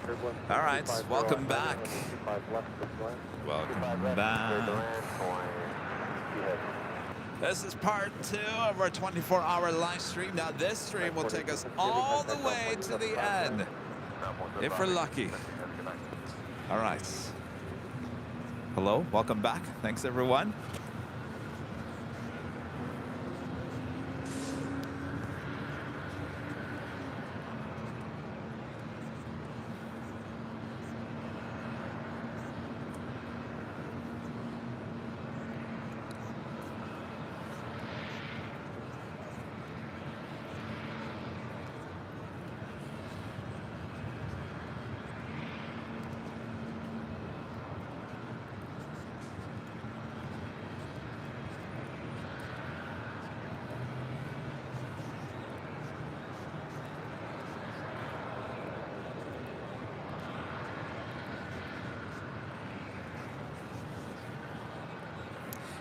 All right, welcome back. Welcome back. This is part 2 of our 24-hour live stream. Now, this stream will take us all the way to the end, if we're lucky. All right. Hello, welcome back. Thanks, everyone.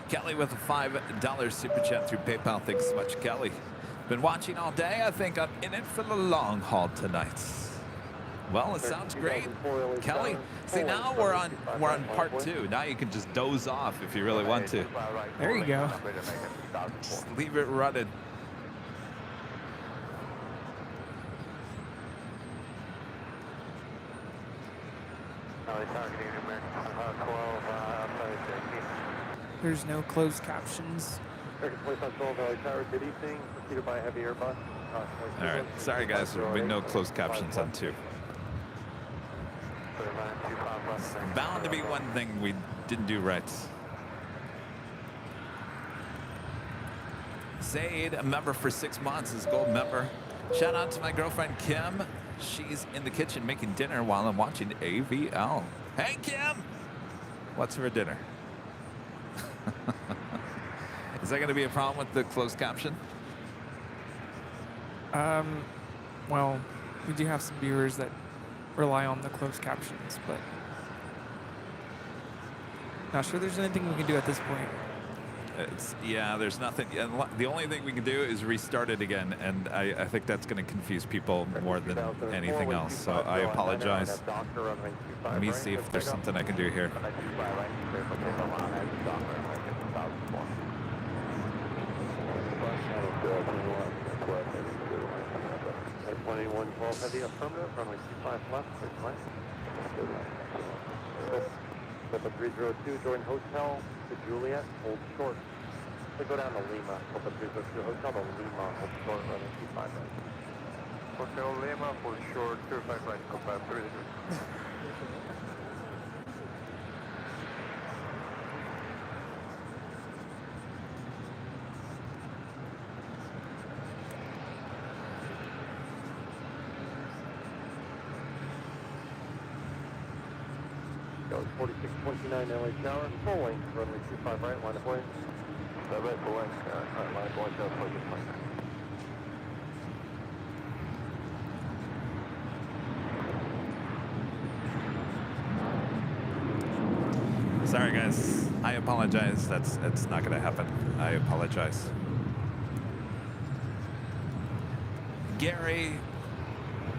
Kelly with a $5 super chat through PayPal. Thanks so much, Kelly. Been watching all day. I think I'm in it for the long haul tonight. Well, it sounds great, Kelly. See, now we're on part 2. Now you can just doze off if you really want to. There you go. Just leave it running. There's no closed captions. All right, sorry guys, there'll be no closed captions on 2. Bound to be one thing we didn't do right. Zaid, a member for 6 months, is a gold member. Shout out to my girlfriend Kim. She's in the kitchen making dinner while I'm watching AVL. Hey Kim! What's for dinner? Is that going to be a problem with the closed caption? Well, we do have some viewers that rely on the closed captions, but not sure there's anything we can do at this point. Yeah, there's nothing. The only thing we can do is restart it again, and I think that's going to confuse people more than anything else. So I apologize. Let me see if there's something I can do here. 2112 heavy affirmative, runway 25 left, 6 left. Delta 302, join hotel to Juliet, hold short. So go down to Lima, Delta 302, hotel to Lima, hold short, runway 25 right. Hotel Lima, hold short, 25 right, go back 3. Goes 4629 LA Tower, full length, runway 25 right, line of way. Right, full length, line of way, focus point. Sorry guys, I apologize. That's not going to happen. I apologize. Gary,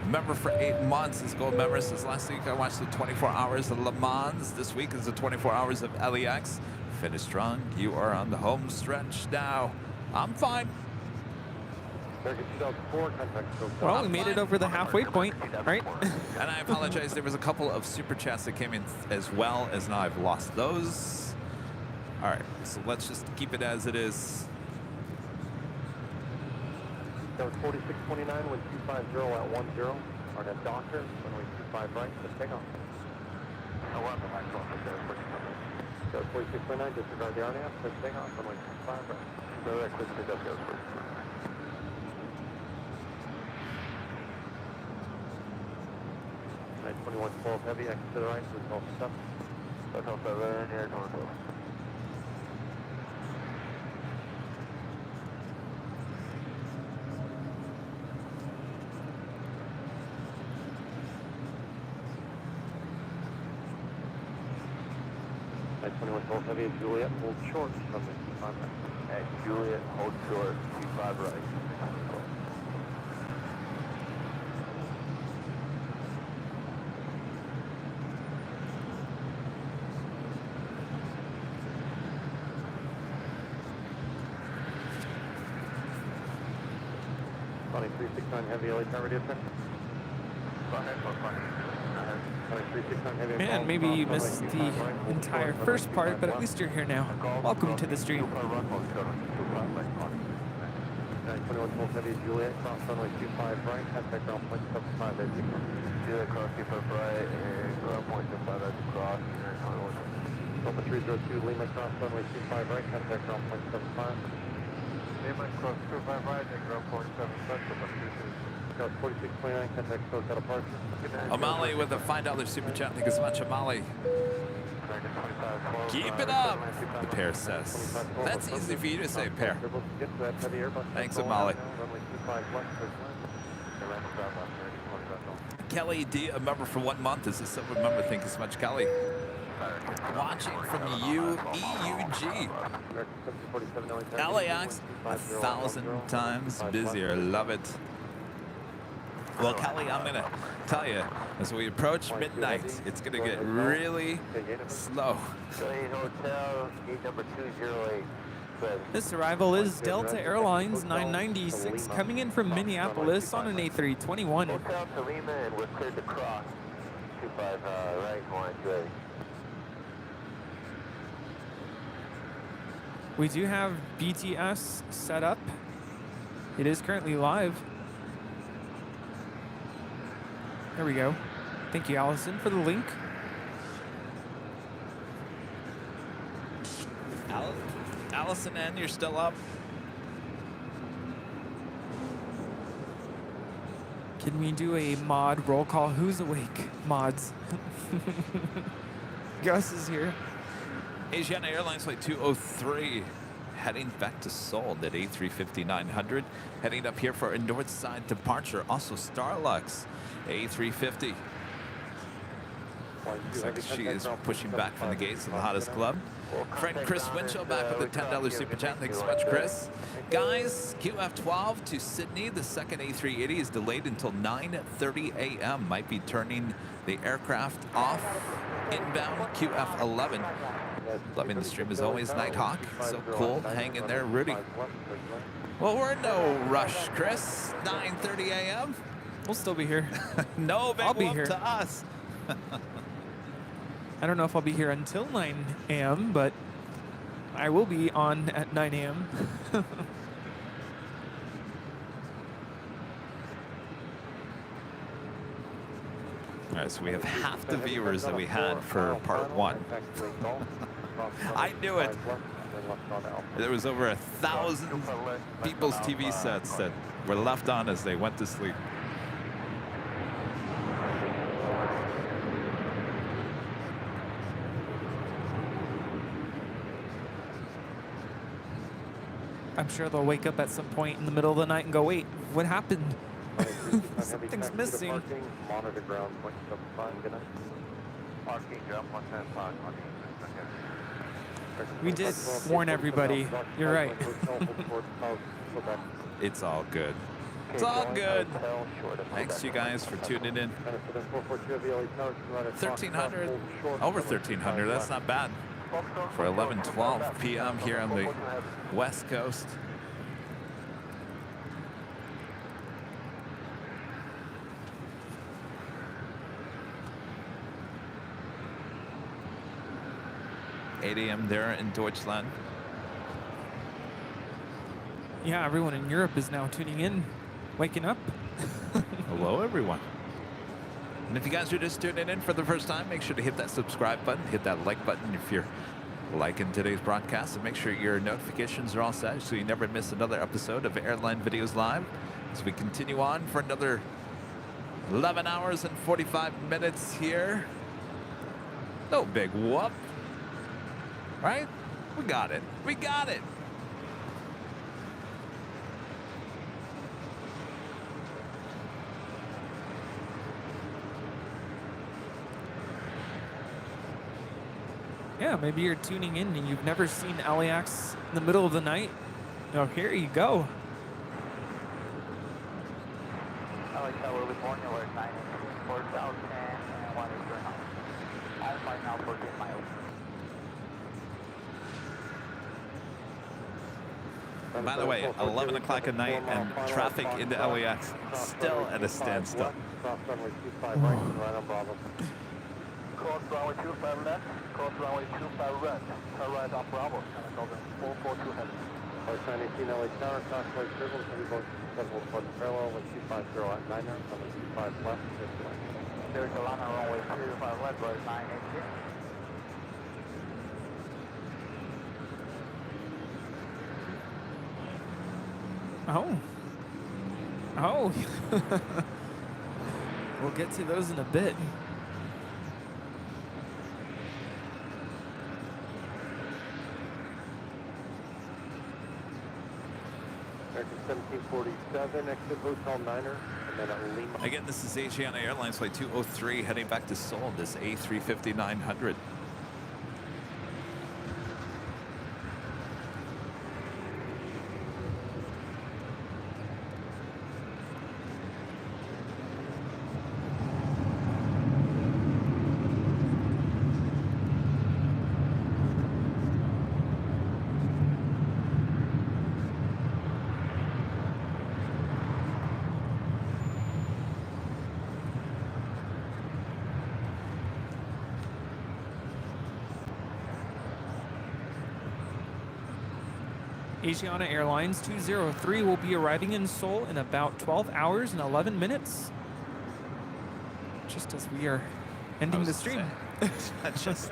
member for 8 months, is gold member. Since last week I watched the 24 hours of Le Mans. This week is the 24 hours of LAX. Finish strong. You are on the home stretch now. I'm fine. Well, we made it over the halfway point, right? And I apologize. There was a couple of super chats that came in as well, as now I've lost those. All right, so let's just keep it as it is. That was 4629, wind 250 at 10. RNF Doctor, runway 25 right, to take off. Oh, we're on the max one right there. That was 4629, disregard the RNF, to take off, runway 25 right. So that clears the dust goes first. Night 2112 heavy, exit to the right, so it's all stuff. That's all 7, air 12. Night 2112 heavy at Juliet, hold short, runway 25 right. At Juliet, hold short, 25 right. Runway 369 heavy, LA tower radio check. Man, maybe you missed the entire first part, but at least you're here now. Welcome to the stream. 21 Wolf Heavy, Juliet, cross runway 25 right, contact ground point 75 as you cross. Juliet, cross 25 right, and ground point 75 as you cross. Delta 302, Lima, cross runway 25 right, contact ground point 75. Lima, cross 25 right, and ground point 75, Delta 302. Cross 4629, contact SoCal departure. Amali with a $5 super chat. Thank you so much, Amali. Keep it up, the pair says. That's easy for you to say, pair. Thanks, Amali. Kelly D, a member for 1 month. Is a silver member. Thank you so much, Kelly. Watching from EUG. LAX, 1,000 times busier. Love it. Well, Kelly, I'm going to tell you, as we approach midnight, it's going to get really slow. Hotel, gate number 208. This arrival is Delta Airlines 996 coming in from Minneapolis on an A321. Hotel to Lima, and we're cleared to cross. 25 right, 1 good. We do have BTS set up. It is currently live. There we go. Thank you, Allison, for the link. Allison N, you're still up? Can we do a mod roll call? Who's awake? Mods. Gus is here. Asiana Airlines Flight 203 heading back to Seoul at A350-900. Heading up here for a north side departure. Also Starlux, A350. Looks like she is pushing back from the gates of the hottest club. Friend Chris Winchell back with the $10 super chat. Thanks so much, Chris. Guys, QF12 to Sydney. The second A380 is delayed until 9:30 a.m. Might be turning the aircraft off. Inbound QF11. Loving the stream as always, Nighthawk. So cool. Hang in there, Rudy. Well, we're in no rush, Chris. 9:30 a.m. We'll still be here. No big I'll be whoop here. to us. I don't know if I'll be here until 9 a.m., but I will be on at 9 a.m. All right, so we have half the viewers that we had for part 1. I knew it. There was over 1,000 people's TV sets that were left on as they went to sleep. I'm sure they'll wake up at some point in the middle of the night and go, wait, what happened? Something's missing. Monitor ground point 75. Good night. Parking ground point 75. We did warn everybody. You're right. It's all good. It's all good. Thanks you guys for tuning in. 1,300, over 1,300, that's not bad. For 11:12 p.m. here on the West Coast. $8 a.m. there in Deutschland. Yeah, everyone in Europe is now tuning in, waking up. Hello, everyone. And if you guys are just tuning in for the first time, make sure to hit that subscribe button, hit that like button if you're liking today's broadcast, and make sure your notifications are all set so you never miss another episode of Airline Videos Live as we continue on for another 11 hours and 45 minutes here. No big whoop. Right? We got it. We got it. Yeah, maybe you're tuning in and you've never seen LAX in the middle of the night. Oh, here you go. LAX early morning, alert 9 4,000 and 1 Eastern. All flight now 14 miles. By the way, 11 o'clock at night and traffic into LAX still at a standstill. Cross runway 25 right, right on Bravo. Cross runway 25 left, cross runway 25 right, turn right on Bravo, and over 442 heavy. Flight 918 LA Tower, crossway circle, heavy boat scheduled for the parallel with 250 at 9er, runway 25 left, this way. There's a line on runway 25 left, road 918. Oh. Oh. We'll get to those in a bit. American 1747, exit Hotel 9er, and then at Lima. Again, this is Asiana Airlines Flight 203 heading back to Seoul, this A350-900. Asiana Airlines 203 will be arriving in Seoul in about 12 hours and 11 minutes. Just as we are ending the stream. Just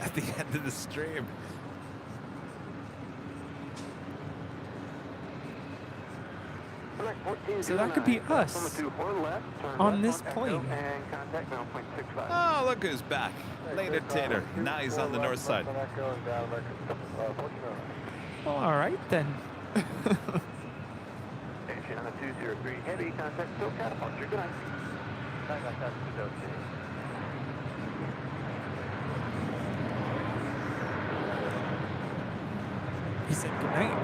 at the end of the stream. So that could be us on this plane. Oh, look who's back. Later Tater. Now he's on the north side. Well, all right then. Asiana 203, heavy contact, still catapulture, good night. He said good night.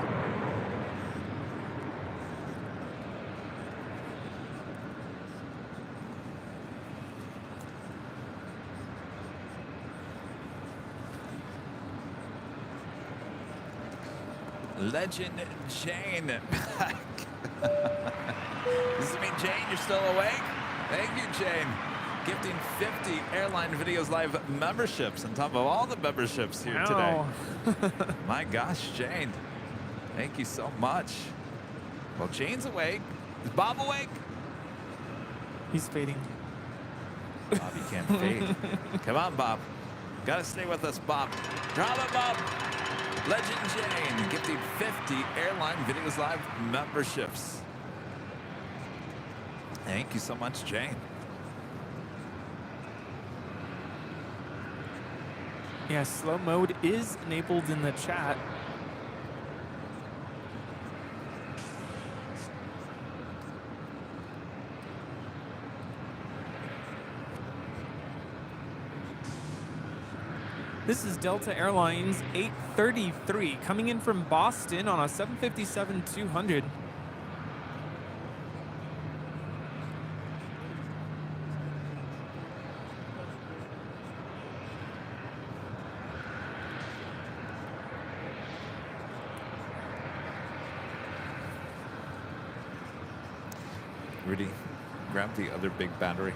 Legend Jane back. Does it mean, Jane, you're still awake? Thank you, Jane. Gifting 50 Airline Videos Live memberships on top of all the memberships here today. My gosh, Jane. Thank you so much. Well, Jane's awake. Is Bob awake? He's fading. Bob, you can't fade. Come on, Bob. Gotta stay with us, Bob. Drama, Bob. Legend Jane gifting 50 Airline Videos Live memberships. Thank you so much, Jane. Yeah, slow mode is enabled in the chat. This is Delta Airlines 833 coming in from Boston on a 757-200. Rudy, grab the other big battery.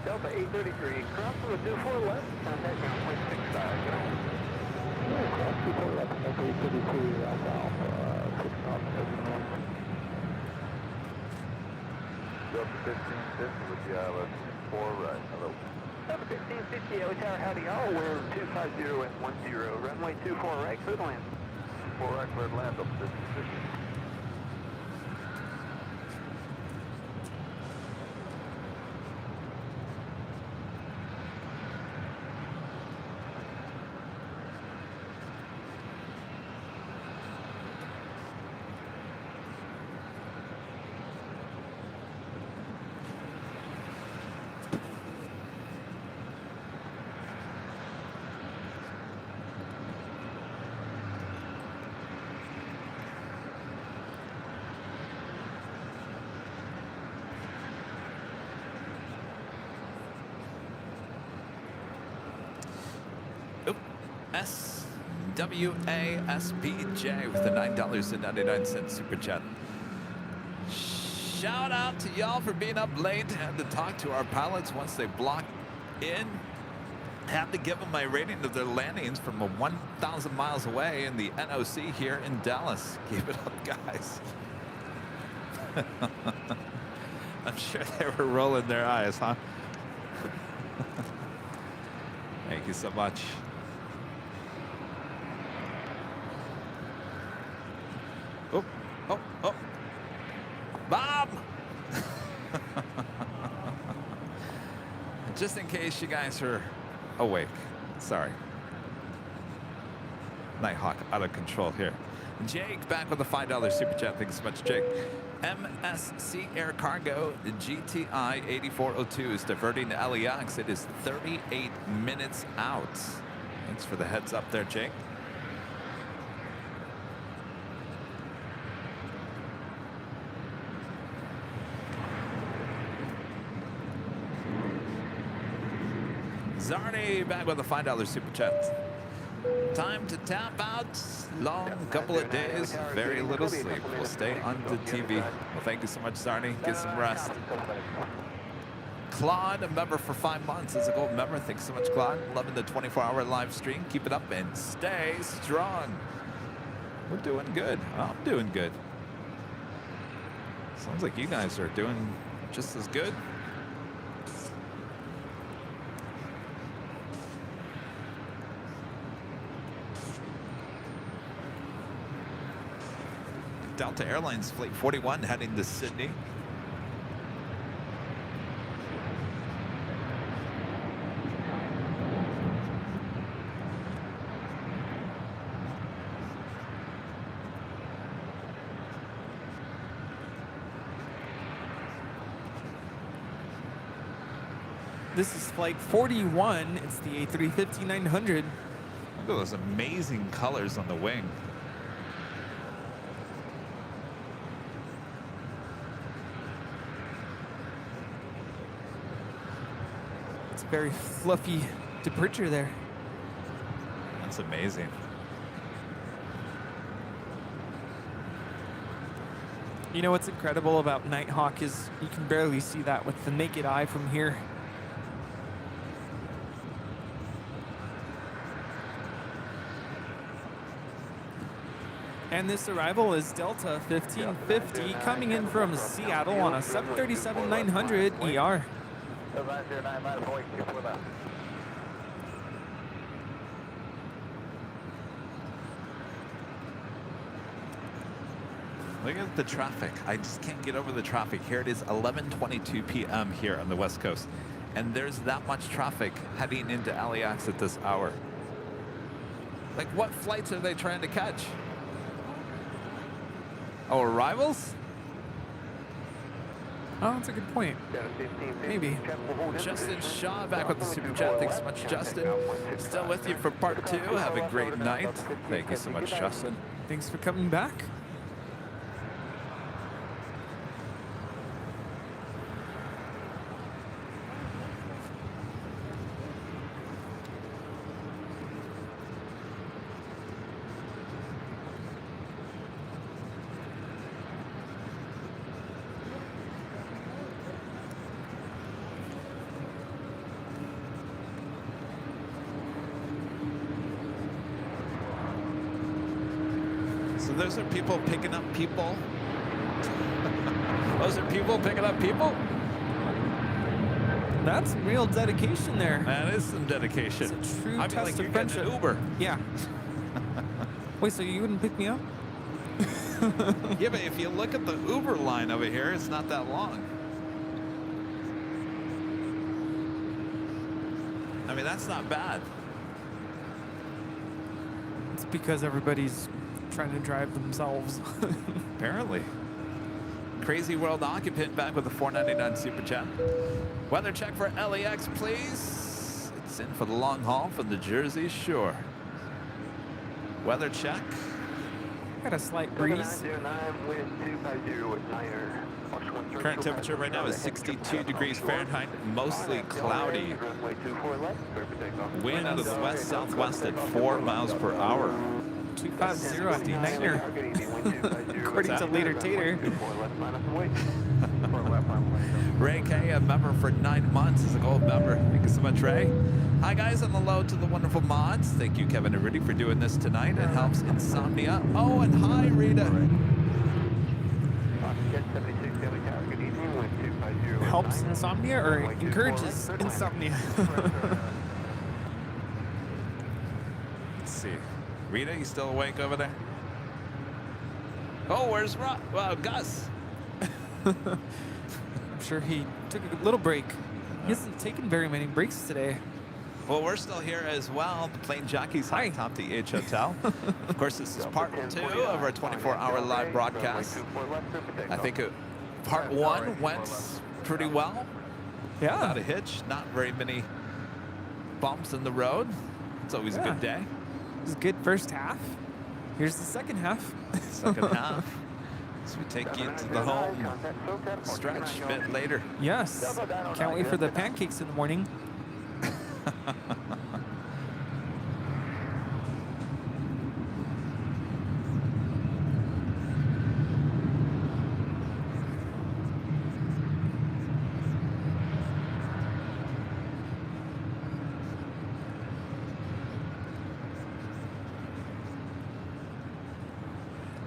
Delta 833, cross from the 24 left, contact ground point 65, go. Cross 24 left, Delta 833, Alpha, 6 knots, Delta 1550, would you have a 4 right, hello. Delta 1550, LA Tower, howdy y'all, we're 250 at 10, runway 24 right, clear to land. 4 right, clear to land, Delta 1550. SWASPJ with the $9.99 super chat. Shout out to y'all for being up late. Had to talk to our pilots once they blocked in. Had to give them my rating of their landings from 1,000 miles away in the NOC here in Dallas. Keep it up, guys. I'm sure they were rolling their eyes, huh? Thank you so much. Oh, oh, oh. Bob! Just in case you guys are awake. Sorry. Nighthawk out of control here. Jake back with a $5 super chat. Thanks so much, Jake. MSC Air Cargo GTI 8402 is diverting to LAX. It is 38 minutes out. Thanks for the heads up there, Jake. Zarni back with a $5 super chat. Time to tap out. Long couple of days, very little sleep. We'll stay on the TV. Well, thank you so much, Zarni. Get some rest. Claude, a member for 5 months, is a gold member. Thanks so much, Claude. Loving the 24-hour live stream. Keep it up and stay strong. We're doing good. I'm doing good. Sounds like you guys are doing just as good. Delta Airlines Flight 41 heading to Sydney. This is flight 41. It's the A350-900. Look at those amazing colors on the wing. Very fluffy departure there. That's amazing. You know what's incredible about Nighthawk is you can barely see that with the naked eye from here. And this arrival is Delta 1550 coming in from Seattle on a 737-900 ER. Look at the traffic. I just can't get over the traffic. Here it is 11:22 p.m. here on the West Coast. And there's that much traffic heading into LAX at this hour. Like, what flights are they trying to catch? Oh, arrivals? Oh, that's a good point. Maybe. Justin Shaw back with the super chat. Thanks so much, Justin. Still with you for part 2. Have a great night. Thank you so much, Justin. Thanks for coming back. So those are people picking up people. Those are people picking up people. That's real dedication there. That is some dedication. It's a true I feel test like of you're getting friendship. an Uber. Yeah. Wait, so you wouldn't pick me up? Yeah, but if you look at the Uber line over here, it's not that long. I mean, that's not bad. It's because everybody's trying to drive themselves. Apparently. Crazy World Occupant back with a $4.99 super chat. Weather check for LAX, please. It's in for the long haul from the Jersey Shore. Weather check. Got a slight breeze. 7909, wind 250 with niner. Current temperature right now is 62 degrees Fahrenheit, mostly cloudy. Runway 24 left, clear for takeoff. Wind out of the west-southwest at 4 miles per hour. 250 at the niner. According to Later Tater. Ray K, a member for 9 months, is a gold member. Thank you so much, Ray. Hi, guys, on the low to the wonderful mods. Thank you, Kevin and Rudy, for doing this tonight. It helps insomnia. Oh, and hi, Rita. Helps insomnia or encourages insomnia? Let's see. Rita, you still awake over there? Oh, where's Gus? I'm sure he took a little break. He hasn't taken very many breaks today. Well, we're still here as well. The plane jockeys high atop the H Hotel. Of course, this is part 2 of our 24-hour live broadcast. I think part 1 went pretty well. Yeah. Without a hitch. Not very many bumps in the road. It's always a good day. It was a good first half. Here's the second half. Second half. So we take you to the home stretch a bit later. Yes. Can't wait for the pancakes in the morning.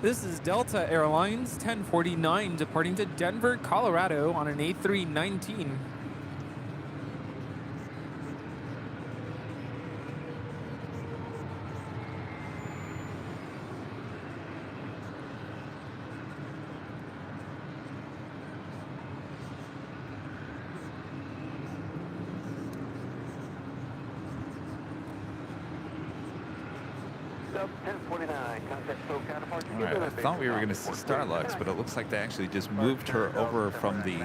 This is Delta Airlines 1049 departing to Denver, Colorado on an A319. All right, I thought we were going to see Starlux, but it looks like they actually just moved her over from the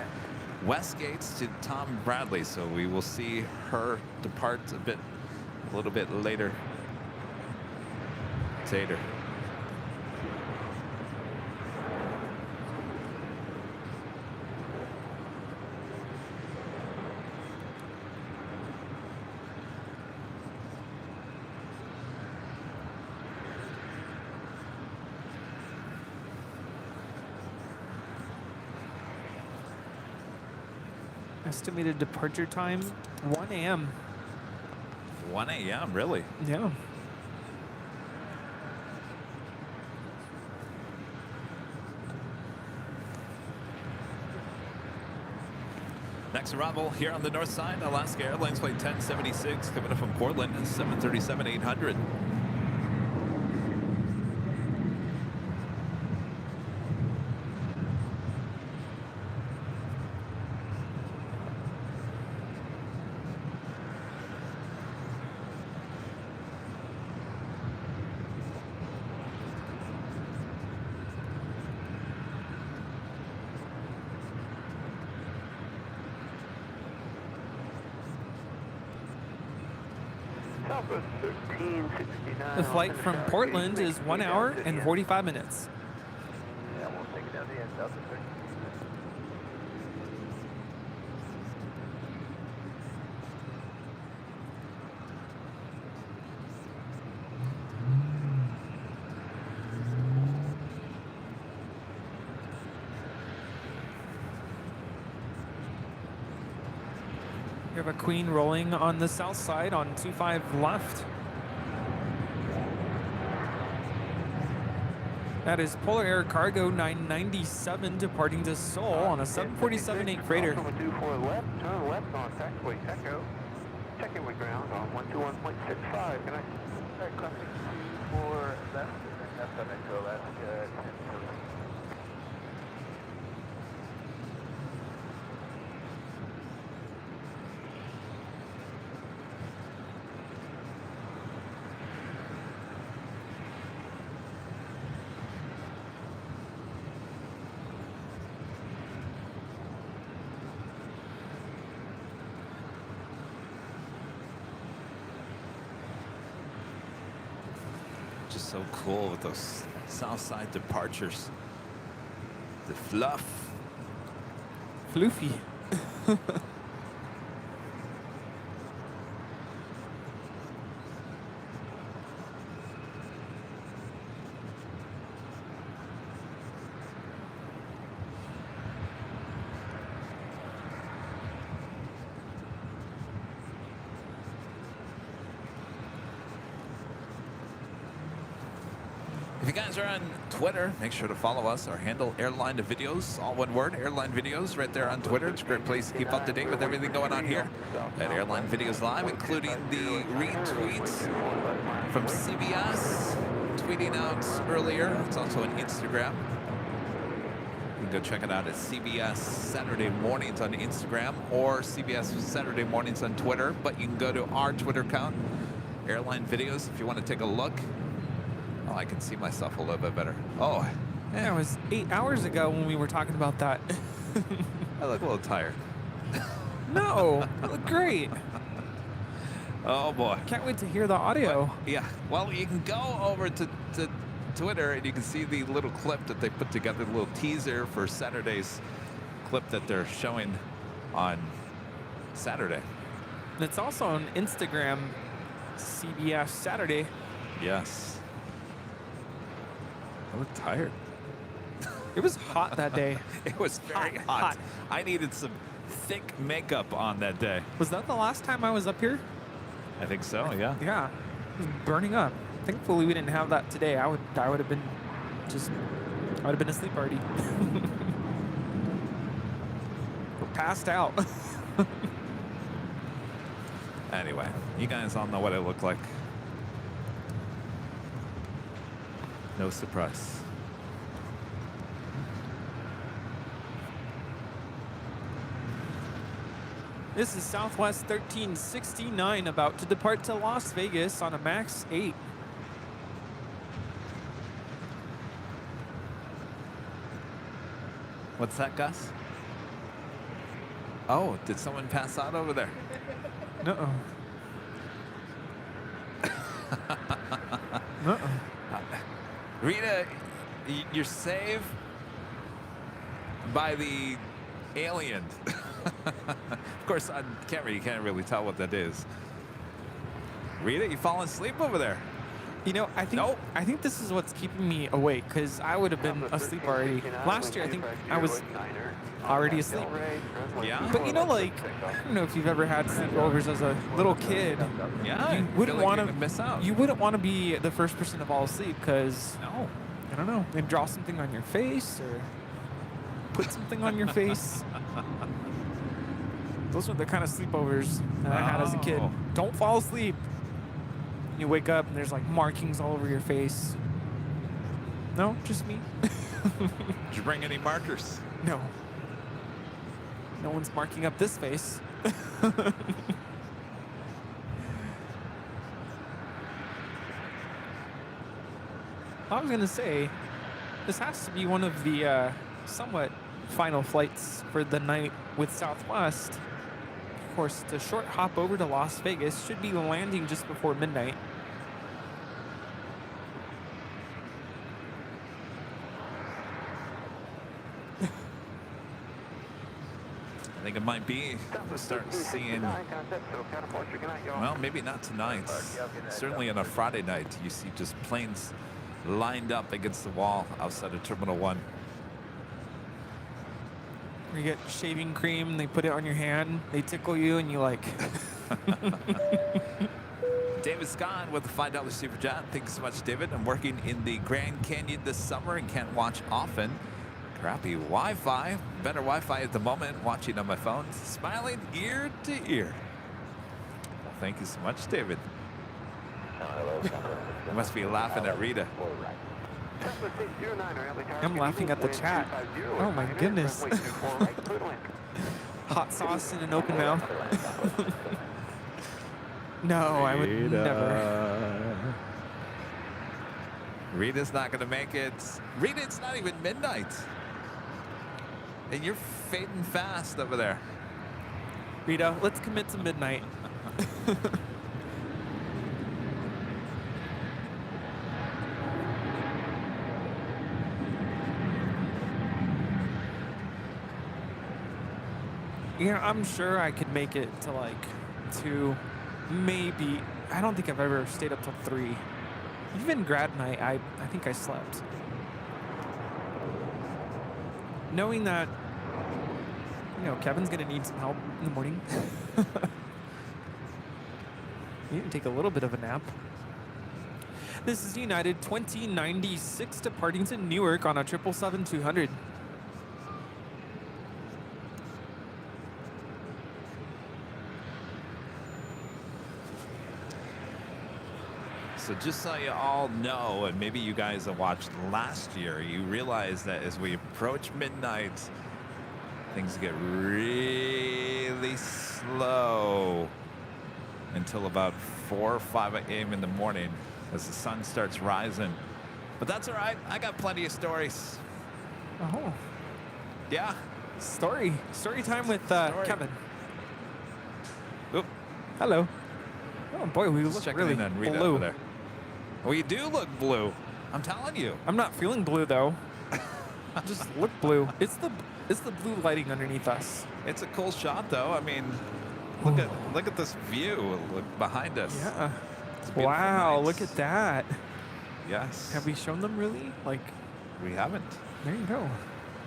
west gates to Tom Bradley, so we will see her depart a little bit later. Tater. Estimated departure time 1 a.m. 1 a.m., really? Yeah. Next arrival here on the north side, Alaska Airlines flight 1076 coming up from Portland, 737-800. The flight from Portland is 1 hour and 45 minutes. Yeah, we'll take it down the end, Delta 13. We have a Queen rolling on the south side on 25 left. That is Polar Air Cargo 997 departing to Seoul on a 747-8 freighter. 24 left, turn left on taxiway Echo. Check in with ground on 121.65. Can I copy 24 left? That's on Echo, that's good. Just so cool with those Southside departures. The fluff. Floofy. If you guys are on Twitter, make sure to follow us. Our handle, Airline Videos, all one word, Airline Videos, right there on Twitter. It's a great place to keep up to date with everything going on here at Airline Videos Live, including the retweets from CBS, tweeting out earlier. It's also on Instagram. You can go check it out at CBS Saturday Mornings on Instagram or CBS Saturday Mornings on Twitter. But you can go to our Twitter account, Airline Videos, if you want to take a look. Oh, I can see myself a little bit better. Oh, Yeah, it was 8 hours ago when we were talking about that. I look a little tired. No, you look great. Oh, boy. Can't wait to hear the audio. Yeah, well, you can go over to Twitter and you can see the little clip that they put together, the little teaser for Saturday's clip that they're showing on Saturday. And it's also on Instagram, CBS Saturday. Yes. I look tired. It was hot that day. It was very hot. I needed some thick makeup on that day. Was that the last time I was up here? I think so, yeah. Yeah, it was burning up. Thankfully, we didn't have that today. I would have been asleep already. We're passed out. Anyway, you guys all know what I look like. No surprise. This is Southwest 1369 about to depart to Las Vegas on a MAX 8. What's that, Gus? Oh, did someone pass out over there? Uh-oh. Uh-oh. Rita, you're saved by the alien. Of course, on camera, you can't really tell what that is. Rita, you falling asleep over there? You know, I think this is what's keeping me awake, because I would have been asleep already. Last year, I think I was already asleep. Yeah? But you know, like, I don't know if you've ever had sleepovers as a little kid. Yeah, You wouldn't want to miss out. You wouldn't want to be the first person to fall asleep, because No. I don't know, they'd draw something on your face or put something on your face. Those were the kind of sleepovers that I had as a kid. Oh. Don't fall asleep. You wake up and there's like markings all over your face. No, just me. Did you bring any markers? No. No one's marking up this face. I was gonna say, this has to be one of the somewhat final flights for the night with Southwest. Of course, the short hop over to Las Vegas should be landing just before midnight. I think it might be. We're starting seeing, well, maybe not tonight. Certainly on a Friday night, you see just planes lined up against the wall outside of Terminal 1. You get shaving cream, they put it on your hand, they tickle you, and you like... David Scott with the $5 Super Chat. Thanks so much, David. I'm working in the Grand Canyon this summer and can't watch often. Crappy Wi-Fi. Better Wi-Fi at the moment. Watching on my phone. Smiling ear to ear. Well, thank you so much, David. You must be laughing at Rita. I'm laughing at the chat. Oh my goodness. Hot sauce in an open mouth. No, I would never. Rita's not going to make it. Rita, it's not even midnight. And you're fading fast over there. Rita, let's commit to midnight. Yeah, I'm sure I could make it to like 2, maybe. I don't think I've ever stayed up till 3. Even grad night, I think I slept. Knowing that, you know, Kevin's gonna need some help in the morning. You can take a little bit of a nap. This is United 2096 departing to Newark on a 777-200. So just so you all know, and maybe you guys that watched last year, you realize that as we approach midnight, things get really slow until about 4 or 5 a.m. in the morning as the sun starts rising. But that's all right. I got plenty of stories. Oh, Yeah. story time with Story. Kevin. Oop. Hello. Oh boy, we Just look checking really in on Rita blue. over there. Well, you do look blue. I'm telling you. I'm not feeling blue though. I just look blue. It's the blue lighting underneath us. It's a cool shot, though. I mean, look at this view. Look behind us. Yeah. It's a beautiful Wow, night. look at that. Yes. Have we shown them really? Like, We haven't. there you go.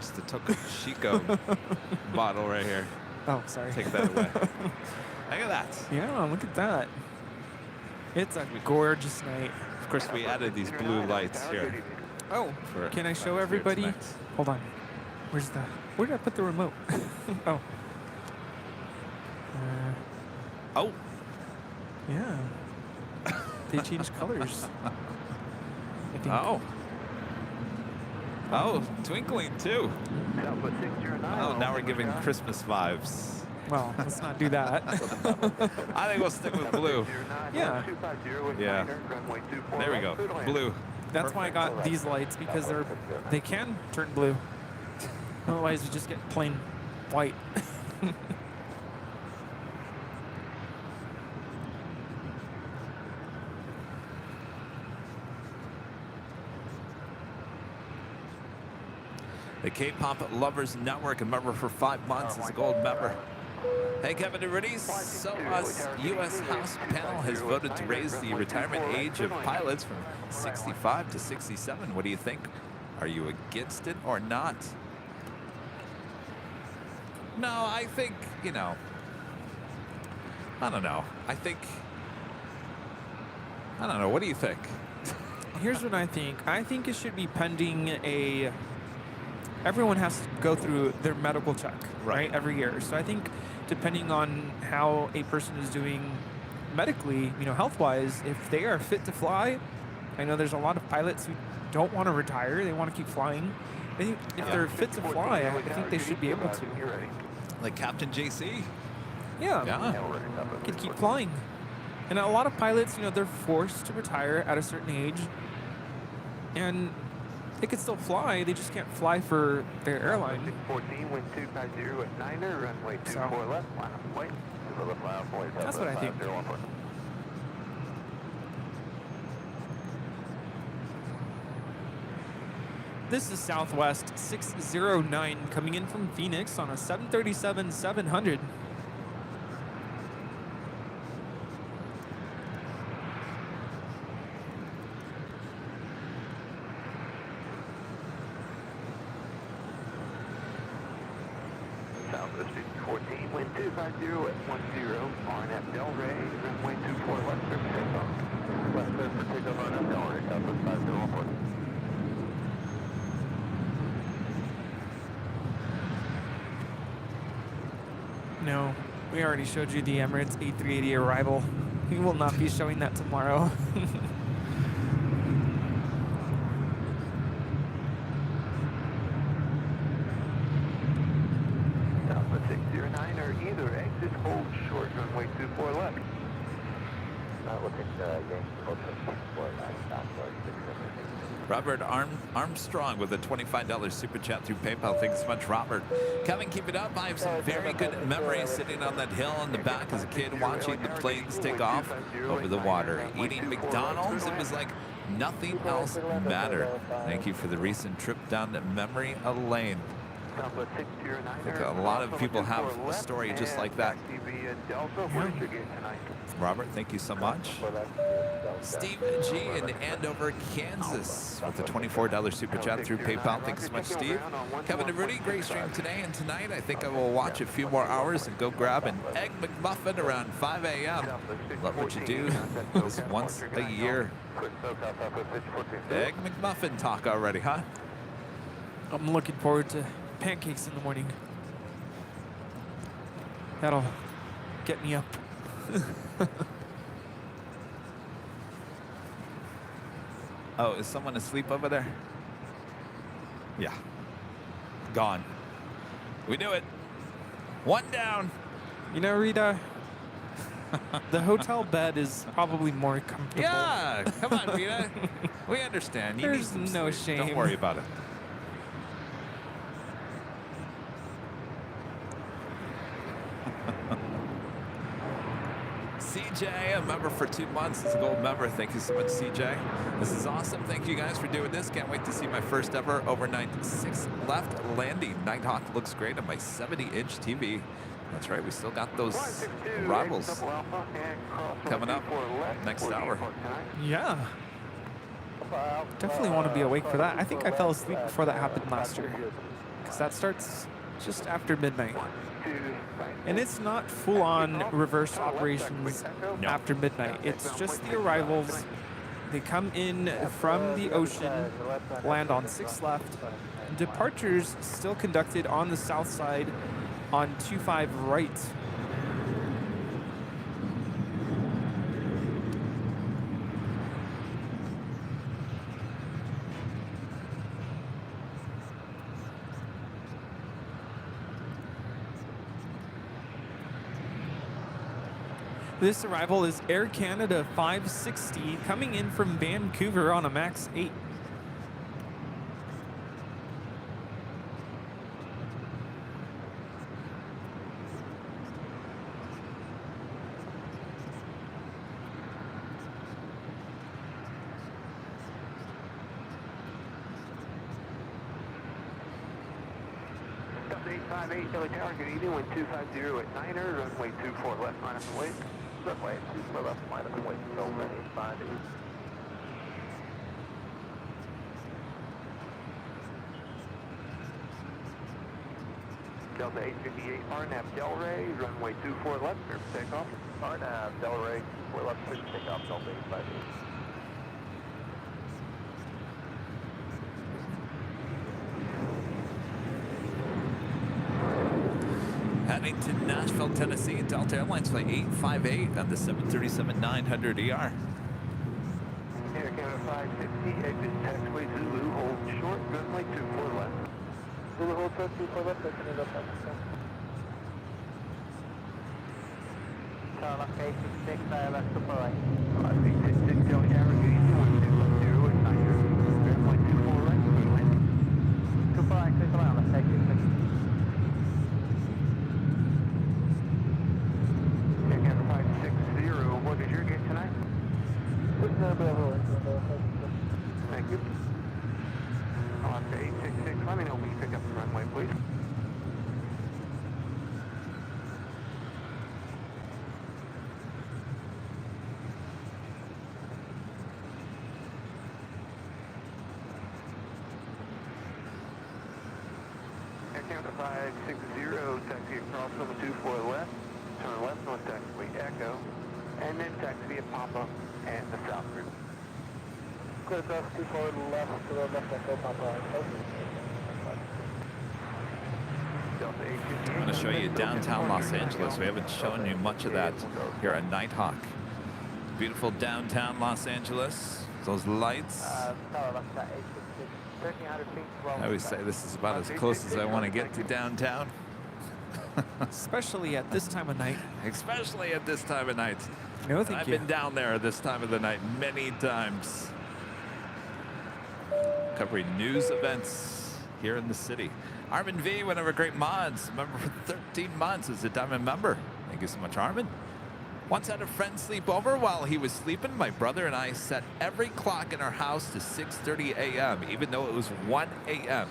Just the Toco Chico bottle right here. Oh, sorry. Take that away. Look at that. Yeah, look at that. It's a gorgeous night. Of course, we added these blue lights here. Oh, for can I show here everybody? tonight. Hold on. Where did I put the remote? Oh. Oh, Yeah. They changed colors. I think. oh, twinkling too. Southwest 609. Oh, now we're giving Christmas vibes. Well, let's not do that. I think we'll stick with blue. Yeah. Yeah. There we go. Blue. That's why I got these lights, because they can turn blue. Otherwise, you just get plain white. The K-Pop Lovers Network, a member for 5 months, is a gold member. Hey, Kevin and Rudy's. So us U.S. House panel has voted to raise the retirement age of pilots from 65 to 67. What do you think? Are you against it or not? No, I think, you know, I don't know. I don't know. What do you think? Here's what I think. I think it should be pending everyone has to go through their medical check, right, every year. So I think depending on how a person is doing medically, you know, health-wise, if they are fit to fly, I know there's a lot of pilots who don't want to retire. They want to keep flying. I think if they're fit to fly, I think they should be able to. Like Captain JC? Yeah. Yeah. Could keep flying. And a lot of pilots, you know, they're forced to retire at a certain age. And they can still fly, they just can't fly for their airline. 614, wind 250 at 9er, runway 24 left, line of flight. That's what I think. This is Southwest 609 coming in from Phoenix on a 737-700. Southwest 14, wind 250 at 10, RNF Del Rey, runway 24 left, clear for takeoff. Left clear for takeoff RNF Del Rey, Southwest 5014. No, we already showed you the Emirates A380 arrival. We will not be showing that tomorrow. Southwest 609 or either exit hold short, runway 24 left. Looking Yankee hold 49, Southwest 609. Robert Armstrong with a $25 super chat through PayPal. Thanks so much, Robert. Kevin, keep it up. I have some very good memories sitting on that hill in the back as a kid watching the planes take off over the water. Eating McDonald's, it was like nothing else mattered. Thank you for the recent trip down memory lane. Southwest 609. I think a lot of people have a story just like that. Robert, thank you so much. Steve G in Andover, Kansas with a $24 super chat through PayPal. Thanks so much, Steve. Kevin and Rudy, great stream today and tonight. I think I will watch a few more hours and go grab an Egg McMuffin around 5 a.m. Love what you do. This once a year. Egg McMuffin talk already, huh? I'm looking forward to pancakes in the morning. That'll get me up. Oh, is someone asleep over there? Yeah. Gone. We do it. One down. You know, Rita, the hotel bed is probably more comfortable. Yeah, come on, Rita. We understand. You There's need some no sleep. shame. Don't worry about it. CJ, a member for 2 months, is a gold member. Thank you so much, CJ. This is awesome. Thank you guys for doing this. Can't wait to see my first ever overnight 6 left landing. Nighthawk looks great on my 70-inch TV. That's right, we still got those arrivals coming up next hour. Yeah. Definitely want to be awake for that. I think I fell asleep before that happened last year, because that starts just after midnight. And it's not full-on reverse operations after midnight. It's just the arrivals. They come in from the ocean, land on 6 left. Departures still conducted on the south side on 25 right. This arrival is Air Canada 560 coming in from Vancouver on a MAX 8. Delta 858, Philly Tower, good evening, wind 250 at 9er, runway 24 left, minus the weight. Runway 24 left, minus the weight, Delta 858. Delta 858, RNAV Delray, runway 24 left, clear for takeoff. RNAV Delray, 24 left, clear for takeoff, Delta 858. Heading to Nashville, Tennessee, Delta Airlines flight 858 on the 737-900 ER. Air Canada 550, exit taxiway Zulu, hold short, runway 24 left. Zulu hold short, 24 left, open it up. Tower 866, left to right. 866, Delta Tower, good evening, wind 250 at 9er, runway 24 right, clear land. 24 right, clear to land, left, 866. What is your gate tonight? Thank you. On to 866, let me know when you pick up the runway, please. Air Canada 560, taxi across over 24 left, turn left, north taxiway Echo. And then taxi at Papa and the south route. Clear across 24 left to the left echo Papa. I'm going to show you downtown Los Angeles. We haven't shown you much of that here at Nighthawk. Beautiful downtown Los Angeles. Those lights. I always say this is about as close as I want to get to downtown. Especially at this time of night. Especially at this time of night. No, thank I've you. been down there at this time of the night many times. Covering news events here in the city. Armin V, one of our great mods, member for 13 months, is a diamond member. Thank you so much, Armin. Once had a friend sleep over while he was sleeping. My brother and I set every clock in our house to 6:30 a.m., even though it was 1 a.m.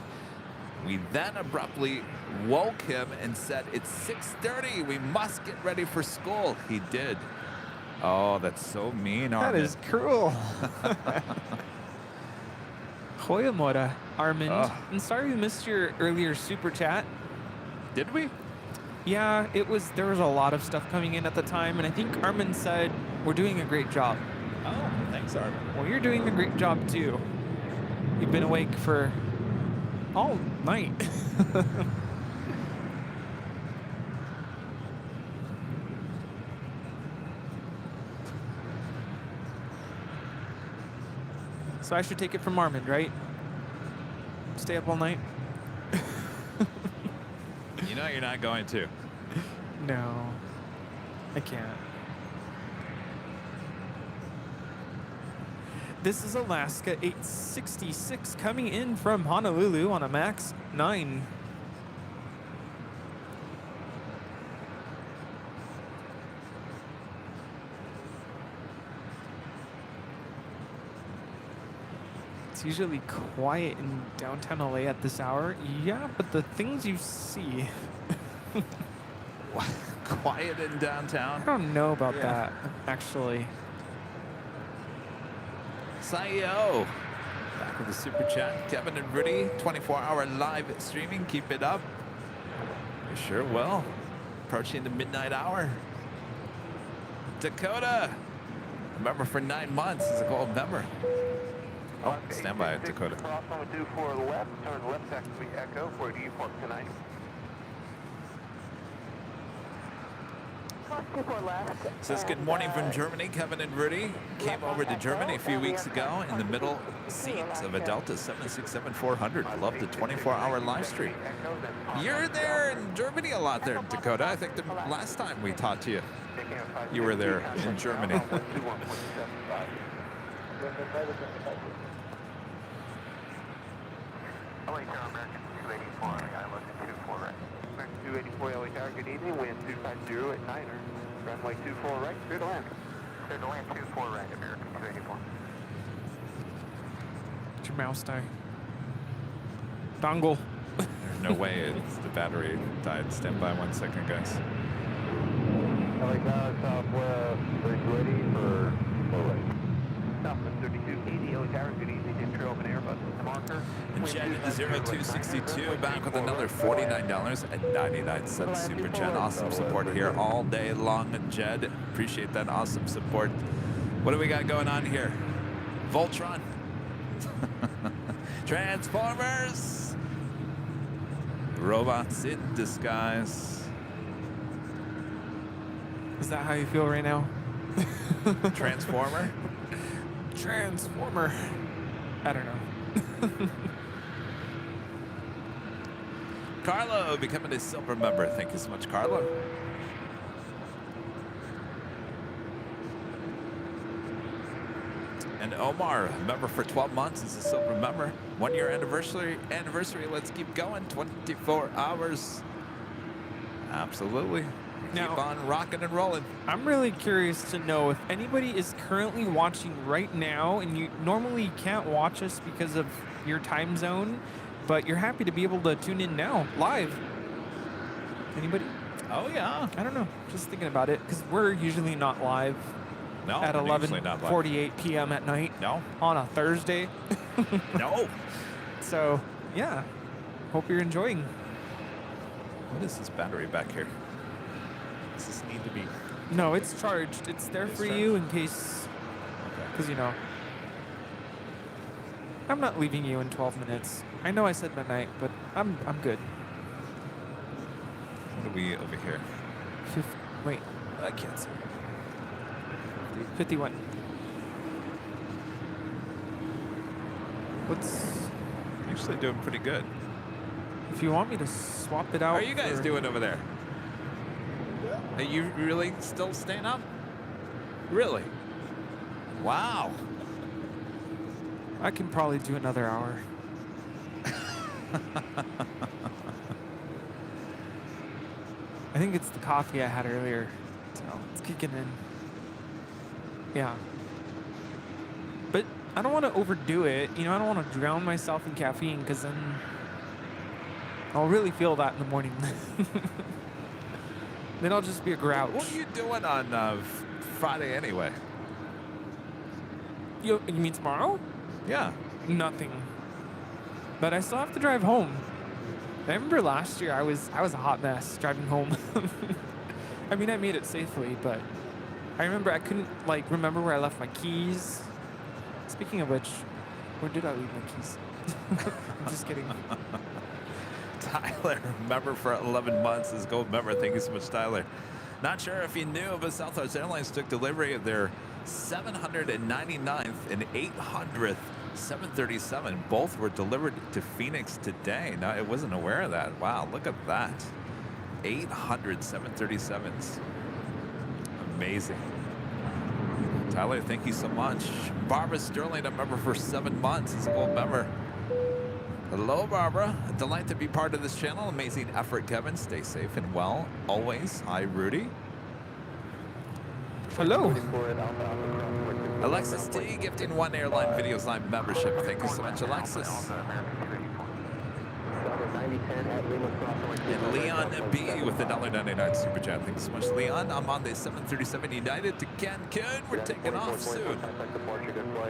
We then abruptly woke him and said, it's 6:30. We must get ready for school. He did. Oh, that's so mean, Armin. That is cruel. Hoyamora, Armand. Ugh. I'm sorry we missed your earlier super chat. Did we? Yeah, there was a lot of stuff coming in at the time, and I think Armin said, we're doing a great job. Oh, thanks, Armin. Well, you're doing a great job, too. You've been awake for all night. So I should take it from Armand, right? Stay up all night? You know you're not going to. No, I can't. This is Alaska 866 coming in from Honolulu on a max 9. It's usually quiet in downtown LA at this hour. Yeah, but the things you see. Quiet in downtown. I don't know about that, actually. Sayo, back with the super chat. Kevin and Rudy, 24-hour live streaming. Keep it up. You sure will. Approaching the midnight hour. Dakota, member for 9 months, is a gold member. Oh, stand by, Dakota. Cross on 24 left, turn left taxi Echo for default tonight. Says good morning from Germany. Kevin and Rudy came over to Germany a few weeks ago in the middle seat of a Delta 767-400. Love the 24-hour live stream. You're there in Germany a lot there, Dakota. I think the last time we talked to you, you were there in Germany. LA Tower, American 284, I look at 24 right. American 284, LA Tower, good evening, wind 250 at 9er. Runway 24 right, clear to land. Clear to land 24 right, American 284. What's your mouse die? Dongle. There's no way the battery died. Stand by 1 second, guys. LA Tower, southwest, 320 for full right. Southwest 3280, LA Tower, good evening, intro open Airbus marker. And Jen in the 0262 back with another $49.99 super chat. Awesome support here all day long, Jed. Appreciate that awesome support. What do we got going on here? Voltron. Transformers. Robots in disguise. Is that how you feel right now? Transformer. Transformer. I don't know. Carlo becoming a silver member. Thank you so much, Carlo. And Omar, a member for 12 months, is a silver member. 1 year anniversary. Let's keep going. 24 hours. Absolutely. Now, keep on rocking and rolling. I'm really curious to know if anybody is currently watching right now, and you normally can't watch us because of your time zone, but you're happy to be able to tune in now, live. Anybody? Oh, yeah. I don't know. Just thinking about it, because we're usually not live No, at we're usually not live. 11:48 p.m. at night. No. On a Thursday. No. So, yeah. Hope you're enjoying. What is this battery back here? Does this need to be... No, it's charged. It's there for you in case, because, you know, I'm not leaving you in 12 minutes. I know I said midnight, but I'm good. What are we over here? Wait, I can't see. 51. What's... Actually doing pretty good. If you want me to swap it out... How are you guys doing over there? Are you really still staying up? Really? Wow. I can probably do another hour. I think it's the coffee I had earlier. So it's kicking in. Yeah. But I don't want to overdo it. You know, I don't want to drown myself in caffeine because then I'll really feel that in the morning. Then I'll just be a grouch. What are you doing on Friday anyway? You mean tomorrow? Yeah. Nothing. But I still have to drive home. I remember last year I was a hot mess driving home. I mean, I made it safely, but I remember I couldn't remember where I left my keys. Speaking of which, where did I leave my keys? I'm just kidding. Tyler, member for 11 months, is gold member. Thank you so much, Tyler. Not sure if you knew, but Southwest Airlines took delivery of their 799th and 800th 737. Both were delivered to Phoenix today. Now, I wasn't aware of that. Wow, look at that. 800 737s. Amazing. Tyler, thank you so much. Barbara Sterling, a member for 7 months, is a gold member. Hello, Barbara. A delight to be part of this channel. Amazing effort, Kevin. Stay safe and well always. Hi, Rudy. Hello. Alexis T gifting 1 Airline Videos Live membership. Thank you so much, Alexis. And Leon B with the $1.99 super chat. Thanks so much, Leon. I'm on the 737 United to Cancun. We're taking off soon.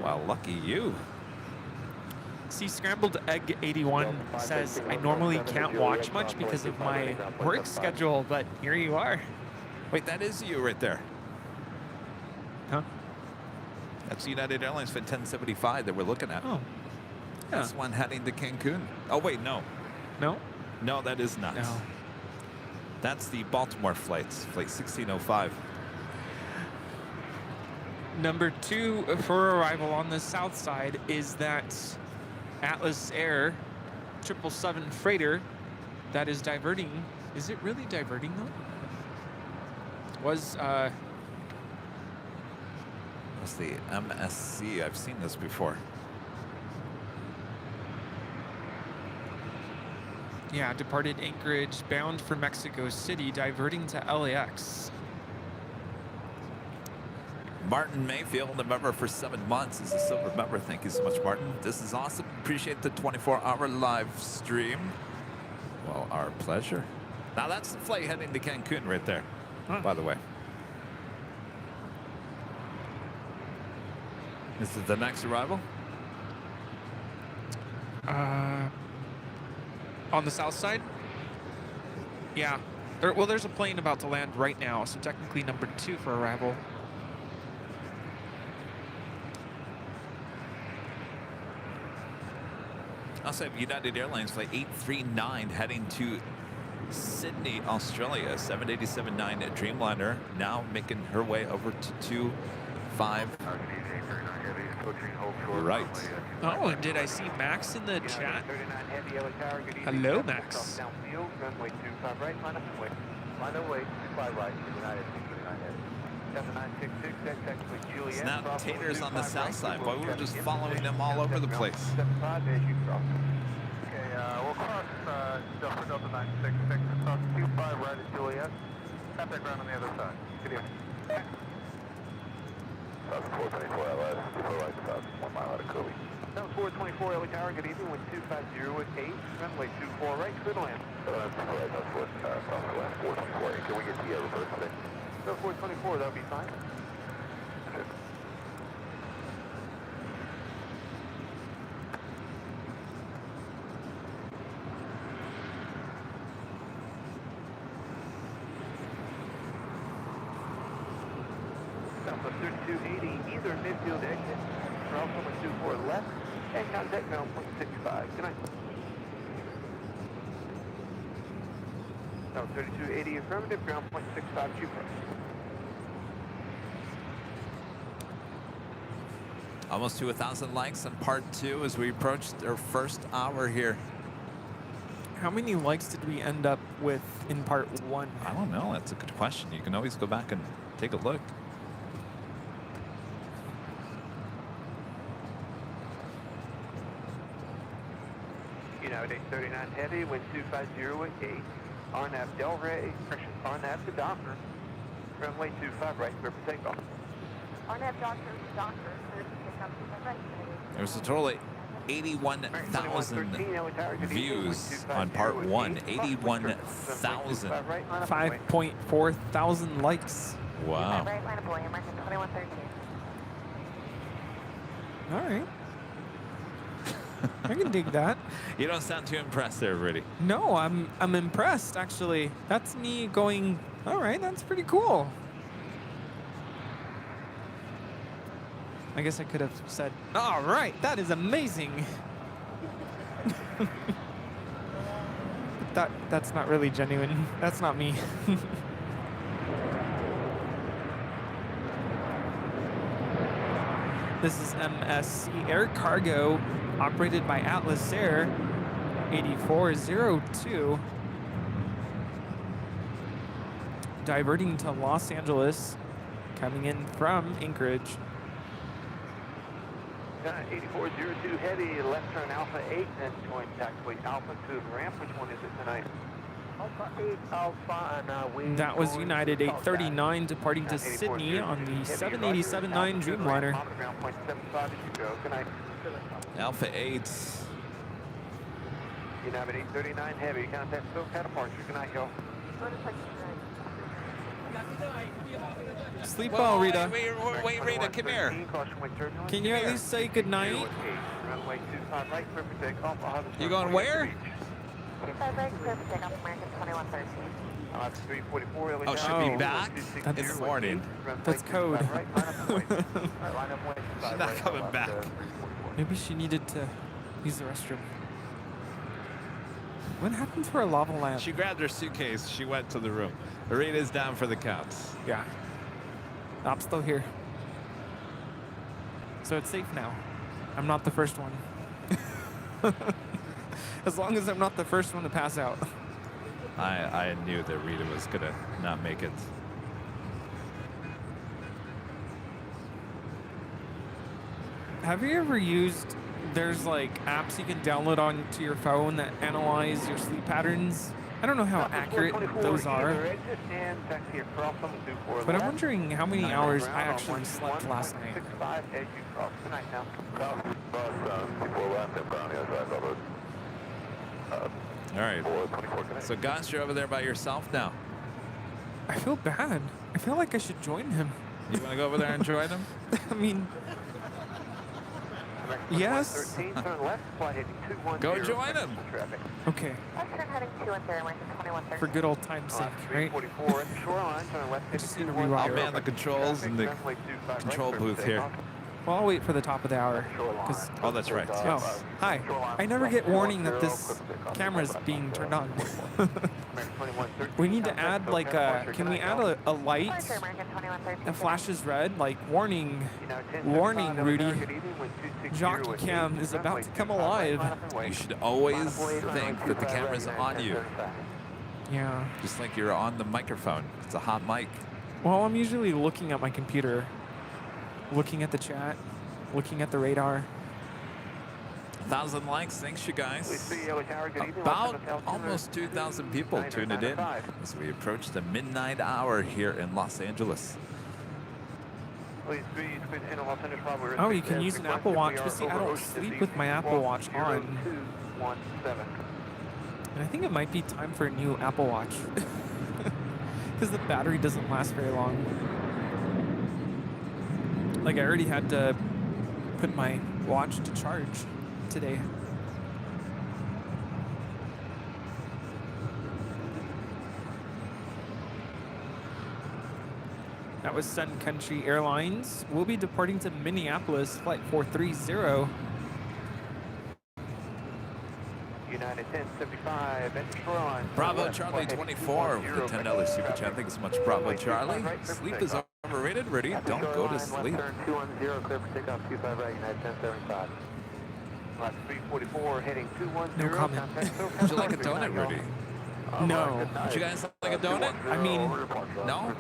Wow, lucky you. See, Scrambled Egg 81 says I normally can't watch much because of my work schedule, but here you are. Wait, that is you right there. Huh? That's United Airlines for 1075 that we're looking at. Oh. That's one heading to Cancun. Oh, wait, no. No? No, that is not. No. That's the Baltimore flights, flight 1605. Number 2 for arrival on the south side is that Atlas Air 777 freighter that is diverting. Is it really diverting though? Was That's the MSC. I've seen this before. yeah, departed Anchorage bound for Mexico City, diverting to LAX. Martin Mayfield, a member for 7 months, is a silver member. Thank you so much, Martin. This is awesome. Appreciate the 24-hour live stream. Well, our pleasure. Now, that's the flight heading to Cancun right there, by the way. This is the next arrival? On the south side? Yeah. Well, there's a plane about to land right now, so technically number 2 for arrival. Also have United Airlines flight 839 heading to Sydney, Australia. 787-9 Dreamliner now making her way over to 25. Right. Oh, and did I see Max in the chat? Hello, Max. Runway 25 right, line up and wait. Line up, wait, 25 right, United 39 heavy. 7966, that's actually Juliet. It's now taters on the south side, but we were just following them all over the place. 75 as you cross. Okay, we'll cross Delta Delta 966, cross 25 right at Juliet. Tap that ground on the other side. Good evening. That's 424 LS, 24 right, about 1 mile out of Kobe. That was 424 LA Tower, good evening, with 250 at 8, runway 24 right, clear to land. That's correct, that's what, Southwest 424. Can we get the reverse today? No, 424, that'll be fine. Okay. Southwest 3280, either midfield exit, or also number 24 left, and contact ground point 65. Good night. Southwest 3280 affirmative, ground point 65, Jupiter. Almost to 1,000 likes on part 2 as we approach our first hour here. How many likes did we end up with in part 1? I don't know. That's a good question. You can always go back and take a look. United 839 heavy, wind 250 at 8. RNAV Del Rey, correction, RNAV to Docker. Runway 25 right, clear for takeoff. RNAV Docker, clear to take off 25 right. There's a total of 81,000 views on part 1. 81,000. 5.4 thousand likes. Wow. Right line of boy, American 2113. All right. I can dig that. You don't sound too impressed there, Rudy. No, I'm impressed actually. That's me going, all right, that's pretty cool. I guess I could have said, all right, that is amazing. But that's not really genuine. That's not me. This is MSC Air Cargo, operated by Atlas Air, 8402. Diverting to Los Angeles, coming in from Anchorage. 8402 heavy, left turn Alpha 8, then join taxiway Alpha to the ramp. Which one is it tonight? Alpha 8, Alpha, and we... That was United 839 departing to Sydney on the 787-9 Dreamliner. Alpha 8. United 839 heavy, contact SoCal departure. Good night, y'all. Sleep well, Rita. Wait, Rita, come here. Can you at least say goodnight? Runway 25 right, perfect takeoff. You going where? 25 right, perfect takeoff, American 2113. 344. Oh, she'll be back in the morning. That's code. She's not coming back. Maybe she needed to use the restroom. What happened to her lava lamp? She grabbed her suitcase. She went to the room. Rita's down for the counts. Yeah. I'm still here. So it's safe now. I'm not the first one. As long as I'm not the first one to pass out. I knew that Rita was going to not make it. Have you ever used, there's like apps you can download onto your phone that analyze your sleep patterns? I don't know how accurate those are, but I'm wondering how many hours I actually slept last night. All right. So, Gus, you're over there by yourself now. I feel bad. I feel like I should join him. You want to go over there and join him? I mean, yes. Go join him. Okay. Left turn heading 210, American 2113. For good old time's sake, right? I just need to I'll rewire. man the controls in the control booth here. Well, I'll wait for the top of the hour. Cause, Oh, that's right. oh, hi. I never get warning that this camera's being turned on. We need to add like a, can we add a light Departure, American 2113. that flashes red? Like warning, warning, Rudy. Jockey Cam is about to come alive. You should always think that the camera's on you, Yeah. just like you're on the microphone. It's a hot mic. Well, I'm usually looking at my computer, looking at the chat, looking at the radar. 1,000 likes. Thanks, you guys. About almost 2,000 people tuned in as we approach the midnight hour here in Los Angeles. Oh, you can use an Apple Watch, but see, I don't sleep with my Apple Watch on. And I think it might be time for a new Apple Watch. Because the battery doesn't last very long. Like, I already had to put my watch to charge today. That was Sun Country Airlines. We'll be departing to Minneapolis, flight 430. United 1075, enter shoreline. Bravo Charlie 24 with the $10 super chat. Thanks so much, Bravo Charlie. Sleep is overrated, Rudy. Don't go to sleep. Turn 210, clear for takeoff, 25 right, United 1075. Left 344, heading 210. No comment. Would you like a donut, Rudy? No. Would you guys like a donut? I mean, No?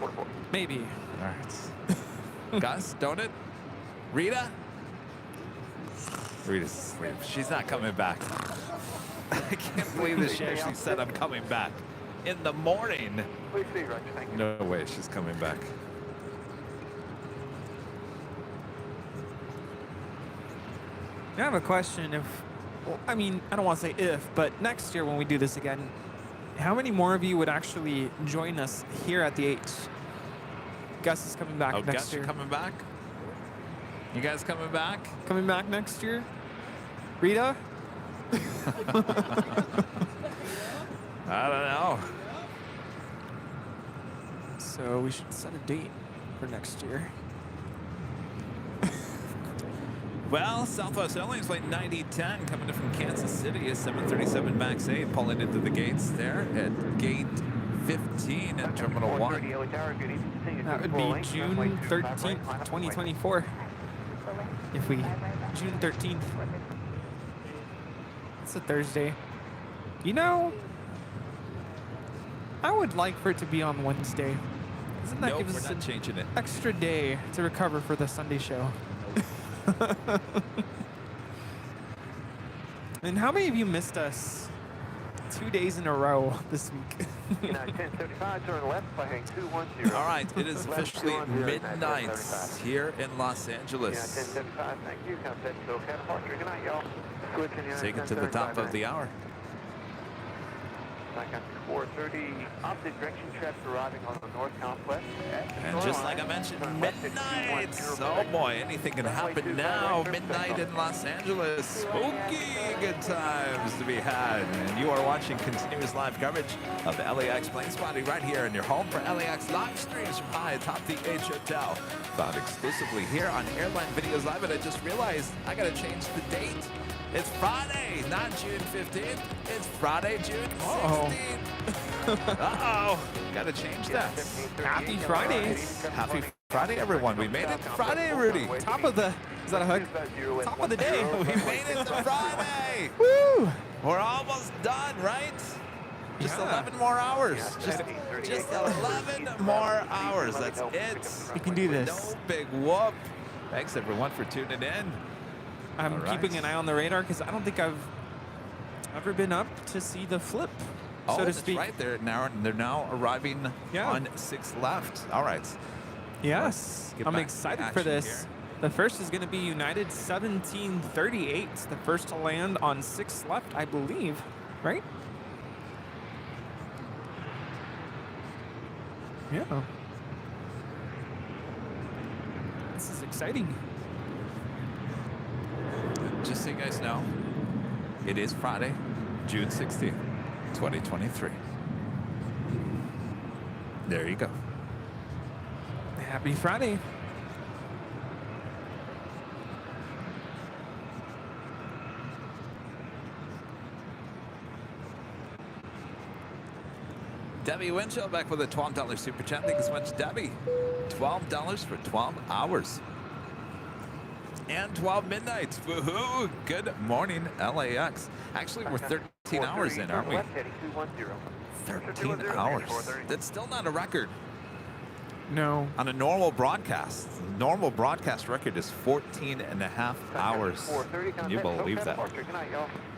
maybe. All right. Gus, donut? Rita? Rita's asleep. She's not coming back. I can't believe that she actually said I'm coming back in the morning. Please see, Roger, thank you. No way she's coming back. I have a question. Well, I mean, I don't want to say if, but next year when we do this again, how many more of you would actually join us here at the H? Gus is coming back next Gus, year. you coming back? You guys coming back? Coming back next year? Rita? I don't know. So we should set a date for next year. Well, Southwest Airlines flight 9010 coming in from Kansas City is 737 MAX 8 pulling into the gates there at gate 15 in Terminal 1. That would be June 13th, 2024. If we, June 13th. It's a Thursday. You know, I would like for it to be on Wednesday. Doesn't that Nope, give we're us not an changing it. extra day to recover for the Sunday show? And how many of you missed us 2 days in a row this week? United 1075, turn left by hang 210. All right, it is officially midnight here in Los United Angeles. 1075, thank you. Contact SoCal departure. Good night, y'all. Switching United Take it to the top of the hour. Back up to 430. Opposite direction traffic arriving on the north complex. And just like I mentioned, midnight. Oh boy, anything can happen now. Midnight in Los Angeles. Spooky good times to be had. And you are watching continuous live coverage of the LAX plane spotting right here in your home for LAX live streams from high atop the H Hotel. Found exclusively here on Airline Videos Live. And I just realized I got to change the date. It's Friday, not June 15th. It's Friday, June 16th. Uh-oh. Got to change that. Happy Friday. Happy Friday, everyone. We made it to Friday, Rudy. Top of the, is that a hook? Top of the day. We made it to Friday. Woo! We're almost done, right? Just Yeah. 11 more hours. Just 11 more hours. That's it. We can do this. No big whoop. Thanks, everyone, for tuning in. I'm All right. keeping an eye on the radar because I don't think I've ever been up to see the flip, Oh, so to that's speak. right. They're now arriving Yeah. on 6 left. All right. Yes, Get I'm back to excited the for action this. here. The first is going to be United 1738, the first to land on 6 left, I believe, right? Yeah. This is exciting. Just so you guys know, it is Friday, June 16th, 2023. There you go. Happy Friday. Debbie Winchell back with a $12 super chat. Thank you so much, Debbie. $12 for 12 hours. And 12 midnights. Woohoo! Good morning, LAX. Actually, we're 13 hours in, aren't we? 13 hours. That's still not a record. No. On a normal broadcast, the normal broadcast record is 14 and a half hours. Can you believe that?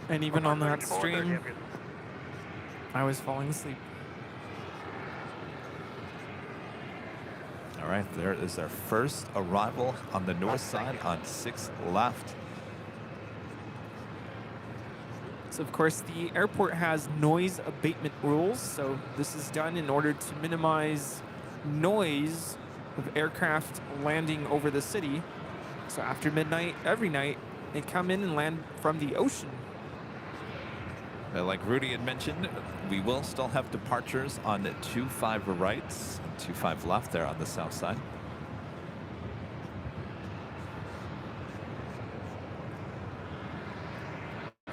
And even on that stream, I was falling asleep. All right, there is our first arrival on the north side on 6 left. So of course the airport has noise abatement rules, so this is done in order to minimize noise of aircraft landing over the city. So after midnight, every night, they come in and land from the ocean. Like Rudy had mentioned, we will still have departures on 25 rights, 25 left there on the south side.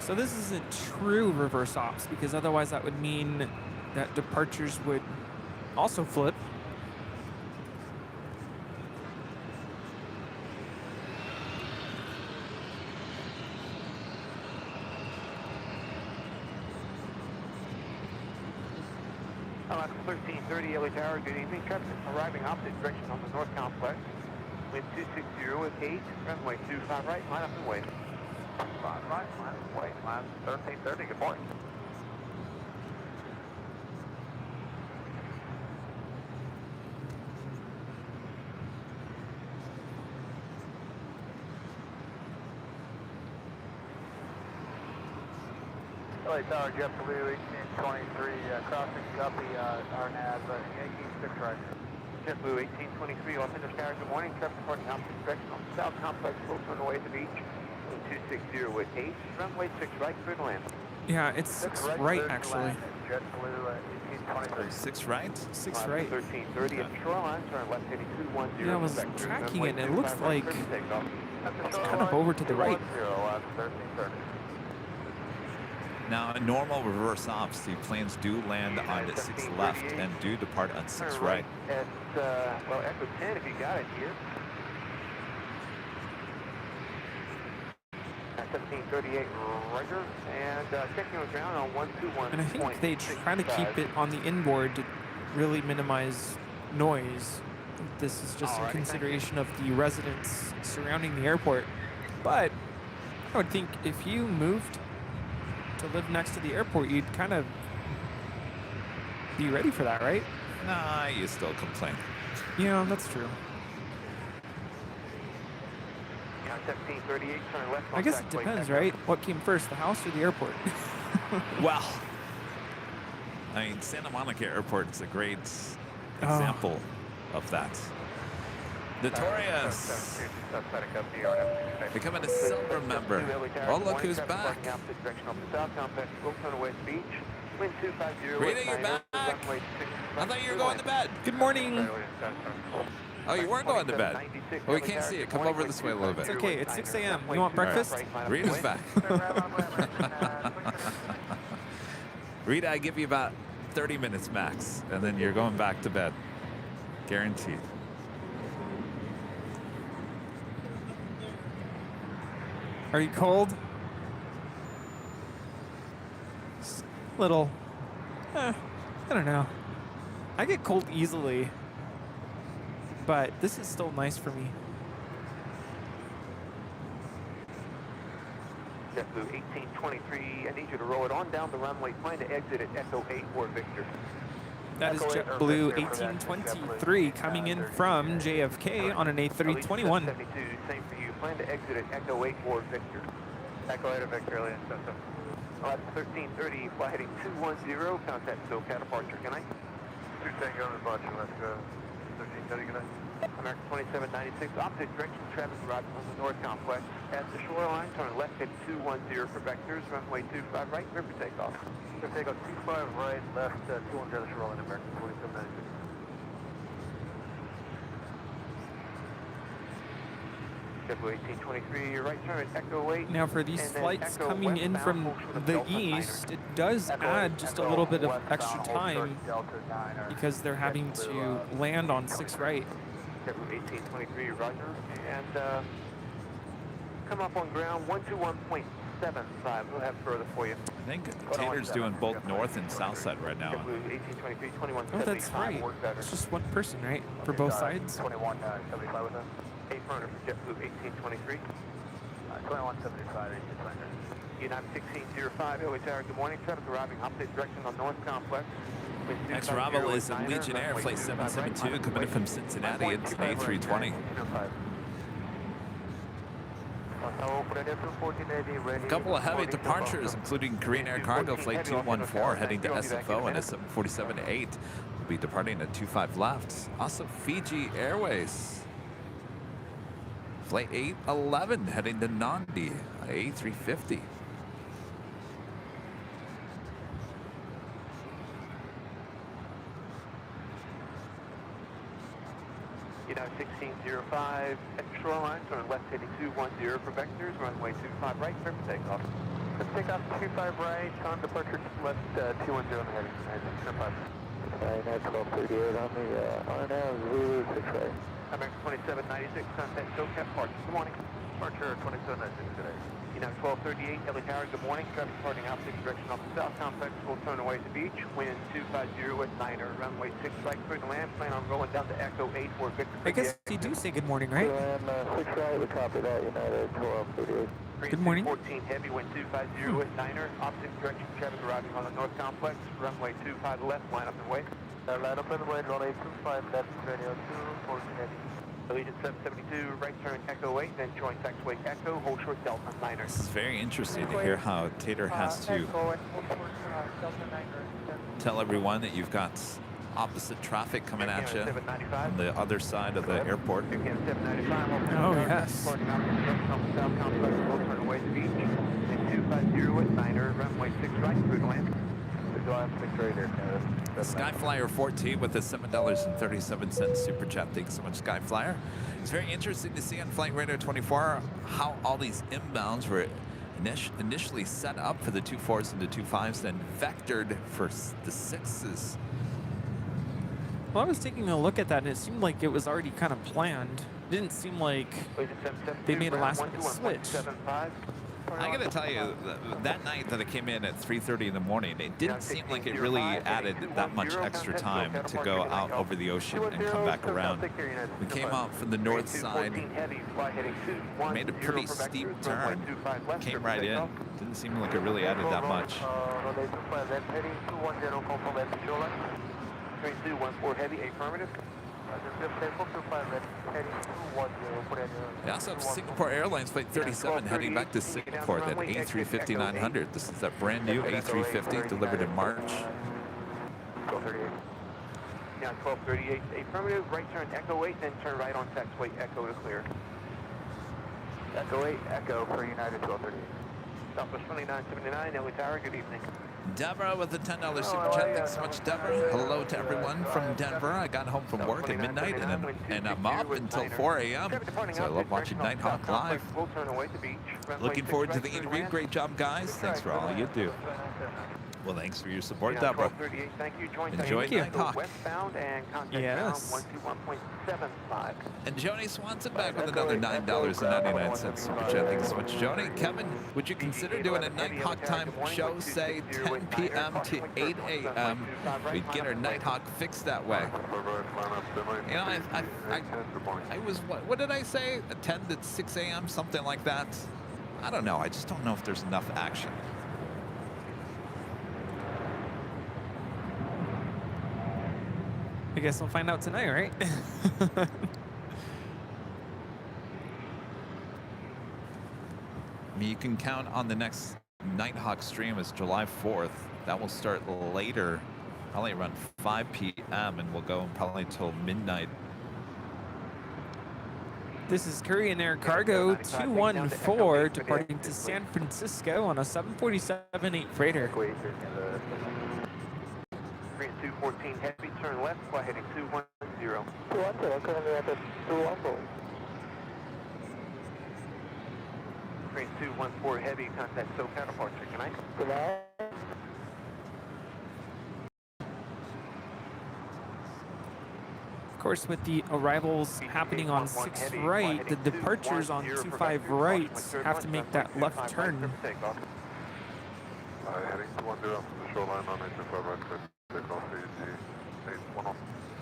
So this isn't true reverse ops, because otherwise that would mean that departures would also flip. LAX 1330 LA Tower, good evening. Traffic arriving opposite direction on the north complex. Wind 260 with 8, runway 25 right, line up and wait. 5 right, line up and wait. Line 1330, good morning. Flight Tower, JetBlue 1823, crossing Guppy, RNAV, Yankee 6 right. JetBlue 1823, Los Angeles Tower, good morning. Traffic reporting opposite direction on the south complex, full turn away at the beach. 260 with 8, runway 6 right, clear to land. Yeah, it's 6 right, actually. JetBlue 1823. 6 right? 6 right. 1330 at the shoreline, turn left heading 210. Yeah, I was tracking it, and it looks like it's kind of over to the right. 1330. Now, in normal reverse ops, the planes do land on 6 left and do depart on 6 right. At, well, Echo 10 if you got it here. 1738 Roger, and checking on ground on 121. And I think they try to keep it on the inboard to really minimize noise. This is just in consideration of the residents surrounding the airport. But I would think if you moved to live next to the airport, you'd kind of be ready for that, right? Nah, you still complain. Yeah, that's true. 1738, turn left. I guess it depends, right? What came first, the house or the airport? Well, I mean, Santa Monica Airport is a great example of that. Notorious becoming a silver member. Oh, look who's back. Rita, you're back. I thought you were going to bed. Good morning. Oh, you weren't going to bed. Oh, we can't see it. Come over this way a little bit. It's okay. It's 6 a.m. You want breakfast? Rita's back. Rita, I give you about 30 minutes max, and then you're going back to bed. Guaranteed. Are you cold? Little. I don't know. I get cold easily, but this is still nice for me. JetBlue 1823, I need you to roll it on down the runway. Plan to exit at Echo 8 or Victor. That is JetBlue 1823 coming in from JFK on an A321. 72, same for you. Plan to exit at Echo 8 or Victor. Echo 8 or Victor, Alien System. 1330, fly heading 210, contact SoCal departure, good night. 2 Tango departure, let's go. 1330, good night. American 2796, opposite direction, traffic arriving on the north complex. At the shoreline, turn left at 210 for vectors, runway 25 right, clear for takeoff. Clear for takeoff, 25 right, left, 210 shoreline, American 2796. JetBlue 1823, your right turn at Echo 8. Now for these and then flights Echo coming in westbound, from pull to the Delta east, Niner. it does add just a little bit of extra time because they're having to land on 6 right. JetBlue 1823, Roger. And come up on ground 121.75. We'll have further for you. I think Tater's doing both north and south side right now. JetBlue 1823, 2175. Oh, that's right. It's just one person, right? For both sides? 2175 with us. 8 burner for JetBlue 1823. 2175, United 1605, LA Tower, good morning. Traffic arriving opposite direction on North Complex. Next arrival is in Legionnaire, flight 772, coming in from Cincinnati. It's an A320. A couple of heavy departures, including Korean Air Cargo Flight 214 heading to SFO, and a 747-8 will be departing at 25 left. Also, Fiji Airways. Flight 811 heading to Nandi, A350. United 1605 at the shoreline, turn left heading 210 for vectors, runway 25 right, clear for takeoff. Let's take off 25 right, on departure left 210 on the heading, 25. Alright, 1238 on the RNAV, Zulu 6 right. American 2796, contact SoCal departure, good morning. Departure 2796 today. United 1238, LA Tower, good morning. Traffic departing opposite direction off the south complex, full turn away to the beach. Wind 250 at Niner, runway 6 right, clear to land. Plan on rolling down to Echo 8 for Victor. I guess you do say good morning, right? Land 6 right, we copy that, United 1238. Good morning. 14 heavy, wind 250 at Niner. Opposite direction, traffic arriving on the north complex. Runway 25 left, line up and wait. Line up and wait, runway 25 left, radio 2, 14 heavy. Allegiant 772, right turn Echo 8, then join taxiway Echo, hold short Delta 9er. This is very interesting to hear how Tater has to tell everyone that you've got opposite traffic coming at you on the other side of the airport. Oh, yes. Turn away to the beach, and 250 at 9er, runway 6 right, through to land. Skyflyer 14 with a $7.37 super chat. Thanks so much, Skyflyer. It's very interesting to see on Flight Radar 24 how all these inbounds were initially set up for the 24s and the 25s, then vectored for the 6s. Well, I was taking a look at that, and it seemed like it was already kind of planned. It didn't seem like they made a last-minute switch. I gotta tell you, that night that I came in at 3:30 in the morning, it didn't seem like it really added that much extra time to go out over the ocean and come back around. We came out from the north side, made a pretty steep turn, came right in. Didn't seem like it really added that much. 214 heavy, affirmative. We also have Singapore Airlines Flight 37 heading back to Singapore, that A350-900. This is that brand new A350 delivered in March. 1238. Yeah, 1238, affirmative, right turn Echo 8, then turn right on taxiway Echo to clear. Echo 8, Echo for United 1238. Southwest 2979, LA Tower, good evening. Deborah with the $10 super chat. Thanks so much, Deborah. Hello to everyone from Denver. I got home from work at midnight and I'm up until 4 a.m. So I love watching Nighthawk live. Looking forward to the interview. Great job, guys. Thanks for all you do. Well, thanks for your support, Deborah. Enjoy Nighthawk. Yes. And Joni Swanson back with another $9.99 super chat. Thanks so much, Joni. Kevin, would you consider doing a Nighthawk time show, say 10 p.m. to 8 a.m.? We'd get our Nighthawk fixed that way. You know, I was, what did I say? 10 to 6 a.m., something like that. I don't know. I just don't know if there's enough action. I guess we'll find out tonight, right? I mean, you can count on the next Nighthawk stream as July 4th. That will start later, probably around 5 p.m. and will go probably till midnight. This is Korean Air Cargo 214 departing to San Francisco on a 747-8 freighter. 214 heavy, turn left, fly heading 210. 210, currently at the 214. Train 214 heavy, contact SoCal departure, can I? Of course, with the arrivals happening on 6 right, the departures on 25 right have to make that left turn. Heading 210 from the shoreline on 825 right.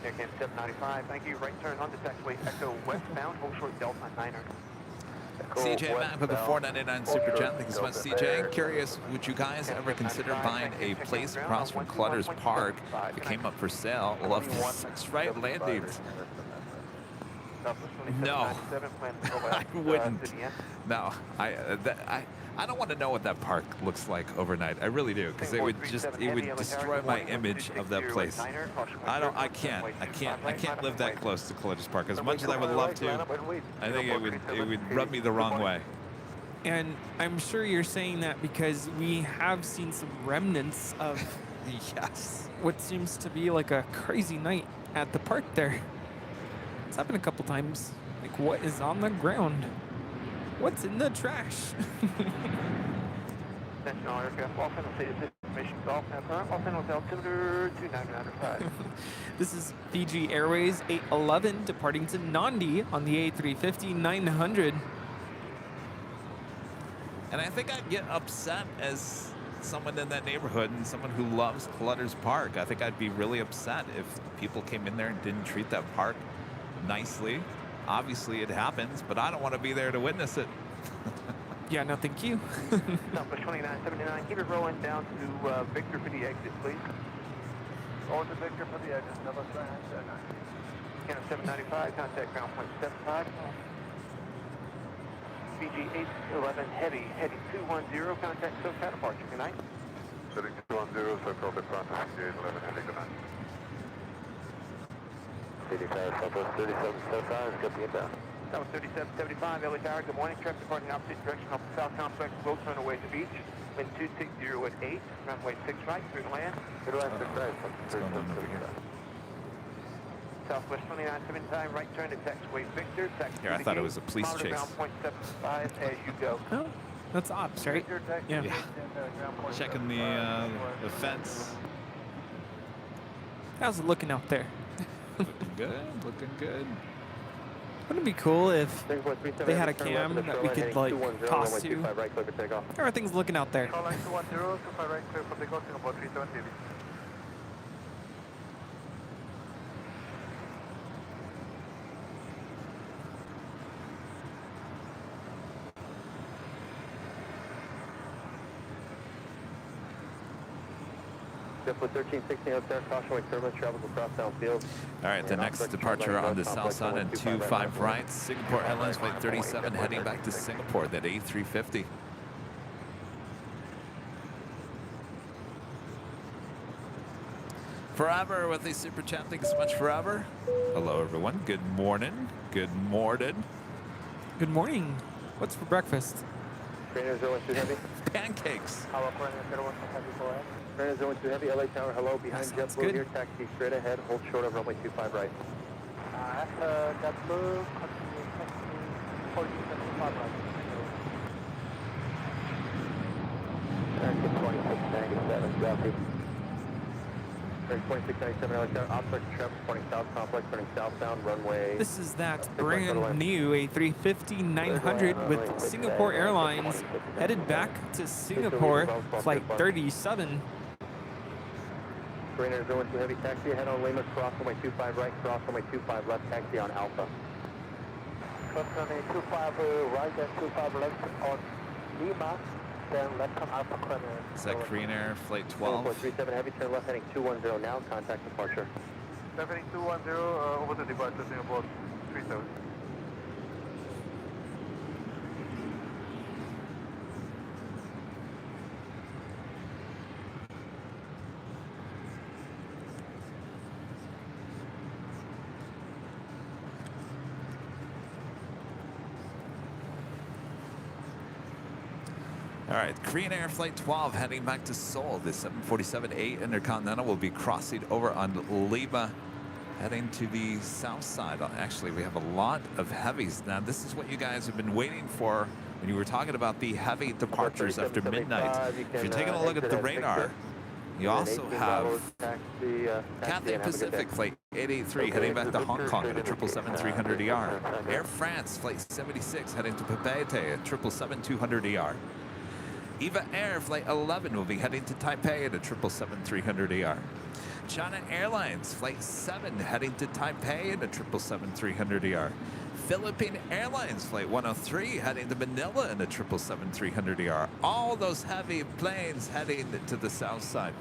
Aircam 795, thank you. Right turn on the taxiway Echo westbound, hold short Delta 9er. CJ back with the $4.99 super chat. Thanks so much, CJ. Curious, would you guys ever consider buying a place across from Clutter's Park if it came up for sale? Love the 6 right landings. No, I wouldn't. No, I don't want to know what that park looks like overnight. I really do, because it would destroy my image of that place. I can't live that close to Clutter's Park. As much as I would love to, I think it would rub me the wrong way. And I'm sure you're saying that because we have seen some remnants of Yes. what seems to be like a crazy night at the park there. It's happened a couple times. Like, what is on the ground? What's in the trash? National aircraft, off and information golf, off and altimeter 29905. This is Fiji Airways 811 departing to Nandi on the A350-900. And I think I'd get upset as someone in that neighborhood and someone who loves Clutter's Park. I think I'd be really upset if people came in there and didn't treat that park nicely. Obviously it happens, but I don't want to be there to witness it. Yeah, no, thank you. Southwest 2979, keep it rolling down to Victor for the exit, please. Going to Victor for the exit, number 9. Scanner 795, contact ground point 75. BG 811 heavy, heading 210, contact SoCal departure. Good night. Heading 210, circle the front, BG 811, heading good night. 85, Southwest 3775, good to get down. Southwest 3775, LA Tower, good morning. Traffic departing opposite direction off the South Complex, will turn away to beach. Wind 260 at 8, runway 6 right, through the land. Through the land, 6 right. What's going on over here? Southwest 2975, right turn to taxiway Victor. Here, I thought it was a police chase. Ground point 75 as you go. Oh, that's ops, right? Yeah. Yeah. Checking the fence. How's it looking out there? Looking good, looking good. Wouldn't it be cool if they had a cam that we could like toss to? How are things looking out there? Call line 210, 25 right, clear for takeoff, Singapore 37 TV. With 1316 up there, caution wing turbulence travels across downfield. All right, the next departure on the south side and 25 right. Singapore Airlines Flight 37 heading back to Singapore, that A350. Forever with the super chat. Thanks so much, Forever. Hello, everyone. Good morning. Good morning. Good morning. What's for breakfast? Trainer 012 heavy. Pancakes. Trainer 012 heavy, LA Tower, hello. Behind sounds JetBlue good. here, taxi straight ahead, hold short of runway 25 right. JetBlue, continue taxi, hold 25 right. 2697, Southeast. 2697, LA Tower, obstruct traffic, pointing south complex, turning southbound, runway. This is that brand new A350-900 with Singapore Airlines headed back to Singapore, flight 37. Trainer 012 heavy, taxi ahead on Lima, cross runway 25 right, cross runway 25 left, taxi on Alpha. Cross runway 25 right and 25 left on Lima, then left on Alpha Cremor. Is that Korean Air Flight 12? 437 heavy, turn left heading 210 now, contact departure. Heading 210, over to departure, Singapore 37. All right, Korean Air Flight 12 heading back to Seoul. The 747-8 Intercontinental will be crossing over on Lima, heading to the south side. Actually, we have a lot of heavies. Now, this is what you guys have been waiting for when you were talking about the heavy departures after midnight. If you're taking a look at the radar, you also have Cathay Pacific Flight 883 heading back to Hong Kong at a 777-300ER. Air France Flight 76 heading to Papeete at 777-200ER. EVA Air Flight 11 will be heading to Taipei at a 777-300ER. China Airlines Flight 7 heading to Taipei at a 777-300ER. Philippine Airlines Flight 103 heading to Manila in a 777-300ER. All those heavy planes heading to the south side.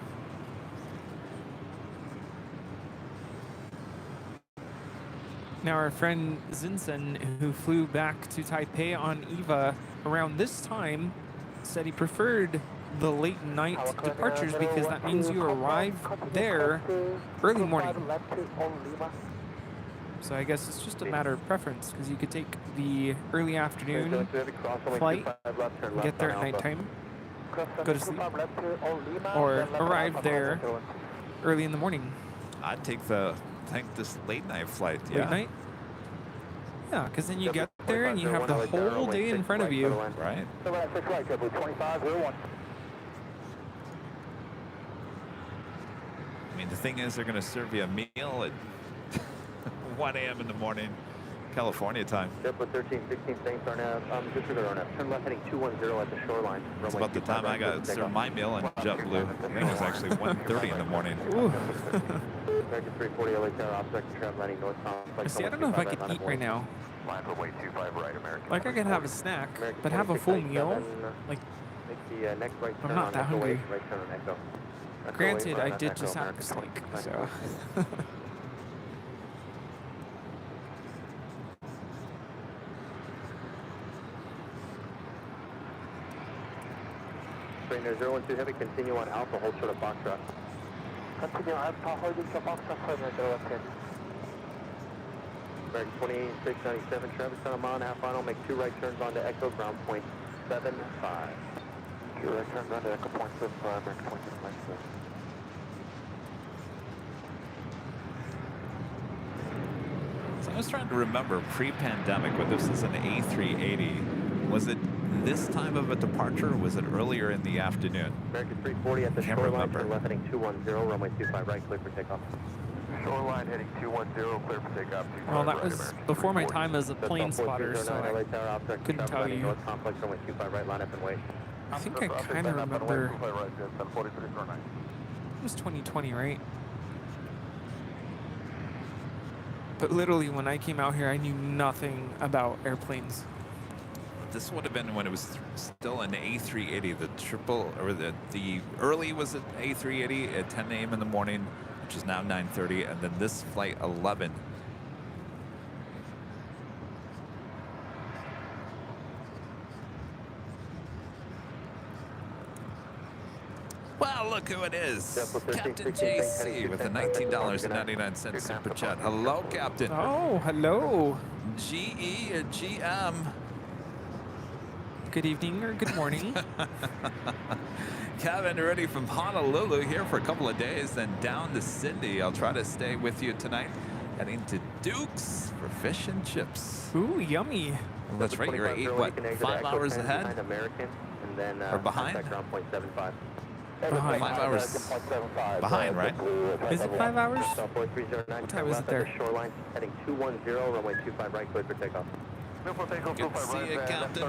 Now our friend Zinsen, who flew back to Taipei on EVA around this time, said he preferred the late night departures because that means you arrive there early morning. So I guess it's just a matter of preference because you could take the early afternoon flight, get there at nighttime, go to sleep, or arrive there early in the morning. I'd take this late night flight. Yeah. Late night? Yeah, because then you get there and you have the whole day in front of you. Right. I mean, the thing is, they're going to serve you a meal at 1 a.m. in the morning, California time. JetBlue 1316, thanks, Arnav. Disregard Arnav. Turn left heading 210 at the shoreline. It's about the time I got served my meal on JetBlue. I think it was actually 1:30 in the morning. American 340 LA Tower, object trap landing north complex. See, I don't know if I could eat right now. Line runway 25 right, American. Like I could have a snack, but have a full meal. Like, I'm not that hungry. Granted, I did just have a steak, so. straight near 012 Heavy, continue on Alpha, hold short of Foxtrot. Continue Alpha, holding short of Foxtrot, right 2697, Travis on a mile and a half final, make 2 right turns onto Echo, ground point 75. 2 right turns onto Echo, point 75, American 2697. So I was trying to remember pre-pandemic when this was an A380. Was it this time of a departure, or was it earlier in the afternoon? American 340 at the Can't shoreline, remember. turn left heading 210, runway 25 right, clear for takeoff. Shoreline heading 210, clear for takeoff. Well, that was before my time as a plane spotter, so I couldn't tell you. North complex, runway 25 right, line up and wait. I think I kind of remember. It was 2020, right? But literally, when I came out here, I knew nothing about airplanes. This would have been when it was still an A380. The triple, or the early was an A380 at 10 a.m. in the morning, which is now 9:30, and then this flight 11. Well, look who it is. Captain JC with a $19.99 super chat. Hello, Captain. Oh, hello. GE or GM? Good evening or good morning. Kevin, ready from Honolulu here for a couple of days, then down to Sydney. I'll try to stay with you tonight. Heading to Duke's for fish and chips. Ooh, yummy. Well, that's right. You're 5 hours ahead? American, and then Or behind? contact ground point 75. Behind. 5 hours behind, right? Is it 5 hours? South 4309, What time is it left at there? the shoreline, heading 210, runway 25 right, clear for takeoff. Good to see you, Captain.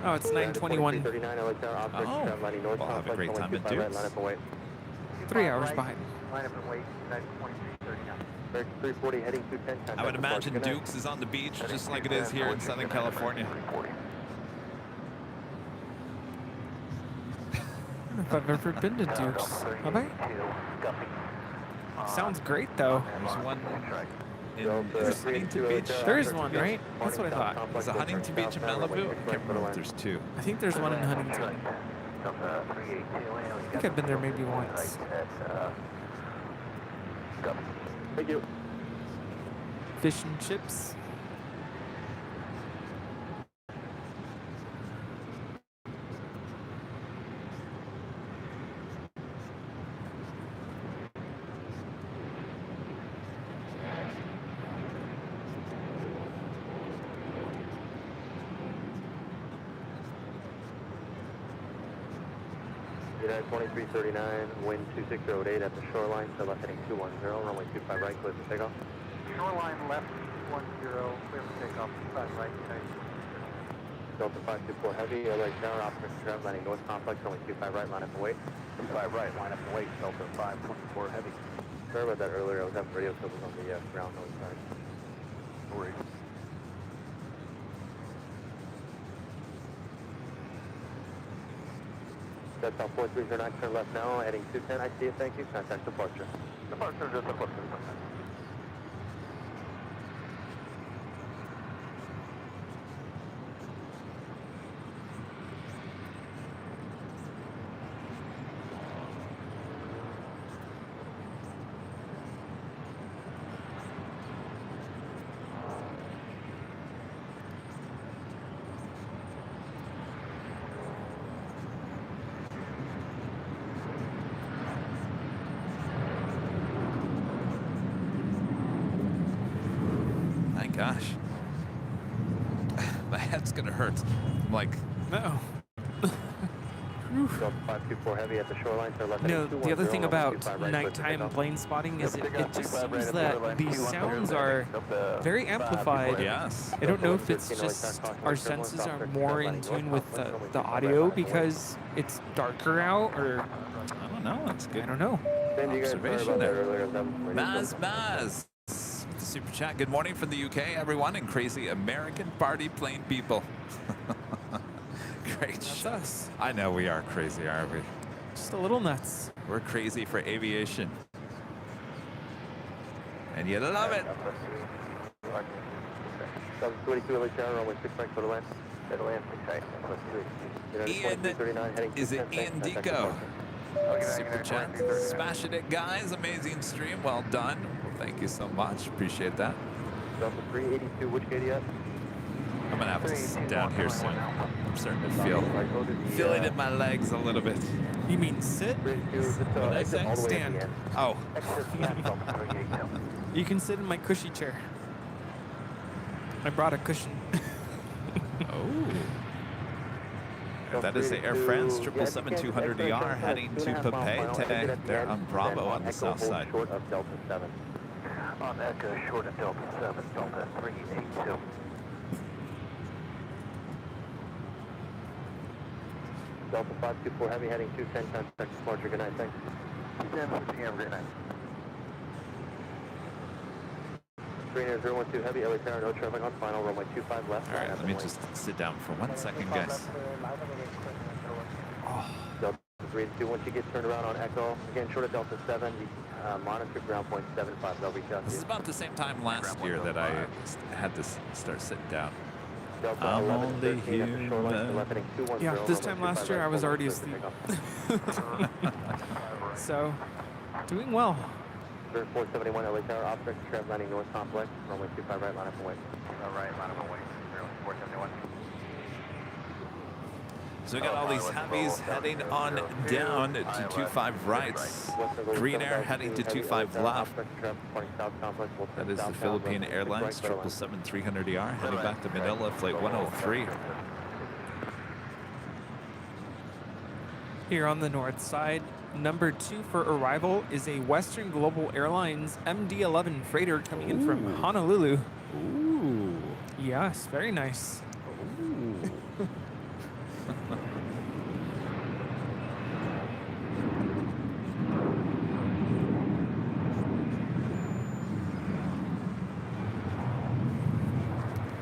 Oh, it's 9:21. 39, LA Tower, operator, Oh. ground lining north Well, have a complex, great runway time at 25 right, Duke's. line up and wait. 3 hours behind. Line up and wait, United 2339. American 340 heading 210. I would imagine Duke's is on the beach just like it is here in Southern California. I don't know if I've ever been to Duke's. Have I? Sounds great, though. There's one in Huntington Beach. There is one, right? That's what I thought. There's a Huntington Beach in Malibu. I can't remember if there's two. I think there's one in Huntington. I think I've been there maybe once. Thank you. Fish and chips. United 2339, wind 2608 at the shoreline, so left heading 210, runway 25 right, clear for takeoff. Shoreline left 10, clear for takeoff, 5 right, United. Delta 524 heavy, LA Tower, operator ground landing north complex, runway 25 right, line up and wait. 25 right, line up and wait, Delta 524 heavy. Sorry about that earlier, I was having radio troubles on the ground noise side. No worries. That's South 4309, turn left now, heading 210, I see you, thank you, contact departure. Departure, just departure. My gosh. My head's gonna hurt. I'm like, No. Delta 524 heavy at the shoreline, turn left No, heading the other 210, thing runway about 25 right, clear for nighttime takeoff. plane spotting is it just seems that these sounds are very amplified. yes. I don't know if it's just our senses are more in tune with the audio because it's darker out, or I don't know. That's I good. don't know. Ben, you guys sorry Observation about that there. earlier, that was radio Maz, with the super chat. Good morning from the UK, everyone, and crazy American party plane people. Great That's shot. us. I know we are crazy, aren't we? Just a little nuts. We're crazy for aviation. And you love it. Delta 22 LA Tower, runway 6 right, clear to land. Atlantic site, Ian, is it Ian Deco? Super chat. Smashing it, guys. Amazing stream. Well done. Well, thank you so much. Appreciate that. Delta 382, which gate up? I'm gonna have to sit down here soon. I'm starting to feel it in my legs a little bit. You mean sit? What did I say? Stand. Oh, You can sit in my cushy chair. I brought a cushion. oh. That is the Air France 777-200ER heading to Papeete. They're on Bravo on the south side. Short of Delta 7. On Echo, short of Delta 7, Delta 382. Delta 524 Heavy heading 210, contact departure. Good night, thanks. 10 p.m. Good night. 39012 Heavy, LA Tower, no traffic on final, runway 25 left. All right, let me just sit down for 1 second, guys. Delta 382, once you get turned around on Echo, again, short of Delta 7, monitor ground point 75, they'll reach out to This you. is about the same time last year that I had to start sitting down. Delta I'm 11, only 13 at the shoreline, human. left heading 210, Yeah, this runway time last 25 year right, I was full already clear for asleep. takeoff. So, doing well. 471 LA Tower, object trap landing north complex, runway 25 right, line up and wait. All right, line up and wait. 471. So we got all these heavies heading on down to 25 rights. Green Air heading to 25 left. That is the Philippine Airlines 777-300ER heading back to Manila, flight 103. Here on the north side, number 2 for arrival is a Western Global Airlines MD-11 freighter coming in from Honolulu. Ooh. Yes, very nice. Ooh.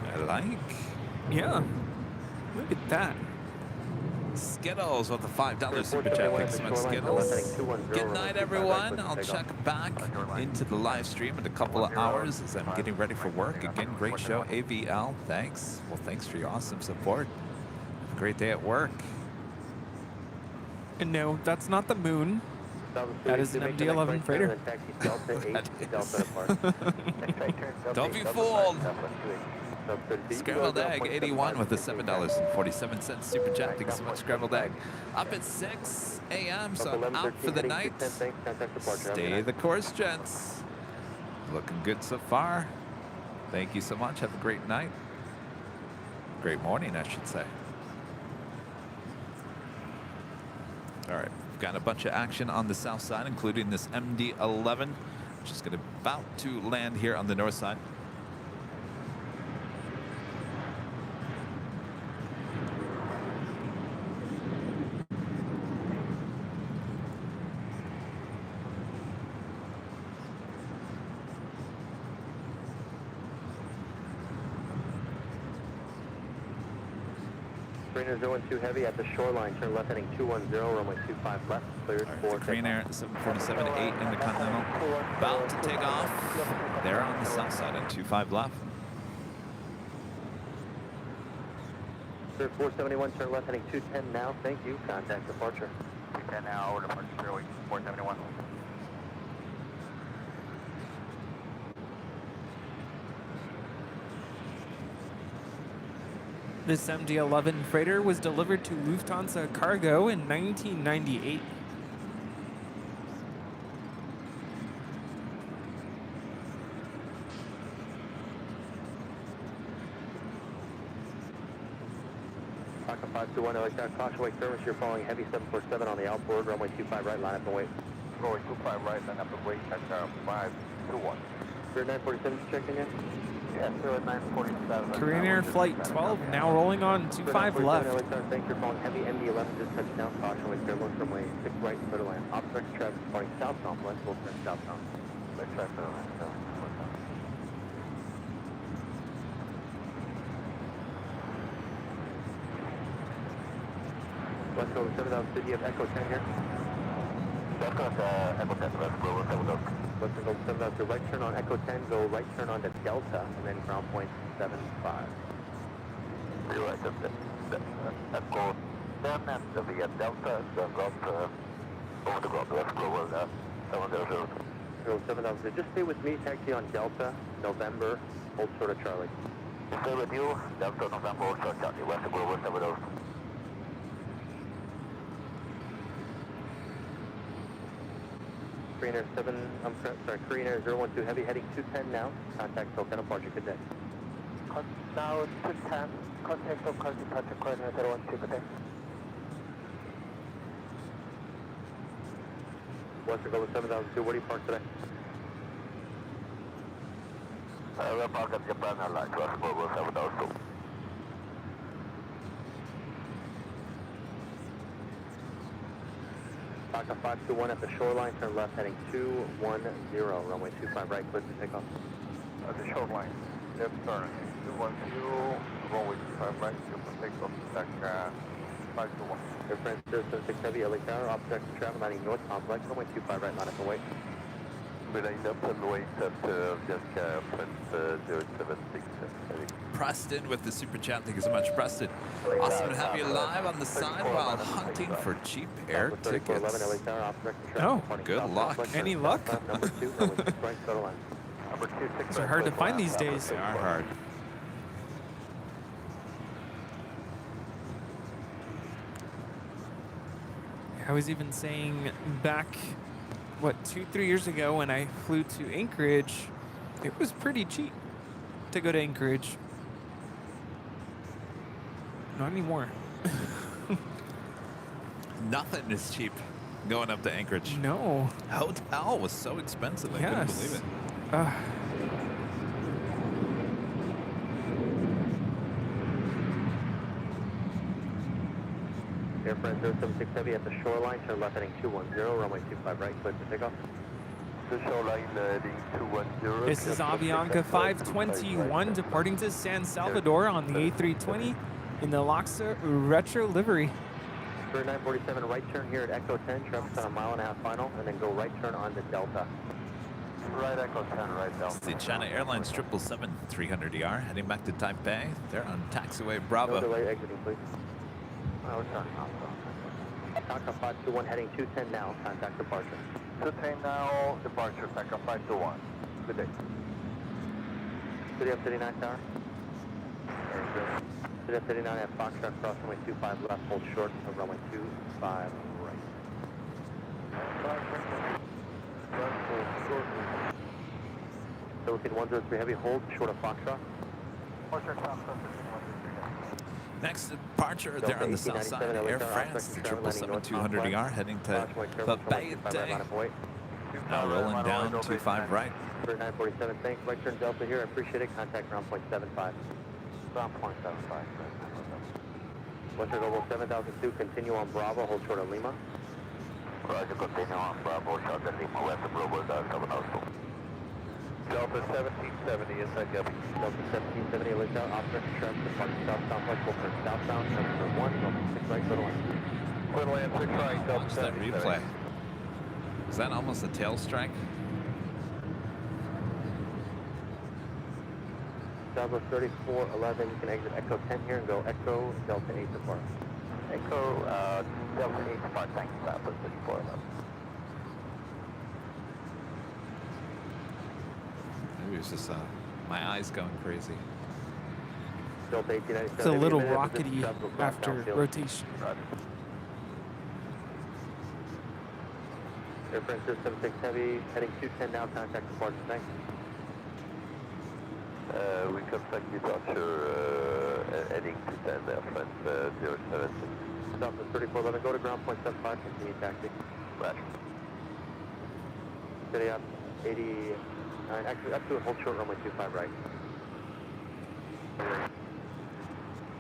I like. Yeah, look at that. Skittles with the $5 super chat. Thanks so much, Skittles. Good night, everyone. I'll check back into the live stream in a couple of hours as I'm getting ready for work. Again, great show, AVL. Thanks. Well, thanks for your awesome support. Have a great day at work. And no, that's not the moon. That is an MD-11 freighter. Don't be fooled. Scrambled Egg 81 with the $7.47 super chat. Thanks so much, Scrambled Egg. Up at 6 a.m., so I'm out for the night. Stay the course, gents. Looking good so far. Thank you so much. Have a great night. Great morning, I should say. All right, we've got a bunch of action on the south side, including this MD-11, which is about to land here on the north side. Green Air 012 Heavy at the shoreline, turn left heading 210, runway 25 left, cleared for Green Air 747-8 in the Continental, about to take off. They're on the south side at 25 left. Clear 471, turn left heading 210 now, thank you, contact departure. 210 now, over departure 471. This MD-11 freighter was delivered to Lufthansa Cargo in 1998. Aka 521, LA Causeway service, you're following heavy 747 on the outboard, runway 25 right, line up and wait. Runway 25 right, line up and wait at 521. Clear 947 checking in? Yeah, sir, at 947. Korean Air Flight 12 now rolling on 25 left. Thanks for calling heavy MD-11, just touched down, caution with clear look runway 6 right, clear to land. Obstruct traffic departing south complex, we'll turn southbound. Let's try for the Let's go 7000 City of Echo 10 here. That's going to Echo 10, let's go, Let's go 7000, right turn on Echo 10, go right turn on to Delta, and then ground point 75. Right, and go then and via Delta, then go up over the ground, left global 700. 7000, just stay with me, taxi on Delta, November, hold short of Charlie. Stay with you, Delta November, also Charlie, west global 700. Korean Air 7, Korean Air 012 Heavy, heading 210 now, contact SoCal departure, good day. Now 210, contact SoCal departure, Korean Air 012, good day. Western Global 7002, where do you park today? We're parked at Japan Airlines, west global 702. Taka 521 at the shoreline, turn left heading 210, runway 25 right, clear for takeoff. At the shoreline, left turn, 210, runway 25 right, clear for takeoff, Taka 521. Air France 076 Heavy, LA Tower, opposite traffic lining north complex, runway 25 right, line up and wait. Line up and wait at Jessica France 076 Heavy. Preston with the super chat. Thank you so much, Preston. Awesome to have you live on the side while hunting for cheap air tickets. Oh, good luck. Any luck? Number 2, runway 6 right, shuttle line. Number 26 These are hard to find these days. They are hard. I was even saying back, what, 2-3 years ago when I flew to Anchorage, it was pretty cheap to go to Anchorage. Not anymore. Nothing is cheap going up to Anchorage. No. Hotel was so expensive. I couldn't Yes. believe it. Air France 076 Heavy at the shoreline, turn left heading 210, runway 25 right, clear for takeoff. The shoreline heading 210. This is Avianca 521 departing to San Salvador on the A320 in the LAX retro livery. For 947, right turn here at Echo 10, traffic's on a 1.5 mile final, and then go right turn on the Delta. Right Echo 10, right It's Delta. the China Airlines 777 300ER heading back to Taipei. They're on taxiway No Bravo. delay exiting, please. Oh, turn now. Taka 521 heading 210 now, contact departure. 210 now, departure, Taka 521. Good day. City up 39 tower. City up 39 at Foxtrot, cross runway 25 left, hold short of runway 25 right. Silicon 103 Heavy, hold short of Foxtrot. Next departure, they're on the south side. Air France, the 777-200ER heading to Papeete. Now rolling down 25 right. For 947, thanks. Right turn Delta here. I appreciate it. Contact ground point 75. Ground point 75. Western Global 7002, continue on Bravo, hold short of Lima. Roger, continue on Bravo, short of Lima, Western Global 702. Delta 1770, inside Gabby. Delta 1770, Elisa, opposite traffic, departing south southwest, full turn southbound, number 1, Delta 6 right, clear to land. Clear to land, 6 right, Delta Watch that 1770. replay. Is that almost a tail strike? Southwest 3411, you can exit Echo 10 here and go Echo Delta 8 depart. Echo, Delta 8 depart, thanks, Southwest 3411. Maybe it's just my eyes going crazy. Delta 1897. It's a little minute, rockety position south, go after downfield. rotation. Roger. Air France 76 Heavy, heading 210 now, contact departure, thanks. We contact departure, heading to 10, Air France 076. Southwest 3411, go to ground point 75, continue taxi. Roger. City up 89, actually up to hold short runway 25 right.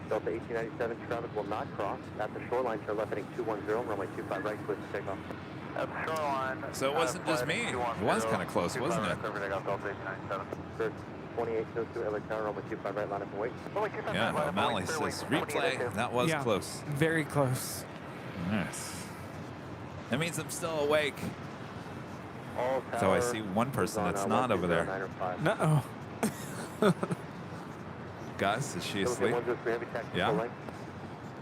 Delta 1897, traffic will not cross. At the shoreline, turn left heading 210, runway 25 right, clear for takeoff. At the shoreline. So it wasn't just me. It was kind of close, wasn't it? Clear for takeoff, Delta 1897. For 2802 LA Tower, runway 25 right, line up and wait. Yeah, O'Malley says replay. That was Yeah. close. Very close. Yes. That means I'm still awake. All So I tower see one person is on, that's not over there. 120, 9 or 5. No. guys? Is she Philippine asleep? 103 Heavy, taxi Yeah. full length.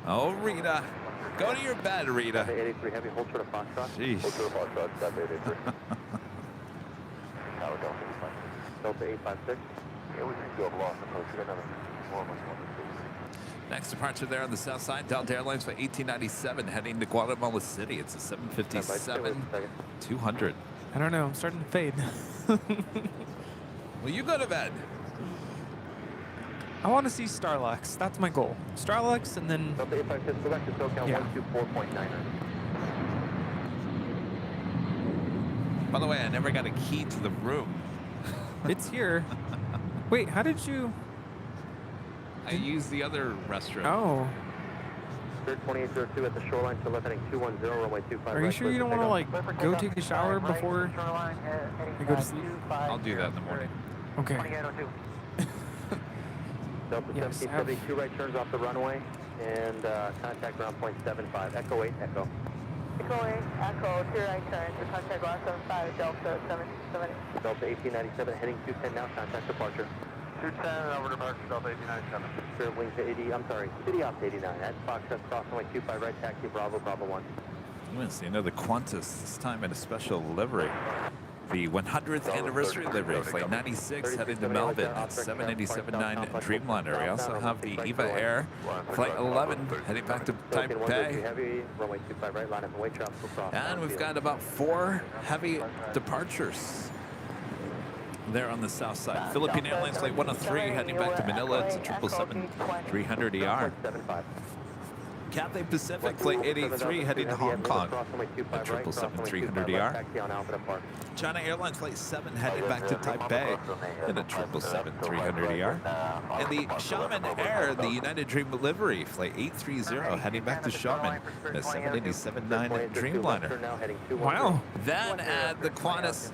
Oh, Rita. Go to your bed, Rita. 83 Heavy, hold short of Foxtrot. Jeez. Hold short of Foxtrot, Delta 83. Tower Delta 85. Delta 856. Yeah, we can go up lost approach. We got another one. Next departure there on the south side, Delta Airlines flight 1897 heading to Guatemala City. It's a 757-200. I don't know. I'm starting to fade. Well, you go to bed. I want to see Starlux. That's my goal. Starlux, and then Delta 856, select to SoCal Yeah. 124.99. By the way, I never got a key to the room. it's here. Wait, how did you? I used the other restroom. Oh, Spirit 2802 at the shoreline, so left heading 210, runway 25. are you right, sure clear you for don't want to takeoff. like go take a shower before you go to sleep? I'll do that in the morning. Okay. Delta Yes, 1772 right turns off the runway and contact ground point 75. Echo 8, Echo. Echo 8, Echo, 2 right turns, to contact ground 75, Delta 770. Delta 1897 heading 210 now, contact departure. 210 over departure, Delta 1897. Spirit wing to 80, I'm sorry, City off to 89. At Foxtrot, cross runway 25 right, taxi Bravo, Bravo 1. I'm going to see another Qantas, this time in a special livery. The 100th anniversary livery, flight 96 heading to Melbourne, 787-9 Dreamliner. We also have the EVA Air, flight 11 heading back to Taipei. Heavy, runway 25 right, line up and wait, traffic will cross. And we've got about 4 heavy departures there on the south side. Philippine Airlines flight 103 heading back to Manila. It's a 777-300ER. 75. Cathay Pacific flight 83 heading to Hong Kong, a 777-300ER. Taxi on Alpha Park. China Airlines flight 7 heading back to Taipei in a 777-300ER. And the Xiamen Air, the United Dream livery, flight 830 heading back to Xiamen in a 787-9 Dreamliner. Wow. Then add the Qantas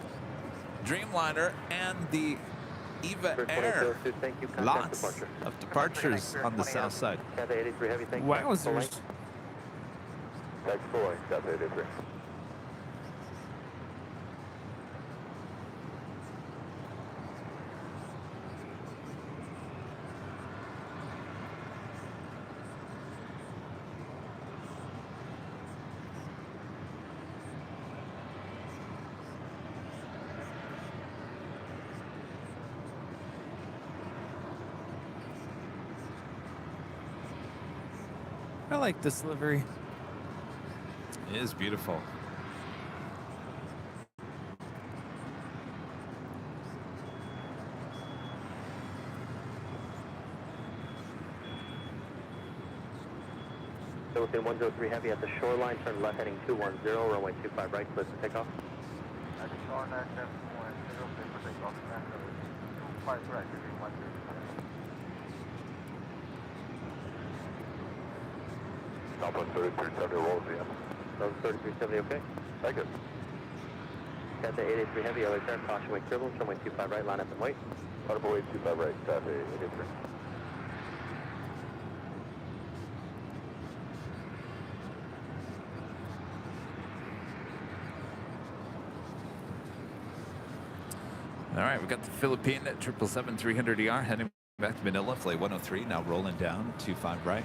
Dreamliner and the EVA Air. Lots of departures on the south side. Cathay 83 heavy, thank you. Wowzers. Taxi full length, Delta 83. I like this livery. It is beautiful. So within 103 heavy at the shoreline, turn left heading 210, runway 25 right, clear for takeoff. Southwest 3370 rolls in. Those 3370, okay? Thank you. Cathay 883 heavy, LA Air, caution wake turbulence, runway 25 right, line up and wait. Audible 825 right, Cathay 883. All right, we've got the Philippine 777-300ER heading back to Manila, flight 103, now rolling down, 25 right.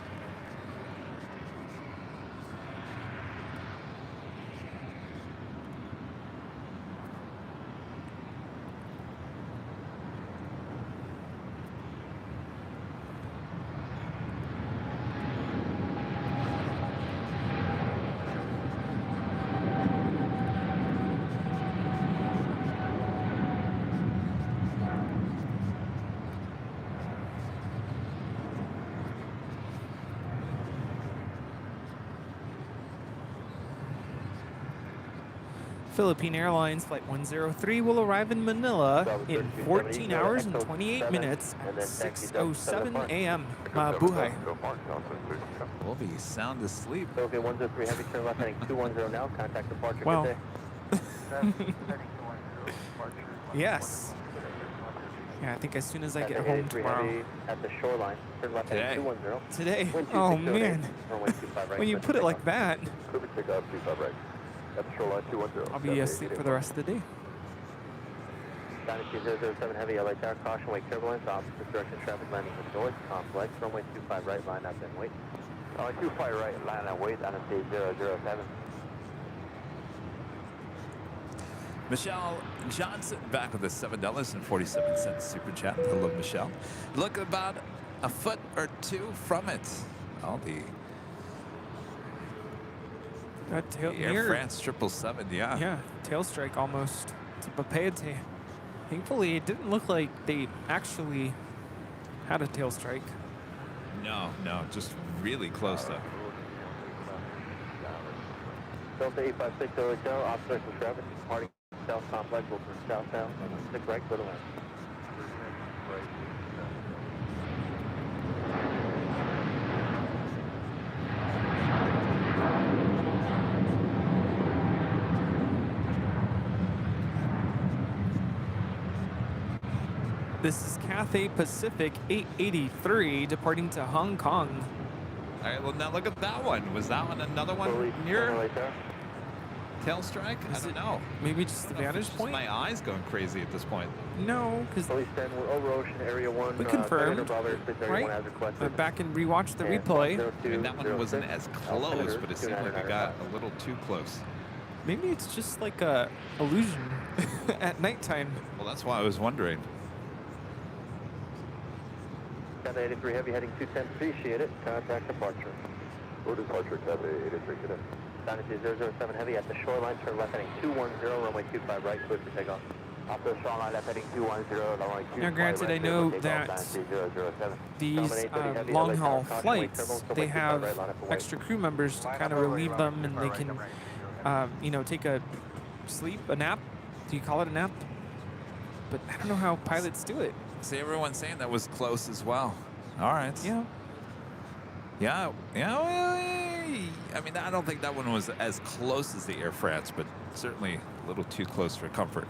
Philippine Airlines Flight 103 will arrive in Manila in 14 hours and 28 minutes at 6:07 a.m. Mabuhay. We'll be sound asleep. Okay, 103 heavy, turn left heading 210 now, contact departure. Wow. Good day. Yes. Yeah, I think as soon as I get Cathay home 83 tomorrow. heavy at the shoreline, turn left Today. heading 210. Today. Wind Oh 2608, man. runway 25 right, When you clear put for it like takeoff. that, Perfect takeoff, 25 right. That's shoreline 210. I'll be asleep for the rest of the day. Dynasty 007 Heavy, LA Tower, caution, wake turbulence, opposite direction, traffic landing from north, complex, runway 25 right, line up and wait. Runway 25 right, line and wait, Dynasty 007. Michelle Johnson back with a $7.47 super chat. Hello, Michelle. Look about a foot or two from it. Oh, the Air near, France 777, yeah. yeah, tail strike almost to Papeete. Thankfully, it didn't look like they actually had a tail strike. No, just really close though. Delta 856 Hotel, obstruction traffic, departing south complex, will turn southbound, 6 right, clear to land. This is Cathay Pacific 883 departing to Hong Kong. All right, well, now look at that one. Was that one another one near tail strike? I don't know. Maybe just the vantage point? My eyes going crazy at this point. No, because Police 10, we're over Ocean Area 1. we confirmed, right? right? Went back and rewatched the replay. I mean, that one wasn't as close, but it seemed like it got a little too close. Maybe it's just like a illusion at nighttime. Well, that's why I was wondering. Cathay 83 Heavy, heading 210, appreciate it. Contact departure. Road departure, Cathay 83 today. Dynasty 007 Heavy at the shoreline, turn left heading 210, runway 25 right, clear for takeoff. Off the shoreline, left heading 210, runway 25 Now, granted, I know that these long-haul flights, they have extra crew members to kind of relieve them, and they can, you know, take a sleep, a nap. Do you call it a nap? But I don't know how pilots do it. See, everyone's saying that was close as well. All right. Yeah. Yeah. Well, I mean, I don't think that one was as close as the Air France, but certainly a little too close for comfort.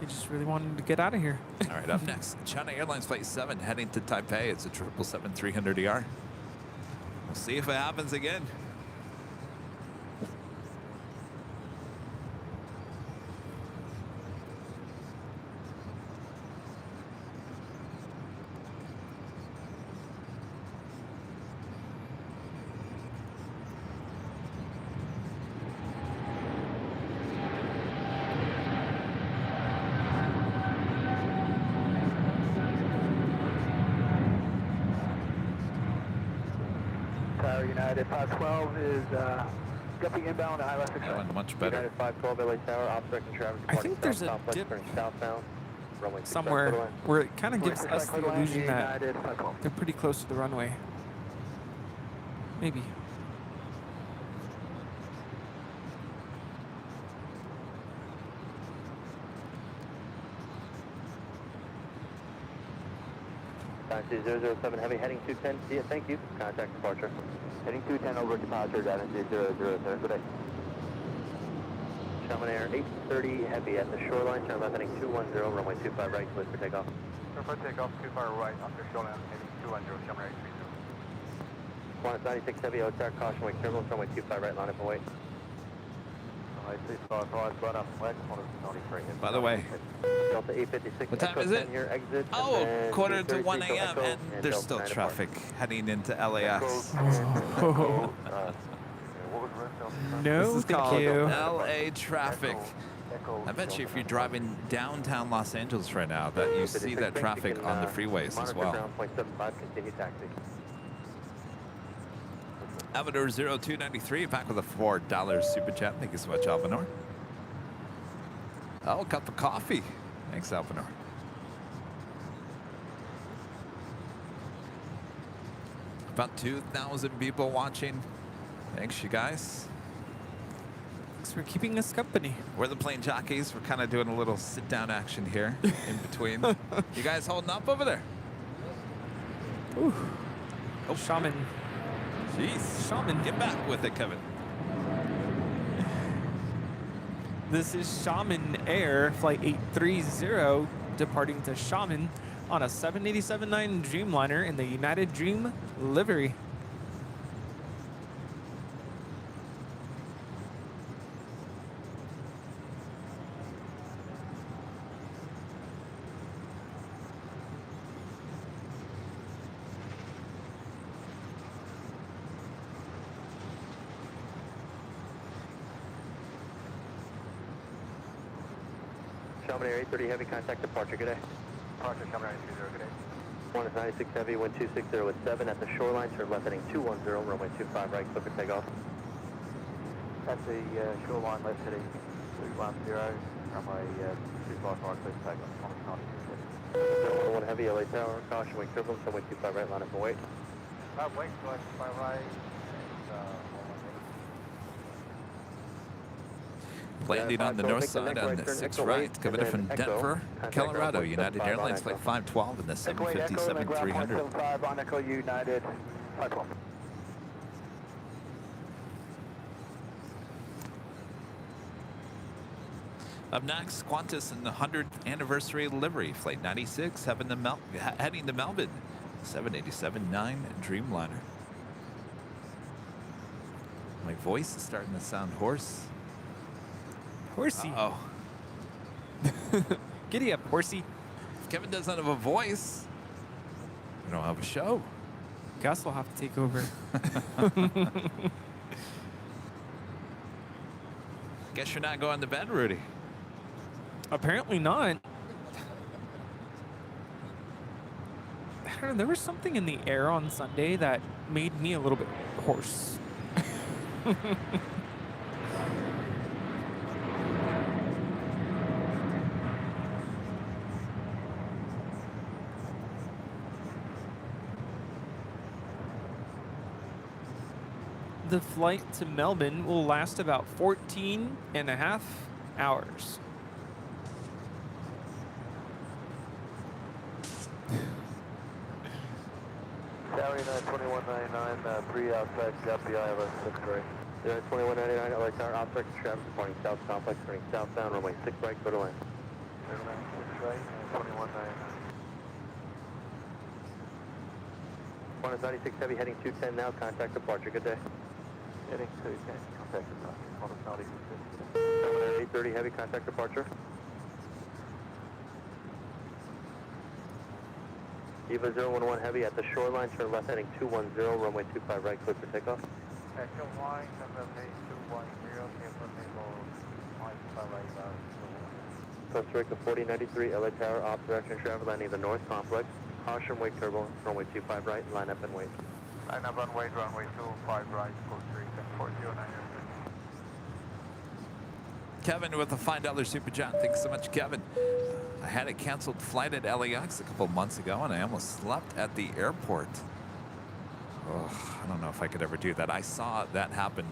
They just really wanted to get out of here. All right, up next, China Airlines Flight 7 heading to Taipei. It's a 777-300ER. We'll see if it happens again. United 512 is guppy inbound at ILS 6. That one much better. United 512 LA Tower, obstruction traffic. I think there's a dip somewhere where it kind of gives us the illusion that they're pretty close to the runway. Maybe. Dynasty 007 Heavy, heading 210, see ya, thank you. Contact departure. Heading 210 over departure, Dynasty 007, good day. Shaman Air 830 Heavy at the shoreline, turn left heading 210, runway 25 right, clear for takeoff. Clear for takeoff, 25 right, after shoreline, heading 210, Shaman Air 830. Qantas 96 Heavy, OTAR, caution, wake turbulence, runway 25 right, line up and wait. By the way, Delta 856, what time is it? Here, exit, oh, quarter to 1 a.m. and there's still traffic heading into LAX. No, thank you. LA traffic. I bet you if you're driving downtown Los Angeles right now that you see that traffic on the freeways as well. Continue taxi. Avenor 0293 back with a $4 super chat. Thank you so much, Alvanor. Oh, cup of coffee. Thanks, Alvanor. About 2,000 people watching. Thanks, you guys. Thanks for keeping us company. We're the plane jockeys. We're kind of doing a little sit-down action here in between. You guys holding up over there? Ooh. Oh, Shaman. Jeez. Shaman. Get back with it, Kevin. This is Shaman Air Flight 830 departing to Shaman on a 787-9 Dreamliner in the United Dream livery. Chamonix 830 Heavy, contact departure, good day. Departure, Chamonix 30, good day. 1 is 96 Heavy, wind 260 with 7 at the shoreline, turn left heading 210, runway 25 right, clear for takeoff. At the shoreline, left heading 210, runway 25 right, clear for takeoff. Thomas Knight. 1 Heavy, LA Tower, caution, wind turbulence, runway 25 right, line up and wait. Wait, going 5 right. Landing on the north side on the 6 right, coming in from Denver, Colorado, United Airlines Flight 512 in the 757-300. 5 on Echo United 512. Up next, Qantas and the 100th anniversary livery, Flight 96, heading to Melbourne, 787-9 Dreamliner. My voice is starting to sound hoarse. Horsey. Oh, Giddy up, horsey. if Kevin doesn't have a voice, we don't have a show. Gus will have to take over. Guess you're not going to bed, Rudy. Apparently not. I don't know, there was something in the air on Sunday that made me a little bit hoarse. The flight to Melbourne will last about 14 and a half hours. Tower 2199, pre-outside, got the ILS 6 right. 2199 LA Tower, obstruct traffic, departing south complex, turning southbound, runway 6 right, go to land. 6 right, 2199. 1 is 96 Heavy, heading 210 now, contact departure, good day. Heading 210, contact departure, Thomas Knight. 830 Heavy, contact departure. Eva 011 Heavy at the shoreline, turn left heading 210, runway 25 right, clear for takeoff. Actual line, number 8210, Cape Naval, line 5 right, Costa Rica 4093 LA Tower, off direction, travel landing the north complex. Caution, wake turbulence, runway 25 right, line up and wait. line up and wait, runway 25 right, Costa Rica 409. Kevin with a $5 super chat. Thanks so much, Kevin. I had a canceled flight at LAX a couple months ago, and I almost slept at the airport. Oh, I don't know if I could ever do that. I saw that happen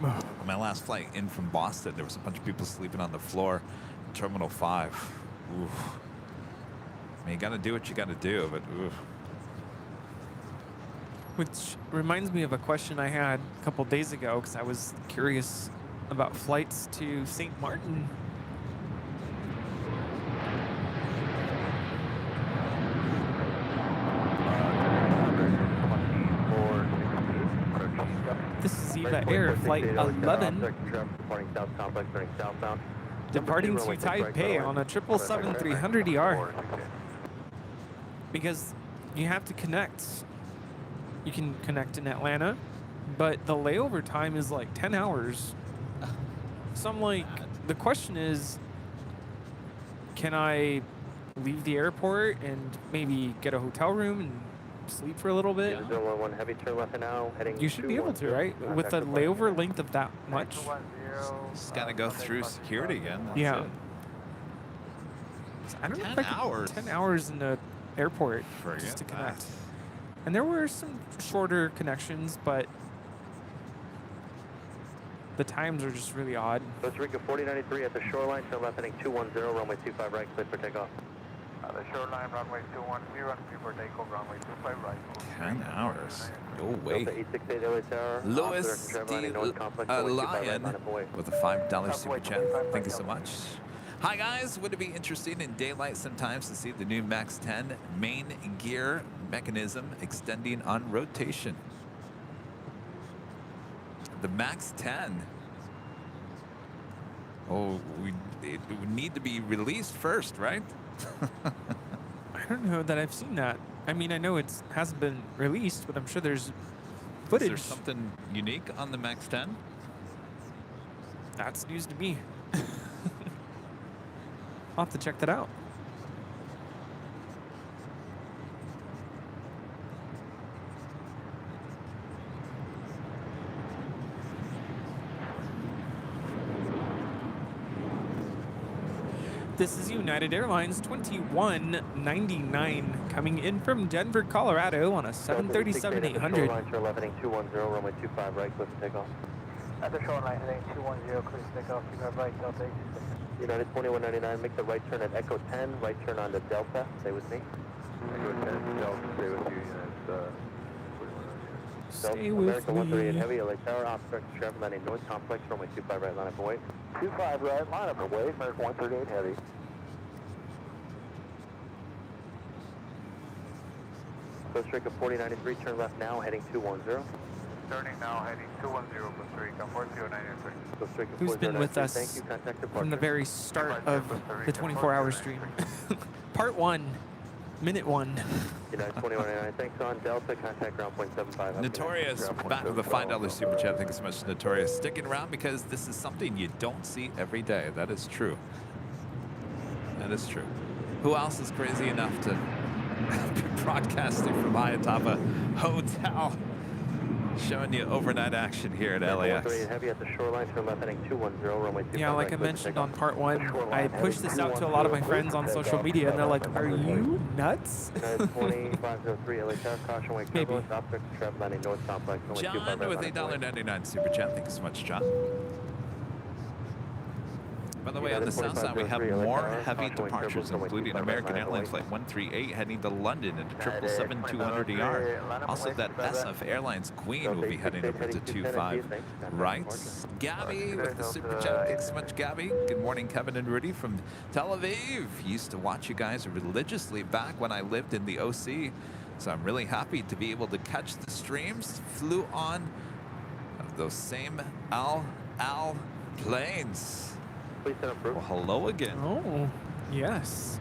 on my last flight in from Boston. There was a bunch of people sleeping on the floor in Terminal 5. Oof. I mean, you got to do what you got to do, but oof. Which reminds me of a question I had a couple days ago because I was curious about flights to St. Martin. This is Eva Air Flight 11, departing to Taipei on a 777-300ER. Because you have to connect. You can connect in Atlanta, but the layover time is like 10 hours. So I'm like, the question is, can I leave the airport and maybe get a hotel room and sleep for a little bit? Heavy, turn left now, heading You should be able to, right? With a layover length of that much? Just got to go through security again. That's Yeah. it. I don't know 10 if I could- hours? 10 hours in the airport Forget just to that. connect. And there were some shorter connections, but the times are just really odd. Costa Rica 4093 at the shoreline, turn left heading 210, runway 25 right, clear for takeoff. The shoreline, runway 210, and before takeoff, runway 25 right. 10 hours. No way. Delta 868 LA Tower, Louis off direction, travel landing D. north complex, runway 25 right, Lion line up and wait. with a $5 super chat. Thank you so much. Hi guys, would it be interesting in daylight sometimes to see the new Max 10 main gear mechanism extending on rotation? The Max 10. Oh, it would need to be released first, right? I don't know that I've seen that. I mean, I know it hasn't been released, but I'm sure there's footage. Is there something unique on the Max 10? That's news to me. I'll have to check that out. This is United Airlines 2199 coming in from Denver, Colorado on a 737-800. Shoreline, shore left heading 210, runway 25 right, clear for takeoff. At the shoreline, heading 210, clear to take off, 25 right, Delta 826. United 2199, make the right turn at Echo 10, right turn onto Delta. Stay with me. Echo 10, Delta, stay with you, United, Stay American with 138 me. Heavy, LA Tower, obstruct traffic landing North Complex, runway 25 right, line up and wait. 25 right, line up and wait, American 138 Heavy. Coast Rica 4093, turn left now, heading 210. Turning now, heading 210, Costa Rica, 4093. Costa Rica Who's been with 4093, us thank you, contact from departure. the very start of the 24-hour stream. Part 1, minute 1. United 2199, thanks on Delta, contact ground point 75. Notorious back with a $5 super chat. Thank you so much, Notorious. Sticking around because this is something you don't see every day. That is true. That is true. Who else is crazy enough to be broadcasting from high atop a hotel, showing you overnight action here at LAX? 138 Heavy at the shoreline, turn left heading 210, runway 25 Yeah, like I right, clear for mentioned takeoff. on part 1, I pushed this out to a lot of my friends on social media, and they're like, "Are you nuts?" United 2503, LA Tower, caution wake Maybe. turbulence, obstruct traffic landing North Complex, runway 25 John right, with line up and wait. $8.99 super chat. Thank you so much, John. By the way, on the south side, we have more heavy departures, including American Airlines Flight 138 heading to London into 777-200ER. Also, that SF Airlines Queen will be heading over to 25 right. Gabby with the super chat. Thanks so much, Gabby. Good morning, Kevin and Rudy from Tel Aviv. Used to watch you guys religiously back when I lived in the OC, so I'm really happy to be able to catch the streams. Flew on those same Al planes. Please send approved. Well, hello again. Oh, yes.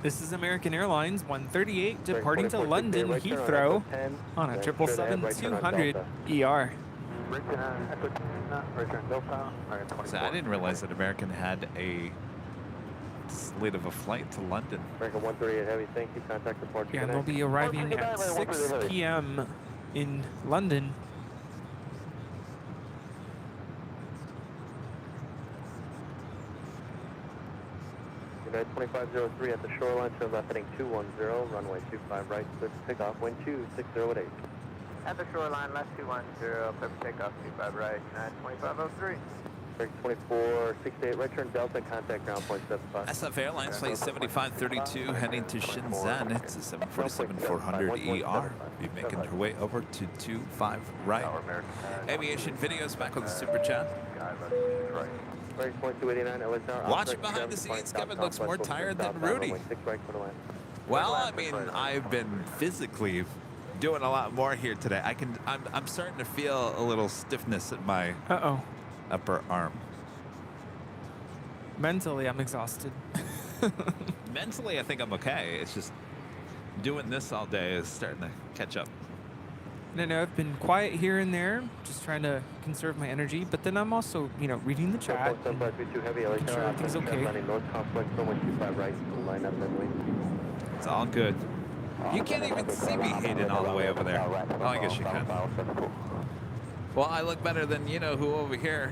This is American Airlines 138 departing to London Heathrow on a 777-200 ER. So I didn't realize that American had a slate of a flight to London. American 138 Heavy, thank you, contact departure. Yeah, and they'll be arriving at 6 p.m. in London. United 2503 at the shoreline, turn left heading 210, runway 25 right, clear for takeoff, wind 260 at 8. At the shoreline, left 210, clear for takeoff, 25 right, United 2503. American 2468, right turn Delta, contact ground point 75. SF Airlines Flight 7532 heading to Shenzhen. It's a 747-400ER. Be making her way over to 25 right. Aviation Videos back with the super chat. American 2289, LA Tower. Watching behind the scenes, Kevin looks more tired than Rudy. Well, I mean, I've been physically doing a lot more here today. I'm starting to feel a little stiffness in my upper arm. Mentally, I'm exhausted. Mentally, I think I'm okay. It's just doing this all day is starting to catch up. No, I've been quiet here and there, just trying to conserve my energy. But then I'm also, reading the chat, and making sure everything's okay. It's all good. You can't even see me, Hayden, all the way over there. Oh, I guess you can. Well, I look better than who over here.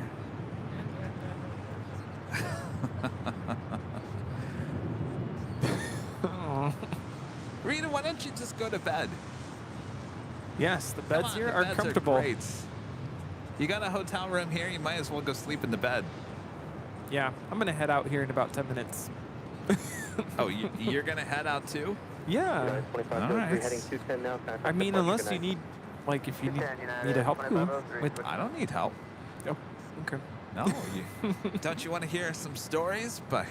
Oh. Rita, why don't you just go to bed? Yes, the beds here the are beds comfortable. Great. You got a hotel room here, you might as well go sleep in the bed. Yeah, I'm going to head out here in about 10 minutes. Oh, you're going to head out too? Yeah. All right. I mean, unless you need, if you need a help with... I don't need help. Oh, okay. No, don't you want to hear some stories by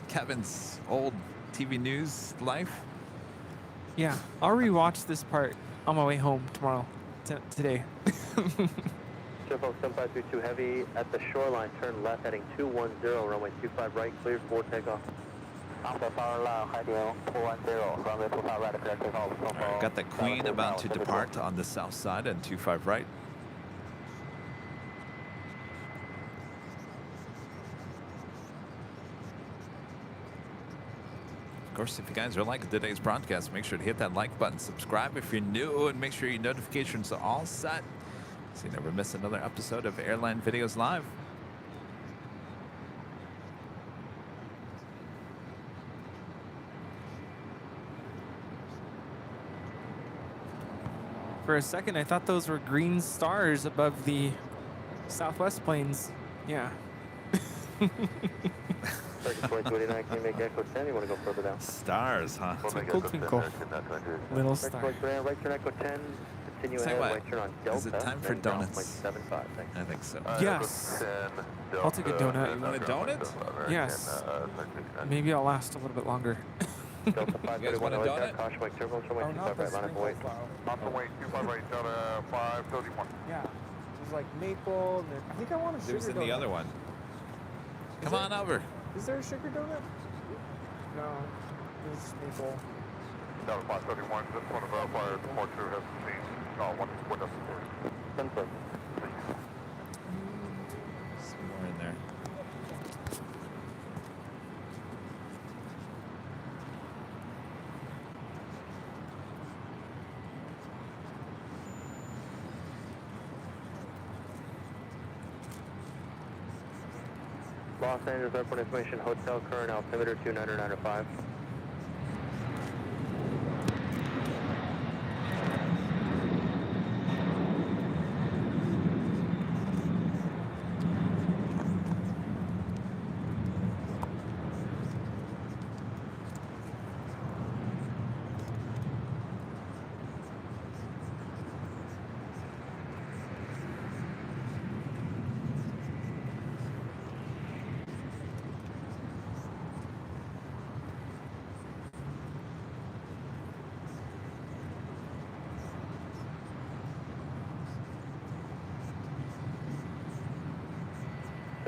Kevin's old TV news life? Yeah, I'll rewatch this part on my way home tomorrow, today. Surfolk 7532 Heavy at the shoreline, turn left heading 210, runway 25 right, cleared for takeoff. Alpha Power Line, heading 210, runway 25 right, cleared takeoff. All right, got the Queen about to depart on the south side and 25 right. Of course, if you guys are liking today's broadcast, make sure to hit that like button, subscribe if you're new, and make sure your notifications are all set so you never miss another episode of Airline Videos Live. For a second, I thought those were green stars above the Southwest plains. Yeah. Circuit 2289, can you make Echo 10? You want to go further down? Stars, huh? Twinkle, twinkle. Little star. Right turn Echo 10, continue Say ahead, what? right turn on Delta. Is it time for then down donuts? 0.75, thanks. I think so. Yes. I'll take a donut. You want a donut? Yes. Maybe I'll last a little bit longer. Delta 531, want a donut? caution wake turbulence, runway 25 right, line up and wait. Mountain Way 25 right, Delta 531. Yeah. There's like maple. I think I want a sugar There's in the other one. Come on over. Is there a sugar donut? No. There's maple. Delta 531, just want to verify the port crew has seen one window. Confirm. Some more in there. Los Angeles Airport Information, Hotel, current altimeter 29905.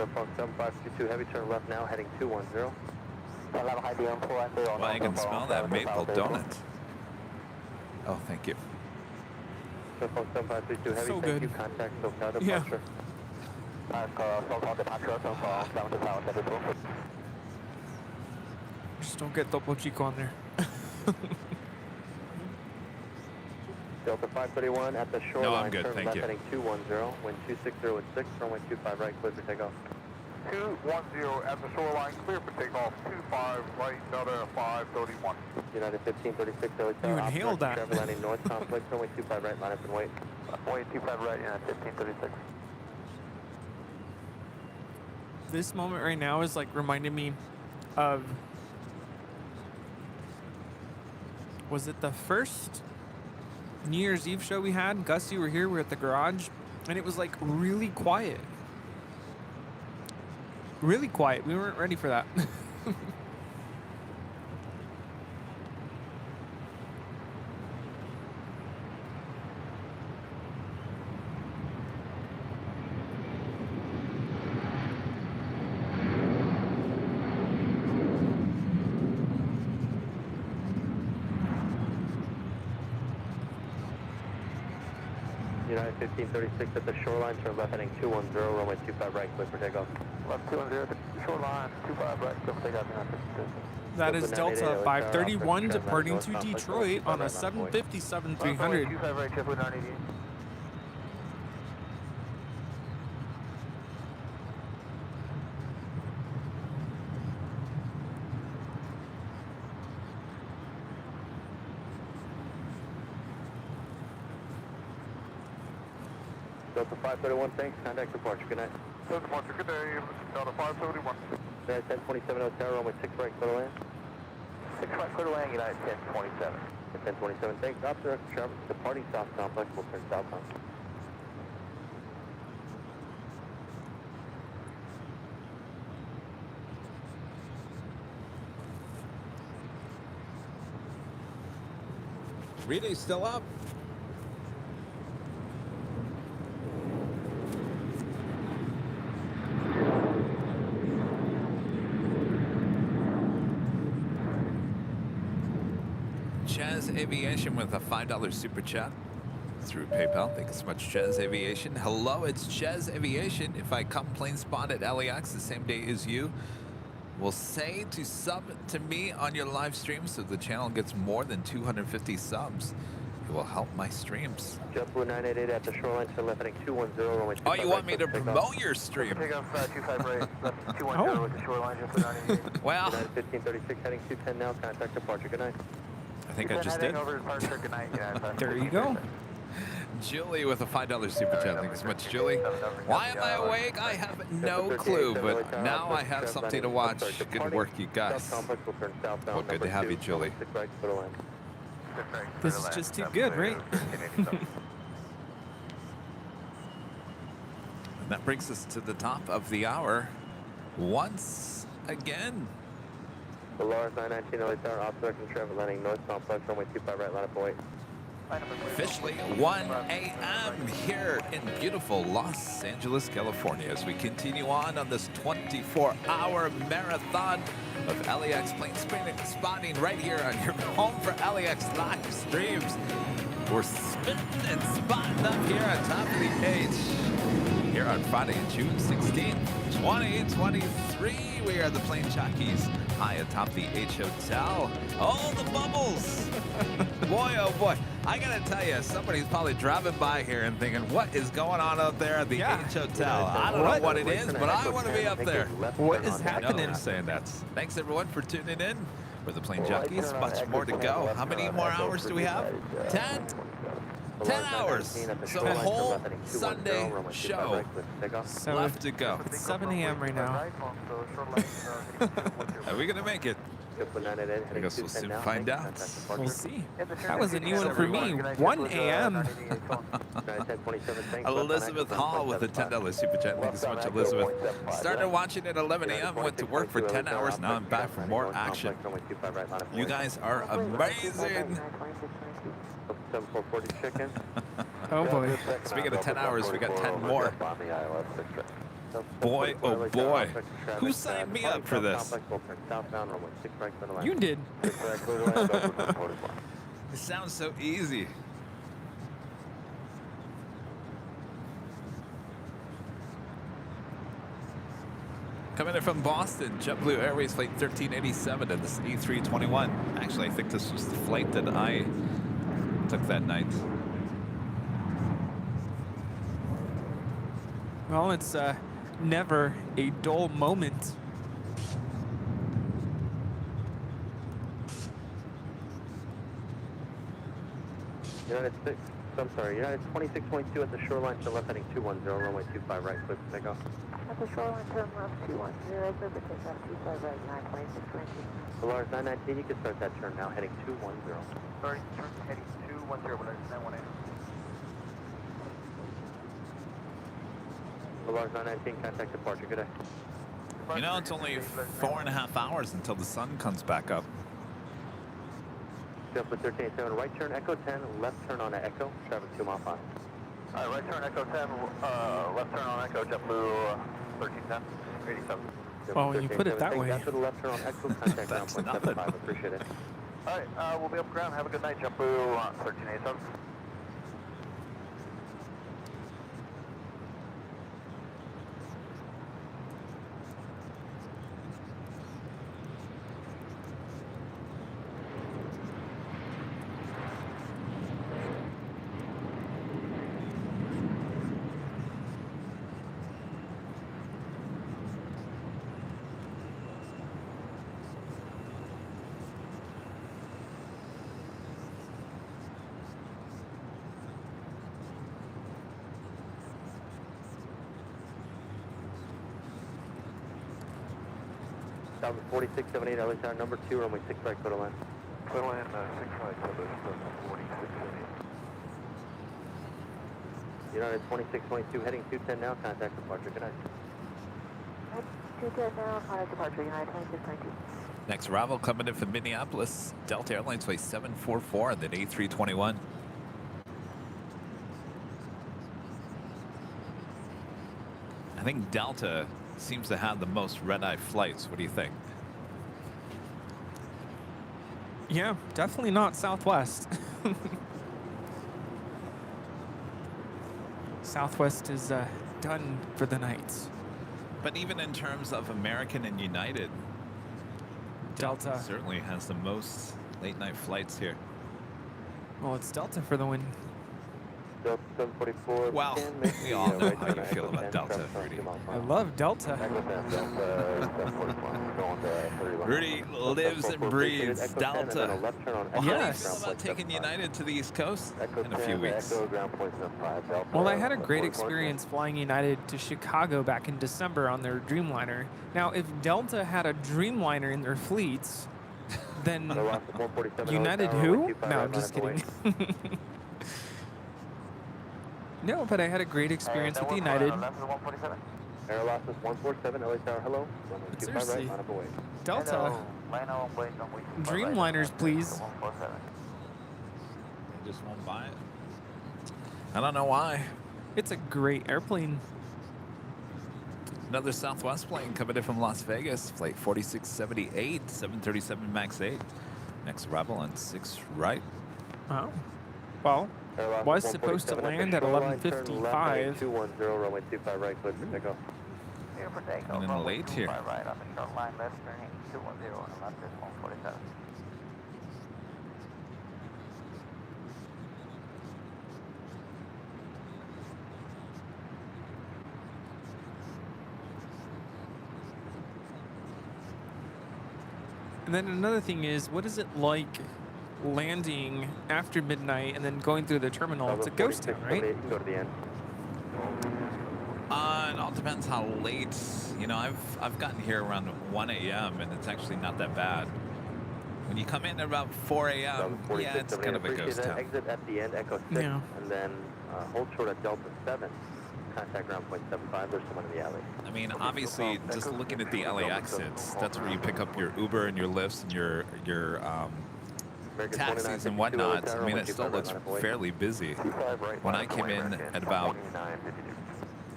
Surfolk 7522 Heavy, turn left now, heading 210. Well, you can smell that maple donut. Oh, thank you. Surfolk 7532 Heavy, So thank good. you. Contact SoCal Yeah. departure. Just don't get Topo Chico on there. Delta 531 at the shoreline, good, turn thank left you. heading 210, wind 260 runway 25 right, clear for takeoff. 210 at the shoreline, clear for takeoff. 25 right, Delta 531. United 1536 Early You inhaled that. Traffic landing north, complex, runway 25 right, line up and wait. Runway 25 right, United 1536. This moment right now is like reminding me of, was it the first New Year's Eve show we had? Gus, you were here, we were at the garage, and it was like really quiet. Really quiet. We weren't ready for that. United 1536 at the shoreline, turn left heading 210, runway 25 right, clear for takeoff. Left 210 at the shoreline, 25 right, clear for takeoff. United 1536. That is Delta 531 Delta departing to Delta Detroit on a Delta 750 7300. 25 right, JetBlue 988. Delta 531, thanks. Contact departure. Good night. Delta departure, good day. Delta 531. United 1027 Hotel, runway 6 right, clear to land. 6 right, clear to land, United 1027. 1027, thanks. Officer, traffic departing south complex, will turn southbound. Relay's still up. Aviation with a $5 super chat through PayPal. Thank you so much, Ches Aviation. Hello, it's Ches Aviation. If I come plane spot at LAX the same day as you, will say to sub to me on your live stream so the channel gets more than 250 subs. It will help my streams. JetBlue 988 at the shoreline to left heading 210, runway 25 Oh, you want me to right, take promote your stream? Take off 25 right, left 210 Oh. with the shoreline, JetBlue 988. Well, United 1536 heading 210 now, contact departure, good night. I think I just did. Over departure, good night. Yeah, There you go. Julie with a $5 super chat. Thank you so much, Julie. Why am I awake? I have no clue, but now I have something to watch. Good work, you guys. Complex will turn southbound. Well, good to have you, Julie. This is just too good, right? And that brings us to the top of the hour once again. Polaris 919 LA Tower, obstruction traffic landing north complex, runway 25 right, line up await. Officially 1 a.m. here in beautiful Los Angeles, California, as we continue on this 24-hour marathon of LAX plane spotting right here on your home for LAX live streams. We're spinning and spotting up here on top of the page. Here on Friday, June 16th, 2023, we are the plane jockeys high atop the H Hotel. Oh, the bubbles! Boy, oh boy. I gotta tell you, somebody's probably driving by here and thinking, what is going on out there at the H Hotel? I don't know what it is, but I want to be up there. What is I know happening? I'm saying that. Thanks everyone for tuning in. We're the plane jockeys. Much more to go. How many more hours do we have? 10? 10 hours. So a whole Sunday show So left to go. it's 7 a.m. right now. Are we gonna make it? I guess we'll soon find out. We'll see. That was a new one for me. 1 a.m. Elizabeth Hall with a $10 super chat. Thank you so much, Elizabeth. Started watching at 11 a.m. Went to work for 10 hours. Now I'm back for more action. You guys are amazing. 7440 chicken. Oh boy. Speaking of 10 hours, we got 10 more. Boy, oh boy. Who signed me up for this? You did. It sounds so easy. Coming in from Boston, JetBlue Airways flight 1387 and this A321. Actually, I think this was the flight that I took that night. Well, it's never a dull moment. United 6, I'm sorry, United 26.2 at the shoreline to left heading 210, runway 25 right, clear for takeoff. At the shoreline turn left 210, clear for takeoff 25 right, 92620. Polaris 919, you can start that turn now, heading 210. Sorry, turn heading 210, but it's 918. Polaris 919, contact departure, good day. You know, it's only 4.5 hours until the sun comes back up. JetBlue 1387, right turn Echo 10, left turn on Echo, traffic 2 mile 5. Alright, right turn Echo 10, left turn on Echo, JetBlue 1310, 87. Oh, when you put it that way. After the left turn on Echo, contact ground That's point nothing. 75, appreciate it. Alright, we'll be up ground. Have a good night, JetBlue 1387. South 4678, LA Tower, number 2, runway 6 right, quarter line. Quarter line 6 right, so there's 4678. United 2622, heading 210 now, contact departure, good night. 210 now, contact departure, United 2622. Next arrival coming in from Minneapolis. Delta Airlines flight 744 and then A321. I think Delta seems to have the most red-eye flights. What do you think? Yeah, definitely not Southwest. Southwest is done for the night. But even in terms of American and United, Delta. certainly has the most late night flights here. Well, it's Delta for the win. Delta 744. Well, we all know how you feel about Delta, Rudy. I love Delta. Rudy lives and breathes Delta. Well, how do you Yes. feel about taking United to the East Coast in a few weeks? Well, I had a great experience flying United to Chicago back in December on their Dreamliner. Now, if Delta had a Dreamliner in their fleets, then United who? No, I'm just kidding. No, but I had a great experience with United. Air loss is 147, LA Tower, hello. Runway 25 Seriously. right, line up away. Delta, Dreamliners, please. They just won't buy it. I don't know why. It's a great airplane. Another Southwest plane coming in from Las Vegas, flight 4678, 737 MAX 8. Next arrival on 6 right. Oh, well, Air loss was is supposed to 147, land at shoreline, turn left, 11:55. 210, runway 25 right, clear for takeoff. And then late here. Right on the short line, left turning 210 and left is 147. And then another thing is, what is it like landing after midnight and then going through the terminal? It's a ghost town, right? You can go to the end. It all depends how late. You know, I've gotten here around 1 a.m. and it's actually not that bad. When you come in at about 4 a.m., yeah, it's kind of a ghost town. Exit at the end, Echo 6, Yeah. and then hold short at Delta 7. Contact ground point 75, there's someone in the alley. I mean, obviously, just looking at the LAX exits, that's where you pick up your Uber and your Lyfts and your taxis and whatnot. I mean, it still looks fairly busy. When I came in at about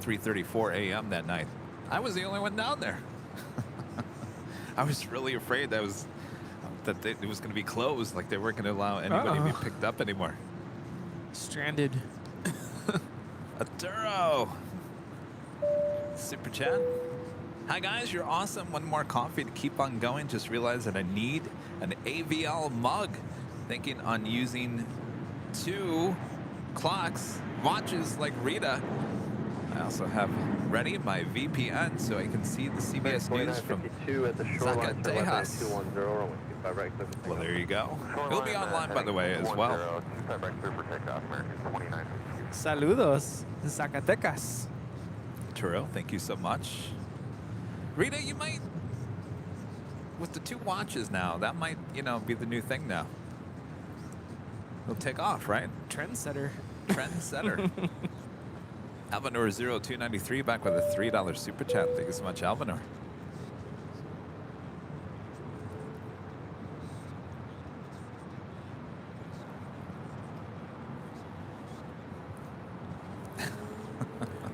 3:34 a.m. that night, I was the only one down there. I was really afraid that it was going to be closed, like they weren't going to allow anybody to be picked up anymore. Stranded. Arturo, super chat. Hi guys, you're awesome. One more coffee to keep on going. Just realized that I need an AVL mug. Thinking on using 2 clocks, watches like Rita. I also have ready my VPN so I can see the CBS News from Zacatecas. Well, there you go. It'll be online, by the way, as well. Saludos, Zacatecas. Arturo, thank you so much. Rita, you might, with the 2 watches now, that might, be the new thing now. It'll take off, right? Trendsetter. Trendsetter. Alvanor 0293 back with a $3 super chat. Thank you so much, Alvanor.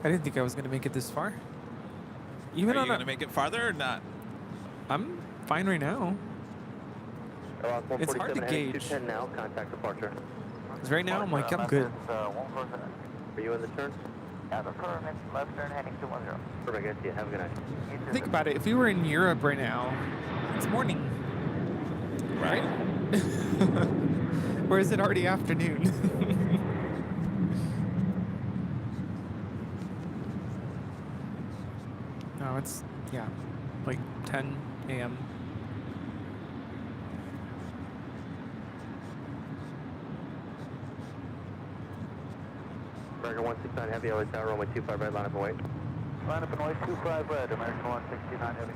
I didn't think I was going to make it this far. Even Are on you going to make it farther or not? I'm fine right now. It's hard to gauge. 210 now, contact departure. 'Cause right now I'm like, I'm good. Are you in the turn? Yeah, the permit, left turn heading 210. Perfect, I see you. Have a good night. Think about it. If we were in Europe right now, it's morning, right? Or is it already afternoon? No, it's, yeah, like 10 a.m. American 169 Heavy, LA Tower, runway 25 right, line up and wait. Line up and wait 25 red, American 169 heavy.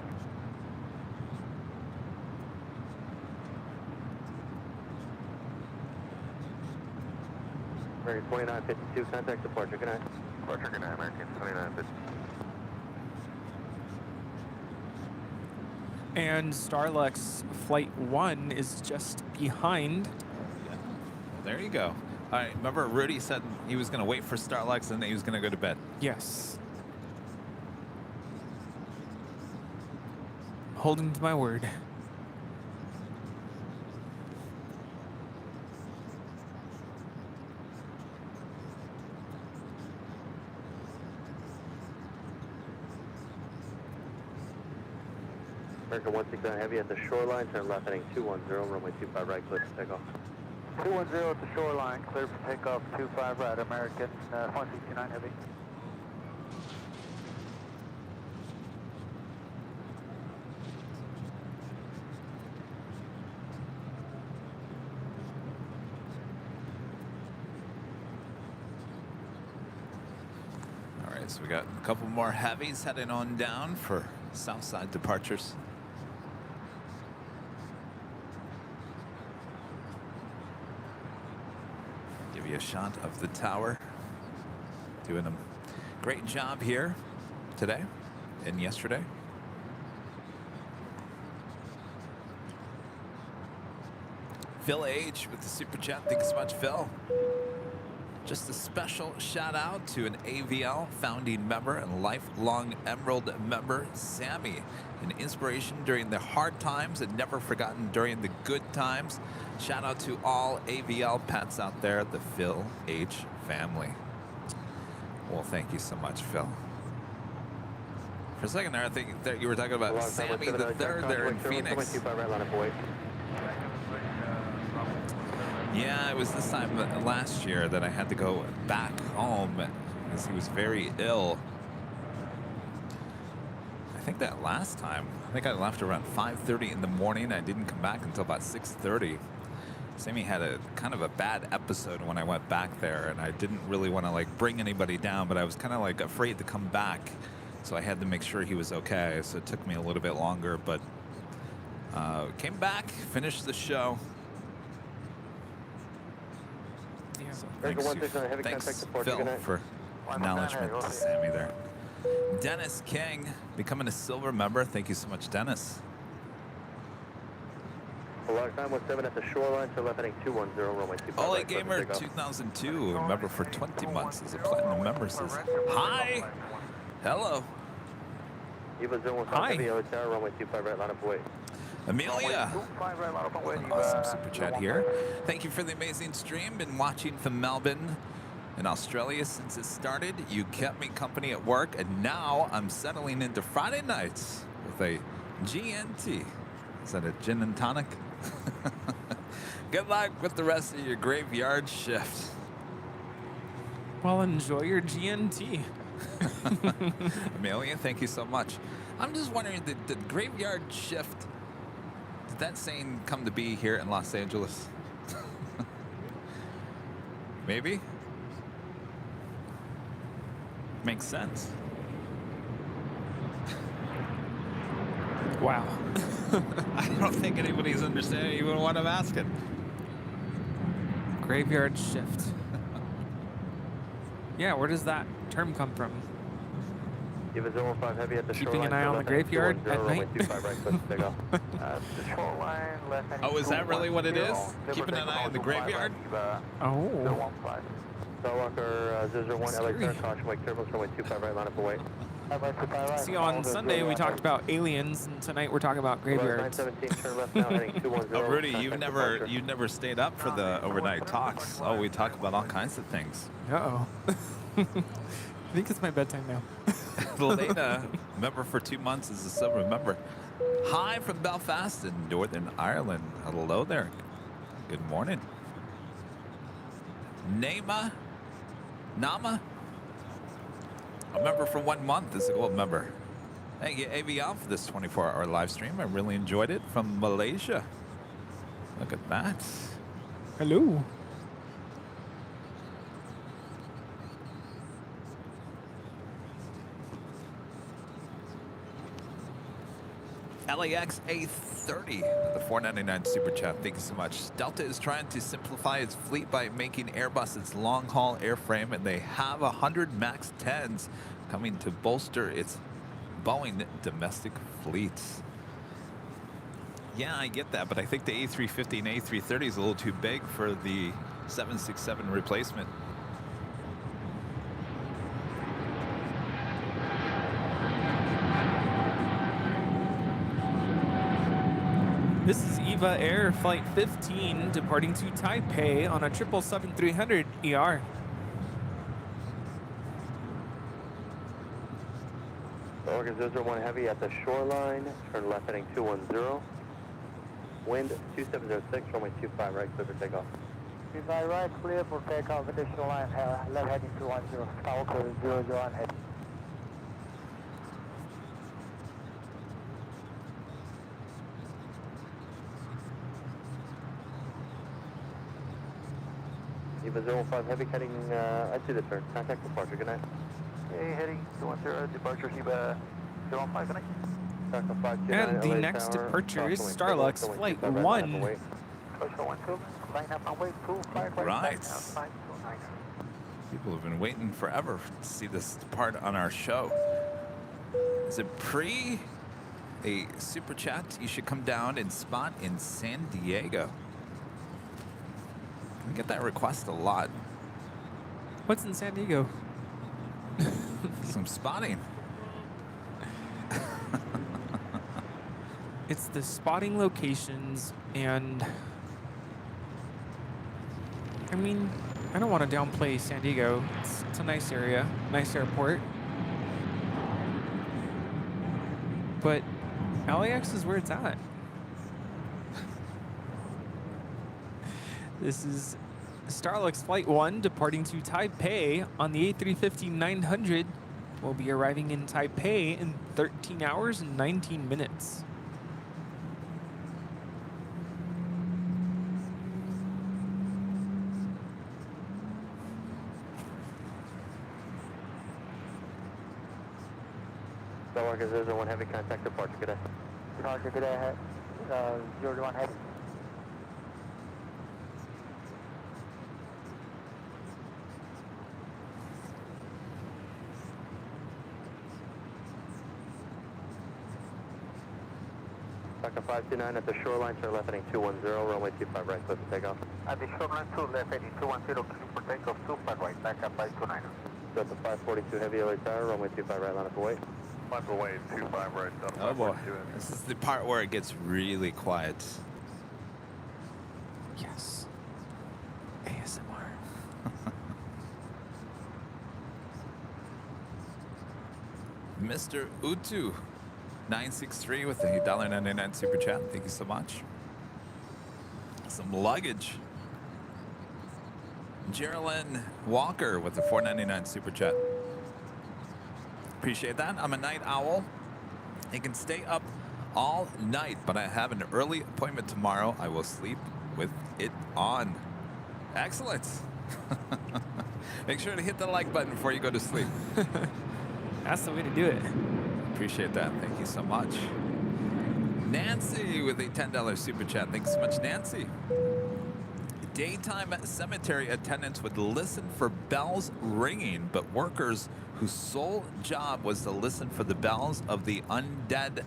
American 2952, contact departure, good night. Departure, good night, American 2950. And Starlux Flight 1 is just behind. Yeah. There you go. All right, remember Rudy said he was going to wait for Starlux and then he was going to go to bed. Yes. Holding to my word. American 169 Heavy at the shoreline, turn left heading 210, runway 25 right, clear for takeoff. 210 at the shoreline, clear for takeoff, 25 right, American 169 Heavy. All right, so we got a couple more heavies heading on down for Southside departures. Give you a shot of the tower. Doing a great job here today and yesterday. Phil H with the super chat. Thanks so much, Phil. Just a special shout out to an AVL founding member and lifelong Emerald member, Sammy. An inspiration during the hard times and never forgotten during the good times. Shout out to all AVL pets out there, the Phil H family. Well, thank you so much, Phil. For a second there, I think that you were talking about Sammy the third there in Phoenix. Yeah, it was this time last year that I had to go back home because he was very ill. I think that last time, I think I left around 5:30 in the morning. I didn't come back until about 6:30. Sammy had a kind of a bad episode when I went back there, and I didn't really want to like bring anybody down, but I was kind of like afraid to come back, so I had to make sure he was okay. So it took me a little bit longer, but came back, finished the show. So thanks Phil, for acknowledgement to Sammy there. Dennis King becoming a silver member. Thank you so much, Dennis. Log 917 at the shoreline, so left heading 210, runway 25 Ole right, clear for Gamer takeoff. 2002, a member for 20 months as a platinum member, says hi. Hello. Eva 015 Hi. Heavy, Tower, runway 25 right, line up away. Amelia, 25 right, line up away. awesome super chat here. Thank you for the amazing stream. Been watching from Melbourne in Australia since it started. You kept me company at work, and now I'm settling into Friday nights with a GNT. Is that a gin and tonic? Good luck with the rest of your graveyard shift. Well, enjoy your GNT. Amelia, thank you so much. I'm just wondering, did the graveyard shift, did that saying come to be here in Los Angeles? Maybe? Makes sense. Wow. I don't think anybody's understanding even what I'm asking. Graveyard shift. Yeah, where does that term come from? Eva 015 Heavy at the Keeping shoreline, an eye so on the left heading graveyard 210, at runway night? 25 right, clear for takeoff. The shoreline, left heading Oh, is that really what it is? 210, Keeping an eye on the graveyard? Oh. 015. Starwalker 001 LA Scary. turn, caution, Mike Turbos, runway 25 right, line up away. See, on Sunday we talked about aliens, and tonight we're talking about graveyards. 917, turn left now, heading 210. Oh, Rudy, you've contact never departure. stayed up for the overnight talks. Oh, we talk about all kinds of things. Uh-oh. I think it's my bedtime now. Lena, member for 2 months, is a silver member. Hi from Belfast in Northern Ireland. Hello there. Good morning. Nama, a member for 1 month, is a gold member. Thank you, AVL, for this 24-hour live stream. I really enjoyed it from Malaysia. Look at that. Hello. LAX A30, the $4.99 super chat. Thank you so much. Delta is trying to simplify its fleet by making Airbus its long-haul airframe, and they have 100 MAX 10s coming to bolster its Boeing domestic fleets. Yeah, I get that, but I think the A350 and A330 is a little too big for the 767 replacement. This is EVA Air Flight 15 departing to Taipei on a 777-300 ER. Oregon 001 Heavy at the shoreline, turn left heading 210. Wind 2706, runway 25 right, clear for takeoff. 25 right, clear for takeoff, additional line, left heading 210, Falcon 001 heavy. Eva 05 Heavy heading, I see the turn. Contact departure, good night. Okay, heading 210, departure Eva 05, good night. Delta 529, And the LA next Tower, departure is approximately Starlux 25 Flight right, line up 1. and wait. Closure 12, line up and wait, 25 right, Right. back down, 529. People have been waiting forever to see this part on our show. Is it pre a super chat? You should come down and spot in San Diego. We get that request a lot. What's in San Diego? Some spotting. It's the spotting locations, and I mean, I don't want to downplay San Diego. It's a nice area, nice airport. But LAX is where it's at. This is Starlux Flight 1 departing to Taipei on the A350-900. We'll be arriving in Taipei in 13 hours and 19 minutes. Oregon 001 Heavy, contact departure, good day. Departure, good day, 01 heavy. Delta 529 at the shoreline, turn left heading 210, runway 25 right, clear for takeoff. At the shoreline 2, left heading 210, clear for takeoff, 25 right, back up 529. Delta 542 Heavy, LA Tower, runway 25 right, line up and wait. Line for wait, 25 right, Delta Oh boy. 542 heavy. This is the part where it gets really quiet. Yes. ASMR. Mr. Utu 963 with a $1.99 super chat. Thank you so much. Some luggage. Geraldine Walker with a $4.99 super chat. Appreciate that. I'm a night owl. I can stay up all night, but I have an early appointment tomorrow. I will sleep with it on. Excellent. Make sure to hit the like button before you go to sleep. That's the way to do it. Appreciate that. Thank you so much. Nancy with a $10 super chat. Thanks so much, Nancy. Daytime cemetery attendants would listen for bells ringing, but workers whose sole job was to listen for the bells of the undead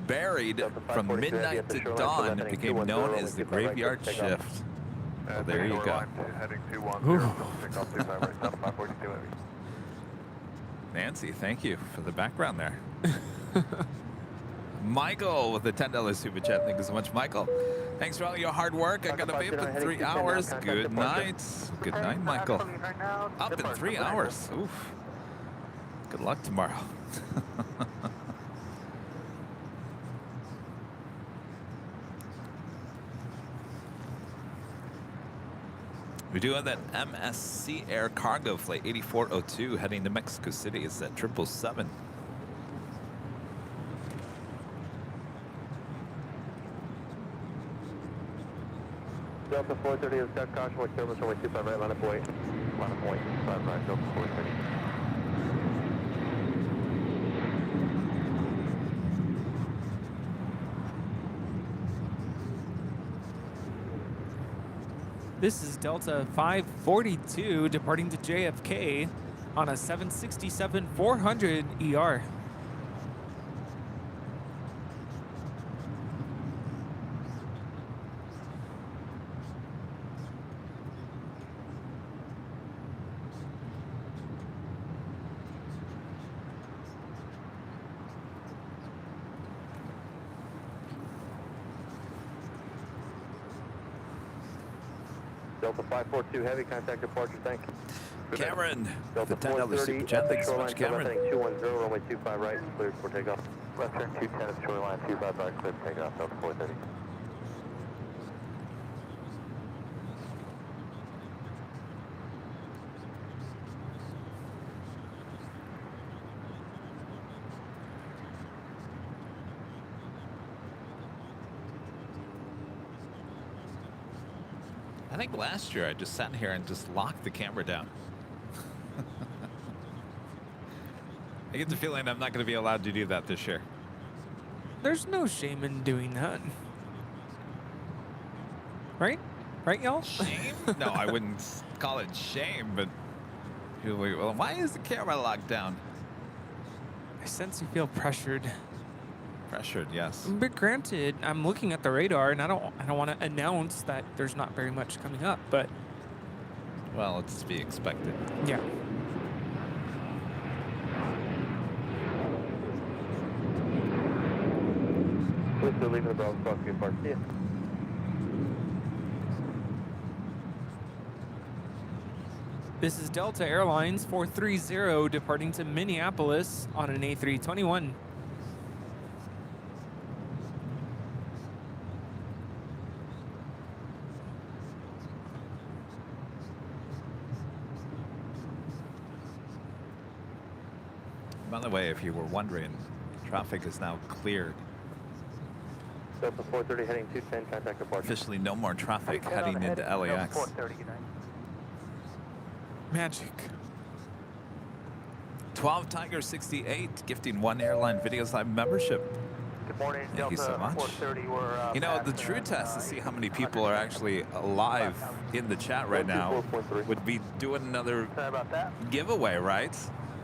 buried from midnight to dawn became known as the graveyard shift. Well, there you go. Heading 210, takeoff 25 right, Delta 542 heavy. Nancy, thank you for the background there. Michael with the $10 super chat. Thank you so much, Michael. Thanks for all your hard work. I gotta be up in 3 hours. Good night. Good night, Michael. Up in 3 hours. Oof. Good luck tomorrow. We do have that MSC Air Cargo Flight 8402 heading to Mexico City. It's at 777. Delta 430 is got caution with service runway 25 right, line up and wait. Line up and wait, 25 right, Delta 430. This is Delta 542 departing to JFK on a 767-400 ER. Delta 542 Heavy, contact departure, thank you. Cameron, Delta the $10 430 super chat. at the Thanks so shoreline, much, Delta Cameron. heading 210, runway 25 right, cleared for takeoff. Left turn 210 at the shoreline, 25 right, clear for takeoff, Delta 430. I think last year I just sat here and just locked the camera down. I get the feeling I'm not going to be allowed to do that this year. There's no shame in doing that. Right? Right, y'all? Shame? No, I wouldn't call it shame, but people will be, well, why is the camera locked down? I sense you feel pressured. Pressured, yes. But granted, I'm looking at the radar, and I don't want to announce that there's not very much coming up, but Well, it's to be expected. yeah. Please do leaving the Bravo Crossview Park. See ya. This is Delta Airlines 430 departing to Minneapolis on an A321. By the way, if you were wondering, traffic is now cleared. Delta 430 heading 210, contact departure. Officially no more traffic heading into LAX. 430 United. Magic. 12 Tiger 68 gifting one airline videos live membership. Good morning, Thank you Delta so much. 430. We're You know, the true test to see how many people are actually alive in the chat right now would be doing another Sorry about that. giveaway, right?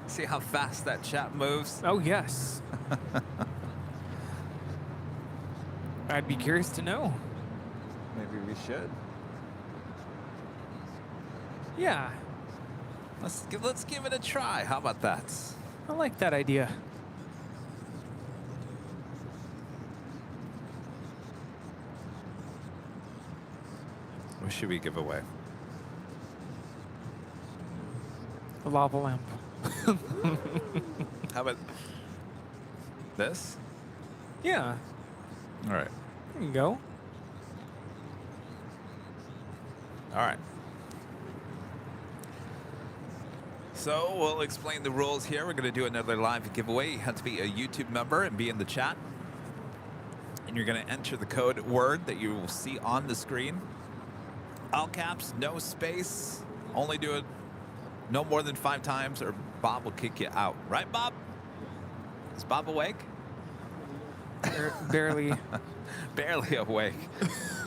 See how fast that chat moves? Oh, yes. I'd be curious to know. Maybe we should. Yeah, Let's give it a try. How about that? I like that idea. What should we give away? A lava lamp. How about this? Yeah, All right. there you go. All right. So we'll explain the rules here. We're going to do another live giveaway. You have to be a YouTube member and be in the chat. And you're going to enter the code word that you will see on the screen. All caps, no space. Only do it no more than 5 times or Bob will kick you out. Right, Bob? Is Bob awake? Barely. Barely awake.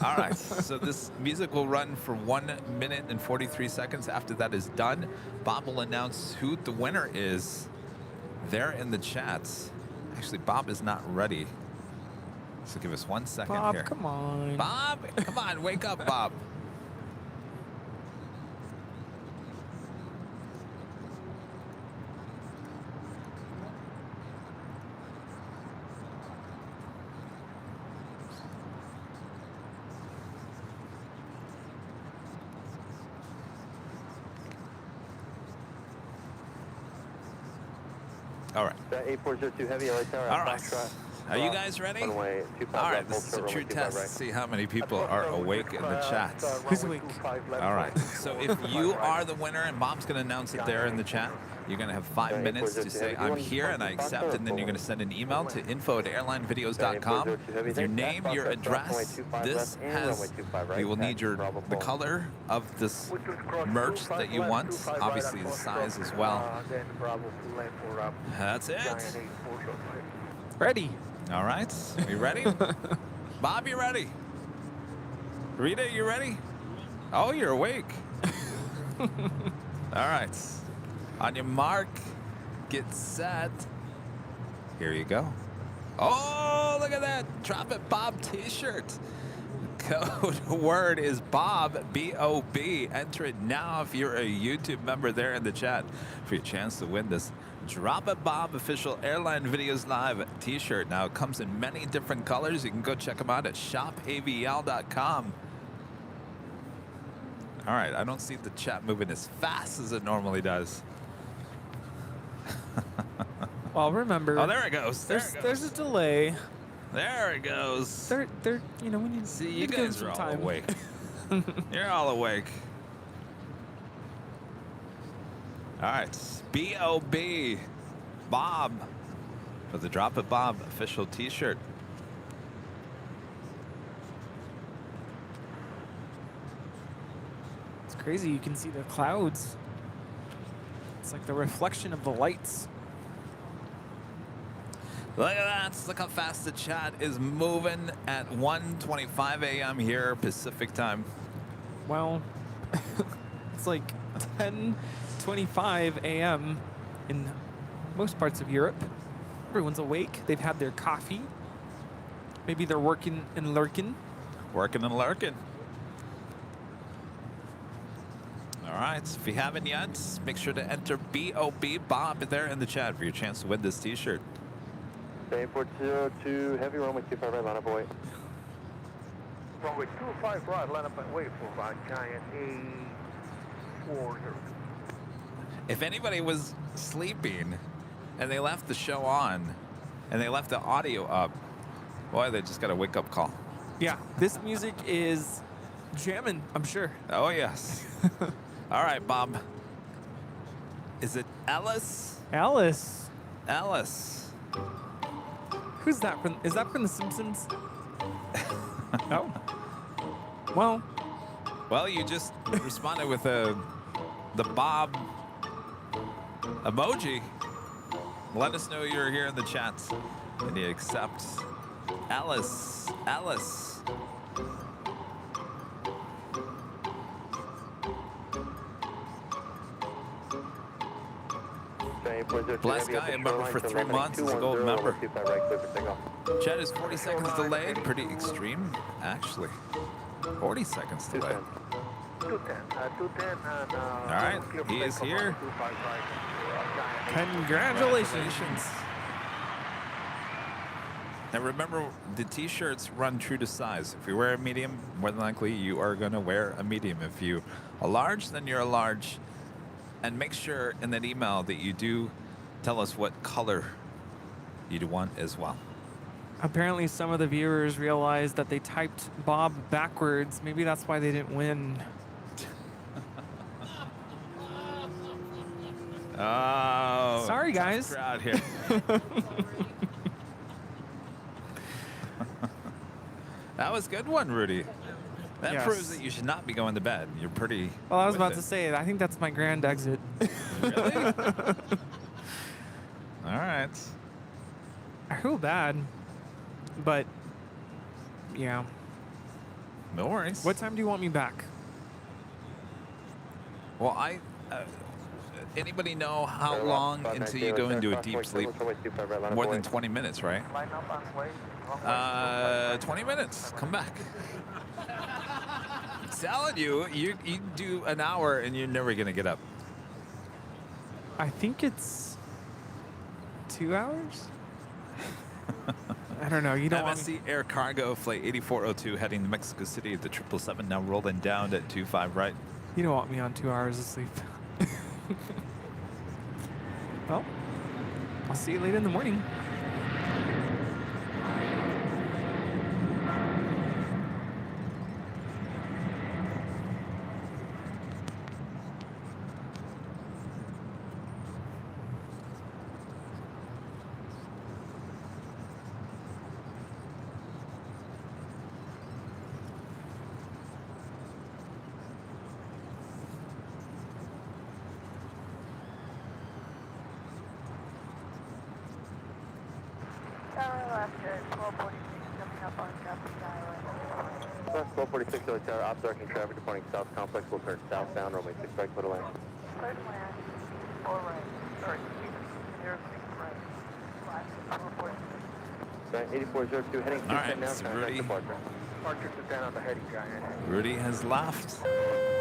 All right, so this music will run for 1 minute and 43 seconds. After that is done, Bob will announce who the winner is there in the chats. Actually, Bob is not ready. So give us 1 second Bob, here. come on. Bob, come on, wake up, Bob. All right. 8402 Heavy, LA Tower. All right. Are you guys ready? Runway 25 All right, right, this is a full true short, runway 25 test. right. See how many people are awake in the chat. Who's awake? All right, so if you are the winner, and Bob's going to announce it there in the chat, you're going to have 5 minutes to say, I'm here and I accept, and then you're going to send an email to info@airlinevideos.com with your name, your address. This has, we will need the color of this merch that you want, obviously the size as well. That's it. Ready. All right, you ready? Bob, you ready? Rita, you ready? Oh, you're awake. All right. On your mark, get set. Here you go. Oh, look at that. Drop It Bob t-shirt. Code word is Bob, B-O-B. Enter it now if you're a YouTube member there in the chat for your chance to win this Drop It Bob official Airline Videos Live t-shirt. Now, it comes in many different colors. You can go check them out at shopavl.com. All right, I don't see the chat moving as fast as it normally does. Well, remember. Oh, there it goes. There's a delay. There it goes. They're you know, we need, See, need you to give them guys some are all time. awake. You're all awake. All right, B.O.B. Bob for the Drop It Bob official T-shirt. It's crazy. You can see the clouds. It's like the reflection of the lights. Look at that. Look how fast the chat is moving at 1:25 a.m. here Pacific time. Well, it's like 10:25 a.m. in most parts of Europe. Everyone's awake. They've had their coffee. Maybe they're working and lurking. Working and lurking. All right, if you haven't yet, make sure to enter B.O.B. Bob there in the chat for your chance to win this T-shirt. Bay 402 heavy, runway 25 right, line up away. Runway 25 right, line up and wait for our giant A40. If anybody was sleeping and they left the show on and they left the audio up, boy, they just got a wake-up call. Yeah, this music is jamming, I'm sure. Oh, yes. All right, Bob. Is it Ellis? Alice. Ellis. Who's that from? Is that from The Simpsons? No. Well, Well, you just responded with the Bob emoji. Let us know you're here in the chat and you accept. Alice. Blessed guy, a member for 3 months, is a gold member. Chat is 40 seconds delayed. Pretty extreme, actually. 40 seconds delayed. 210, All right, he is here. congratulations. Now remember, the T-shirts run true to size. If you wear a medium, more than likely you are going to wear a medium. If you are large, then you're a large. And make sure in that email that you do tell us what color you'd want as well. Apparently, some of the viewers realized that they typed Bob backwards. Maybe that's why they didn't win. Oh, Sorry, tough guys. crowd here. That was a good one, Rudy. That Yes. proves that you should not be going to bed. You're pretty. Well, I was with about it. to say, I think that's my grand exit. Really? All right. I feel bad, but yeah. No worries. What time do you want me back? Well, anybody know how long until you go into a deep sleep? More than 20 minutes, right? Line up and wait. 20 minutes. Come back. I'm telling you, you do an hour and you're never going to get up. I think it's 2 hours. I don't know. You don't want me. MSC Air Cargo Flight 8402 heading to Mexico City at the 777, now rolling down at 25 right. You don't want me on 2 hours of sleep. Well, I'll see you late in the morning. After 1246 coming up on Japanese Island. 1246 Philly Tower, obstructing traffic departing South Complex. We'll turn southbound, runway 6 right, clear to land. Clear to land. 4 right. Sorry, 0 right. Last 446. 8402 heading All right, 210 now, so time Rudy. departure. Departure to down on the heading, giant. Rudy has left.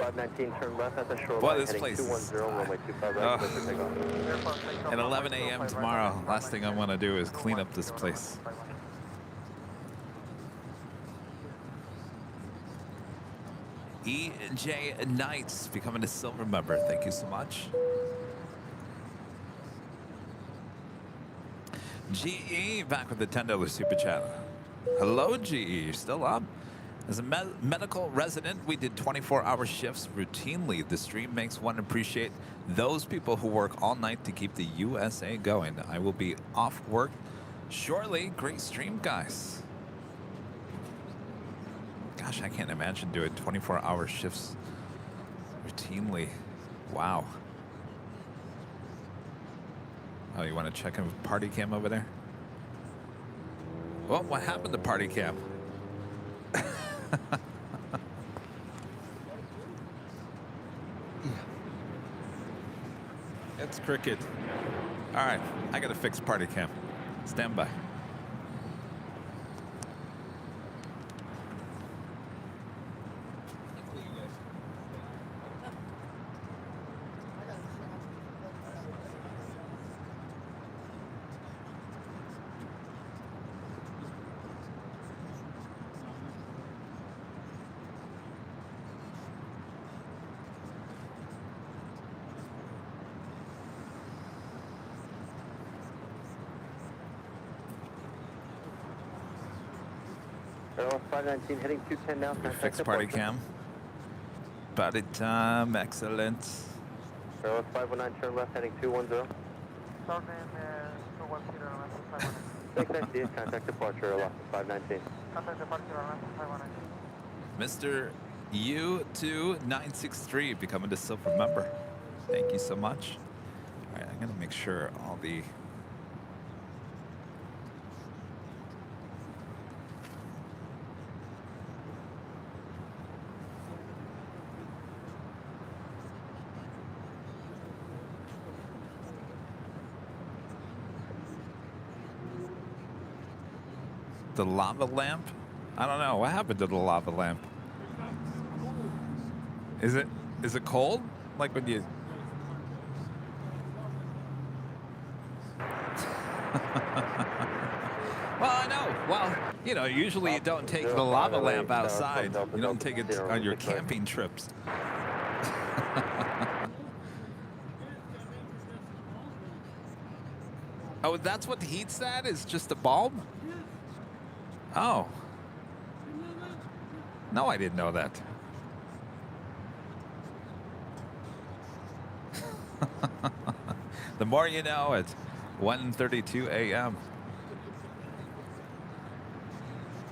519 turn left at the shoreline. Boy, this heading place is 210, runway 25 right, clear for takeoff. At 11 a.m. tomorrow, last thing I want to do is clean up this place. E.J. Knights becoming a silver member. Thank you so much. GE back with the $10 super chat. Hello, GE. You're still up. As a medical resident, we did 24-hour shifts routinely. The stream makes one appreciate those people who work all night to keep the USA going. I will be off work shortly. Great stream, guys. Gosh, I can't imagine doing 24-hour shifts routinely. Wow. Oh, you want to check in with Party Cam over there? Well, what happened to Party Cam? It's cricket. All right, I got to fix Party Cam. Stand by. Airline 519 heading 210 now. We fixed Party Cam. Party time, excellent. Airline 519 turn left heading 210. Thanks, I see it. Contact departure, Airline 519. Contact departure, Airline 519. Mr. U2963 becoming a silver member. Thank you so much. All right, I'm gonna make sure all the lava lamp. I don't know what happened to the lava lamp. Is it cold? Like when you Well, I know. Well, you know, usually you don't take the lava lamp outside. You don't take it on your camping trips. Oh, that's what heats that? Is just a bulb? Oh. No, I didn't know that. The more you know at 1:32 a.m.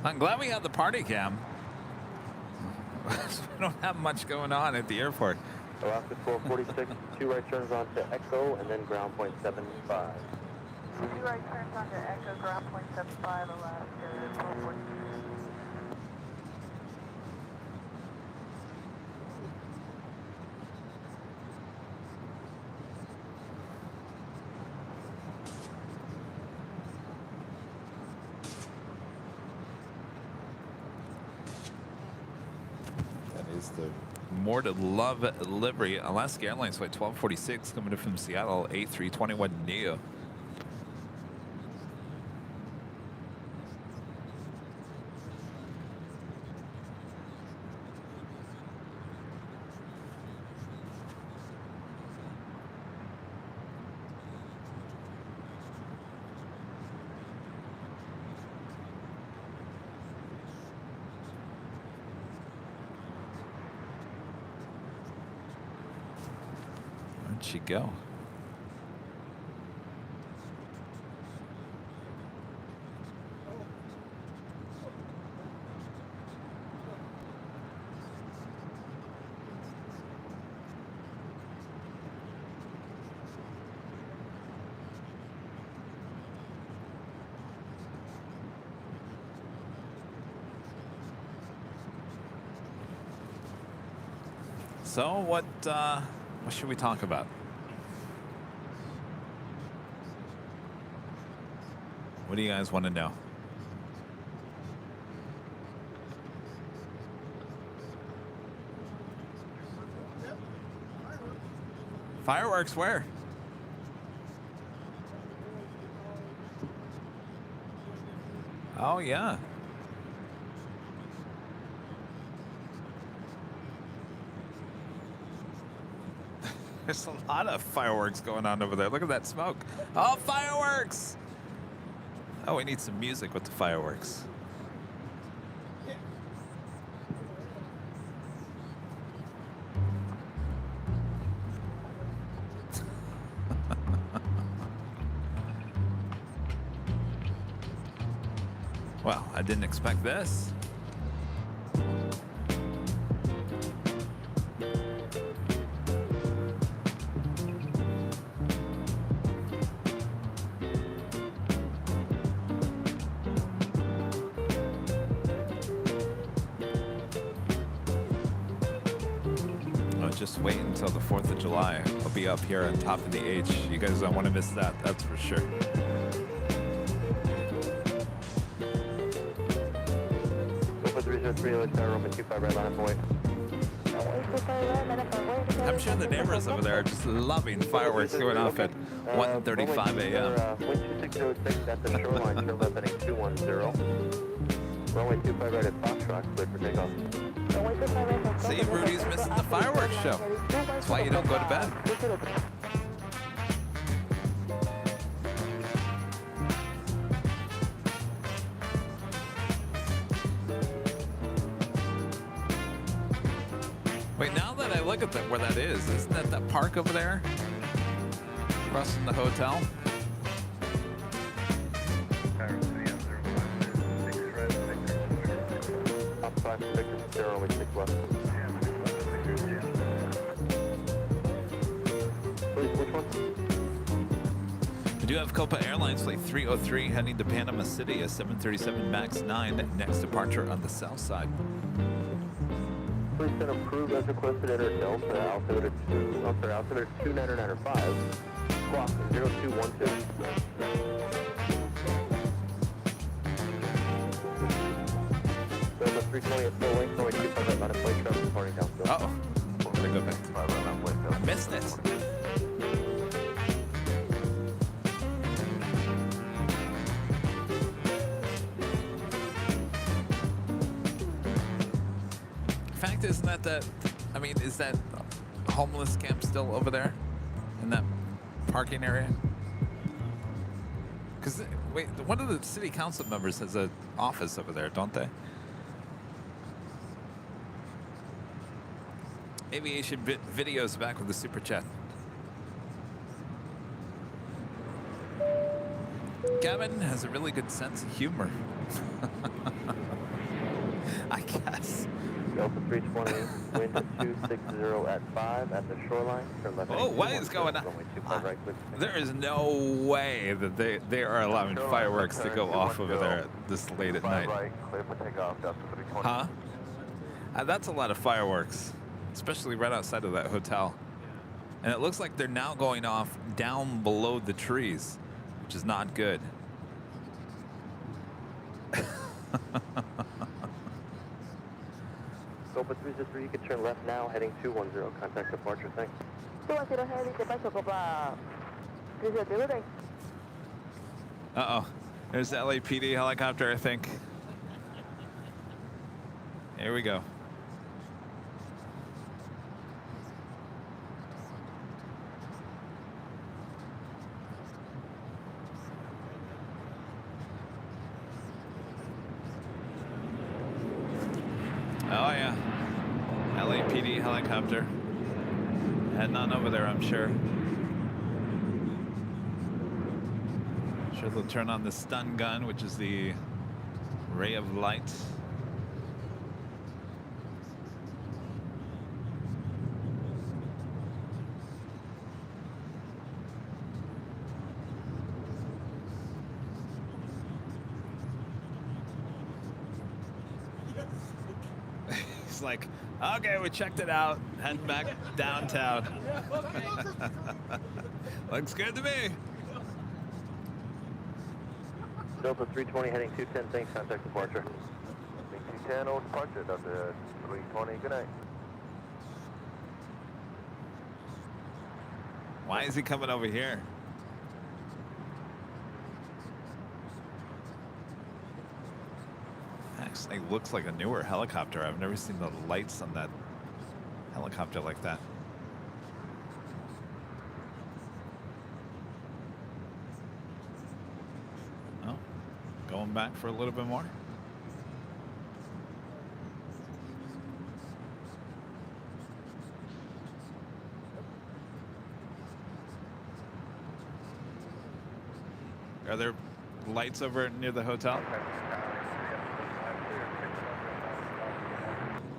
I'm glad we have the Party Cam. We don't have much going on at the airport. Alaska 1246, 2 right turns on to Echo and then ground point 75. 2 right turns on to Echo, ground point 75, Alaska 1246. The More to Love livery. Alaska Airlines flight 1246 coming in from Seattle, A321 Neo. Where'd she go? So what should we talk about? What do you guys want to know? Fireworks where? Oh, yeah. There's a lot of fireworks going on over there. Look at that smoke. Oh, fireworks! Oh, we need some music with the fireworks. Well, I didn't expect this. Just wait until the 4th of July. I'll be up here on top of the H. You guys don't want to miss that, that's for sure. Go for 303, let's start Roman 25 right line point. I'm sure the neighbors over there are just loving fireworks going off at 1:35 a.m. Wind 2606 at the shoreline, turn left heading 210. Runway 25 right at Foxtrot, cleared for takeoff. See, Rudy's missing the fireworks show. That's why you don't go to bed. Wait, now that I look at that, where that is, isn't that that park over there? Across from the hotel? Top 5, 6, 0, runway 6 left. Please, which one? We do have Copa Airlines Flight 303 heading to Panama City, a 737 MAX 9, next departure on the south side. Please send approved as requested at our Delta, altimeter 2995, clock 0212. Delta 320 at full length, runway 25 right line of flight traffic departing downfield. Uh-oh. We're gonna go back to my run. I missed it. Isn't that I mean, is that homeless camp still over there in that parking area? Because, wait, one of the city council members has an office over there, don't they? Aviation videos back with the super chat. Gavin has a really good sense of humor. I guess. Delta 320, wind 260 at 5 at the shoreline. Turn left. Oh, what is going on? There is no way that they are allowing fireworks to go off over there this late at night. Huh? That's a lot of fireworks, especially right outside of that hotel. And it looks like they're now going off down below the trees, which is not good. Copa 303, you can turn left now, heading 210. Contact departure, thanks. 210 heavy, departure Copa 303, good day. Uh-oh. There's the LAPD helicopter, I think. Here we go. Oh, yeah. LAPD helicopter. Heading on over there, I'm sure. Sure they'll turn on the stun gun, which is the ray of light. He's like, okay, we checked it out. Heading back downtown. Looks good to me. Delta 320 heading 210, thanks, contact departure. 210 on departure, Delta 320, good night. Why is he coming over here? Actually looks like a newer helicopter. I've never seen the lights on that helicopter like that. going back for a little bit more. Are there lights over near the hotel?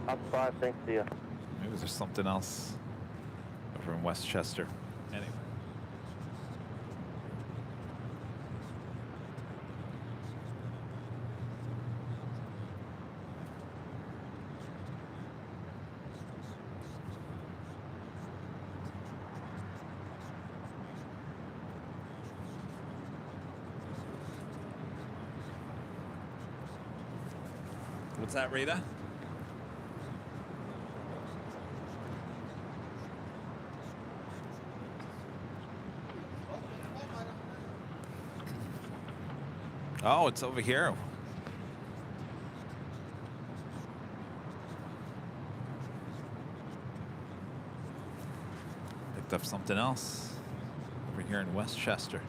Up 5, thanks to you. Maybe there's something else over in Westchester. Anyway. What's that, Rita? Oh, it's over here. Picked up something else over here in Westchester.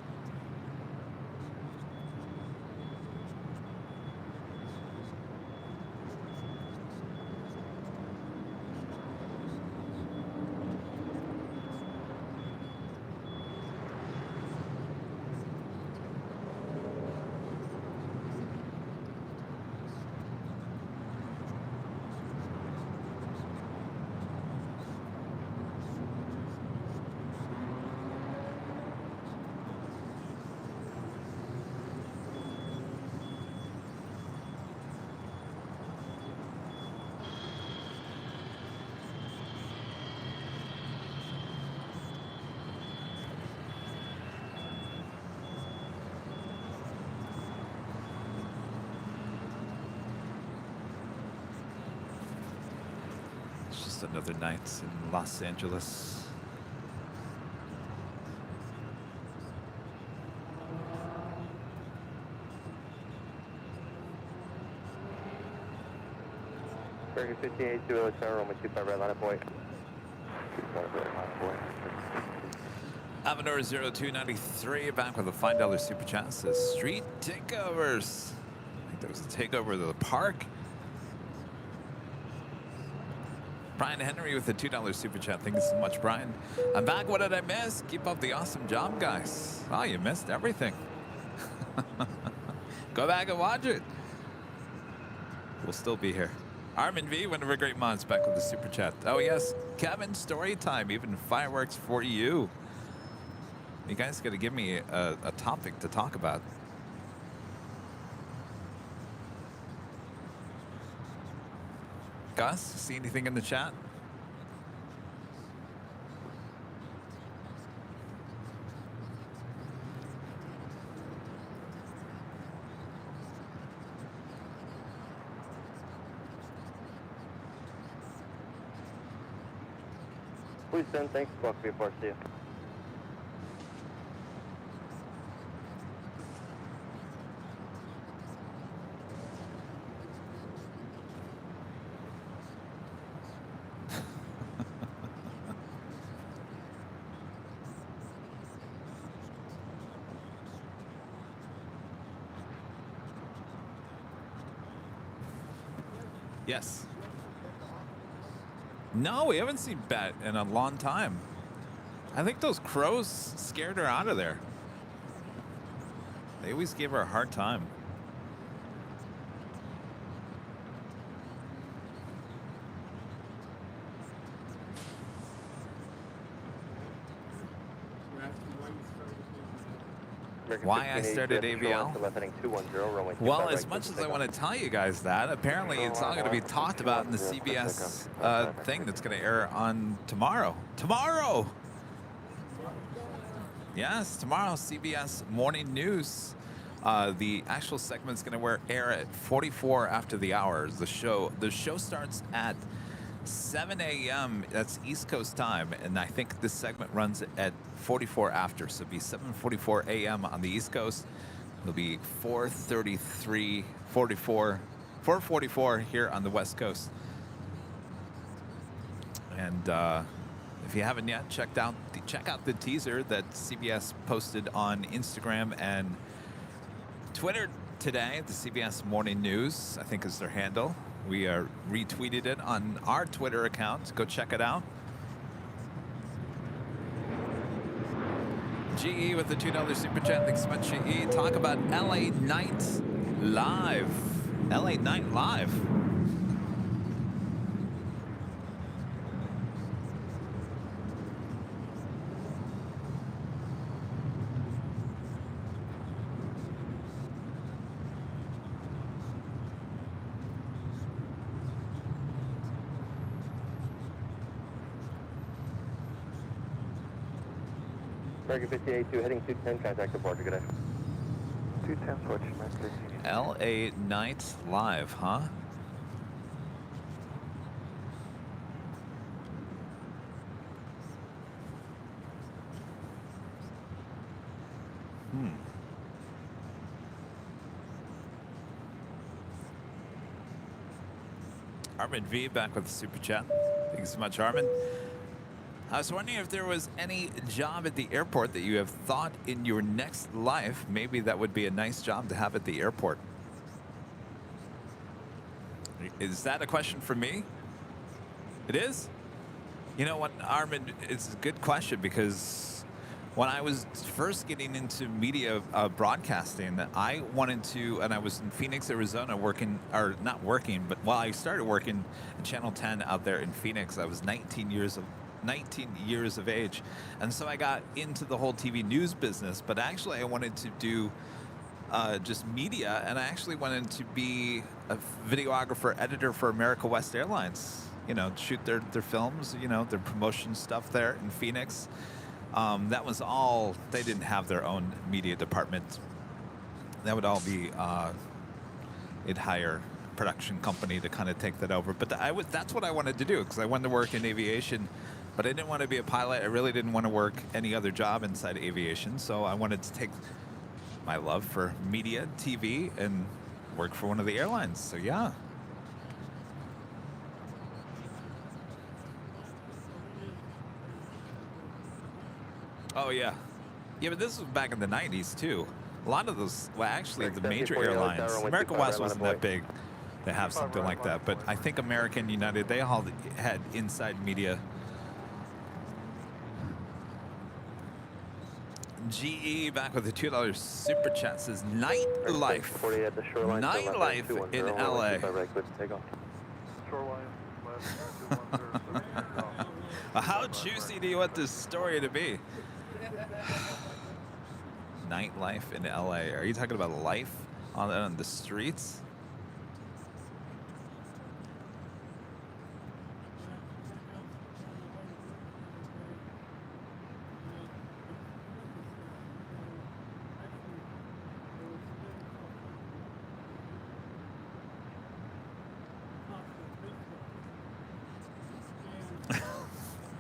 Another night in Los Angeles. Burger 1582 Hotel Room with 25 red line of boy. Avenor 0293 back with a $5 super chat. Says street takeovers. I think there was a takeover of the park. Brian Henry with a $2 super chat. Thank you so much, Brian. I'm back. What did I miss? Keep up the awesome job, guys. Oh, you missed everything. Go back and watch it. We'll still be here. Armin V, one of our great mods, back with the super chat. Oh, yes. Kevin, story time. Even fireworks for you. You guys got to give me a topic to talk about. Gus, see anything in the chat? Please send thanks, Buck, before I see you. Yes. No, we haven't seen Bet in a long time. I think those crows scared her out of there. They always gave her a hard time. Why I started AVL? Well, as much as I want to tell you guys that, apparently it's all going to be talked about in the CBS thing that's going to air on tomorrow. Tomorrow! Yes, tomorrow, CBS Morning News. The actual segment's going to air at 44 after the hour. The show starts at 7 a.m. That's East Coast time, and I think this segment runs at 44 after, so it'll be 7:44 a.m. on the East Coast. It'll be 4:44 here on the West Coast. And if you haven't yet, check out the teaser that CBS posted on Instagram and Twitter today. The CBS Morning News, I think, is their handle. We retweeted it on our Twitter account. Go check it out. GE with the $2 super chat. Thanks so much, GE. Talk about LA Night Live. LA Night Live. American 58-2, heading 210, contact departure, good day. 210 switch, American 58. LA Night Live, huh? Armin V back with the super chat. Thank you so much, Armin. I was wondering if there was any job at the airport that you have thought in your next life, maybe that would be a nice job to have at the airport. Is that a question for me? It is? You know what, Armin, it's a good question because when I was first getting into media broadcasting, I wanted to, and I was in Phoenix, Arizona working, or not working, but well, I started working at Channel 10 out there in Phoenix. I was 19 years of age, and so I got into the whole TV news business, but actually I wanted to do just media, and I actually wanted to be a videographer, editor for America West Airlines, you know, shoot their films, you know, their promotion stuff there in Phoenix. That was all, they didn't have their own media department. That would all be, it'd hire a production company to kind of take that over. But that's what I wanted to do, because I wanted to work in aviation, but I didn't want to be a pilot. I really didn't want to work any other job inside aviation. So I wanted to take my love for media, TV, and work for one of the airlines. So yeah. Oh yeah. Yeah, but this was back in the 90s too. A lot of those, well actually the major airlines, America West wasn't that big to have something like that, but I think American, United, they all had inside media. GE back with the $2 super chat says nightlife. Nightlife in LA. How juicy do you want this story to be? Nightlife in LA. Are you talking about life on the streets?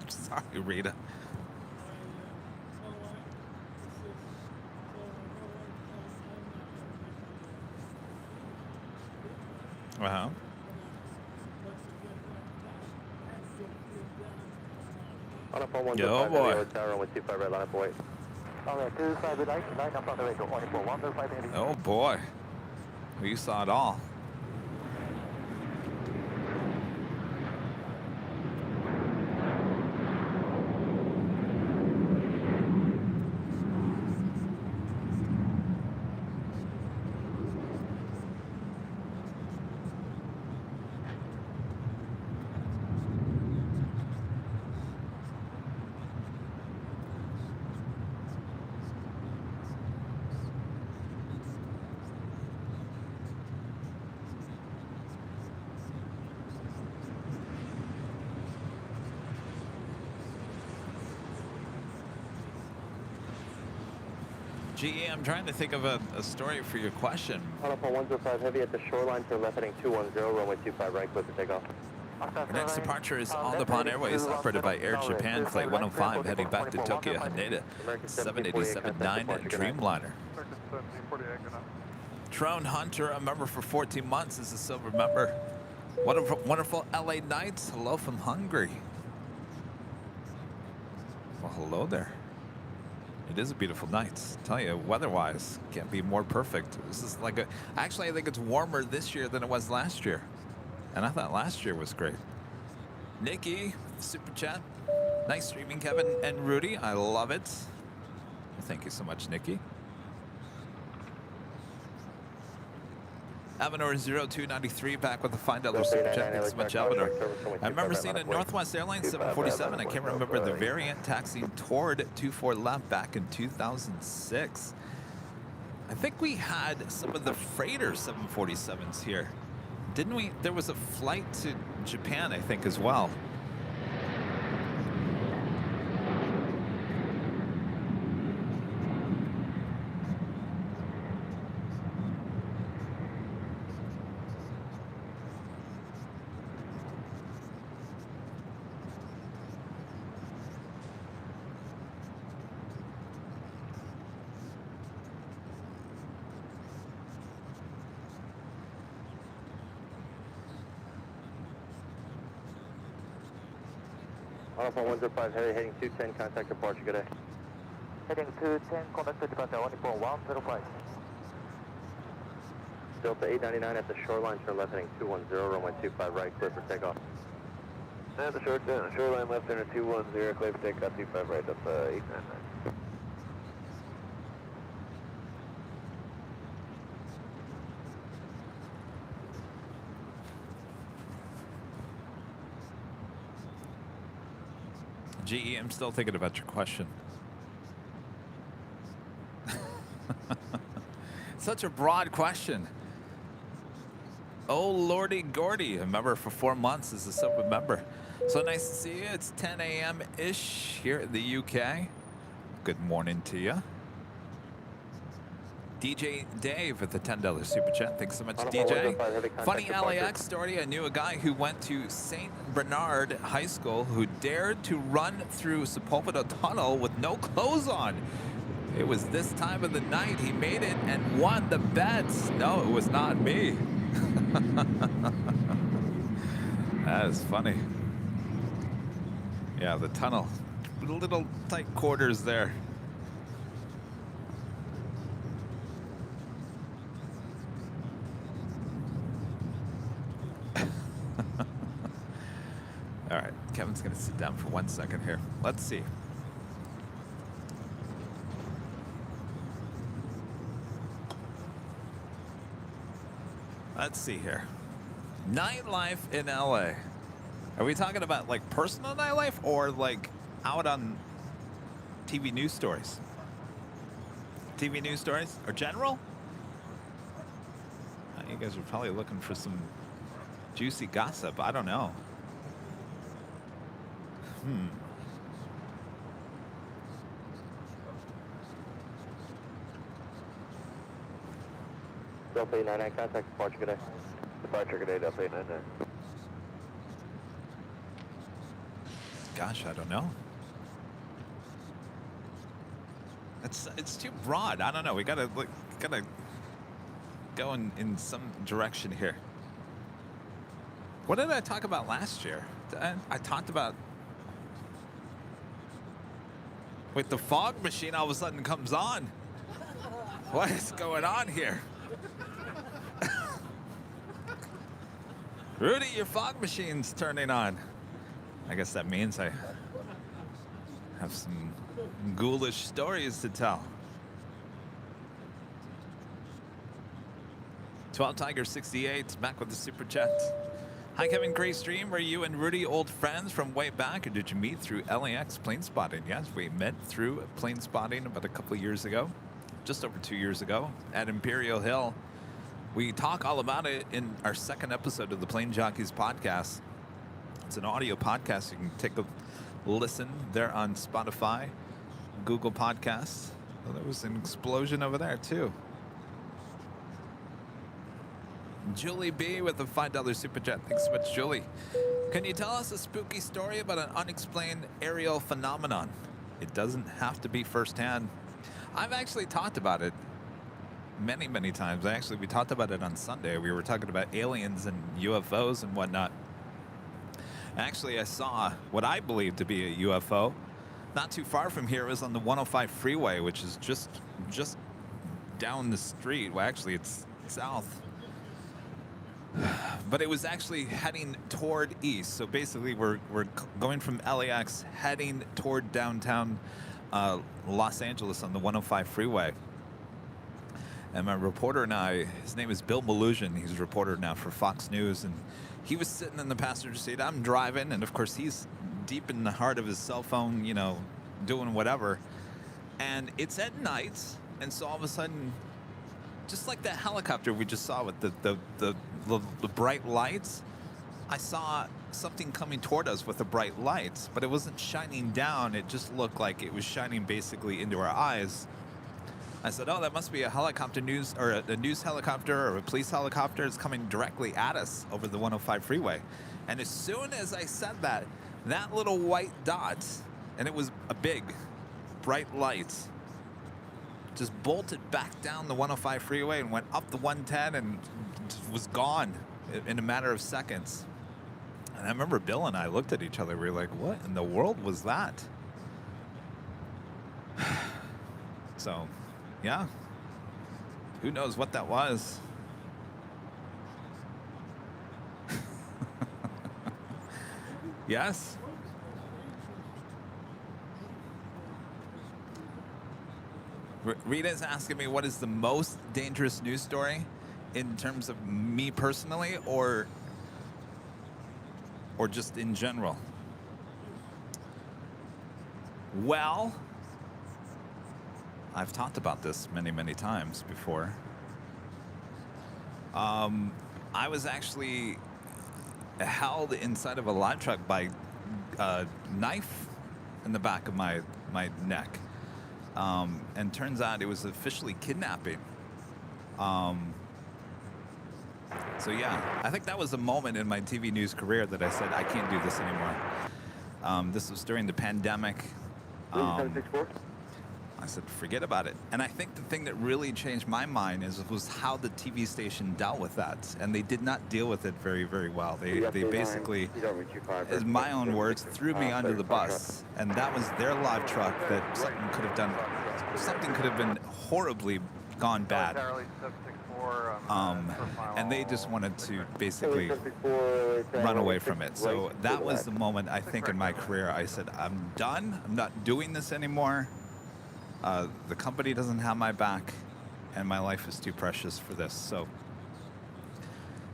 Sorry, Rita. Uh-huh. Oh boy. Oh boy. Well, you saw it all. GE, I'm trying to think of a story for your question. Pineapple 105 heavy at the shoreline, turn left heading 210, runway 25 right, clear for takeoff. Our next departure is All Nippon Airways, operated by Air Japan, Flight 105, heading back to Tokyo, Haneda, 787-9 Dreamliner. Trone Hunter, a member for 14 months, is a silver member. What a wonderful LA nights. Hello from Hungary. Well, hello there. It is a beautiful night. Tell you, weather-wise, can't be more perfect. This is like a. Actually, I think it's warmer this year than it was last year, and I thought last year was great. Nikki, super chat. Nice streaming, Kevin and Rudy. I love it. Well, thank you so much, Nikki. Avenor 0293 back with a $5 super chat. Thanks so much, Avenor. I remember seeing a Northwest Airlines 747. I can't remember the variant taxiing toward 24 left back in 2006. I think we had some of the freighter 747s here. Didn't we? There was a flight to Japan, I think, as well. Alpha 105 heading 210, contact departure, good day. Heading 210, contact departure 105. Delta 899 at the shoreline, turn left heading 210, runway 25 right, clear for takeoff. At the shoreline left turn 210, clear for takeoff 25 right, up 899. GE, I'm still thinking about your question. Such a broad question. Oh, Lordy Gordy, a member for 4 months is a sub member. So nice to see you. It's 10 a.m.-ish here in the UK. Good morning to you. DJ Dave with the $10 super chat. Thanks so much, DJ. Funny LAX story. I knew a guy who went to St. Bernard High School who dared to run through Sepulveda Tunnel with no clothes on. It was this time of the night. He made it and won the bets. No, it was not me. That is funny. Yeah, the tunnel. Little tight quarters there. All right, Kevin's gonna sit down for 1 second here. Let's see. Let's see here. Nightlife in LA. Are we talking about like personal nightlife or like out on TV news stories? TV news stories or general? You guys are probably looking for some juicy gossip. I don't know. Delta 899, contact departure, good day. Departure, good day, Delta 899. Gosh, I don't know. It's too broad. I don't know. We gotta go in some direction here. What did I talk about last year? I talked about. Wait, the fog machine all of a sudden comes on. What is going on here? Rudy, your fog machine's turning on. I guess that means I have some ghoulish stories to tell. 12 Tiger 68 back with the super chat. Hi, Kevin. Great stream. Are you and Rudy old friends from way back, or did you meet through LAX plane spotting? Yes, we met through plane spotting about a couple of years ago, just over 2 years ago at Imperial Hill. We talk all about it in our second episode of the Plane Jockeys podcast. It's an audio podcast. You can take a listen there on Spotify, Google Podcasts. Well, there was an explosion over there, too. Julie B with a $5 super chat. Thanks so much, Julie. Can you tell us a spooky story about an unexplained aerial phenomenon? It doesn't have to be firsthand. I've actually talked about it many, many times. We talked about it on Sunday. We were talking about aliens and UFOs and whatnot. Actually, I saw what I believe to be a UFO Not too far from here, it was on the 105 freeway, which is just down the street. Well, actually, it's south. But it was actually heading toward east. So basically, we're going from LAX heading toward downtown Los Angeles on the 105 freeway. And my reporter and I, his name is Bill Malusian. He's a reporter now for Fox News. And he was sitting in the passenger seat. I'm driving. And of course, he's deep in the heart of his cell phone, you know, doing whatever. And it's at night. And so all of a sudden, just like that helicopter we just saw with the bright lights, I saw something coming toward us with the bright lights, but it wasn't shining down. It just looked like it was shining basically into our eyes. I said, oh, that must be a helicopter news, or a news helicopter or a police helicopter. It's coming directly at us over the 105 freeway. And as soon as I said that, that little white dot, and it was a big, bright light, just bolted back down the 105 freeway and went up the 110 and was gone in a matter of seconds. And I remember Bill and I looked at each other. We were like, what in the world was that? So, yeah. Who knows what that was? Yes? Rita's asking me what is the most dangerous news story in terms of me personally or just in general. Well, I've talked about this many, many times before. I was actually held inside of a live truck by a knife in the back of my neck. And turns out it was officially kidnapping. So yeah, I think that was a moment in my TV news career that I said, I can't do this anymore. This was during the pandemic. I said, forget about it. And I think the thing that really changed my mind was how the TV station dealt with that. And they did not deal with it very, very well. They basically, as my own words, threw me under the bus. And that was their live truck that something could have been horribly gone bad. And they just wanted to basically run away from it. So that was the moment, I think, in my career, I said, I'm done. I'm not doing this anymore. The company doesn't have my back, and my life is too precious for this. So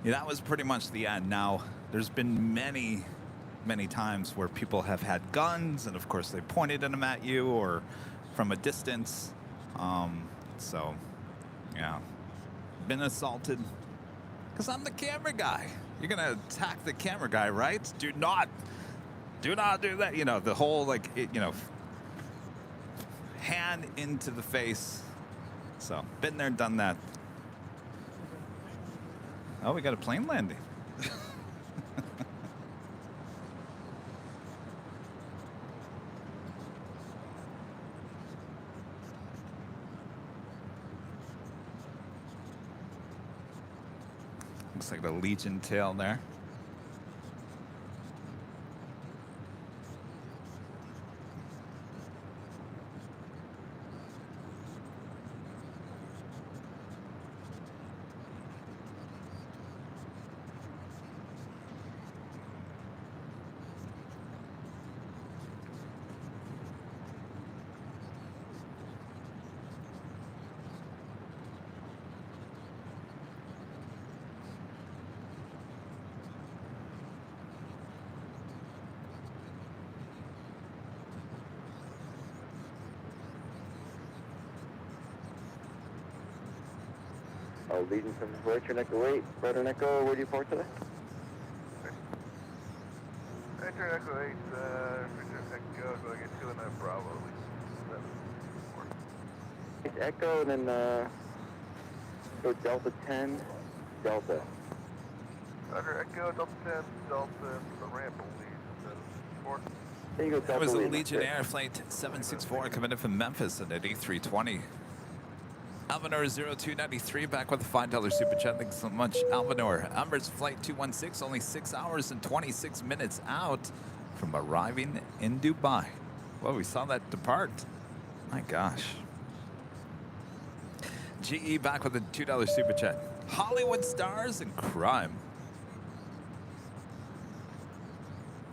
yeah, that was pretty much the end. Now, there's been many, many times where people have had guns, and of course they pointed them at you or from a distance. So, yeah, been assaulted because I'm the camera guy. You're gonna attack the camera guy, right? Do not do that. You know, the whole hand into the face. So, been there, done that. Oh, we got a plane landing. Looks like the Legion tail there. Leading from Richard Echo 8, Brother Echo, where do you port today? Richard Echo 8, Richard Echo, go get 2 and then Bravo, It's Echo, and then go Delta 10, Delta. Roger, Echo, Delta 10, Delta, the ramp will lead, 4. There you go, That was a Delta Legion Air Flight 764 coming in from Memphis at A320. Alvinor 0293 back with a $5 super chat. Thanks so much, Alvinor. Emirates Flight 216, only 6 hours and 26 minutes out from arriving in Dubai. Well, we saw that depart. My gosh. GE back with a $2 super chat. Hollywood stars and crime.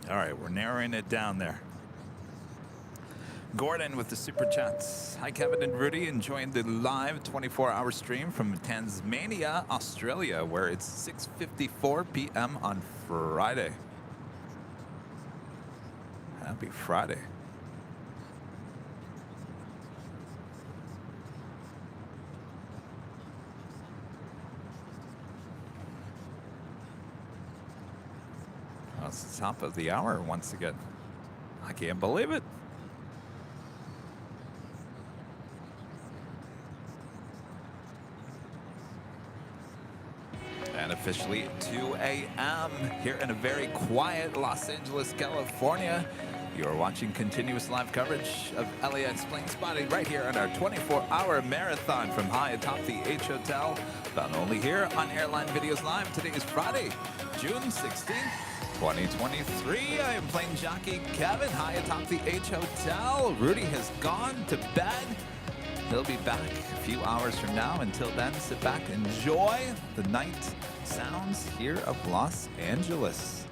All right, we're narrowing it down there. Gordon with the super chats. Hi, Kevin and Rudy, enjoying the live 24-hour stream from Tasmania, Australia, where it's 6:54 p.m. on Friday. Happy Friday. Well, it's the top of the hour once again. I can't believe it. And officially 2 a.m. here in a very quiet Los Angeles, California. You are watching continuous live coverage of LAX plane spotting right here on our 24-hour marathon from high atop the H Hotel. Found only here on Airline Videos Live. Today is Friday, June 16th, 2023. I am plane jockey Kevin, high atop the H Hotel. Rudy has gone to bed. He'll be back a few hours from now. Until then, sit back, enjoy the night sounds here of Los Angeles.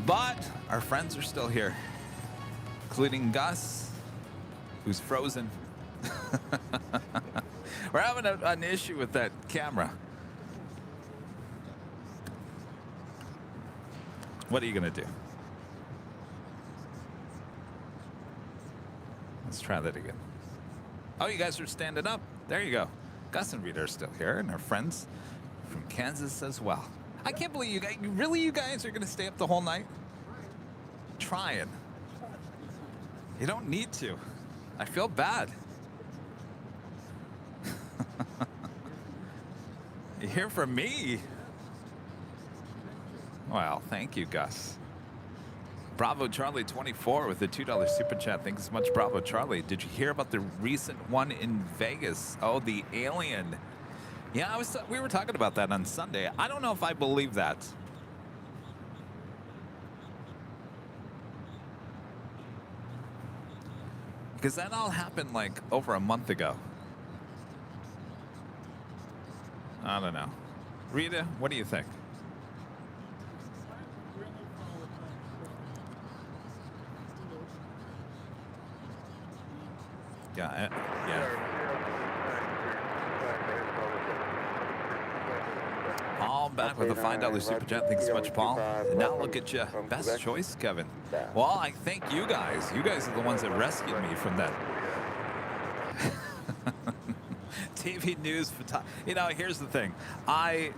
But our friends are still here, including Gus, who's frozen. We're having an issue with that camera. What are you going to do? Let's try that again. Oh, you guys are standing up. There you go. Gus and Rita are still here, and our friends from Kansas as well. I can't believe you guys, you guys are going to stay up the whole night? Trying. You don't need to. I feel bad. You hear from me? Well, thank you, Gus. Bravo Charlie 24 with the $2 super chat. Thanks so much, Bravo Charlie. Did you hear about the recent one in Vegas? Oh, the alien. Yeah, we were talking about that on Sunday. I don't know if I believe that. Because that all happened like over a month ago. I don't know. Rita, what do you think? Yeah, yeah. Paul back with a $5 super chat. Thanks so much, Paul. And now look at you. Best choice, Kevin. Well, I thank you guys. You guys are the ones that rescued me from that. TV news, you know, here's the thing. I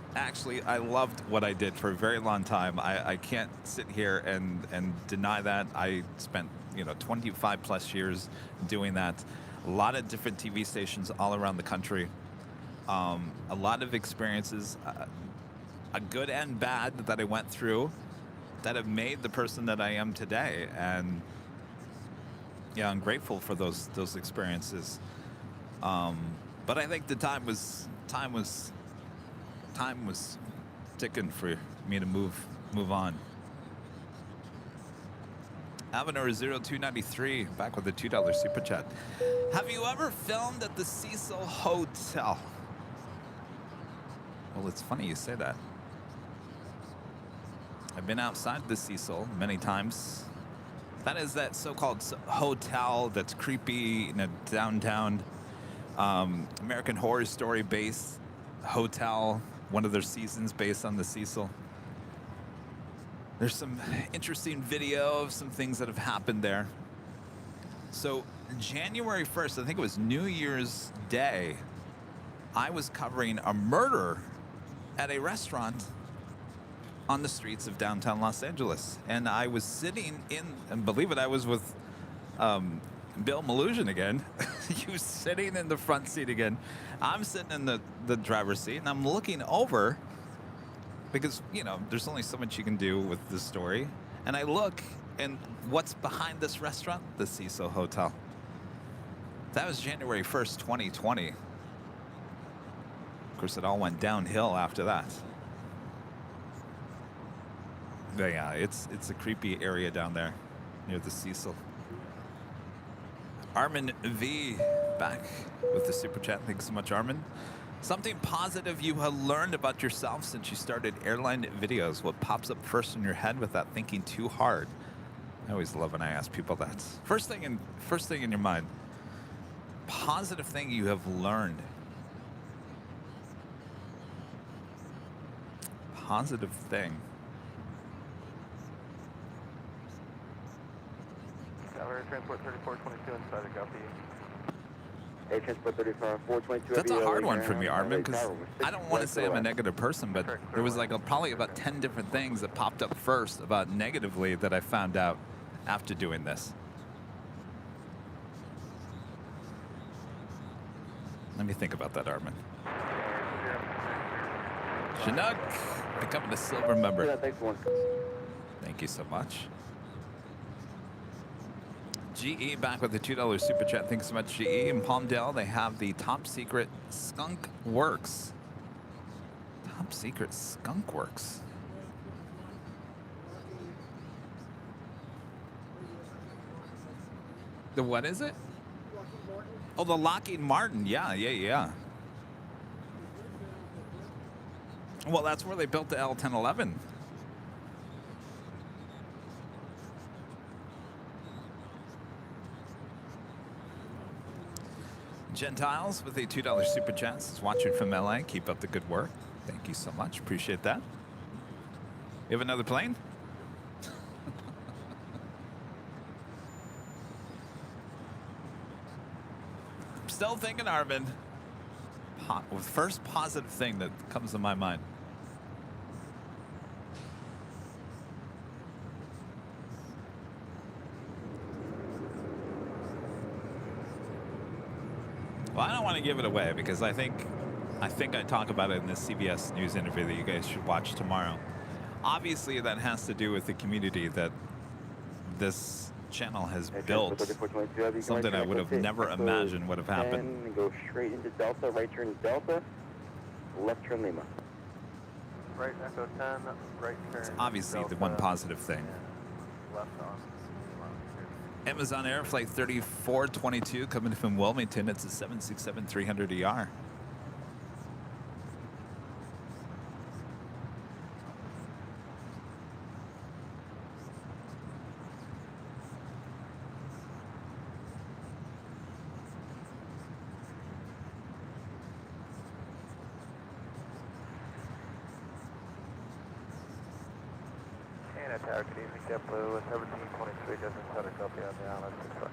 loved what I did for a very long time. I can't sit here and deny that. I spent, 25 plus years doing that. A lot of different TV stations all around the country. A lot of experiences, a good and bad, that I went through that have made the person that I am today. And yeah, I'm grateful for those experiences. But I think the time was ticking for me to move on. Avenor 0293 back with the $2 super chat. Have you ever filmed at the Cecil Hotel? Well, it's funny you say that. I've been outside the Cecil many times. That is that so-called hotel that's creepy in a downtown American Horror Story based hotel. One of their seasons based on the Cecil. There's some interesting video of some things that have happened there. So January 1st, I think it was New Year's Day, I was covering a murder at a restaurant on the streets of downtown Los Angeles. And I was sitting in, and believe it, I was with Bill Malusian again. He was sitting in the front seat again. I'm sitting in the driver's seat, and I'm looking over because, there's only so much you can do with this story. And I look, and what's behind this restaurant? The Cecil Hotel. That was January 1st, 2020. Of course, it all went downhill after that. But yeah, it's a creepy area down there near the Cecil. Armin V back with the super chat. Thanks so much, Armin. Something positive you have learned about yourself since you started airline videos. What pops up first in your head without thinking too hard? I always love when I ask people that. First thing in your mind. Positive thing you have learned. Positive thing. Air Transport 3422 inside a copy. Air Transport 3422. That's a hard one for me, Armin, because I don't want to say I'm a negative person, but there was like probably about 10 different things that popped up first about negatively that I found out after doing this. Let me think about that, Armin. Chinook, becoming a silver member. Yeah, thanks one. Thank you so much. GE back with the $2 super chat. Thanks so much, GE. In Palmdale, they have the top secret Skunk Works. Top secret Skunk Works. The what is it? Oh, the Lockheed Martin. Yeah. Well, that's where they built the L-1011. Gentiles with a $2 super chat. Watching from LA. Keep up the good work. Thank you so much. Appreciate that. You have another plane? I'm still thinking, Arvin. First positive thing that comes to my mind. Well, I don't want to give it away because I think I talk about it in this CBS News interview that you guys should watch tomorrow. Obviously, that has to do with the community that this channel has built. Something I would have never imagined would have happened. Go straight into Delta, right turn Delta, left turn Lima. Right Echo 10, right turn. It's obviously Delta, the one positive thing. left on. Amazon Air Flight 3422 coming from Wilmington. It's a 767-300ER. And Tower, good evening, JetBlue 1723, just inside a copy on the island 65.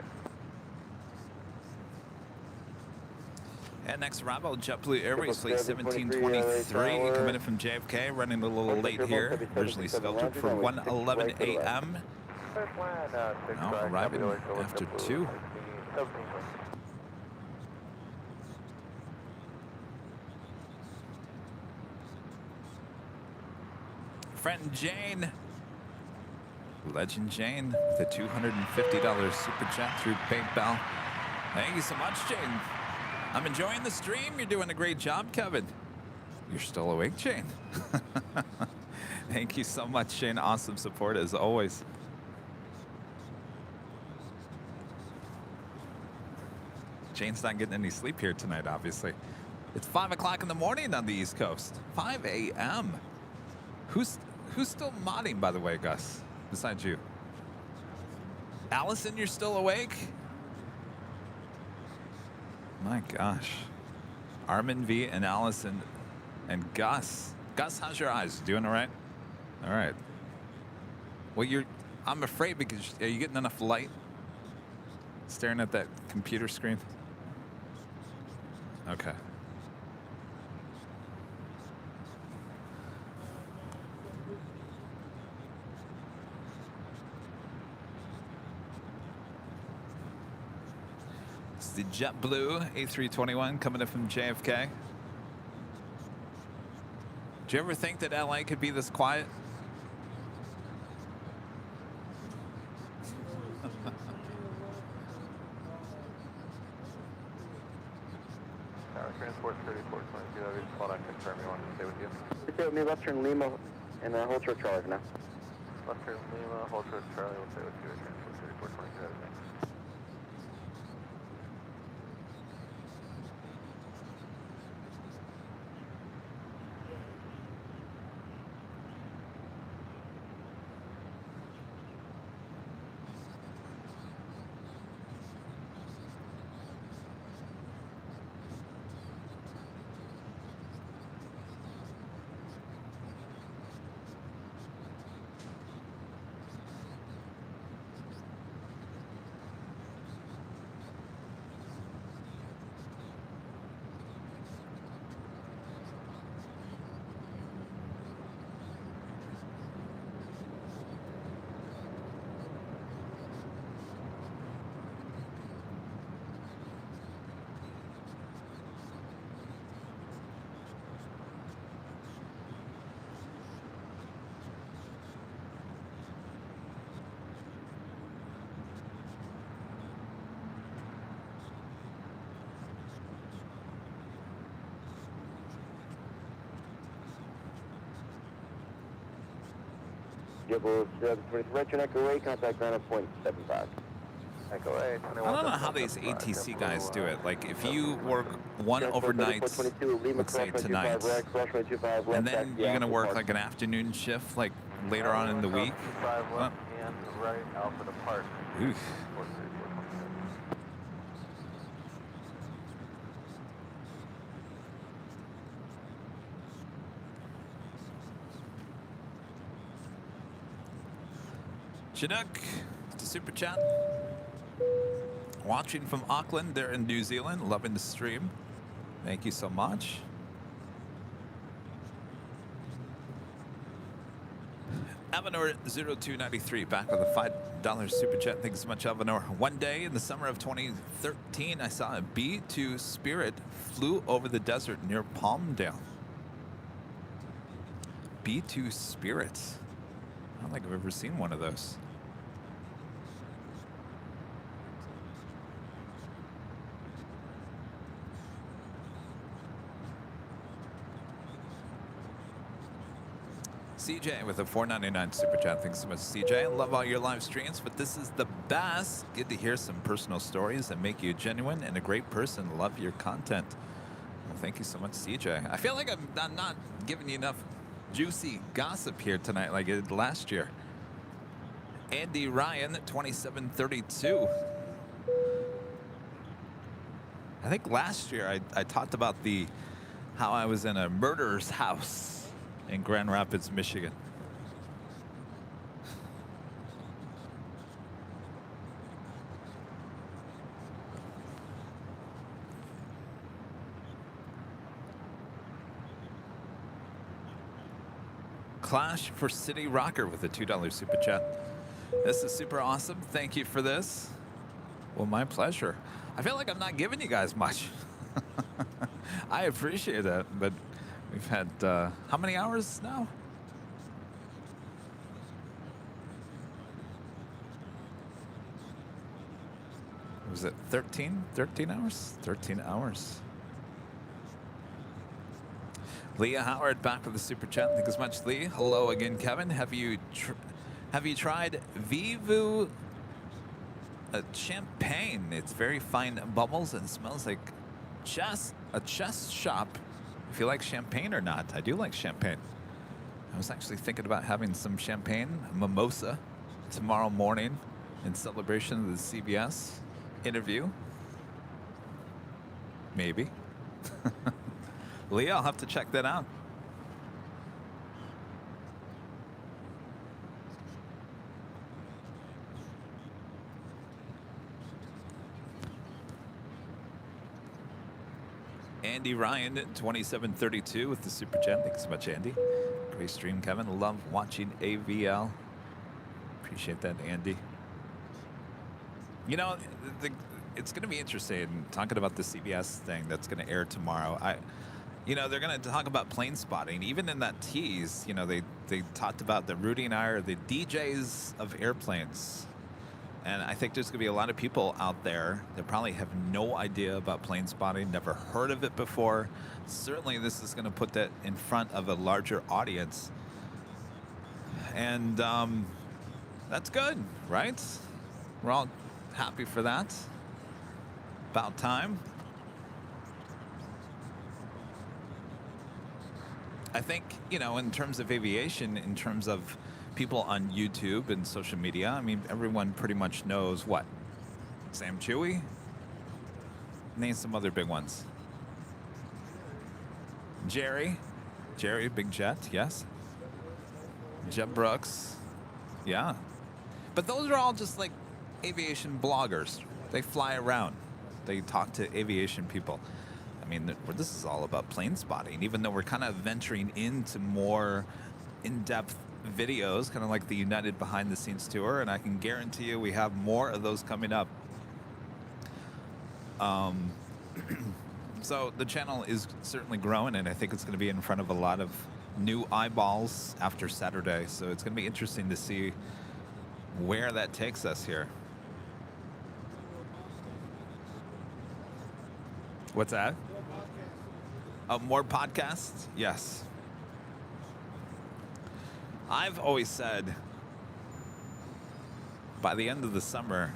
And next arrival, JetBlue Airways Flight 1723 coming in from JFK, running a little late here. Originally scheduled for 1:11 a.m. First line, Now arriving after 2. 17. Friend Jane, Legend Jane, with a $250 super chat through PayPal. Thank you so much, Jane. I'm enjoying the stream. You're doing a great job, Kevin. You're still awake, Jane. Thank you so much, Shane. Awesome support as always. Jane's not getting any sleep here tonight, obviously. It's 5 o'clock in the morning on the East Coast. 5 a.m. Who's still modding, by the way, Gus, besides you? Allison, you're still awake? My gosh. Armin V and Allison and Gus. Gus, how's your eyes? Doing all right? All right. Well, I'm afraid because are you getting enough light? Staring at that computer screen? Okay. It's the JetBlue A321 coming in from JFK. Did you ever think that LA could be this quiet? Transport 3422, I just want to confirm you want to stay with you. Stay with me, left turn Lima, and hold short Charlie for now. Left turn Lima, hold short Charlie, we'll stay with you at Transport 3422. Double 723, right turn Echo 8, contact ground at 0.75. Echo 8, 21. I don't know how these ATC guys do it. Like, if you work one overnight, let's say tonight, and then you're going to work like an afternoon shift, like later on in the week. 25 left and right, Alpha depart. Oof. 434. Chinook, the super chat. Watching from Auckland, there in New Zealand, loving the stream. Thank you so much. Avenor 0293 back with a $5 super chat. Thanks so much, Avenor. One day in the summer of 2013, I saw a B-2 Spirit flew over the desert near Palmdale. B-2 Spirit. I don't think I've ever seen one of those. CJ with a $4.99 super chat. Thanks so much, CJ. I love all your live streams, but this is the best. Good to hear some personal stories that make you genuine and a great person. Love your content. Well, thank you so much, CJ. I feel like I'm not giving you enough juicy gossip here tonight like I did last year. Andy Ryan, 2732. I think last year I talked about how I was in a murderer's house in Grand Rapids, Michigan. Clash for City Rocker with a $2 super chat. This is super awesome. Thank you for this. Well, my pleasure. I feel like I'm not giving you guys much. I appreciate that, but we've had, how many hours now? Was it 13? 13 hours? 13 hours. Leah Howard back with the super chat. Thank you so much, Lee. Hello again, Kevin. Have you tried Vivu champagne? It's very fine bubbles and smells like a chess shop. If you like champagne or not, I do like champagne. I was actually thinking about having some champagne, mimosa, tomorrow morning in celebration of the CBS interview. Maybe. Leah, I'll have to check that out. Andy Ryan, 2732 with the super chat. Thanks so much, Andy. Great stream, Kevin. Love watching AVL. Appreciate that, Andy. You know, it's going to be interesting talking about the CBS thing that's going to air tomorrow. You know, they're going to talk about plane spotting. Even in that tease, you know, they talked about the Rudy and I are the DJs of airplanes. And I think there's going to be a lot of people out there that probably have no idea about plane spotting, never heard of it before. Certainly this is going to put that in front of a larger audience. And that's good, right? We're all happy for that. About time. I think, you know, in terms of aviation, in terms of people on YouTube and social media, I mean, everyone pretty much knows what? Sam Chewy? Name some other big ones. Jerry, Big Jet, yes. Jet Brooks, yeah. But those are all just like aviation bloggers. They fly around. They talk to aviation people. I mean, this is all about plane spotting, even though we're kind of venturing into more in-depth videos, kind of like the United Behind the Scenes tour, and I can guarantee you we have more of those coming up. So the channel is certainly growing, and I think it's going to be in front of a lot of new eyeballs after Saturday, so it's going to be interesting to see where that takes us here. What's that? More podcasts? Yes. I've always said by the end of the summer,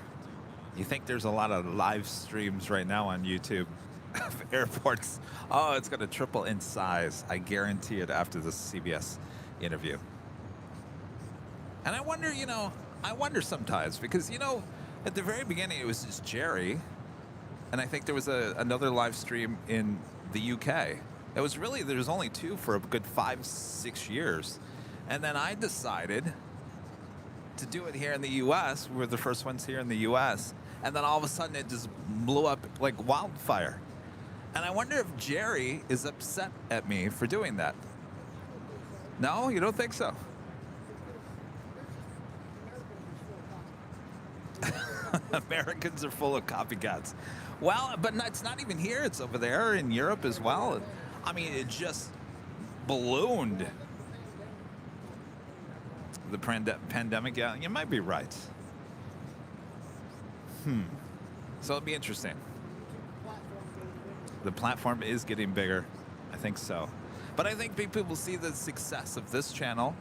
you think there's a lot of live streams right now on YouTube of airports. Oh, it's going to triple in size. I guarantee it after this CBS interview. And I wonder, I wonder sometimes because, at the very beginning it was just Jerry. And I think there was another live stream in the UK. There was only two for a good 5-6 years. And then I decided to do it here in the US. We were the first ones here in the US. And then all of a sudden it just blew up like wildfire. And I wonder if Jerry is upset at me for doing that. No, you don't think so? Americans are full of copycats. Well, but it's not even here. It's over there in Europe as well. I mean, it just ballooned. The pandemic, yeah, you might be right. So it'll be interesting. The platform is getting bigger. I think so. But I think people will see the success of this channel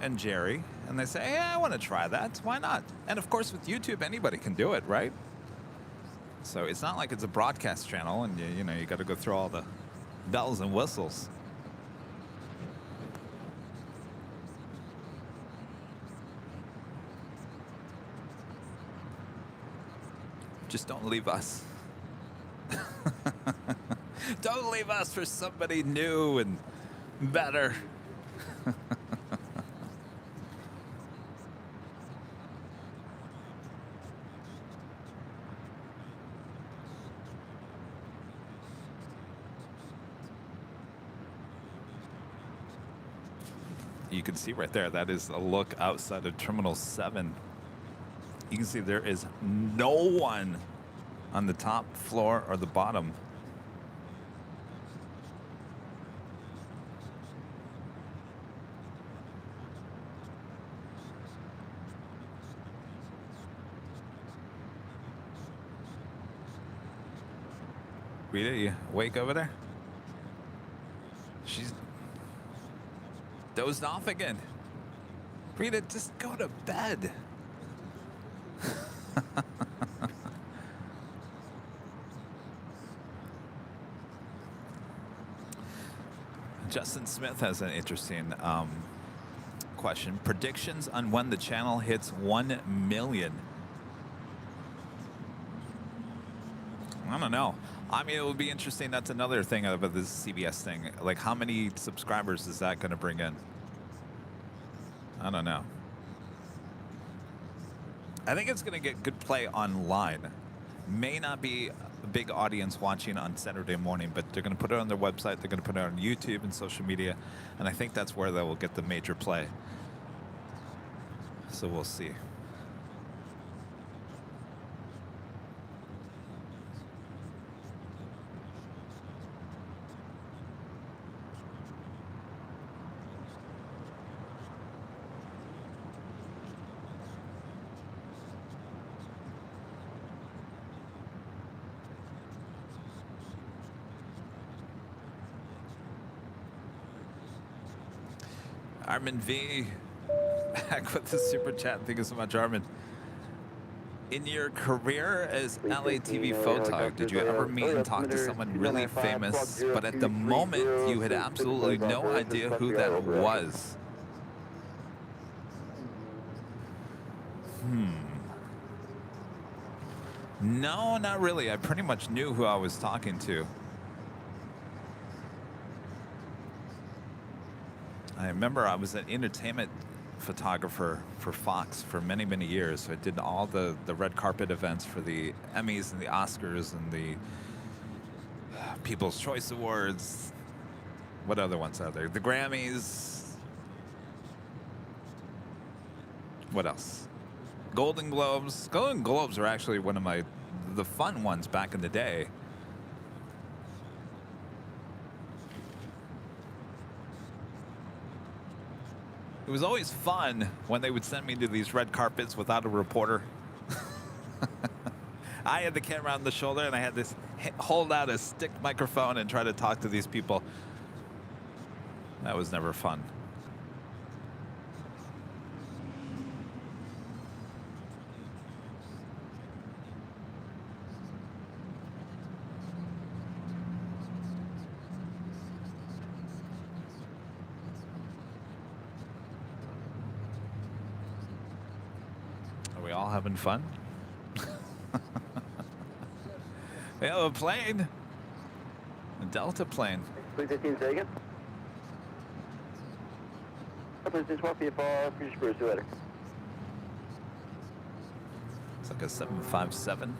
and Jerry, and they say, hey, I want to try that. Why not? And of course, with YouTube, anybody can do it, right? So it's not like it's a broadcast channel, and you got to go through all the bells and whistles. Just don't leave us. Don't leave us for somebody new and better. You can see right there, that is a look outside of Terminal 7. You can see there is no one on the top floor or the bottom. Rita, you awake over there? She's dozed off again. Rita, just go to bed. Justin Smith has an interesting question. Predictions on when the channel hits 1 million. I don't know. I mean, it would be interesting. That's another thing about this CBS thing. Like, how many subscribers is that going to bring in? I don't know. I think it's going to get good play online. May not be a big audience watching on Saturday morning, but they're going to put it on their website. They're going to put it on YouTube and social media. And I think that's where they will get the major play. So we'll see. Armin V, back with the super chat. Thank you so much, Armin. In your career as LATV photog, did you ever meet and talk to someone really famous, but at the moment you had absolutely no idea who that was? No, not really. I pretty much knew who I was talking to. I remember I was an entertainment photographer for Fox for many, many years. So I did all the red carpet events for the Emmys and the Oscars and the People's Choice Awards. What other ones are there? The Grammys. What else? Golden Globes. Golden Globes are actually one of the fun ones back in the day. It was always fun when they would send me to these red carpets without a reporter. I had the camera on the shoulder and I had this hold out a stick microphone and try to talk to these people. That was never fun. all having fun? We have a plane. A Delta plane. 315 Sagan. President 12 PFR, British Bruce, do later. It's like a 757.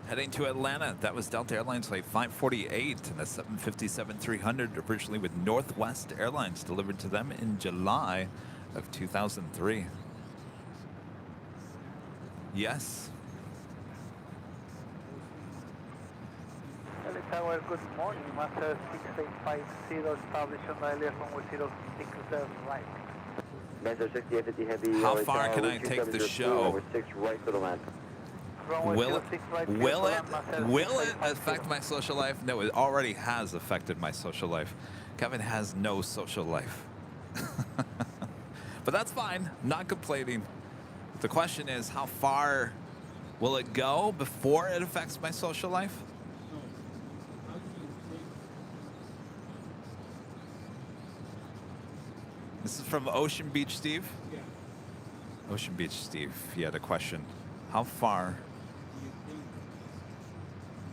Heading to Atlanta, that was Delta Airlines flight 548 and the 757-300, originally with Northwest Airlines, delivered to them in July of 2003. Yes. LA Tower, good morning. Master 6850 established on the liaison with 067 right. Master 6850 Heavy. How far can I take the show? Over 6 right for the land. Will it affect my social life? No, it already has affected my social life. Kevin has no social life. But that's fine. I'm not complaining. The question is, how far will it go before it affects my social life? This is from Ocean Beach Steve? Yeah. Ocean Beach Steve, he had a question. How far? Do you think you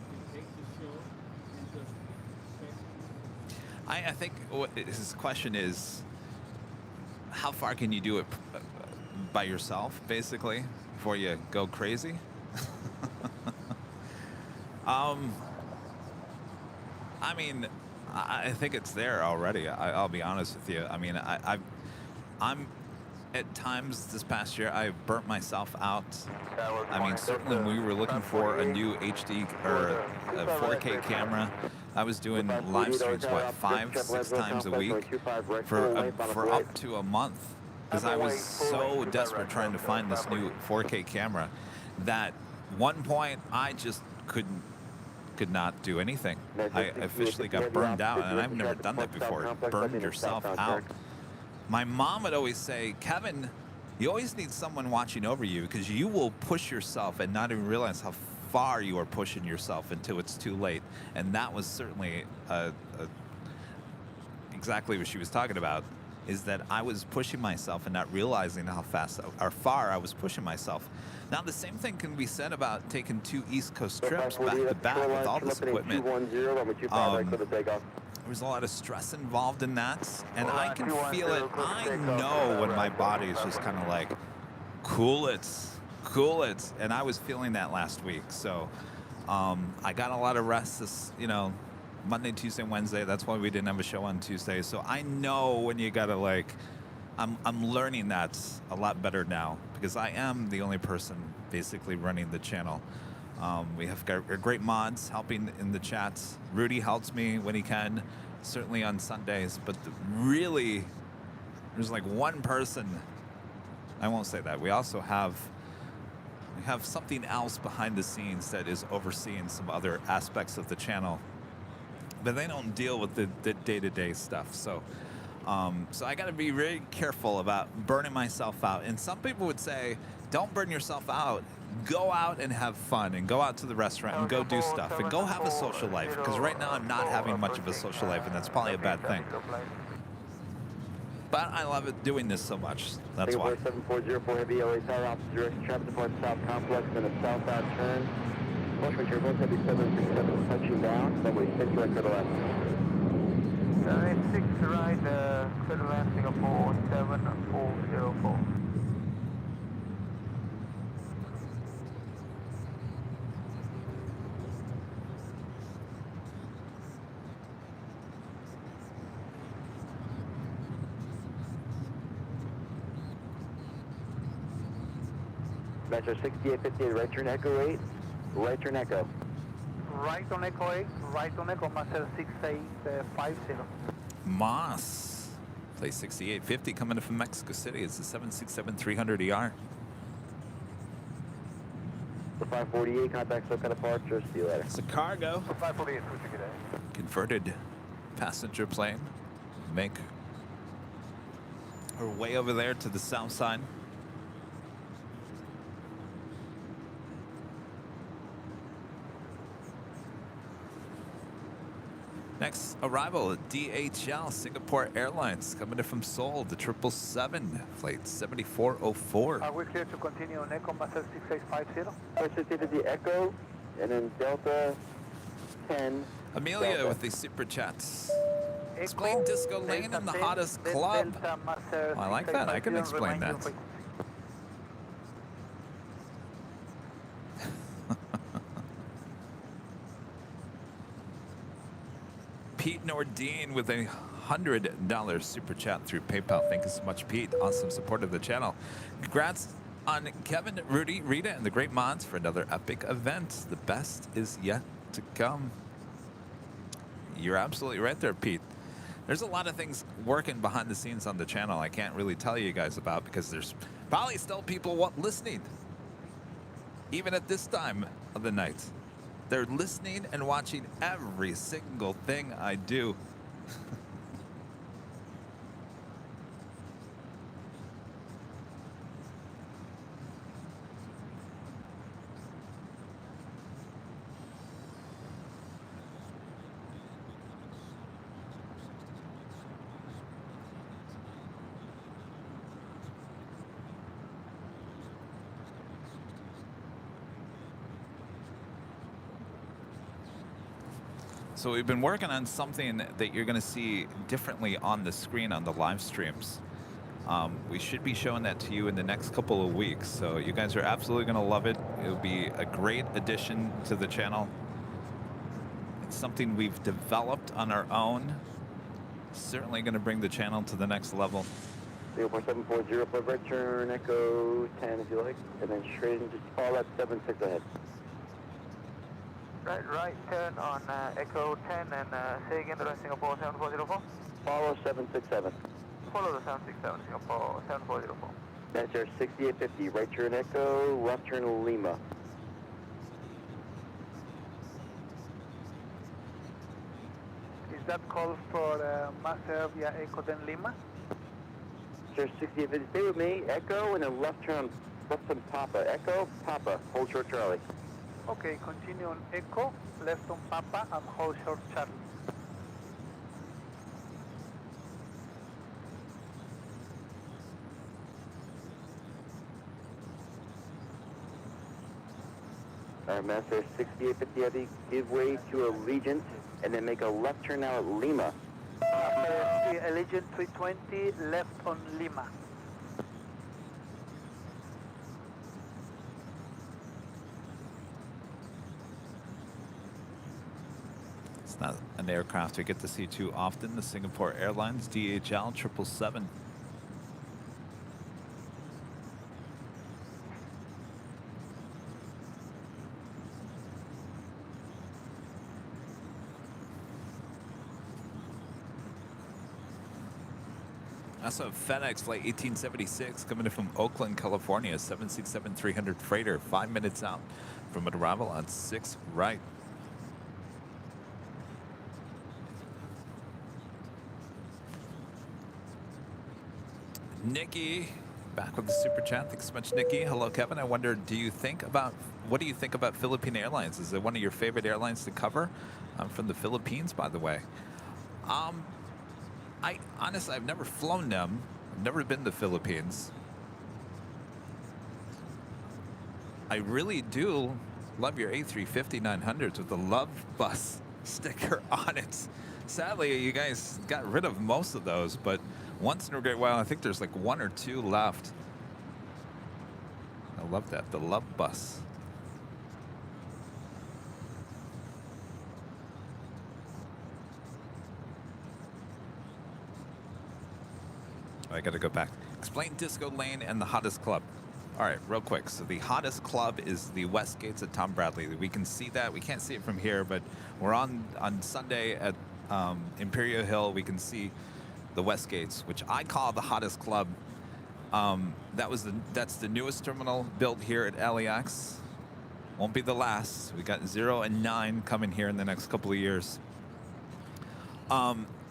can take the show and just I think his question is, how far can you do it by yourself, basically, before you go crazy? I mean, I think it's there already. I'll be honest with you. I mean, I'm at times this past year, I've burnt myself out. I mean, certainly when we were looking for a new HD or a 4K camera, I was doing live streams, what, 5-6 times a week for up to a month, because I was so desperate trying to find this new 4K camera that one point I just could not do anything. I officially got burned out, and I've never done that before. Burn yourself out. My mom would always say, Kevin, you always need someone watching over you, because you will push yourself and not even realize how far you are pushing yourself until it's too late. And that was certainly exactly what she was talking about, is that I was pushing myself and not realizing how fast or far I was pushing myself. Now, the same thing can be said about taking 2 East Coast trips back to back with all this equipment. There's a lot of stress involved in that, and I can feel it. I know when my body is just kind of like, cool it. And I was feeling that last week. So I got a lot of rest this, Monday, Tuesday, Wednesday. That's why we didn't have a show on Tuesday. So I know when you gotta I'm learning that a lot better now, because I am the only person basically running the channel. We have got great mods helping in the chats. Rudy helps me when he can, certainly on Sundays. But really, there's like one person. I won't say that. We also have something else behind the scenes that is overseeing some other aspects of the channel, but they don't deal with the day-to-day stuff. So I got to be very careful about burning myself out. And some people would say, don't burn yourself out. Go out and have fun, and go out to the restaurant and go do stuff, and go have a social life. Because right now I'm not having much of a social life, and that's probably a bad thing. But I love it doing this so much. That's why. 7404 Heavy LA Tower, opposite direction, traffic depart South Complex, and a southbound turn. Pushman Turbulence, Heavy 767 touching down, runway 6 right, clear to left. 6 right, clear to land, Singapore 7404. Metro 6858, right turn Echo 8, right turn Echo. Right on Echo 8, right on Echo, Master 6850. Moss. Play 6850 coming in from Mexico City. It's the 767-300ER. The 548, contact SoCal departure, see you later. It's a cargo. 548, switching it in. Converted passenger plane. Make her way over there to the south side. Next arrival at DHL, Singapore Airlines, coming in from Seoul, the 777, flight 7404. Are we clear to continue on Echo, Master 6850? 650 Echo, and then Delta 10. Amelia Delta. with the super chats. Echo, Explain Disco Lane Delta and the 10, hottest then club. Delta, Master I like that. I can 6850, explain remind you that. of frequency. Pete Nordine with a $100 super chat through PayPal. Thank you so much, Pete. Awesome support of the channel. Congrats on Kevin, Rudy, Rita, and the great mods for another epic event. The best is yet to come. You're absolutely right there, Pete. There's a lot of things working behind the scenes on the channel I can't really tell you guys about because there's probably still people listening. Even at this time of the night. They're listening and watching every single thing I do. So we've been working on something that you're going to see differently on the screen on the live streams. We should be showing that to you in the next couple of weeks. So you guys are absolutely going to love it. It'll be a great addition to the channel. It's something we've developed on our own. Certainly going to bring the channel to the next level. 04740, for right turn Echo 10 if you like, and then straight in, just follow that 76 ahead. Right turn on Echo 10 and say again the rest Singapore 7404. Follow 767. Follow the 767 Singapore 7404. That's our 6850, right turn Echo, left turn Lima. Is that call for Master via Echo then Lima? Sir, 6850, stay with me, Echo, and then left turn Papa. Echo, Papa, hold short Charlie. Okay, continue on Echo, left on Papa, and hold short Charlie. All right, Master 6850 heavy, give way to Allegiant, and then make a left turn now at Lima. Allegiant 320, left on Lima. It's not an aircraft we get to see too often. The Singapore Airlines DHL 777. Also, FedEx Flight 1876 coming in from Oakland, California, 767-300 freighter, 5 minutes out from an arrival on 6 right. Nikki, back with the super chat. Thanks so much, Nikki. Hello, Kevin. I wonder, what do you think about Philippine Airlines? Is it one of your favorite airlines to cover? I'm from the Philippines, by the way. Honestly, I've never flown them. I've never been to the Philippines. I really do love your A350-900s with the Love Bus sticker on it. Sadly, you guys got rid of most of those, but once in a great while, I think there's like 1 or 2 left. I love that, the Love Bus. I gotta go back. Explain Disco Lane and the hottest club. All right, real quick. So the hottest club is the West Gates at Tom Bradley. We can see that. We can't see it from here, but we're on Sunday at Imperial Hill. We can see the West Gates, which I call the hottest club. That's the newest terminal built here at LAX. Won't be the last. We got 0 and 9 coming here in the next couple of years.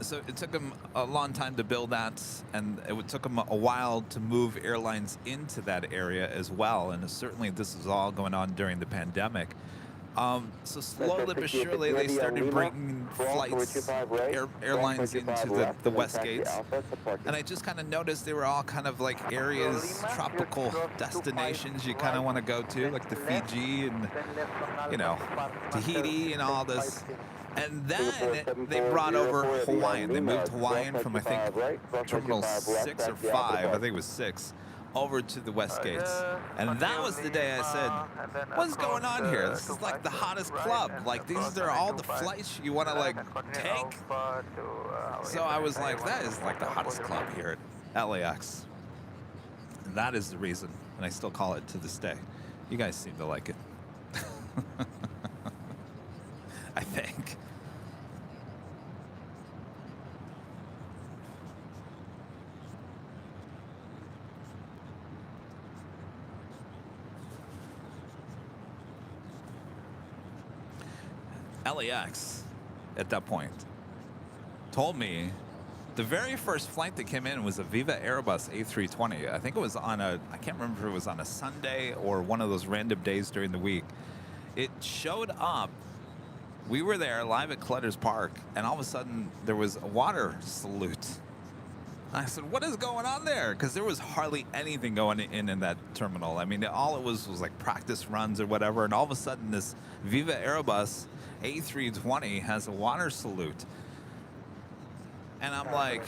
So it took them a long time to build that, and it took them a while to move airlines into that area as well. And certainly this is all going on during the pandemic. So slowly but surely they started bringing flights, airlines into the West Gates. And I just kind of noticed they were all kind of like areas, tropical destinations you kind of want to go to, like the Fiji and, you know, Tahiti and all this. And then they brought over Hawaiian. They moved Hawaiian from, I think, Terminal 6 or 5, I think it was 6, over to the West Gates. And that was the day I said, what's going on here? This is like the hottest club. Like, these are all the flights you want to, like, take. So I was like, that is like the hottest club here at LAX. And that is the reason. And I still call it to this day. You guys seem to like it. I think. LAX, at that point, told me the very first flight that came in was a Viva Airbus A320. I think it was on I can't remember if it was on a Sunday or one of those random days during the week. It showed up. We were there live at Clutter's Park, and all of a sudden there was a water salute. I said, what is going on there? Because there was hardly anything going in that terminal. I mean, all it was like practice runs or whatever, and all of a sudden this Viva Airbus A320 has a water salute. And I'm like,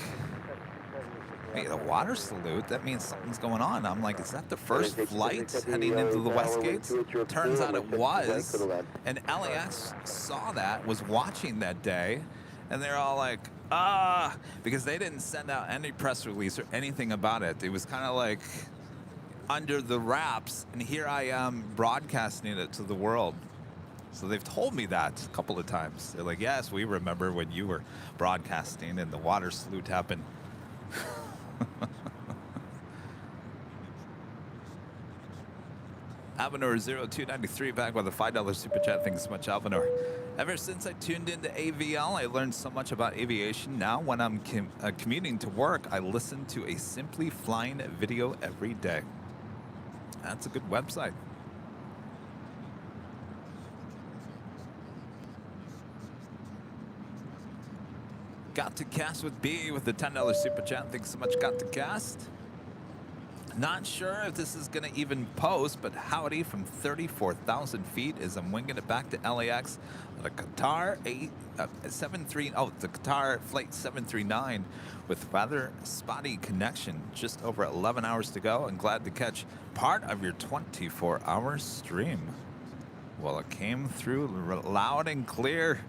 hey, the water salute? That means something's going on. I'm like, is that the first flight heading into the West Gates? Turns out it was. And LAX saw that, was watching that day, and they're all like, because they didn't send out any press release or anything about it. It was kind of like under the wraps, and here I am broadcasting it to the world. So they've told me that a couple of times. They're like, yes, we remember when you were broadcasting and the water salute happened. Alvanor 0293 back with a $5 super chat. Thanks so much, Alvanor. Ever since I tuned into AVL, I learned so much about aviation. Now, when I'm commuting to work, I listen to a Simply Flying video every day. That's a good website. Got to Cast with B with the $10 super chat. Thanks so much, Got to Cast. Not sure if this is going to even post, but howdy from 34,000 feet as I'm winging it back to LAX on the Qatar the Qatar flight 739 with rather spotty connection. Just over 11 hours to go, and glad to catch part of your 24-hour stream. Well, it came through loud and clear.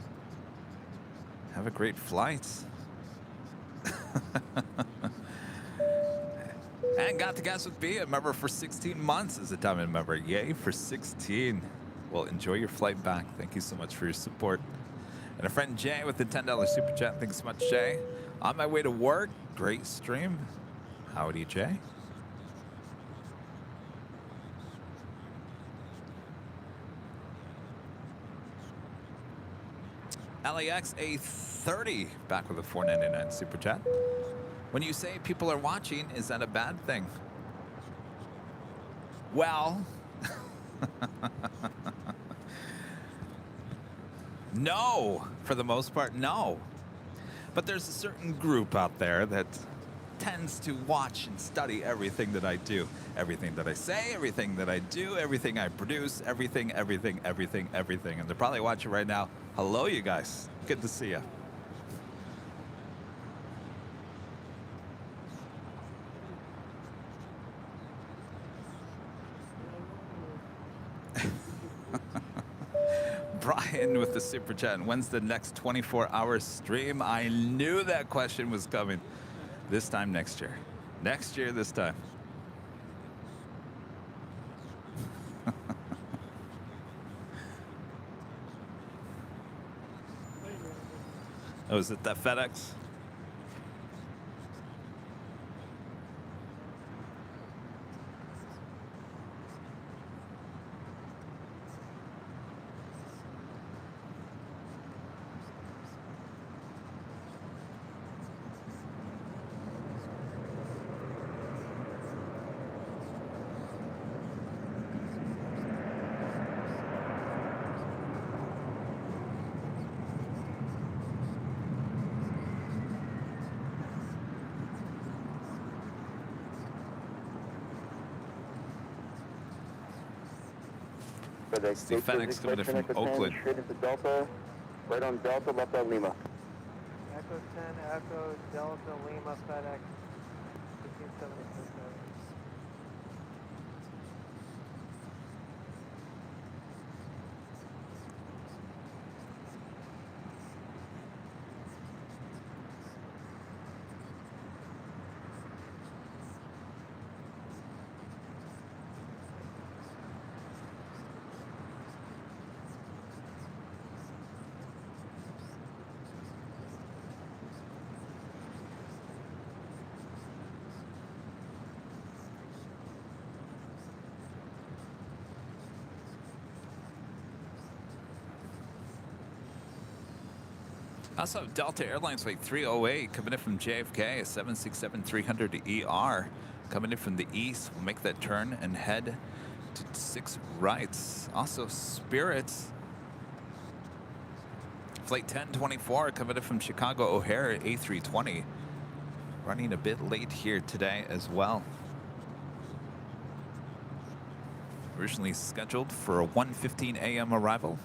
Have a great flight. And Got to Gas with B, a member for 16 months as a Diamond member. Yay for 16. Well, enjoy your flight back. Thank you so much for your support. And a friend Jay with the $10 super chat. Thanks so much, Jay. On my way to work. Great stream. Howdy, Jay. LAX A30 back with a $4.99 super chat. When you say people are watching, is that a bad thing? Well, no, for the most part, no. But there's a certain group out there that tends to watch and study everything that I do. Everything that I say, everything that I do, everything I produce, everything. And they're probably watching right now. Hello, you guys. Good to see you. Brian with the super chat. And when's the next 24-hour stream? I knew that question was coming. This time next year. Next year, this time. Oh, is it that FedEx? It's the FedEx coming in from Oakland. Straight into Delta, right on Delta, left on Lima. Echo 10, Echo Delta Lima FedEx 1576. Also, Delta Airlines Flight 308 coming in from JFK, a 767-300ER coming in from the east. We'll make that turn and head to 6 rights. Also, Spirit Flight 1024 coming in from Chicago O'Hare, A320. Running a bit late here today as well. Originally scheduled for a 1:15 a.m. arrival.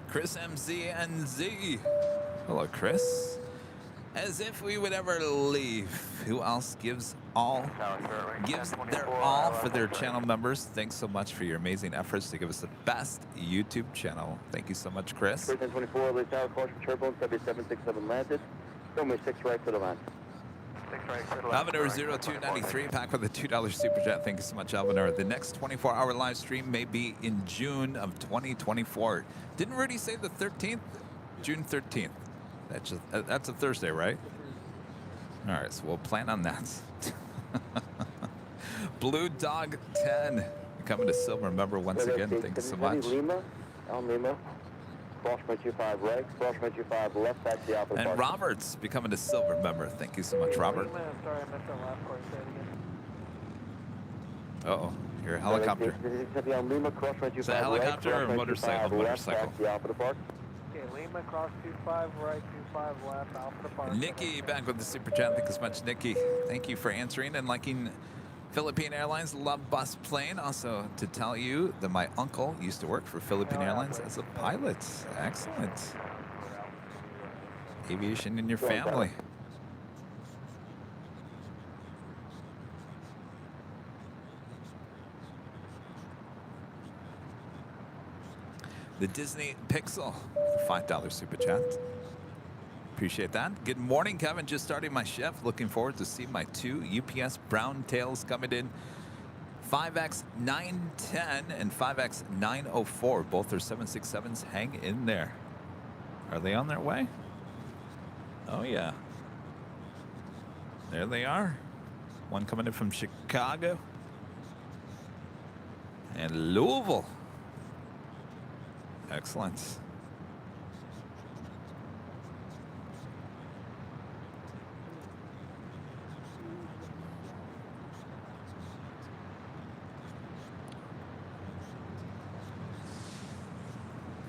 Chris MZNZ. Hello, Chris. As if we would ever leave. Who else gives their all for their channel members? Thanks so much for your amazing efforts to give us the best YouTube channel. Thank you so much, Chris. 1024, Lee Tower, caution turbulence, W767 landed. Show me 6 right for the line. 6 right, clear to Alvinor land. 0293 back with a $2 super chat. Thank you so much, Alvinor. The next 24-hour live stream may be in June of 2024. Didn't Rudy say the 13th? June 13th. That's a Thursday, right? All right, so we'll plan on that. Blue Dog 10 coming to silver member once again. Thank you so much. Lima, on Lima. Crossman 25 right, Crossman 25 left, back to the opposite. And Robert's becoming a silver member. Thank you so much, Robert. Lima, I'm sorry, I missed that last part. Say it again. Uh-oh, you're a helicopter. Lima, Crossman 25 Is that a helicopter or a motorcycle? Motorcycle. The Alpha Park. Okay, Lima, cross 25 right, 25 left, Alpha Park. Nikki back with the super chat. Thank you so much, Nikki. Thank you for answering and liking Philippine Airlines Love Bus Plane. Also to tell you that my uncle used to work for Philippine Airlines as a pilot. Excellent. Aviation in your family. The Disney Pixel, $5 super chat. Appreciate that. Good morning, Kevin. Just starting my shift. Looking forward to see my 2 UPS brown tails coming in. 5X 910 and 5X 904. Both are 767s. Hang in there. Are they on their way? Oh, yeah. There they are. One coming in from Chicago and Louisville. Excellent.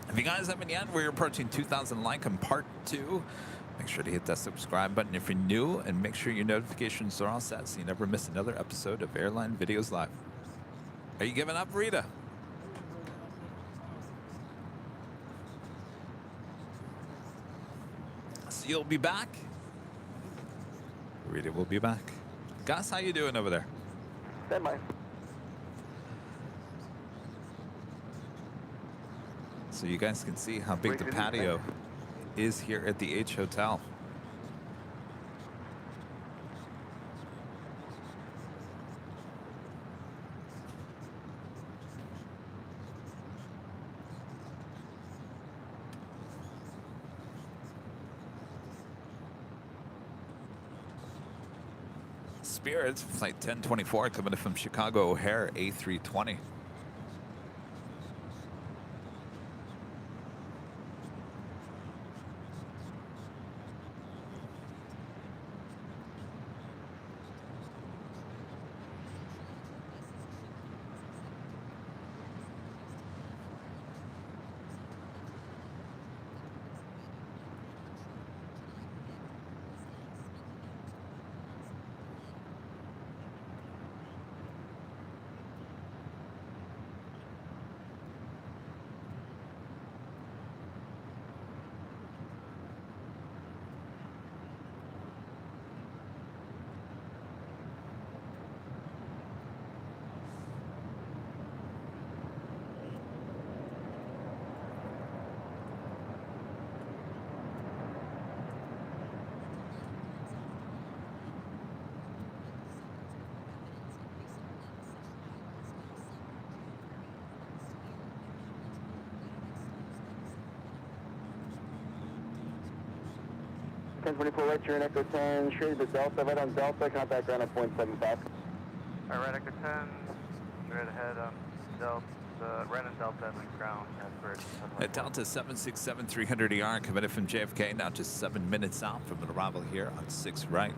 If you guys haven't yet, we're approaching 2,000 likes on part 2. Make sure to hit that subscribe button if you're new, and make sure your notifications are all set so you never miss another episode of Airline Videos Live. Are you giving up, Rita? So you'll be back? Rita will be back. Gus, how you doing over there? Stand by. So you guys can see how big the patio is here at the H Hotel. Spirit flight 1024 coming in from Chicago O'Hare A320. Right, you're in Echo 10, straight to Delta, right on Delta, contact ground at 0.75. All right, Echo 10, straight ahead, Delta, right on Delta, and ground, Edward. At Delta 767-300ER, committed from JFK, now just 7 minutes out from an arrival here on 6 right.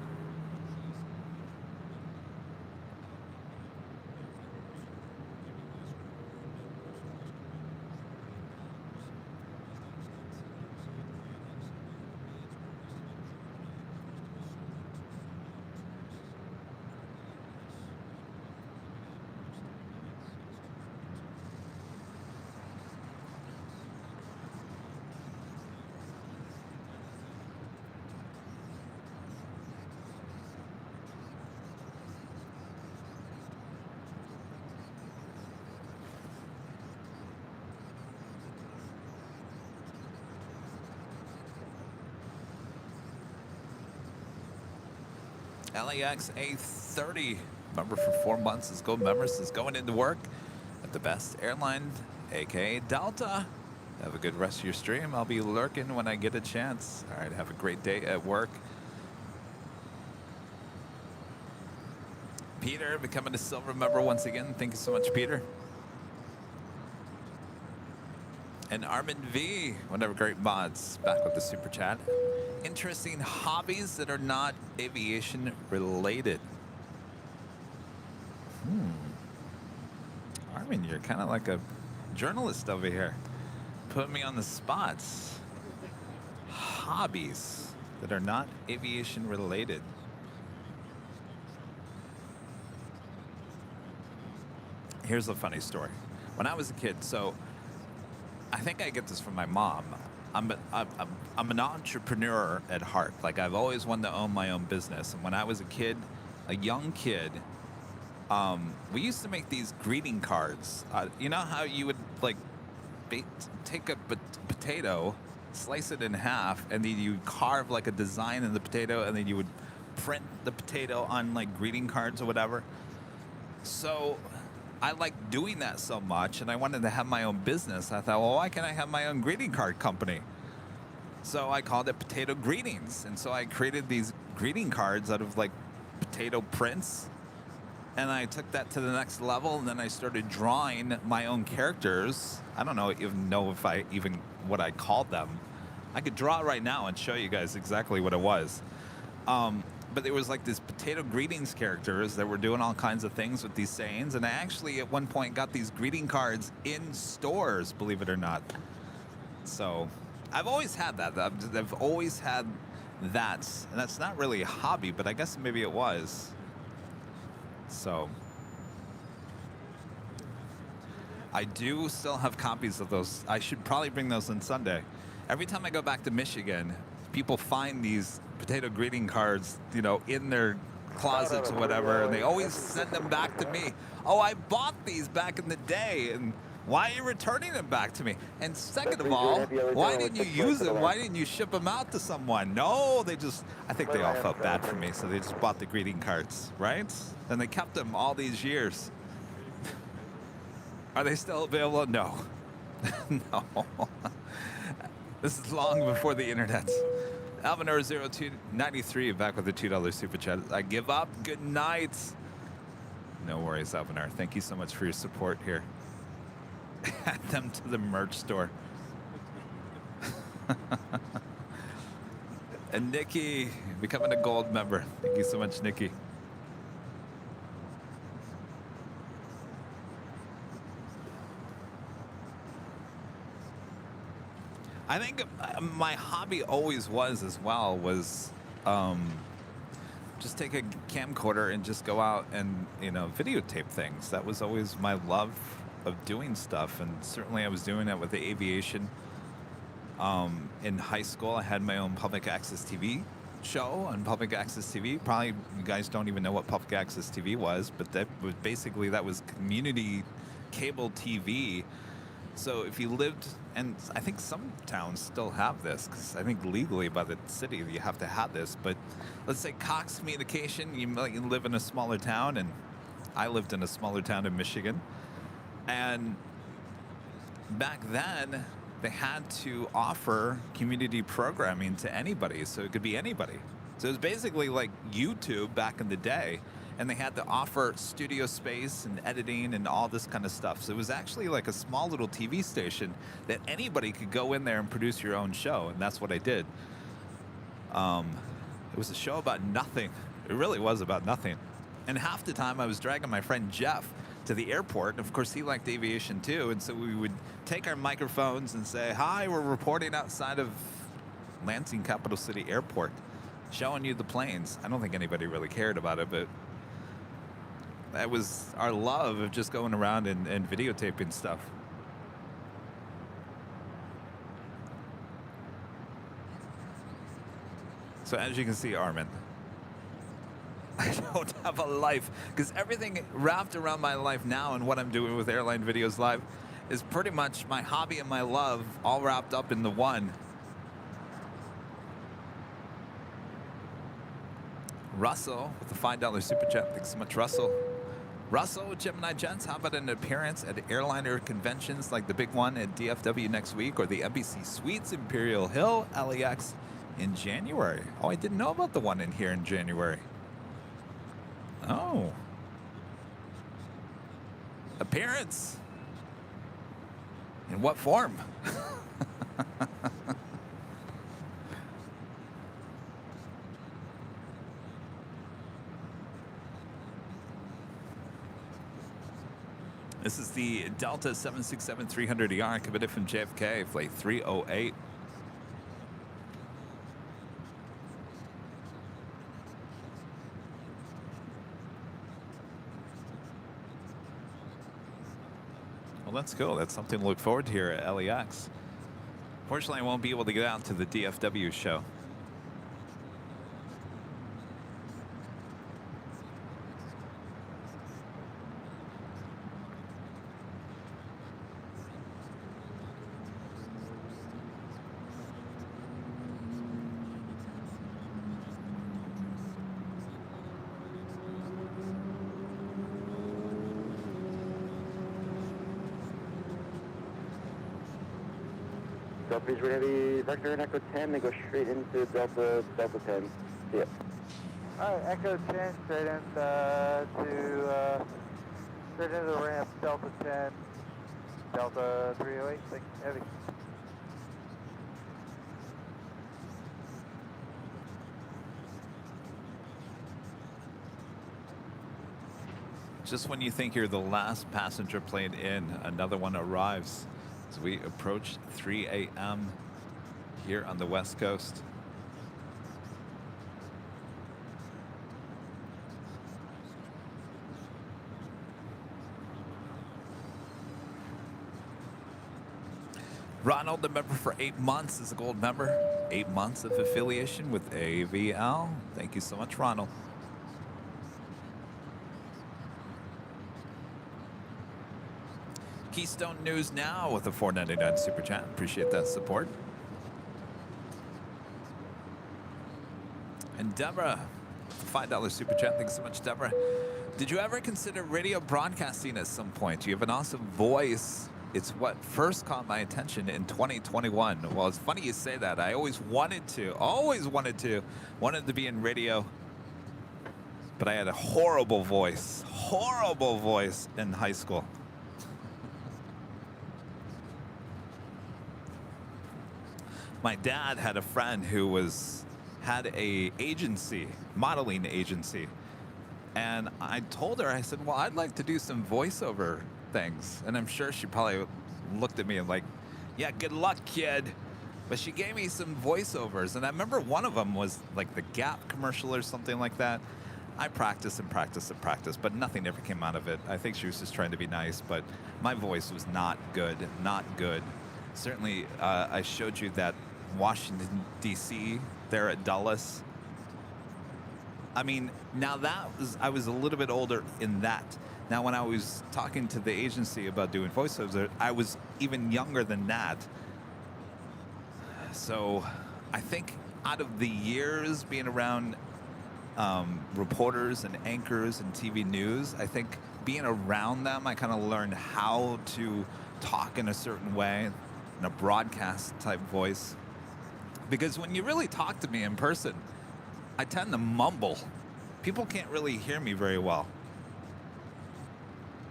LAX A30, member for 4 months, is gold members, is going into work at the best airline, aka Delta. Have a good rest of your stream. I'll be lurking when I get a chance. All right, have a great day at work. Peter becoming a silver member once again. Thank you so much, Peter. And Armin V, one of our great mods, back with the super chat. Interesting hobbies that are not aviation related. Armin, you're kind of like a journalist over here. Put me on the spots. Hobbies that are not aviation related. Here's a funny story. When I was a kid, so I think I get this from my mom. I'm an entrepreneur at heart. Like, I've always wanted to own my own business. And when I was a kid, a young kid, we used to make these greeting cards. You know how you would like take a potato, slice it in half, and then you carve like a design in the potato, and then you would print the potato on like greeting cards or whatever. So I liked doing that so much, and I wanted to have my own business. I thought, well, why can't I have my own greeting card company? So I called it Potato Greetings. And so I created these greeting cards out of like potato prints. And I took that to the next level, and then I started drawing my own characters. I don't even know if I even what I called them. I could draw it right now and show you guys exactly what it was. But there was like this Potato Greetings characters that were doing all kinds of things with these sayings. And I actually at one point got these greeting cards in stores, believe it or not. So I've always had that. I've always had that. And that's not really a hobby, but I guess maybe it was. So I do still have copies of those. I should probably bring those on Sunday. Every time I go back to Michigan, people find these potato greeting cards, you know, in their closets or whatever, and they always send them back to me. Oh, I bought these back in the day. And Why are you returning them back to me? And second of all, why didn't you use them? Why didn't you ship them out to someone? No, they just, I think they all felt bad for me, so they just bought the greeting cards, right? And they kept them all these years. Are they still available? No. No. This is long before the internet. Alvinor0293 back with the $2 super chat. I give up. Good night. No worries, Alvinor. Thank you so much for your support here. Add them to the merch store. And Nikki becoming a gold member. Thank you so much, Nikki. I think my hobby always was as well was just take a camcorder and just go out and, you know, videotape things. That was always my love of doing stuff, and certainly I was doing it with the aviation. In high school, I had my own public access TV show on public access TV. Probably you guys don't even know what public access TV was, but that was basically, that was community cable TV. So if you lived, and I think some towns still have this, because I think legally by the city you have to have this, but let's say Cox Communication, you live in a smaller town, and I lived in a smaller town in Michigan. And back then, they had to offer community programming to anybody, so it could be anybody. So it was basically like YouTube back in the day, and they had to offer studio space and editing and all this kind of stuff. So it was actually like a small little TV station that anybody could go in there and produce your own show, and that's what I did. It was a show about nothing. It really was about nothing. And half the time I was dragging my friend Jeff to the airport. And of course, he liked aviation too. And so we would take our microphones and say, hi, we're reporting outside of Lansing Capital City Airport, showing you the planes. I don't think anybody really cared about it, but that was our love of just going around and videotaping stuff. So as you can see, Armin, I don't have a life, because everything wrapped around my life now and what I'm doing with Airline Videos Live is pretty much my hobby and my love all wrapped up in the one. Russell with the $5 super chat. Thanks so much, Russell. Russell, Gemini Gents, how about an appearance at airliner conventions like the big one at DFW next week, or the NBC Suites Imperial Hill, LAX, in January? Oh, I didn't know about the one in here in January. Oh. Appearance. In what form? This is the Delta 767-300ER committed from JFK, flight 308. Well, that's cool. That's something to look forward to here at LAX. Fortunately, I won't be able to get out to the DFW show. Please, we're going to be Vector and Echo 10, they go straight into Delta 10. See ya. Alright, Echo 10, straight into the ramp, Delta 10, Delta 308, thank you, heavy. Just when you think you're the last passenger plane in, another one arrives. As we approach 3 a.m. here on the West Coast. Ronald, the member for 8 months, is a gold member. 8 months of affiliation with AVL. Thank you so much, Ronald. Keystone News Now with a $4.99 super chat. Appreciate that support. And Deborah, $5 super chat. Thanks so much, Deborah. Did you ever consider radio broadcasting at some point? You have an awesome voice. It's what first caught my attention in 2021. Well, it's funny you say that. I always wanted to be in radio, but I had a horrible voice in high school. My dad had a friend who had a modeling agency. And I told her, I said, well, I'd like to do some voiceover things. And I'm sure she probably looked at me and like, yeah, good luck, kid. But she gave me some voiceovers. And I remember one of them was like the Gap commercial or something like that. I practiced, but nothing ever came out of it. I think she was just trying to be nice, but my voice was not good. Certainly, I showed you that Washington, D.C., there at Dulles. I mean, now I was a little bit older in that. Now, when I was talking to the agency about doing voiceovers, I was even younger than that. So I think out of the years being around reporters and anchors and TV news, I think being around them, I kind of learned how to talk in a certain way, in a broadcast type voice. Because when you really talk to me in person, I tend to mumble. People can't really hear me very well.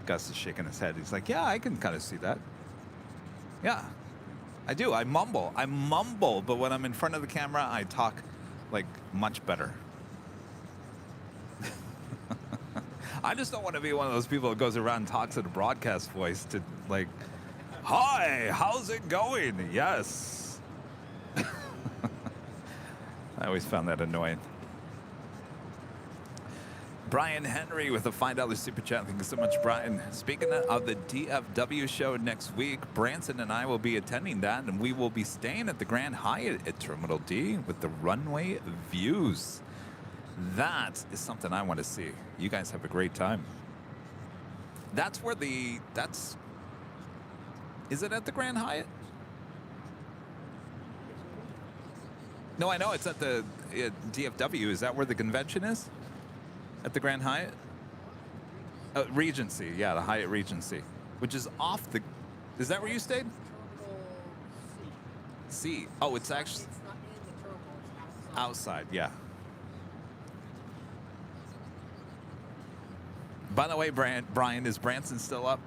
Gus is shaking his head. He's like, yeah, I can kind of see that. Yeah, I do. I mumble, but when I'm in front of the camera, I talk like much better. I just don't want to be one of those people that goes around and talks in a broadcast voice to like, hi, how's it going? Yes. I always found that annoying. Brian Henry with a $5 super chat. Thank you so much, Brian. Speaking of the DFW show next week, Branson and I will be attending that, and we will be staying at the Grand Hyatt at Terminal D with the runway views. That is something I want to see. You guys have a great time. Is it at the Grand Hyatt? No, I know it's at the DFW. Is that where the convention is? At the Grand Hyatt? Regency, yeah, the Hyatt Regency, which is off the... Is that where you stayed? C. Oh, it's actually... It's not in the terminal, it's outside, yeah. By the way, Brian, is Branson still up?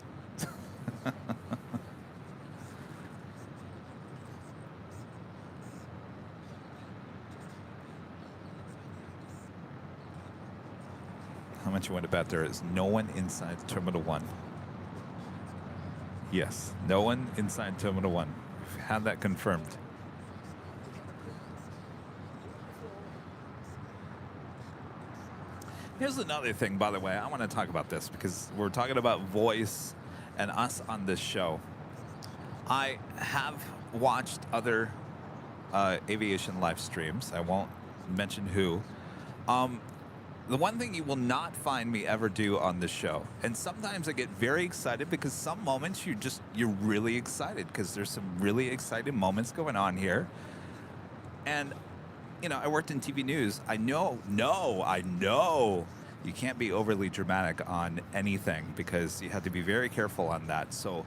How much you want to bet there is no one inside Terminal 1? Yes, no one inside Terminal 1. We've had that confirmed. Here's another thing, by the way. I want to talk about this because we're talking about voice and us on this show. I have watched other aviation live streams. I won't mention who. The one thing you will not find me ever do on this show, and sometimes I get very excited because some moments you're really excited because there's some really exciting moments going on here. And, you know, I worked in TV news. I know you can't be overly dramatic on anything because you have to be very careful on that. So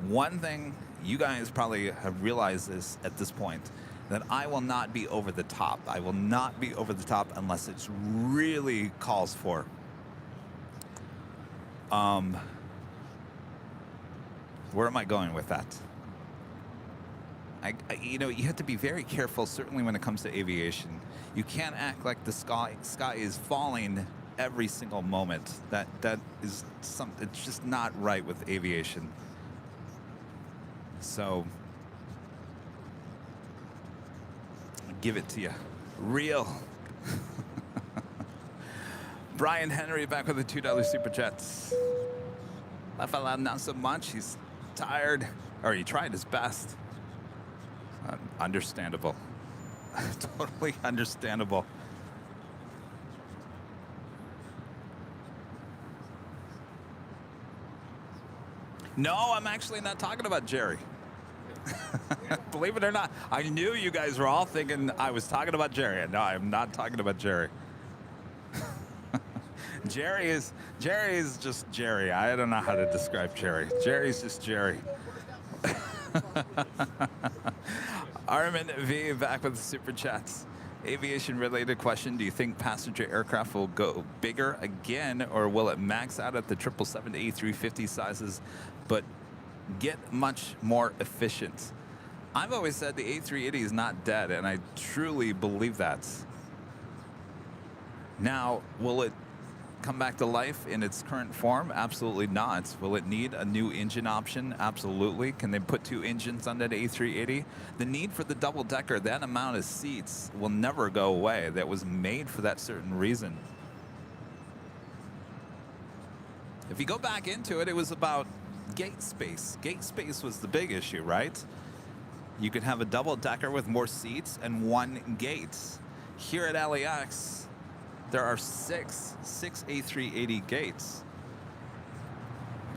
one thing, you guys probably have realized this at this point, that I will not be over the top. I will not be over the top unless it's really calls for. Where am I going with that? You know, you have to be very careful, certainly when it comes to aviation. You can't act like the sky is falling every single moment. That is something. It's just not right with aviation. So, give it to you. Real. Brian Henry back with the $2 super chats. That fella not so much. He's tired, or he tried his best. Understandable. Totally understandable. No, I'm actually not talking about Jerry. Believe it or not, I knew you guys were all thinking I was talking about Jerry. No, I'm not talking about Jerry. Jerry is just Jerry. I don't know how to describe Jerry. Jerry's just Jerry. Armin V back with the super chats. Aviation related question. Do you think passenger aircraft will go bigger again, or will it max out at the 777 to A350 sizes but get much more efficient? I've always said the A380 is not dead, and I truly believe that. Now, will it come back to life in its current form? Absolutely not. Will it need a new engine option? Absolutely. Can they put 2 engines on that A380? The need for the double-decker, that amount of seats, will never go away. That was made for that certain reason. If you go back into it, it was about gate space. Gate space was the big issue, right? You could have a double-decker with more seats and 1 gate. Here at LAX, there are six A380 gates.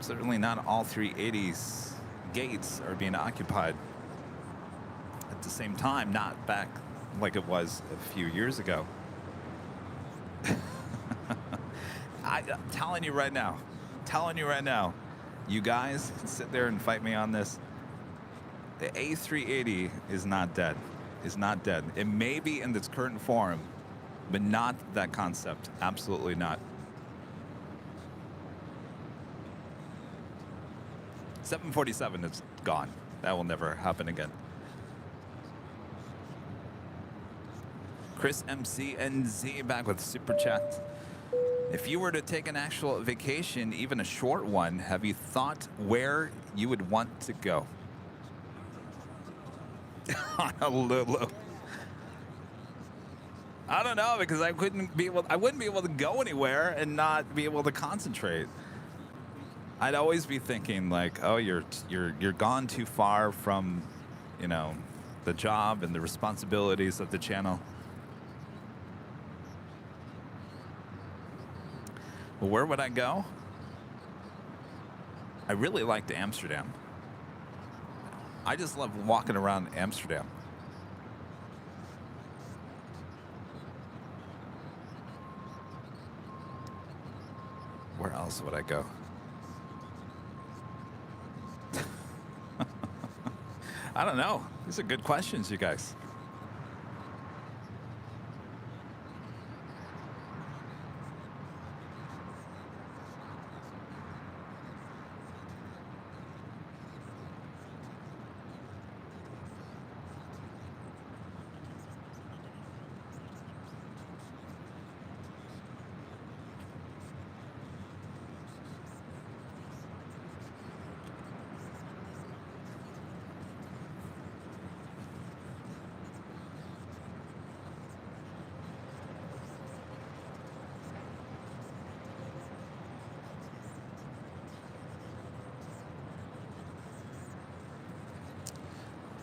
Certainly not all 380s gates are being occupied at the same time, not back like it was a few years ago. I'm telling you right now, you guys can sit there and fight me on this. The A380 is not dead. It's not dead. It may be in its current form, but not that concept. Absolutely not. 747 is gone. That will never happen again. Chris MCNZ back with super chat. If you were to take an actual vacation, even a short one, have you thought where you would want to go? Honolulu. I don't know, because I wouldn't be able to go anywhere and not be able to concentrate. I'd always be thinking like, oh, you're gone too far from, you know, the job and the responsibilities of the channel. Well, where would I go? I really liked Amsterdam. I just love walking around Amsterdam. Where else would I go? I don't know. These are good questions, you guys.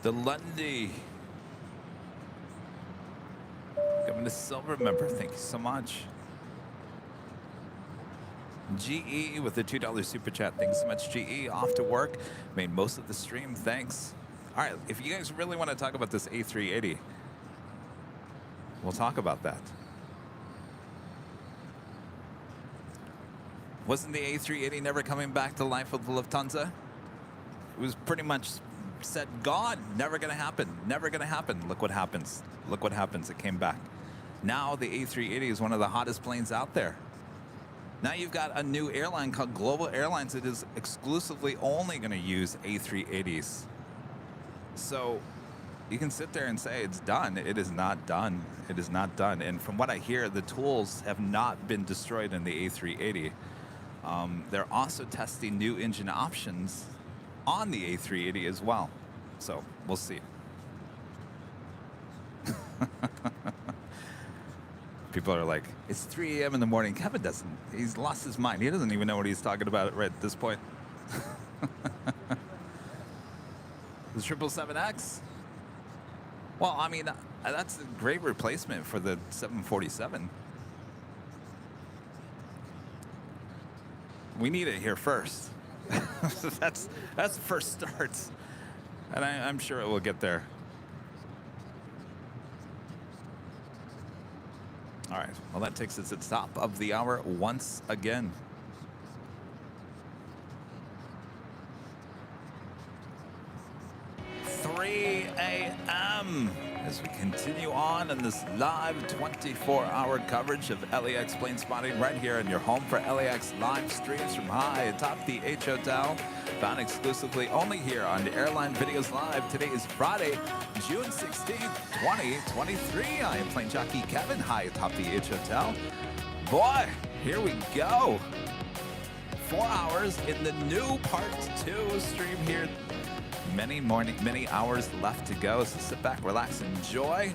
The Lundy. Coming to silver member. Thank you so much. GE with the $2 super chat. Thanks so much, GE. Off to work. Made most of the stream. Thanks. All right. If you guys really want to talk about this A380, we'll talk about that. Wasn't the A380 never coming back to life with Lufthansa? It was pretty much said gone, never gonna happen, never gonna happen. Look what happens. Look what happens. It came back. Now the A380 is one of the hottest planes out there. Now you've got a new airline called Global Airlines that is exclusively only going to use A380s. So you can sit there and say it's done. It is not done. It is not done. And from what I hear, the tools have not been destroyed in the A380. They're also testing new engine options on the A380 as well. So we'll see. People are like, it's 3 a.m. in the morning. Kevin doesn't. He's lost his mind. He doesn't even know what he's talking about right at this point. The 777X? Well, I mean, that's a great replacement for the 747. We need it here first. that's the first start, and I'm sure it will get there. All right. Well, that takes us to the top of the hour once again. a.m. as we continue on in this live 24-hour coverage of LAX plane spotting right here in your home for LAX live streams from high atop the H Hotel, found exclusively only here on the Airline Videos Live. Today is Friday, June 16th, 2023. I am plane jockey Kevin, high atop the H Hotel. Boy, here we go. 4 hours in the new Part 2 stream here. Many hours left to go, so sit back, relax, enjoy.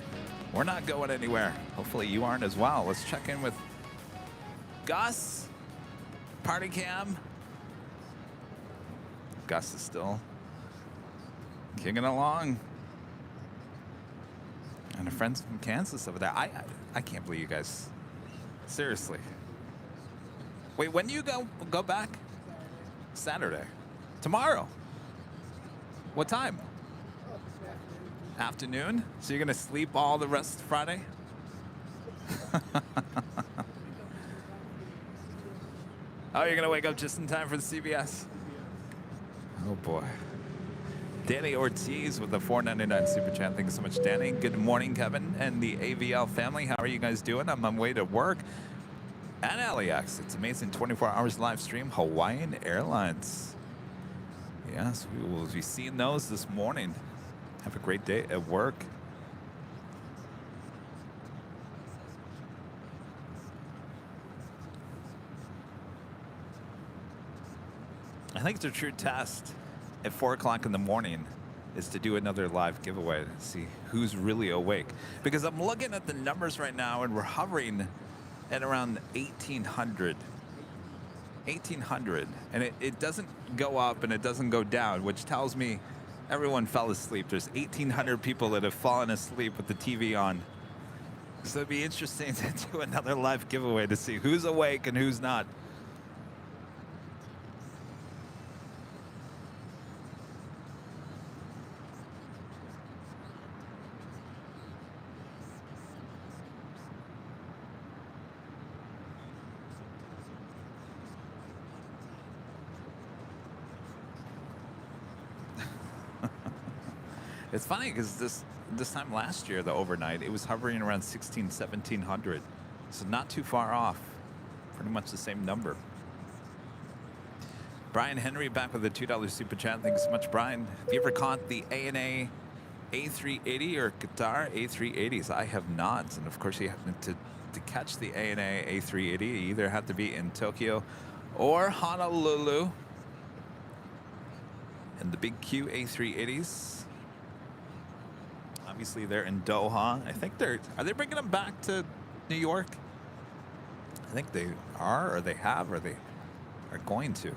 We're not going anywhere. Hopefully you aren't as well. Let's check in with Gus. Party cam. Gus is still kicking along. And our friends from Kansas over there. I can't believe you guys. Seriously. Wait, when do you go back? Saturday. Tomorrow. What time? Afternoon? So you're gonna sleep all the rest of Friday? Oh, you're gonna wake up just in time for the CBS? Oh boy. Danny Ortiz with the $4.99 super chat. Thank you so much, Danny. Good morning, Kevin and the AVL family. How are you guys doing? I'm on my way to work at LAX. It's amazing 24 hours live stream, Hawaiian Airlines. Yes, we will be seeing those this morning. Have a great day at work. I think the true test at 4 o'clock in the morning is to do another live giveaway to see who's really awake. Because I'm looking at the numbers right now and we're hovering at around 1,800. 1,800, and it doesn't go up and it doesn't go down, which tells me everyone fell asleep. There's 1,800 people that have fallen asleep with the TV on. So it'd be interesting to do another live giveaway to see who's awake and who's not. It's funny because this time last year, the overnight, it was hovering around 1,700. So not too far off. Pretty much the same number. Brian Henry back with a $2 super chat. Thanks so much, Brian. Have you ever caught the ANA A380 or Qatar A380s? I have not. And of course, you have to catch the ANA A380, you either have to be in Tokyo or Honolulu. And the big Q A380s. Obviously, they're in Doha. I think are they bringing them back to New York? I think they are, or they have, or they are going to.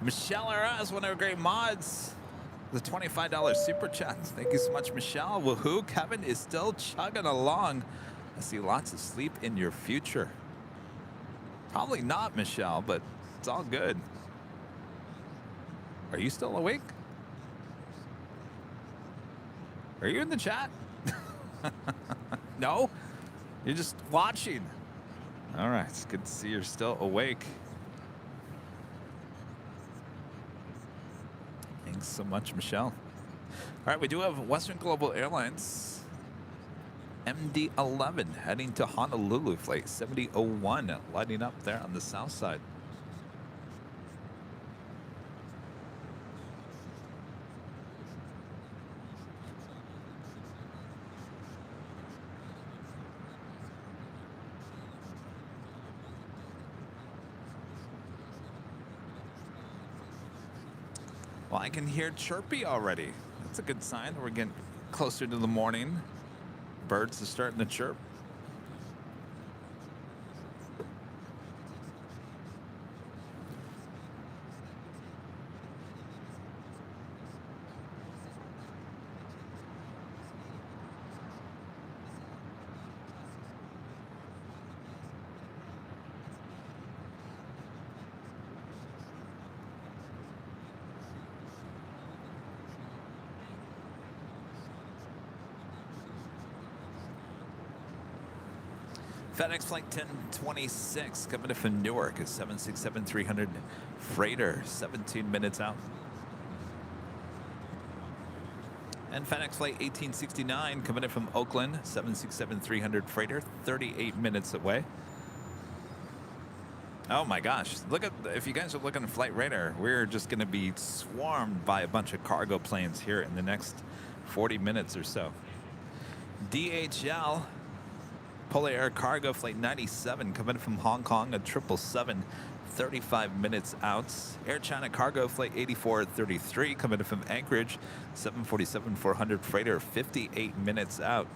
Michelle Aras, one of our great mods, the $25 super chat. Thank you so much, Michelle. Woohoo! Kevin is still chugging along. I see lots of sleep in your future. Probably not, Michelle, but it's all good. Are you still awake? Are you in the chat? No? You're just watching. All right, it's good to see you're still awake. Thanks so much, Michelle. All right, we do have Western Global Airlines MD-11 heading to Honolulu, flight 7001, lighting up there on the south side. Well, I can hear chirpy already. That's a good sign. We're getting closer to the morning. Birds are starting to chirp. FedEx Flight 1026 coming in from Newark is 767-300 freighter, 17 minutes out. And FedEx Flight 1869 coming in from Oakland, 767-300 freighter, 38 minutes away. Oh my gosh, look at, if you guys are looking at flight radar, we're just going to be swarmed by a bunch of cargo planes here in the next 40 minutes or so. DHL Polar Air Cargo Flight 97 coming from Hong Kong, a 777, 35 minutes out. Air China Cargo Flight 8433 coming from Anchorage, 747-400 freighter, 58 minutes out.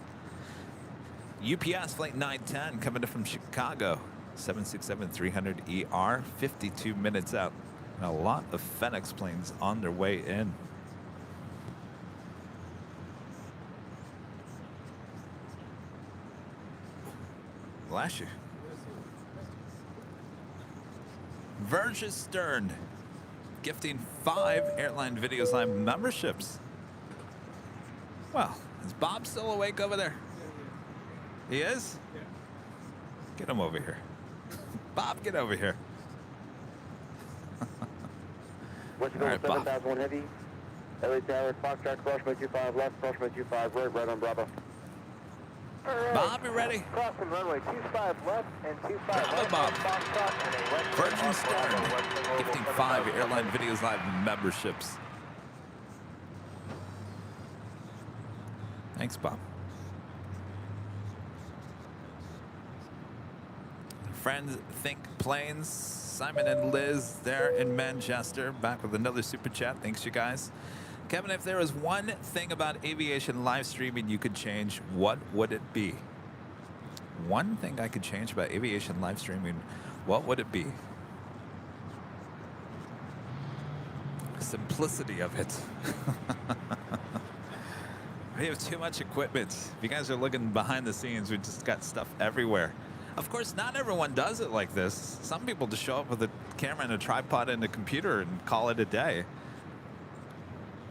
UPS Flight 910 coming from Chicago, 767-300 ER, 52 minutes out. And a lot of FedEx planes on their way in. Bless you. Verge Stern gifting 5 Airline Videos Live memberships. Well, is Bob still awake over there? He is? Yeah. Get him over here. Bob, get over here. West All right, Bob. 7001 Heavy. LA Tower, Foxtrot, crossman 25 left, crossman 25 right on Bravo. Bob, you ready? Crossing runway 25 left and 25 Bravo, right Bob. on Foxtrot and a west. Virgin Stern gifting 5 Airline Videos Live memberships. Thanks, Bob. Friends Think Planes, Simon and Liz there in Manchester, back with another super chat. Thanks, you guys. Kevin, if there was one thing about aviation live streaming you could change, what would it be? One thing I could change about aviation live streaming, what would it be? Simplicity of it. We have too much equipment. If you guys are looking behind the scenes, we just got stuff everywhere. Of course, not everyone does it like this. Some people just show up with a camera and a tripod and a computer and call it a day.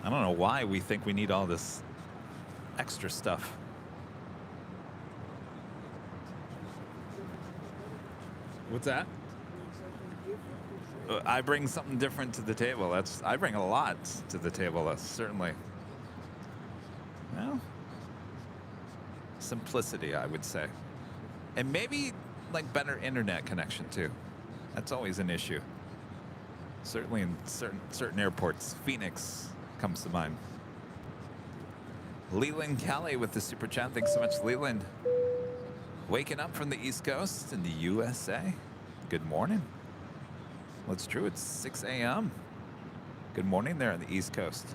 I don't know why we think we need all this extra stuff. What's that? I bring something different to the table. I bring a lot to the table, certainly. Well, simplicity, I would say. And maybe like better internet connection too. That's always an issue. Certainly in certain airports. Phoenix comes to mind. Leland Kelly with the super chat. Thanks so much, Leland. Waking up from the East Coast in the USA. Good morning. Well, it's true. It's 6 a.m. Good morning there on the East Coast.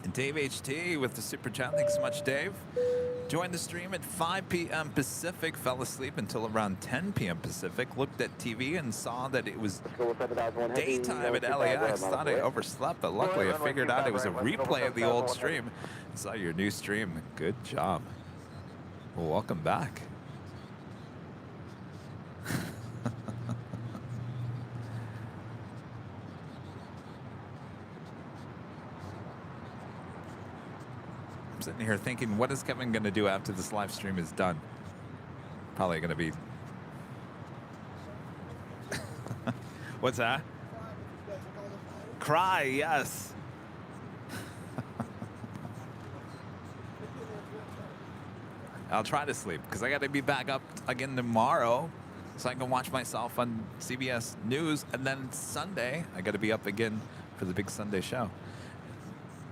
And Dave HT with the super chat. Thanks so much, Dave. Joined the stream at 5 p.m. Pacific, fell asleep until around 10 p.m. Pacific, looked at TV and saw that it was daytime at LAX. Thought I overslept, but luckily I figured out it was a replay of the old stream. Saw your new stream. Good job. Well, welcome back. Sitting here thinking, what is Kevin going to do after this live stream is done? Probably going to be... What's that? Cry, yes. I'll try to sleep because I got to be back up again tomorrow so I can watch myself on CBS News. And then Sunday, I got to be up again for the big Sunday show.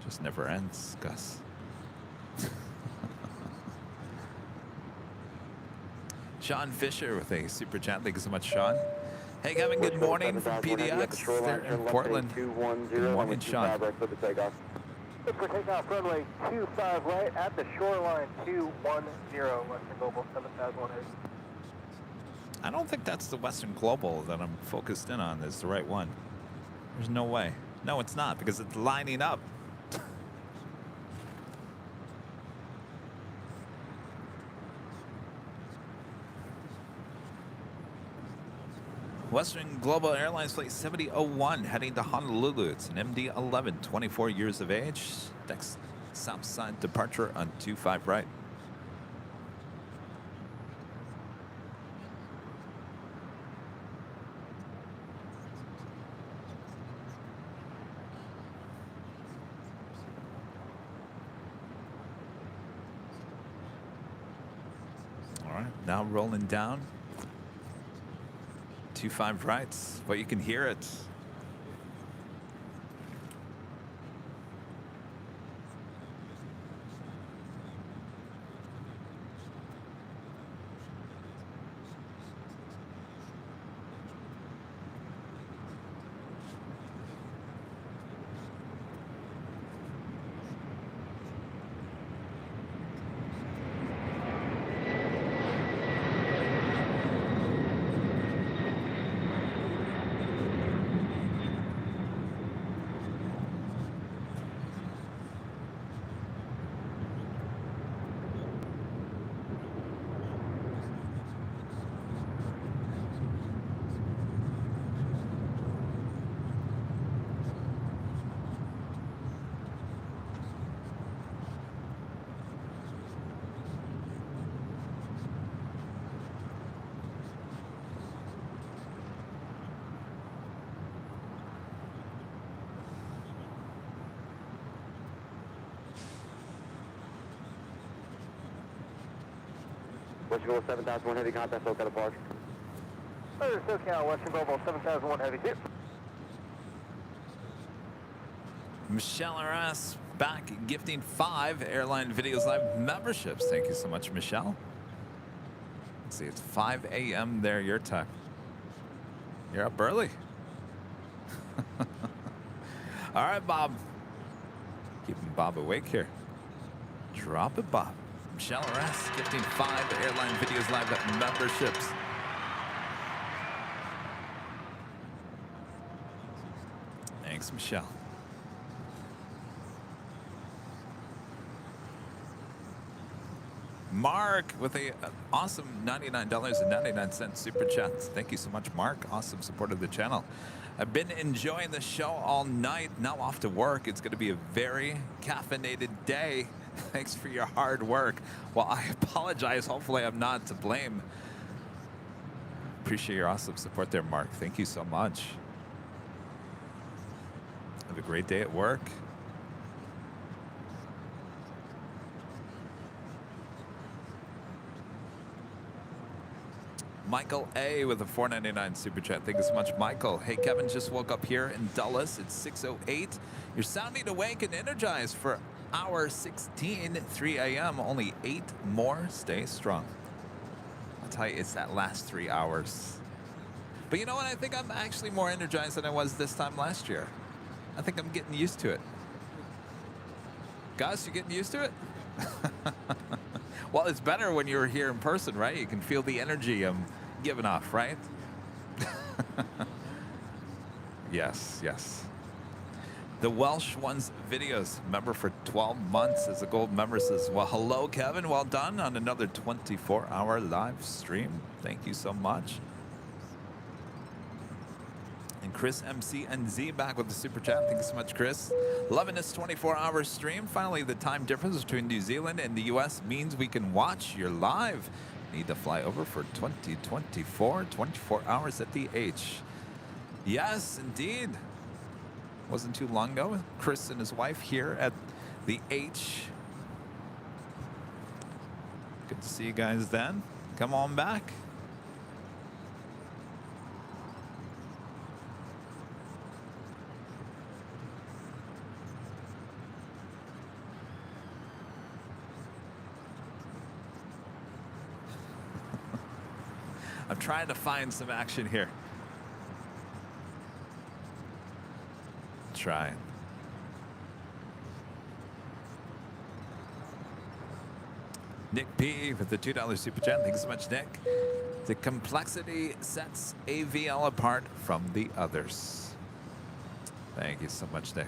Just never ends, Gus. Sean Fisher with a super chat. Thank you so much, Sean. Hey, Kevin, good morning from PDX there in Portland. Good morning, Sean. Look for takeoff, runway 25 right at the shoreline 210, Western Global 7001. I don't think that's the Western Global that I'm focused in on is the right one. There's no way. No, it's not because it's lining up. Western Global Airlines Flight 7001 heading to Honolulu. It's an MD-11, 24 years of age. Next south side departure on 25 right. All right, now rolling down. 25 rights, but you can hear it. Western Global 7001 Heavy, contact SoCal Park. SoCal, Western Global 7001 Heavy 2. Michelle RS back gifting 5 Airline Videos Live memberships. Thank you so much, Michelle. Let's see, it's 5 a.m. there, your time. You're up early. All right, Bob. Keeping Bob awake here. Drop it, Bob. Michelle RS gifting 5 Airline Videos Live memberships. Thanks, Michelle. Mark with an awesome $99.99 super chat. Thank you so much, Mark. Awesome support of the channel. I've been enjoying the show all night. Now off to work. It's going to be a very caffeinated day. Thanks for your hard work. Well, I apologize. Hopefully I'm not to blame. Appreciate your awesome support there, Mark. Thank you so much. Have a great day at work. Michael A with a $4.99 super chat. Thank you so much, Michael. Hey, Kevin, just woke up here in Dulles. It's 6:08. You're sounding awake and energized for hour 16, 3 a.m. Only 8 more. Stay strong. I'll tell you, it's that last 3 hours. But you know what? I think I'm actually more energized than I was this time last year. I think I'm getting used to it. Gus, you getting used to it? Well, it's better when you're here in person, right? You can feel the energy I'm giving off, right? Yes, yes. The Welsh Ones videos, member for 12 months as a gold member, says, well, hello, Kevin. Well done on another 24-hour live stream. Thank you so much. And Chris MCNZ back with the super chat. Thank you so much, Chris. Loving this 24-hour stream. Finally, the time difference between New Zealand and the U.S. means we can watch your live. Need to fly over for 2024, 24 hours at the H. Yes, indeed. Wasn't too long ago. Chris and his wife here at the H. Good to see you guys then. Come on back. I'm trying to find some action here. Trying. Nick P with the $2 super chat. Thank you so much, Nick. The complexity sets AVL apart from the others. Thank you so much, Nick.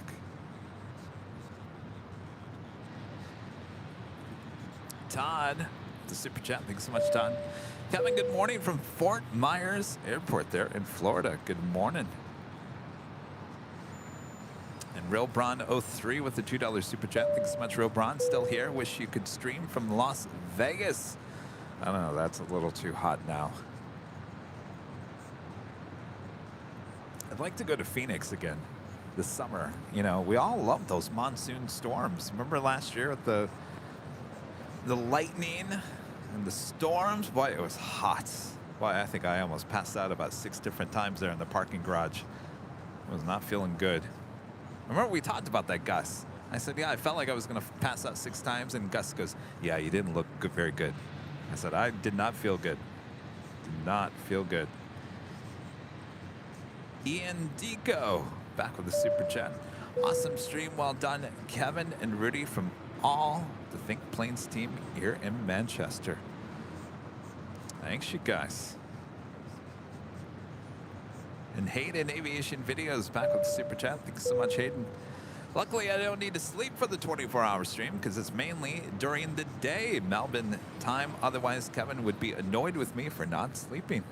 Todd, the super chat. Thank you so much, Todd. Kevin, good morning from Fort Myers Airport there in Florida. Good morning. And Real Braun 03 with the $2 super chat. Thanks so much, Real Braun. Still here. Wish you could stream from Las Vegas. I don't know. That's a little too hot now. I'd like to go to Phoenix again this summer. You know, we all love those monsoon storms. Remember last year with the lightning And the storms, boy, it was hot. Boy, I think I almost passed out about 6 different times there in the parking garage. I was not feeling good. Remember we talked about that, Gus? I said, yeah, I felt like I was going to pass out 6 times, and Gus goes, yeah, you didn't look good, very good. I said, I did not feel good. Did not feel good. Ian Deco, back with the super chat. Awesome stream, well done, Kevin and Rudy from all the Think Planes team here in Manchester. Thanks, you guys. And Hayden Aviation Videos back with the super chat. Thanks so much, Hayden. Luckily, I don't need to sleep for the 24-hour stream because it's mainly during the day, Melbourne time. Otherwise, Kevin would be annoyed with me for not sleeping.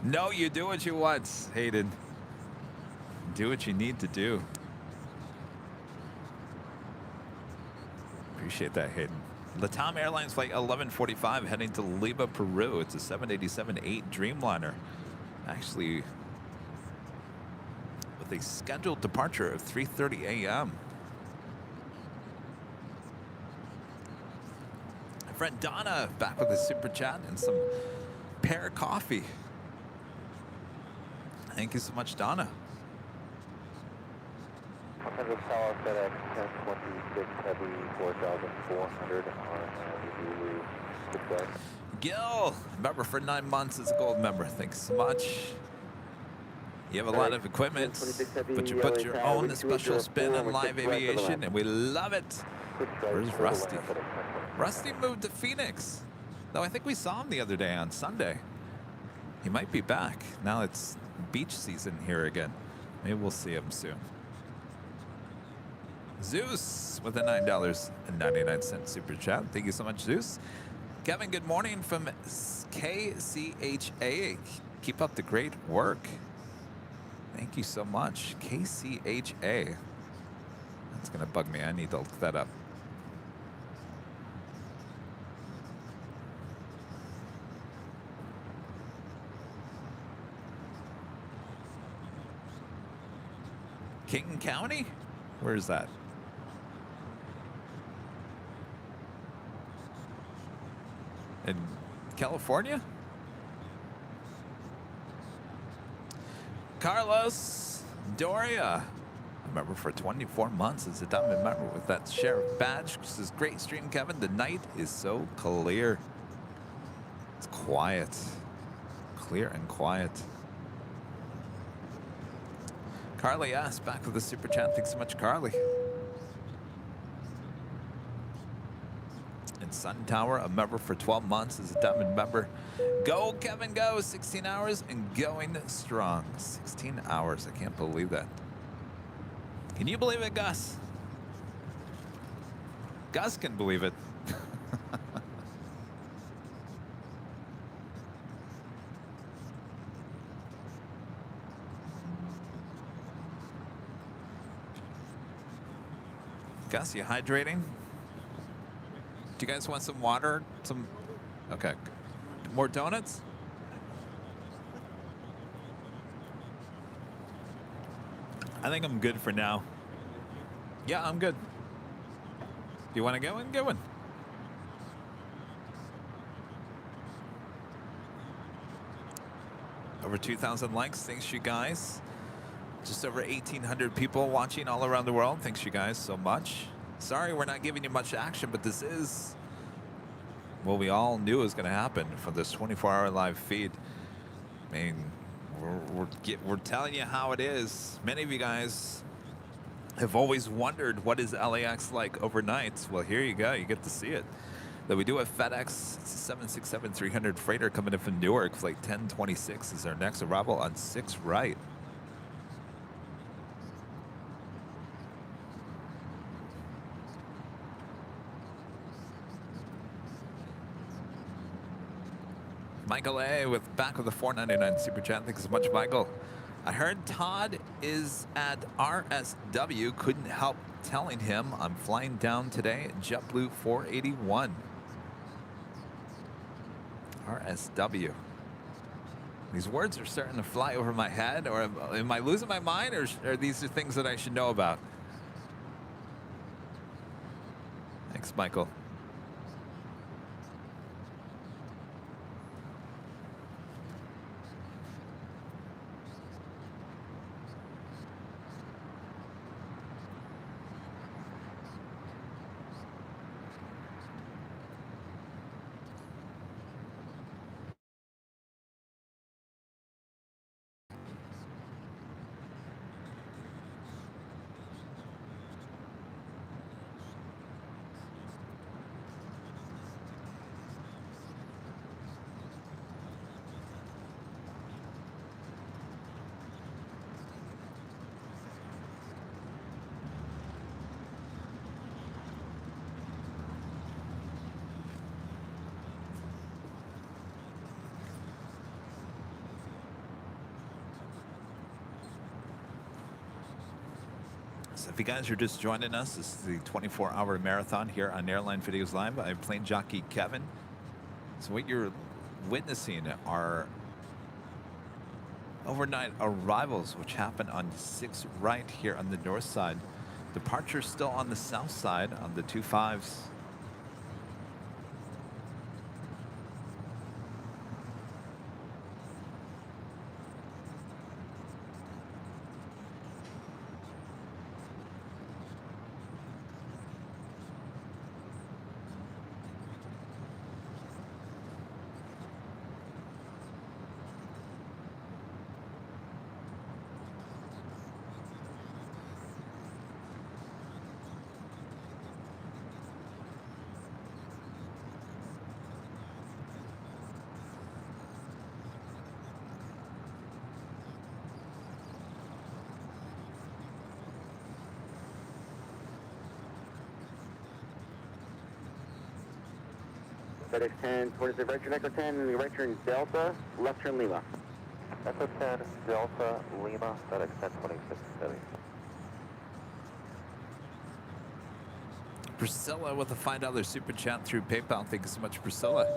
No, you do what you want, Hayden. Do what you need to do. Appreciate that, Hayden. Latam Airlines Flight 1145 heading to Lima, Peru. It's a 787-8 Dreamliner. Actually, with a scheduled departure of 3:30 a.m. My friend Donna back with a super chat and some pear coffee. Thank you so much, Donna. 100 Tower FedEx 1026 Heavy 4400 on Zulu. Gil, member for 9 months as a gold member. Thanks so much. You have a lot of equipment, but you put your own special spin on live aviation, and we love it. Where's Rusty? Rusty moved to Phoenix. Though I think we saw him the other day on Sunday. He might be back. Now it's beach season here again. Maybe we'll see him soon. Zeus with a $9.99 super chat. Thank you so much, Zeus. Kevin, good morning from KCHA. Keep up the great work. Thank you so much. KCHA. That's going to bug me. I need to look that up. King County? Where is that? In California? Carlos Doria, a member for 24 months as a diamond member with that sheriff badge. This is great stream, Kevin. The night is so clear. It's quiet. Clear and quiet. Carly S. back with the super chat. Thanks so much, Carly. And Sun Tower, a member for 12 months as a diamond member. Go, Kevin, go. 16 hours and going strong. 16 hours. I can't believe that. Can you believe it, Gus? Gus can believe it. Gus, you hydrating? Do you guys want some water? Some. Okay. More donuts? I think I'm good for now. Yeah, I'm good. Do you want to go in? Go in. Over 2,000 likes. Thanks, you guys. Just over 1,800 people watching all around the world. Thanks, you guys, so much. Sorry we're not giving you much action, but this is what we all knew was going to happen for this 24-hour live feed. I mean, we're telling you how it is. Many of you guys have always wondered what is LAX like overnight. Well, here you go. You get to see it. That we do have FedEx. It's a 767-300 freighter coming in from Newark. Flight 1026 is our next arrival on 6 right. Michael A. back with a $4.99 super chat. Thanks so much, Michael. I heard Todd is at RSW. Couldn't help telling him I'm flying down today. JetBlue 481. RSW. These words are starting to fly over my head, or am I losing my mind, or are these the things that I should know about? Thanks, Michael. If you guys are just joining us, this is the 24-hour marathon here on Airline Videos Live. I'm plane jockey Kevin. So what you're witnessing are overnight arrivals, which happen on 6 right here on the north side. Departure still on the south side on the 25s. FedEx 10, towards the right turn Echo 10, and the right turn Delta, left turn Lima. Echo 10, Delta, Lima, FedEx 10, 2670. Priscilla with a $5 super chat through PayPal. Thank you so much, Priscilla.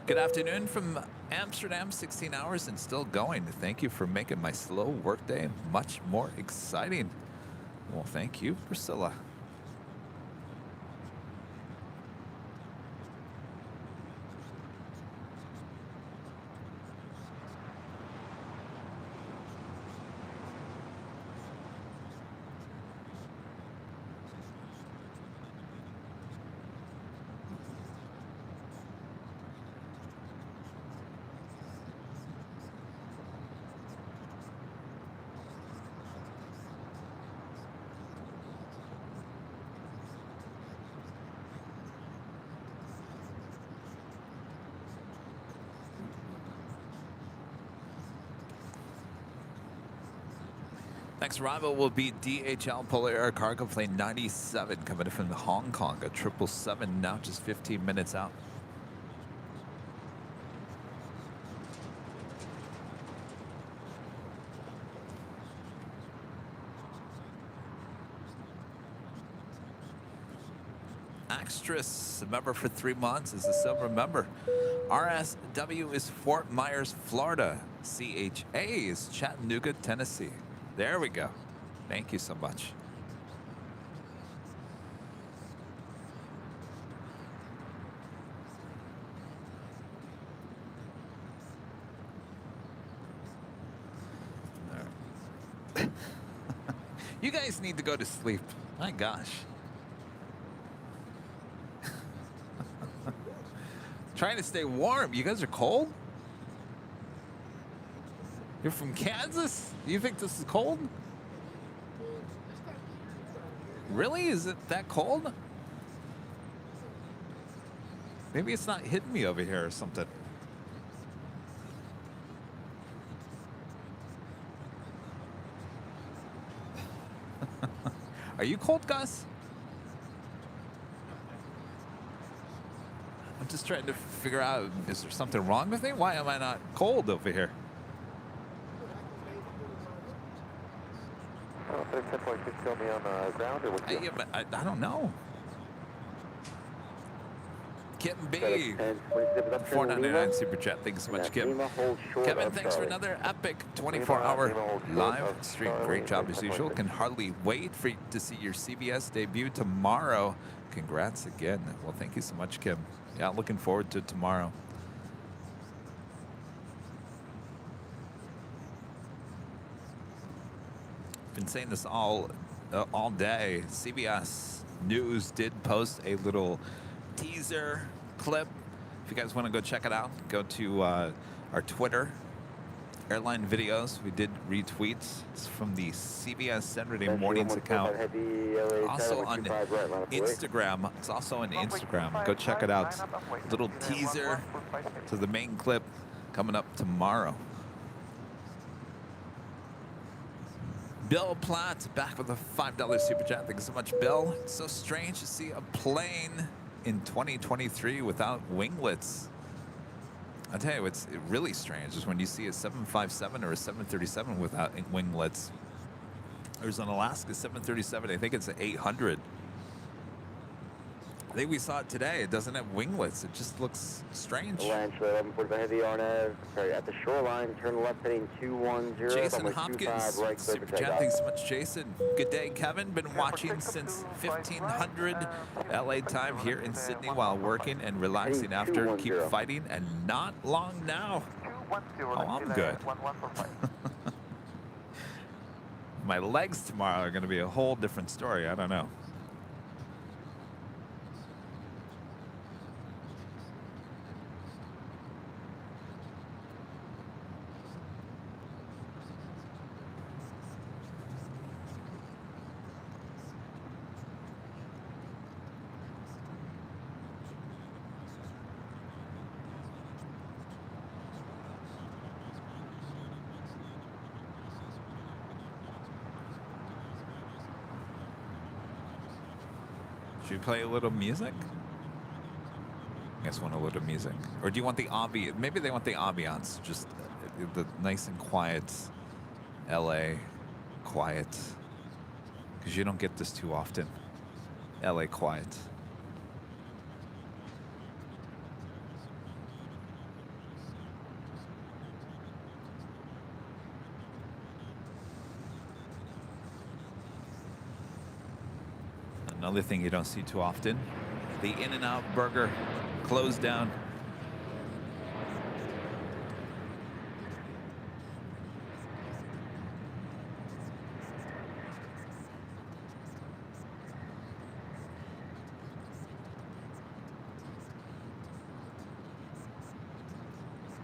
Good afternoon from Amsterdam, 16 hours and still going. Thank you for making my slow workday much more exciting. Well, thank you, Priscilla. Next arrival will be DHL Polar Air Cargo Plane 97 coming in from Hong Kong, a 777, now just 15 minutes out. Actress, a member for 3 months, is a silver member. RSW is Fort Myers, Florida. CHA is Chattanooga, Tennessee. There we go. Thank you so much. You guys need to go to sleep. My gosh. Trying to stay warm. You guys are cold? You're from Kansas? You think this is cold? Really? Is it that cold? Maybe it's not hitting me over here or something. Are you cold, Gus? I'm just trying to figure out, is there something wrong with me? Why am I not cold over here? Still me on the ground or what? Yeah, but I don't know. Kim B. 499 super chat. Thanks so much, Kim. Kevin, thanks for another epic 24-hour live stream. Great job as usual. Can hardly wait for you to see your CBS debut tomorrow. Congrats again. Well, thank you so much, Kim. Yeah, looking forward to tomorrow. Been saying this all day. CBS News did post a little teaser clip. If you guys want to go check it out, go to our Twitter, Airline Videos. We did retweets. It's from the CBS Saturday Mornings account. Also on Instagram. It's also on Instagram. Go check it out. Little teaser to the main clip coming up tomorrow. Bill Platt back with a $5 super chat. Thank you so much, Bill. It's so strange to see a plane in 2023 without winglets. I'll tell you what's really strange is when you see a 757 or a 737 without winglets. There's an Alaska 737. I think it's an 800. I think we saw it today. It doesn't have winglets. It just looks strange. Land 1145 heavy RNAV. Sorry, at the shoreline, turn left heading 210. Jason runway Hopkins, 25 right, clear super for chat. takeoff. Thanks so much, Jason. Good day, Kevin. Been watching since 1500 LA time here in Sydney while working and relaxing after. Keep fighting and not long now. Oh, I'm good. My legs tomorrow are going to be a whole different story. I don't know. Should we play a little music? I guess want a little music. Or do you want the ambiance? Maybe they want the ambiance. Just the nice and quiet LA quiet. Because you don't get this too often. LA quiet. Another thing you don't see too often, the In-N-Out burger closed down.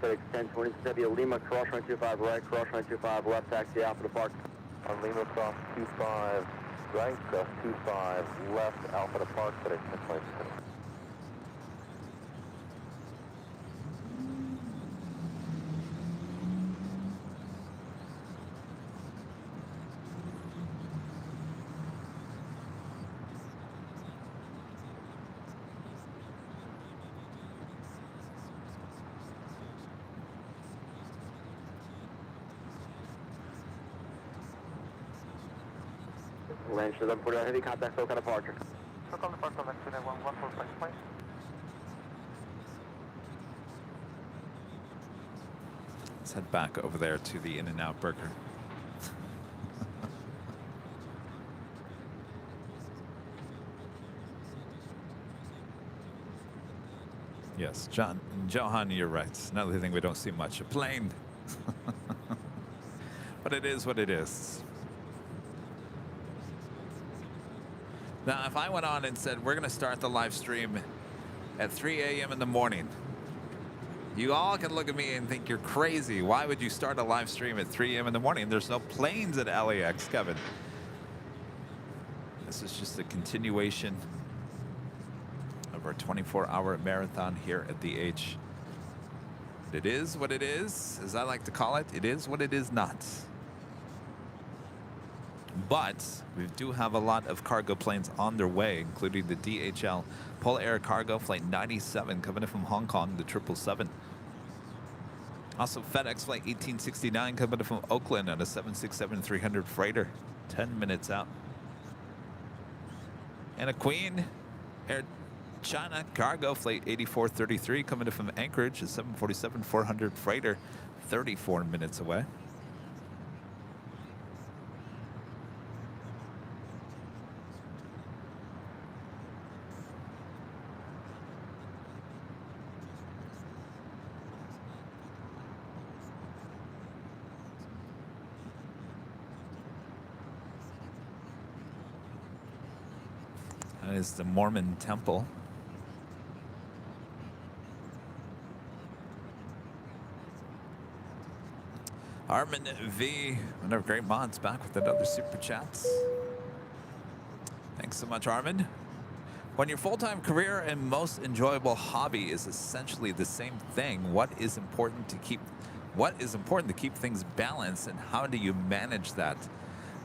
FedEx 1020 Lima, cross runway 25 right, cross runway 25 left, taxi Alpha to park. On Lima cross 25 right, cross 25 left, Alpha to park, FedEx 1020. Land should then put out heavy contact, SoCal departure. SoCal departure, left to 145 place. Let's head back over there to the In-N-Out burger. Yes, Johan, you're right. Another thing we don't see much, a plane. But it is what it is. Now, if I went on and said, we're going to start the live stream at 3 a.m. in the morning, you all can look at me and think you're crazy. Why would you start a live stream at 3 a.m. in the morning? There's no planes at LAX, Kevin. This is just a continuation of our 24-hour marathon here at the H. It is what it is, as I like to call it. It is what it is not. But we do have a lot of cargo planes on their way, including the DHL Polar Air Cargo Flight 97 coming in from Hong Kong, the 777. Also FedEx Flight 1869 coming in from Oakland on a 767-300 freighter, 10 minutes out. And a Queen Air China Cargo Flight 8433 coming in from Anchorage, a 747-400 freighter, 34 minutes away. That is the Mormon temple. Armin V, one of our great mods, back with another super chats. Thanks so much, Armin. When your full-time career and most enjoyable hobby is essentially the same thing, what is important to keep things balanced, and how do you manage that?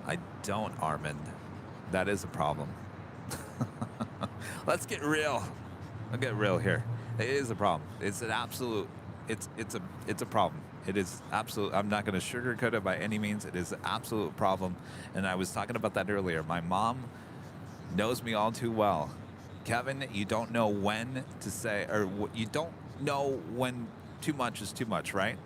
I don't, Armin. That is a problem. Let's get real. I'll get real here. It is a problem. It's an absolute. It's a problem. It is absolute. I'm not going to sugarcoat it by any means. It is an absolute problem. And I was talking about that earlier. My mom knows me all too well. Kevin, you don't know when to say, or you don't know when too much is too much, right?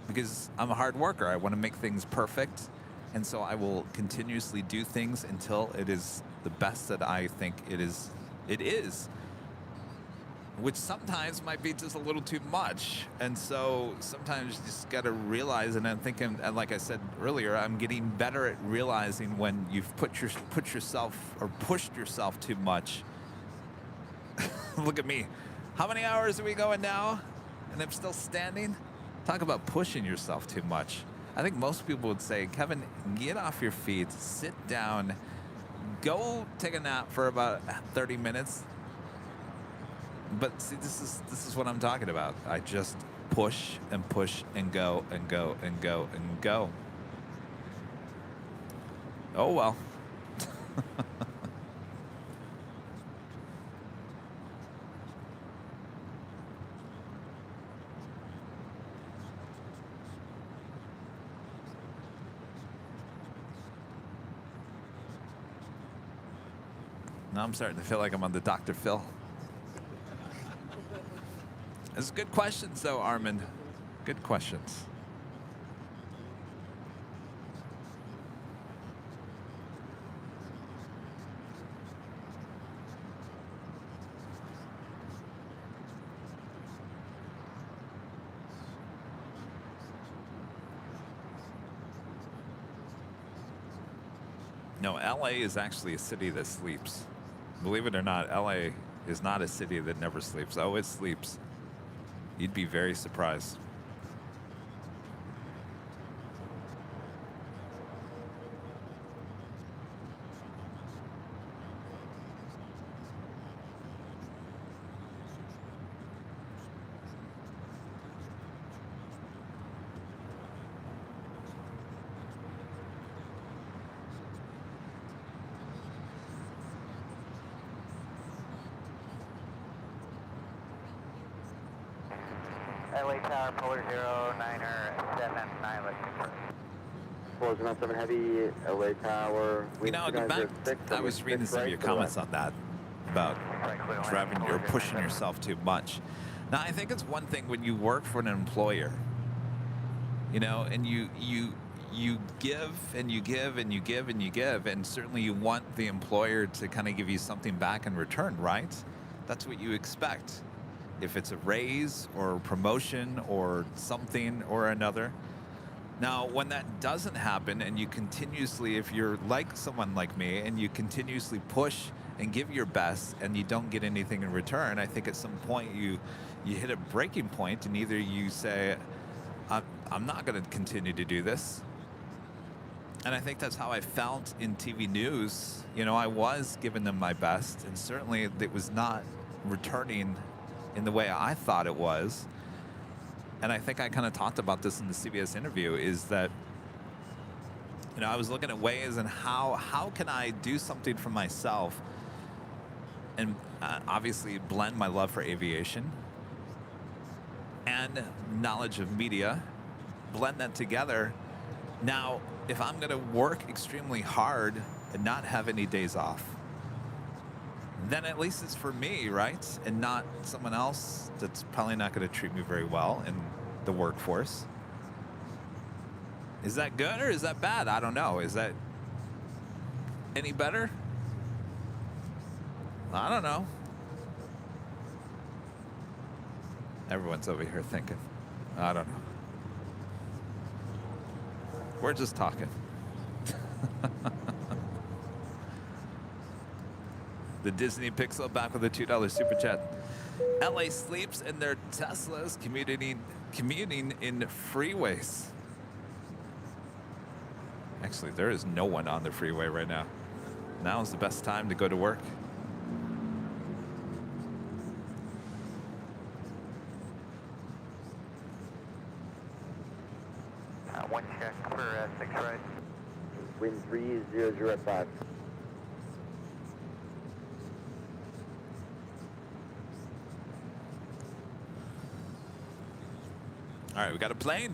Because I'm a hard worker. I want to make things perfect. And so I will continuously do things until it is the best that I think it is. It is. Which sometimes might be just a little too much. And so sometimes you just got to realize, and I'm thinking, and like I said earlier, I'm getting better at realizing when you've put yourself or pushed yourself too much. Look at me. How many hours are we going now? And I'm still standing? Talk about pushing yourself too much. I think most people would say, Kevin, get off your feet, sit down, go take a nap for about 30 minutes. But see, this is what I'm talking about. I just push and push and go and go and go and go. Oh well. Now I'm starting to feel like I'm on the Dr. Phil. It's good questions, though, Armin. Good questions. No, LA is actually a city that sleeps. Believe it or not, LA is not a city that never sleeps. Oh, it sleeps. You'd be very surprised. LA Tower, Polar 0979, let's confirm. Closing on 7 Heavy, LA Tower. You know, I was reading some of your comments on that about driving or pushing yourself too much. Now, I think it's one thing when you work for an employer, you know, and you give and you give and you give and you give, and certainly you want the employer to kind of give you something back in return, right? That's what you expect. If it's a raise or a promotion or something or another. Now, when that doesn't happen and you continuously, if you're like someone like me and you continuously push and give your best and you don't get anything in return, I think at some point you hit a breaking point and either you say, I'm not going to continue to do this. And I think that's how I felt in TV news. You know, I was giving them my best, and certainly it was not returning in the way I thought it was. And I think I kind of talked about this in the CBS interview, is that, you know, I was looking at ways and how can I do something for myself and obviously blend my love for aviation and knowledge of media, blend that together. Now, if I'm going to work extremely hard and not have any days off, then at least it's for me, right? And not someone else that's probably not going to treat me very well in the workforce. Is that good or is that bad? I don't know. Is that any better? I don't know. Everyone's over here thinking, I don't know. We're just talking. The Disney Pixel back with a $2 super chat. LA sleeps in their Teslas commuting in freeways. Actually, there is no one on the freeway right now. Now is the best time to go to work. One check for 6 right. Wind 300 at 5. All right, we got a plane.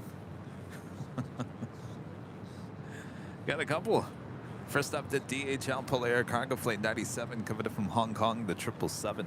Got a couple. First up, the DHL Polair Cargo Flight 97 coming up from Hong Kong, the 777.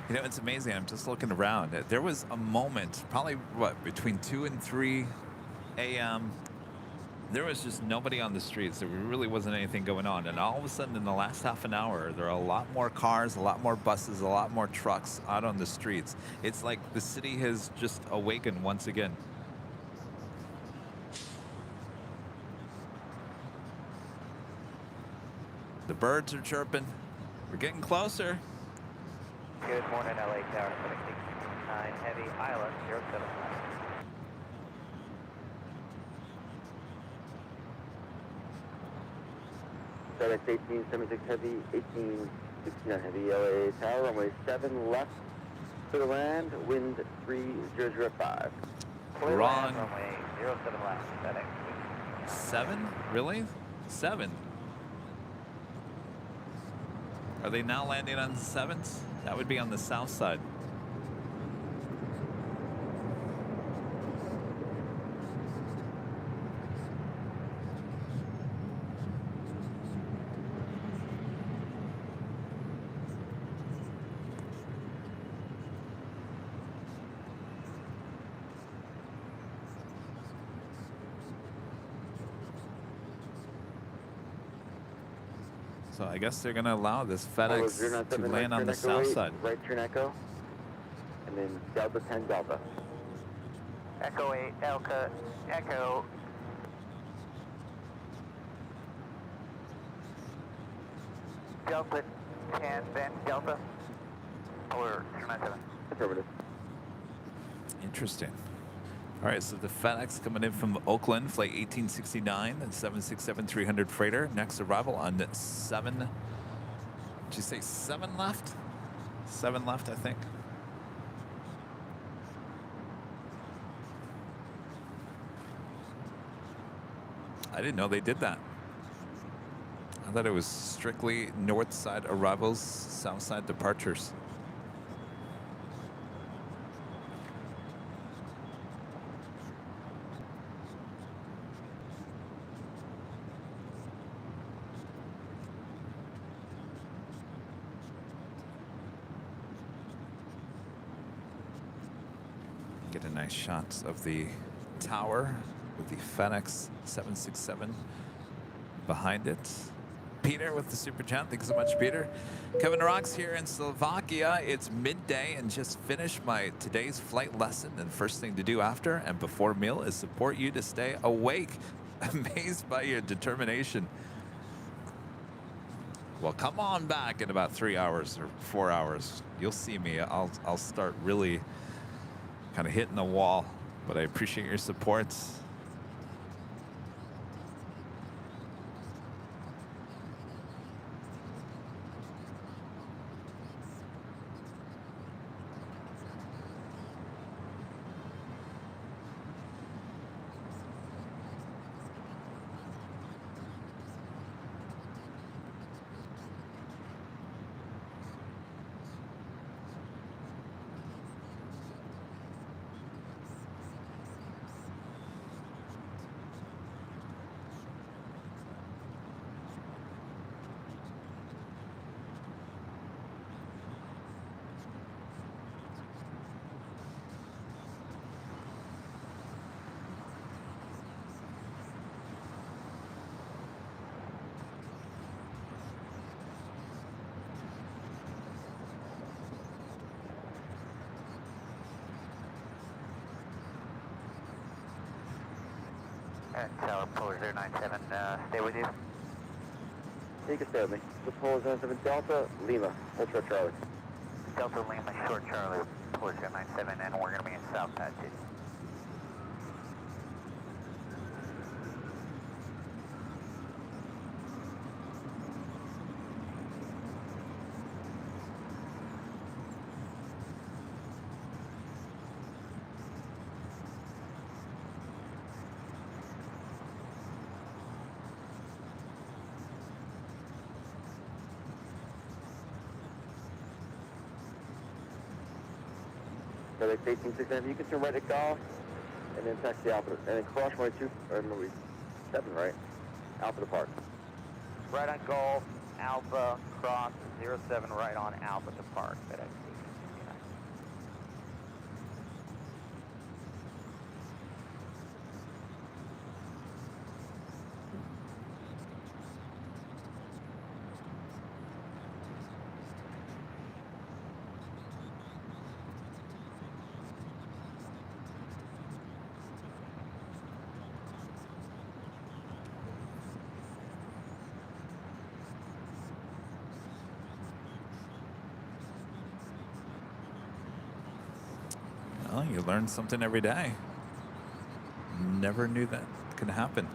You know, it's amazing. I'm just looking around. There was a moment, probably what, between 2 and 3 a.m. There was just nobody on the streets. There really wasn't anything going on. And all of a sudden, in the last half an hour, there are a lot more cars, a lot more buses, a lot more trucks out on the streets. It's like the city has just awakened once again. The birds are chirping. We're getting closer. Good morning, LA Tower, 7669 Heavy, Island, 07. FedEx 1876 Heavy, 1869 Heavy, LA Tower, runway 7 left to the land, wind 3005. Wrong. Runway 07 left, FedEx. 7? Really? 7? Are they now landing on the 7s? That would be on the south side. So I guess they're going to allow this FedEx to land on the south side. Right turn Echo, and then Delta 10 Delta. Echo 8, Echo. Delta 10, then Delta. Or 297. Affirmative. Interesting. All right, so the FedEx coming in from Oakland, flight 1869 and 767-300 freighter. Next arrival on 7. Did you say 7 left? 7 left, I think. I didn't know they did that. I thought it was strictly north side arrivals, south side departures. Get a nice shot of the tower with the FedEx 767 behind it. Peter with the super chat. Thanks so much, Peter. Kevin Rocks here in Slovakia. It's midday and just finished my today's flight lesson. And first thing to do after and before meal is support you to stay awake. Amazed by your determination. Well, come on back in about 3 hours or 4 hours. You'll see me. I'll start really kind of hitting the wall, but I appreciate your support. Tower Polar 097, stay with you. You can stay with me. The Polar 07 Delta, Lima, Ultra Charlie. Delta Lima, short Charlie, Polar 097, and we're going to be in South Pad 2. FedEx 186, you can turn right at golf, and then taxi Alpha, and then cross runway 7 right, Alpha to park. Right on Golf, Alpha, cross, 07 right on Alpha to park. FedEx 1869. Well, you learn something every day. Never knew that could happen.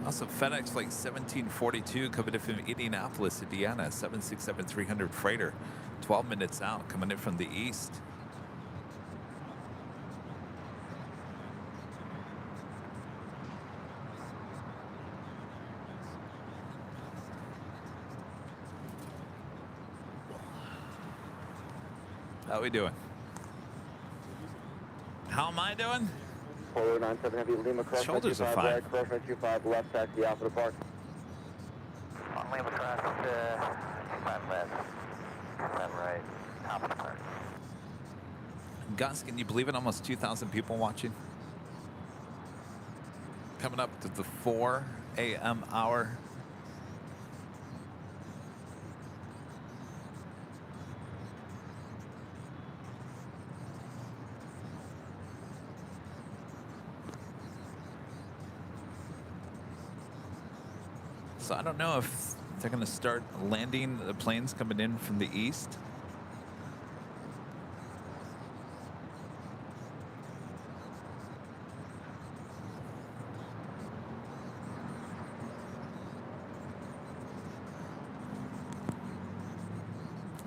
Also, FedEx Flight 1742 coming in from Indianapolis, Indiana, 767-300 freighter, 12 minutes out, coming in from the east. How we doing? How am I doing? Polar 97 Heavy Lima, cross Shoulders are 25 fine. right, cross 25 left, taxi Alpha to park. On Lima cross, 25 left, 25 right, Alpha to park. Gus, can you believe it? Almost 2,000 people watching. Coming up to the 4 a.m. hour. So I don't know if they're going to start landing the planes coming in from the east.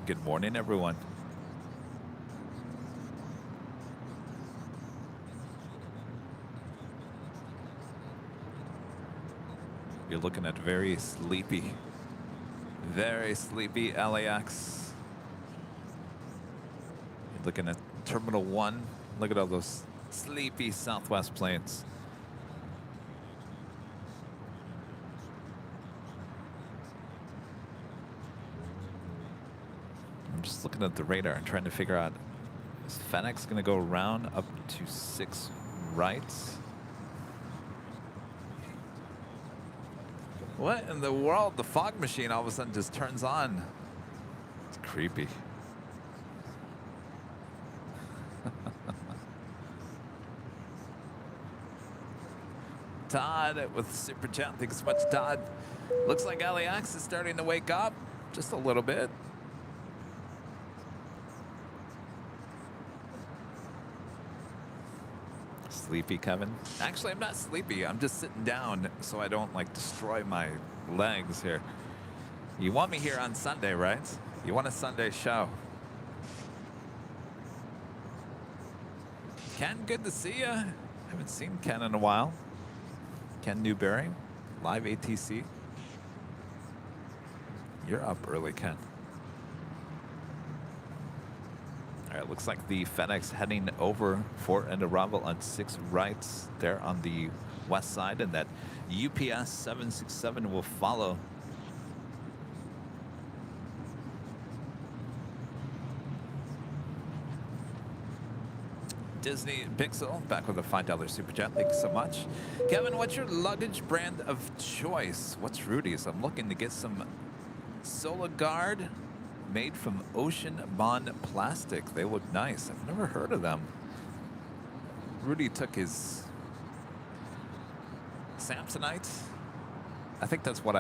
Good morning, everyone. You're looking at very sleepy LAX. You're looking at Terminal 1. Look at all those sleepy Southwest planes. I'm just looking at the radar and trying to figure out, is FedEx going to go around up to 6 rights? What in the world? The fog machine all of a sudden just turns on. It's creepy. Todd with Super Chat. Thanks so much, Todd. Looks like LAX is starting to wake up just a little bit. Sleepy, Kevin? Actually, I'm not sleepy. I'm just sitting down so I don't like destroy my legs here. You want me here on Sunday, right? You want a Sunday show. Ken, good to see you. Haven't seen Ken in a while. Ken Newberry, live ATC. You're up early, Ken. All right, looks like the FedEx heading over for an arrival on 6 rights there on the west side, and that UPS 767 will follow. Disney Pixel back with a $5 super chat. Thank you so much. Kevin, what's your luggage brand of choice? What's Rudy's? I'm looking to get some Sola Guard made from ocean bond plastic. They look nice. I've never heard of them. Rudy took his Samsonite. I think that's what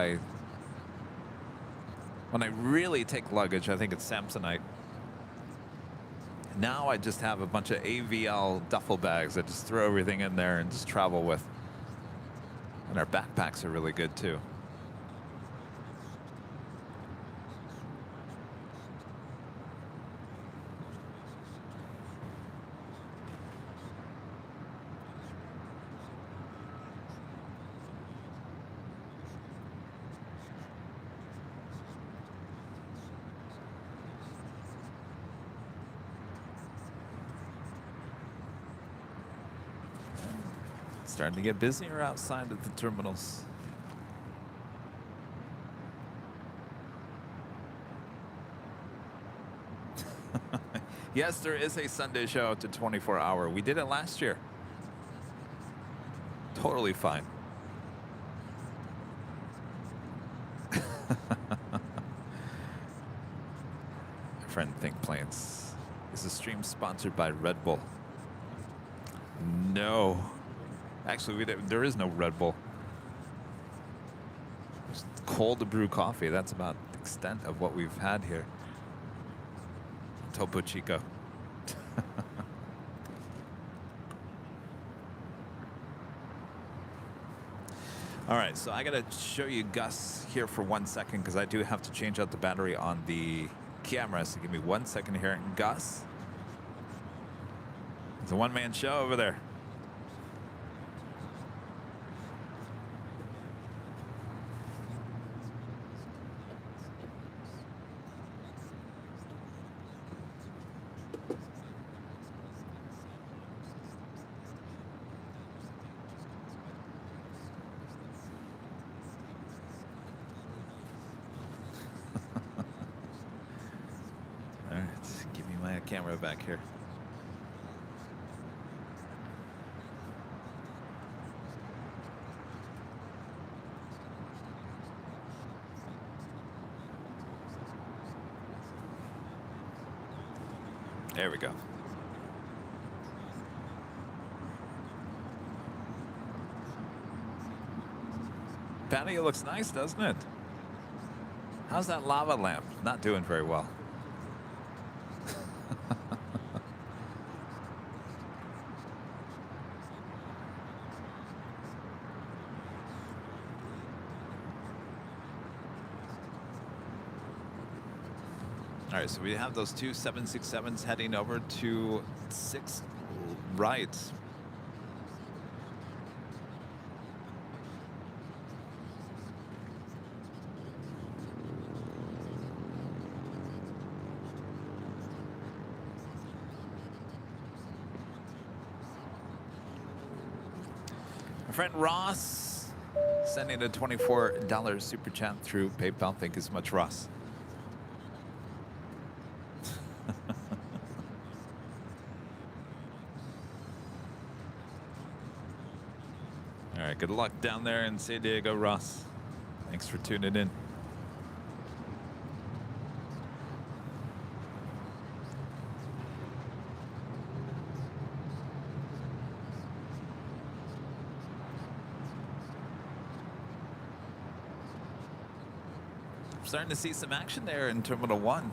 when I really take luggage, I think it's Samsonite. Now I just have a bunch of AVL duffel bags. I just throw everything in there and just travel with. And our backpacks are really good too. Starting to get busier outside of the terminals. Yes, there is a Sunday show to 24-hour. We did it last year. Totally fine. Friend Think Planes. Is the stream sponsored by Red Bull? No. Actually, there is no Red Bull. There's cold brew coffee. That's about the extent of what we've had here. Topo Chico. All right, so I got to show you Gus here for 1 second because I do have to change out the battery on the camera. So give me 1 second here. Gus. It's a one-man show over there. Camera back here. There we go. Patio looks nice, doesn't it? How's that lava lamp? Not doing very well. All right, so we have those two 767s heading over to 6 right. My friend Ross sending a $24 super chat through PayPal. Thank you so much, Ross. All right, good luck down there in San Diego, Ross. Thanks for tuning in. Starting to see some action there in Terminal 1.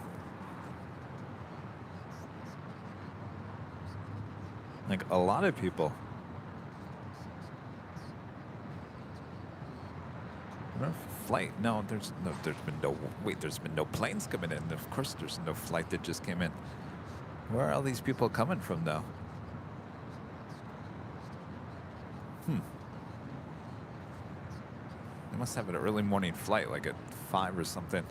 Like a lot of people. Flight? No, there's been no planes coming in. Of course, there's no flight that just came in. Where are all these people coming from, though? They must have an early morning flight, like at 5 or something.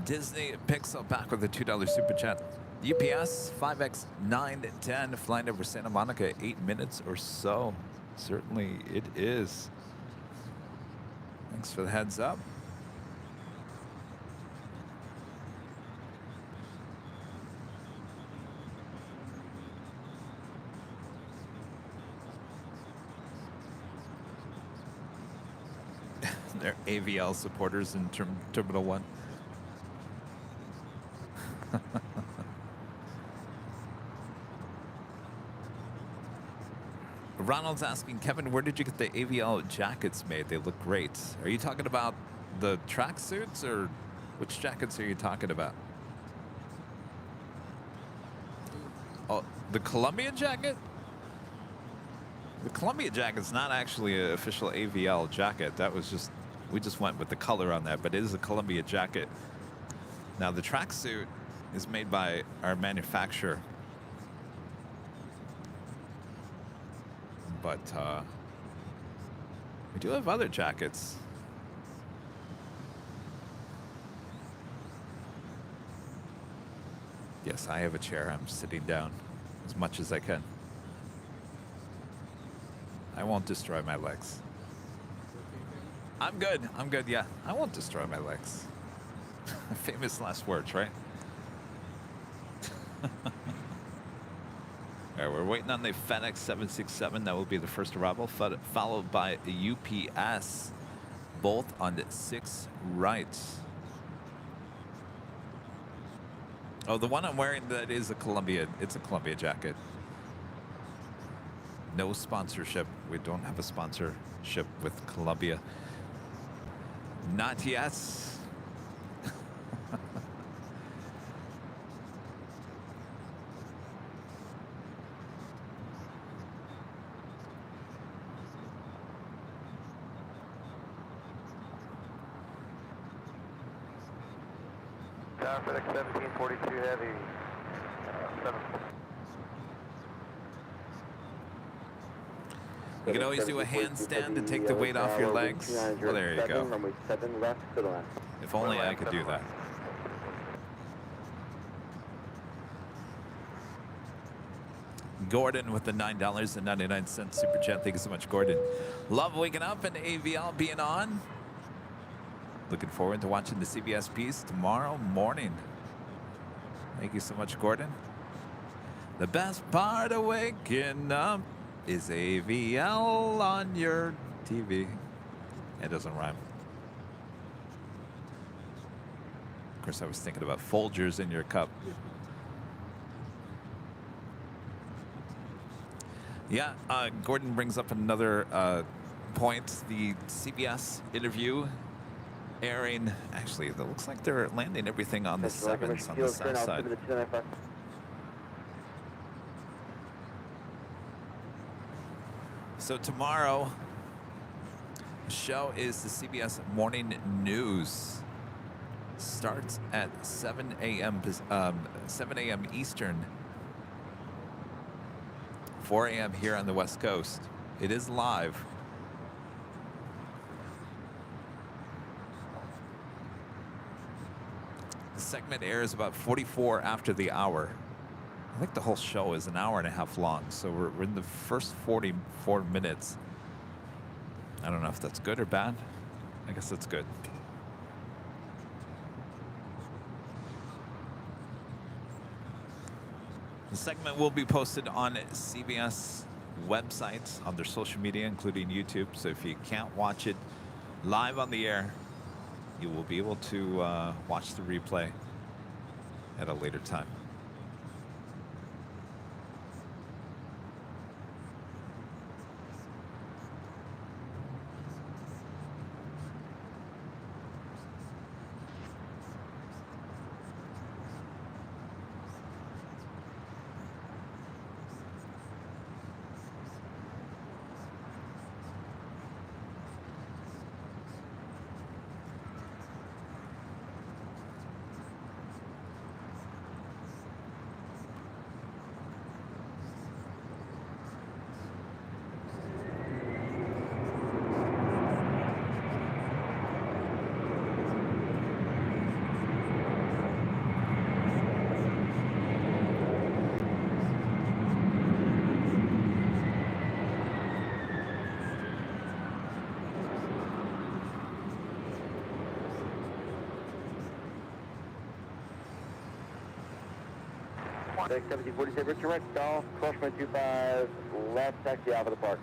Disney Pixel back with a $2 super chat. UPS 5X910 flying over Santa Monica, 8 minutes or so. Certainly it is. Thanks for the heads up. They're AVL supporters in Terminal 1. Ronald's asking, Kevin, where did you get the AVL jackets made? They look great. Are you talking about the tracksuits, or which jackets are you talking about? Oh, the Columbia jacket? The Columbia jacket's not actually an official AVL jacket. That was just, we just went with the color on that, but it is a Columbia jacket. Now, the tracksuit is made by our manufacturer. But we do have other jackets. Yes, I have a chair. I'm sitting down as much as I can. I won't destroy my legs. I'm good. I'm good, yeah. I won't destroy my legs. Famous last words, right? All right, we're waiting on the FedEx 767. That will be the first arrival, followed by a UPS, both on the 6 right. Oh, the one I'm wearing, that is a Columbia. It's a Columbia jacket. No sponsorship. We don't have a sponsorship with Columbia. Not yet. Tower FedEx 1742 Heavy. 7. You can always do a handstand to take the weight off your legs. Well, there you go. Runway 7 left to the left. If only I could do that. Gordon with the $9.99 super chat. Thank you so much, Gordon. Love waking up and AVL being on. Looking forward to watching the CBS piece tomorrow morning. Thank you so much, Gordon. The best part of waking up is AVL on your TV. It doesn't rhyme. Of course, I was thinking about Folgers in your cup. Yeah, Gordon brings up another point. The CBS interview airing. Actually, it looks like they're landing everything on the 7s on the south side. So tomorrow, the show is the CBS Morning News. Starts at 7 a.m. 7 a.m. Eastern. 4 a.m. here on the West Coast. It is live. The segment airs about 44 after the hour. I think the whole show is an hour and a half long, so we're in the first 44 minutes. I don't know if that's good or bad. I guess that's good. The segment will be posted on CBS websites, on their social media, including YouTube. So if you can't watch it live on the air, you will be able to watch the replay at a later time. FedEx 1747, Richard right, stall, crosswind 25, left, taxi out of the park.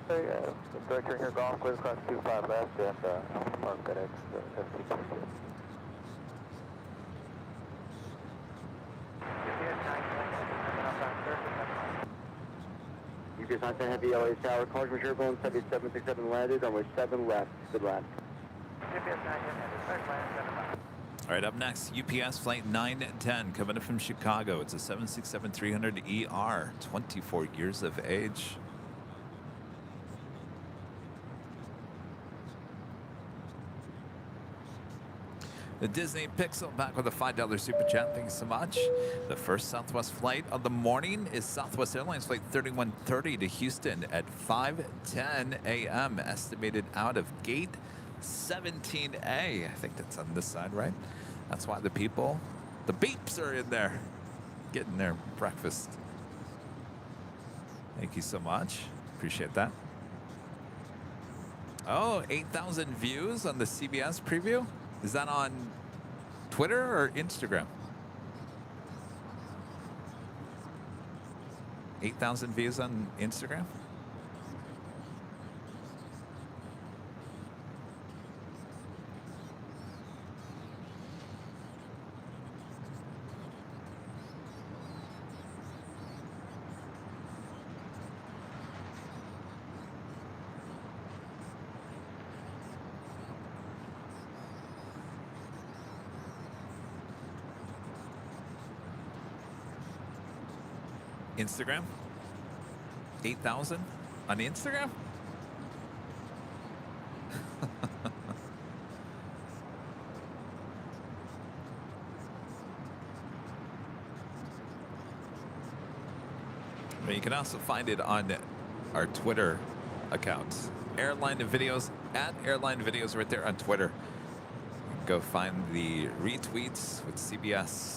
Director here, golf, clear across 25 left, and park FedEx 1742. UPS 910 Heavy LA Tower. College Mature Bone 7767 landed. Runway 7 left. Good left. UPS 910 Heavy, clear plan, 7 left. All right, up next, UPS Flight 910 coming in from Chicago. It's a 767-300ER, 24 years of age. The Disney Pixel back with a $5 super chat. Thanks so much. The first Southwest flight of the morning is Southwest Airlines Flight 3130 to Houston at 5:10 a.m. Estimated out of gate 17A. I think that's on this side, right? That's why the beeps are in there, getting their breakfast. Thank you so much. Appreciate that. Oh, 8,000 views on the CBS preview. Is that on Twitter or Instagram? 8,000 views on Instagram? Instagram? 8,000 on Instagram? But you can also find it on our Twitter accounts. Airline Videos, at Airline Videos right there on Twitter. Go find the retweets with CBS.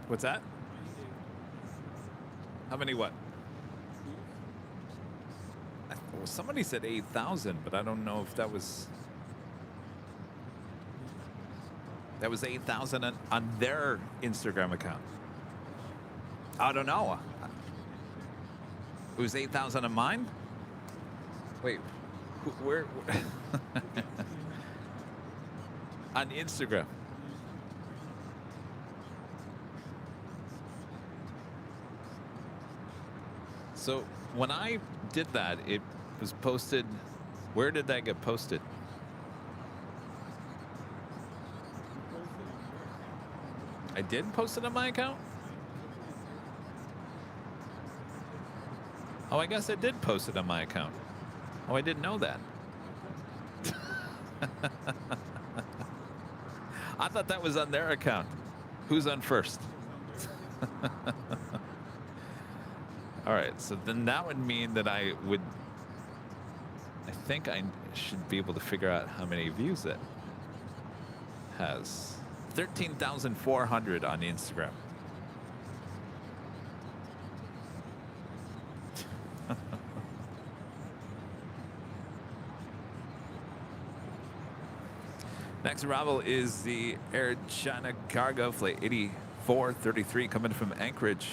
What's that? How many what? Well, somebody said 8,000, but I don't know if that was 8,000 on their Instagram account. I don't know. It was 8,000 on mine? Wait, where? On Instagram. So when I did that, it was posted. Where did that get posted? I did post it on my account? Oh, I guess I did post it on my account. Oh, I didn't know that. I thought that was on their account. Who's on first? All right, so then that would mean that I think I should be able to figure out how many views it has. 13,400 on Instagram. Next arrival is the Air China Cargo Flight 8433 coming from Anchorage.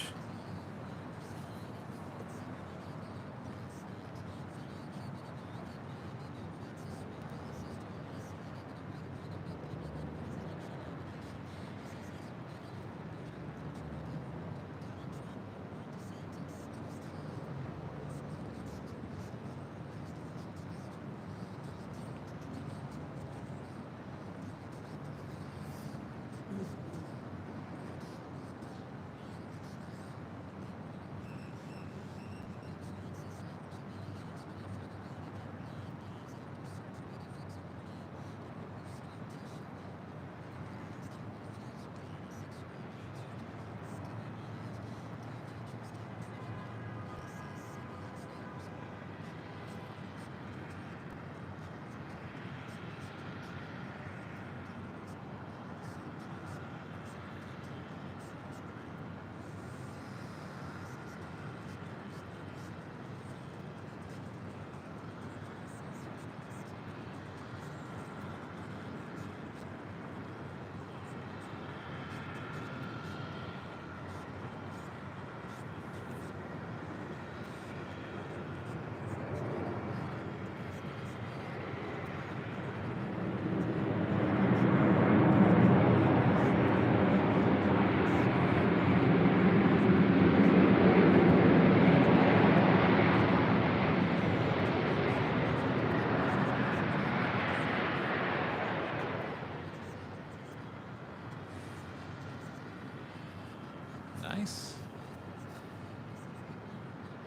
Nice.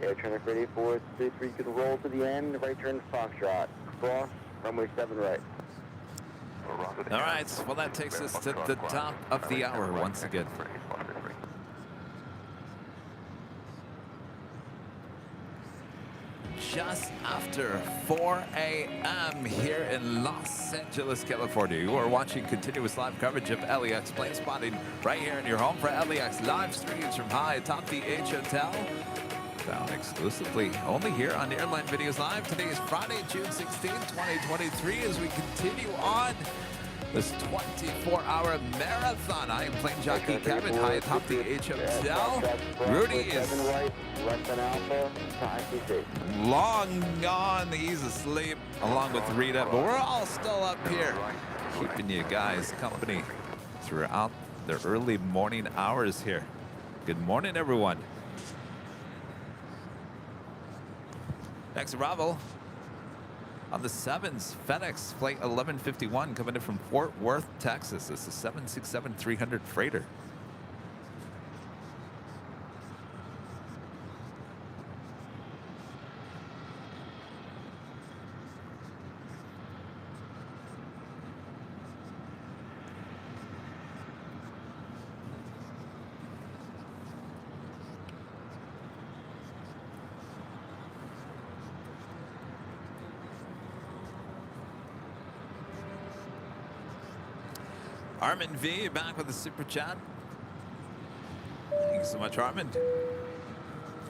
Air China 8433 could roll to the end, right turn Foxtrot. Cross, runway 7 right. All right, well, that takes us to the top of the hour once again. Just after 4 a.m. here in Los Angeles, California. You are watching continuous live coverage of LAX plane spotting right here in your home for LAX live streams from high atop the H Hotel. Found exclusively only here on Airline Videos Live. Today is Friday, June 16, 2023, as we continue on this 24-hour marathon. I am plane jockey Kevin, high atop the H Hotel. Rudy is long gone. He's asleep, along with Rita, but we're all still up here, keeping you guys company throughout the early morning hours here. Good morning, everyone. Next arrival on the 7s, FedEx Flight 1151 coming in from Fort Worth, Texas. This is 767-300 freighter. Armin V back with a super chat. Thank you so much, Armin.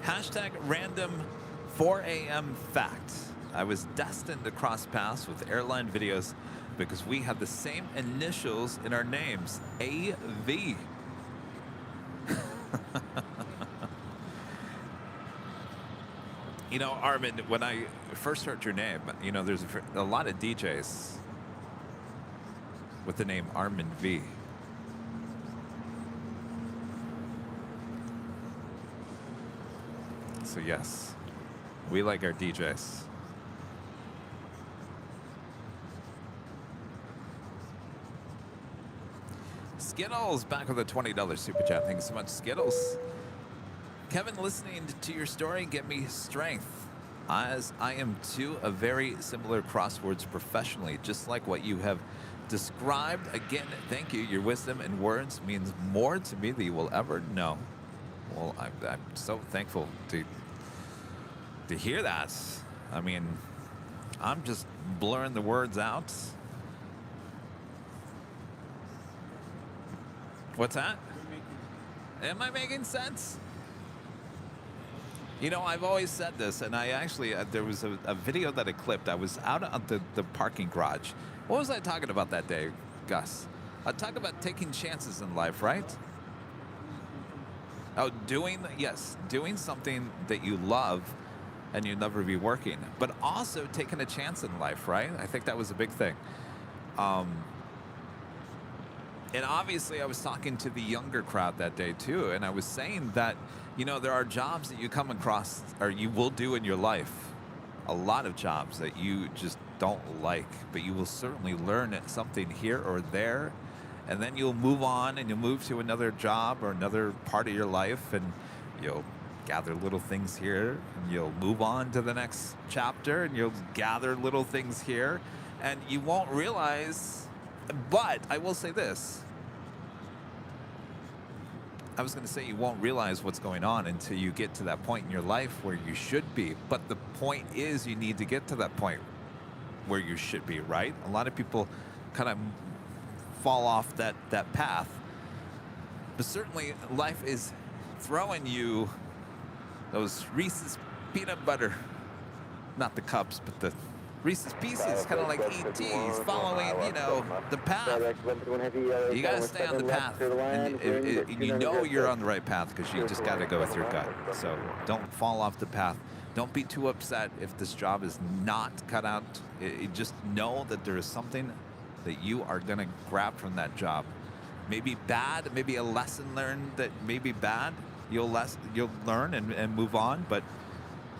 Hashtag random 4 a.m. fact. I was destined to cross paths with Airline Videos because we have the same initials in our names, AV. You know, Armin, when I first heard your name, you know, there's a lot of DJs with the name Armin V. So yes, we like our DJs. Skittles back with a $20 super chat. Thank you so much, Skittles. Kevin, listening to your story get me strength, as I am too a very similar crosswords professionally, just like what you have described. Again, thank you. Your wisdom and words means more to me than you will ever know. Well, I'm so thankful to hear that. I mean, I'm just blurring the words out. What's that? Am I making sense? You know, I've always said this, and I actually, there was a video that I clipped. I was out at the parking garage. What was I talking about that day, Gus? I talked about taking chances in life, right? Oh, doing something that you love and you'll never be working, but also taking a chance in life, right? I think that was a big thing. And obviously, I was talking to the younger crowd that day, too. And I was saying that, you know, there are jobs that you come across or you will do in your life. A lot of jobs that you just don't like. But you will certainly learn something here or there. And then you'll move on and you'll move to another job or another part of your life. And you'll gather little things here. And you'll move on to the next chapter. And you'll gather little things here. And you won't realize... But I will say this. I was going to say you won't realize what's going on until you get to that point in your life where you should be. But the point is you need to get to that point where you should be, right? A lot of people kind of fall off that path. But certainly life is throwing you those Reese's peanut butter, not the cups, but the Reese's Pieces, kind of like ETs, following, you know, the path. You got to stay on the path. And you know you're on the right path because you just got to go with your gut. So don't fall off the path. Don't be too upset if this job is not cut out. Just know that there is something that you are going to grab from that job. Maybe bad, maybe a lesson learned that may be bad. You'll learn and move on, but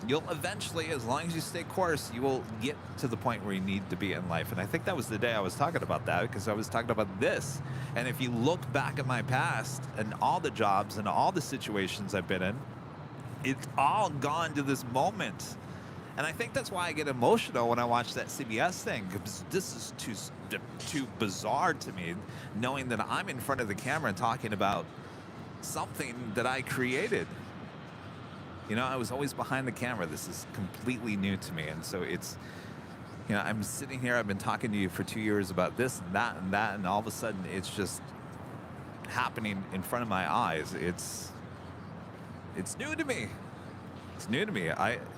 you'll eventually, as long as you stay course, you will get to the point where you need to be in life. And I think that was the day I was talking about that, because I was talking about this. And if you look back at my past and all the jobs and all the situations I've been in, it's all gone to this moment. And I think that's why I get emotional when I watch that CBS thing, because this is too bizarre to me, knowing that I'm in front of the camera and talking about something that I created. You know, I was always behind the camera. This is completely new to me. And so it's, you know, I'm sitting here, I've been talking to you for 2 years about this and that and that, and all of a sudden it's just happening in front of my eyes. It's new to me. It's new to me.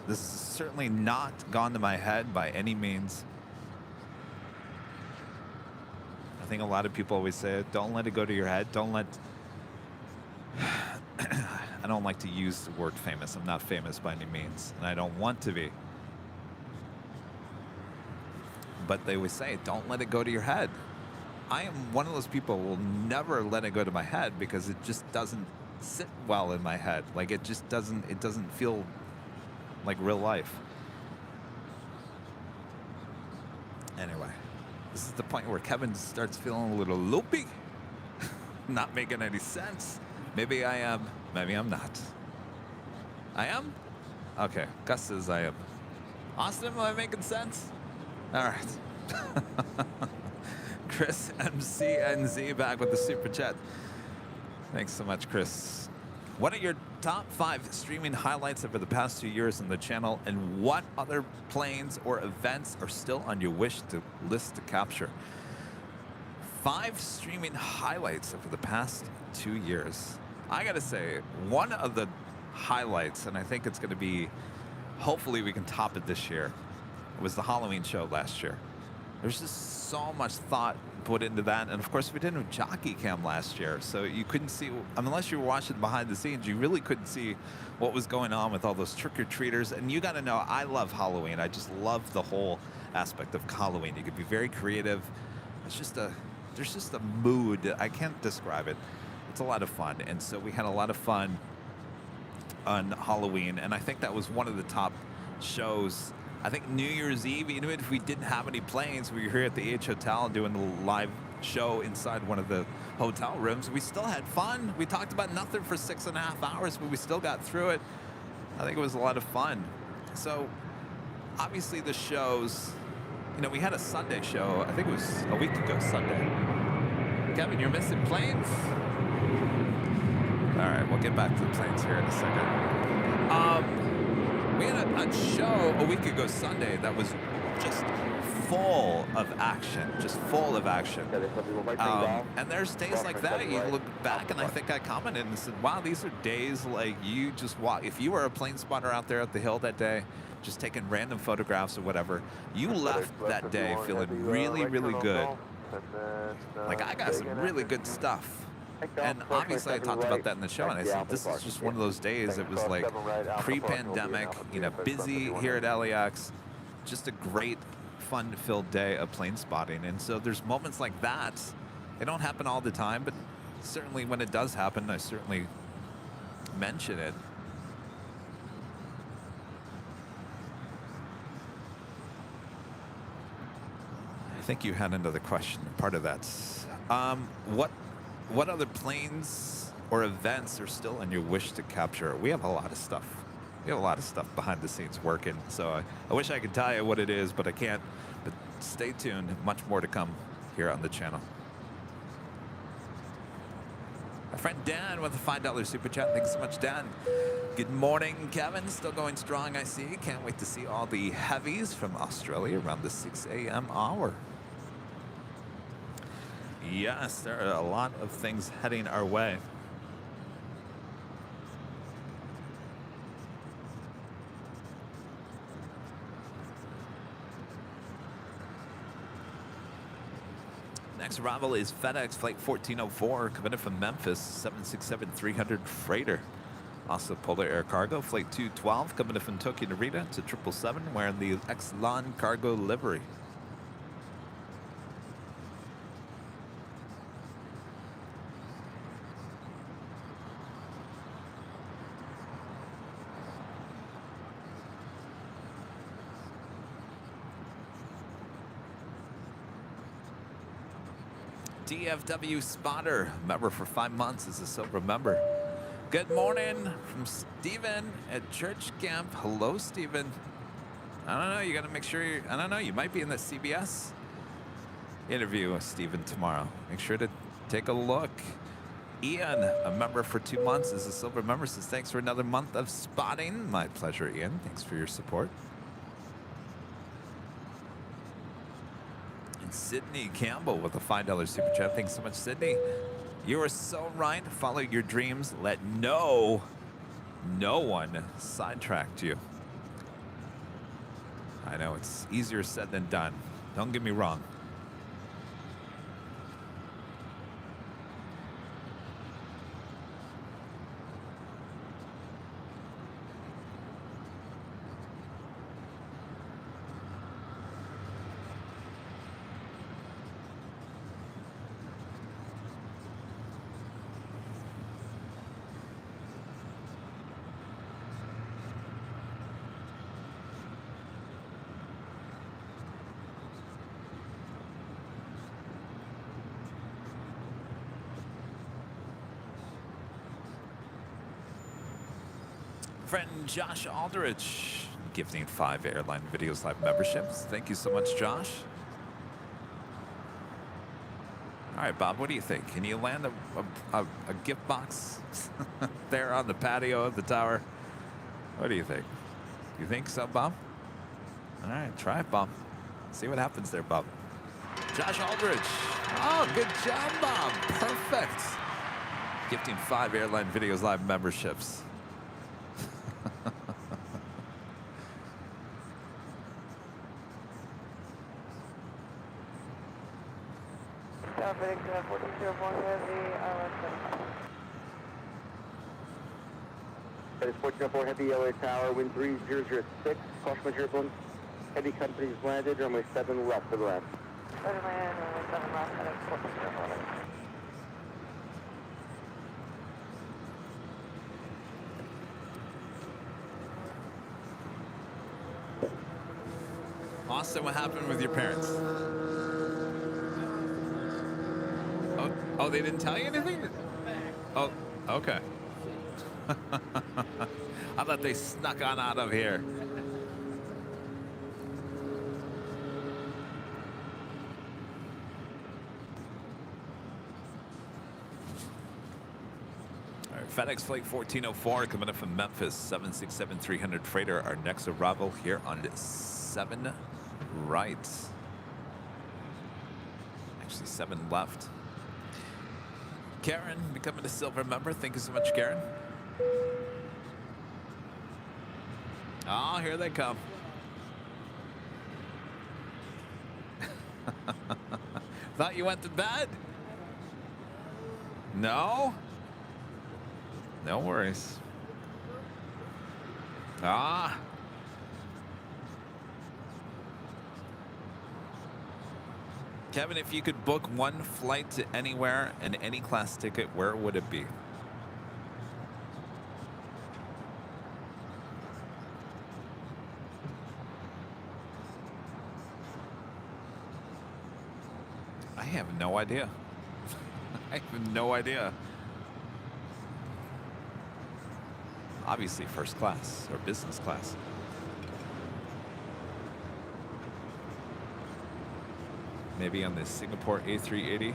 This is certainly not gone to my head by any means. I think a lot of people always say, don't let it go to your head. Don't let... I don't like to use the word famous. I'm not famous by any means, and I don't want to be. But they always say, don't let it go to your head. I am one of those people who will never let it go to my head because it just doesn't sit well in my head. Like it doesn't feel like real life. Anyway, this is the point where Kevin starts feeling a little loopy. Not making any sense. Maybe I am. Maybe I'm not. I am? Okay. Gus says I am. Austin, am I making sense? All right. Chris MCNZ back with the super chat. Thanks so much, Chris. What are your top 5 streaming highlights over the past 2 years on the channel, and what other planes or events are still on your wish list to capture? 5 streaming highlights over the past 2 years. I gotta say, one of the highlights, and I think it's gonna be, hopefully we can top it this year, was the Halloween show last year. There's just so much thought put into that, and of course we didn't have jockey cam last year, so you couldn't see, unless you were watching behind the scenes, you really couldn't see what was going on with all those trick-or-treaters. And you gotta know, I love Halloween. I just love the whole aspect of Halloween. You could be very creative. There's just a mood. I can't describe it. It's a lot of fun. And so we had a lot of fun on Halloween. And I think that was one of the top shows. I think New Year's Eve, even if we didn't have any planes, we were here at the H Hotel doing the live show inside one of the hotel rooms. We still had fun. We talked about nothing for 6.5 hours, but we still got through it. I think it was a lot of fun. So obviously the shows, You know, we had a Sunday show. I think it was a week ago Sunday. Kevin, you're missing planes? All right, we'll get back to the planes here in a second. We had a show a week ago Sunday that was just full of action, and there's days like that you look back, and I think I commented and said, wow, these are days like you just walk. If you were a plane spotter out there at the hill that day, just taking random photographs or whatever, you left that day feeling really, really good. Like, I got some really good stuff. And obviously I talked about that in the show, and I said this is just one of those days. It was like pre-pandemic, you know, busy here at LAX, just a great fun-filled day of plane spotting. And so there's moments like that. They don't happen all the time, but certainly when it does happen, I certainly mention it. I think you had another question. Part of that's what other planes or events are still on your wish to capture? We have a lot of stuff. We have a lot of stuff behind the scenes working. So I wish I could tell you what it is, but I can't. But stay tuned. Much more to come here on the channel. Our friend Dan with a $5 super chat. Thanks so much, Dan. Good morning, Kevin. Still going strong, I see. Can't wait to see all the heavies from Australia around the 6 a.m. hour. Yes, there are a lot of things heading our way. Next arrival is FedEx Flight 1404, coming in from Memphis, 767-300 freighter. Also Polar Air Cargo Flight 212, coming in from Tokyo Narita to 777, wearing the Exelon cargo livery. DFW Spotter, member for 5 months, is a silver member. Good morning from Steven at Church Camp. Hello, Steven. I don't know, you got to make sure I don't know, you might be in the CBS interview with Steven tomorrow. Make sure to take a look. Ian, a member for 2 months, is a silver member, says thanks for another month of spotting. My pleasure, Ian. Thanks for your support. Sydney Campbell with a $5 super chat. Thanks so much, Sydney. You are so right. Follow your dreams. Let no one sidetrack you. I know it's easier said than done. Don't get me wrong. Friend Josh Aldrich gifting 5 Airline Videos Live memberships. Thank you so much, Josh. All right, Bob, what do you think? Can you land a gift box there on the patio of the tower? What do you think? You think so, Bob? All right, try it, Bob. See what happens there, Bob. Josh Aldrich. Oh, good job, Bob. Perfect. Gifting 5 Airline Videos Live memberships. That is 1404 Heavy LA Tower, wind 3006, caution with turbulence. Heavy companies landed, runway 7 left for the land. Runway 7 left, FedEx 1404. Austin, what happened with your parents? Oh, they didn't tell you anything? Oh, okay. I thought they snuck on out of here. FedEx Flight 1404 coming up from Memphis, 767-300 freighter. Our next arrival here on 7 right. Actually, 7 left. Karen becoming a silver member. Thank you so much, Karen. Oh, here they come. Thought you went to bed? No? No worries. Ah. Kevin, if you could book one flight to anywhere and any class ticket, where would it be? I have no idea. I have no idea. Obviously first class or business class. Maybe on the Singapore A380.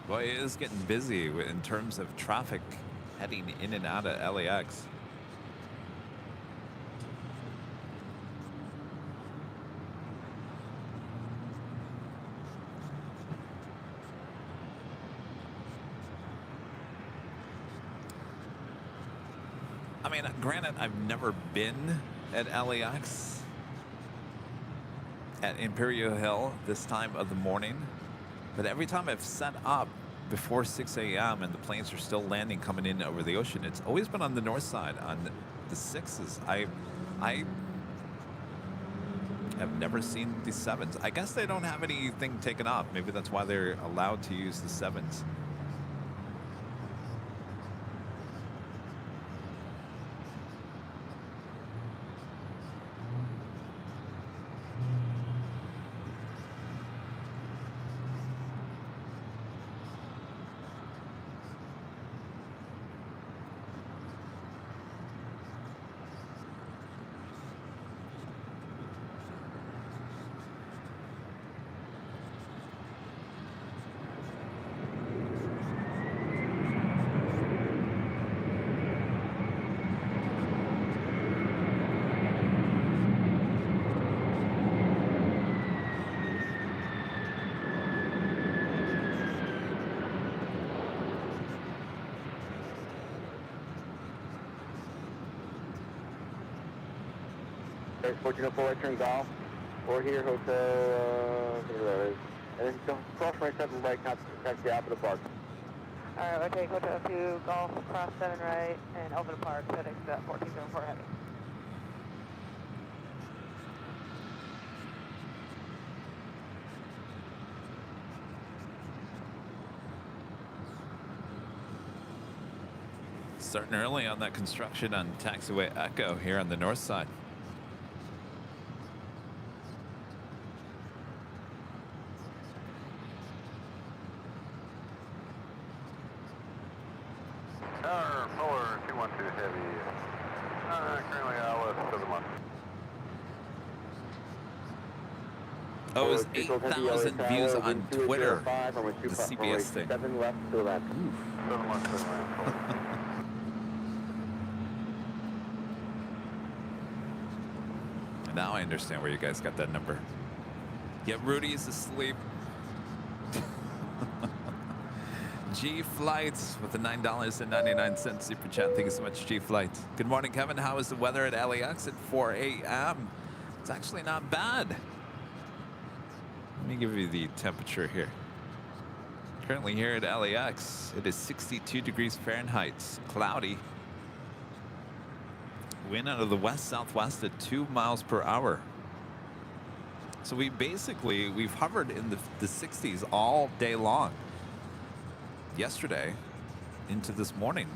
Boy, it is getting busy in terms of traffic heading in and out of LAX. I mean, granted, I've never been at LAX at Imperial Hill this time of the morning, but every time I've set up before 6 a.m. and the planes are still landing coming in over the ocean, it's always been on the north side, on the 6s. I have never seen the 7s. I guess they don't have anything taken off. Maybe that's why they're allowed to use the 7s. There's 1404 right turn golf. Or here, hotel, whatever that is. And then come cross right, 7 right, taxi out to the park. Alright, we'll take Hotel 2, Golf, cross 7 right, and over the park, FedEx at 1404 heavy. Starting early on that construction on Taxiway Echo here on the north side. Tower 4212 heavy. Currently ILS to the month. Oh, it was 8,000 views on Twitter. The CBS thing. 7 left to left. 7 months, 7 months. Now I understand where you guys got that number. Yeah, Rudy is asleep. G Flights with the $9.99 super chat. Thank you so much, G Flights. Good morning, Kevin. How is the weather at LAX at 4 a.m.? It's actually not bad. Let me give you the temperature here. Currently here at LAX, it is 62 degrees Fahrenheit, cloudy. Wind out of the west-southwest at 2 miles per hour. So we've hovered in the 60s all day long. Yesterday into this morning,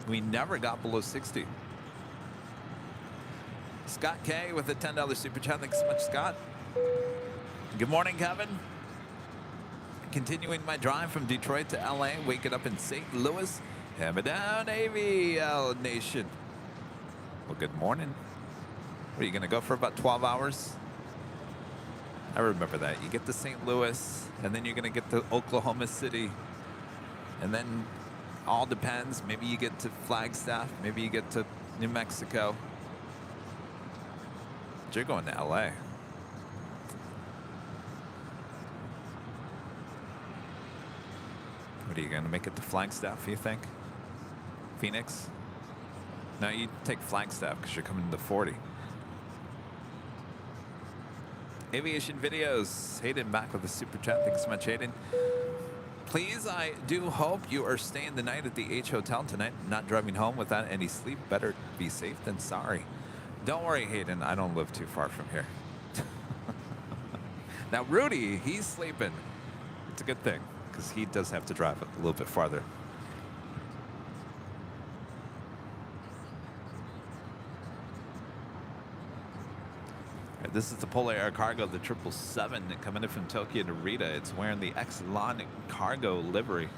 we never got below 60. Scott K with a $10 super chat. Thanks so much, Scott. Good morning, Kevin. Continuing my drive from Detroit to LA, waking up in St. Louis Hammer down, AVL Nation. Well, good morning. What, are you going to go for about 12 hours? I remember that. You get to St. Louis, and then you're going to get to Oklahoma City. And then all depends. Maybe you get to Flagstaff. Maybe you get to New Mexico. But you're going to LA. What, are you going to make it to Flagstaff, you think? Phoenix? No, you take Flagstaff because you're coming to 40. Aviation Videos. Hayden back with the super chat. Thanks so much, Hayden. Please, I do hope you are staying the night at the H Hotel tonight, not driving home without any sleep. Better be safe than sorry. Don't worry, Hayden. I don't live too far from here. Now, Rudy, he's sleeping. It's a good thing because he does have to drive a little bit farther. This is the Polar Air Cargo, the 777, coming in from Tokyo to Rita. It's wearing the Exelon Cargo livery.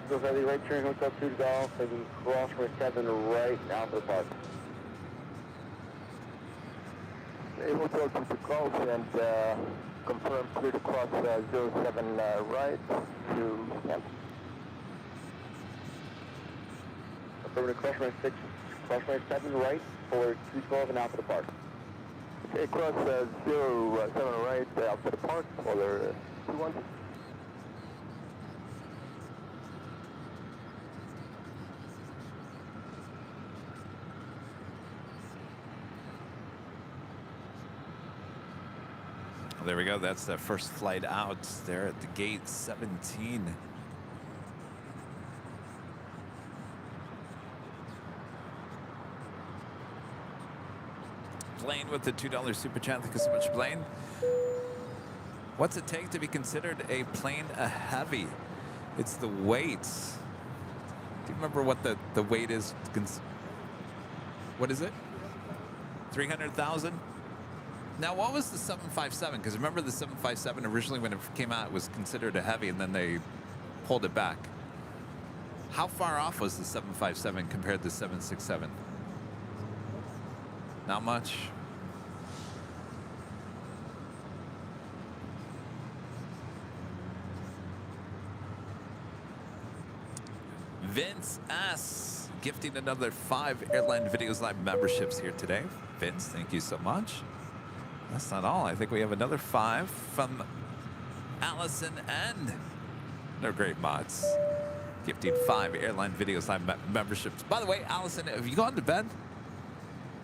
Still heavy right turn, Hotel 2 to Golf, and cross for 7 right, Alpha Park. Hotel 2 to Golf and confirm clear to cross 07 right to Camp. Confirm to cross runway 6, cross runway 7 right for 212 and Alpha Park. Okay, cross 07 right, Alpha Park, Polar 21. There we go. That's the first flight out there at the gate 17. Blaine with the $2 super chat. Thank you so much, Blaine. What's it take to be considered a plane a heavy? It's the weight. Do you remember what the weight is? What is it? 300,000? Now, what was the 757? Because remember the 757 originally when it came out, it was considered a heavy, and then they pulled it back. How far off was the 757 compared to 767? Not much. Vince S. gifting another 5 Airline Videos Live memberships here today. Vince, thank you so much. That's not all. I think we have another 5 from Allison and they're great mods. Gifting 5 Airline Videos Live memberships. By the way, Allison, have you gone to bed?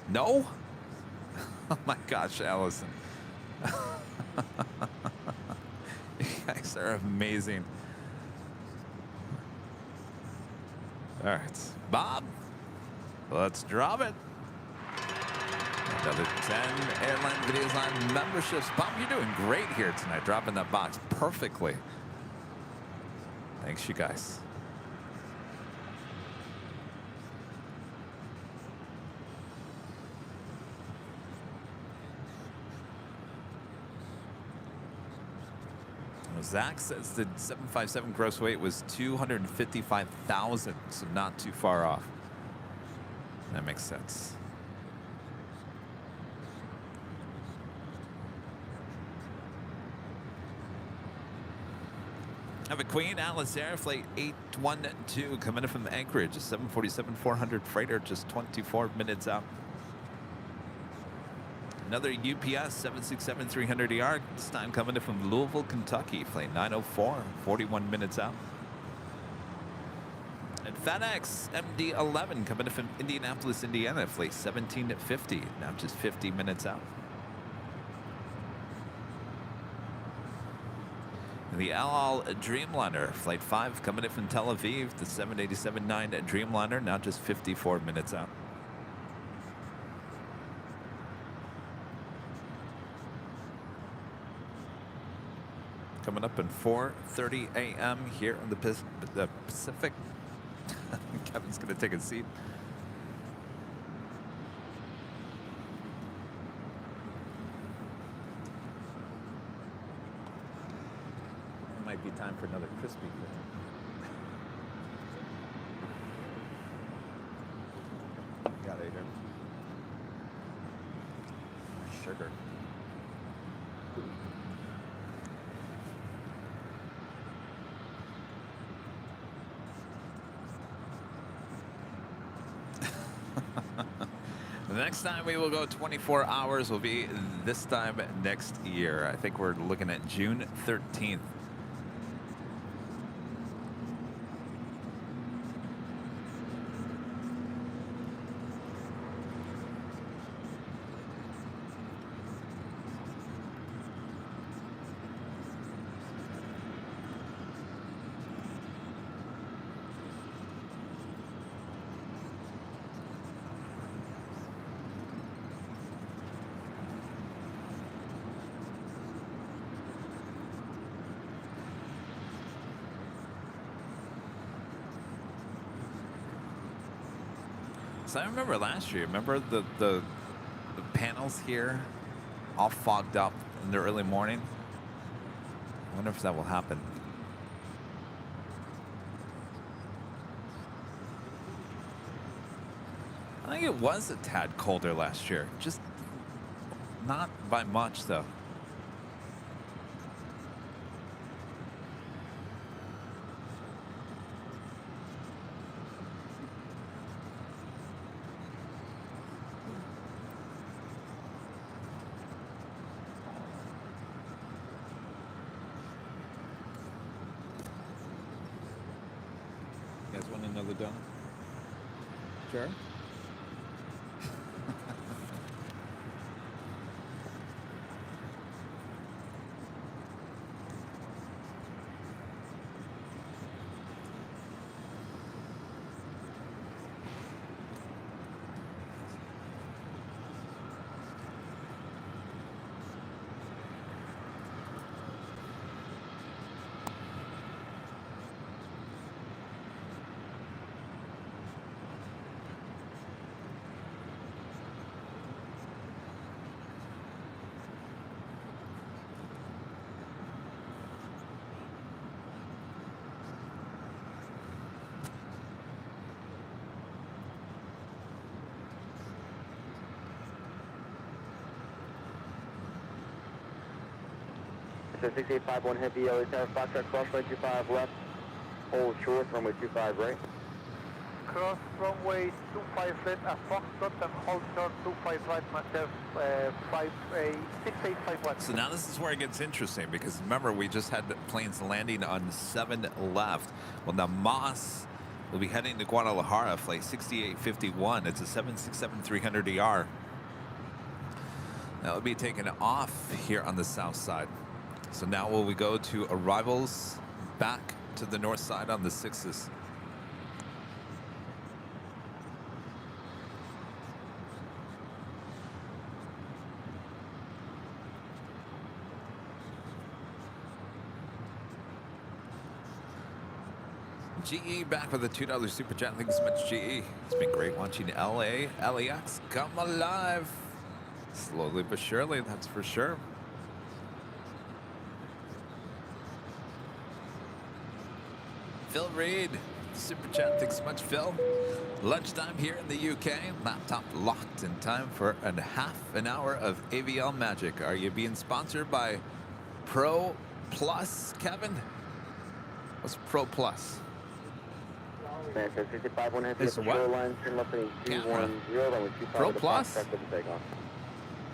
No? Oh my gosh, Allison. You guys are amazing. All right, Bob, let's drop it. Another 10 Airline Videos Line memberships. Bob, you're doing great here tonight, dropping that box perfectly. Thanks, you guys. Zach says the 757 gross weight was 255,000, so not too far off. That makes sense. Have a Queen Alice Air Flight 812 coming in from Anchorage, a 747-400 freighter, just 24 minutes out. Another UPS 767-300ER, this time coming in from Louisville, Kentucky, flight 904, 41 minutes out. And FedEx MD-11 coming in from Indianapolis, Indiana, flight 1750, now just 50 minutes out. And the El Al Dreamliner, flight 5 coming in from Tel Aviv, the 787-9 Dreamliner, now just 54 minutes out. Coming up at 4:30 a.m. here on the Pacific. Kevin's going to take a seat. It might be time for another crispy Kreme. Got it here. Sugar. The next time we will go 24 hours will be this time next year. I think we're looking at June 13th. So I remember last year, remember the panels here all fogged up in the early morning? I wonder if that will happen. I think it was a tad colder last year, just not by much though. You guys want another donut? Sure. So 6851 Heavy LA Tower, Foxtrot, cross runway 25 left, hold short, runway 25 right. Cross runway 25 left at Foxtrot and hold short 25 right, myself 6851. So now this is where it gets interesting because remember we just had planes landing on 7 left. Well, now Moss will be heading to Guadalajara, flight 6851. It's a 767-300ER. That will be taken off here on the south side. So now will we go to arrivals back to the north side on the 6s. GE back with a $2 super chat. Thanks so much, GE. It's been great watching LAX come alive. Slowly but surely, that's for sure. Phil Reed, super chat. Thanks so much, Phil. Lunchtime here in the UK. Laptop locked in time for a half an hour of AVL magic. Are you being sponsored by Pro Plus, Kevin? What's Pro Plus? It's what? Camera. Pro Plus?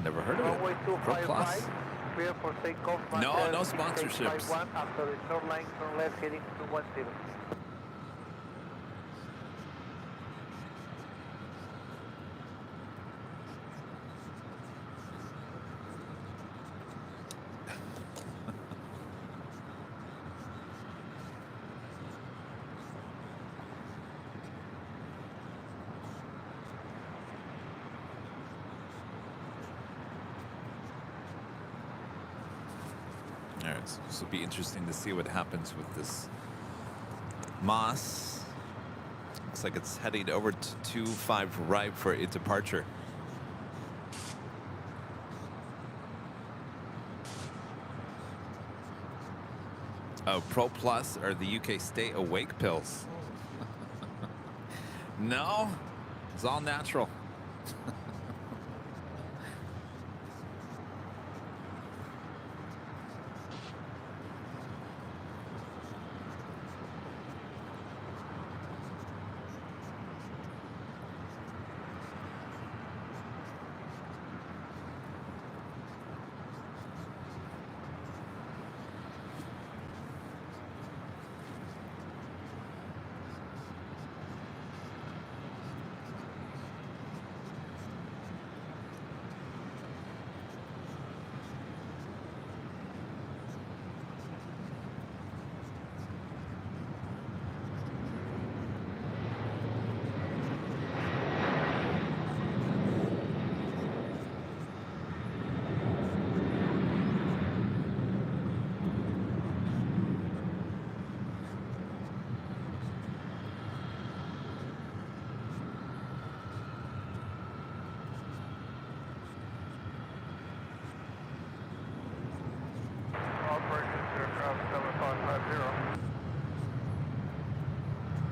Never heard of Runway it. Pro Plus. 255, clear for takeoff. No, no sponsorships. 51 after the short line, turn left heading 210. All right, so this will be interesting to see what happens with this Moss. Looks like it's heading over to 25 right for a departure. Oh, Pro Plus are the UK Stay Awake pills. No, it's all natural.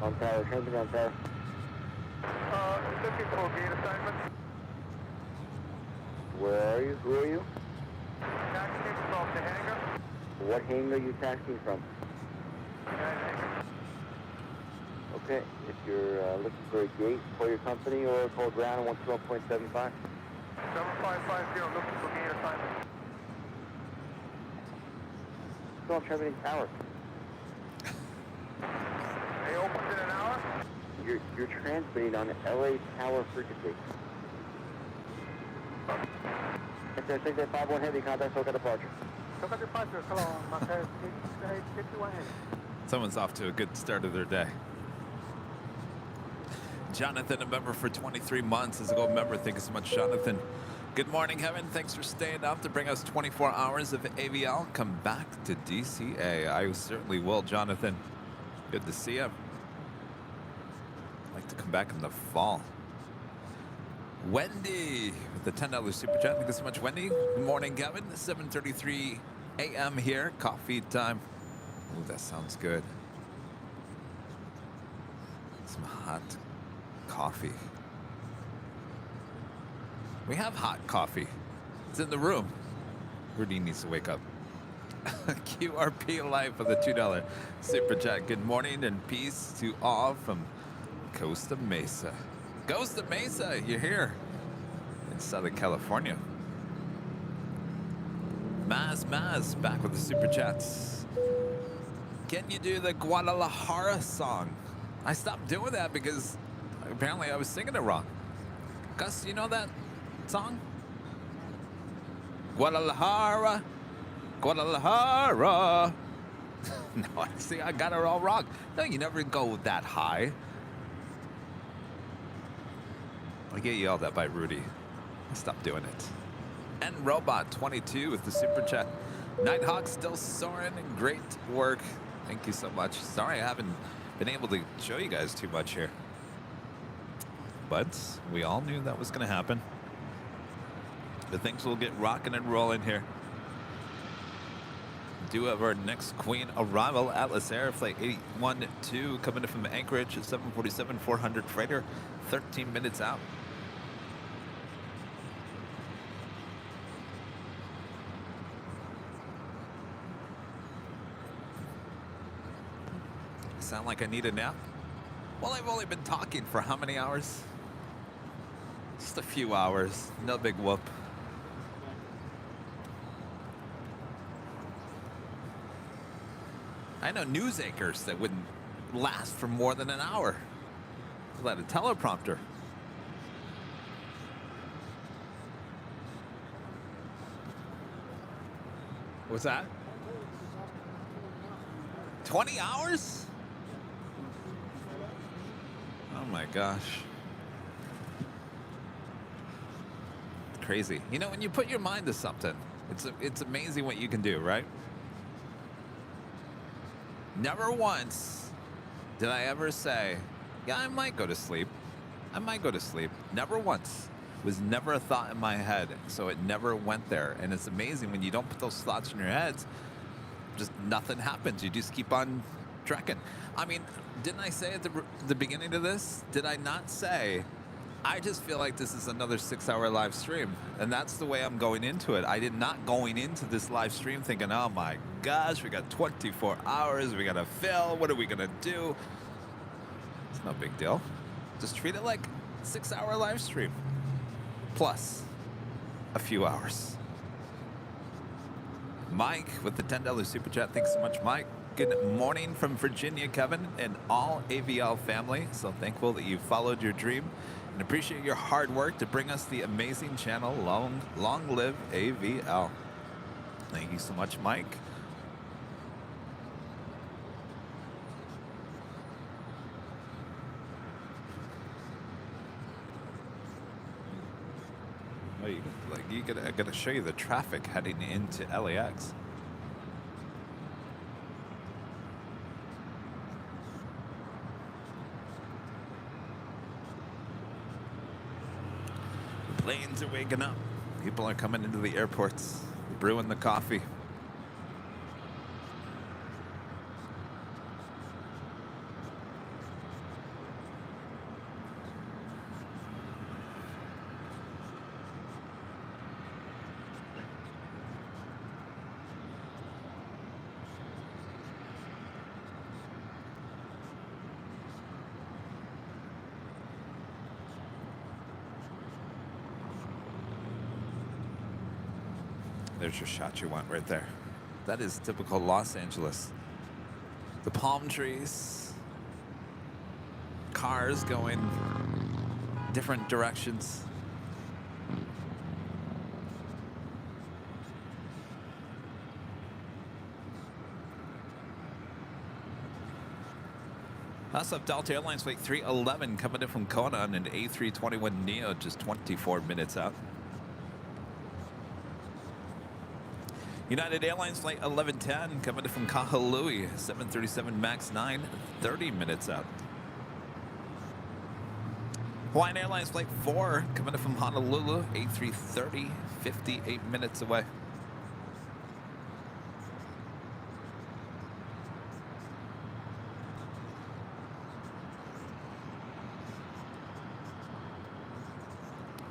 On tower, transmit on tower. Looking for gate assignment. Where are you? Who are you? Taxiing from the hangar. What hangar are you taxiing from? Okay, if you're looking for a gate, call your company or call ground on 112.75. 7550, looking for gate assignment. Still on transmitting tower. They opened in an hour. You're transmitting on LA tower frequency. It's 651 heavy contact, SoCal departure. SoCal departure, hello, Marquez 51 heavy. Someone's off to a good start of their day. Jonathan, a member for 23 months, is a gold member. Thank you so much, Jonathan. Good morning, Heaven. Thanks for staying up to bring us 24 hours of AVL. Come back to DCA. I certainly will, Jonathan. Good to see you. I'd like to come back in the fall. Wendy with the $10 super chat. Thank you so much, Wendy. Good morning, Kevin. 7:33 a.m. here. Coffee time. Ooh, that sounds good. Some hot coffee. We have hot coffee. It's in the room. Rudy needs to wake up. QRP Life with a $2 super chat. Good morning and peace to all from Costa Mesa. Costa Mesa, you're here in Southern California. Maz back with the super chats. Can you do the Guadalajara song? I stopped doing that because apparently I was singing it wrong. Gus, you know that song? Guadalajara. Guadalajara. No, see, I got it all wrong. No, you never go that high. I get yelled at by Rudy. I stopped doing it. And Robot 22 with the super chat. Nighthawk still soaring and great work. Thank you so much. Sorry I haven't been able to show you guys too much here. But we all knew that was going to happen. But things will get rocking and rolling here. We do have our next Queen arrival, Atlas Air Flight 812 coming in from Anchorage at 747-400 freighter, 13 minutes out. Sound like I need a nap? Well, I've only been talking for how many hours? Just a few hours. No big whoop. I know news anchors that wouldn't last for more than an hour without a teleprompter. What's that? 20 hours? Oh my gosh. Crazy. You know, when you put your mind to something, it's amazing what you can do, right? Never once did I ever say, yeah, I might go to sleep. I might go to sleep. Never once. Was never a thought in my head, so it never went there. And it's amazing when you don't put those thoughts in your heads, just nothing happens. You just keep on trekking. I mean, didn't I say at the beginning of this, did I not say, I just feel like this is another 6-hour live stream. And that's the way I'm going into it. I did not going into this live stream thinking, oh my gosh, we got 24 hours, we got to fill, what are we going to do? It's no big deal. Just treat it like 6-hour live stream. Plus a few hours. Mike with the $10 super chat. Thanks so much, Mike. Good morning from Virginia, Kevin, and all AVL family. So thankful that you followed your dream and appreciate your hard work to bring us the amazing channel. Long live AVL. Thank you so much, Mike. I gotta show you the traffic heading into LAX. The planes are waking up. People are coming into the airports, brewing the coffee. There's your shot you want right there. That is typical Los Angeles. The palm trees, cars going different directions. That's up Delta Airlines Flight 311 coming in from Kona on an A321neo, just 24 minutes out. United Airlines Flight 1110 coming in from Kahului, 737 MAX 9, 30 minutes out. Hawaiian Airlines Flight 4 coming in from Honolulu, A330, 58 minutes away.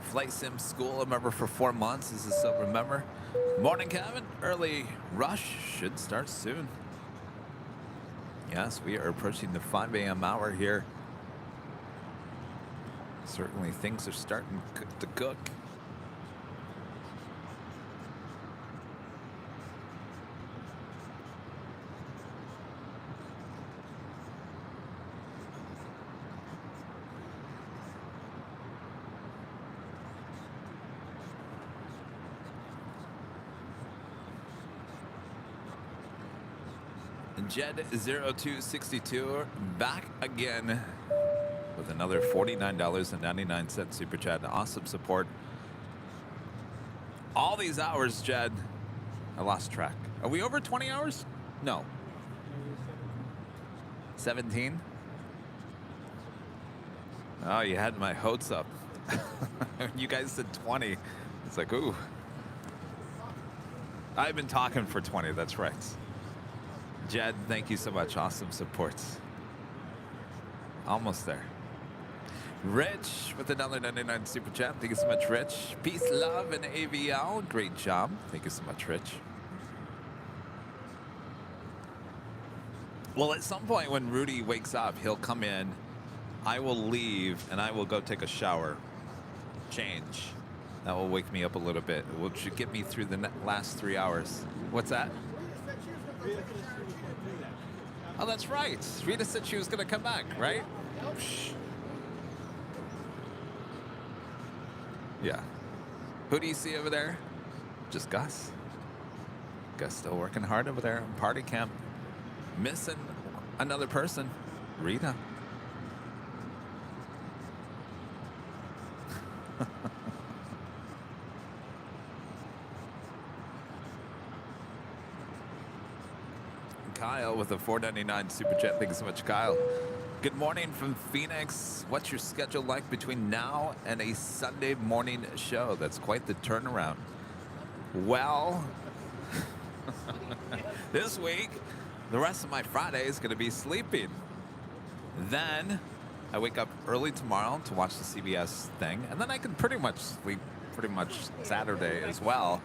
Flight Sim School, remember, for 4 months. This is so remember. Morning, Kevin. Early rush should start soon. Yes, we are approaching the 5 a.m. hour here. Certainly things are starting to cook. Jed 0262 back again with another $49.99 super chat. Awesome support. All these hours, Jed. I lost track. Are we over 20 hours? No. 17? Oh, you had my hopes up. You guys said 20. It's like, ooh. I've been talking for 20, that's right. Jed, thank you so much. Awesome support. Almost there. Rich with another 99 super chat. Thank you so much, Rich. Peace, love, and AVL. Great job. Thank you so much, Rich. Well, at some point when Rudy wakes up, he'll come in. I will leave, and I will go take a shower. Change. That will wake me up a little bit. It should get me through the last 3 hours. What's that? Oh, that's right. Rita said she was going to come back, right? Shh. Yeah. Who do you see over there? Just Gus. Gus still working hard over there on party camp. Missing another person. Rita. Kyle with a $4.99 super chat. Thank you so much, Kyle. Good morning from Phoenix. What's your schedule like between now and a Sunday morning show? That's quite the turnaround. Well, this week, the rest of my Friday is going to be sleeping. Then I wake up early tomorrow to watch the CBS thing, and then I can pretty much sleep pretty much Saturday as well.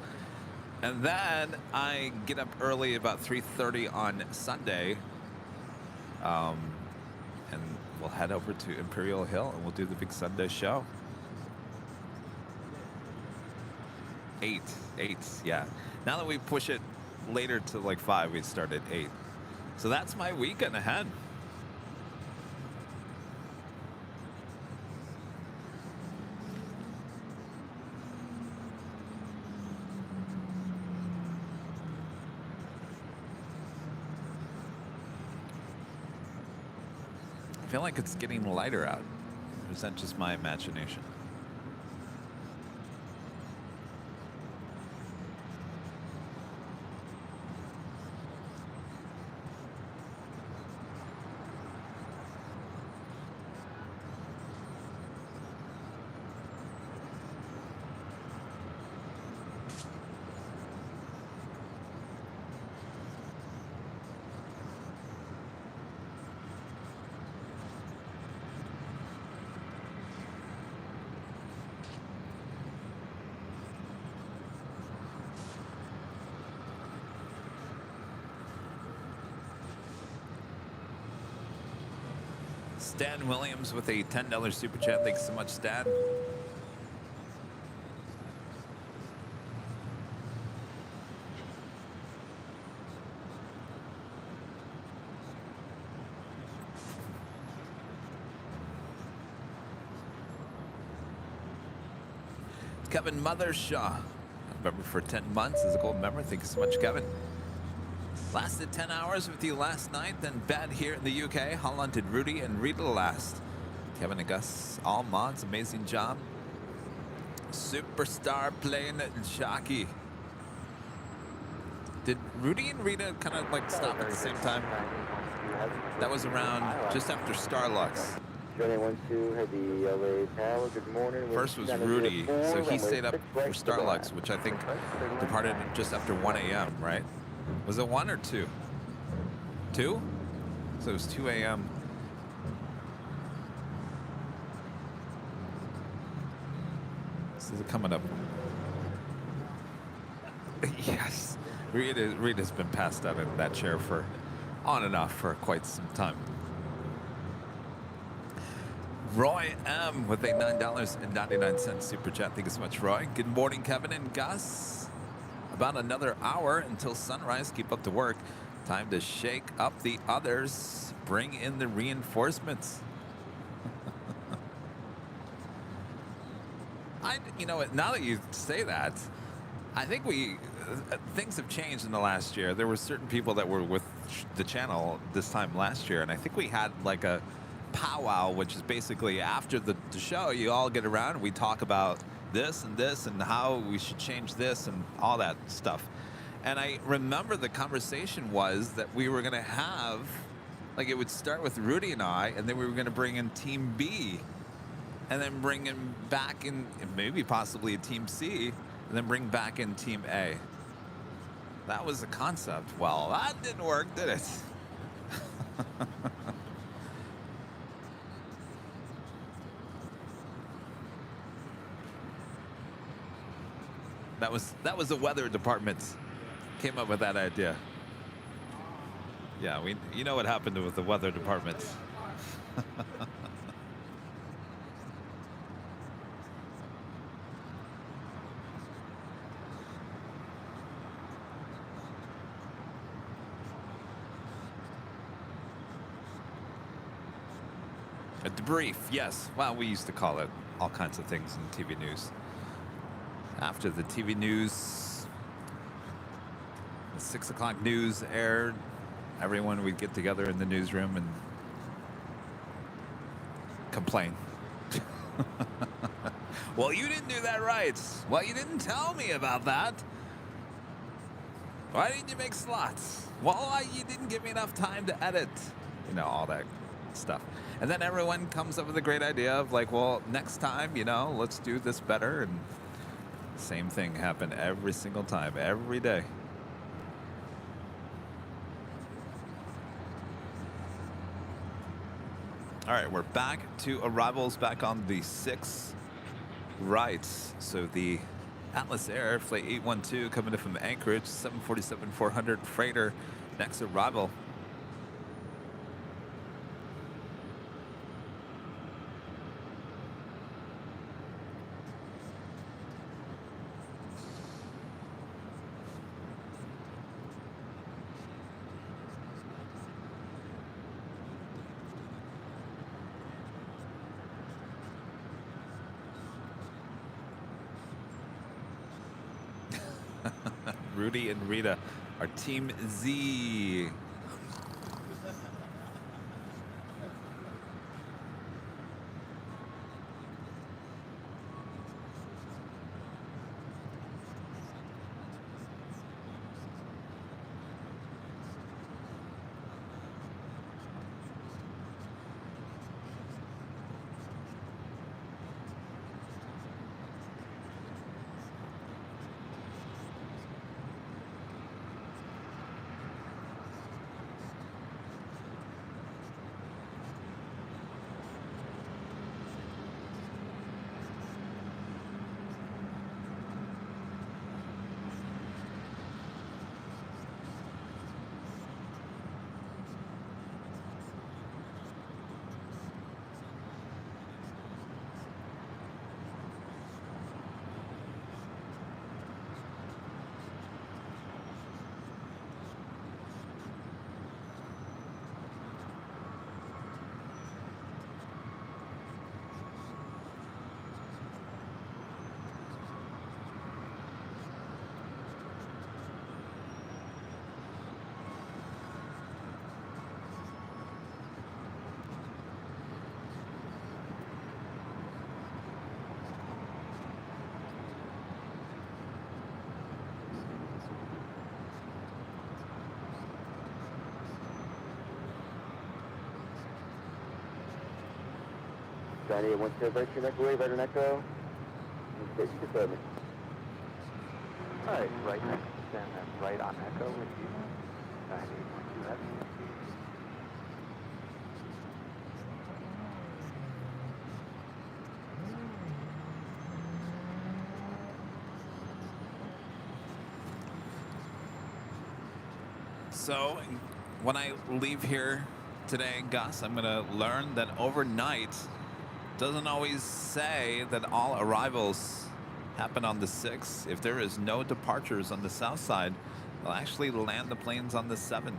And then I get up early about 3:30 on Sunday, and we'll head over to Imperial Hill and we'll do the big Sunday show. 8, yeah. Now that we push it later to like 5, we start at 8. So that's my weekend ahead. I feel like it's getting lighter out. Or is that just my imagination? Stan Williams with a $10 super chat. Thanks so much, Stan. Kevin Mothershaw, a member for 10 months as a gold member. Thank you so much, Kevin. Lasted 10 hours with you last night, then bed here in the UK. Holland did Rudy and Rita last. Kevin and Gus, all mods, amazing job. Superstar playing Shockey. Did Rudy and Rita kind of like stop at the same time? That was around just after Starlux. Johnny 12 had the LA Tower. Good morning. First was Rudy, so he stayed up for Starlux, which I think departed just after 1 a.m., right? Was it 1 or 2? 2? So it was 2 a.m. This is coming up. Yes. Rita's been passed out in that chair for on and off for quite some time. Roy M with a $9.99 super chat. Thank you so much, Roy. Good morning, Kevin and Gus. About another hour until sunrise. Keep up the work. Time to shake up the others. Bring in the reinforcements. You know what? Now that you say that, I think things have changed in the last year. There were certain people that were with the channel this time last year, and I think we had like a powwow, which is basically after the show, you all get around and we talk about this and how we should change this and all that stuff. And I remember the conversation was that we were going to have, like, it would start with Rudy and I, and then we were going to bring in Team B and then bring him back in, maybe possibly a Team C, and then bring back in Team A. That was the concept. Well, that didn't work, did it? That was the weather department came up with that idea. Yeah, you know what happened with the weather department. A debrief, yes. Well, we used to call it all kinds of things in TV news. After the TV news, the 6 o'clock news aired, everyone would get together in the newsroom and complain. Well, you didn't do that right. Well, you didn't tell me about that. Why didn't you make slots? Well, you didn't give me enough time to edit. You know, all that stuff. And then everyone comes up with a great idea of like, well, next time, you know, let's do this better. And same thing happened every single time, every day. All right, we're back to arrivals back on the 6 right. So the Atlas Air Flight 812 coming in from Anchorage, 747-400 freighter, next arrival. Rudy and Rita are Team Z. Johnny, 12 virtue echo wave, right on echo. You confirm me. Alright, right next to stand then right on echo with you. 9812 heavy. So when I leave here today, Gus, I'm going to learn that overnight doesn't always say that all arrivals happen on the 6th. If there is no departures on the south side, they'll actually land the planes on the 7th.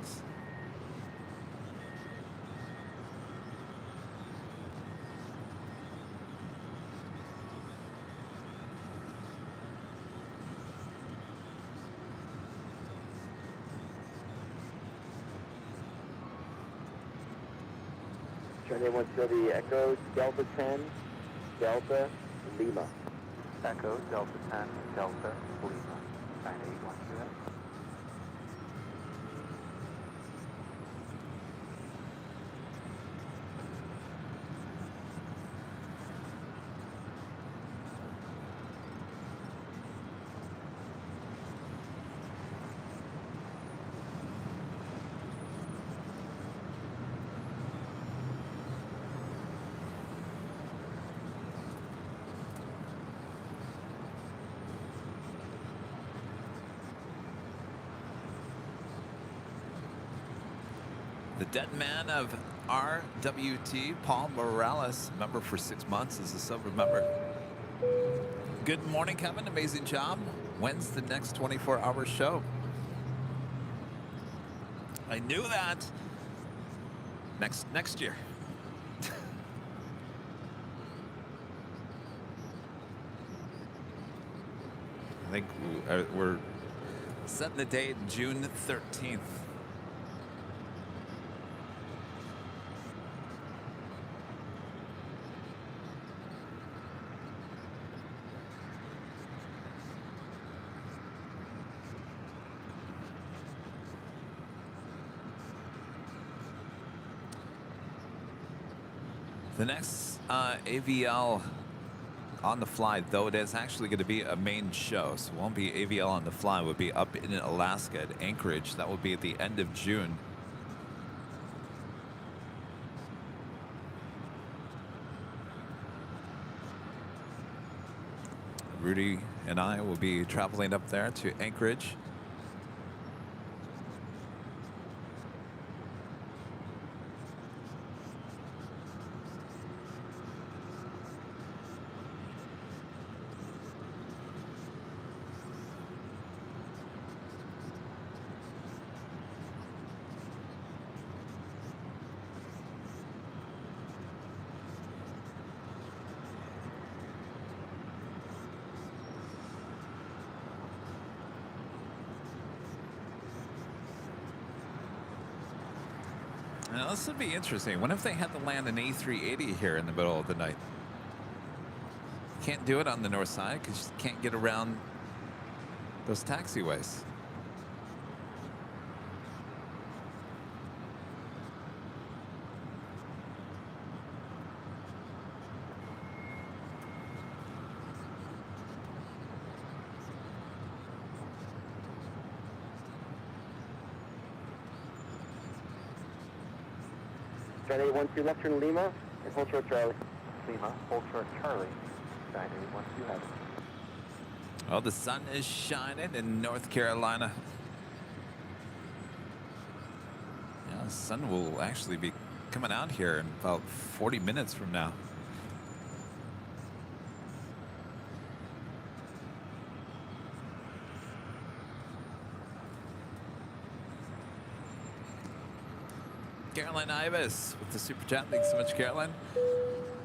Johnny, 12 the echo, Delta 10, Delta, Lima. Echo, Delta 10, Delta, Lima. 9812 heavy. The dead man of RWT, Paul Morales, member for 6 months, is a silver member. Good morning, Kevin. Amazing job. When's the next 24-hour show? I knew that. Next year. I think we're setting the date June 13th. The next AVL on the fly, though it is actually going to be a main show, so it won't be AVL on the fly. It will be up in Alaska at Anchorage. That will be at the end of June. Rudy and I will be traveling up there to Anchorage. Now, this would be interesting. What if they had to land an A380 here in the middle of the night? Can't do it on the north side because you can't get around those taxiways. Charlie 812 left turn Lima, and hold short Charlie. Lima, hold short Charlie. China 812 have it. Oh, the sun is shining in North Carolina. Yeah, the sun will actually be coming out here in about 40 minutes from now. Caroline Ibis with the super chat. Thanks so much, Caroline.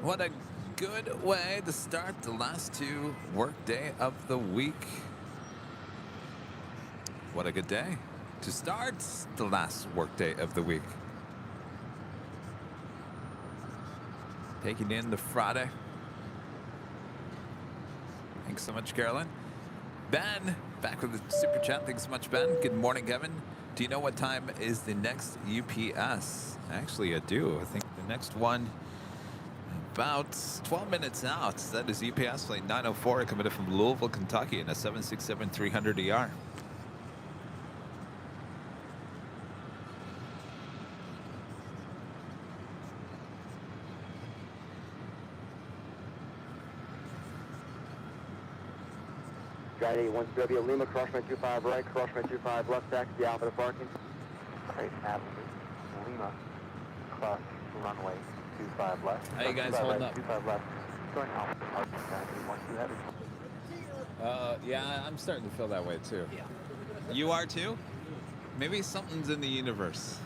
What a good way to start the last two work day of the week. What a good day to start the last work day of the week. Taking in the Friday. Thanks so much, Caroline. Ben, back with the super chat. Thanks so much, Ben. Good morning, Kevin. Do you know what time is the next UPS? Actually, I do. I think the next one about 12 minutes out. That is UPS flight 904 coming in from Louisville, Kentucky in a 767-300ER. Guide 812 Lima, crossman 25 right, crossman 25 left, taxi Alpha to parking. Great, Avenue, Lima, cross runway 25 left. How you guys 25 holding right, up? 25 left. Going Alpha to parking, China 812 have it. Yeah, I'm starting to feel that way too. Yeah. You are too? Maybe something's in the universe.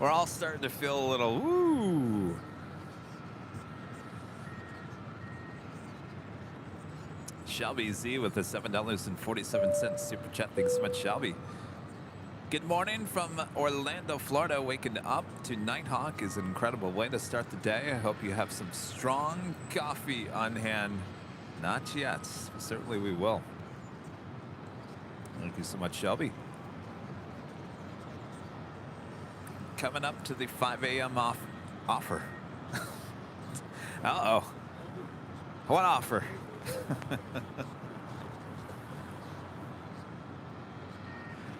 We're all starting to feel a little woo. Shelby Z with the $7.47 super chat. Thanks so much, Shelby. Good morning from Orlando, Florida. Waking up to Nighthawk is an incredible way to start the day. I hope you have some strong coffee on hand. Not yet. Certainly we will. Thank you so much, Shelby. Coming up to the 5 a.m. offer. Uh-oh. What offer?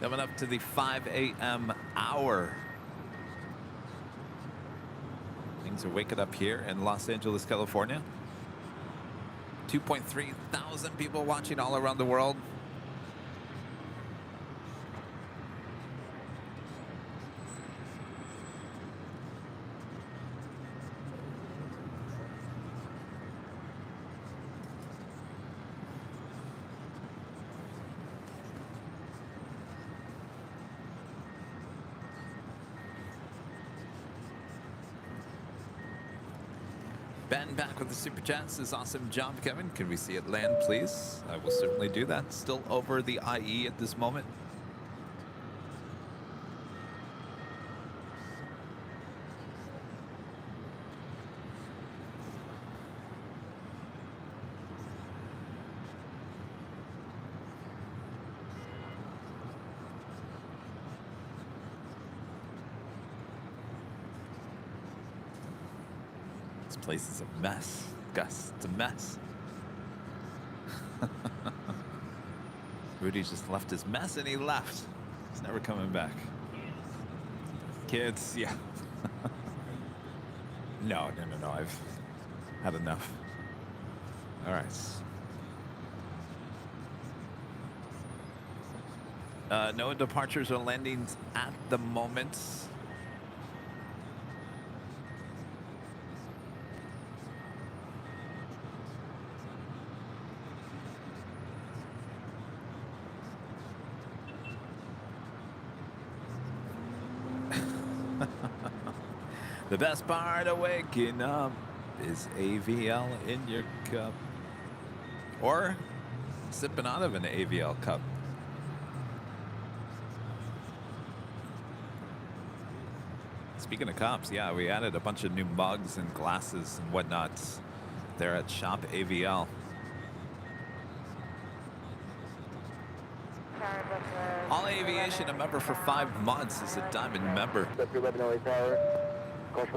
Coming up to the 5 a.m. hour. Things are waking up here in Los Angeles, California. 2.3 thousand people watching all around the world. Ben back with the super chat says, awesome job, Kevin. Can we see it land, please? I will certainly do that. Still over the IE at this moment. This place is a mess, Gus. It's a mess. Rudy just left his mess and he left. He's never coming back. Kids, yeah. No. I've had enough. All right. No departures or landings at the moment. The best part of waking up is AVL in your cup. Or sipping out of an AVL cup. Speaking of cups, yeah, we added a bunch of new mugs and glasses and whatnot there at Shop AVL. All Aviation, a member for 5 months, is a diamond member. I'm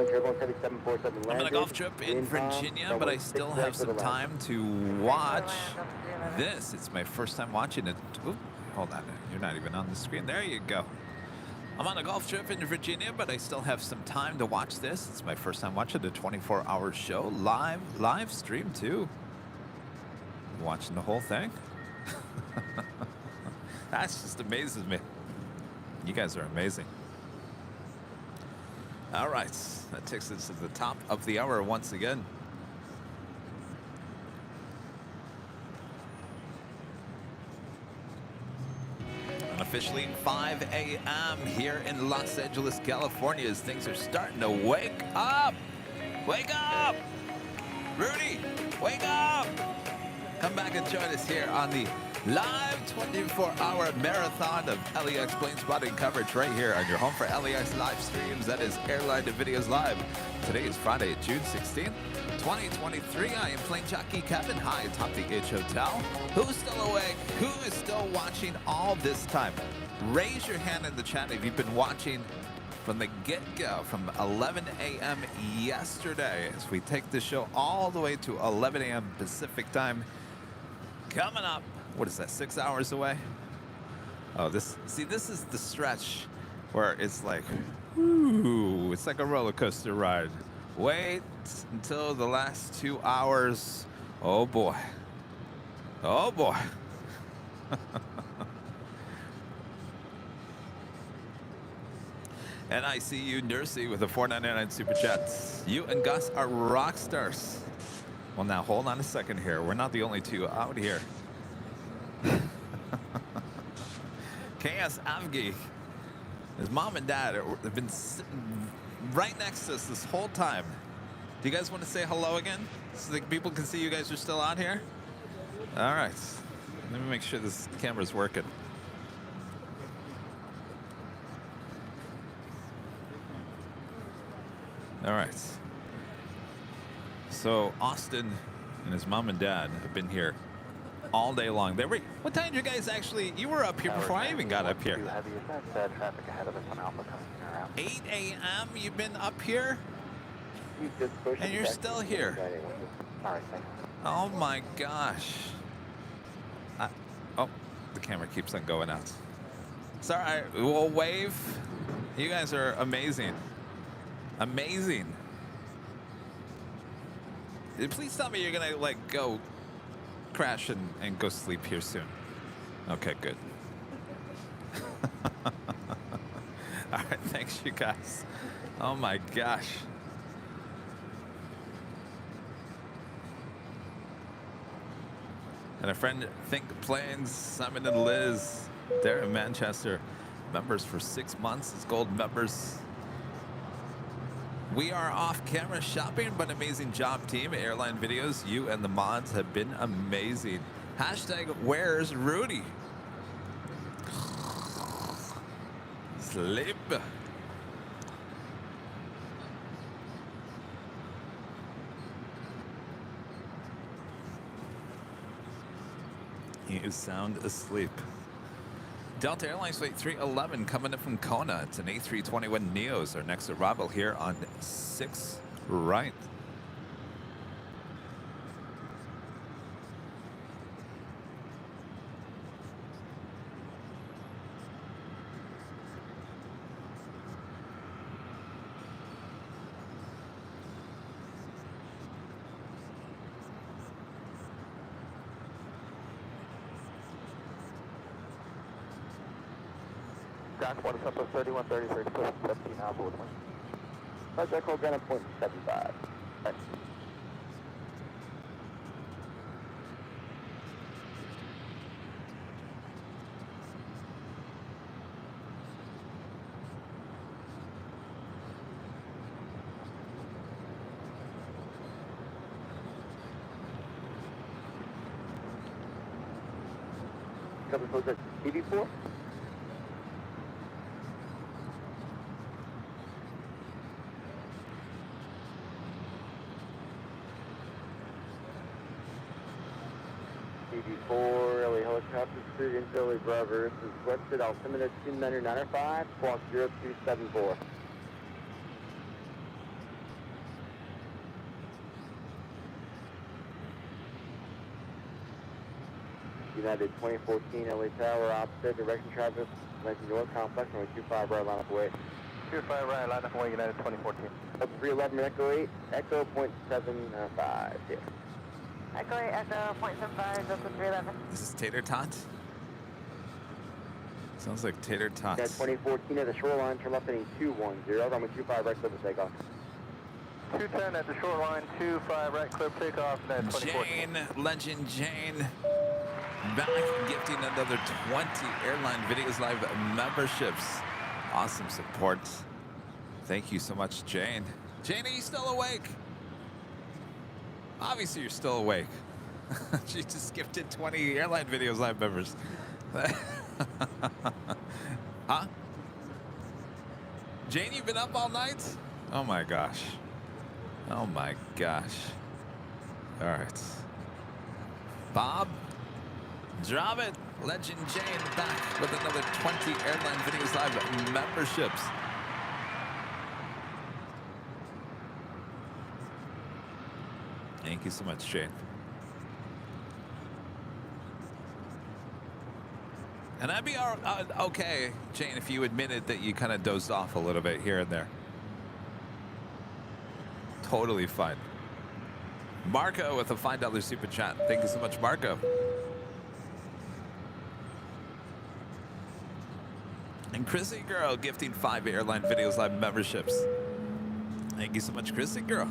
on a golf trip in Virginia, but I still have some time to watch this. It's my first time watching it. Oop, hold on, you're not even on the screen. There you go. I'm on a golf trip in Virginia, but I still have some time to watch this. It's my first time watching a 24-hour show, live stream too. Watching the whole thing. That just amazes me. You guys are amazing. All right, that takes us to the top of the hour once again. Unofficially 5 a.m. here in Los Angeles, California, as things are starting to wake up. Wake up! Rudy, wake up! Come back and join us here on the live 24-hour marathon of LAX plane spotting coverage right here on your home for LAX live streams. That is Airline Videos Live. Today is Friday, June 16th, 2023. I am plane jockey Kevin high atop the H Hotel. Who's still awake? Who is still watching all this time? Raise your hand in the chat if you've been watching from the get-go, from 11 a.m. yesterday, as we take the show all the way to 11 a.m. Pacific time. Coming up. What is that, 6 hours away? Oh, this is the stretch where it's like, ooh, it's like a roller coaster ride. Wait until the last 2 hours. Oh boy. Oh boy. And I see you, Nursey, with a $4.99 super chat. You and Gus are rock stars. Well, now hold on a second here. We're not the only two out here. KS Avgi, his mom and dad have been sitting right next to us this whole time. Do you guys want to say hello again so that people can see you guys are still out here? All right. Let me make sure this camera's working. All right. So Austin and his mom and dad have been here all day long. What time did you guys actually? You were up here before I even got up here. 8 a.m. You've been up here, and you're still here. Oh my gosh. Oh, the camera keeps on going out. Sorry, we'll wave. You guys are amazing. Amazing. Please tell me you're gonna like go crash and go sleep here soon. Okay, good. All right, thanks you guys. Oh my gosh. And a friend, Think Planes, Simon and Liz, they're in Manchester. Members for 6 months as gold members. We are off camera shopping, but amazing job, team. Airline videos, you and the mods have been amazing. Hashtag where's Rudy? Sleep. He is sound asleep. Delta Airlines Flight 311 coming in from Kona. It's an A321 Neos. Our next arrival here on 6 right. Jack 1 is up to 3133, 17 Alpha with one. Jack hold gun at 0.75. Thanks. Couple close at TV4. TV4, LA helicopter, Spirit into LA Bravo. This is Wested altimeter 2995, squawk 0274. United 2014 LA Tower, opposite, direction traffic, 19 North Complex, runway 25 right, line up away. 25 right, line up away, United 2014. Up 311, Echo 8, Echo 0.75, yeah. Echo 8, Echo 0.75, Delta 311. This is Tater Tot. Sounds like Tater Tots. United 2014 at the shoreline, turn left heading 210, runway 25 right, clear for takeoff. 210 at the shoreline, 25 right, clear takeoff, United 2014. Jane, legend Jane, back gifting another 20 Airline Videos Live memberships. Awesome support. Thank you so much, Jane. Jane, are you still awake? Obviously, you're still awake. She just gifted 20 Airline Videos Live members. Huh? Jane, you've been up all night? Oh my gosh. Oh my gosh. All right. Bob, drop it. Legend Jane back with another 20 Airline Videos Live memberships. Thank you so much, Jane. And I'd be okay, Jane, if you admitted that you kind of dozed off a little bit here and there. Totally fine. Marco with a $5 super chat. Thank you so much, Marco. And Chrissy Girl gifting 5 Airline Videos Live memberships. Thank you so much, Chrissy Girl.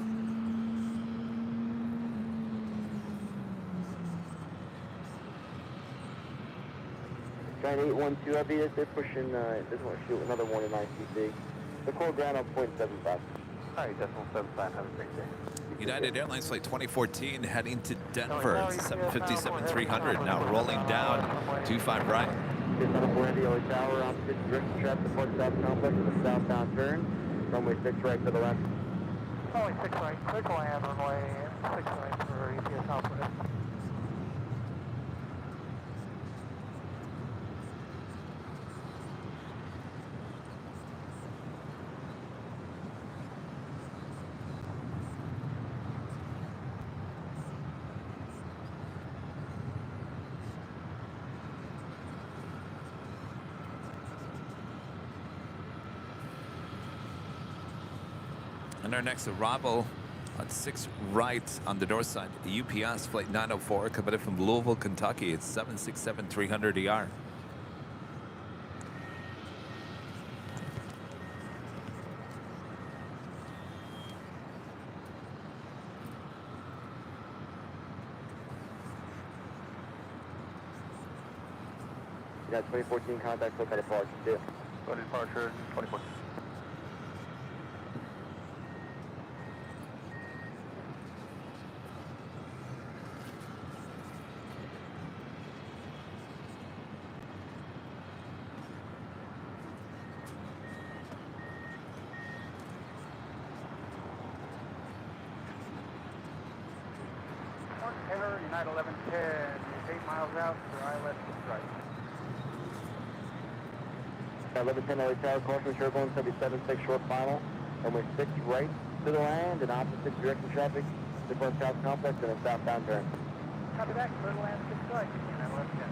Giant 812, I'll be they're pushing, doesn't want to shoot another one in ICC. The core ground on 0.75. Alright, decimal 75, have a great day. United Airlines Flight 2014 heading to Denver. 757-300 now rolling down 25 right. Just on a board the LA Tower, opposite direction traffic, the Port South Complex, and the southbound turn. Runway 6 right to the left. Runway 6 right, clear to land, runway 6 right for EPS Southwest. And our next arrival on 6 right on the north side, UPS Flight 904 coming in from Louisville, Kentucky. It's 767-300 ER. You got 2014 contact, look at departure, too. Go to departure, 2014. United 1110, 8 miles out for ILS 6 right. 1110 LA Tower, caution turbulence, 77.6 short final. Runway 6 right to the land and opposite direction traffic, different south complex and a southbound turn. Copy that, clear to land 6 right, United 1110.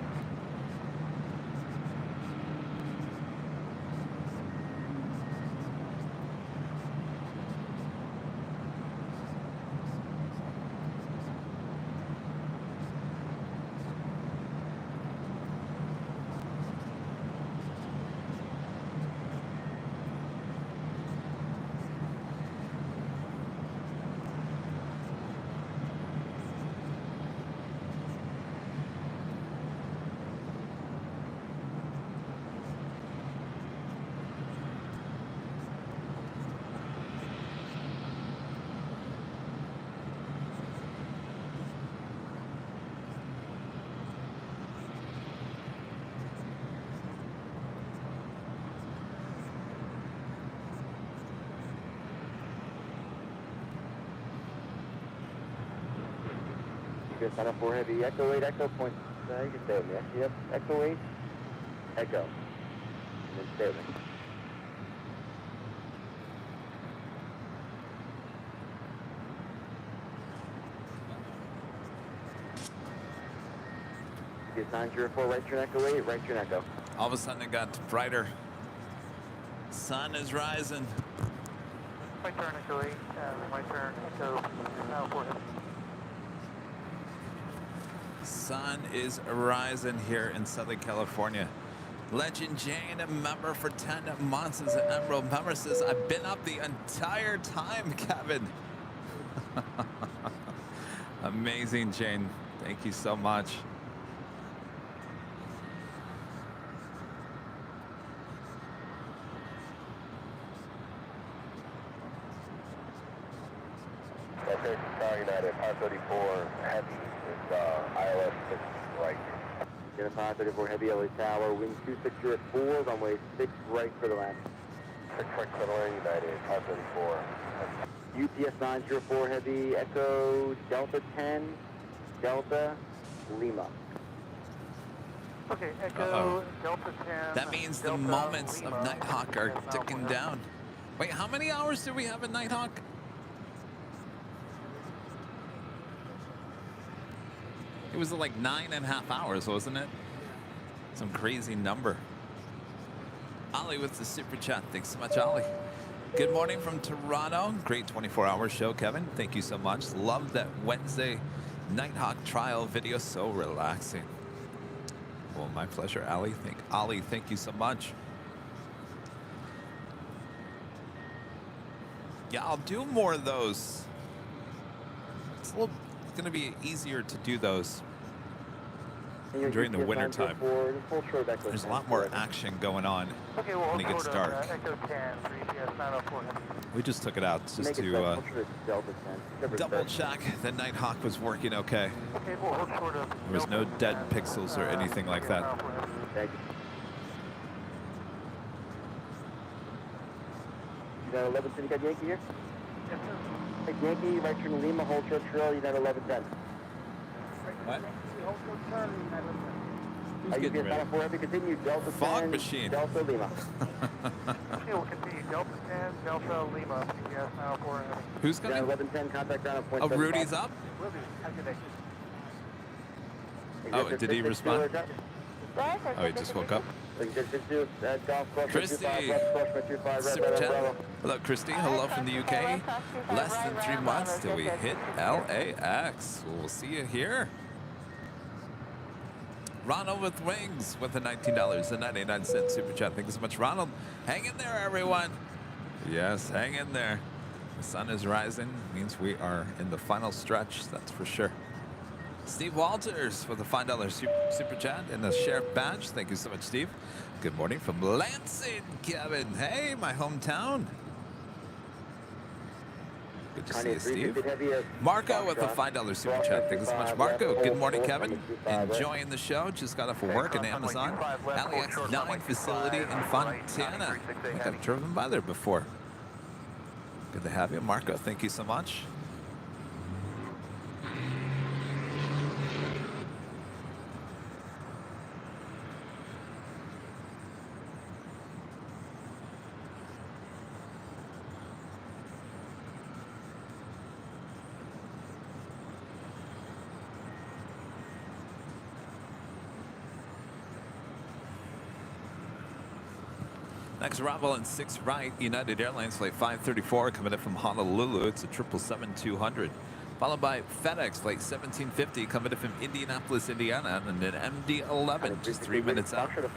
You can sign up for heavy Echo 8, Echo point. You can stay with me. Yep, Echo 8, Echo. And then stay with me. You get 904, right turn Echo 8, right turn Echo. All of a sudden it got brighter. Sun is rising. Right turn Echo 8, right turn Echo now 4 heavy. Sun is rising here in Southern California. Legend Jane, a member for 10 months as an Emerald member, says, I've been up the entire time, Kevin. Amazing, Jane. Thank you so much. Okay, Star United, Par 34, heavy. It's ILS 6 right. Get a Par 34 heavy LA Tower, wind 260 at 4, runway 6 right for the land. 6 right for the land, United, Par 34. UPS 904 heavy, Echo Delta 10, Delta Lima. Okay, Echo Uh-oh. Delta 10. That means the Delta moments Lima, of Nighthawk are now ticking 4 down. Wait, how many hours do we have in Nighthawk? It was like 9.5 hours, wasn't it? Some crazy number. Ollie with the super chat. Thanks so much, Ollie. Good morning from Toronto. Great 24-hour show, Kevin. Thank you so much. Love that Wednesday Nighthawk trial video. So relaxing. Well, my pleasure, Ollie. Thank you so much. Yeah, I'll do more of those. It's going to be easier to do those during the winter time. There's a lot more action going on Okay, well, when it gets dark. Echo 10 for EPS 904 heavy. We just took it out just to double check that Nighthawk was working okay. Okay, we'll hold short of There was no dead pixels or anything like that. Thank you. You got 1110, you got Yankee here? Yes, sir. Hey, Yankee, right turn Lima, hold short trail, you got 1110. What? Hold short turn, United 1110. Who's getting UPS ready? 904 heavy, continue, Delta 10, Fog machine. Delta Lima. Okay, we'll continue Delta 10, Delta Lima, EPS 904 heavy. Who's You got coming? 1110, contact ground at point Oh, Rudy's up? Will do. Activate. Oh, did he respond? Oh, he just woke up. Christy, super chat. Hello, Christy. Hello from the UK. Less than 3 months till we hit LAX. We'll see you here. Ronald with wings with the $19.99 super chat. Thank you so much, Ronald. Hang in there, everyone. Yes, hang in there. The sun is rising. Means we are in the final stretch. That's for sure. Steve Walters with a $5 super chat and a sheriff badge. Thank you so much, Steve. Good morning from Lansing, Kevin. Hey, my hometown. Good to see you, Steve. Marco with a $5 super chat. Thank you so much, Marco. Good morning, Kevin. Enjoying the show. Just got off of work at Amazon. LAX 9 facility in Fontana. I think I've driven by there before. Good to have you, Marco. Thank you so much. Next arrival in 6 right, United Airlines flight 534 coming in from Honolulu. It's a 777-200. Followed by FedEx flight 1750 coming in from Indianapolis, Indiana, and an MD-11 just 3 minutes out. We'll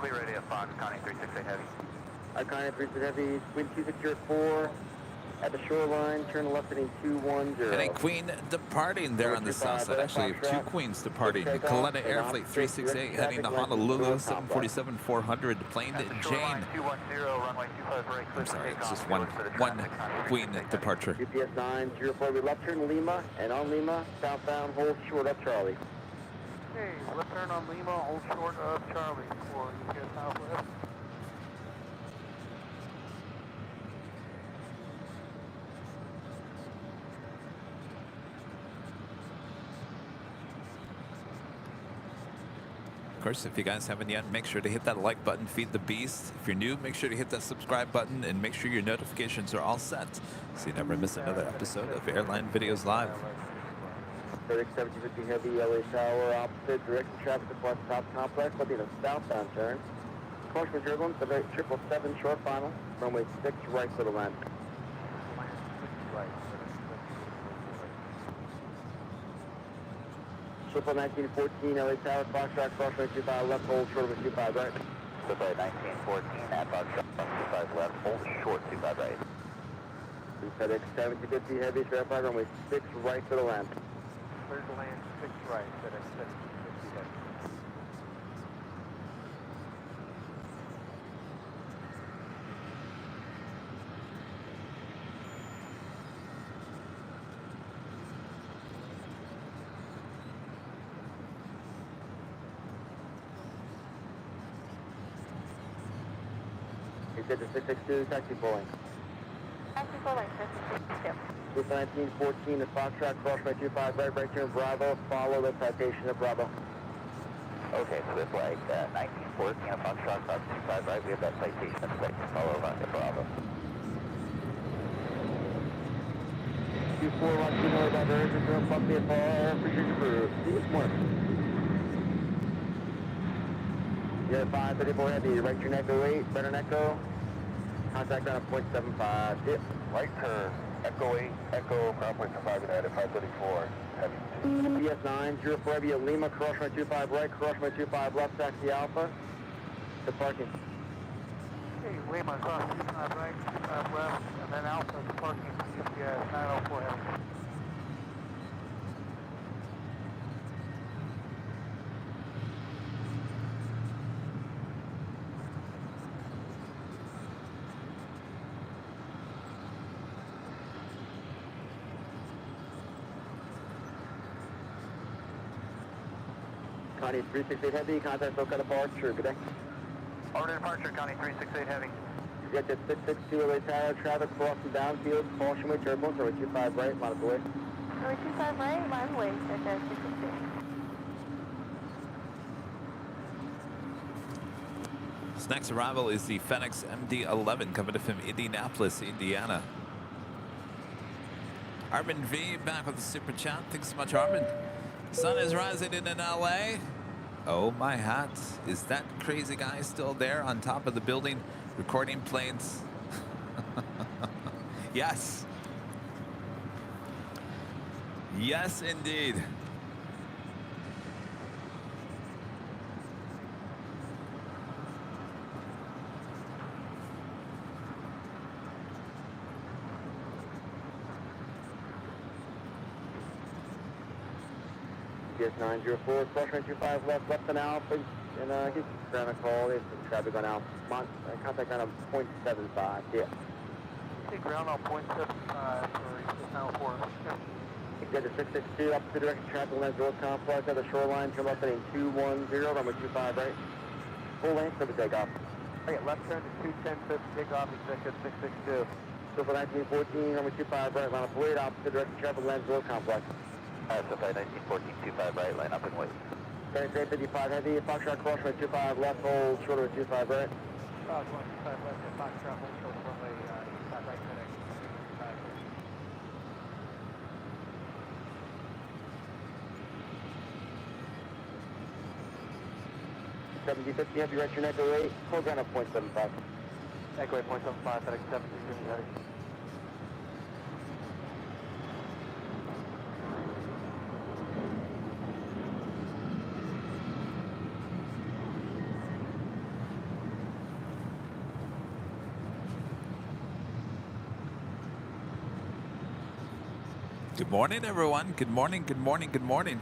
be ready at Fox, Connie 368 Heavy. Connie 368 Heavy, wind 2604 at the shoreline, turn left heading 210. And a Queen departing there on the south side. Actually, you have 2 Queens departing. Coletta Air Flight 368 heading to Honolulu, 747-400. Plane Jane. 210, runway 25 right. I'm sorry, it's just one Queen departure. GPS 904, we left turn Lima, and on Lima, southbound, hold short up Charlie. Okay, left turn on Lima, hold short of Charlie for UPS Southwest. Of course, if you guys haven't yet, make sure to hit that like button, feed the beast. If you're new, make sure to hit that subscribe button and make sure your notifications are all set so you never miss another episode of Airline Videos Live. FedEx 1750 Heavy, LA Tower, opposite, direction traffic to Plus Top Complex, looking at a southbound turn. Caution turbulence, the 777 short final, runway 6 right for the land. Triple 1914, LA Tower, Foxtrot, crossway 25 left, hold short of 25 right. Triple 1914 at Foxtrot, 25 left, hold short 25 right. FedEx 1750 Heavy, verify runway 6 right for the land. Clear to land 6 right, FedEx 1750 Heavy. He said to 662, taxi pulling. Taxi pulling, 662. Triple 1914 to Foxtrot, crossway 25 right turn Bravo, follow the citation of Bravo. Okay, so it's like 1914 at Foxtrot, 25 right. We have that citation in place. Follow Rocket Bravo. 24 Rocky North, diversion, turn Bumpy at bar, appreciate your see you this morning. You're 534 Heavy, right turn Echo 8, better Echo. Contact on a 0.75, dip. Right turn, Echo 8, Echo, ground point 5 United, 534, heavy. PS 904 Heavy at Lima, crossway 25 right, crossway 25 left, taxi Alpha. The parking. Okay, Lima, cross 25 right, 25 left, and then Alpha departing UPS 904 Heavy. Connie 368 Heavy, contact Oka departure, good day. Order departure, Connie 368 Heavy. Get to 662 LA Tower, traffic crossing downfield, caution way turbulence, over 25 right, line of the way. Over 25 right, line way, FedEx 662. This next arrival is the FedEx MD-11 coming in from Indianapolis, Indiana. Armin V back with the super chat. Thanks so much, Armin. Sun is rising in LA. Oh my hat. Is that crazy guy still there on top of the building recording planes? Yes. Yes, indeed. PS 904, crossway 25 left and Alpha, and he's trying to call, there's some traffic on Alpha. Contact on a 0.75, yeah. Take ground on 0.75 for UPS 904. Get to 662, opposite direction, traffic lanes, road complex at the shoreline, turn left heading 210, runway 25 right. Full length, for the takeoff. Okay, left turn to 210, fifth takeoff, executive 662. So for 1914, runway 25 right, line up and wait, opposite direction, traffic lanes, road complex. So 1914, 25 right, line up and wait. FedEx 55 Heavy, Foxtrot crossway 25 left, hold short of 25 right. 25 left at Foxtrot, hold short of runway 25 right, FedEx 55. 7050, heavy right turn echo 8, full ground up 0.75. Echo 8.75, FedEx 70, heavy. Good morning, everyone. Good morning, good morning, good morning.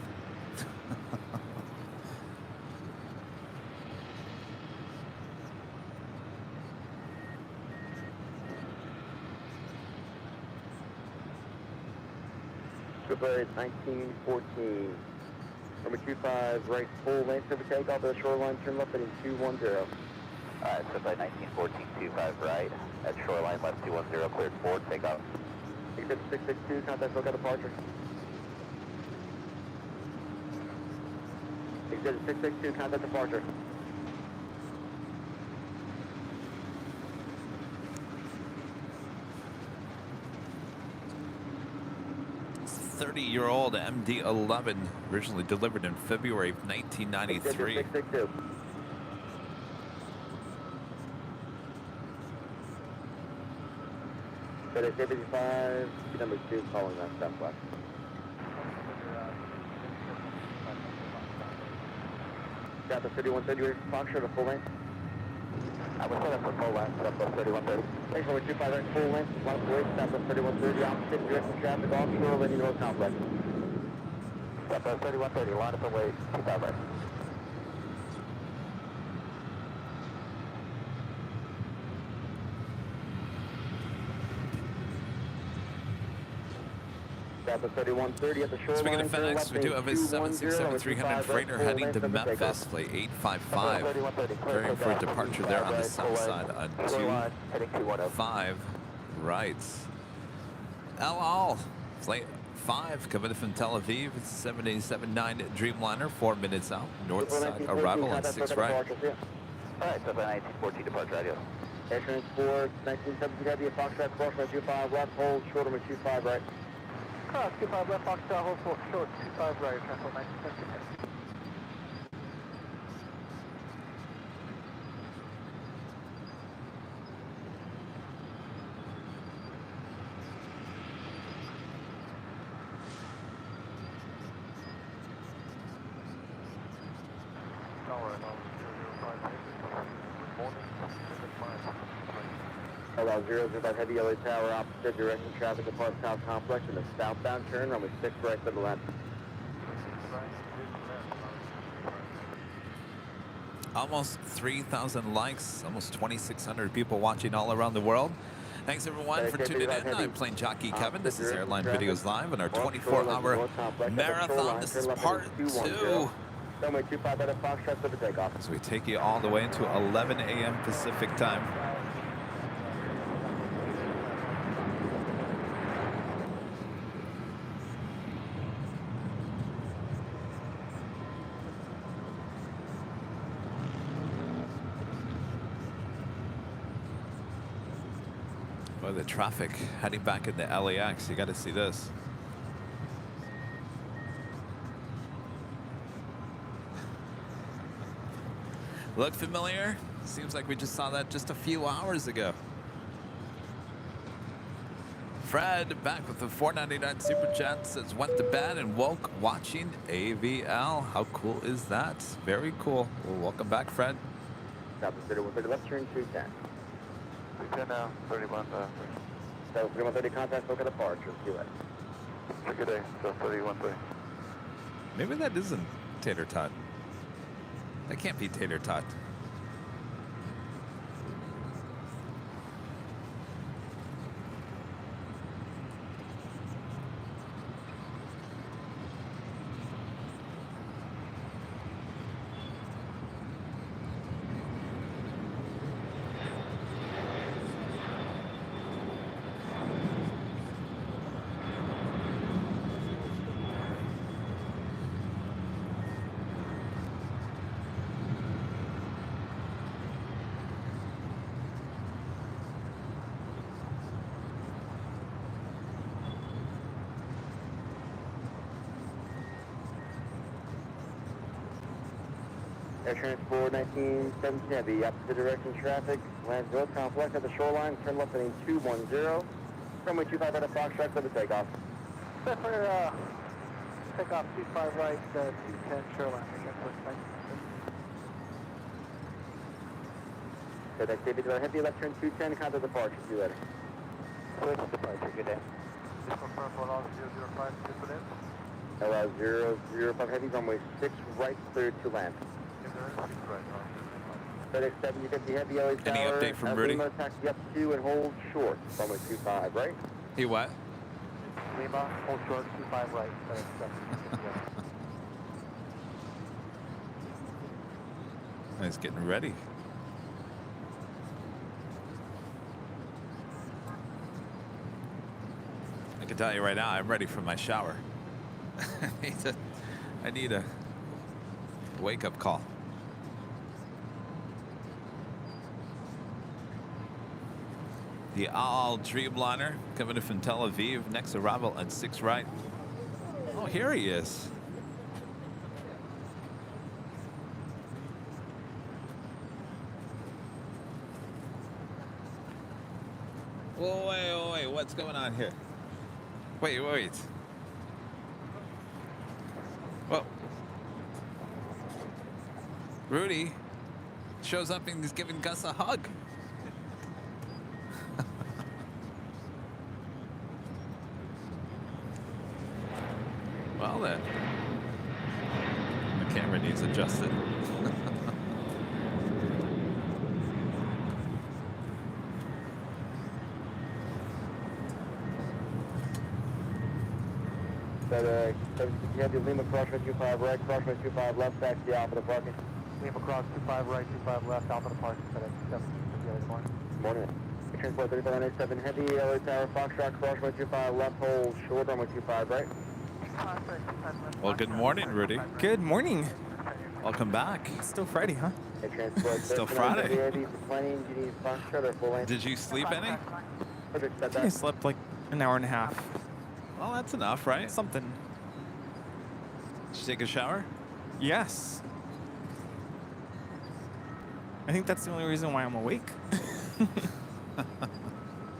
Triple 1914. Number 25, right full length over takeoff of the shoreline, turn left heading 210. Alright, Triple 1914, 25 right. At shoreline left 210, cleared forward, takeoff. Exit 662, contact local departure. Exit 662, contact departure. It's 30-year-old MD-11, originally delivered in February of 1993. Exit 662. FedEx 55, number 2, calling on southwest. Southwest 3130, Foxtrot, a full length. I was set up for full length, Southwest 3130. Thanks, number 25, right full length, one way, Southwest 3130, opposite, direction traffic, offshore, landing road complex. Southwest 3130, line up and wait, 25 right. Southwest 3130 at the shoreline. Speaking of FedEx, we do have a 767-300 freighter heading to Memphis, flight 855, preparing for departure there on the south side on 25 rights. El Al, flight 5, coming from Tel Aviv, 787-9 Dreamliner, 4 minutes out, north side arrival on 6 right. Alright, Southwest 1914, departure radio. Air Transport 1970 heavy, Foxtrot, cross line 25 left, hold, short number 25 right. Cross 25 left, Foxtrot, hold short 25 right, Transport 1970. Allow 005 heavy LA tower, opposite direction traffic depart south complex in the southbound turn, runway 6 right to the left. Almost 3,000 likes, almost 2,600 people watching all around the world. Thanks everyone for tuning in. I'm Plane Jockey Kevin. This is Airline Videos Live on our 24-hour marathon. This is part 2. Runway 25 out of Foxtrot for the takeoff. So we take you all the way into 11 a.m. Pacific time. Boy, the traffic heading back into LAX. You got to see this. Look familiar? Seems like we just saw that just a few hours ago. Fred back with the $4.99 super chat, says went to bed and woke watching AVL. How cool is that? Very cool. Well, welcome back, Fred. South of 3130 left turn 210. 210 now, 31. South 3130 contact local departure. QA. Have a good day, so 3130. Maybe that isn't Tater Tot. That can't be Tater Tot. Air Transport 1917 Heavy, opposite direction traffic, lands road complex at the shoreline, turn left heading 210, runway 25 out of Foxtrot for the takeoff. Set for takeoff 25 right, 210 shoreline. Good activity to our heavy, left turn 210, contact departure, see you later. Switch departure, good day. Just confirm for all 005, good in. Allow 005 heavy, runway 6 right, cleared to land. FedEx 7050 Heavy, LA Tower. Any update from Rudy? Lima, taxi up 2 and hold short, runway 25 right. He what? Lima, hold short, 25 right, FedEx 7050 He's getting ready. I can tell you right now, I'm ready for my shower. I need a wake-up call. The Al Dreamliner coming in from Tel Aviv. Next arrival at 6 right. Oh, here he is. Whoa, wait, what's going on here? Wait. Whoa. Rudy shows up and he's giving Gus a hug. Well then, the camera needs adjusted. FedEx 7050 Heavy, Lima, crossway 25 right, crossway 25 left, taxi out for the parking. Lima cross 25 right, 25 left, Alpha departure, FedEx 7050 other morning. Morning. Air Transport 3597 Heavy, LA Tower, Foxtrot, crossway 25 left, hold short, runway 25 right. Well, good morning, Rudy. Good morning. Welcome back. It's still Friday, huh? Air Transport Still 3990 Friday. Heavy, for planning, do you need Foxtrot or full length? Did you sleep any? Perfect, I set think I that. slept like an hour and a half. Well, that's enough, right? Something. Did you take a shower? Yes. I think that's the only reason why I'm awake.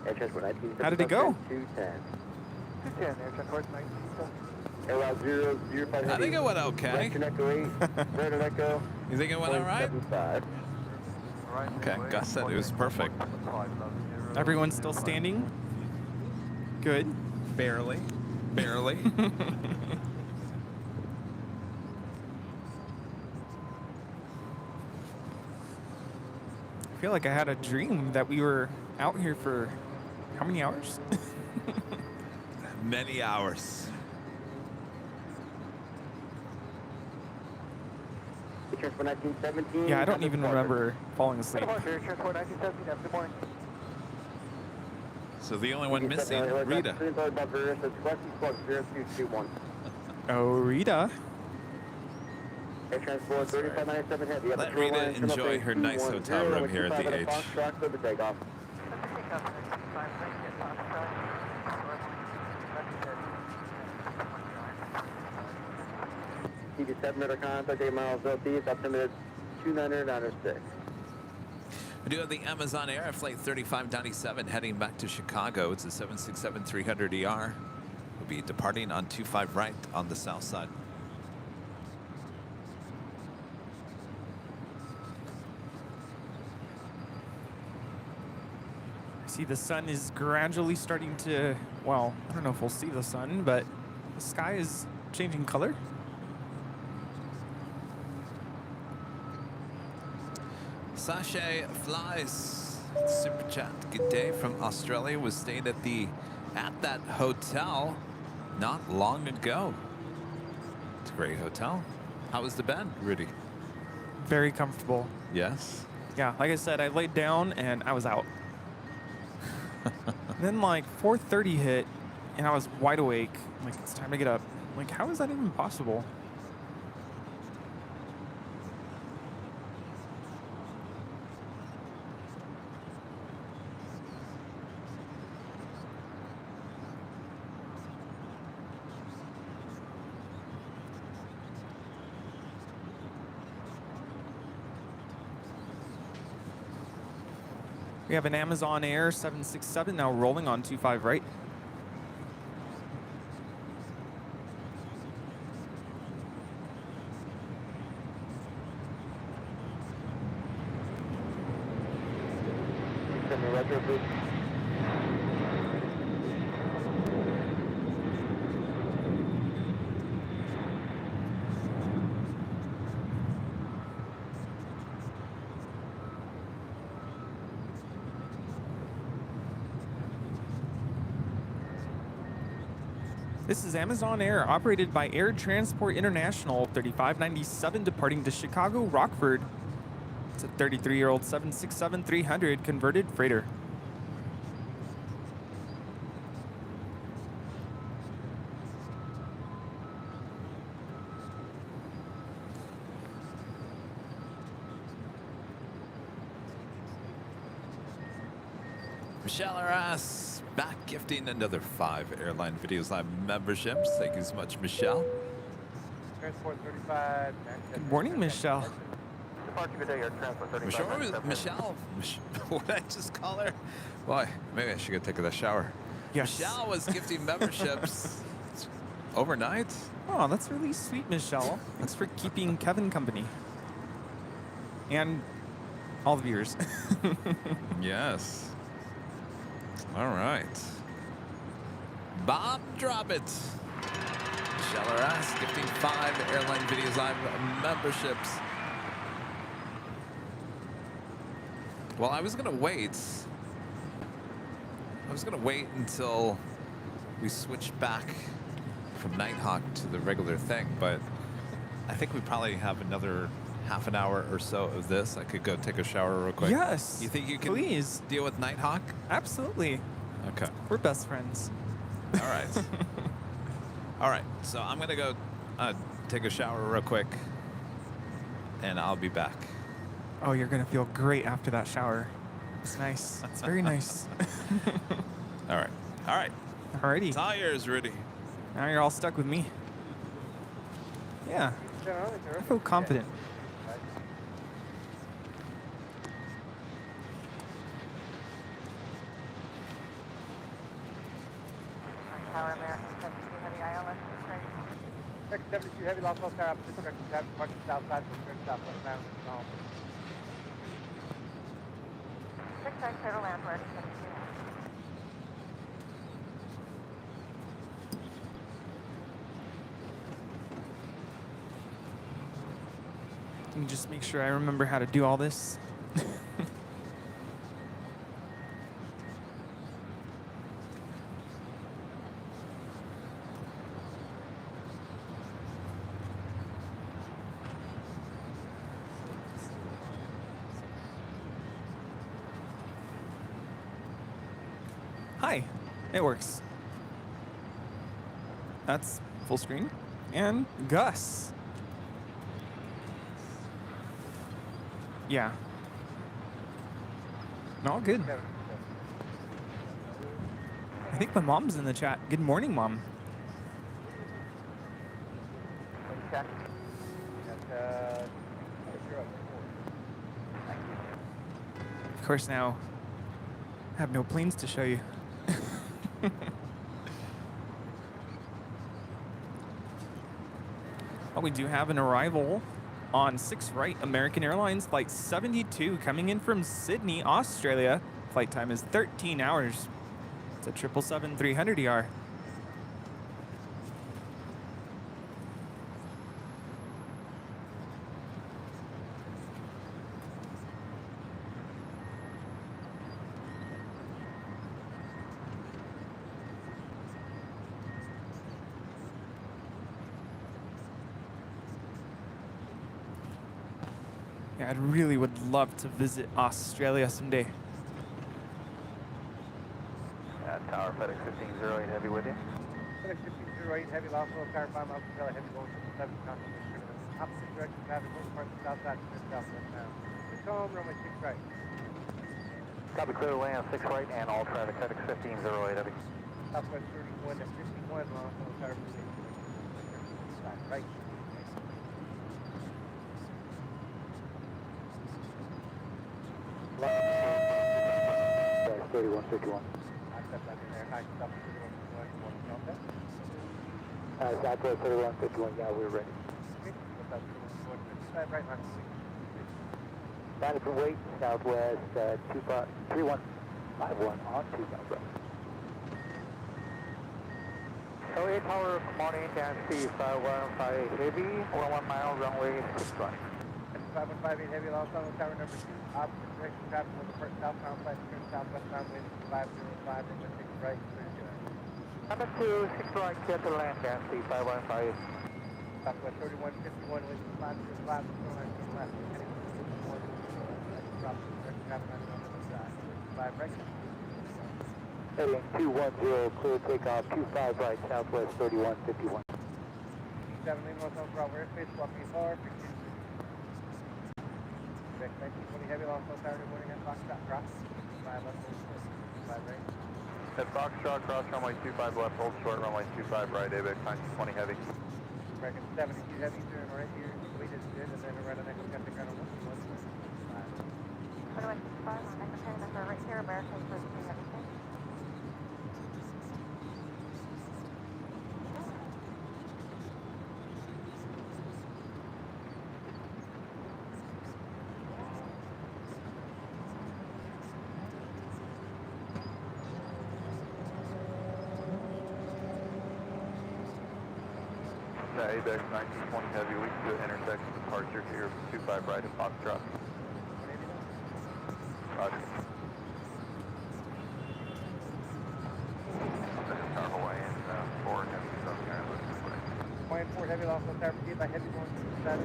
Air Transport 19. How did it go? 210. 210, Air Transport 19. Air Route 005 Heavy. I think it went okay. Western Echo 8, Northern Echo. You think it went all right? 75. Okay, Gus said it was perfect. Everyone's still standing. Good. Barely. Barely. I feel like I had a dream that we were out here for how many hours? Many hours. Air Transport 1917. Yeah, I don't even remember falling asleep. Departure, Air Transport 1917, good morning. So the only one missing, Rita. Oh, Rita. Air Transport 3597 Heavy. Let Rita enjoy her nice hotel room here at the H. TV7 meter contact, 8 miles southeast, altimeter 29906. We do have the Amazon Air flight 3597 heading back to Chicago. It's a 767-300ER. We'll be departing on 25 right on the south side. See, the sun is gradually starting to, well, I don't know if we'll see the sun, but the sky is changing color. Sashay Flies, super chat. Good day from Australia. Was staying at that hotel not long ago. It's a great hotel. How was the bed, Rudy? Very comfortable. Yes. Yeah, like I said, I laid down and I was out. Then like 4:30 hit and I was wide awake. I'm like, it's time to get up. I'm like, how is that even possible? We have an Amazon Air 767 now rolling on 25 right. Send me retro, please. This is Amazon Air, operated by Air Transport International, 3597 departing to Chicago, Rockford. It's a 33-year-old 767-300 converted freighter. Michelle Arras back gifting another 5 Airline Videos Live memberships. Thank you so much, Michelle. Transport 35. Good morning, Michelle. Departure, good day, Air Transport 35. Michelle, what did I just call her? Boy, maybe I should go take a shower. Yes. Michelle was gifting memberships overnight. Oh, that's really sweet, Michelle. Thanks for keeping Kevin company. And all the viewers. Yes. All right. Bob Drop It. Michelle Arras gifting 5 Airline Videos Live memberships. Well, I was going to wait. Until we switched back from Nighthawk to the regular thing, but I think we probably have another half an hour or so of this. I could go take a shower real quick. Yes. You think you can please deal with Nighthawk? Absolutely. Okay. We're best friends. All right. All right. So I'm going to go take a shower real quick, and I'll be back. Oh, you're going to feel great after that shower. It's nice. It's very nice. All right. All right. Alrighty. It's all yours, Rudy. Now you're all stuck with me. Yeah. I feel confident. Tower American 72 Heavy ILS. Right. 72 heavy, lost all tower, opposite direction, traffic, departure southside, southwest bound, home. 6 total landward, 72. Let me just make sure I remember how to do all this. Hi, it works. That's full screen. And Gus. Yeah. All good. I think my mom's in the chat. Good morning, Mom. Check. Of course, now I have no planes to show you. Well, we do have an arrival on 6 right American Airlines Flight 72 coming in from Sydney, Australia. Flight time is 13 hours. It's a 777-300ER. Yeah, I really would love to visit Australia someday. Tower FedEx 1508 heavy with you. FedEx 1508 heavy, lost all tower, 5 miles per hour, heavy going 7 opposite direction, traffic, most parts of southside, southwest bound. 6 home, runway 6 right. Copy, clear to land 6 right and all traffic, FedEx 1508 heavy. Southwest 31 to 51, lost all tower, right. 3151. Southwest 3151, yeah, we're ready. Management weight, Southwest 3151 on 2 South right. LA Tower, good morning, Taxi 515 Heavy, 1 mile, runway 6 right. 5158 Heavy, Los Angeles Tower number 2, opposite direction traffic with the first southbound flight, turn southwest runway 505, runway 6 right, clear to land. Number 2, 6 right, clear to land, Taxi 515. Southwest 3151, with 5 to 5, shoreline to the left, heading towards drop direction traffic on the side, 5 right. Heading 210, clear takeoff, 25 right, Southwest 3151. 7 Lima, Los Angeles Bravo airspace, walking far, 16. 1920 Heavy, Los Angeles Saturday morning at Foxtrot, cross, 5 left, hold short, 5 right. At Foxtrot, cross runway 25 left, hold short, runway 25 right, ABX 1920 Heavy. American 72 Heavy, turn right here, lead is good, and then around the next country ground on 1, 5. 2165 on next train number right here, American 32 Heavy. ABX 1920 Heavy, we can do an intersection departure here, 25 right at Foxtrot. Roger. Tower Hawaii and 4 Heavy, South Carolina. Hawaiian 4 Heavy, Los Angeles Tower, proceed by Heavy going to the side.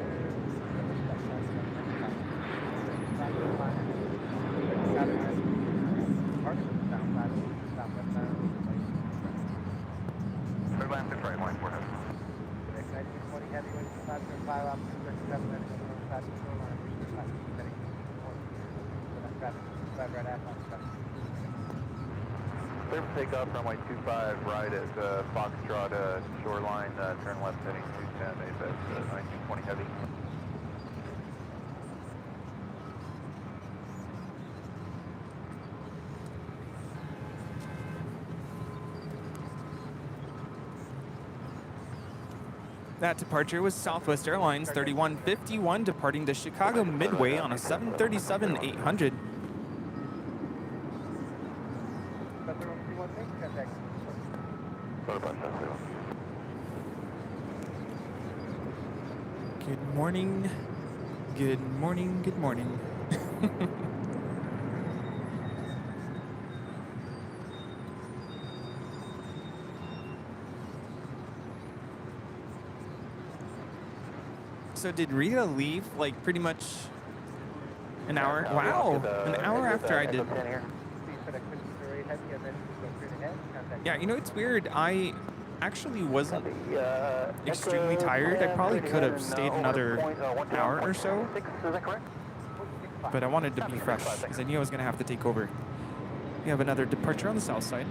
Third line, 6 right, Hawaiian 4 Heavy. 1920 Heavy, going to 5 turn 5 up, 2 direction 7 minutes on the north side of the shoreline, 5 heading towards that traffic, 5 right at Foxtrot. Clear for takeoff, runway 25 right at Foxtrot, shoreline, turn left heading 210, ABX 1920 Heavy. That departure was Southwest Airlines 3151 departing to Chicago Midway on a 737-800. Good morning. Good morning. Good morning. So did Rita leave like pretty much an hour? Wow, an hour after I did. Yeah, you know, it's weird. I actually wasn't extremely tired. I probably could have stayed another hour or so, but I wanted to be fresh because I knew I was going to have to take over. We have another departure on the south side.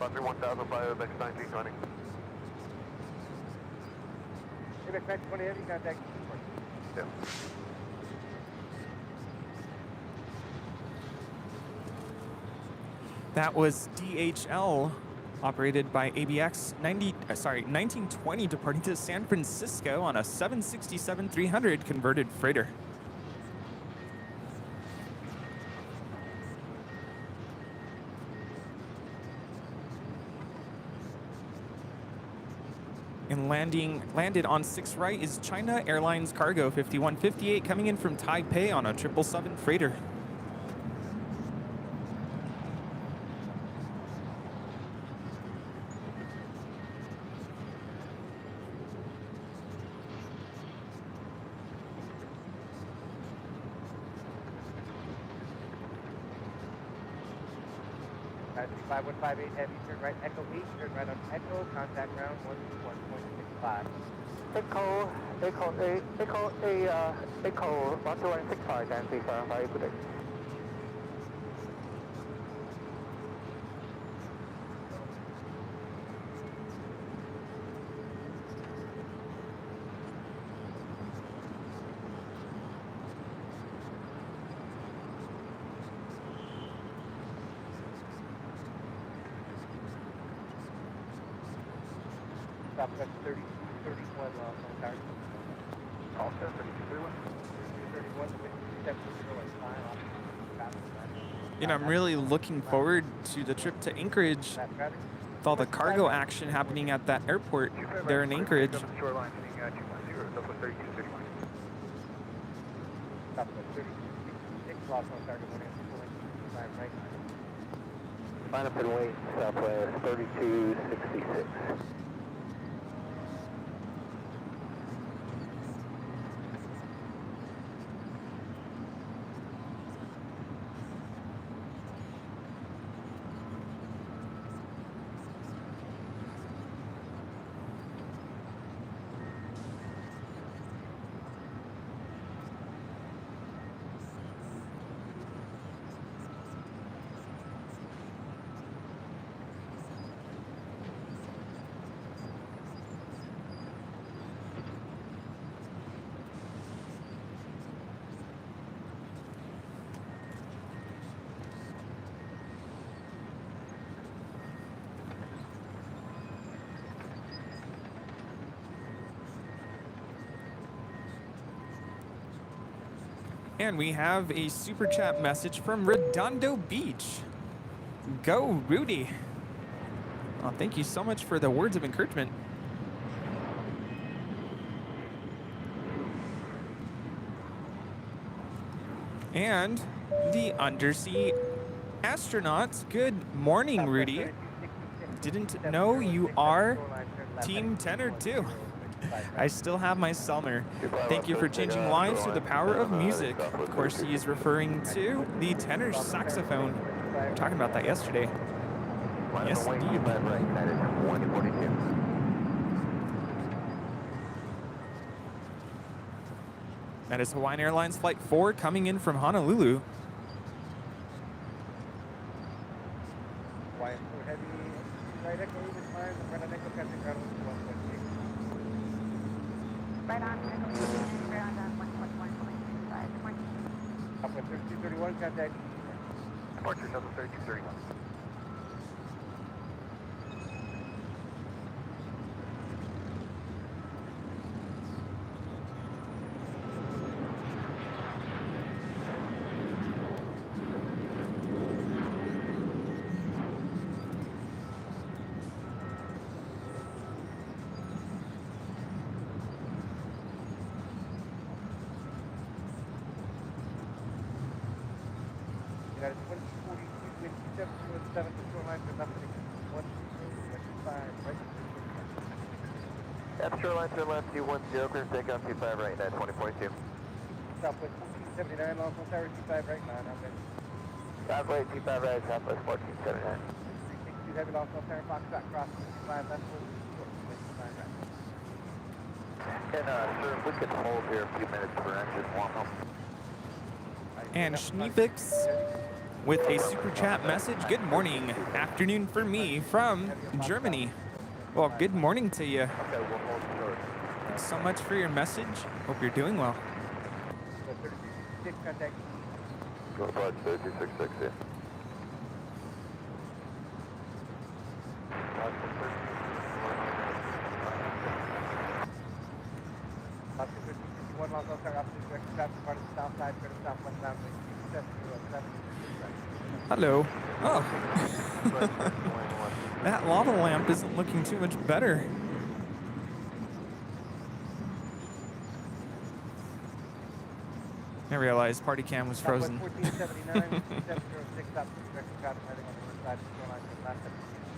About 1000 by ABX 1920. ABX 1920 Heavy, contact. Yeah. That was DHL, operated by ABX 1920, departing to San Francisco on a 767-300 converted freighter. And landed on 6 right is China Airlines Cargo 5158 coming in from Taipei on a 777 freighter. 515 heavy, turn right, Echo 8, turn right on Echo, contact ground 121.65. Echo, Echo, 12165, and please verify good day. Southwest 3231 on target. Call 3231. 31 to 57 You know, I'm really looking forward to the trip to Anchorage with all the cargo action happening at that airport there in Anchorage. Shoreline, heading 210, Southwest 3231. Southwest 3266, lost on target 1 right. Line up and wait, Southwest 3266. And we have a super chat message from Redondo Beach. Go, Rudy. Oh, thank you so much for the words of encouragement. And the undersea astronauts. Good morning, Rudy. Didn't know you are Team 10 or 2. I still have my Selmer. Thank you for changing lives through the power of music. Of course, he is referring to the tenor saxophone. We were talking about that yesterday. Yes, indeed. That is 142. That is Hawaiian Airlines Flight 4 coming in from Honolulu. Why so heavy? Right Echo 8 is fine, right on Echo, contact ground 1.6. Right on, ground on 1.1.25. Southwest 3231, contact. Departure Southwest 3231. That is 142, 27, 7 to shoreline, for nothing. 125, right. F shoreline, turn left 210, clear takeoff 25 right, at 2042. Southwest 1479, lost on tower 25 right, 9 on there. Southwest 25 right, Southwest 1479. 362 heavy, lost on tower, Foxtrot, cross 55, that's what we 25 right. And sir, if we could hold here a few minutes for engine warm up. And Schneefix with a super chat message. Good morning, afternoon for me from Germany. Well, good morning to you. Okay, we'll hold short. Thanks so much for your message. Hope you're doing well. So 3266, contact. Go to Flight 3266, yeah. Oscar 1351, lost on tower, opposite direction, traffic part of the south side, credit southwest boundary, 2707. Hello. Oh. That lava lamp isn't looking too much better. I realized party cam was frozen. 1479, 706, stop direction, traffic heading on the north side of the shoreline, to the left of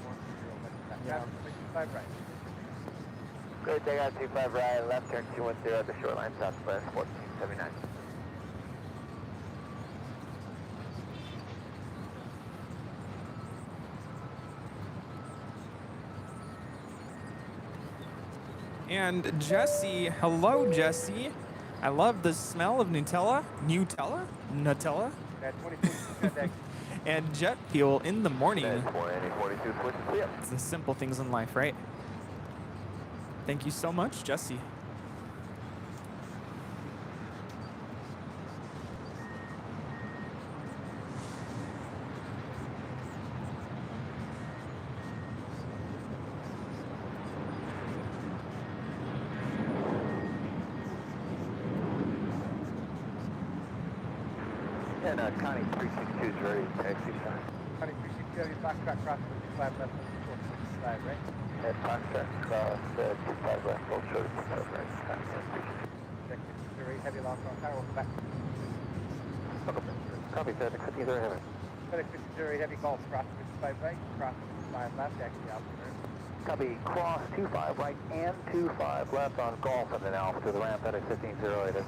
120, traffic 25 right. Great, take out 25 right, left turn 210 at the shoreline, Southwest 1479. And Jesse, hello, Jesse. I love the smell of Nutella. Nutella? Nutella? At 24, contact. And jet fuel in the morning. 42, switch clear. It's the simple things in life, right? Thank you so much, Jesse. And Connie 362 is ready to taxi, sir. Connie 360, Heavy Foxtrot crossing with 25 left, 465, right? At Foxtrot cross, 25 left, full short, 25 right. Connie 362. Check 608, Heavy lost on tower, welcome back. Copy, FedEx 53 heavy. FedEx 608, Heavy Golf crossing with 25 right, crossing with 5 left, taxi opposite. Copy, cross 25 right and 25 left on Golf and then Alpha to the ramp, FedEx 1508.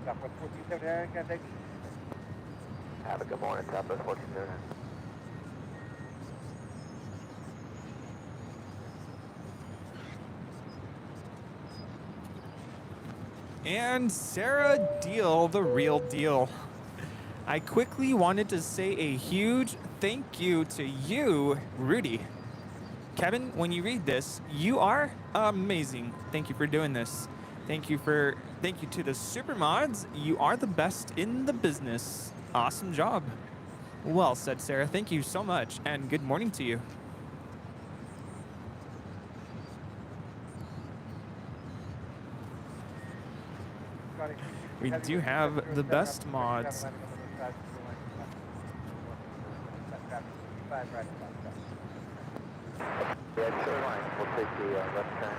Southwest 1479, contact. Have a good morning, Southwest 1409. And Sarah Deal, the real deal. I quickly wanted to say a huge thank you to you, Rudy. Kevin, when you read this, you are amazing. Thank you for doing this. Thank you to the super mods. You are the best in the business. Awesome job. Well said, Sarah. Thank you so much, and good morning to you. We do have the best mods. Yeah, AIRLINE, we'll take the left turn.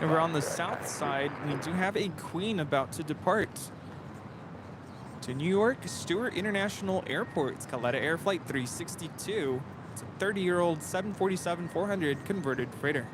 Over on the south side, we do have a Queen about to depart to New York Stewart International Airport. It's Caletta Air Flight 362. It's a 30-year-old 747-400 converted freighter.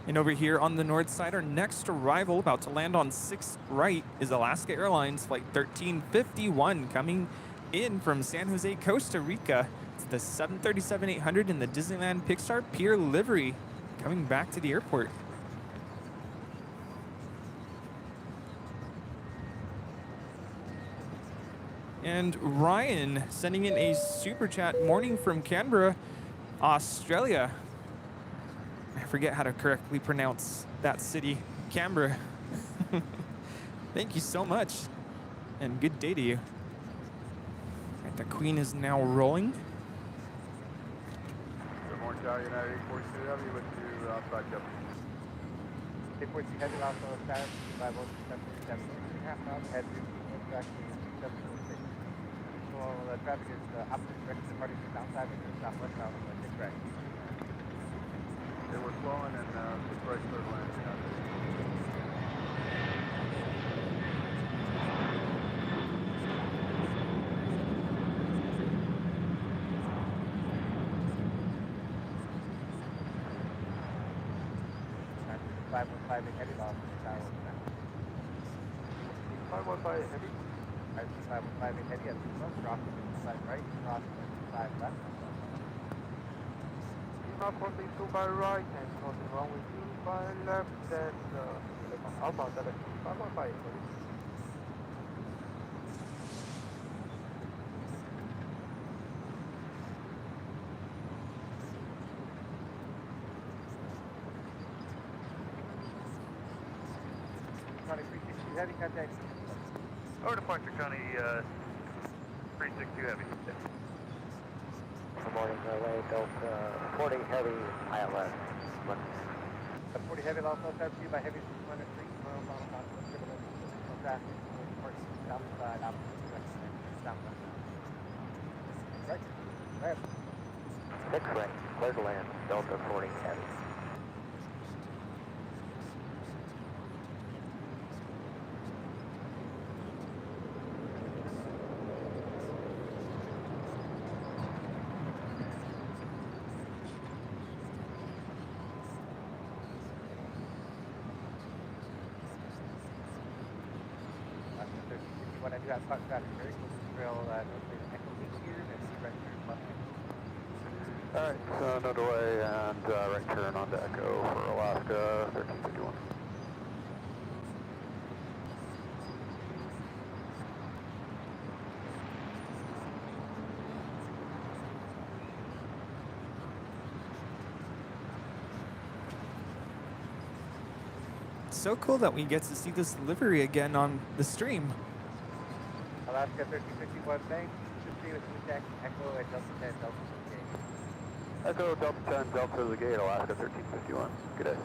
And over here on the north side, our next arrival, about to land on 6 right, is Alaska Airlines Flight 1351, coming in from San Jose, Costa Rica. It's the 737-800 in the Disneyland Pixar Pier livery, coming back to the airport. And Ryan sending in a super chat, morning from Canberra, Australia. I forget how to correctly pronounce that city, Canberra. Thank you so much, and good day to you. Right, the Queen is now rolling. Good morning, Charlie. United 842 Heavy with you outside Jeff. 842 Heavy lost on the status, 507, half an hour ahead, 15 track, 746. So the traffic is opposite direction, departing from downside and southwest bound on the 6 track. They were flowing in the Chrysler lane. And 515 heavy loss on the tower. 515 heavy. 515 heavy at 2 left, crossing 5 right, crossing 5 left. Not crossing 2 by right and crossing wrong with 2 by left and outbound direction 515 heavy. Connie 360 heavy, contact. Over departure, Connie 362 heavy. Good morning, LA Delta 40 heavy ILS. 40 heavy lost on 7 by heavy 203, miles on about 7 traffic, south side, opposite direction, southwest. Right. Right. 6 right, clear to land, Delta 40 heavy. When I do have spot traffic, very close to trail, notably Echo 8 here, and see right turn left. Alright, so no delay and right turn onto Echo for Alaska 1351. So cool that we get to see this livery again on the stream. Alaska 1351, thanks. Should see with you, Jack. Echo at Delta 10, Delta 8. Echo Delta 10, Delta to the gate, Alaska 1351. Good day.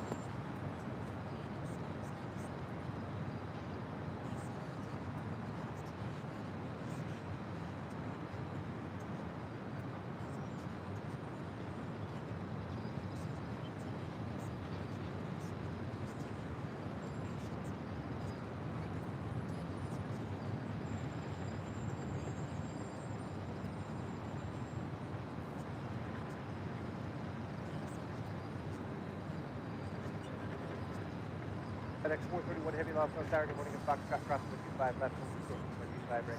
FedEx 431 heavy loss on Saturday morning at Foxtrot crossing the 25 left, 25 right.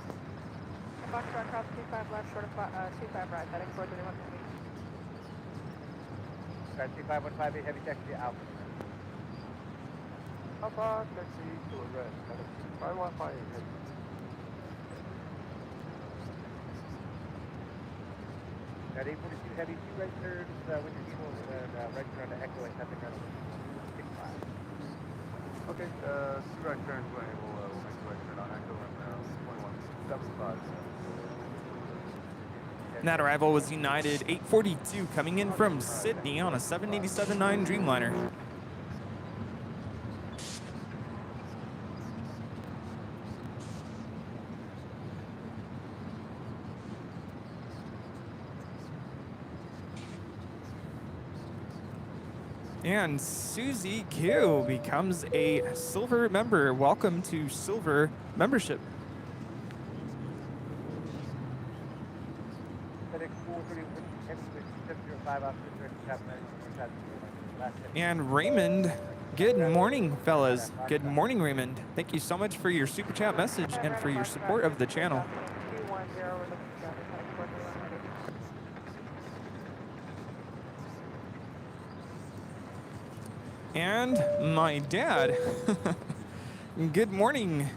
Foxtrot cross 25 left, short of 25 right, FedEx 431 heavy. Start 25158 heavy taxi to Alpha. Alpha, taxi to the red, FedEx 5158 heavy. At 842 heavy, 2 right turns, with your diesel, and right turn onto Echo at nothing running 65. Okay, 2 right turns when we'll make the right turn on Echo and 2175. That arrival was United 842 coming in from Sydney on a 787-9 Dreamliner. And Susie Q becomes a Silver member. Welcome to Silver membership. FedEx 431 heavy with 705 off the direction, tap 9, And Raymond, good morning, fellas. Good morning, Raymond. Thank you so much for your super chat message and for your support of the channel. 210, we're looking down to FedEx 431 heavy. And my dad. Good morning.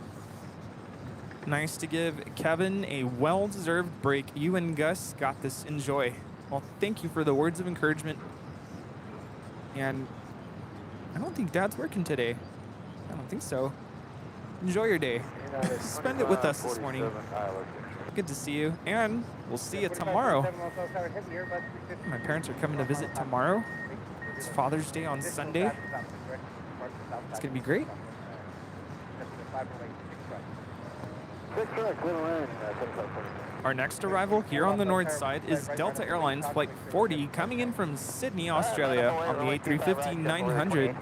Nice to give Kevin a well-deserved break. You and Gus got this. Enjoy. Well, thank you for the words of encouragement. And I don't think Dad's working today. I don't think so. Enjoy your day. Spend it with us this morning. Good to see you. And we'll see you tomorrow. My parents are coming to visit tomorrow. It's Father's Day on Sunday. It's going to be great. Our next arrival here on the north side is Delta Airlines Flight 40 coming in from Sydney, Australia on the A350-900.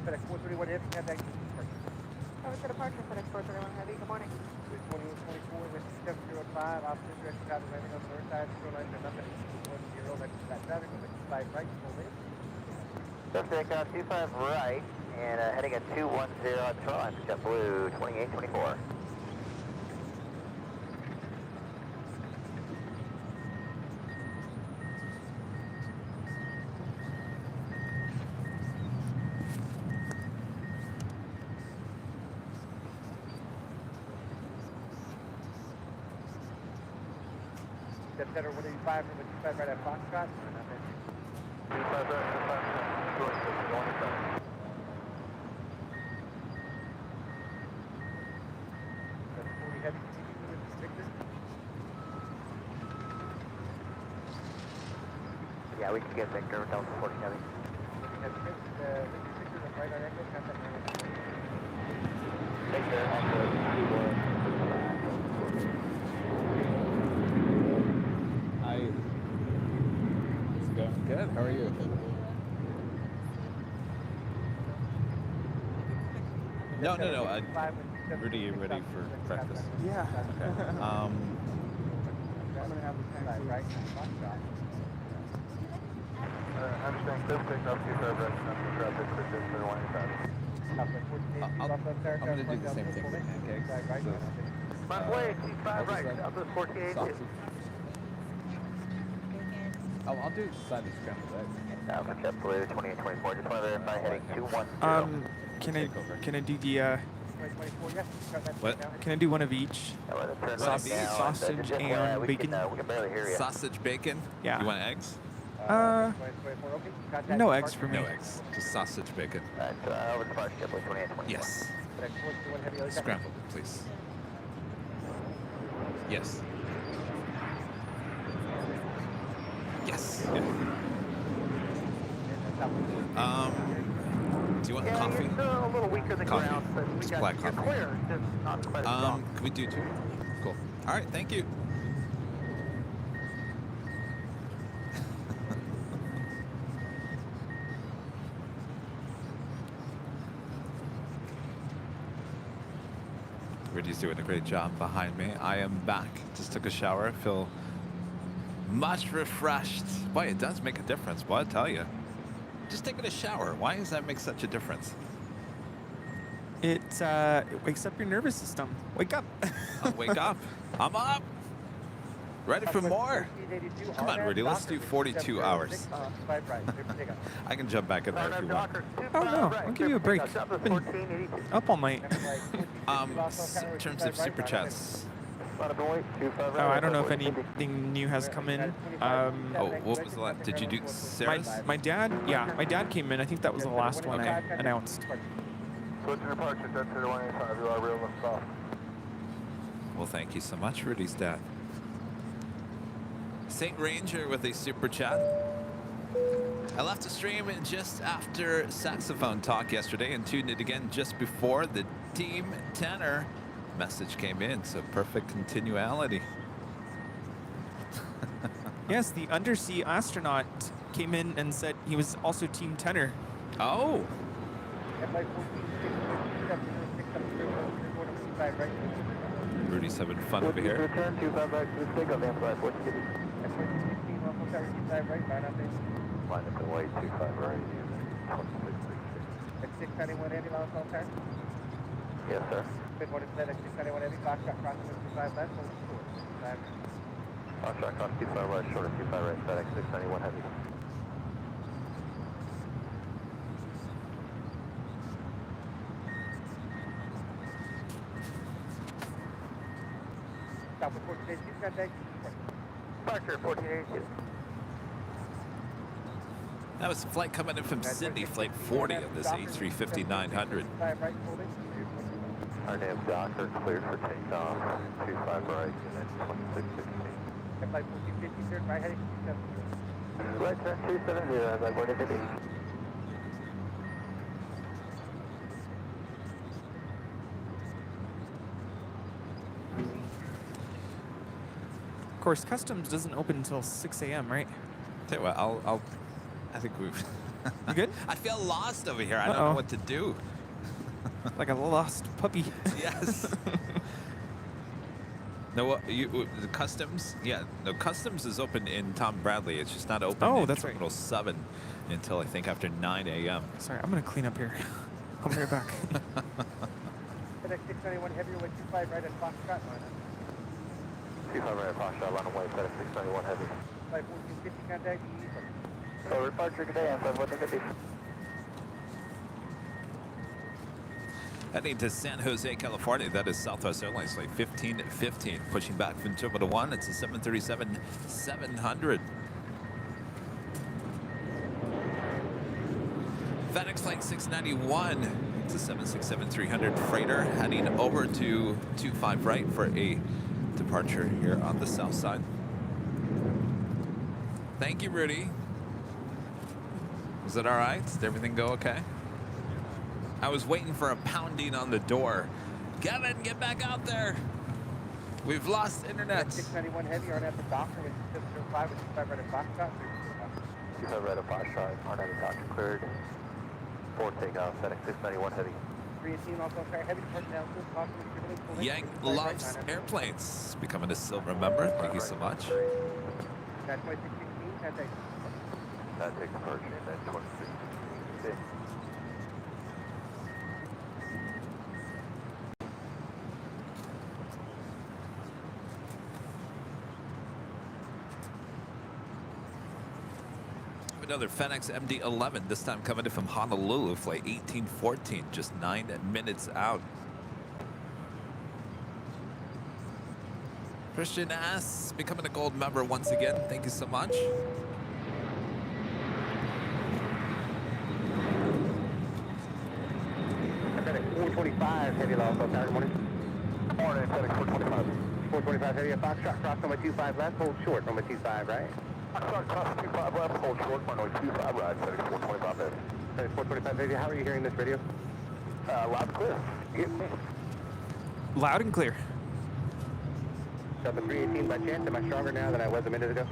FedEx 431 heavy, contact Cover to departure, FedEx 431 heavy, good morning. 2124 with 705, opposite direction, copy landing on the north side, shoreline to nothing, 10, that traffic with a 25 right, full in. Just takeoff 25 right and heading at 210 on Toronto, JetBlue 2824. Jet Center 185 from the 25 right at Foxtrot. 25 right, 25 right. That's 40 heavy, continuing with Victor. Yeah, we can get Victor, Delta 40 heavy. Heavy Victor, Victor, right on echo, contact Hi. How's it going? Good. How are you? No. Rudy, you ready for breakfast? Yeah. Okay. I'm gonna have the time right Foxtrot. Understand, this takeoff 25 right, and traffic for Jet Center 185. I'm gonna do the same thing for pancakes. So, Runway 25 right, Southwest 48. sausage. I'll do side of scrambled eggs. Alpha JetBlue 2824. Just want to verify heading 210. Can I do the What? can I do one of each? Sausage and bacon. We can barely hear you. Sausage, bacon? Yeah. You want eggs? No eggs for me. No eggs. Just sausage, bacon. Alright, over to March JetBlue 2824. Yes. Scrambled, please. Yes. Yes. Yeah. Do you want coffee? It's a little weaker than Coffee. ground, but we Just got black you're coffee. clear, just not quite as strong. Can we do two? Cool. All right, thank you. Rudy's doing a great job behind me. I am back. Just took a shower. Feel much refreshed. Boy, it does make a difference. Boy, I tell you. Just taking a shower. Why does that make such a difference? It wakes up your nervous system. Wake up. Oh, wake up. I'm up. Ready for more. Come on, Rudy. Let's do 42 hours. I can jump back in there if you want. Oh no, I'll give you a break. Been up all night. In terms of super chats. Oh, I don't know if anything new has come in. Oh, what was the last? Did you do Sarah's? My dad, yeah, my dad came in. I think that was the last one I announced. Switching departure, Jet Center 185, you are real and soft. Well, thank you so much, Rudy's dad. St. Ranger with a super chat. I left the stream just after saxophone talk yesterday and tuned it again just before the team tenor message came in. So perfect continuality. Yes, the undersea astronaut came in and said he was also team tenor. Oh. Rudy's having fun over here. Return 25 right to the takeoff, amplified 460. Line up and wait 25 right. 691 heavy, long call turn. Yes, sir. Good morning, set at 691 heavy, Foxtrot crossing with 25 left, hold short. Foxtrot cross 25 right, shorter 25 right, FedEx 691 heavy. Southwest 1482, contact. Departure 1482. That was a flight coming in from Sydney, flight 40 of this A350-900. 5 right, holding. Our name Docker, cleared for takeoff. 25 right, unit 2616. Flight 1450, sir, right heading 270. Right turn 270, as I boarded the Of course, customs doesn't open until 6 a.m., right? Tell you what, I think we've... You good? I feel lost over here. I don't know what to do. Like a lost puppy. Yes. No, the customs. Yeah, no, customs is open in Tom Bradley. It's just not open Oh, in that's right. Terminal 7 until I think after 9 a.m. Sorry, I'm gonna clean up here. I'll be right back. FedEx 691 heavy with 25 right at Foxtrot line. 25 right at Foxtrot, line away, FedEx 691 heavy. 51450 contact EE. So departure today on 5150. Heading to San Jose, California. That is Southwest Airlines flight 1515. Pushing back from Terminal 1. It's a 737-700. FedEx flight 691. It's a 767-300 freighter heading over to 25 right for a departure here on the south side. Thank you, Rudy. Was it all right? Did everything go okay? I was waiting for a pounding on the door. Kevin, get back out there. We've lost internet. 691 heavy on at the doctor with 705 with 25 right at Foxtrot. 25 right at Foxtrot, R90 doctor cleared. 4 takeoff, FedEx 691 heavy. 318 also sorry, heavy departure now. Yang loves airplanes. Becoming a silver member. Thank you so much. That 2616, contact. That takes departure, that 2616. Another FedEx MD-11, this time coming in from Honolulu, flight 1814, just 9 minutes out. Christian S. becoming a gold member once again. Thank you so much. FedEx 425 heavy loss on Saturday morning. Morning, FedEx 425. 425 heavy at Foxtrot, cross number 25 left, hold short, number 25 right. Foxtrot, cross 25 left, hold short, runway 25 right, FedEx 425 heavy. FedEx 425 heavy, how are you hearing this radio? Loud and clear. You getting me? Loud and clear. Delta 318 by chance, am I stronger now than I was a minute ago?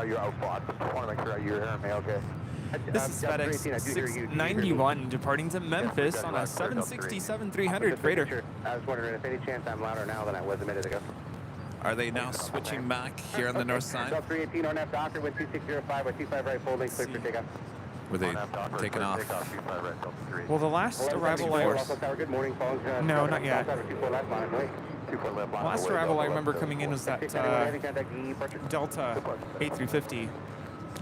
You're outfought, just want to make sure you're hearing me okay. This is FedEx 691 departing to Memphis on a 767-300 freighter. I was wondering if any chance I'm louder now than I was a minute ago. Are they now switching back here on the north side? Delta 318 on F doctor with 2605 with 25 right folding, clear for takeoff. Were they taking off? Well, the last arrival I was... Good morning, phones. No, not yet. Last arrival I remember coming in was that Delta 8350.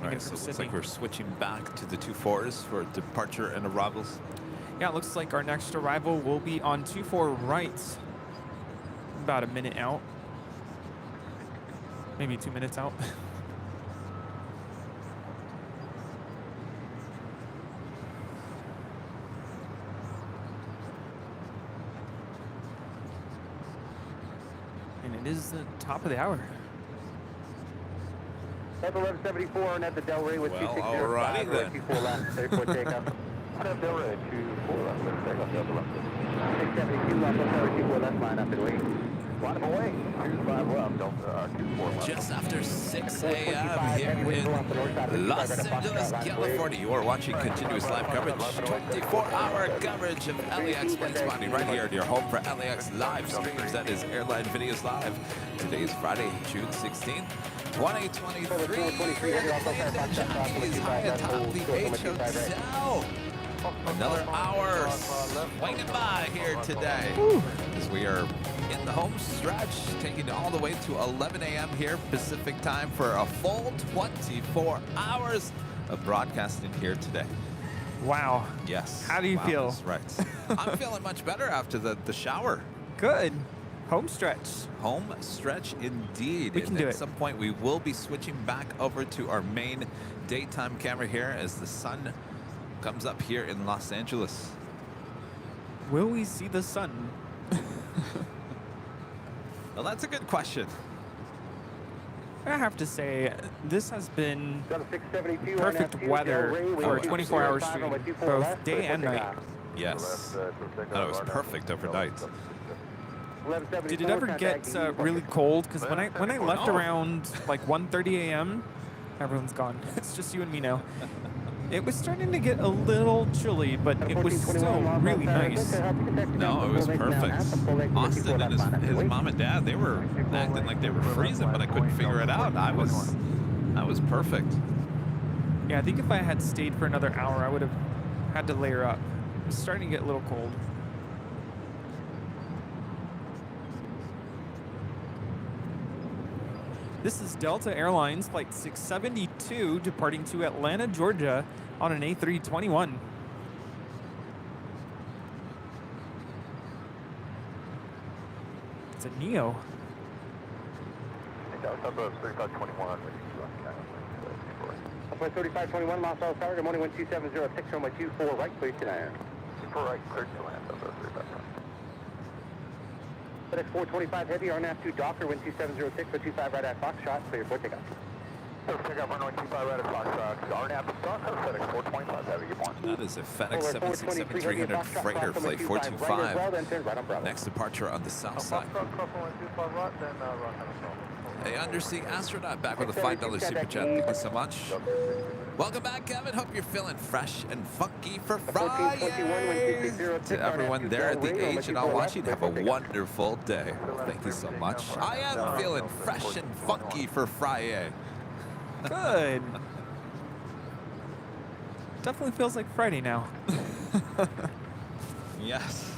All right, so it looks like we're switching back to the 24s for departure and arrivals. Yeah, it looks like our next arrival will be on 24 right. About a minute out. Maybe 2 minutes out. And it is the top of the hour. That's 1174 and at the Del Rey with Well, 2605 alrighty then. 24 left, 34 takeoff. At Del Rey, 24 left, takeoff, Delta left. 672 left, 34 left, line up and wait. Line away, 25 left, Delta, 24 left. Just after 6 a.m. here in Los Angeles, California. You are watching continuous live coverage, 24-hour coverage of LAX plane spotting right here at your home for LAX live streams. That is Airline Videos Live. Today is Friday, June 16th. 2023, high atop the H Hotel. Another hour swinging by here today as we are in the home stretch, taking all the way to 11 a.m. here Pacific time for a full 24 hours of broadcasting here today. Wow. Yes. How do you feel? That's right. I'm feeling much better after the shower. Good. Home stretch. Home stretch indeed. We can do it. At some point, we will be switching back over to our main daytime camera here as the sun comes up here in Los Angeles. Will we see the sun? Well, that's a good question. I have to say, this has been perfect perfect weather for a 24-hour stream, both day and night. Yes. Oh, it was perfect overnight. Did it ever get really cold? Because when I left around like 1:30 a.m., everyone's gone. It's just you and me now. It was starting to get a little chilly, but it was still really nice. No, it was perfect. Austin and his mom and dad, they were acting like they were freezing, but I couldn't figure it out. I was perfect. Yeah, I think if I had stayed for another hour, I would have had to layer up. It was starting to get a little cold. This is Delta Airlines Flight 672 departing to Atlanta, Georgia on an A321. It's a Neo. Southwest 3521, which is Southwest 3521, Los Angeles Tower, good morning, 12706, runway 24 right, clear to land. 24 right, clear to land, Southwest 3521. FedEx 425 Heavy, RNAV 2 Docker, 12706, 125 right at Foxtrot, clear for takeoff. Takeoff, runway 25 right at Foxtrot, RNAV Docker, FedEx 425 Heavy, good morning. That is a FedEx 767-300 freighter flight 425. Next departure on the south side. Hey, Undersea Astronaut back with a $5 super chat. Thank you so much. Welcome back, Kevin. Hope you're feeling fresh and funky for Friday. To everyone there at the H and all watching, have a wonderful day. Thank you so much. I am feeling fresh and funky for Friday. Good. Definitely feels like Friday now. Yes.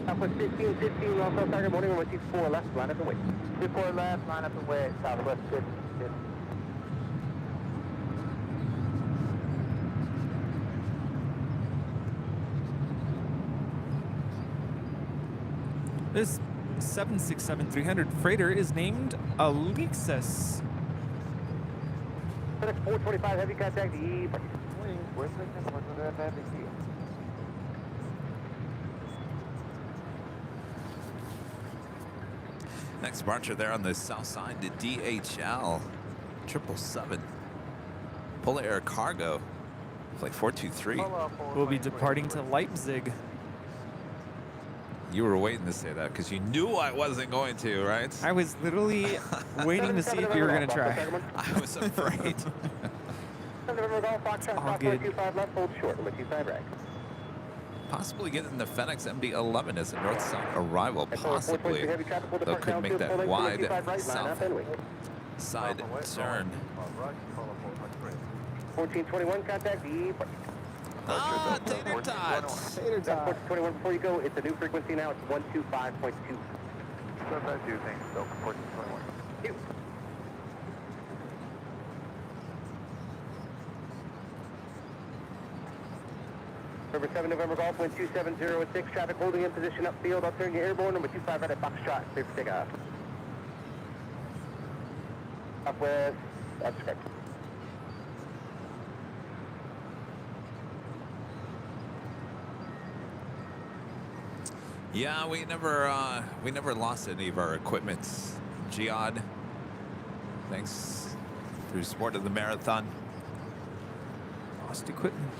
Southwest 1515, Los Angeles Tower, morning, runway 24 left, line up and wait. 24 left, line up and wait, Southwest 1515. This 767-300 freighter is named Alexis. FedEx 425 Heavy, contact the E. Next departure there on the south side to DHL 777. Polar Air Cargo, flight 423. We'll be departing to Leipzig. You were waiting to say that because you knew I wasn't going to, right? I was literally waiting to see if you were going to try. I was afraid. All good. Possibly getting the FedEx MD-11 as a north-south arrival, possibly. Though couldn't make that wide south side turn. 1421, contact the Ah, tater tots. 1421, before you go, it's a new frequency now, it's 125.2. So I do think so, 1421. Number 7 November Golf, wind 27006, traffic holding in position upfield. I'll turn you airborne, number 25 right at Foxtrot, clear for takeoff. Southwest, that's correct. Yeah, we never lost any of our equipment. Jihad, thanks for your support of the marathon. Lost equipment.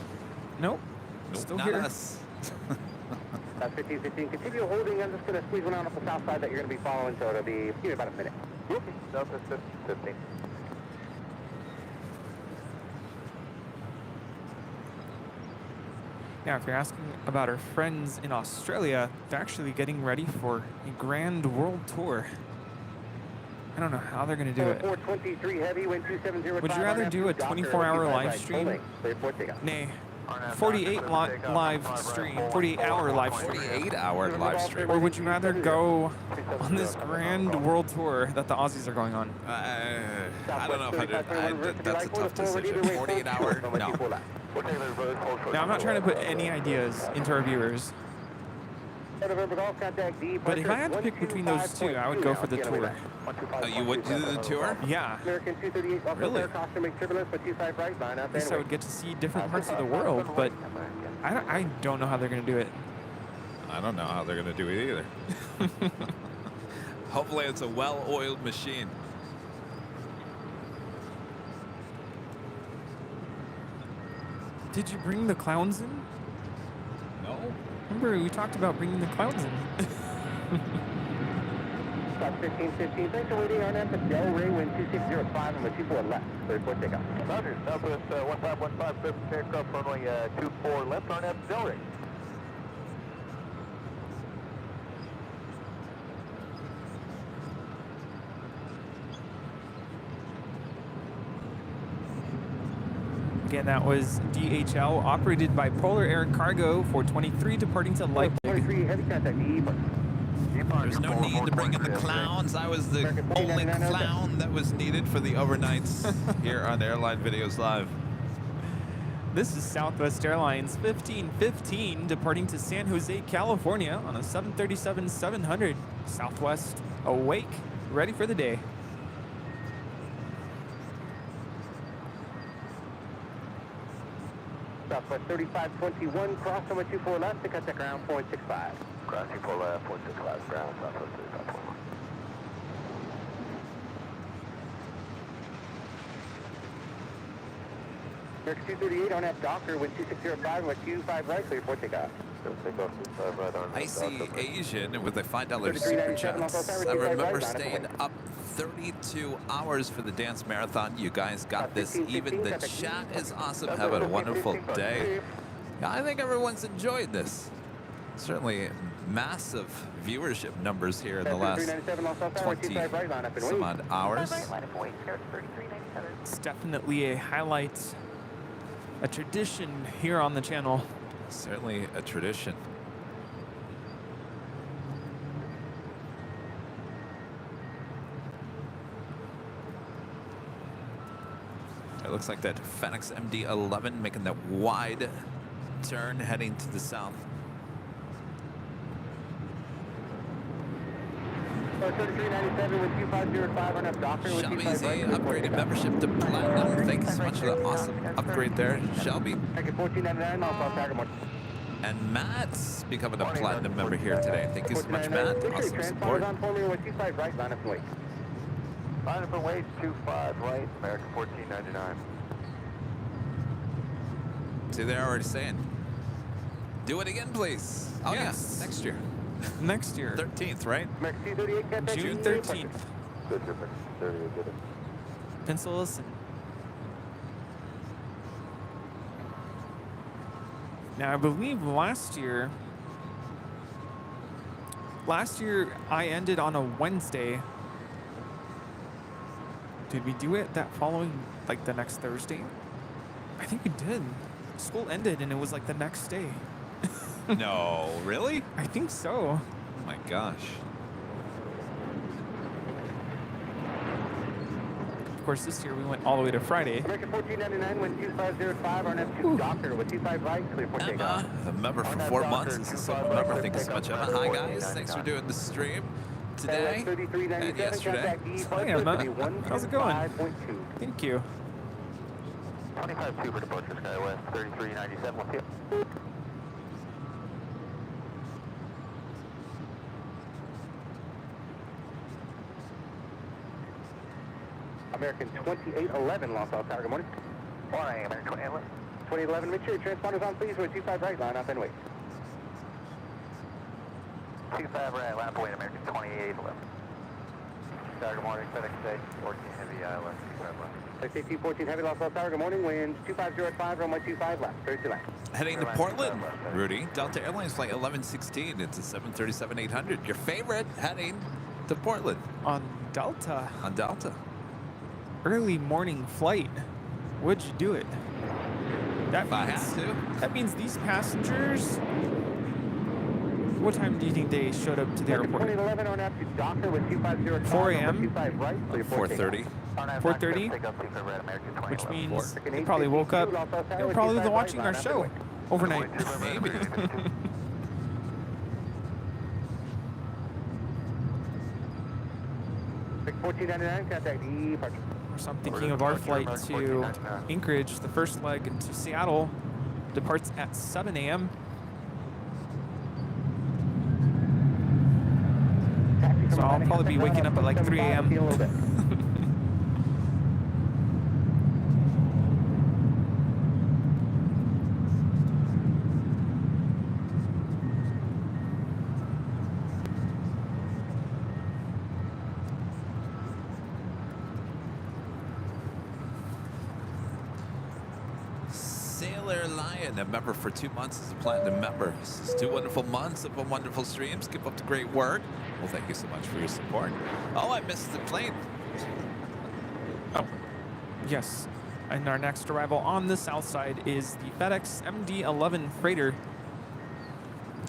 Nope. Still not here. us. That's 1515. Continue holding. I'm just going to squeeze one out off the south side that you're going to be following, so it'll be give me about a minute. Okay, Delta 1515. Yeah, if you're asking about our friends in Australia, they're actually getting ready for a grand world tour. I don't know how they're going to do it. 423 heavy, wind 2705. Would you rather do a 24-hour live stream? Nay, 48-hour live stream. 48-hour live stream. 48-hour live stream. Or would you rather go on this grand world tour that the Aussies are going on? I don't know if that's a tough decision. 48-hour, no. Now, I'm not trying to put any ideas into our viewers. But if I had to pick between those two, I would go for the tour. Oh, you would do the tour? Yeah. Really? At least I would get to see different parts of the world, but I don't know how they're going to do it. I don't know how they're going to do it either. Hopefully it's a well-oiled machine. Did you bring the clowns in? No. Remember, we talked about bringing the clowns in. Southwest 1515. Thanks for waiting on that. Del Rey, wind 2605 on the 24 left. Report takeoff. Roger, Southwest 1515, fifth aircraft runway 24 left, RNF Del Rey. Again, that was DHL, operated by Polar Air Cargo, 423, departing to Leipzig. 23, heavy contact, There's no need to bring in the clowns. I was the only clown that was needed for the overnights here on Airline Videos Live. This is Southwest Airlines 1515, departing to San Jose, California on a 737-700. Southwest awake, ready for the day. Southwest 3521, cross runway 24 left to contact ground 465. Cross 24 left, 465, ground, Southwest 3521. American 238 on that Docker, wind 2605, with 25 right, clear for takeoff. I see Asian with a $5 super chat. I remember staying up 32 hours for the dance marathon. You guys got this. Even the chat is awesome. Have a wonderful day. Yeah, I think everyone's enjoyed this. Certainly massive viewership numbers here in the last 20 some odd hours. It's definitely a highlight, a tradition here on the channel. Certainly a tradition. It looks like that FedEx MD-11 making that wide turn heading to the south. 3397 with 2505 on that Docker, with 25 right, clear for upgraded takeoff. membership to Platinum. Thank you so much for the awesome upgrade there, Shelby. American 1499, South Sagamore. And Matt's becoming a Platinum member here today. Thank you so much, Matt. Awesome support. On for me with 25 right, line up and wait. Line up and wait, 25 right, American 1499. See, they're already saying, do it again, please. Oh, Yes. yeah, next year. Next year, 13th, right? American 238, contact June GE, 13th. Good, American 38, good. Pencil listen. Now, I believe last year I ended on a Wednesday. Did we do it that following, like the next Thursday? I think we did. School ended and it was like the next day. No, really? I think so. Oh my gosh. Of course, this year we went all the way to Friday. American 1499 with 2505 on F2 Docker with 25 right, clear for takeoff. Emma, a member for 4 months. This is someone member. Thank you so much, Emma. Hi, guys. Thanks for doing the stream today and yesterday. Hi, Emma. How's it going? Thank you. 25-2 for departure, SkyWest 3397 with you. American 2811, Los Altos Tower, good morning. Morning, American 2811. 2811, make sure your transponders on, please, with 25 right, line up and wait. 25 right, line up and wait, American 2811. Tower, good morning, FedEx Day, 14 Heavy, left, 25 left. FedEx 14 Heavy, Los Altos Tower, good morning, wind 2505, runway 25 left, 32 left. Heading to Portland, Rudy. Delta Airlines flight 1116. It's a 737-800. Your favorite heading to Portland. On Delta. On Delta. Early morning flight. Would you do it? That If I had to. That means these passengers. What time do you think they showed up to the airport? 2011 on up to Docker with 2505. 4 a.m. 25 right, clear for 4:30. 4:30, which means they probably woke up. They were probably watching our show overnight. Maybe. takeoff. 1499, contact departure. So I'm thinking of our flight to Anchorage, the first leg to Seattle, departs at 7 a.m. So I'll probably be waking up at like 3 a.m. AIRLINE, a member for 2 months as a platinum member. This is 2 wonderful months of wonderful streams. Keep up the great work. Well, thank you so much for your support. Oh, I missed the plane. Oh, yes. And our next arrival on the south side is the FedEx MD-11 freighter.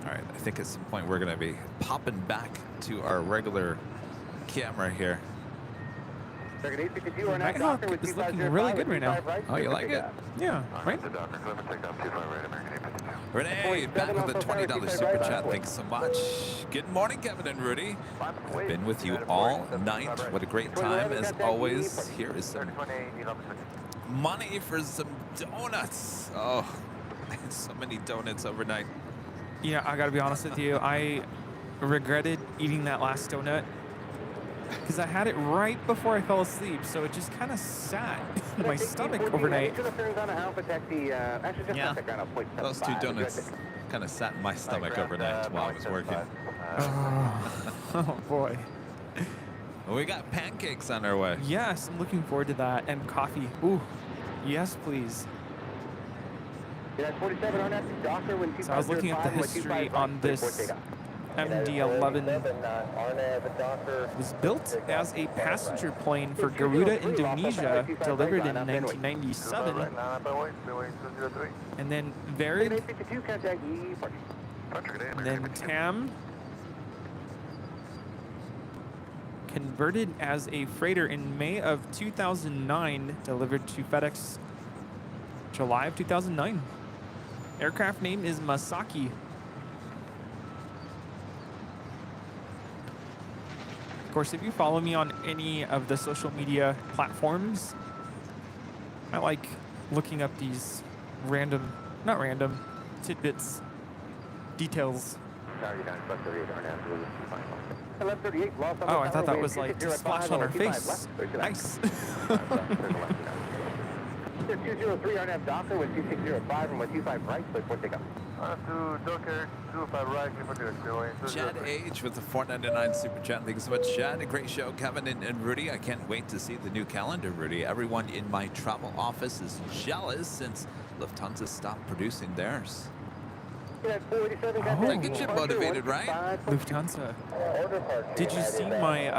All right, I think at some point we're going to be popping back to our regular camera here. Nighthawk is looking really good right now. Oh, you like it? Yeah, right? Renee, back with a $20 super chat. Thanks so much. Good morning, Kevin and Rudy. I've been with you all night. What a great time, as always. Here is some money for some donuts. Oh, I had so many donuts overnight. Yeah, I gotta be honest with you. I regretted eating that last donut because I had it right before I fell asleep, so it just kind of sat in my stomach overnight. Yeah, those 2 donuts kind of sat in my stomach overnight while I was working. Oh boy. Well, we got pancakes on our way. Yes, I'm looking forward to that. And coffee. Ooh, yes, please. So I was looking at the history on this MD-11. It was built as a passenger plane for Garuda Indonesia, delivered in 1997, and then varied, and then TAM converted as a freighter in May of 2009, delivered to FedEx July of 2009. Aircraft name is Masaki. Of course, if you follow me on any of the social media platforms, I like looking up these not random, tidbits, details. Oh, I thought that was like to splash on our face. Nice. 203 RNF Docker with 2605 and 125 right, so 4 takeoff. To Docker, 25 right, Chad H with the $4.99 super chat. Thanks so much, Chad. A great show, Kevin and Rudy. I can't wait to see the new calendar, Rudy. Everyone in my travel office is jealous since Lufthansa stopped producing theirs. That gets you motivated, right? Lufthansa. Did you see my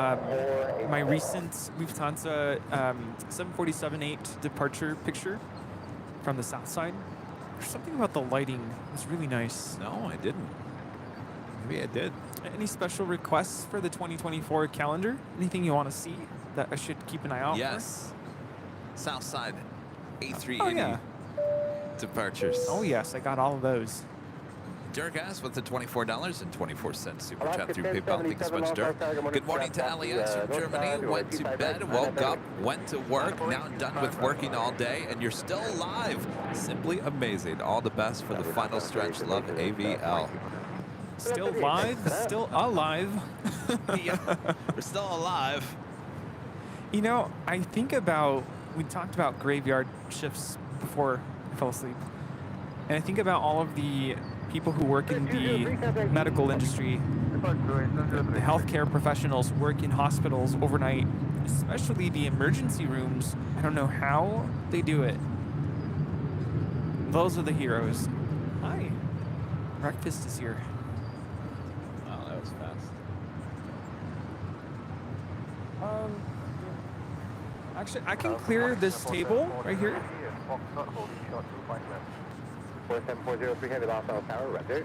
my recent Lufthansa 747-8 departure picture from the south side? There's something about the lighting. It was really nice. No, I didn't. Maybe I did. Any special requests for the 2024 calendar? Anything you want to see that I should keep an eye out for? Yes. South side A380 Oh, yeah. departures. Oh, yes. I got all of those. Dirk asked with the $24.24 super chat through PayPal. Thanks so much, Dirk. Good morning to LAX from Germany. Went to bed, woke up, went to work. Now done with working all day, and you're still alive. Simply amazing. All the best for the final stretch. Love, AVL. Still live? Still alive? Yeah, we're still alive. You know, I think about, we talked about graveyard shifts before I fell asleep. And I think about all of the people who work in the medical industry, the healthcare professionals who work in hospitals overnight, especially the emergency rooms. I don't know how they do it. Those are the heroes. Hi. Breakfast is here. Wow, that was fast. Actually, I can clear this table right here. 47403 heavy loss on power, right there.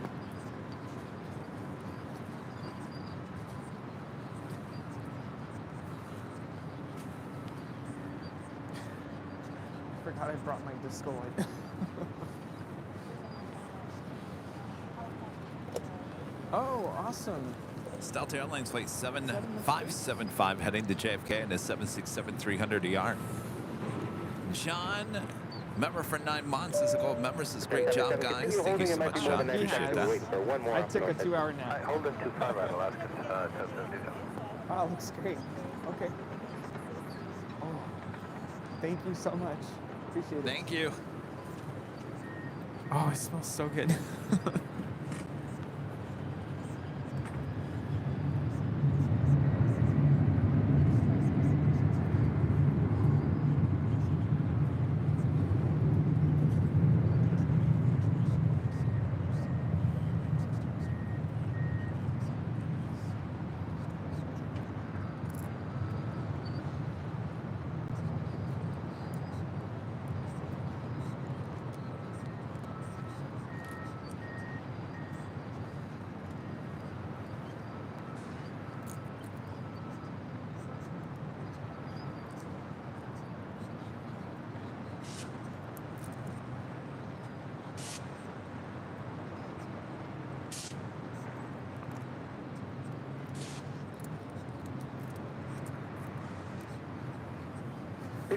Forgot I brought my disco light. Oh, awesome. Delta Airlines flight 7575 heading to JFK in a 767-300ER. John, member for 9 months, is a gold member. Says great job, guys. Thank you so much, John. Appreciate that. I took a 2-hour nap. Hold them 25 right, Alaska, Wow, looks great. Okay. Oh, thank you so much. Appreciate it. Thank you. Oh, it smells so good.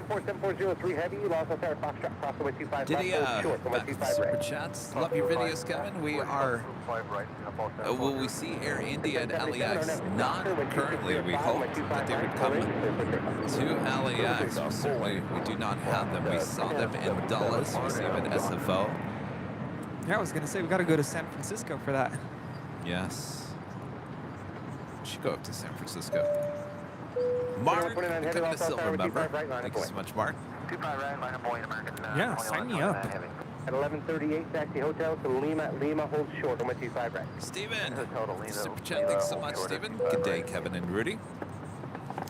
64740 heavy, Los Altair, Foxtrot, cross the 125 Did he, left, short, back with the 125 super right. chats? Love your videos, Kevin. We are, will we see Air India and LAX? Not currently. We hope that they would come to LAX. Certainly, we do not have them. We saw them in Dulles. We see them in SFO. Yeah, I was going to say, we got to go to San Francisco for that. Yes. We should go up to San Francisco. Mark, becoming a silver member. Thank you so much, Mark. 25 right, line up Boeing American. Yeah, sign me up. At 11:38, taxi hotel to Lima. Lima holds short on 125 right. Steven, super chat, thanks so much, Steven. Good day, Kevin and Rudy.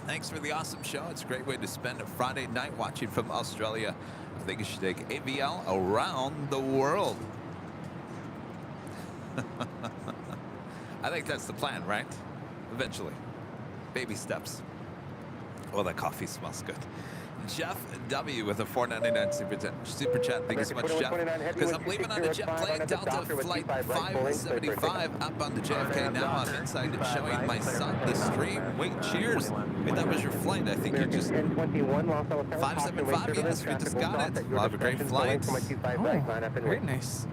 Thanks for the awesome show. It's a great way to spend a Friday night watching from Australia. I think you should take AVL around the world. I think that's the plan, right? Eventually. Baby steps. Oh, that coffee smells good. Jeff W. with a $4.99 super chat. Thank you so much, Jeff. Because I'm leaving on a jet plane, Delta Flight 575 up on the JFK now. I'm inside showing my son the stream. Wait, cheers. Wait, that was your flight. I think you just... 575, yes, we just got it. We'll have a great flight. Oh, very nice.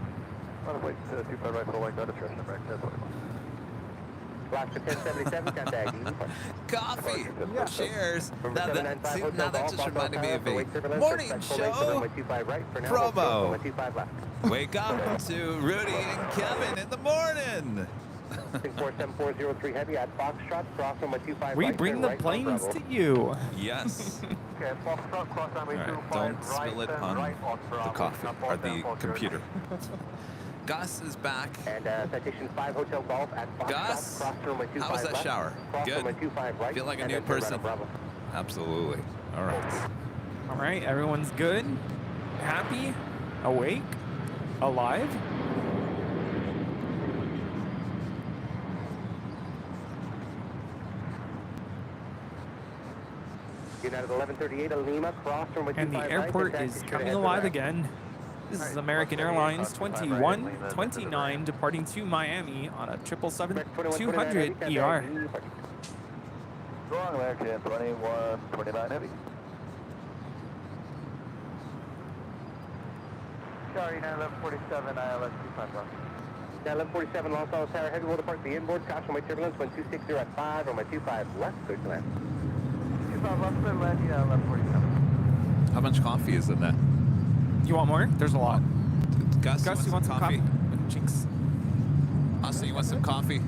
Coffee. Cheers. Now that just reminded me of a morning show promo. Wake up to Rudy and Kevin in the morning. We bring the planes to you. Yes. All right, don't spill it on the coffee or the computer. Gus is back. And citation 5 Hotel Golf at Gus, how was that shower? Good. Feel like a new person? Absolutely. All right. All right, everyone's good, happy, awake, alive. United 1138 Lima, cross from And the airport is coming alive again. This is American Airlines 2129 departing to Miami on a 777-200 ER. Wrong, American 2129 heavy. Sorry, 1147 ILS 251. 1147 Los Altos Tower, heavy will depart the inboard, caution my turbulence, 1260 at 5, on my 25 left, good to land. 25 left, clear land, 1147. How much coffee is in that? You want more? There's a lot. Gus, You want some coffee? Jinx. Austin, you want some coffee? Do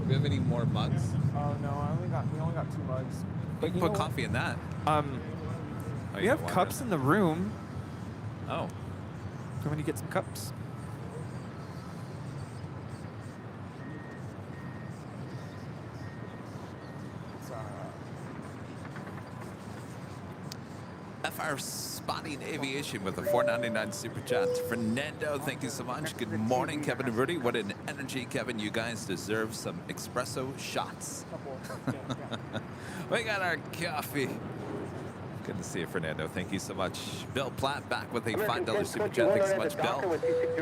we have any more mugs? Oh no, we only got 2 mugs. We can put coffee in that. We have cups in the room. Oh. Do you want me to get some cups? FR Spotting Aviation with a $4.99 super chat. Fernando, thank you so much. Good morning, Kevin and Rudy. What an energy, Kevin. You guys deserve some espresso shots. We got our coffee. Good to see you, Fernando. Thank you so much. Bill Platt back with a $5 super chat. Thanks so much, Bill.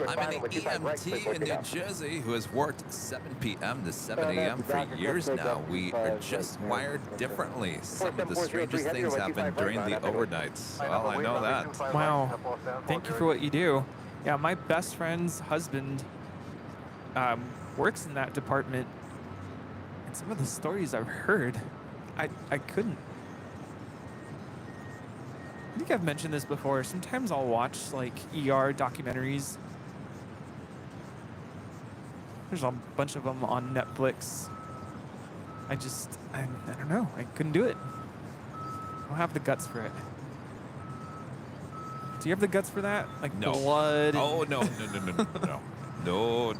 I'm an EMT in New Jersey who has worked 7 p.m. to 7 a.m. for years now. We are just wired differently. Some of the strangest things happen during the overnights. Well, I know that. Wow. Thank you for what you do. Yeah, my best friend's husband works in that department. And some of the stories I've heard, I couldn't. I think I've mentioned this before. Sometimes I'll watch like ER documentaries. There's a bunch of them on Netflix. I don't know. I couldn't do it. I don't have the guts for it. Do you have the guts for that? Like No. blood? Oh, no. No.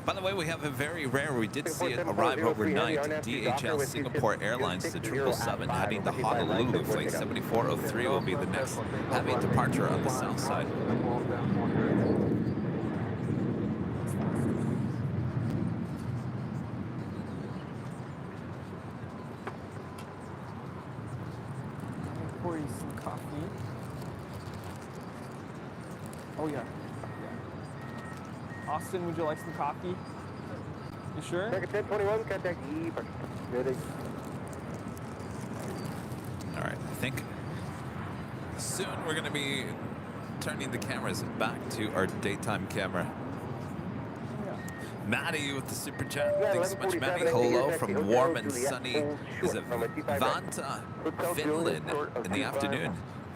By the way, we have a very rare, we did see it arrive overnight, DHL Singapore Airlines to 777 heading to Honolulu. Flight 7403 will be the next heavy departure on the south side. Pour you some coffee. Oh yeah. Austin, would you like some coffee? You sure? Second 1021, contact E. Ready. think soon we're going to be turning the cameras back to our daytime camera. Maddie with the super chat. Thanks so much, Maddie. Hello from warm and sunny. Is it Vanta, Finland in the afternoon?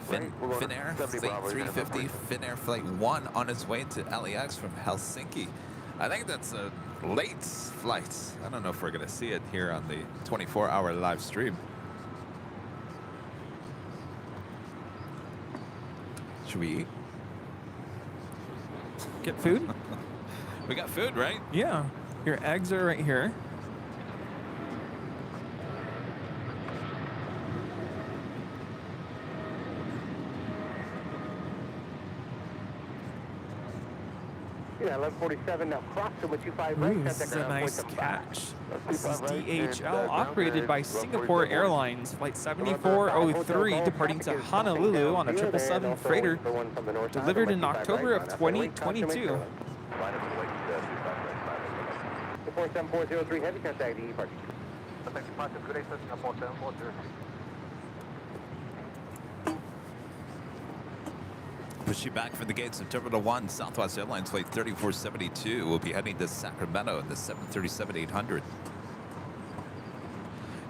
Finnair Flight 350, Finnair Flight 1 on its way to LAX from Helsinki. I think that's a late flight. I don't know if we're going to see it here on the 24-hour live stream. Should we eat? Get food? We got food, right? Yeah. Your eggs are right here. Yeah, 1147 now cross to 25 right. Ooh, this is a nice catch. This is DHL, operated by Singapore Airlines, Flight 7403, departing to Honolulu on a 777 freighter, delivered in October of 2022. 47403 heavy contact DE party. Push you back from the gates of Terminal 1, Southwest Airlines Flight 3472. We'll be heading to Sacramento in the 737-800.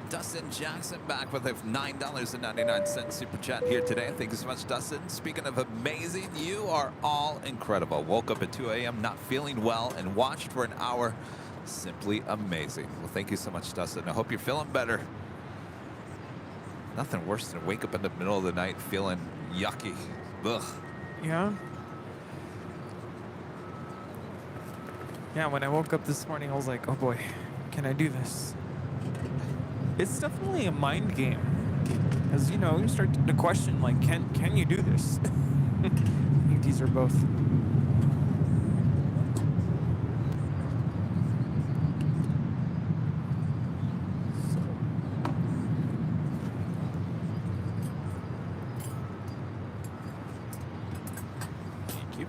Dustin Jackson back with a $9.99 super chat here today. Thank you so much, Dustin. Speaking of amazing, you are all incredible. Woke up at 2 a.m. not feeling well and watched for an hour. Simply amazing. Well, thank you so much, Dustin. I hope you're feeling better. Nothing worse than wake up in the middle of the night feeling yucky. Ugh. Yeah. Yeah, when I woke up this morning, I was like, oh boy, can I do this? It's definitely a mind game. Because, you know, you start to question, like, can you do this? I think these are both. Thank you.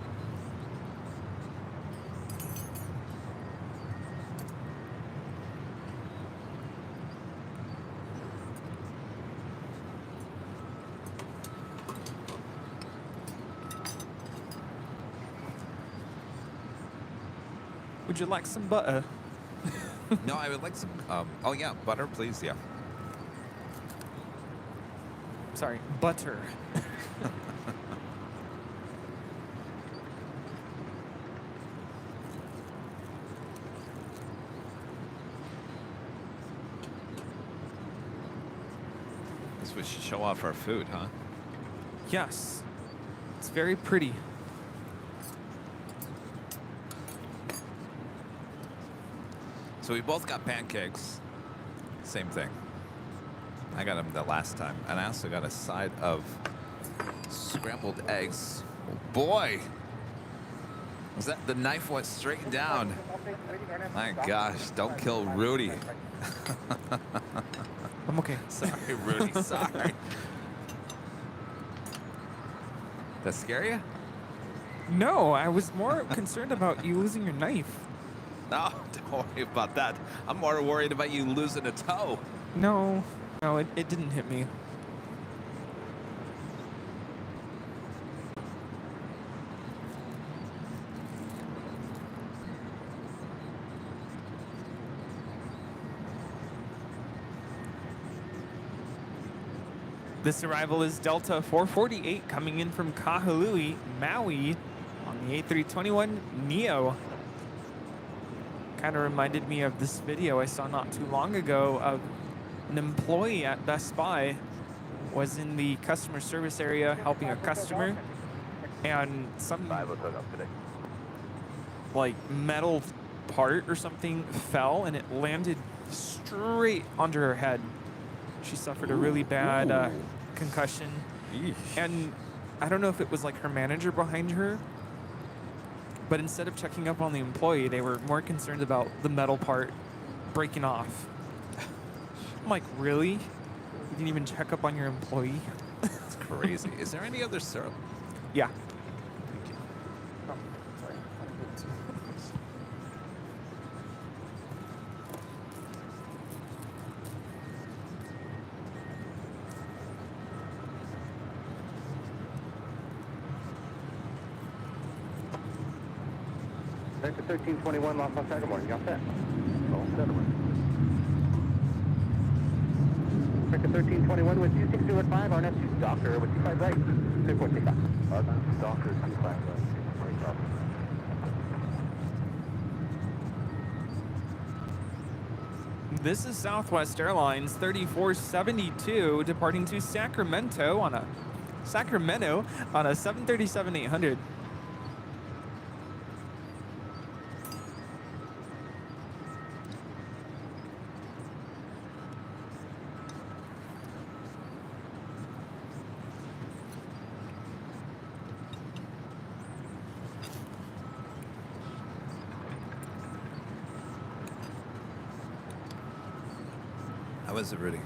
Would you like some butter? No, I would like some, oh yeah, butter, please, yeah. Sorry, butter. Guess we should show off our food, huh? Yes. It's very pretty. So we both got pancakes. Same thing. I got them the last time. And I also got a side of scrambled eggs. Oh boy! Was that the knife went straight down? My gosh, don't kill Rudy. I'm okay. Sorry, Rudy, sorry. That scare you? No, I was more concerned about you losing your knife. No, don't worry about that. I'm more worried about you losing a toe. No, it didn't hit me. This arrival is Delta 448 coming in from Kahului, Maui on the A321neo. Kind of reminded me of this video I saw not too long ago of an employee at Best Buy was in the customer service area helping a customer, and some like metal part or something fell and it landed straight under her head. She suffered a really bad concussion. Eesh. And I don't know if it was like her manager behind her, but instead of checking up on the employee, they were more concerned about the metal part breaking off. I'm like, really? You didn't even check up on your employee? That's crazy. Is there any other syrup? Yeah. Thank you. Vector 1321, Los Angeles, good morning. You all set? All set, Vector 1321 with 2605, RNS Doctor with 25 right. 34 takeoff. Doctor 25 right. This is Southwest Airlines 3472 departing to Sacramento on a 737-800. How is it, Rudy?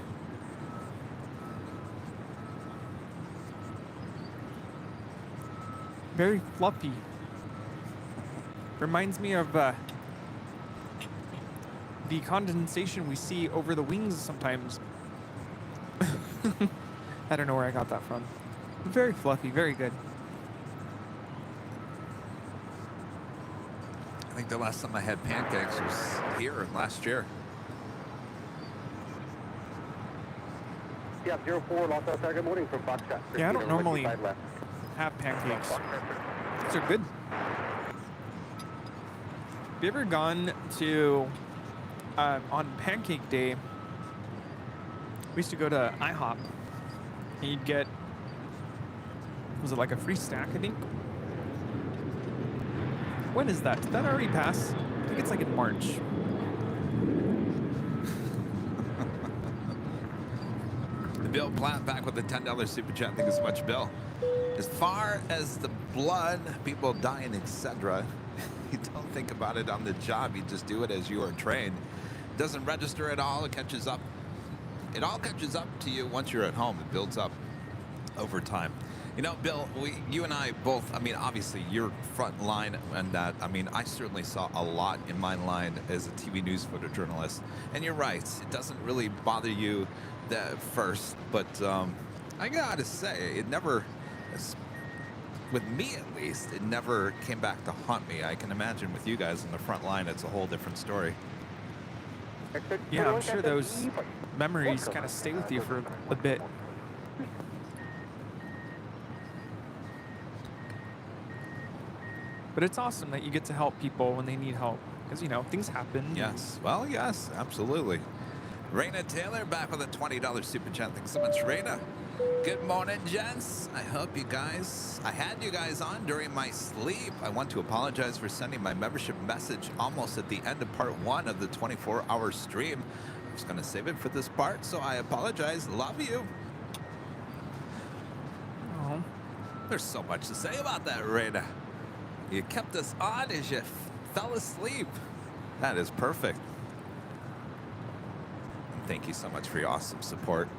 Very fluffy. Reminds me of the condensation we see over the wings sometimes. I don't know where I got that from. Very fluffy, very good. I think the last time I had pancakes was here last year. Yeah, 04, Los Angeles, good morning from Foxtrot. Yeah, I don't normally 25 left. have pancakes. These are good. Have you ever gone to, on Pancake Day, we used to go to IHOP, and you'd get, was it like a free stack, I think? When is that? Did that already pass? I think it's like in March. Bill Platt back with the $10 super chat. Thank you so much, Bill. As far as the blood, people dying, etc., you don't think about it on the job. You just do it as you are trained. It doesn't register at all. It catches up. It all catches up to you once you're at home. It builds up over time. You know, Bill, you and I both, I mean, obviously you're front line and that. I mean, I certainly saw a lot in my line as a TV news photojournalist. And you're right. It doesn't really bother you at first, but I gotta say, it never, with me at least, it never came back to haunt me. I can imagine with you guys in the front line, it's a whole different story. Yeah, I'm sure those memories kind of stay with you for a bit. But it's awesome that you get to help people when they need help, because, you know, things happen. Yes, well, yes, absolutely. Raina Taylor back with a $20 super chat. Thanks so much, Raina. Good morning, gents. I hope you guys, I had you guys on during my sleep. I want to apologize for sending my membership message almost at the end of part 1 of the 24-hour stream. I was going to save it for this part, so I apologize. Love you. Oh. There's so much to say about that, Raina. You kept us on as you fell asleep. That is perfect. Thank you so much for your awesome support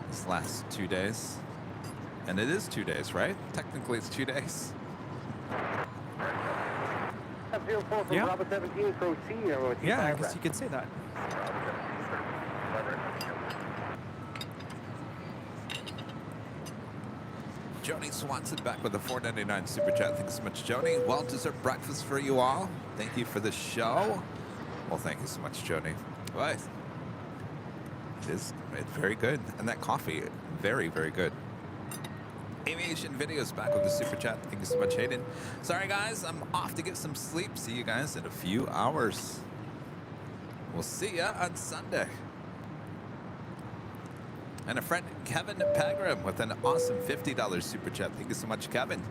this last 2 days. And it is 2 days, right? Technically, it's 2 days. F04 from Yeah. Bravo 17, proceed. Yeah, I guess you could say that. Joni Swanson back with a $4.99 super chat. Thanks so much, Joni. Well-deserved breakfast for you all. Thank you for the show. Well, thank you so much, Joni. Right. It's very good. And that coffee, very, very good. Aviation Videos back with the super chat. Thank you so much, Hayden. Sorry, guys. I'm off to get some sleep. See you guys in a few hours. We'll see ya on Sunday. And a friend, Kevin Pagram, with an awesome $50 super chat. Thank you so much, Kevin.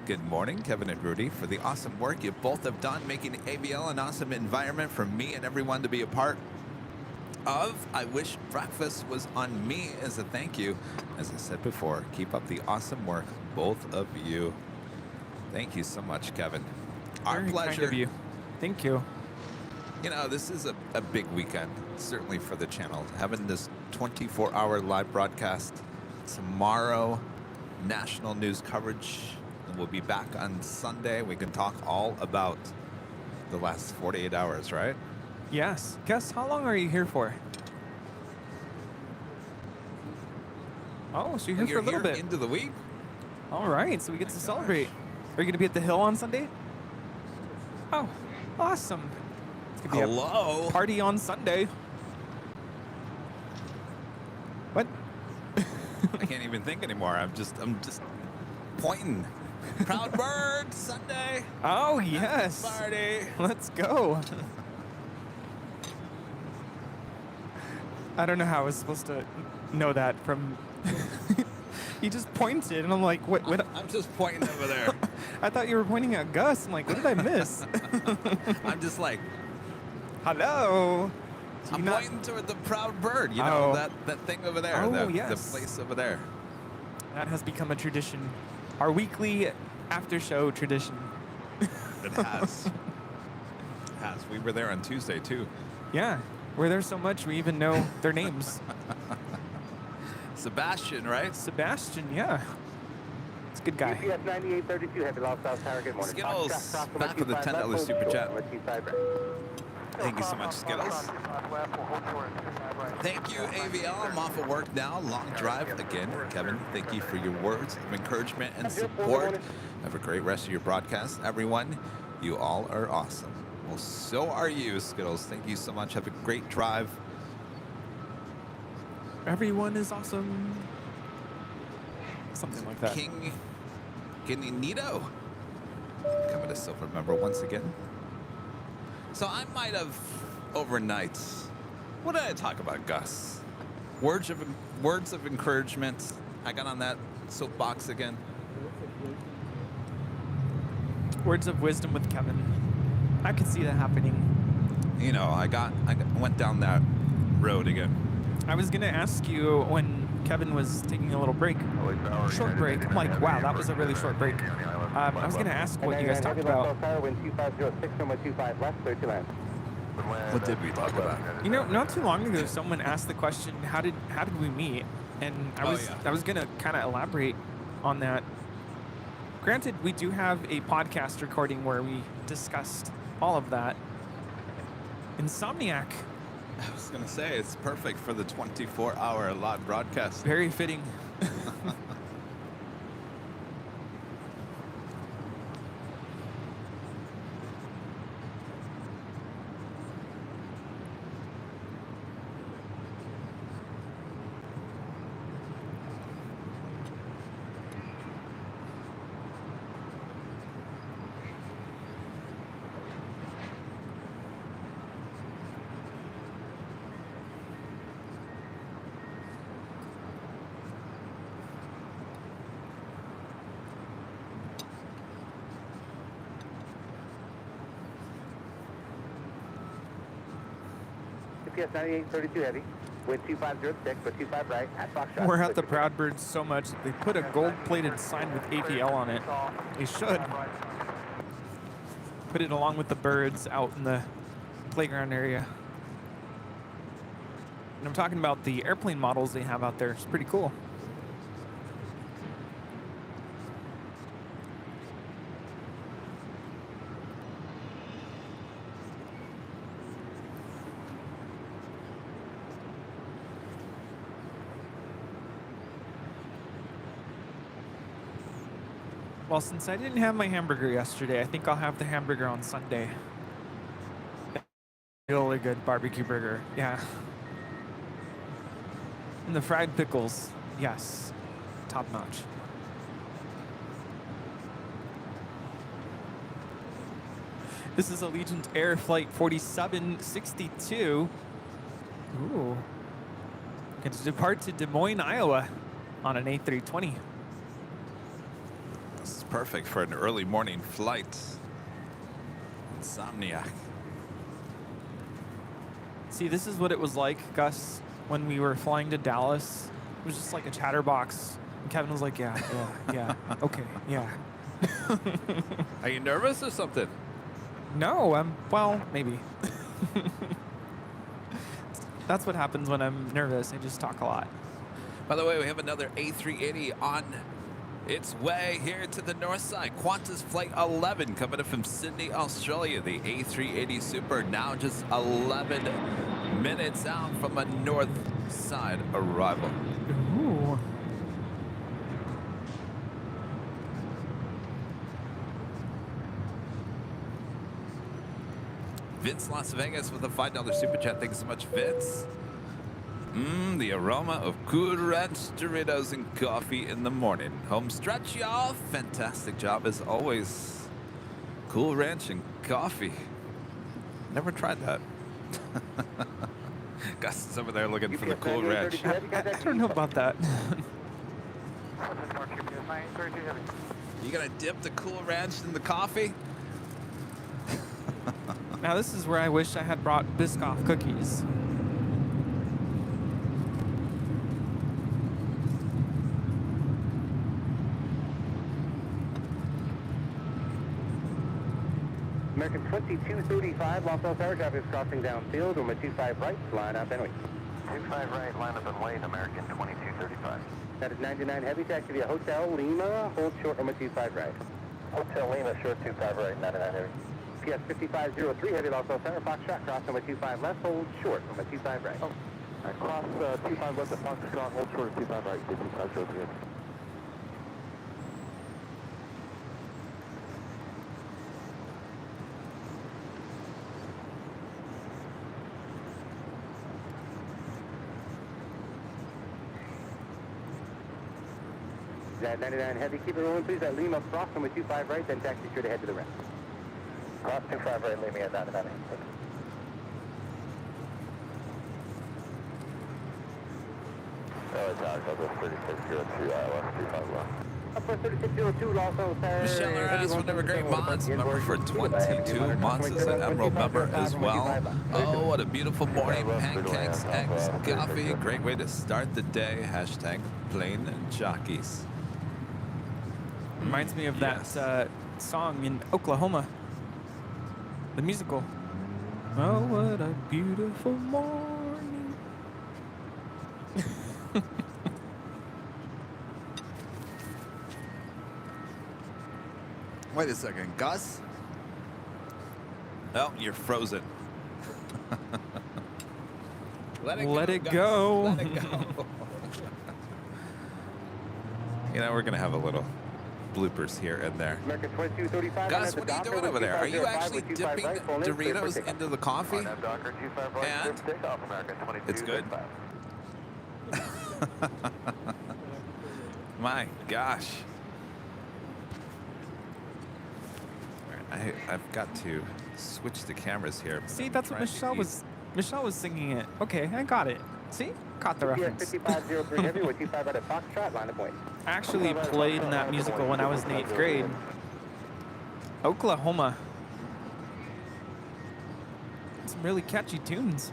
Good morning, Kevin and Rudy, for the awesome work you both have done, making ABL an awesome environment for me and everyone to be a part of. I wish breakfast was on me as a thank you. As I said before, keep up the awesome work, both of you. Thank you so much, Kevin. Our Very pleasure. kind of you. Thank you. You know, this is a big weekend, certainly for the channel. Having this 24-hour live broadcast tomorrow, national news coverage, and we'll be back on Sunday. We can talk all about the last 48 hours, right? Yes. Gus, how long are you here for? Oh, so you're here for a little bit. Into the week? All right, so we get to gosh. celebrate. Are you going to be at the Hill on Sunday? Oh, awesome. It's gonna be a Hello. party on Sunday. What? I can't even think anymore. I'm just pointing. Proud Bird Sunday. Oh, yes. Party. Let's go. I don't know how I was supposed to know that from... He just pointed, and I'm like, what? I'm just pointing over there. I thought you were pointing at Gus. I'm like, what did I miss? I'm just like, hello. Do I'm you not- pointing toward the Proud Bird. You know, Oh. that thing over there. Oh, the yes. place over there. That has become a tradition. Our weekly after-show tradition. It has. It has. We were there on Tuesday, too. Yeah. We're there so much, we even know their names. Sebastian, right? Sebastian, yeah. It's a good guy. UPS 9832, heavy lost South Tower, good morning. Skittles, back with the $10 super chat. Thank you so much, Skittles. Thank you, AVL. I'm off of work now. Long drive again. Kevin, thank you for your words of encouragement and support. Have a great rest of your broadcast. Everyone, you all are awesome. Well, so are you, Skittles. Thank you so much. Have a great drive. Everyone is awesome. Something like that. King Ganito coming to silver member once again. So I might have overnight. What did I talk about, Gus? Words of encouragement. I got on that soapbox again. Words of wisdom with Kevin. I could see that happening. You know, I went down that road again. I was gonna ask you when Kevin was taking a little break, short break. I'm like, wow, that was a really short break. I was gonna ask what you guys talked about. What did we talk about? You know, not too long ago, someone asked the question, "How did we meet?" And I was gonna kind of elaborate on that. Granted, we do have a podcast recording where we discussed all of that. Insomniac. I was gonna say it's perfect for the 24-hour live broadcast. Very fitting. UPS 9832 heavy, wind 2506, but 25 right, at Foxtrot. We're at the Proud Birds so much that they put a gold-plated sign with APL on it. They should. Put it along with the birds out in the playground area. And I'm talking about the airplane models they have out there. It's pretty cool. Well, since I didn't have my hamburger yesterday, I think I'll have the hamburger on Sunday. Really good barbecue burger, yeah. And the fried pickles, yes, top notch. This is Allegiant Air Flight 4762. Ooh. Going to depart to Des Moines, Iowa on an A320. This is perfect for an early morning flight. Insomniac. See, this is what it was like, Gus, when we were flying to Dallas. It was just like a chatterbox. And Kevin was like, yeah, okay, yeah. Are you nervous or something? No, well, maybe. That's what happens when I'm nervous. I just talk a lot. By the way, we have another A380 on its way here to the north side. Qantas Flight 11 coming in from Sydney, Australia. The A380 Super now just 11 minutes out from a north side arrival. Ooh. Vince Las Vegas with a $5 super chat. Thanks so much, Vince. The aroma of Cool Ranch Doritos and coffee in the morning. Home stretch, y'all. Fantastic job as always. Cool Ranch and coffee. Never tried that. Gus is over there looking for the Cool Ranch. I don't know about that. You gonna dip the Cool Ranch in the coffee? Now this is where I wish I had brought Biscoff cookies. American 2235, Los Angeles Tower traffic is crossing downfield. Room 25 right, line up and wait. 25 right, line up and wait, American 2235. That is 99 heavy, taxi via Hotel Lima, hold short, room 25 right. Hotel Lima, short 25 right, 99 heavy. PS 5503 heavy, Los Angeles Center, Foxtrot, cross number 25 left, hold short, number 25 right. Cross 25 left at Foxtrot, hold short of 25 right, 5503. That 99 heavy, keep it rolling please, at Lima, cross number 25 right, then taxi straight ahead to the right. Cross 25 right, leave me at 99. It's out, I'll go 3602, west 25 left. Upper 3602, Los Angeles. Michelle Arras with a great mods. Member for 22 months as an Emerald member as well. Oh, what a beautiful morning. Pancakes, eggs, coffee. Great way to start the day. Hashtag plain jockeys. Reminds me of that song in Oklahoma. The musical. Oh, what a beautiful morning. Wait a second, Gus? Oh, you're frozen. Let it go. Let it go. You know, we're going to have a little bloopers here and there. American 2235. Gus, what are you doing over there? Are you actually dipping Doritos into the coffee? And it's good. My gosh. I've got to switch the cameras here. See, that's what Michelle was singing it. Okay, I got it. See? Caught the reference. 5503 heavy with 25 out of Foxtrot, line of point. I actually played in that musical when I was in 8th grade. Oklahoma. Some really catchy tunes.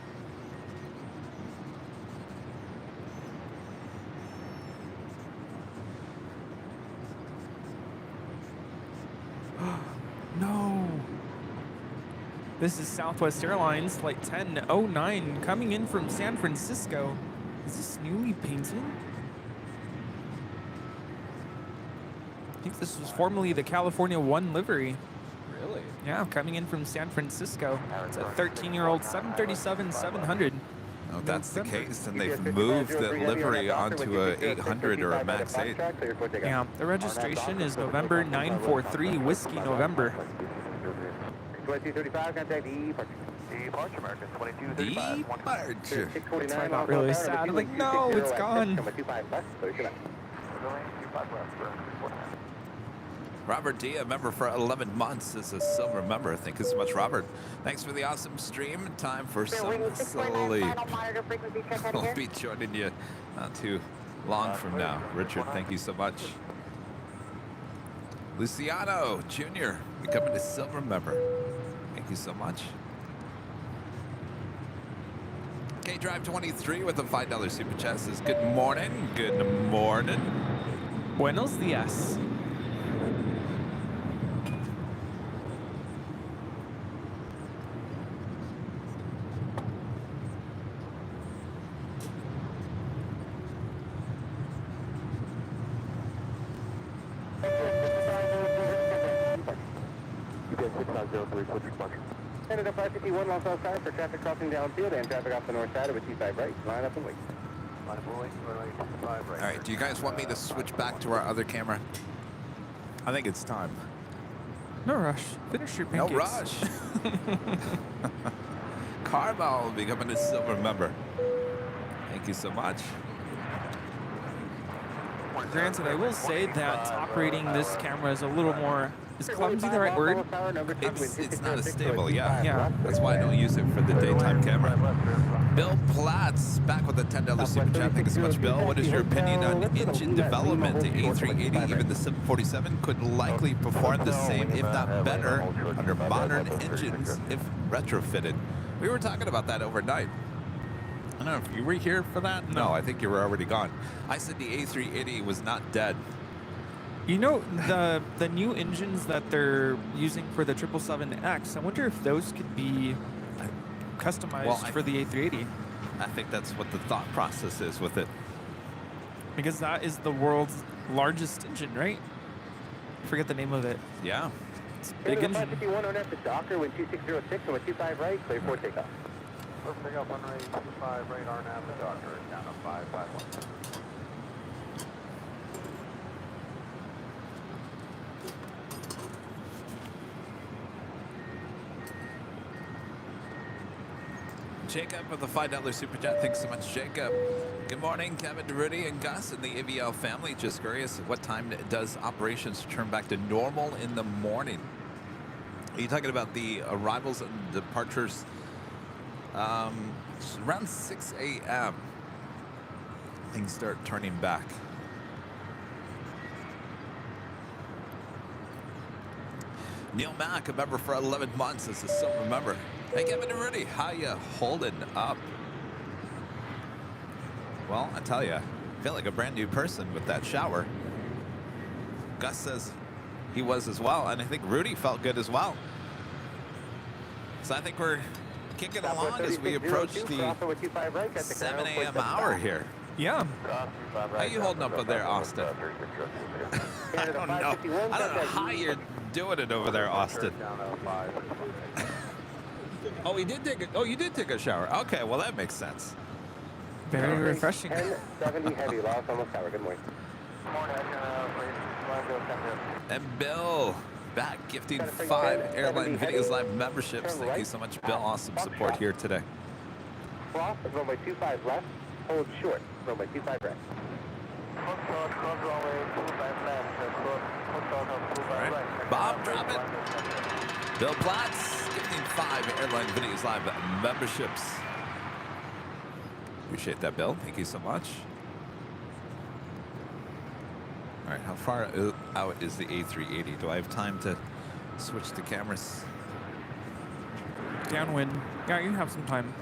No. This is Southwest Airlines, flight 1009, coming in from San Francisco. Is this newly painted? I think this was formerly the California 1 livery. Really? Yeah, coming in from San Francisco. It's a 13-year-old 737-700. Oh, if that's the case, then they've moved the livery onto a 800 or a MAX 8. Yeah, the registration is November 943 Whiskey November. 2235, contact departure. Departure, American 2235. Departure. That's why I got really sad. I'm like, no, it's gone. Robert D, a member for 11 months, is a silver member. Thank you so much, Robert. Thanks for the awesome stream. Time for some sleep. We'll be joining you not too long from now. Richard, thank you so much. Luciano Jr. becoming a silver member. Thank you so much. K-Drive 23 with a $5 super chat says, good morning. Good morning. Buenos dias. Canada 551, Los Angeles Tower for traffic crossing downfield and traffic off the north side of a 25 right. Line up and wait. Line up and wait, 25 right. All right, do you guys want me to switch back to our other camera? I think it's time. No rush. Finish your No pancakes. rush. Carmel will becoming a silver member. Thank you so much. Granted, I will say that operating this camera is a little more... Is clumsy the right word? It's not as stable, yeah. Yeah. That's why I don't use it for the daytime camera. Bill Platts, back with a $10 super chat. Thank you so much, Bill. What is your opinion on engine development? The A380, even the 747, could likely perform the same, if not better, under modern engines if retrofitted. We were talking about that overnight. I don't know if you were here for that. No, I think you were already gone. I said the A380 was not dead. You know, the new engines that they're using for the 777X, I wonder if those could be customized for the A380. I think that's what the thought process is with it. Because that is the world's largest engine, right? I forget the name of it. Yeah. It's a big engine. 551 on at the Docker, wind 2606, and 25 right, clear for takeoff. Let's pick up on rate 25 right, RNAV, the Doctor, down to 551. Jacob with a $5 super chat. Thanks so much, Jacob. Good morning, Kevin, Rudy, and Gus, and the AVL family. Just curious, at what time does operations turn back to normal in the morning? Are you talking about the arrivals and departures? Around 6 a.m. things start turning back. Neil Mack, a member for 11 months, is a silver member. Hey, Kevin and Rudy, how you holding up? Well, I tell you, I feel like a brand new person with that shower. Gus says he was as well, and I think Rudy felt good as well. So I think we're kicking along as we approach the 7 a.m. hour here. Yeah. How you holding up over there, Austin? I don't know. I don't know how you're doing it over there, Austin. Oh, he did take you did take a shower. Okay, well that makes sense. Very refreshing. 1070 heavy, lost almost tower. Good morning. And Bill, back gifting 5 Airline Videos Live memberships. Thank you so much, Bill. Awesome support here today. Cross, runway 25 left, hold short, runway 25 right. All right, Bob, drop it. Bill Platts, gifting 5 Airline Videos Live memberships. Appreciate that, Bill. Thank you so much. All right, how far out is the A380? Do I have time to switch the cameras? Downwind. Yeah, you have some time.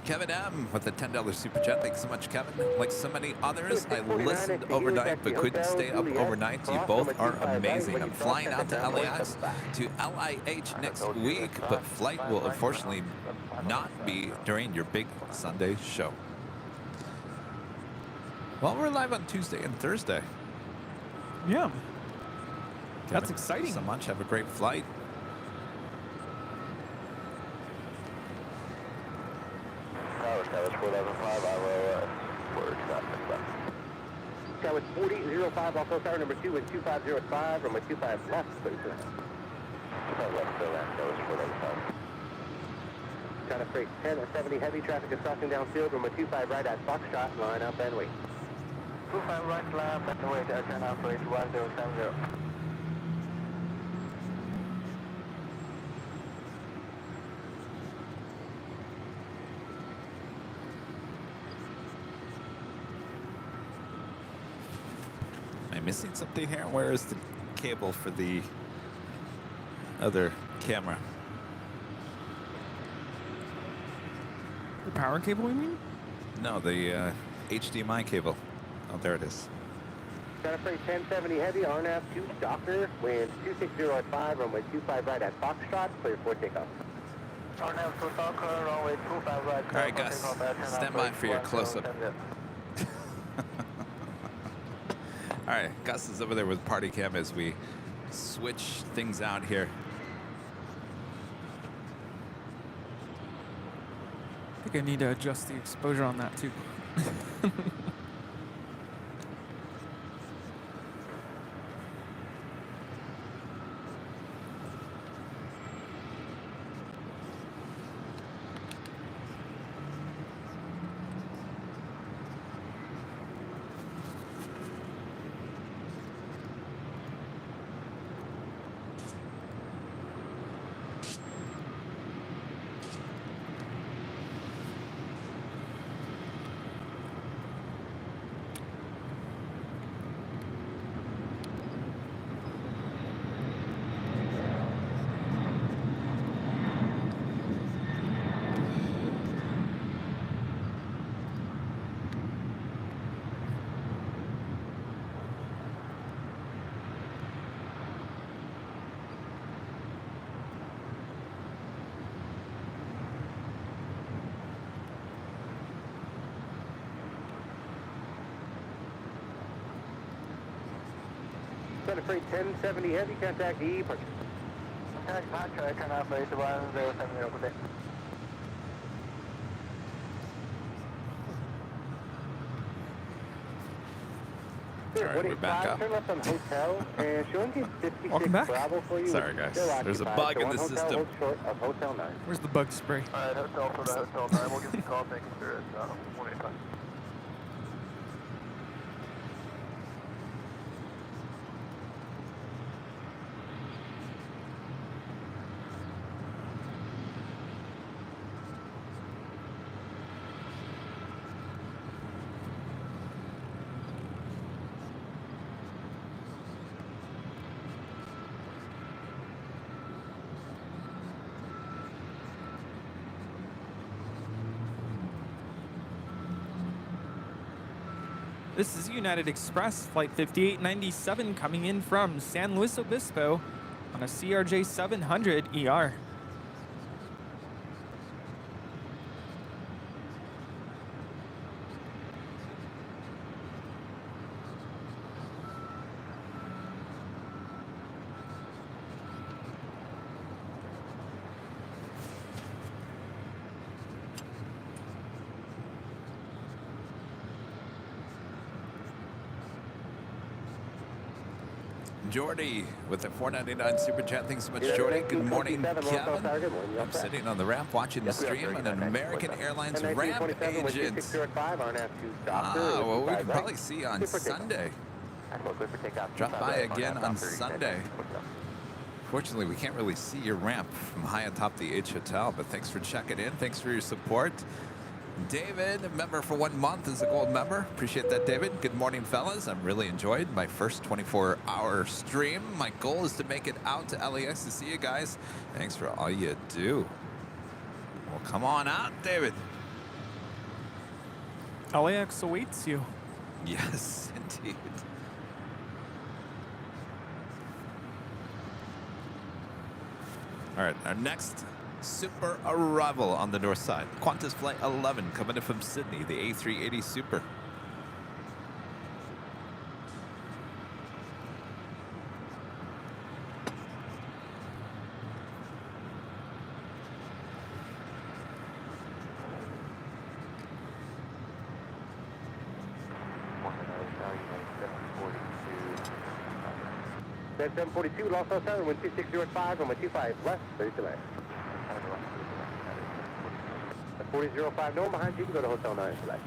Kevin M. with a $10 super chat. Thanks so much, Kevin. Like so many others, I listened overnight but couldn't stay up overnight. You both are amazing. I'm flying out to LAX to LIH next week, but flight will unfortunately not be during your big Sunday show. Well, we're live on Tuesday and Thursday. Yeah. Kevin, That's exciting. Thanks so much. Have a great flight. Tower 411.5, I will forward traffic left. Tower 40.05, also tower number 2 with 2505, runway 25 left, please. 25 left, still land, tower 411.5. China Freight 1070 heavy traffic is crossing downfield, runway 25 right at Foxtrot, line up and wait. 25 right, line up and wait, China Freight 1070. Missing something here? Where is the cable for the other camera? The power cable, you mean? No, the HDMI cable. Oh, there it is. China Freight 1070 heavy, RNAV 2 Docker, wind 260 at 5, runway 25 right at Foxtrot, clear for takeoff. RNAV 2 Docker, runway 25 right. All right, Gus, stand by for your close-up. All right, Gus is over there with party cam as we switch things out here. I think I need to adjust the exposure on that too. Center Freight 1070 Heavy, contact E departure. Contact Matra, turn off base 1070, good day. All right, we're back up. Turn left on hotel, and showing you 56 Welcome back. Bravo for you. Sorry, guys. Still There's a occupied, bug in one the hotel system. holds short of Hotel 9. Where's the bug spray? Alright, hotel for the hotel 9, we'll give you a call, making sure it's 185. This is United Express Flight 5897 coming in from San Luis Obispo on a CRJ 700 ER. Jordy with the 499 super chat. Thanks so much, Jordy. Good morning, Kevin. I'm sitting on the ramp watching the stream and an American Airlines ramp agent. Well, we can probably see on Sunday. Drop by again on Sunday. Fortunately, we can't really see your ramp from high atop the H Hotel, but thanks for checking in. Thanks for your support. David, a member for 1 month, is a gold member. Appreciate that, David. Good morning, fellas. I've really enjoyed my first 24-hour stream. My goal is to make it out to LAX to see you guys. Thanks for all you do. Well, come on out, David. LAX awaits you. Yes, indeed. All right, our next super arrival on the north side. Qantas Flight 11 coming in from Sydney, the A380 Super. That's 742, lost on center, 12605 and 125 left, 30 to left. 4005, no one behind you, can go to Hotel 9 select.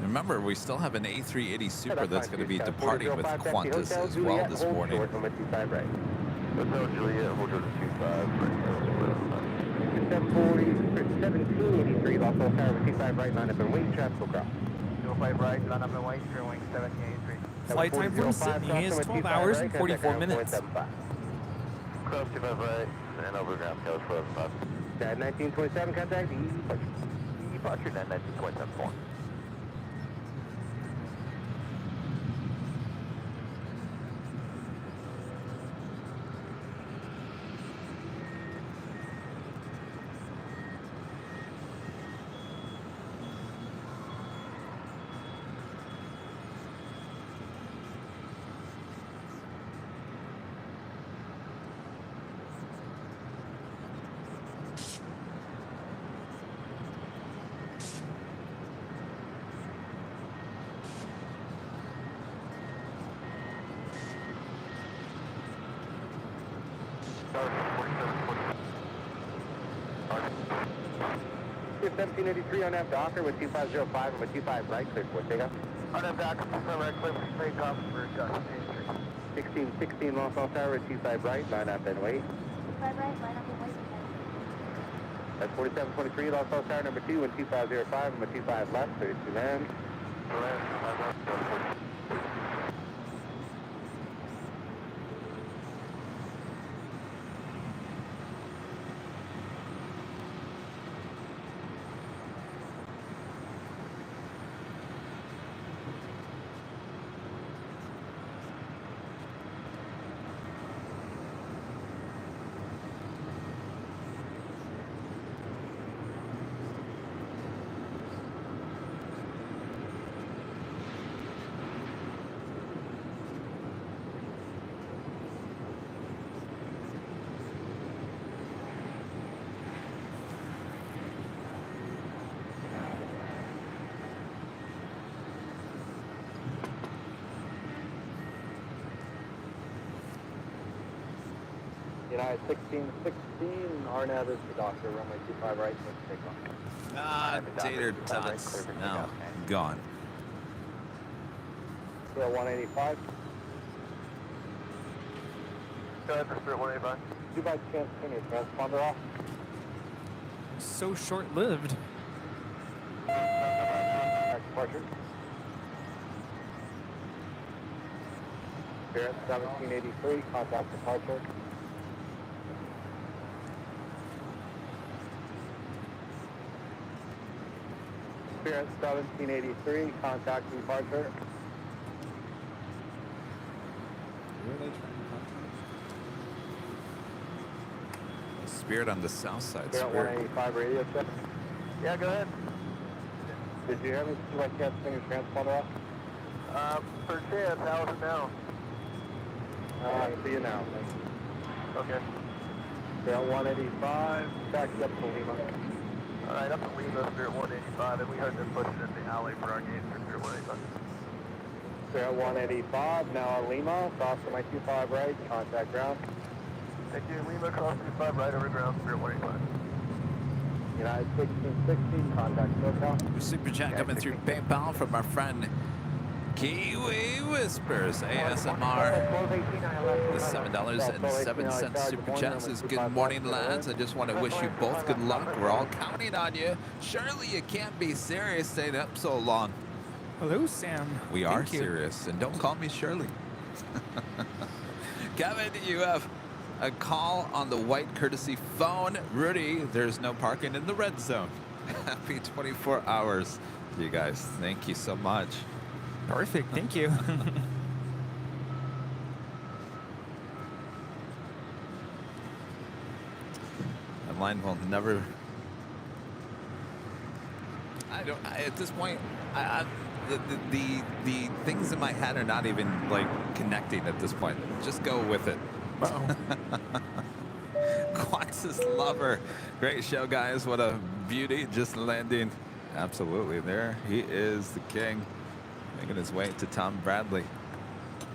Remember, we still have an A380 Super that's going to be departing with Qantas as well this morning. Hotel Juliet, hold short of 25, right, 1783, lost on center, 25 right, line up and wing, traffic will cross. 05 right, line up and wait, clear wing 783. Flight time from Sydney is 12 hours and 44 minutes. Cross 25 right, and over ground, tails 475. 1927, contact E departure. Departure 1927. Here 1783 on F Docker with 2505 and with 25 right, clear for takeoff. On F Docker, right, clear for straight off for 1616 Lost All Tower with 25 right, line up and wait. 25 right, line up and wait. That's 4723 Lost All Tower number 2 with 2505 and with 25 left, 32 land. United 1616, RNAV is the doctor, runway 25 right, let's take off. Ah, tater tots. Now gone. Spirit 185. Go ahead for Spirit 185. Do by chance turn your transponder off? So short-lived. Departure. Spirit 1783, contact departure. Spirit 1783, contact departure. Where are they trying to contact? Spirit on the south side. Spirit Spirit. 185 radio check. Yeah, go ahead. Did you hear me? Do I can't turn your transponder off? For chance, how is it now? I see you now. Thank you. Okay. Spirit 185, back up to Lima. Alright, up to Lima, Spirit 185, and we heard them pushing in the alley for our gate for Spirit 185. Spirit 185, now Lima, cross to my 25 right, contact ground. Thank you, Lima, cross 25 right over ground, Spirit 185. United 1616, contact SoCal. Super chat coming through PayPal from our friend Kiwi Whispers ASMR. The $7.07 super chat says, "Good morning, lads. I just want to wish you both good luck. We're all counting on you. Surely you can't be serious staying up so long." Hello, Sam. We are Thank you. serious, and don't call me Shirley. Kevin, you have a call on the white courtesy phone. Rudy, there's no parking in the red zone. Happy 24 hours, you guys. Thank you so much. Perfect. Thank you. And line will never. At this point, the things in my head are not even like connecting at this point. Just go with it. Uh-oh. Quantz's lover. Great show, guys. What a beauty. Just landing. Absolutely. There he is, the king. Making his way to Tom Bradley.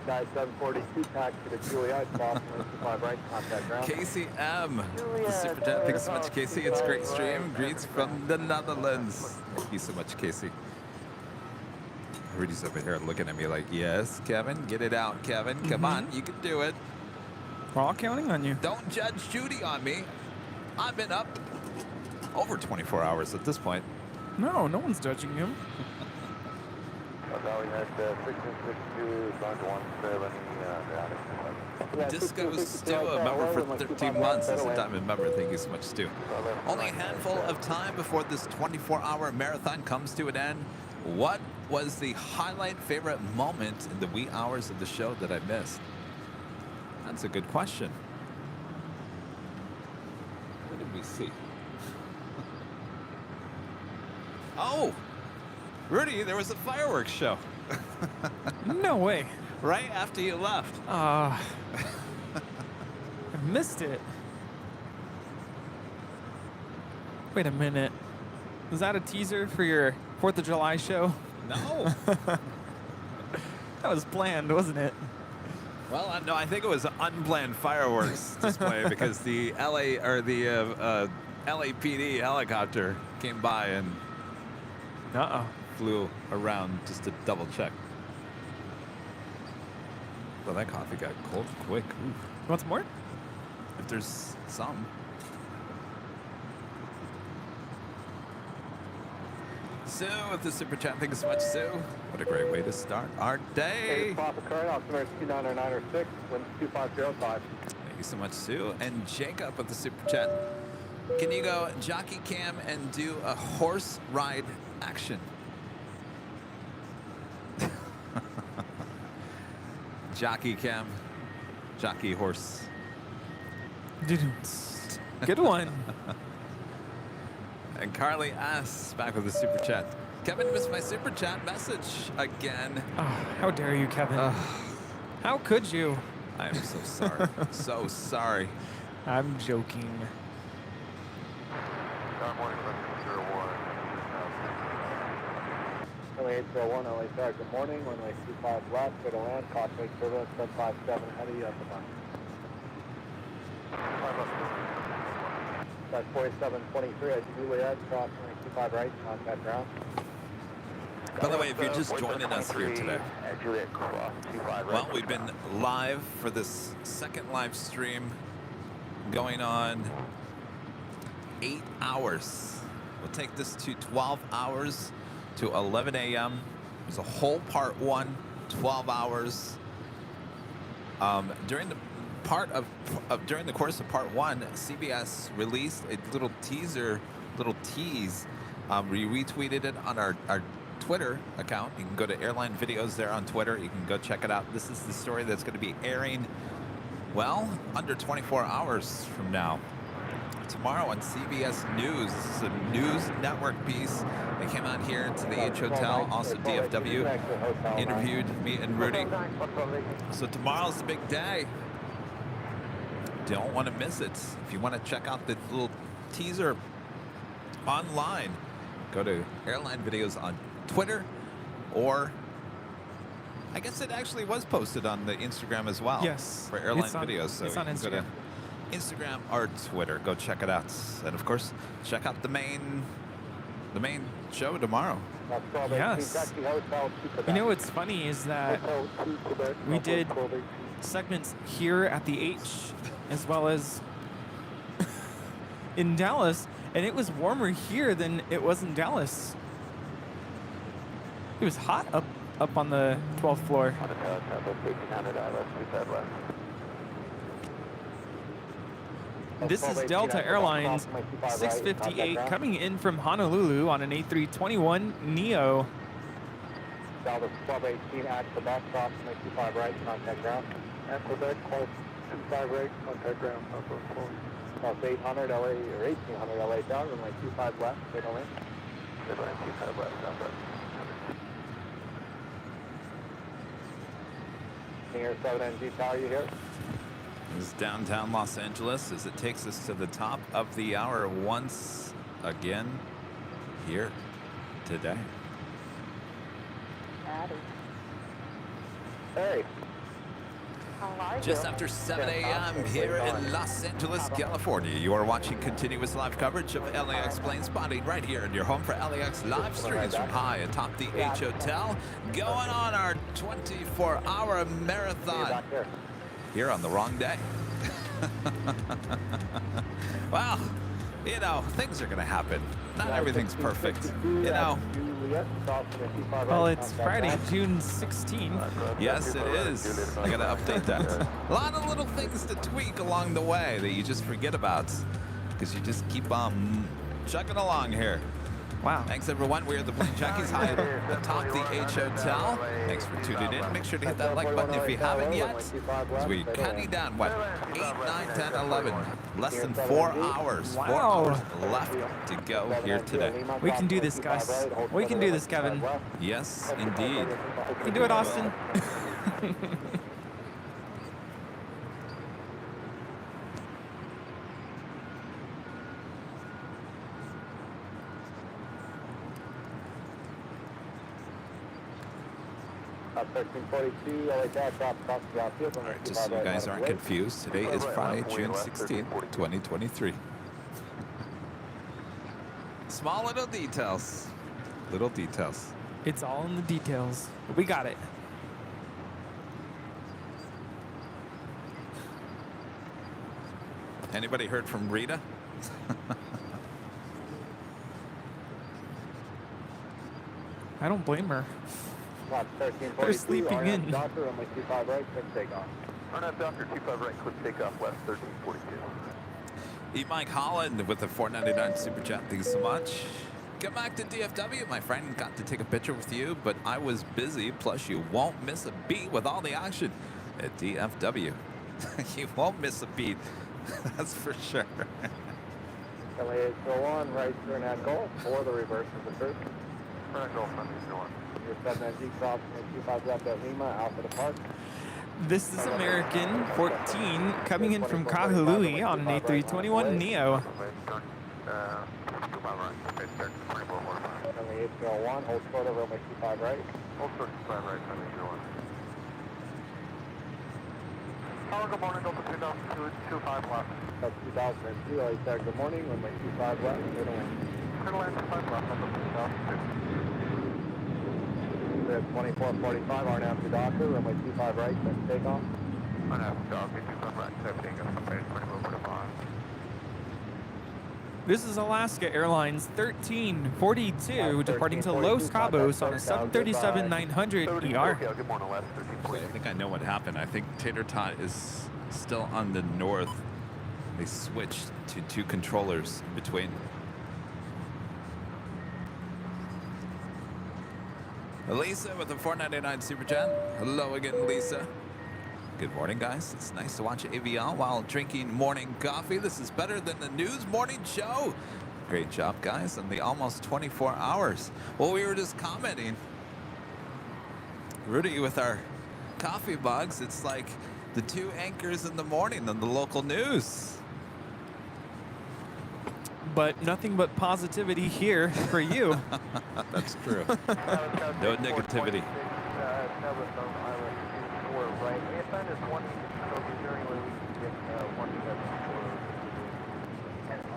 Guys 742, taxi to Juliet, Boston 25 right, contact ground. Casey M. The super chat. Thanks so much, Casey. It's a great stream. Greets from the Netherlands. Thank you so much, Casey. Rudy's over here looking at me like, yes, Kevin, get it out, Kevin. Come on, you can do it. We're all counting on you. Don't judge Judy on me. I've been up over 24 hours at this point. No, no one's judging you. Now we had 1662, down to 170, Disco Stu, a member for 13 months. As a diamond member, thank you so much, Stu. Only a handful of time before this 24-hour marathon comes to an end. What was the highlight favorite moment in the wee hours of the show that I missed? That's a good question. What did we see? Oh, Rudy, there was a fireworks show. No way. Right after you left. I missed it. Wait a minute. Was that a teaser for your 4th of July show? No. That was planned, wasn't it? Well, no, I think it was an unplanned fireworks display because the LAPD helicopter came by and flew around just to double check. Well, that coffee got cold quick. Ooh. You want some more? If there's some. Sue with the super chat. Thank you so much, Sue. What a great way to start our day. Papa Curry, altimeter 29906, wind 2505. Thank you so much, Sue. And Jacob with the super chat. Can you go jockey cam and do a horse ride action? Jockey cam, jockey horse. Good one. And Carly asks, back with the super chat, Kevin missed my super chat message again. Oh, how dare you, Kevin? How could you? I am so sorry. So sorry. I'm joking. Runway 801, LA Star, good morning. Runway 25 left, clear to land, Causeway turbulence, 757, ahead of you at the line. That's 4723 at Juliet, cross 25 right, contact ground. By the way, if you're just joining us here today, At Juliet, cross 25 right. well, we've been live for this second live stream going on 8 hours. We'll take this to 12 hours to 11 a.m. There's a whole part one, 12 hours. During the course of part one, CBS released a little teaser, little tease. We retweeted it on our Twitter account. You can go to AIRLINE videos there on Twitter. You can go check it out. This is the story that's going to be airing, well, under 24 hours from now. Tomorrow on CBS News. This is a news network piece. They came out here into the H Hotel. Also DFW interviewed me and Rudy. So tomorrow's the big day. Don't want to miss it. If you want to check out the little teaser online, go to AIRLINE videos on Twitter, or I guess it actually was posted on the Instagram as well. Yes, For AIRLINE it's on- videos. So it's on you can go to Instagram or Twitter. Go check it out. And of course, check out the main show tomorrow. Yes. You know what's funny is that we did segments here at the H as well as in Dallas, and it was warmer here than it was in Dallas. It was hot up on the 12th floor. This is Delta Airlines 658 coming in from Honolulu on an A321 Neo. Delta 1218 at Quebec, cross 25 right, contact ground. At Quebec, close 25 right, contact ground. Cross 800 LA or 1800 LA down, runway 25 left, signal in. Runway 25 left, southwest. Senior 7NG Tower, you here? This is downtown Los Angeles as it takes us to the top of the hour once again here today. Hey. Just after 7 a.m. here in Los Angeles, California. You are watching continuous live coverage of LAX plane spotting right here in your home for LAX live streams from high atop the H Hotel. Going on our 24-hour marathon here on the wrong day. Well, you know, things are going to happen. Not everything's perfect. You know. Well, it's Friday, June 16th. Yes, it is. I gotta update that. A lot of little things to tweak along the way that you just forget about because you just keep on chugging along here. Wow. Thanks, everyone. We're the Plane Junkies high atop the H Hotel. Thanks for tuning in. Make sure to hit that like button if you haven't yet. As we're counting down, what, 8, 9, 10, 11. Less than 4 hours. Wow. 4 hours left to go here today. We can do this, guys. We can do this, Kevin. Yes, indeed. We can do it, Austin. All right, just so you guys aren't confused, today is Friday, June 16th, 2023. Small little details. Little details. It's all in the details. We got it. Anybody heard from Rita? I don't blame her. They're sleeping in. Doctor, runway 25 right, quick takeoff. RNF Doctor 25 right, quick takeoff west 1342. E. Mike Holland with the $4.99 super chat. Thank you so much. Come back to DFW, my friend. Got to take a picture with you, but I was busy. Plus, you won't miss a beat with all the action at DFW. You won't miss a beat. That's for sure. LA 801, right turn at Gulf, or the reverse of the first. Turn at Gulf, Sunday, north. Your 7NG cross 25 left at Lima, Alpha Depart. This is American 14 coming in from Kahului on an A321 Neo. Runway 801, hold short of runway 25 right. Hold short 25 right, Sunday, 01. Tower, good morning, Delta 2025 left. Delta 2002, LA Tower, good morning, runway 25 left, clear to land. Clear to land 25 left, Delta 2002. Clear 2445, RNAV to Docker, runway 25 right, set takeoff. RNAV to Docker, 25 right, set takeoff, somebody's putting over to Vaughn. This is Alaska Airlines 1342 departing to Los Cabos on a 737-900 ER. Good morning, left, I think I know what happened. I think Tater Tot is still on the north. They switched to 2 controllers in between. Lisa with the 499 Super Chat. Hello again, Lisa. Good morning, guys. It's nice to watch AVL while drinking morning coffee. This is better than the news morning show. Great job, guys, on the almost 24 hours. Well, we were just commenting, Rudy, with our coffee mugs. It's like the 2 anchors in the morning on the local news. But nothing but positivity here for you. That's true. No negativity. Right. ASN is 1 during where we can get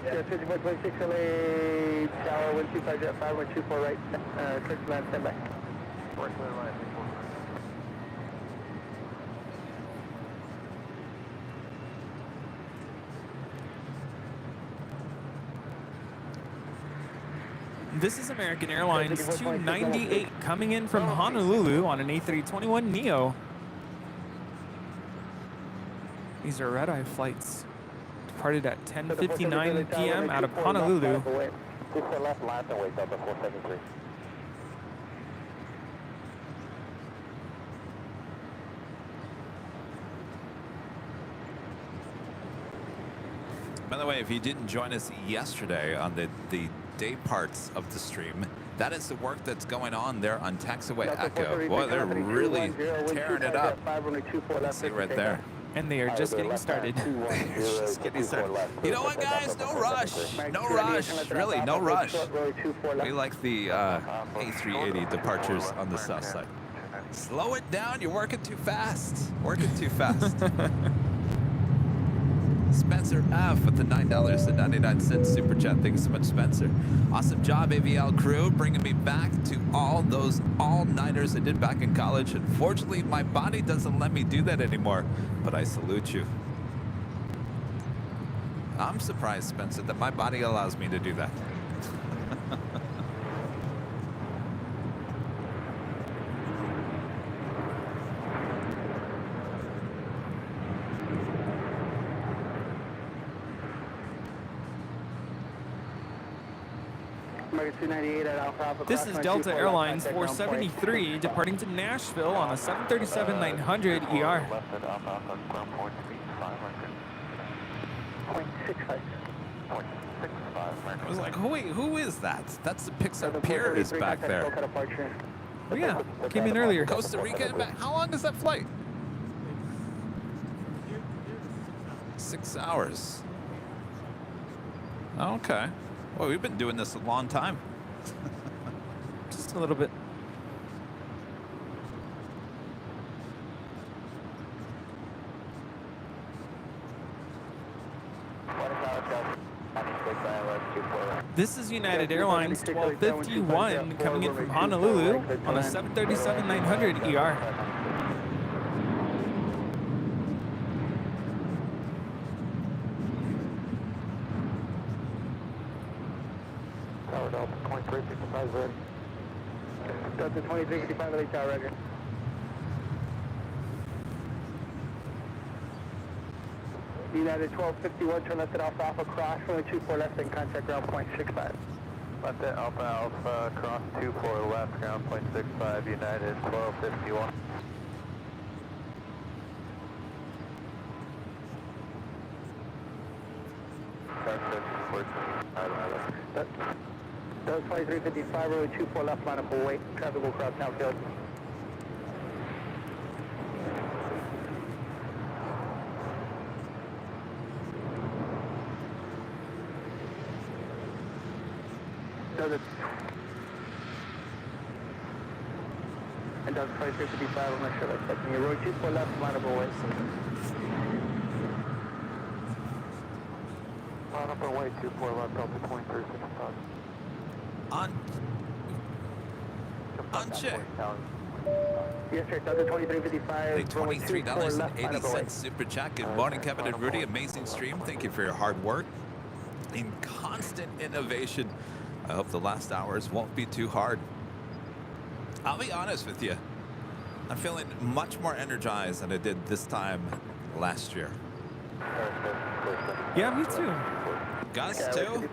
174. 6 LA Tower 125 jet 5 124 right. Church land standby. Work clear line. This is American Airlines 298 coming in from Honolulu on an A321neo. These are red-eye flights. Departed at 10:59 p.m. out of Honolulu. 24 left, last and wake up at 473. By the way, if you didn't join us yesterday on the day parts of the stream, that is the work that's going on there on Taxiway Echo. Boy, they're really tearing it up. See right there. And they are just getting started. Just getting started. You know what, guys? No rush. No rush. Really, no rush. We like the A380 departures on the south side. Slow it down. You're working too fast. Working too fast. Spencer F with the $9.99 super chat. Thank you so much, Spencer. Awesome job, AVL crew, bringing me back to all those all-nighters I did back in college. Unfortunately, my body doesn't let me do that anymore, but I salute you. I'm surprised, Spencer, that my body allows me to do that. This is Delta Airlines 473 departing to Nashville on a 737-900 ER. I was like, wait, who is that? That's the Pixar Pier is back there. Oh yeah, came in earlier. Costa Rica and back. How long is that flight? 6 hours. Okay. Well, we've been doing this a long time. Just a little bit. This is United Airlines 1251 coming in from Honolulu on a 737-900 ER. Tower Delta 2355 ready. Delta 2355 LA Tower ready. United 1251, turn left at Alpha Alpha cross, runway 24 left and contact ground point 65. Left at Alpha Alpha, cross 24 left, ground point 65, United 1251. That was 2355, runway 24 left, line up for wait. Traffic will cross downfield. And Delta 2355, I'm not sure that's taking you. Road 24 left, line up away. Line up away, 24 left, Delta 2355. On check. Yes, sir, Delta 2355. The $23.80 super chat. Good morning, Kevin and Rudy. Amazing stream. Thank you for your hard work and constant innovation. I hope the last hours won't be too hard. I'll be honest with you. I'm feeling much more energized than I did this time last year. Yeah, me too. Gus, too?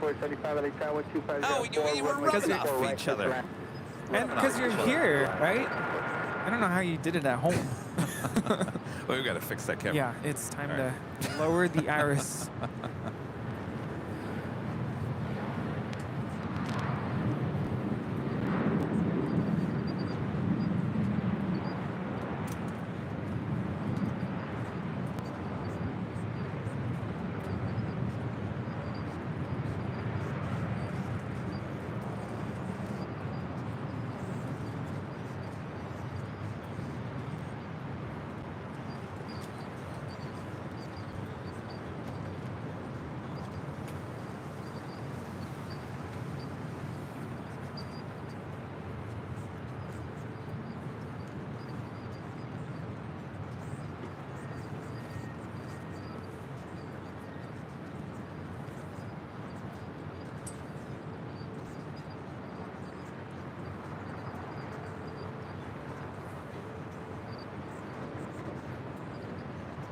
Oh, you were rubbing off each other. And because you're here, right? I don't know how you did it at home. Well, we got to fix that camera. Yeah, it's time to lower the iris.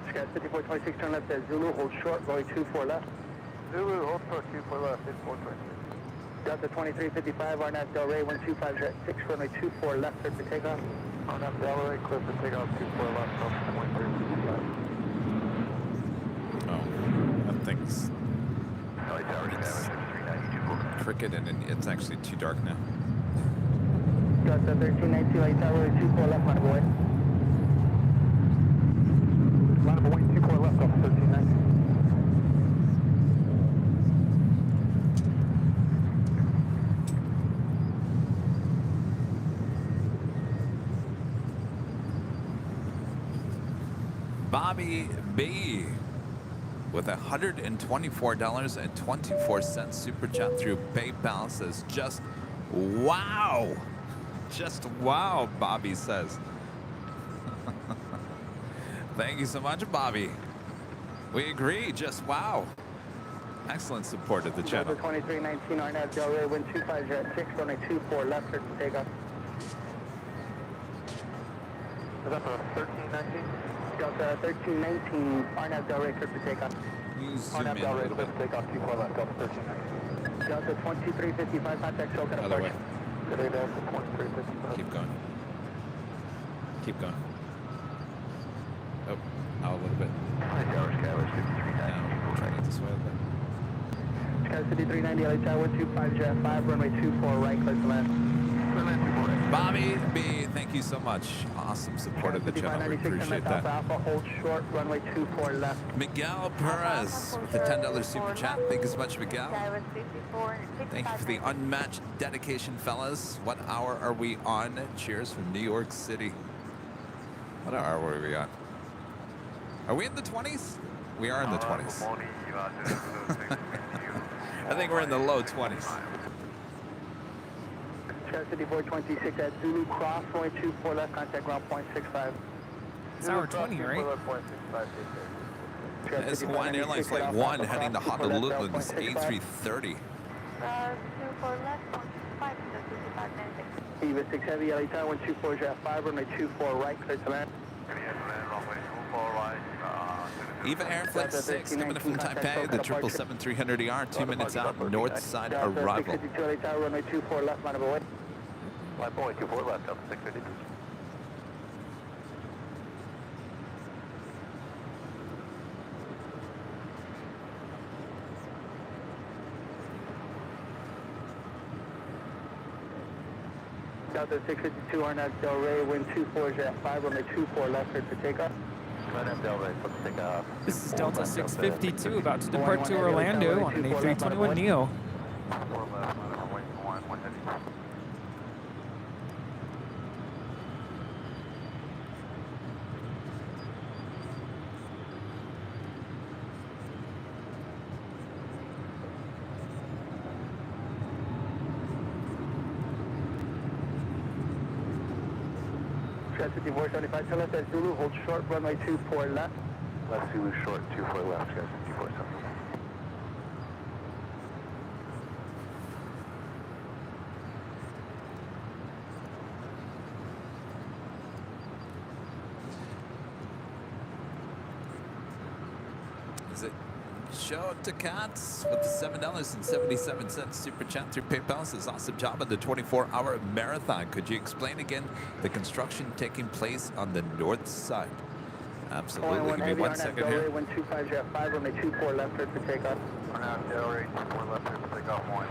Sky 5426, turn left at Zulu, hold short, going 24 left. Zulu, hold short, 24 left, 5426. Delta 2355, RNAV Del Rey, 125.6, runway 24 left, clear for takeoff. RNAV Del Rey, clear for takeoff, 24 left, Delta 2355. Oh, that thing's cricket and it's actually too dark now. Delta 1392, light tower, 24 left, line of away. Line of away, 24 left, Delta 1390. Bobby B with $124.24 super chat through PayPal says, just wow. Just wow, Bobby says. Thank you so much, Bobby. We agree, just wow. Excellent support of the channel. 2319, RNAV Del Rey, 125.6, runway 24 left, clear for takeoff. Is that the 1319? Delta 1319, RNAV Del Rey, clear for takeoff. You zoom RNAV in Del a Rey, little clear bit. for takeoff, 24 left, Delta 1390. Delta 2355, contact SoCal Other way. approach. Good day, Delta 2355. Keep going. Keep going. Oh, out a little bit. Hi, Tower Skyler, 5390. Now, try to get this way a little bit. Sky City 390, LA Tower 125.5, runway 24 right, clear to land. Bobby B, thank you so much. Awesome support of the channel. We appreciate that. Alpha, hold short, runway 24 left. Miguel Perez with the $10 super chat. Thank you so much, Miguel. Thank you for the unmatched dedication, fellas. What hour are we on? Cheers from New York City. What hour are we on? Are we in the 20s? We are in the 20s. I think we're in the low 20s. Sky City 426 at Zulu Cross, runway 24 left, contact ground point 65. It's hour 20, right? It's Hawaiian Airlines Flight 1 heading to Honolulu. It's A330. 24 left, 125, 5596. Eva 6 Heavy, LA Tower 124.5, runway 24 right, clear to land. Eva Air Flight 6 coming in from Taipei, the 777-300ER, 2 minutes out, north side arrival. 652 LA Tower, runway 24 left, line of away. Line away, 24 left, Delta 650. Delta 652, RNAV Del Rey, wind 24.5, runway 24 left, clear for takeoff. RNAV Del Rey, clear for takeoff. This is Delta 652 about to depart to Orlando on an A321neo. 4 left, line away, 1 heavy. That's 5475, tell us that Zulu, hold short, runway 24 left. Left Zulu short, 24 left, guys, 54 7. Is it Show to Cats with the $7.77 super chat through PayPal? Says awesome job on the 24-hour marathon. Could you explain again the construction taking place on the north side? Absolutely. Give me 1 second here. 125, jet 5, runway 24 left, clear for takeoff. We're now Delray, 24 left, clear for takeoff 1.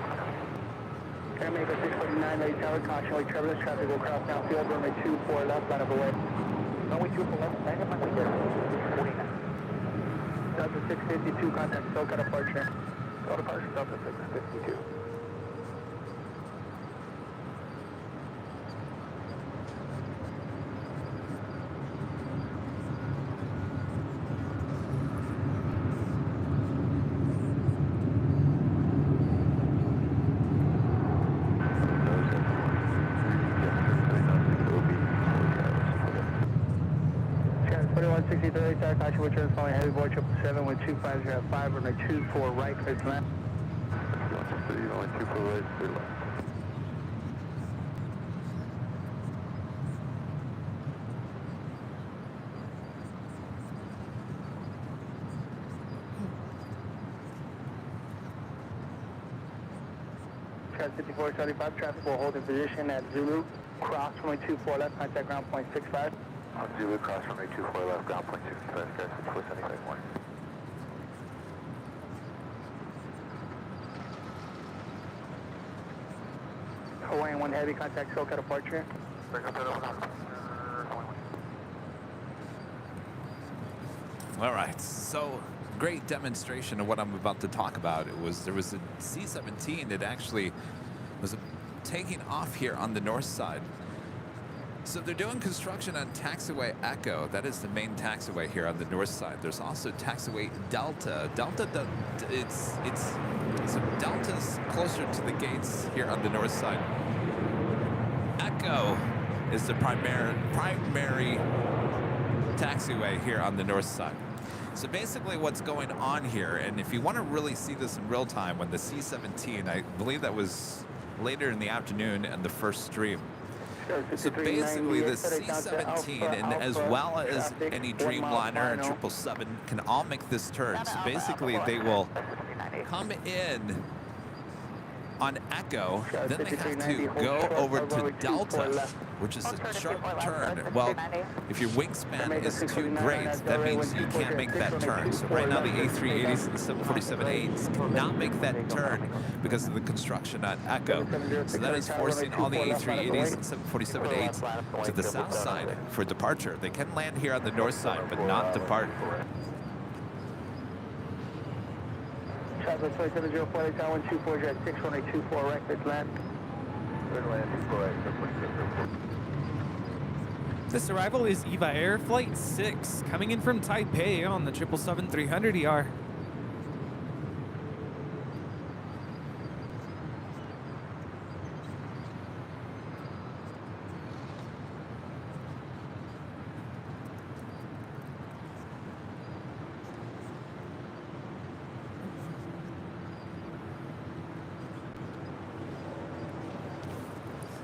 Airmaker 649, late tower, caution, late turbulence, traffic will cross downfield, runway 24 left, line of away. Runway 24 left, line of away, 49. Delta 652, contact SoCal departure. Go departure, Delta 652. Chance 4163, tower, caution, return following heavy board 777 with 250 runway 24 right, clear to land. 163, only 24 right, 3 left. Chance 5475, traffic will hold in position at Zulu, cross runway 24 left, contact ground point 65. On Zulu, cross runway 24 left, ground point 65, guys, 5475 1. Hawaiian 1 heavy, contact SoCal departure. Bring up that over. All right, so great demonstration of what I'm about to talk about. There was a C-17 that actually was taking off here on the north side. So they're doing construction on taxiway Echo. That is the main taxiway here on the north side. There's also taxiway Delta. So Delta's closer to the gates here on the north side. Echo is the primary taxiway here on the north side. So basically what's going on here, and if you want to really see this in real time, when the C-17, I believe that was later in the afternoon and the first stream. So basically the C-17 and as well as any Dreamliner and 777 can all make this turn. So basically they will come in on Echo, then they have to go over to Delta, which is a sharp turn. Well, if your wingspan is too great, that means you can't make that turn. So right now the A380s and the 747-8s cannot make that turn because of the construction on Echo. So that is forcing all the A380s and 747-8s to the south side for departure. They can land here on the north side, but not depart. Traffic 2704, late tower 124, jet 6, runway 24 right, clear to land. This arrival is EVA Air Flight 6, coming in from Taipei on the 777-300ER.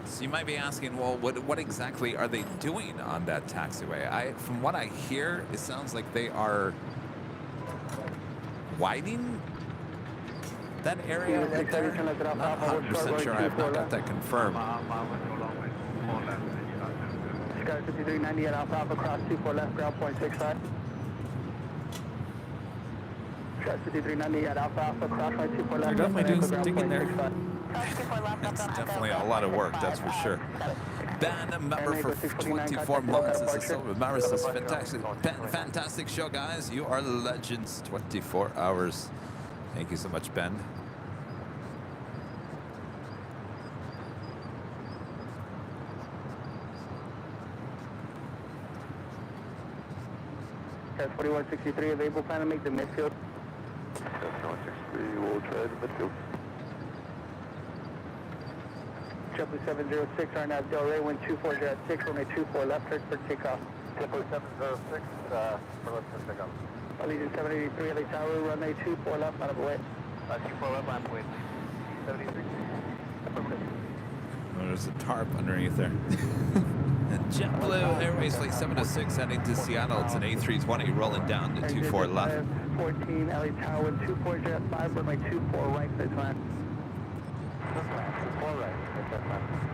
So you might be asking, well, what exactly are they doing on that taxiway? From what I hear, it sounds like they are widening that area right there. I'm not 100% sure. I have not got that confirmed. Sky 5390 at Alpha Alpha, cross 24 left, ground point 65. Sky 5390 at Alpha Alpha, cross right 24 left. They're definitely doing some digging there. It's definitely a lot of work, that's for sure. Ben, a member for 24 months, is a silver member. Says fantastic show, guys. You are legends. 24 hours. Thank you so much, Ben. Test 4163, available, plan to make the midfield. Test 4163, we'll try the midfield. JetBlue 706, RNAV Delray, wind 2406, runway 24 left, cleared for takeoff. JetBlue 706, for left for pickup. Allegiant 783, LA Tower, runway 24 left, out of the way. 24 left, I'm with 73. Affirmative. Oh, there's a tarp underneath there. And JetBlue Airways Flight 706 heading to Seattle. It's an A320 rolling down to 24 left. 14, LA Tower, wind 24 jet 5, runway 24 right, clear to land. 24 right, that's fine.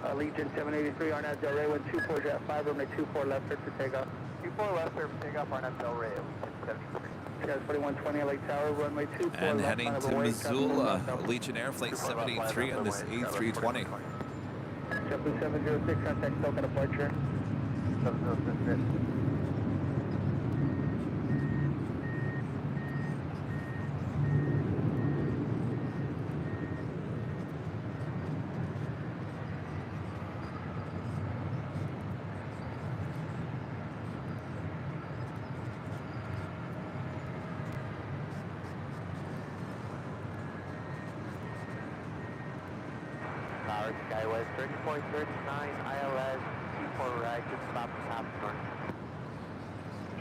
Allegiant 783, RNAV Delray, wind 24 jet 5, runway 24 left, clear for takeoff. 24 left, clear for takeoff, RNAV Delray, 73. Jazz 4120, LA Tower, runway 24 And left, heading out of to the way. Missoula, Allegiant Air Flight 783 on this A320. JetBlue 706, contact SoCal departure. 706. Tower, Skywest 3439, ILS, 24 right, just stop the top north.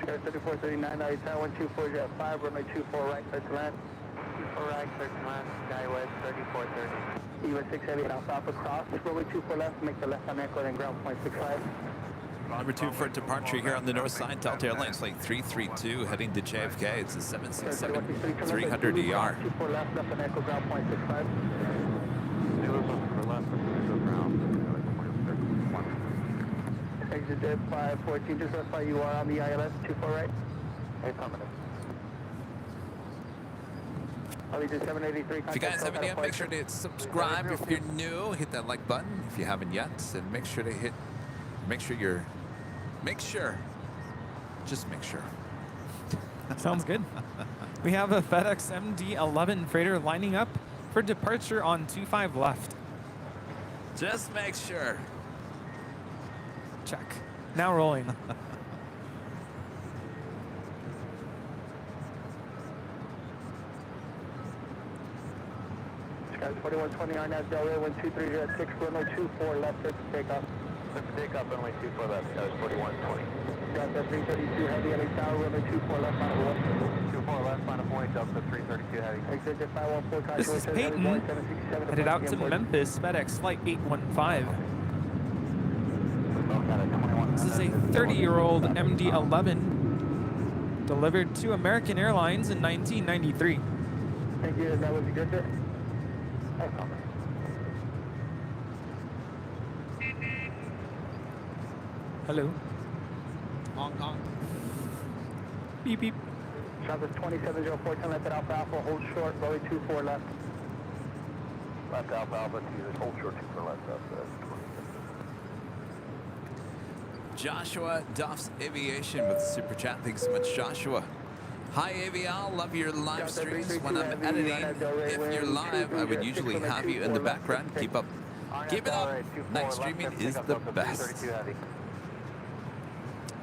Sky 3439, LA Tower, wind 24 jet 5, runway 24 right, clear to land. 24 right, clear to land, Skywest 3439. US 6 Heavy, Alpha Alpha cross, runway 24 left, make the left-hand aircraft and ground point 65. Number 2 for departure here on the north side. Delta Airlines Flight 332 heading to JFK. It's a 767-300ER. 24 left, left-hand aircraft, ground point 65. Exit jet 514, just verify you are on the ILS, 24 right. Affirmative. Allegiant 783, If you guys haven't yet, make sure to hit subscribe. If you're new, hit that like button. If you haven't yet, and make sure, just make sure. Sounds good. We have a FedEx MD-11 freighter lining up for departure on 25 left. Just make sure. Check. Now rolling. Skies 4120, RNAV Delray, wind 23 jet 6, runway 24 left, clear for takeoff. Clear for takeoff, runway 24 left, Skywest 4120. Delta 332 Heavy, LA Tower, runway 24 left, final point. 24 left, final point, Delta 332 heavy. Exit jet 514, This is Peyton, headed out to Memphis, FedEx Flight 815. This is a 30-year-old MD-11 delivered to American Airlines in 1993. Thank you, that was a good bit. Hello. Hong Kong. Beep, beep. Southwest 2704, left at Alpha Alpha, hold short, runway 24 left. Left Alpha Alpha, to hold short 24 left, that's 26. Joshua Duff's Aviation with Super Chat. Thanks so much, Joshua. Hi, AVL. Love your live streams when I'm editing. If you're live, I would usually have you in the background. Keep up. Keep it up. Night streaming is the best.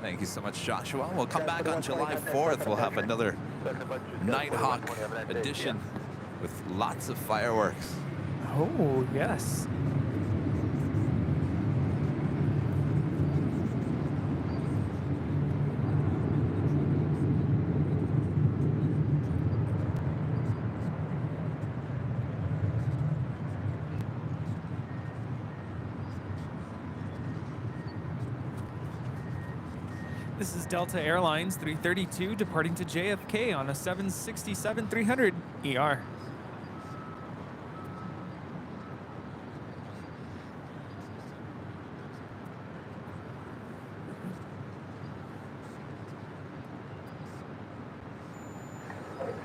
Thank you so much, Joshua. We'll come back on July 4th. We'll have another Nighthawk edition with lots of fireworks. Oh, yes. This is Delta Airlines 332 departing to JFK on a 767-300 ER.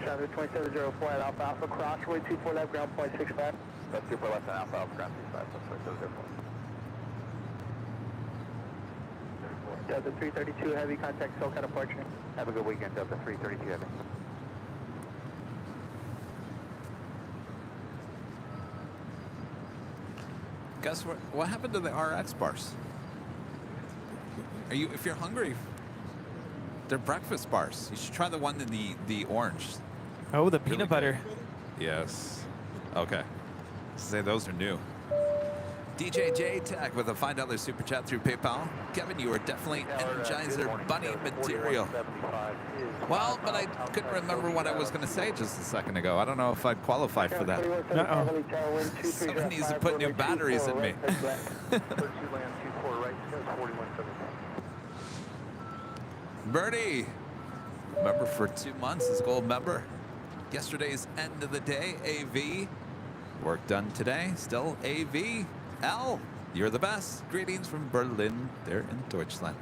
Southwest 2704 at Alpha Alpha, cross, runway 24 left, ground point 65. That's 24 left and Alpha Alpha, ground 65, that's 2704. Delta 332 Heavy, contact SoCal departure. Have a good weekend, Delta 332 Heavy. Guess what happened to the RX bars? If you're hungry, they're breakfast bars. You should try the one in the orange. Oh, the peanut butter. Yes. Okay. Say those are new. DJ J Tech with a $5 super chat through PayPal. Kevin, you are definitely Energizer Bunny material. Well, but I couldn't remember what I was going to say just a second ago. I don't know if I'd qualify for that. Someone needs to put new batteries in me. Birdie, member for 2 months, is gold member. Yesterday's end of the day, AV. Work done today, still AV. L, you're the best. Greetings from Berlin, there in Deutschland.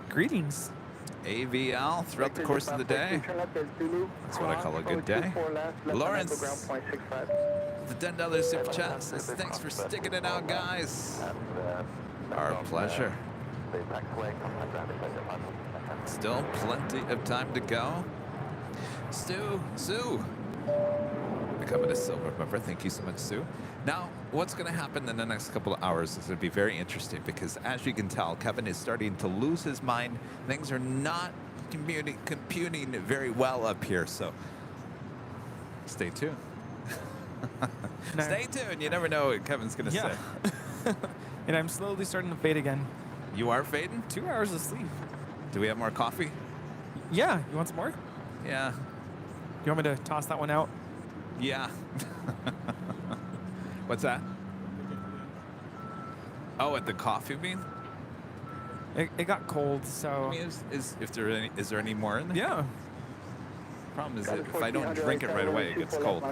Greetings. AVL throughout the course of the day. That's what I call a good day. Lawrence, the $10 super chat says, thanks for sticking it out, guys. Our pleasure. Still plenty of time to go. Sue. Becoming a silver member. Thank you so much, Sue. Now, what's going to happen in the next couple of hours is going to be very interesting because, as you can tell, Kevin is starting to lose his mind. Things are not computing very well up here, so stay tuned. Stay tuned. You never know what Kevin's going to say. And I'm slowly starting to fade again. You are fading? 2 hours of sleep. Do we have more coffee? Yeah. You want some more? Yeah. You want me to toss that one out? Yeah. What's that? Oh, at the coffee bean? It got cold, so. I mean, is there any more in there? Yeah. Problem is that if I don't drink it right away, it gets cold.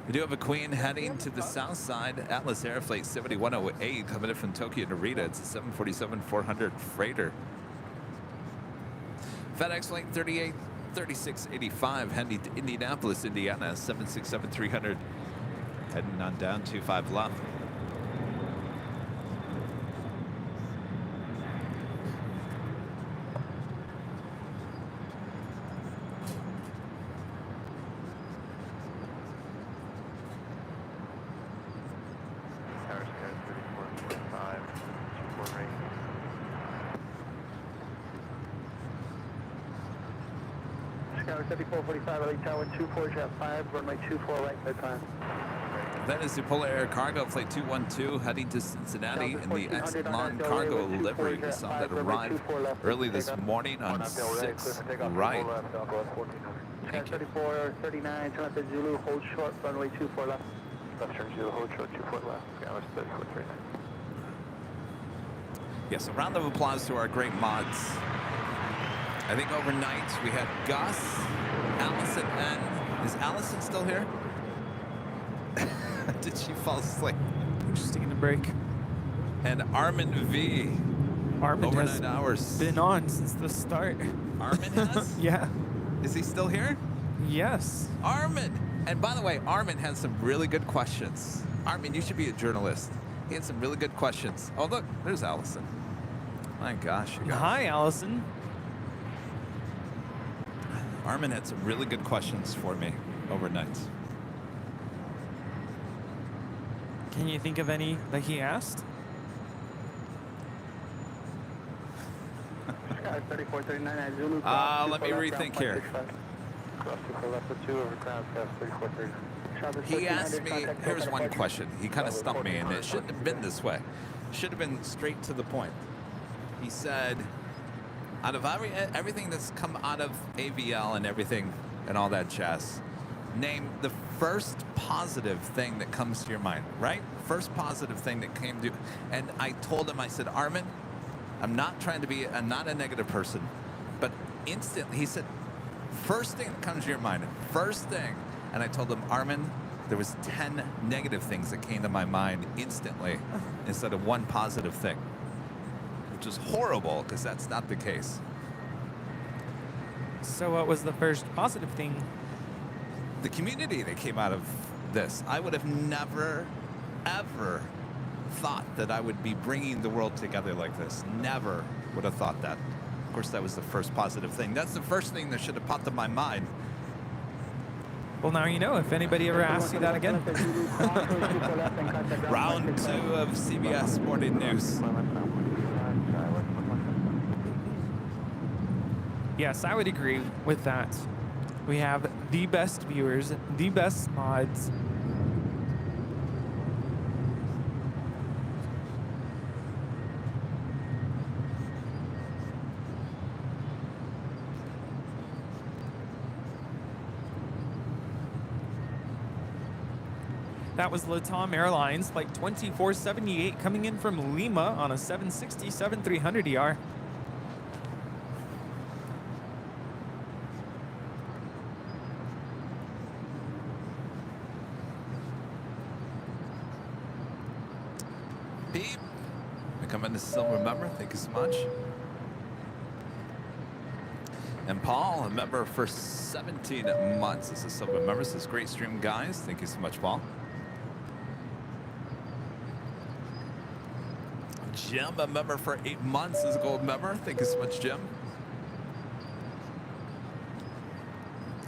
We do have a Queen heading to the south side. Atlas Air Flight 7108 coming in from Tokyo Narita. It's a 747-400 freighter. FedEx Flight 3685 heading to Indianapolis, Indiana. 767-300 heading on down 25 left. Scout 7445, LA Tower 24, jet 5, runway 24 right, clear time. That is the Polar Air Cargo Flight 212 heading to Cincinnati in the Exelon Cargo livery. We saw that arrive early this morning on 6 right. Scout 3439, turn left at Zulu, hold short, runway 24 left. Left turn Zulu, hold short, 24 left. Scout 3439. Yes, a round of applause to our great mods. I think overnight we had Gus, Allison, and is Allison still here? Did she fall asleep? Just taking a break. And Armin V. Armin overnight has hours. been on since the start. Armin has? Yeah. Is he still here? Yes. Armin! And by the way, Armin has some really good questions. Armin, you should be a journalist. He had some really good questions. Oh, look, there's Allison. My gosh. You guys. Hi, Allison. Armin had some really good questions for me overnight. Can you think of any that he asked? Scout 3439 at Zulu. Let me rethink here. He asked me, here's one question. He kind of stumped me, and it shouldn't have been this way. Should have been straight to the point. He said, out of everything that's come out of AVL and everything and all that jazz, name the first positive thing that comes to your mind, right? First positive thing that came to, and I told him, I said, Armin, I'm not a negative person, but instantly, he said, first thing that comes to your mind, first thing. And I told him, Armin, there was 10 negative things that came to my mind instantly instead of one positive thing, which is horrible because that's not the case. So what was the first positive thing? The community that came out of this. I would have never, ever thought that I would be bringing the world together like this. Never would have thought that. Of course, that was the first positive thing. That's the first thing that should have popped in my mind. Well, now you know if anybody ever asks you that again. Round 2 of CBS Morning News. Yes, I would agree with that. We have the best viewers, the best mods. That was Latam Airlines, flight 2478, coming in from Lima on a 767-300 ER. Pete, becoming a silver member. Thank you so much. And Paul, a member for 17 months. This is silver member. This is great stream, guys. Thank you so much, Paul. Jim, a member for 8 months, is a gold member. Thank you so much, Jim.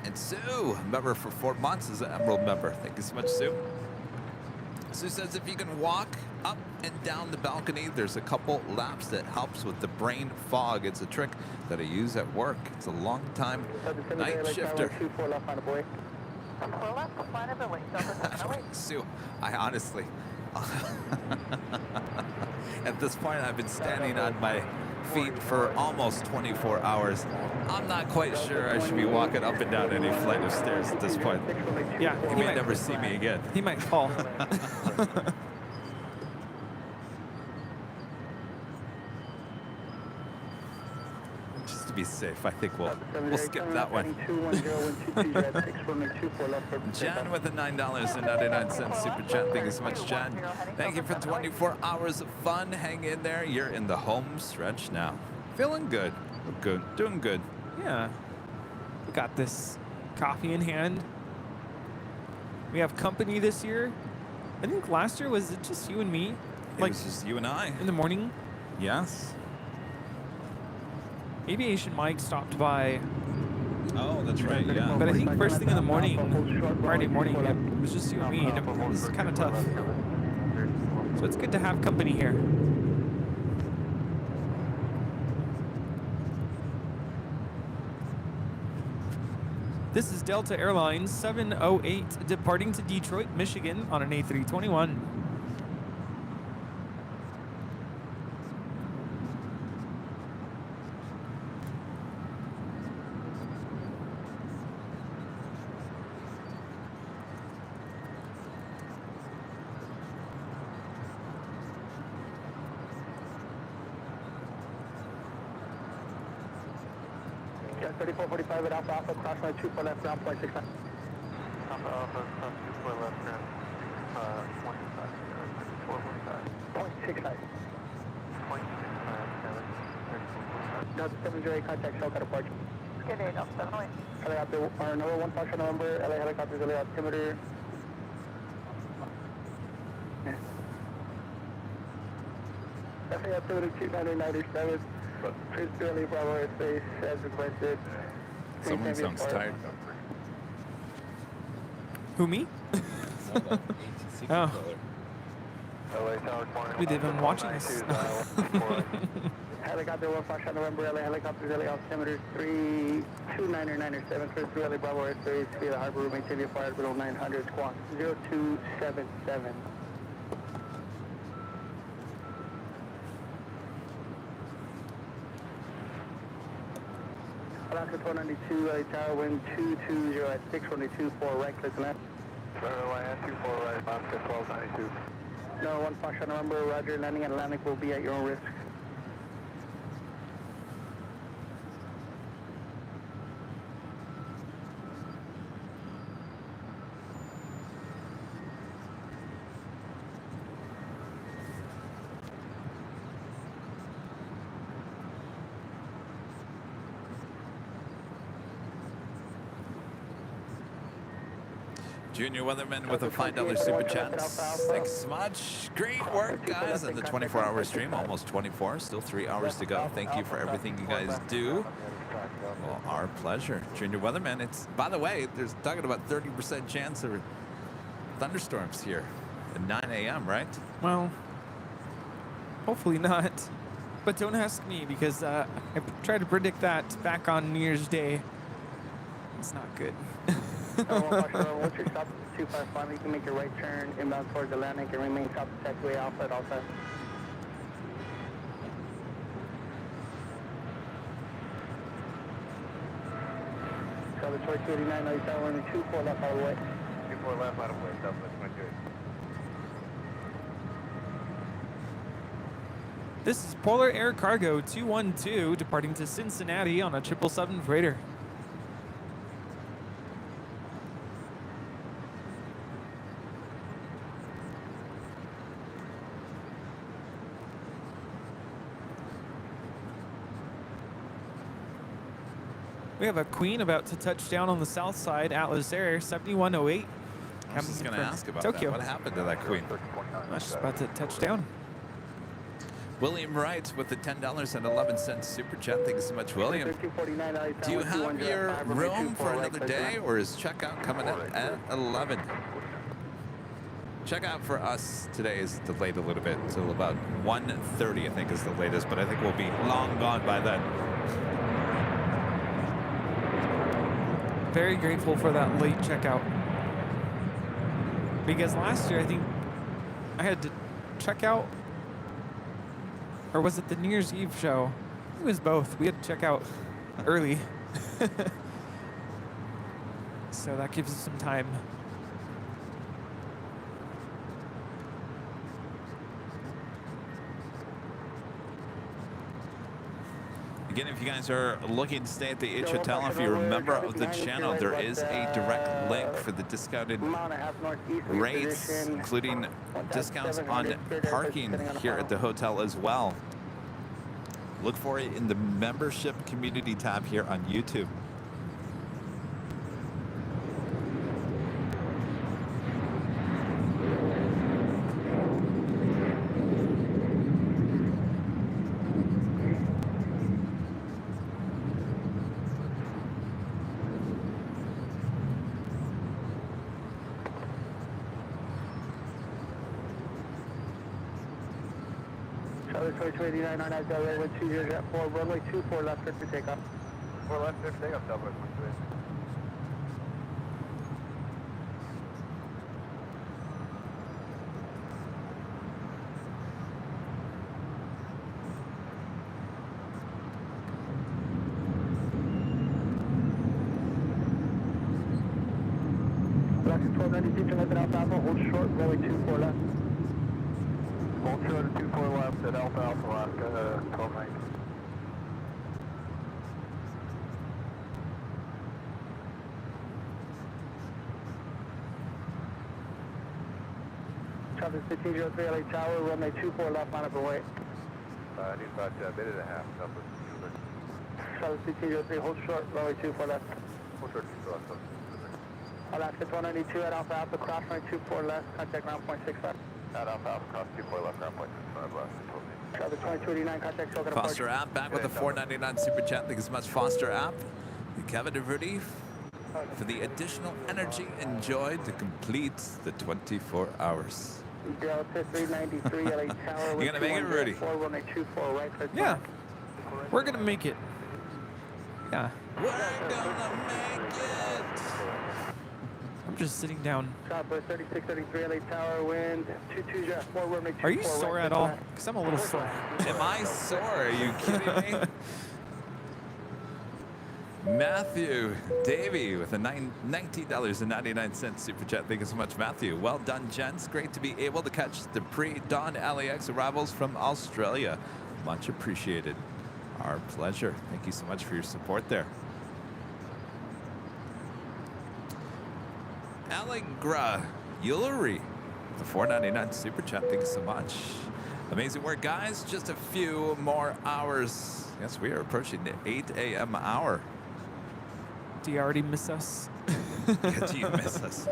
And Sue, a member for 4 months, is an emerald member. Thank you so much, Sue. Sue says if you can walk up and down the balcony, there's a couple laps that helps with the brain fog. It's a trick that I use at work. It's a long time night shifter. Sue, I honestly, at this point, I've been standing on my feet for almost 24 hours. I'm not quite sure I should be walking up and down any flight of stairs at this point. Yeah, You may never see me again. He might fall. Just to be safe, I think we'll skip that one. Jan with the $9.99 super chat. Thank you so much, Jan. Thank you for 24 hours of fun. Hang in there. You're in the home stretch now. Feeling good. Good. Doing good. Yeah. We got this coffee in hand. We have company this year. I think last year, was it just you and me? It was just you and I. In the morning? Yes. Aviation Mike stopped by. Oh, that's right, yeah. But I think first thing in the morning, Friday morning, it was just you and me, and it was kind of tough. So it's good to have company here. This is Delta Airlines 708 departing to Detroit, Michigan on an A321. Jet 3445 at Alpha Alpha, cross line 24 left, ground flight 69. Alpha Alpha, cross 24 left, ground 165. 0.65. Delta 708, contact Shellcat approach. Good day, Delta 708. Helicopter, our number 1 function number, LA helicopters, LA altimeter. LA altimeter 2997. Please do LA Bravo airspace as requested. Someone sounds tired. Who, me? Oh. Wait, they've been watching us. Helicopter 1 function November, LA helicopters, LA altimeter 32997. Please do LA Bravo airspace via the harbor room, maintain the fire below 900, squawk 0277. Alaska 492, LA Tower, wind 220 at 622, 4 right, click left. Land 24 right, Alaska 1292. No, 1 function number, roger, landing at Atlantic will be at your own risk. Junior Weatherman with a $5 super chat. Thanks so much. Great work, guys, on the 24-hour stream. Almost 24. Still 3 hours to go. Thank you for everything you guys do. Well, our pleasure. Junior Weatherman, it's, by the way, there's talking about 30% chance of thunderstorms here at 9 a.m., right? Well, hopefully not. But don't ask me because I tried to predict that back on New Year's Day. It's not good. Once you're stopped at 255, you can make your right turn inbound towards Atlantic and remain south of taxiway Alpha at all times. Southern 289, now you sound running 24 left out of the way. 24 left out of the way, Southwest 22. This is Polar Air Cargo 212 departing to Cincinnati on a 777 freighter. We have a Queen about to touch down on the south side, Atlas Air 7108. I was just going to ask about Tokyo. that. What happened to that Queen? She's about to touch down. William Wright with the $10.11 super chat. Thank you so much, William. Do you have your room for another day, or is checkout coming in at 11? Checkout for us today is delayed a little bit until about 1:30, I think is the latest, but I think we'll be long gone by then. Very grateful for that late checkout. Because last year, I think I had to check out, or was it the New Year's Eve show? It was both. We had to check out early. So that gives us some time. Again, if you guys are looking to stay at the H Hotel, if you're a member of the channel, there is a direct link for the discounted rates, including discounts on parking here at the hotel as well. Look for it in the membership community tab here on YouTube. Southern 2289, 99 Delaware, wind 20 at 4, runway 24 left, clear for takeoff. 4 left, clear for takeoff, Southwest 22. LAX 1292, turn left at Alpha Alpha, hold short, runway 24 left. Hold short at 24 left at Alpha Alpha, Alaska, 1290. Traffic 1503 LA Tower, runway 24 left, line up and wait. I need about a minute and a half, Southwest 22. Traffic 1503, hold short, runway 24 left. Hold short, 24 left, Southwest 22. Alaska 1292 at Alpha Alpha, cross runway 24 left, contact ground point 65. At Alpha Alpha, cross 24 left, ground point 65, left, 1290. Traffic 2289, contact Silken Approach. Foster App back with a $4.99 super chat. Thank you so much, Foster App. Kevin DeVerde for the additional energy enjoyed to complete the 24 hours. Delta 393 LA Tower. You gonna make it, Rudy? 4124 right for Yeah, we're gonna make it. Yeah, We're gonna make it. I'm just sitting down. Southwest 3633 LA Tower, wind 220 at 4, runway 24 Are you sore right at for all? flat. Because I'm a little sore. Am I sore? Are you kidding me? Matthew Davey with a $19.99 super chat. Thank you so much, Matthew. Well done, gents. Great to be able to catch the pre-dawn LAX arrivals from Australia. Much appreciated. Our pleasure. Thank you so much for your support there. Allegra Eulery, the $4.99 super chat. Thank you so much. Amazing work, guys. Just a few more hours. Yes, we are approaching the 8 a.m. hour. Do you already miss us? Do you miss us?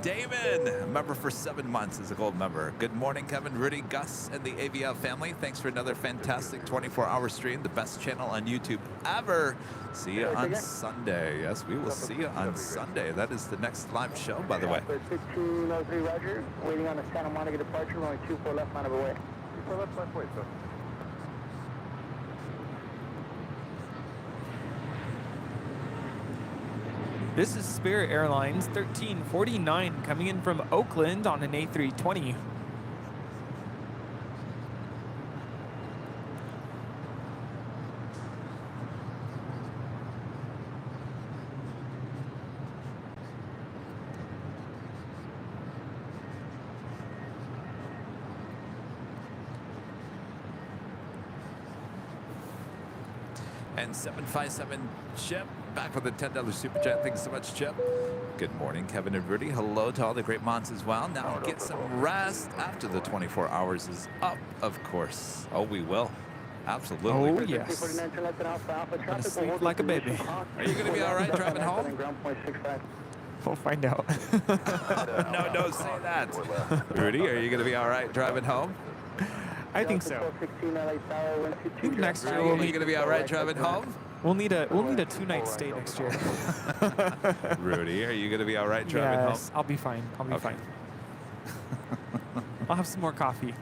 Damon, a member for 7 months, is a gold member. Good morning, Kevin, Rudy, Gus, and the AVL family. Thanks for another fantastic 24-hour stream, the best channel on YouTube ever. See you on Sunday. Yes, we will see you on Sunday. That is the next live show, by the way. 1503, Roger. Waiting on the Santa Monica departure, runway 24 left, line of away. 24 left way, sir. This is Spirit Airlines 1349 coming in from Oakland on an A320. And 757 Chip, back with a $10 super chat. Thanks so much, Chip. Good morning, Kevin and Rudy. Hello to all the great mods as well. Now get some rest after the 24 hours is up, of course. Oh, we will. Absolutely. Oh, yes. Gonna sleep like a baby. Are you going to be all right driving home? We'll find out. No, don't say that. Rudy, are you going to be all right driving home? I think so. I think next year we'll Are you going to be all right driving home? We'll need a 2-night stay next year. Rudy, are you going to be all right driving home? Yes, I'll be fine. I'll be fine. I'll have some more coffee.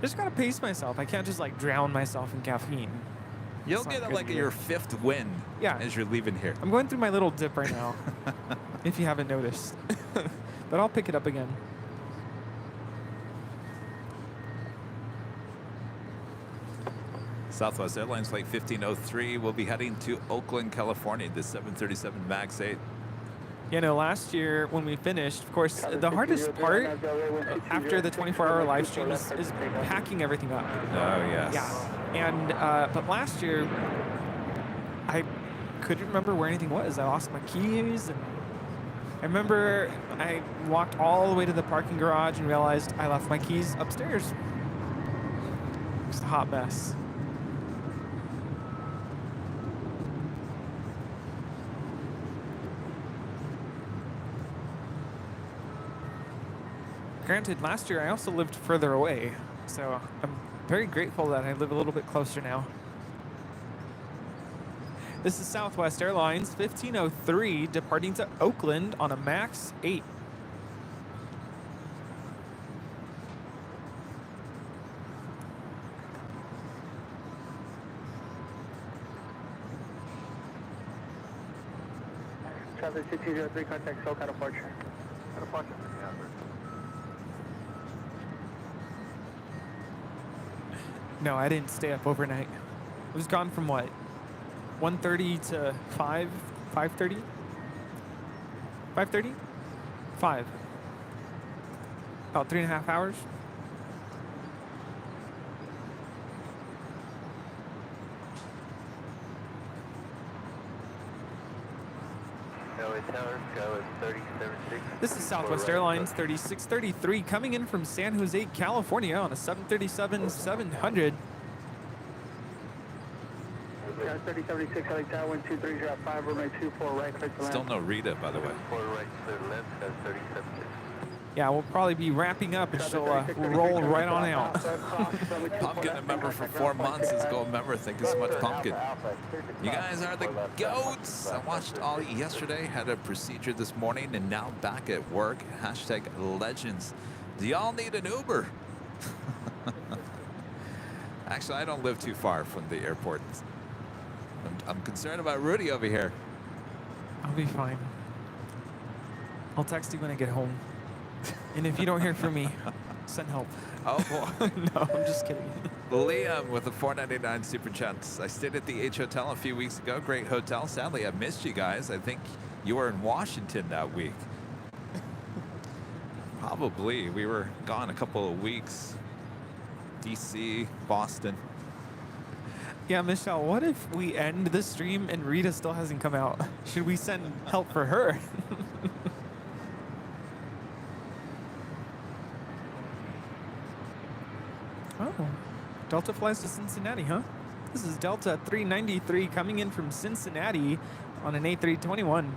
Just gotta pace myself. I can't just like drown myself in caffeine. You'll It's not get good like either. your 5th win as you're leaving here. I'm going through my little dip right now, if you haven't noticed. But I'll pick it up again. Southwest Airlines Flight 1503 will be heading to Oakland, California, the 737 MAX 8. You know, last year when we finished, of course, the hardest part after the 24-hour live stream is packing everything up. Oh, yes. Yeah. And, but last year, I couldn't remember where anything was. I lost my keys. And I remember I walked all the way to the parking garage and realized I left my keys upstairs. It was a hot mess. Granted, last year I also lived further away, so I'm very grateful that I live a little bit closer now. This is Southwest Airlines 1503 departing to Oakland on a MAX 8. Traffic 1603, contact SoCal departure. Departure. Yeah, sir. No, I didn't stay up overnight. I was gone from what? 1:30 to 5? 5:30? 5:30? 5. About 3.5 hours. This is Southwest Airlines 3633 coming in from San Jose, California on a 737-700. 3076, LA Tower, 12305, runway 24 right, clear to land. Still no Rita, by the way. 4 right, clear to left, 376. Yeah, we'll probably be wrapping up and she'll roll right on out. Pumpkin, a member for 4 months, is gold member. Thank you so much, Pumpkin. You guys are the GOATs. I watched Ollie yesterday, had a procedure this morning, and now back at work. Hashtag legends. Do y'all need an Uber? Actually, I don't live too far from the airport. I'm concerned about Rudy over here. I'll be fine. I'll text you when I get home. And if you don't hear from me, send help. Oh, boy. No, I'm just kidding. Liam with the $4.99 super chats. I stayed at the H Hotel a few weeks ago. Great hotel. Sadly, I missed you guys. I think you were in Washington that week. Probably. We were gone a couple of weeks. DC, Boston. Yeah, Michelle, what if we end the stream and Rita still hasn't come out? Should we send help for her? Oh, Delta flies to Cincinnati, huh? This is Delta 393 coming in from Cincinnati on an A321.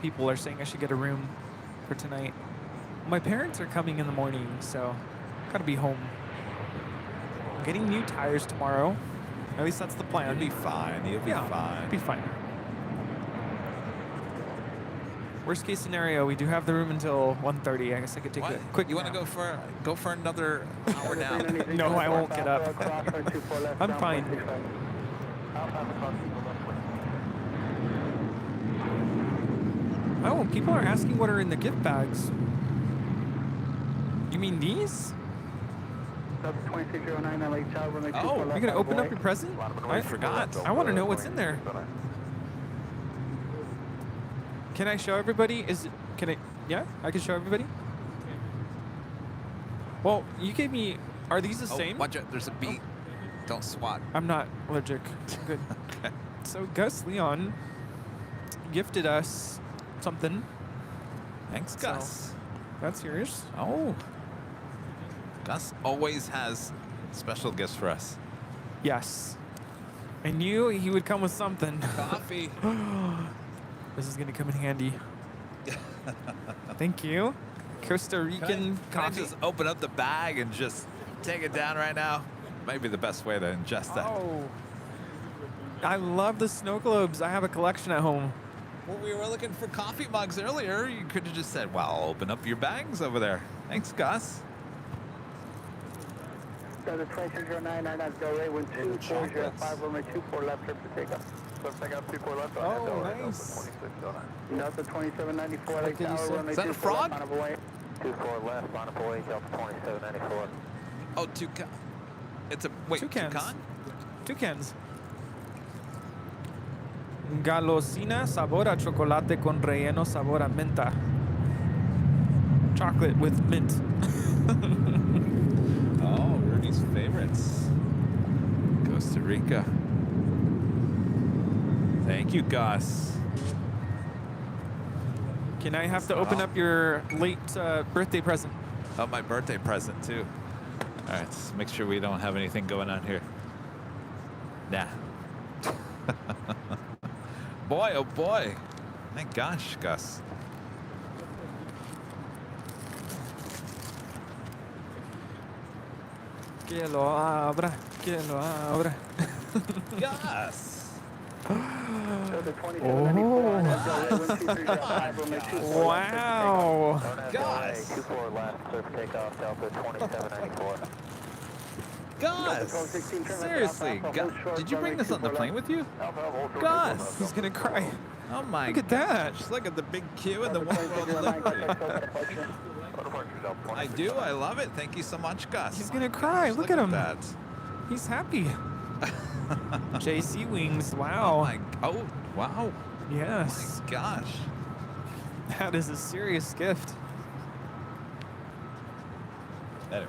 People are saying I should get a room for tonight. My parents are coming in the morning, so gotta be home. I'm getting new tires tomorrow. At least that's the plan. You'll be fine. You'll be fine. Be fine. Worst case scenario, we do have the room until 1:30. I guess I could take What? a quick. You want to nap. go for another hour now? No, I won't get up. I'm fine. Oh, people are asking what are in the gift bags. You mean these? Oh, You're gonna open up your present? I forgot. I want to know what's in there. Can I show everybody? Can I? Yeah, I can show everybody. Well, you gave me. Are these the same? Watch out! There's a bee. Don't swat. I'm not allergic. Good. Okay. So Gus Leon gifted us something. Thanks, So- Gus. That's yours. Oh. Gus always has special gifts for us. Yes. I knew he would come with something. Coffee. This is gonna come in handy. Thank you. Costa Rican Can I coffee. just open up the bag and just take it down right now? Might be the best way to ingest that. Oh. I love the snow globes. I have a collection at home. Well, we were looking for coffee mugs earlier. You could have just said, well, I'll open up your bags over there. Thanks, Gus. Delta 2309, Delray, wind 2405, runway 24 left, clear for takeoff. So take out 24 left on Oh, Delta, nice. Delta 2609. Delta 2794, What Lake did you Tower, say? runway Is that a 24 frog? left, on away. 24 left, on away, Delta 2794. Oh, toucan. It's a, wait, Toucans. toucan? Toucans. Galosina sabor a chocolate con relleno sabor a menta. Chocolate with mint. Oh, Rudy's favorites. Costa Rica. Thank you, Gus. Can I have to open up your late birthday present? Oh, my birthday present, too. All right, let's make sure we don't have anything going on here. Nah. Boy, oh boy. My gosh, Gus. Que lo abra, que lo abra. Gus! Delta 2794, Delray, wind 2305, runway 24 left, Wow. Gus! 24 left, clear for takeoff, Delta 2794. Gus! Seriously, Gus, did you bring this on the plane with you? Gus! He's gonna cry. Oh my Look at that. gosh, look at the big Q and the one world delivery. I do, I love it. Thank you so much, Gus. He's gonna cry. Look at him. that. He's happy. JC Wings. Oh Wow. my, oh, wow. Yes. My gosh. That is a serious gift. Anyway.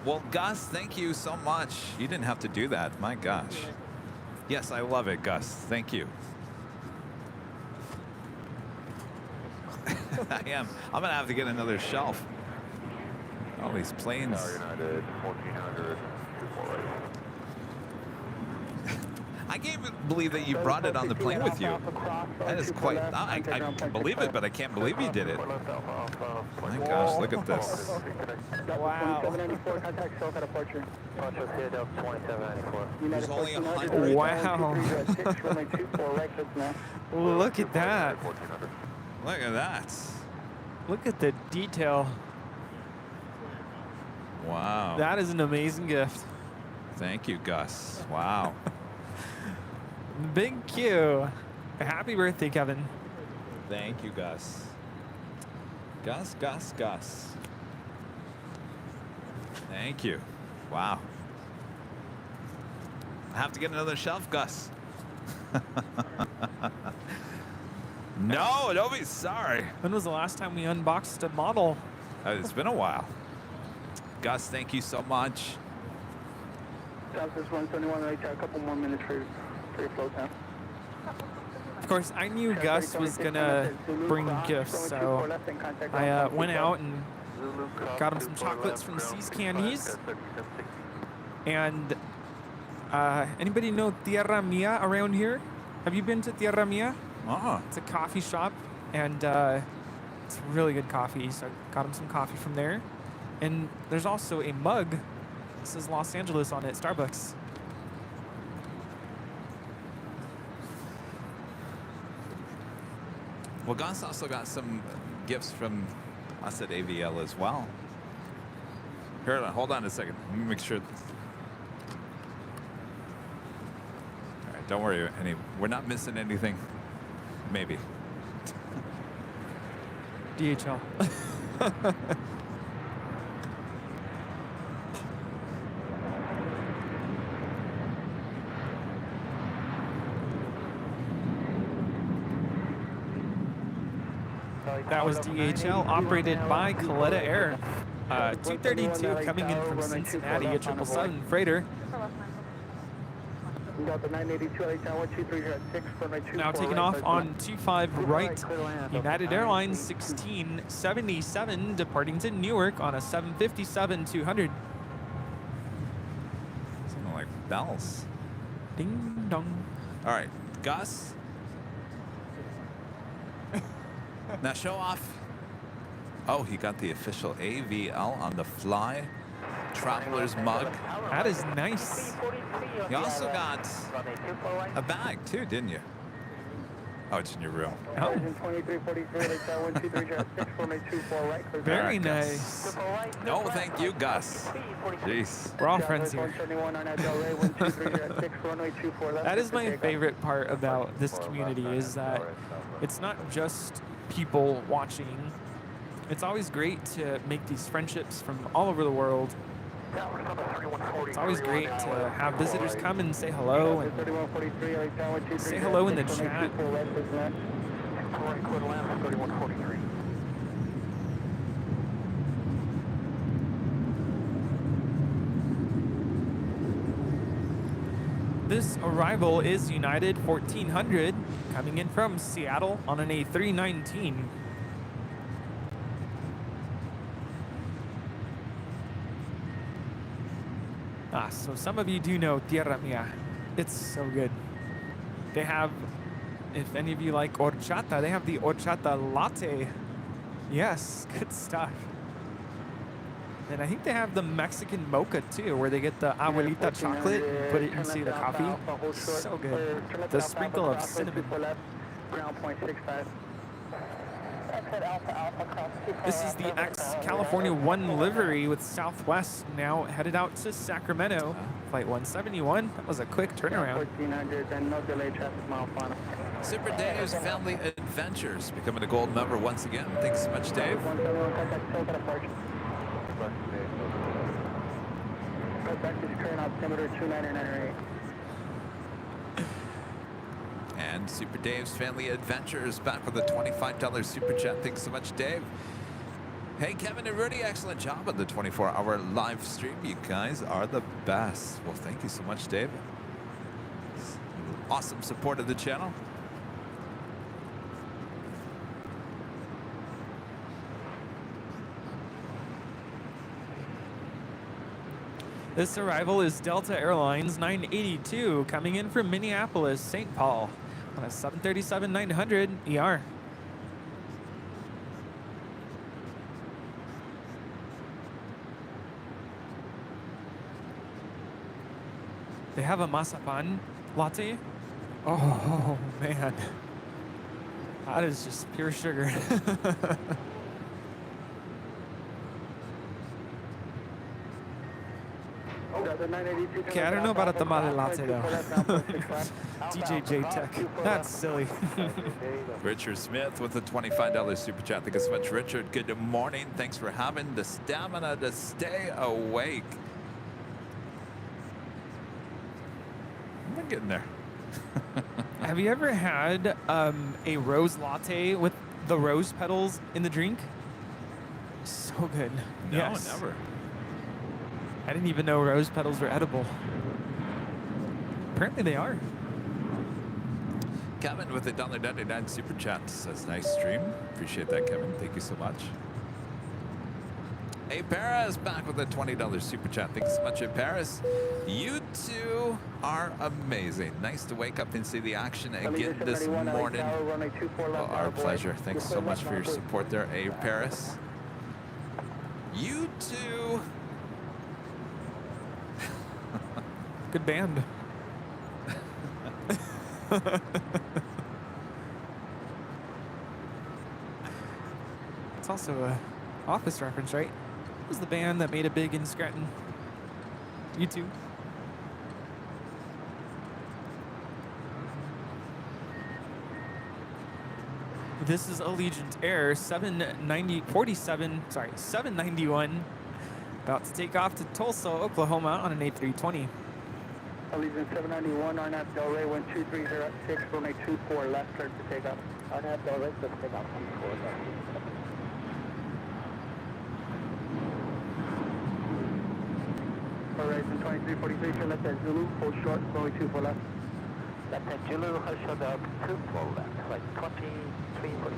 Well, Gus, thank you so much. You didn't have to do that. My gosh. Yes, I love it, Gus. Thank you. I am. I'm going to have to get another shelf. All these planes. Tower United, 1400, 24 right. I can't even believe that you brought it on the plane with you. That is quite. I can believe it, but I can't believe you did it. My gosh, look at this. Wow. 2794, contact Silk at departure. Delta 2794. There's only 100. Wow. Look at that. Look at that. Look at the detail. Wow. That is an amazing gift. Thank you, Gus. Wow. Big Q. Happy birthday, Kevin. Thank you, Gus. Gus, Gus, Gus. Thank you. Wow. I have to get another shelf, Gus. No, don't be sorry. When was the last time we unboxed a model? It's been a while. Gus, thank you so much. Southwest 171, right there, a couple more minutes for your flow time. Of course, I knew Gus was gonna bring gifts, so I went out and got him some chocolates from C's Candies. And anybody know Tierra Mia around here? Have you been to Tierra Mia? It's a coffee shop, and it's really good coffee. So I got him some coffee from there. And there's also a mug that says Los Angeles on it, Starbucks. Well, Gus also got some gifts from us at AVL as well. Here, hold on a second. Let me make sure. All right, don't worry. We're not missing anything. Maybe. DHL. That was DHL, operated by Coletta Air. 232 coming in from Cincinnati, a 777 freighter. Now taking off on 25 right, United Airlines 1677, departing to Newark on a 757-200. Something like bells. Ding dong. All right, Gus. Now show off. Oh, he got the official AVL on the fly traveler's mug. That is nice. You also got a bag too, didn't you? Oh, it's in your room. Oh. Very nice. No, thank you, Gus. Jeez. We're all friends here. That is my favorite part about this community, is that it's not just people watching. It's always great to make these friendships from all over the world. It's always great to have visitors come and say hello, and say hello in the chat. This arrival is United 1400, coming in from Seattle on an A319. So some of you do know Tierra Mia. It's so good. They have, if any of you like horchata, they have the horchata latte. Yes, good stuff. And I think they have the Mexican mocha too, where they get the abuelita chocolate and put it into the coffee. So good. The sprinkle of cinnamon. This is the ex-California 1 livery with Southwest, now headed out to Sacramento. Flight 171. That was a quick turnaround. Super Dave's Family Adventures becoming a gold member once again. Thanks so much, Dave. And Super Dave's Family Adventures back with a $25 super chat. Thanks so much, Dave. Hey, Kevin and Rudy, excellent job on the 24-hour live stream. You guys are the best. Well, thank you so much, Dave. Awesome support of the channel. This arrival is Delta Airlines 982, coming in from Minneapolis, St. Paul, on a 737-900 ER. They have a mazapan latte. Oh, man. That is just pure sugar. Okay, I don't know about a tamale latte though. DJ J Tech. That's silly. Richard Smith with a $25 super chat. Thank you so much, Richard. Good morning. Thanks for having the stamina to stay awake. I'm getting there. Have you ever had a rose latte with the rose petals in the drink? So good. No, yes. Never. I didn't even know rose petals were edible. Apparently they are. Kevin with a $1.99 super chat says, nice stream. Appreciate that, Kevin. Thank you so much. Hey, Paris back with a $20 super chat. Thank you so much, hey, Paris. You two are amazing. Nice to wake up and see the action again this morning. Well, our pleasure. Thanks so much for your support there, hey, Paris. You two. Good band. It's also a Office reference, right? It was the band that made it big in Scranton. You too. This is Allegiant Air 791, about to take off to Tulsa, Oklahoma on an A320. Allegiant 791, RNAV Delray 12306, runway 24 left, cleared to take off. RNAV Delray, let's take off 24 left. Horizon 2343, turn left at Zulu, hold short, runway 24 left. Left at Zulu, hold short up, 24 left, right 2340.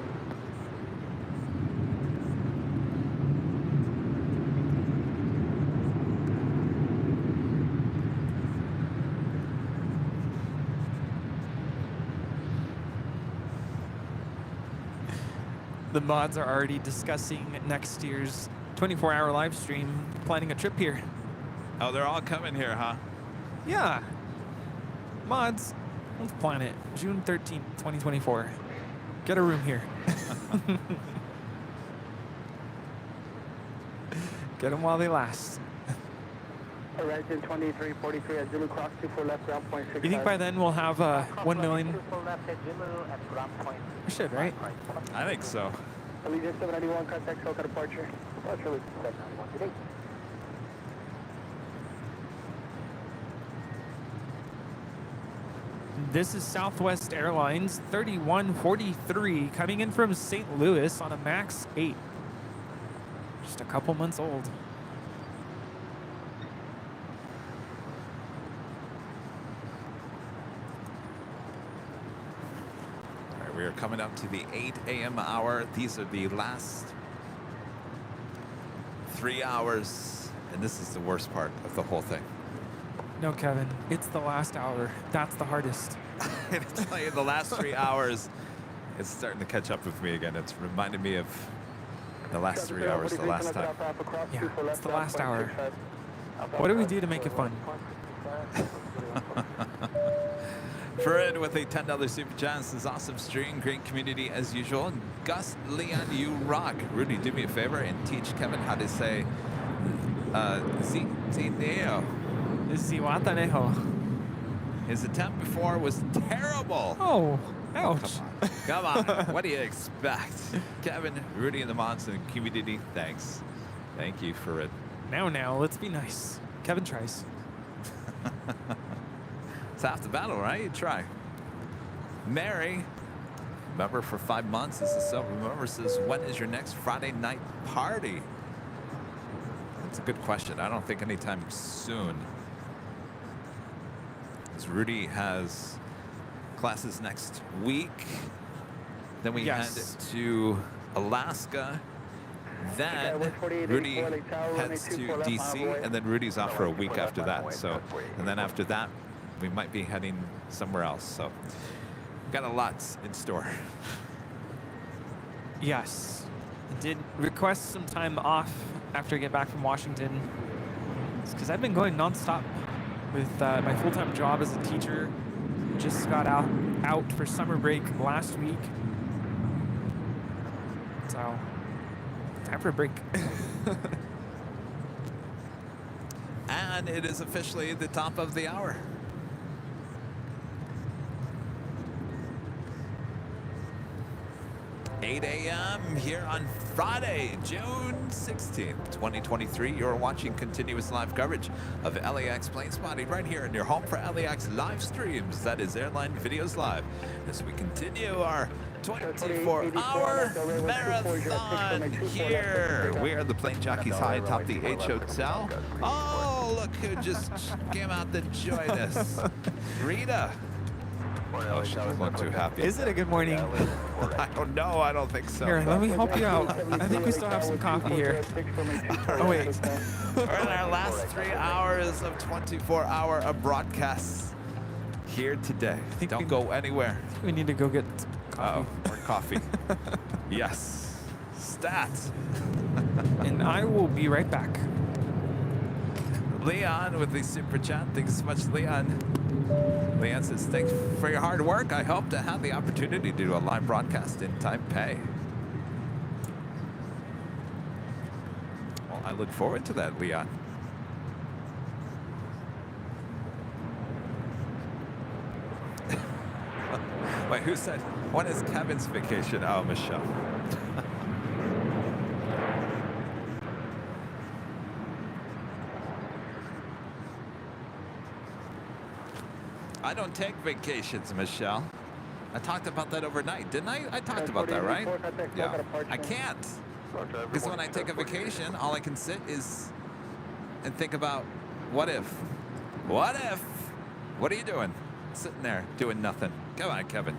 The mods are already discussing next year's 24-hour live stream, planning a trip here. Oh, they're all coming here, huh? Yeah. Mods, let's plan it. June 13th, 2024. Get a room here. Get them while they last. Horizon 2343 at Zulu, cross 24 left, ground point 6. You think by then we'll have 1 million? 24 left at Zulu at ground point. We should, right? I think so. Allegiant 791, contact SoCal departure. Departure with 791 today. This is Southwest Airlines 3143 coming in from St. Louis on a MAX 8. Just a couple months old. All right, we are coming up to the 8 a.m. hour. These are the last 3 hours, and this is the worst part of the whole thing. No, Kevin, it's the last hour. That's the hardest. I tell you, the last 3 hours, it's starting to catch up with me again. It's reminded me of the last 3 hours, the last time. Yeah, it's the last hour. What do we do to make it fun? Fred with a $10 super chat says, awesome stream, great community as usual. And Gus Leon, you rock. Rudy, do me a favor and teach Kevin how to say Zineo. Ziwatanejo. His attempt before was terrible. Oh, ouch. Come on. What do you expect? Kevin, Rudy, and the Monson community, thanks. Thank you for it. Now, let's be nice. Kevin tries. It's half the battle, right? You try. Mary, member for 5 months, is a silver member, says, when is your next Friday night party? That's a good question. I don't think anytime soon. As Rudy has classes next week. Then we head to Alaska. Then Rudy heads to DC, and then Rudy's off for a week after that. So, and then after that, we might be heading somewhere else. So, got a lot in store. Yes. I did request some time off after I get back from Washington. It's because I've been going nonstop with my full-time job as a teacher. Just got out for summer break last week. So, time for a break. And it is officially the top of the hour. $8 a.m. here on Friday, June 16th, 2023. You're watching continuous live coverage of LAX Plane Spotting right here in your home for LAX live streams. That is Airline Videos Live. As we continue our 24-hour marathon here. We are the plane jockeys high atop the H Hotel. Oh, look who just came out to join us. Rita. Oh, she wasn't too happy. Is it a good morning? I don't know. I don't think so. Here, let me help you out. I think we still have some coffee here. Oh, wait. We're in our last 3 hours of 24-hour of broadcasts here today. think Don't we- go anywhere. We need to go get coffee. Oh, more coffee. Yes. Stats. And I will be right back. Leon with the super chat. Thanks so much, Leon. Leon says, thanks for your hard work. I hope to have the opportunity to do a live broadcast in Taipei. Well, I look forward to that, Leon. Wait, who said, when is Kevin's vacation? Oh, Michelle. I don't take vacations, Michelle. I talked about that overnight, didn't I? I talked about that, right? Yeah. I can't. Because when I take a vacation, all I can sit is and think about, what if? What if? What are you doing? Sitting there doing nothing. Come on, Kevin.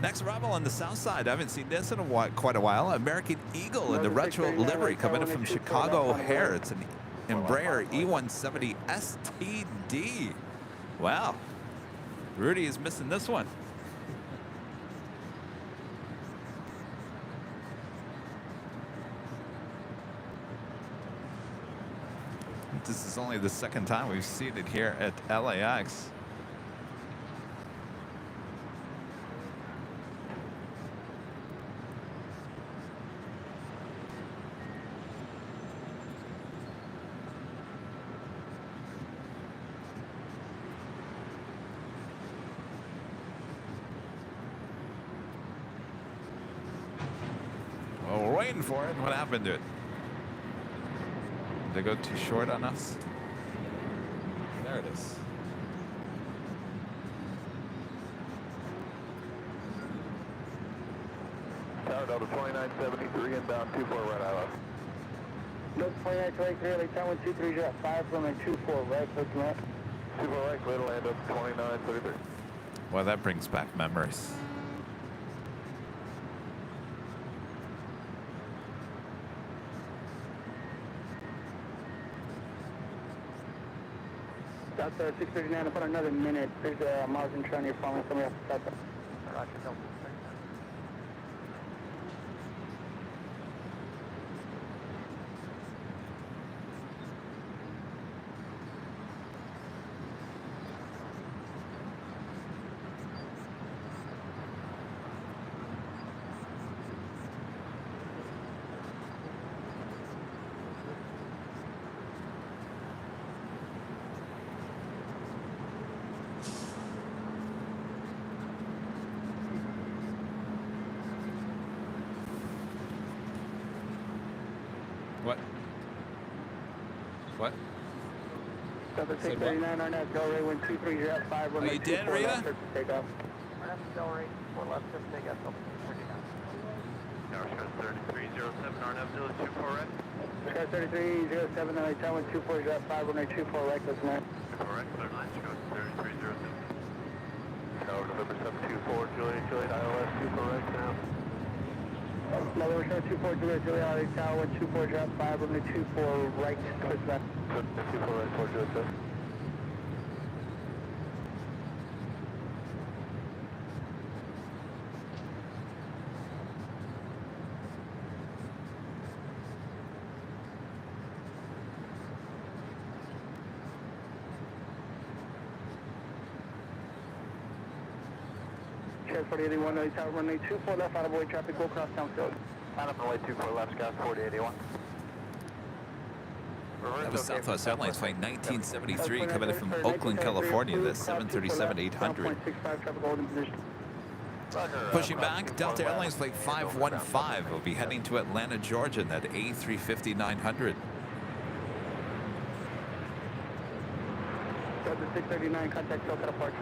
Next arrival on the south side. I haven't seen this in quite a while. American Eagle in the retro livery coming in from Chicago O'Hare. It's an Embraer E170 STD. Wow. Rudy is missing this one. This is only the second time we've seen it here at LAX. Well, we're waiting for it. What happened to it? Did they go too short on us? There it is. Tower Delta 2973 inbound 24 right out. Delta 2923, like 123 at 5, runway 24 right, close to land. 24 right, clear to land up 2933. Well, that brings back memories. That's 639, about another minute. There's a Martin trying to follow somebody off the top. Roger, Delta. What? What? Delta Said what? 639 on that Del Rey 123 at 5, runway you did, 24 Rita? left, clear to take off. RNF Del Rey, 4 left, just take us up 39. Tower Sky 3307, RNF Del 24 right. Sky 3307, LA Tower 124 at 5, runway 24 right, close to land. 24 right, clear line, Sky 3307. Tower November 724, Juliet, ILS 24 right now. November 724, Juliet, LA Tower 124 at 5, runway 24 right, close to land. 24 right, 4 Juliet. Share 4081, LA Tower runway 24 left, out of way traffic, go cross downfield. Line up runway 24 left, Sky 4081. That was Southwest Airlines flight 1973 coming in from Oakland, California, the 737-800. Pushing back, Delta Airlines flight 515 will be heading to Atlanta, Georgia, in that A350-900. Delta 639, contact Delta departure.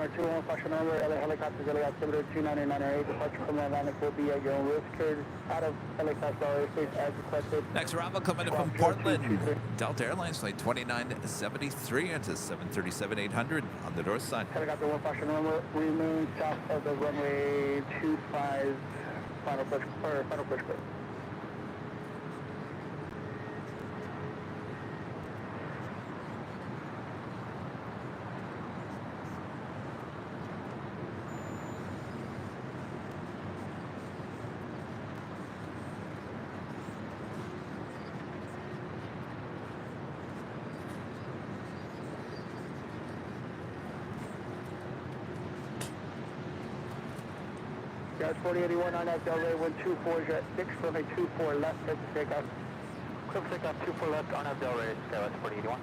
2-1, fashion number, LA helicopters, LA altimeter 29908, departure from Atlantic will be at your own risk, carried out of LA Class airspace as requested. Next arrival coming in from Portland. Delta Airlines flight 2973 into 737-800 on the north side. Helicopter 1, fashion number, remain south of the runway 25, final push clear. Guys, 4081 on that Delray, 124 jet 6, runway 24 left, take the takeoff. Clip takeoff 24 left on that Delray, Skywest 4081.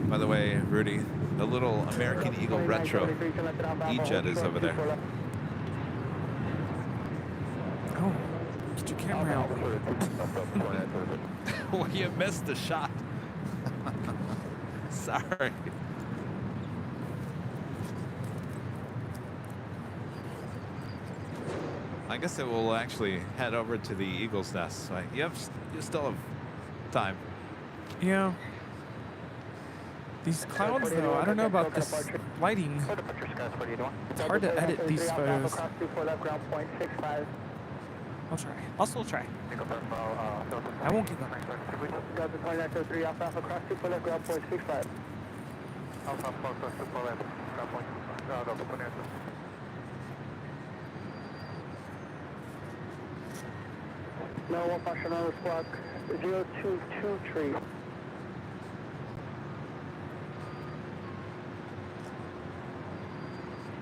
By the way, Rudy, the little American Eagle Retro E-Jet is over there. Oh, get your camera out. Well, you missed the shot. Sorry. I guess it will actually head over to the Eagle's Nest. So you still have time. Yeah. These clouds, though, I don't know about this lighting. It's hard to edit these photos. I'll try. I'll still try. I won't give up. Delta 2903, Alpha Alpha cross 2 left, ground point 65. Alpha Alpha cross 2 left, ground point. Delta 29. No, 1 fashion on the squawk, 022 tree.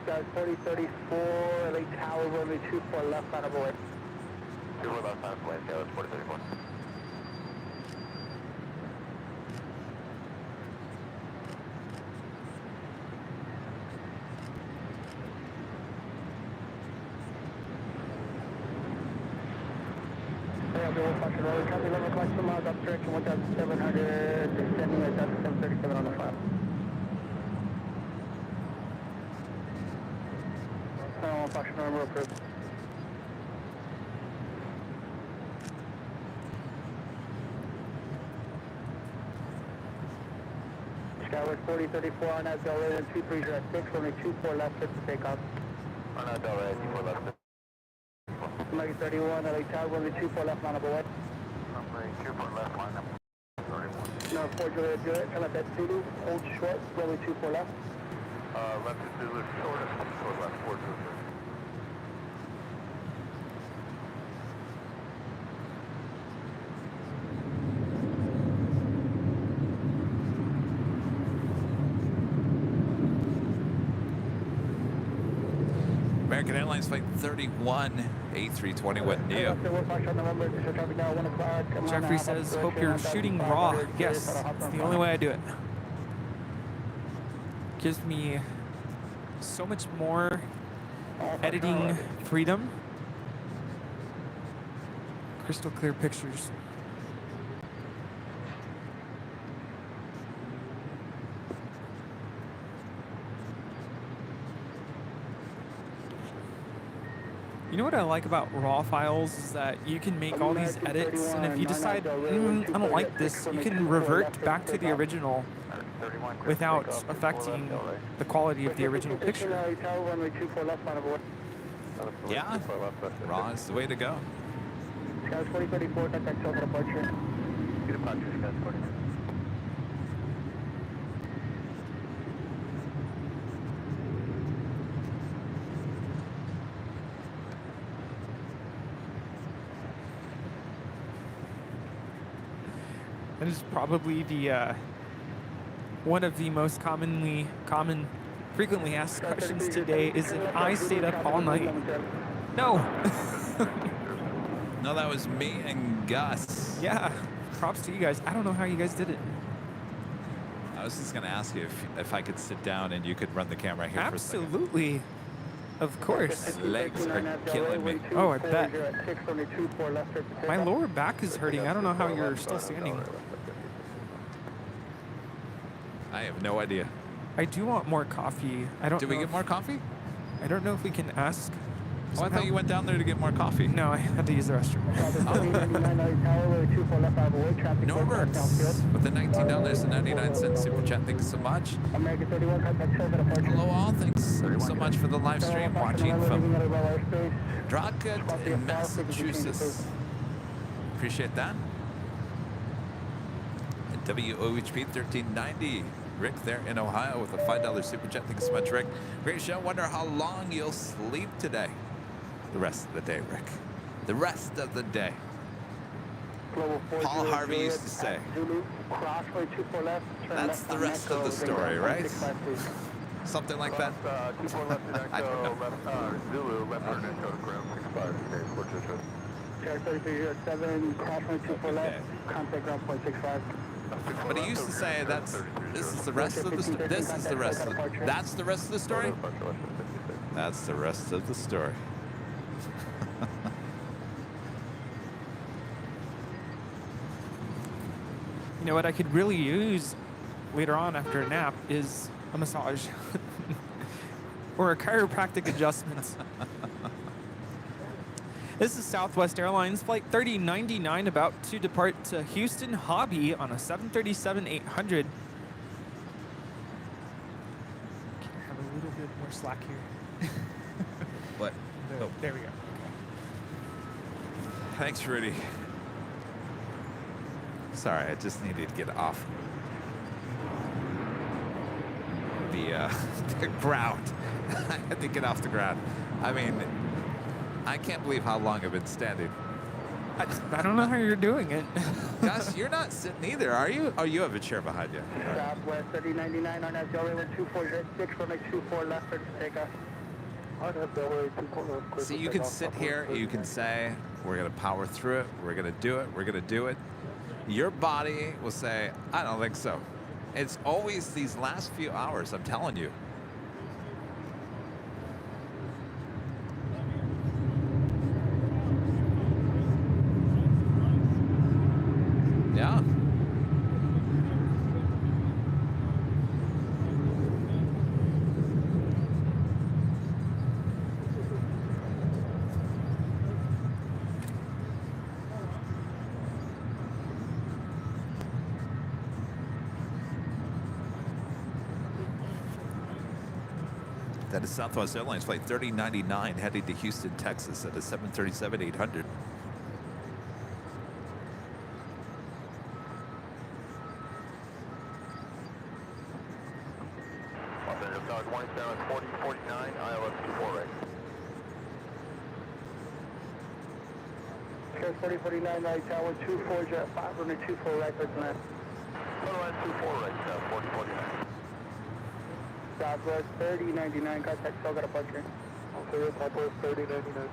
Guys, 4034, LA Tower, runway 24 left on the board. 24 left on the board, yeah, that's 4034. Fashion road, copy 11 o'clock, 2 miles up direction 1700, descending at Delta 737 on the file. 1 fashion number approved. Skyward 4034 on that Delray, and 23 at 6, runway 24 left, set to take off. On that Delray, 24 left. Runway 31, LA Tower, runway 24 left, line up away. Runway 24 left, line up. 31. No, 4 Juliet, turn left at Zulu, hold short, runway 24 left. Left to Zulu, shortest, 4 left, 4 Zulu. American Airlines flight 31, A320 went neo. Jeffrey says, hope you're shooting raw. Yes, it's the only way I do it. Gives me so much more editing freedom. Crystal clear pictures. You know what I like about RAW files is that you can make all these edits, and if you decide, I don't like this, you can revert back to the original without affecting the quality of the original picture. Yeah, RAW is the way to go. Skies 4034, contact over departure. Get departure, Skies 40. That is probably the one of the most frequently asked questions today is if I stayed up all night. No. No, that was me and Gus. Yeah, props to you guys. I don't know how you guys did it. I was just going to ask you if I could sit down and you could run the camera here for a second. Absolutely. Of course. Legs are killing me. Oh, I bet. My lower back is hurting. I don't know how you're still standing. I have no idea. I do want more coffee. I don't Did know we get more coffee? I don't know if we can ask. Oh, I thought you went down there to get more coffee. No, I had to use the restroom. Norbert's with the $19.99 super chat. Thanks so much. Hello all. Thanks so much for the live stream watching from Drodgett in Massachusetts. Appreciate that. And WOHP 1390. Rick there in Ohio with a $5 super chat. Thanks so much, Rick. Great show. Wonder how long you'll sleep today. The rest of the day, Rick. The rest of the day. Paul Harvey used to say. That's the rest of the story, right? Something like that. I don't know. Zulu, left turn into ground 65. Okay, 427. 7, cross 24 left, contact ground point 65. But he used to say this is the rest of the story. This is the rest of that's the rest of the story? That's the rest of the story. You know what I could really use later on after a nap is a massage or a chiropractic adjustment. This is Southwest Airlines Flight 3099 about to depart to Houston Hobby on a 737-800. Can I have a little bit more slack here? What? There we go. Thanks, Rudy. Sorry, I just needed to get off the ground. I had to get off the ground. I mean, I can't believe how long I've been standing. I don't know how you're doing it. Gosh, you're not sitting either, are you? Oh, you have a chair behind you. Southwest 3099 on that Delaware 2406 from 24 left for takeoff. See, you can sit here, you can say, we're going to power through it, we're going to do it, we're going to do it. Your body will say, I don't think so. It's always these last few hours, I'm telling you. Yeah. That is Southwest Airlines Flight 3099 heading to Houston, Texas at a 737-800. Dog 174049, ILS 24 right. Air 4049, right tower 24 jet 5 on the 24 right for command. Line 24 right, 4049. Southwest 3099, contact still got a bunker. Okay, Southwest 3099.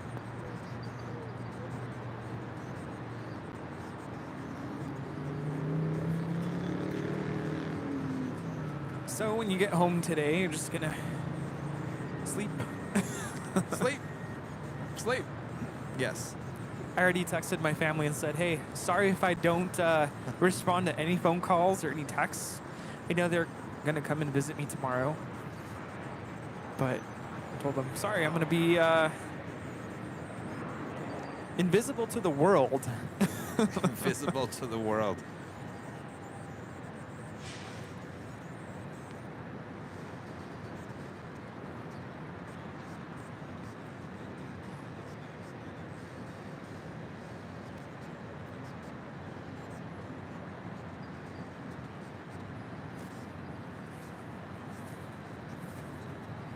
So when you get home today, you're just gonna sleep. Sleep. Sleep. Yes. I already texted my family and said, hey, sorry if I don't respond to any phone calls or any texts. I know they're gonna come and visit me tomorrow. But I told them, sorry, I'm gonna be invisible to the world. Invisible to the world.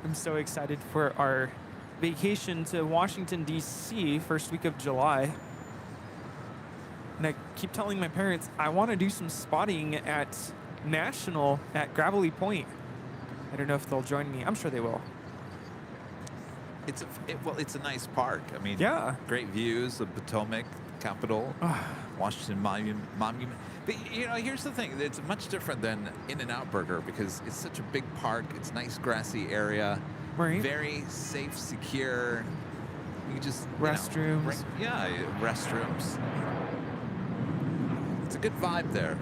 I'm so excited for our vacation to Washington, D.C. first week of July. And I keep telling my parents, I want to do some spotting at National at Gravelly Point. I don't know if they'll join me. I'm sure they will. It's a nice park. I mean, yeah, great views of Potomac, capital, Washington Monument. But, you know, here's the thing. It's much different than In-N-Out Burger because it's such a big park. It's nice grassy area. Right. Very safe, secure. You just, Restrooms. Restrooms. It's a good vibe there.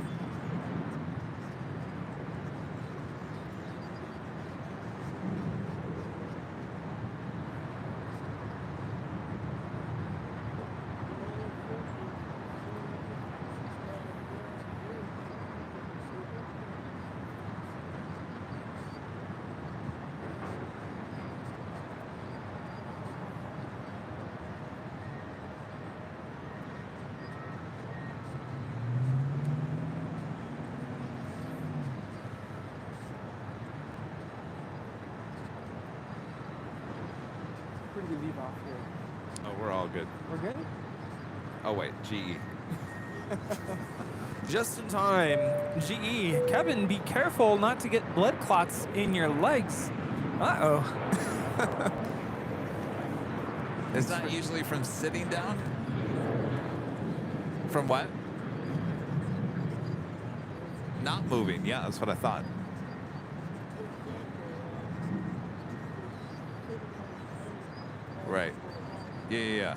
Where do we leave off here? Oh, we're all good. We're good? Oh, wait. GE. Just in time. GE. Kevin, be careful not to get blood clots in your legs. Uh-oh. Is that usually from sitting down? From what? Not moving. Yeah, that's what I thought. Right. Yeah.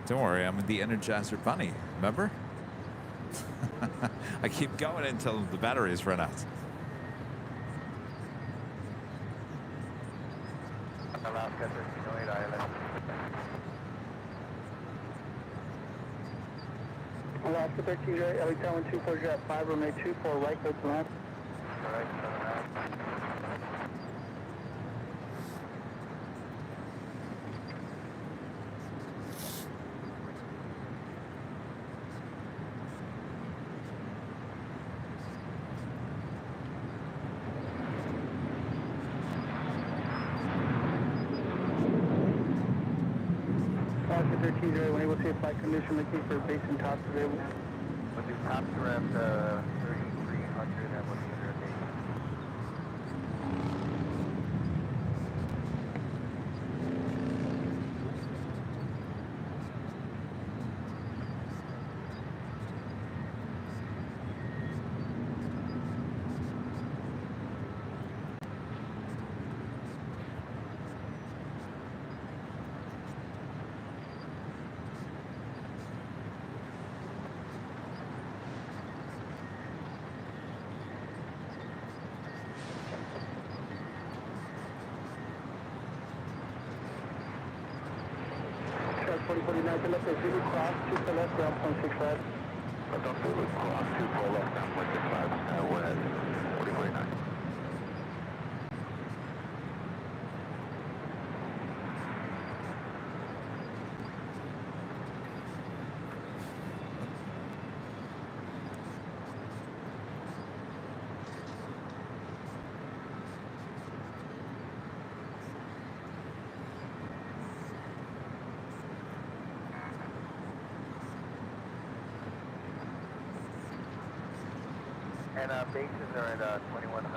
Don't worry, I'm the Energizer Bunny. Remember? I keep going until the batteries run out. Alaska 1308 ILS. Alaska 1308, LA Tower 24 jet 5, runway 24 right, close to land. Alright, 7 Alaska 1308, when able to see a flight condition, looking for base and tops available. We'll do tops around 3,300 and we'll do 180. Charge 4049 to left, Zulu cross, 2 to left, ground 0.65. Don't do it, cross 2 4 left, down 165, west, 4049. And bases are at 2100,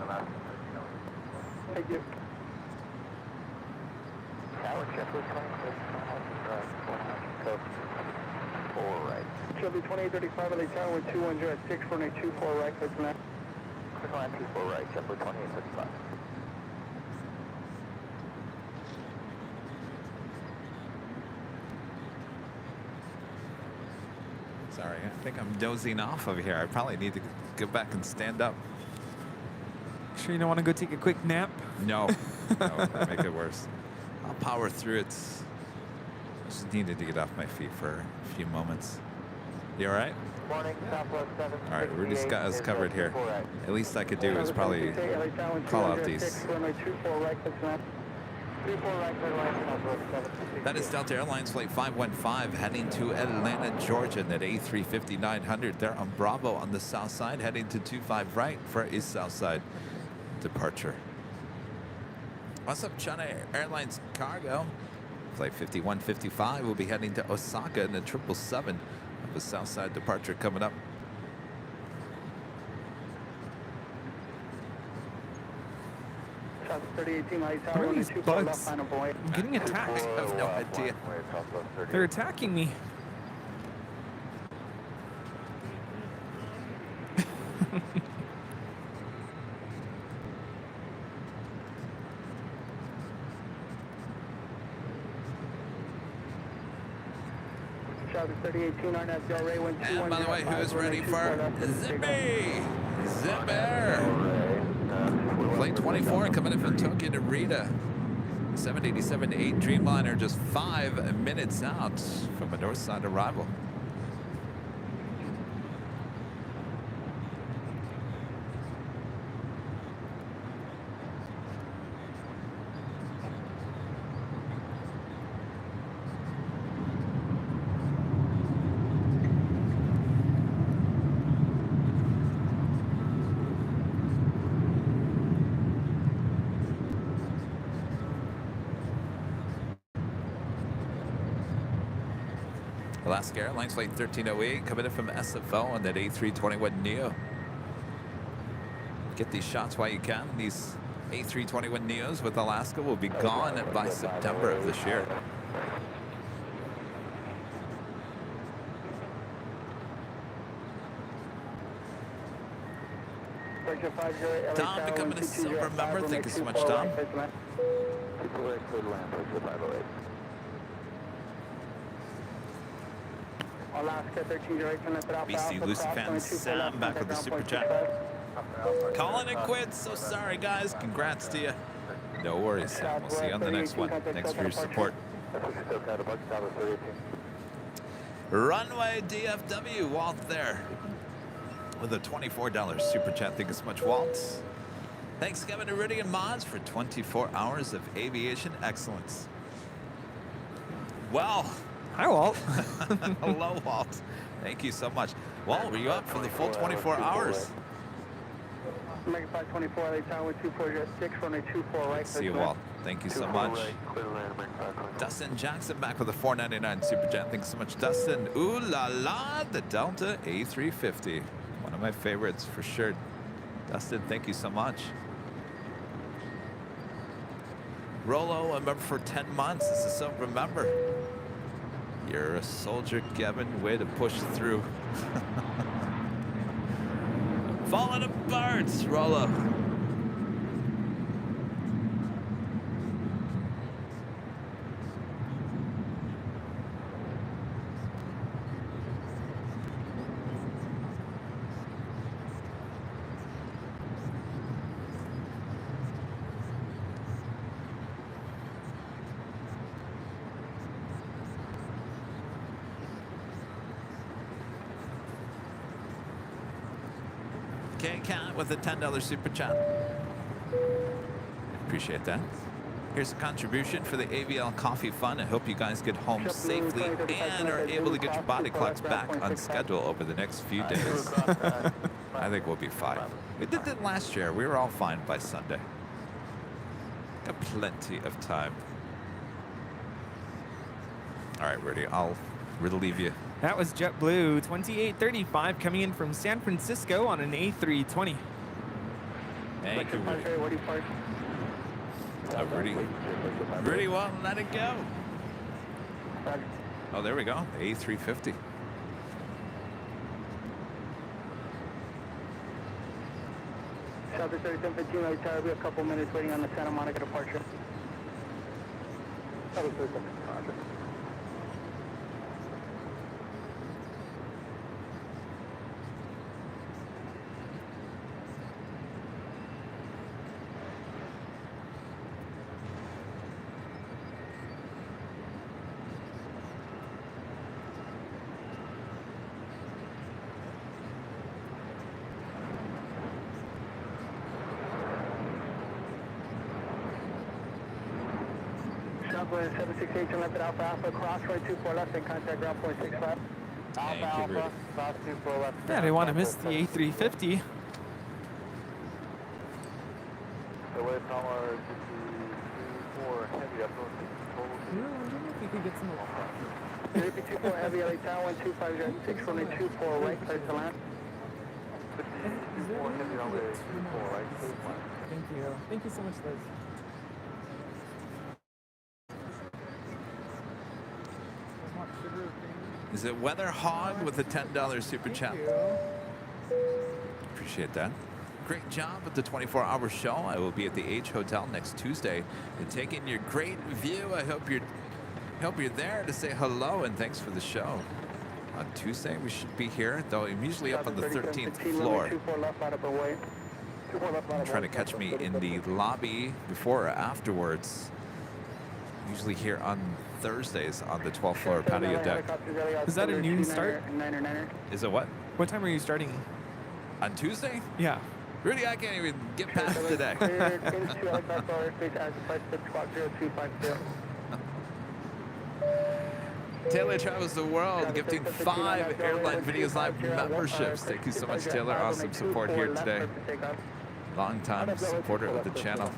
Alaska 1308. Thank you. Tower check with 2100, 400, 4 right. Chevy 2835, LA Tower 21 jet 6, runway 24 right, close to land. Quick line 24 right, Chevrolet 2835. Sorry, I think I'm dozing off over here. I probably need to go back and stand up. Sure you don't want to go take a quick nap? No, that'll make it worse. I'll power through it. I just needed to get off my feet for a few moments. You all right? Morning, Southwest 7. All right, Rudy's got us covered here. At least I could do is probably call out these. Runway 24 right, close to land. 24 right, clear line, Southwest 7. That is Delta Airlines Flight 515 heading to Atlanta, Georgia at A350-900. They're on Bravo on the south side, heading to 25 right for a south side departure. What's up, China Airlines Cargo? Flight 5155 will be heading to Osaka in the 777 of a south side departure coming up. What are these bugs? I'm getting attacked. I have no idea. They're attacking me. And by the way, who's ready for Zippy? Zipper. Plane 24 coming in from Tokyo to Rita. 787-8 Dreamliner just 5 minutes out from a north side arrival. Alaska Airlines flight 1308 coming in from SFO on that A321neo. Get these shots while you can. These A321neos with Alaska will be gone by September of this year. Tom becoming a silver member. Thank you so much, Tom. BC Lucy fan Sam back with the super chat. Calling it quits. So sorry, guys. Congrats to you. No worries, Sam. We'll see you on the next one. Thanks for your support. Runway DFW, Walt there with a $24 super chat. Thank you so much, Walt. Thanks, Kevin Iridian Mods, for 24 hours of aviation excellence. Well, hi, Walt. hello, Walt. Thank you so much. Walt, were you up for the full 24 hours? American 524, LA Tower 2406, runway 24 right. See you, Walt. Thank you so much. Dustin Jackson back with a $4.99 super chat. Thanks so much, Dustin. Ooh la la, the Delta A350. One of my favorites for sure. Dustin, thank you so much. Rolo, a member for 10 months. This is so remember. You're a soldier, Kevin. Way to push through. Falling apart, Rolo. K-Cat with a $10 super chat. Appreciate that. Here's a contribution for the AVL Coffee Fund. I hope you guys get home safely and are able to get your body clocks back on schedule over the next few days. I think we'll be fine. We did that last year. We were all fine by Sunday. Got plenty of time. All right, Rudy, I'll relieve you. That was JetBlue 2835 coming in from San Francisco on an A320. Thank you, Rudy. Rudy. Rudy won't let it go. Oh, there we go. The A350. Southwest 3715, LA Tower, be a couple minutes waiting on the Santa Monica departure. Southwest 3715. Southwest 768, left at Alpha Alpha, cross right 24 left and contact ground point 65. Alpha Alpha, cross 24 left. Yeah, I didn't want to miss the A350. The way Palmer 24 heavy up on I don't know if we could get some. 24 heavy, LA Tower 12506, runway 24 right, clear to land. 54 heavy runway 24 right. Thank you. Thank you so much, Liz. Is it Weather Hog with a $10 super chat? Thank you. Appreciate that. Great job at the 24-hour show. I will be at the H Hotel next Tuesday and taking your great view. I hope you're there to say hello and thanks for the show. On Tuesday we should be here, though I'm usually up on the 13th floor. Trying to catch me in the lobby before or afterwards. Usually here on Thursdays on the 12th floor patio deck. Is that a noon start? Is it what? What time are you starting? On Tuesday? Yeah. Rudy, I can't even get past today. Taylor travels the world, gifting 5 Airline Videos Live memberships. Thank you so much, Taylor. Awesome support here today. Long-time supporter of the channel.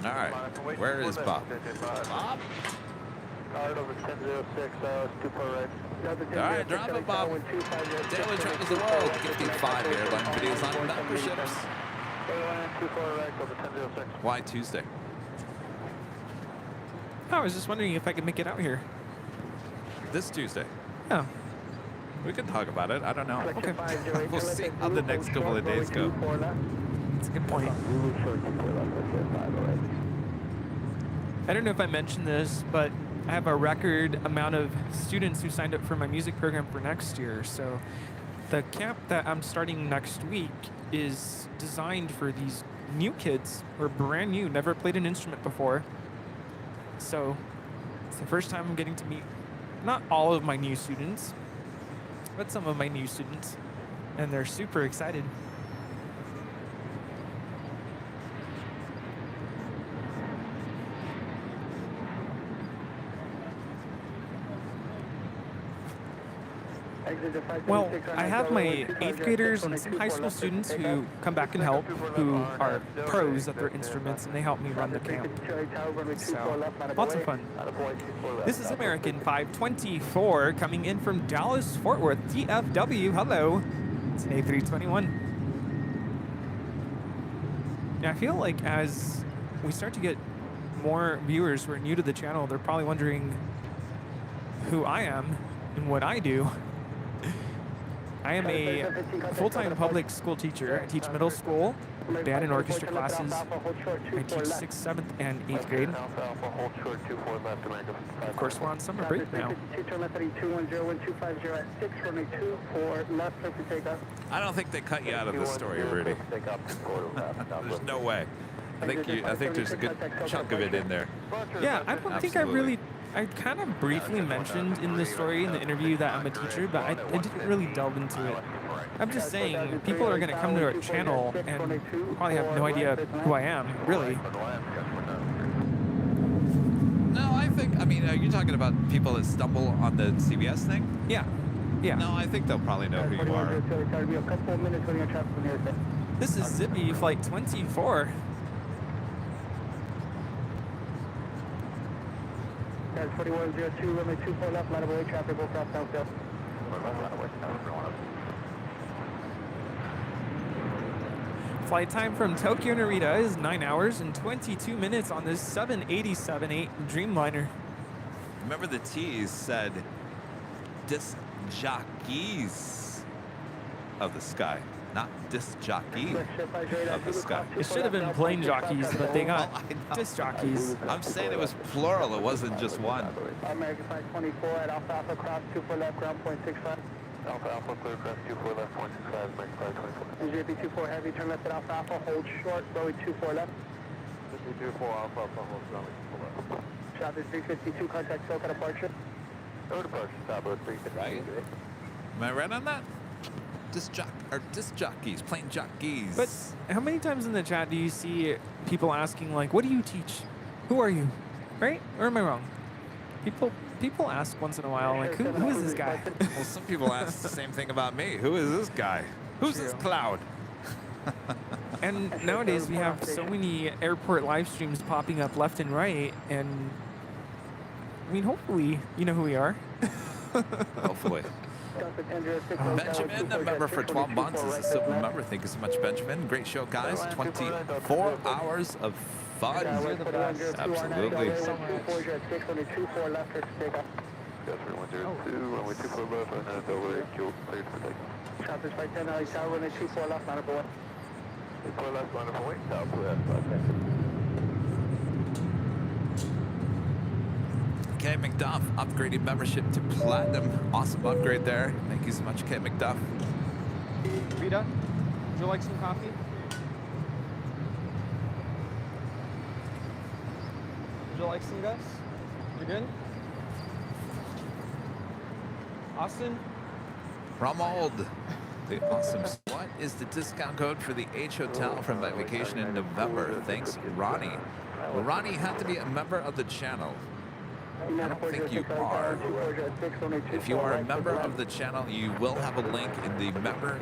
All right, where is Bob? Bob? All right, drop it, Bob. Taylor travels the world, gifting 5 Airline Videos Live memberships. Why Tuesday? I was just wondering if I could make it out here. This Tuesday. Oh. We can talk about it. I don't know. Okay. We'll see how the next couple of days go. That's a good point. I don't know if I mentioned this, but I have a record amount of students who signed up for my music program for next year. So the camp that I'm starting next week is designed for these new kids who are brand new, never played an instrument before. So it's the first time I'm getting to meet not all of my new students, but some of my new students, and they're super excited. Well, I have my 8th graders and some high school students who come back and help, who are pros at their instruments, and they help me run the camp. So, lots of fun. This is American 524 coming in from Dallas, Fort Worth, DFW. Hello. It's an A321. Now, I feel like as we start to get more viewers who are new to the channel, they're probably wondering who I am and what I do. I am a full-time public school teacher. I teach middle school, band and orchestra classes. I teach 6th, 7th, and 8th grade. Of course, we're on summer break now. I don't think they cut you out of this story, Rudy. There's no way. I think there's a good chunk of it in there. Yeah, I don't think I really... I kind of briefly mentioned in the story, in the interview, that I'm a teacher, but I didn't really delve into it. I'm just saying, people are going to come to our channel and probably have no idea who I am, really. No, I mean, are you talking about people that stumble on the CBS thing? Yeah. Yeah. No, I think they'll probably know who you are. This is Zippy Flight 24. 4102, runway 24 left, line of way, traffic will cross downfield. Flight time from Tokyo Narita is 9 hours and 22 minutes on this 787-8 Dreamliner. Remember the T's said disc jockeys of the sky, not disc jockey of the sky. It should have been plane jockeys, but they got disc jockeys. I'm saying it was plural, it wasn't just one. American 524 at Alpha Alpha cross 24 left, ground point 65. Alpha Alpha clear cross 24 left, point 65, American 524. JP 24 heavy, turn left at Alpha Alpha, hold short, runway 24 left. 24 Alpha Alpha, hold runway 24 left. Chopper 352, contact SoCal departure. No departure, stop at 352. Right? Am I right on that? Disc jockeys, plane jockeys. But how many times in the chat do you see people asking, like, what do you teach? Who are you? Right? Or am I wrong? People ask once in a while, like, who is this guy? Well, some people ask the same thing about me. Who is this guy? Who's this cloud? And nowadays we have so many airport live streams popping up left and right, and I mean, hopefully you know who we are. Hopefully. Benjamin, a member for 12 months, is a silver member. Thank you so much, Benjamin. Great show, guys. 24 hours of fun. You're the best. Absolutely. So much. Yes, 102, runway 24 left, and then over 8 kilo, cleared for takeoff. Traffic right 10, tower, runway 24 left, line up away. 24 left, line up away, southwest, 510. Kay McDuff upgraded membership to platinum. Awesome upgrade there. Thank you so much, Kay McDuff. Rita, would you like some coffee? Would you like some, Gus? You good? Austin? Romold, the awesome. What is the discount code for the H Hotel from my vacation in November? Thanks, Ronnie. Well, Ronnie, you have to be a member of the channel. I don't think you are. If you are a member of the channel, you will have a link in the member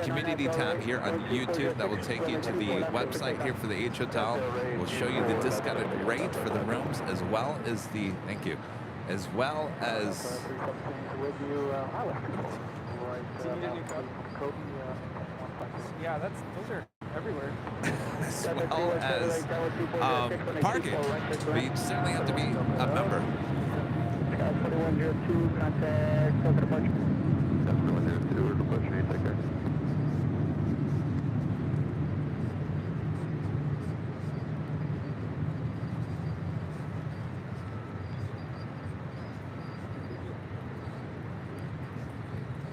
community tab here on YouTube that will take you to the website here for the H Hotel. We'll show you the discounted rate for the rooms as well as the, thank you, as well as Yeah, those are everywhere. as well as parking. But you certainly have to be a member. 4102, contact, Delta departure. 7102, departure, take care.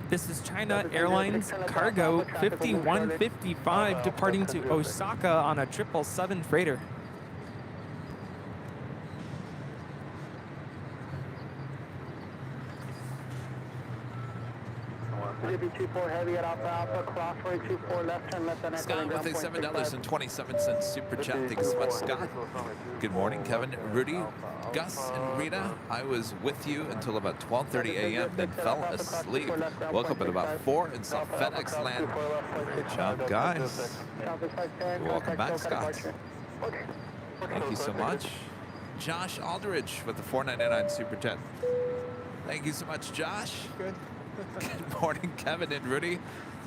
This is China Airlines Cargo 5155 departing to Osaka on a 777 freighter. DB24 heavy at Alpha Alpha, crossway 24 left turn left on Scott with a $7.27 super chat. Thank you so much, Scott. Good morning, Kevin, Rudy, Gus, and Rita. I was with you until about 12:30 a.m. then fell asleep. Woke up at about 4 and saw FedEx land. Great job, guys. Welcome back, Scott. Thank you so much. Josh Aldridge with the $4.99 super chat. Thank you so much, Josh. Good. Good morning, Kevin and Rudy.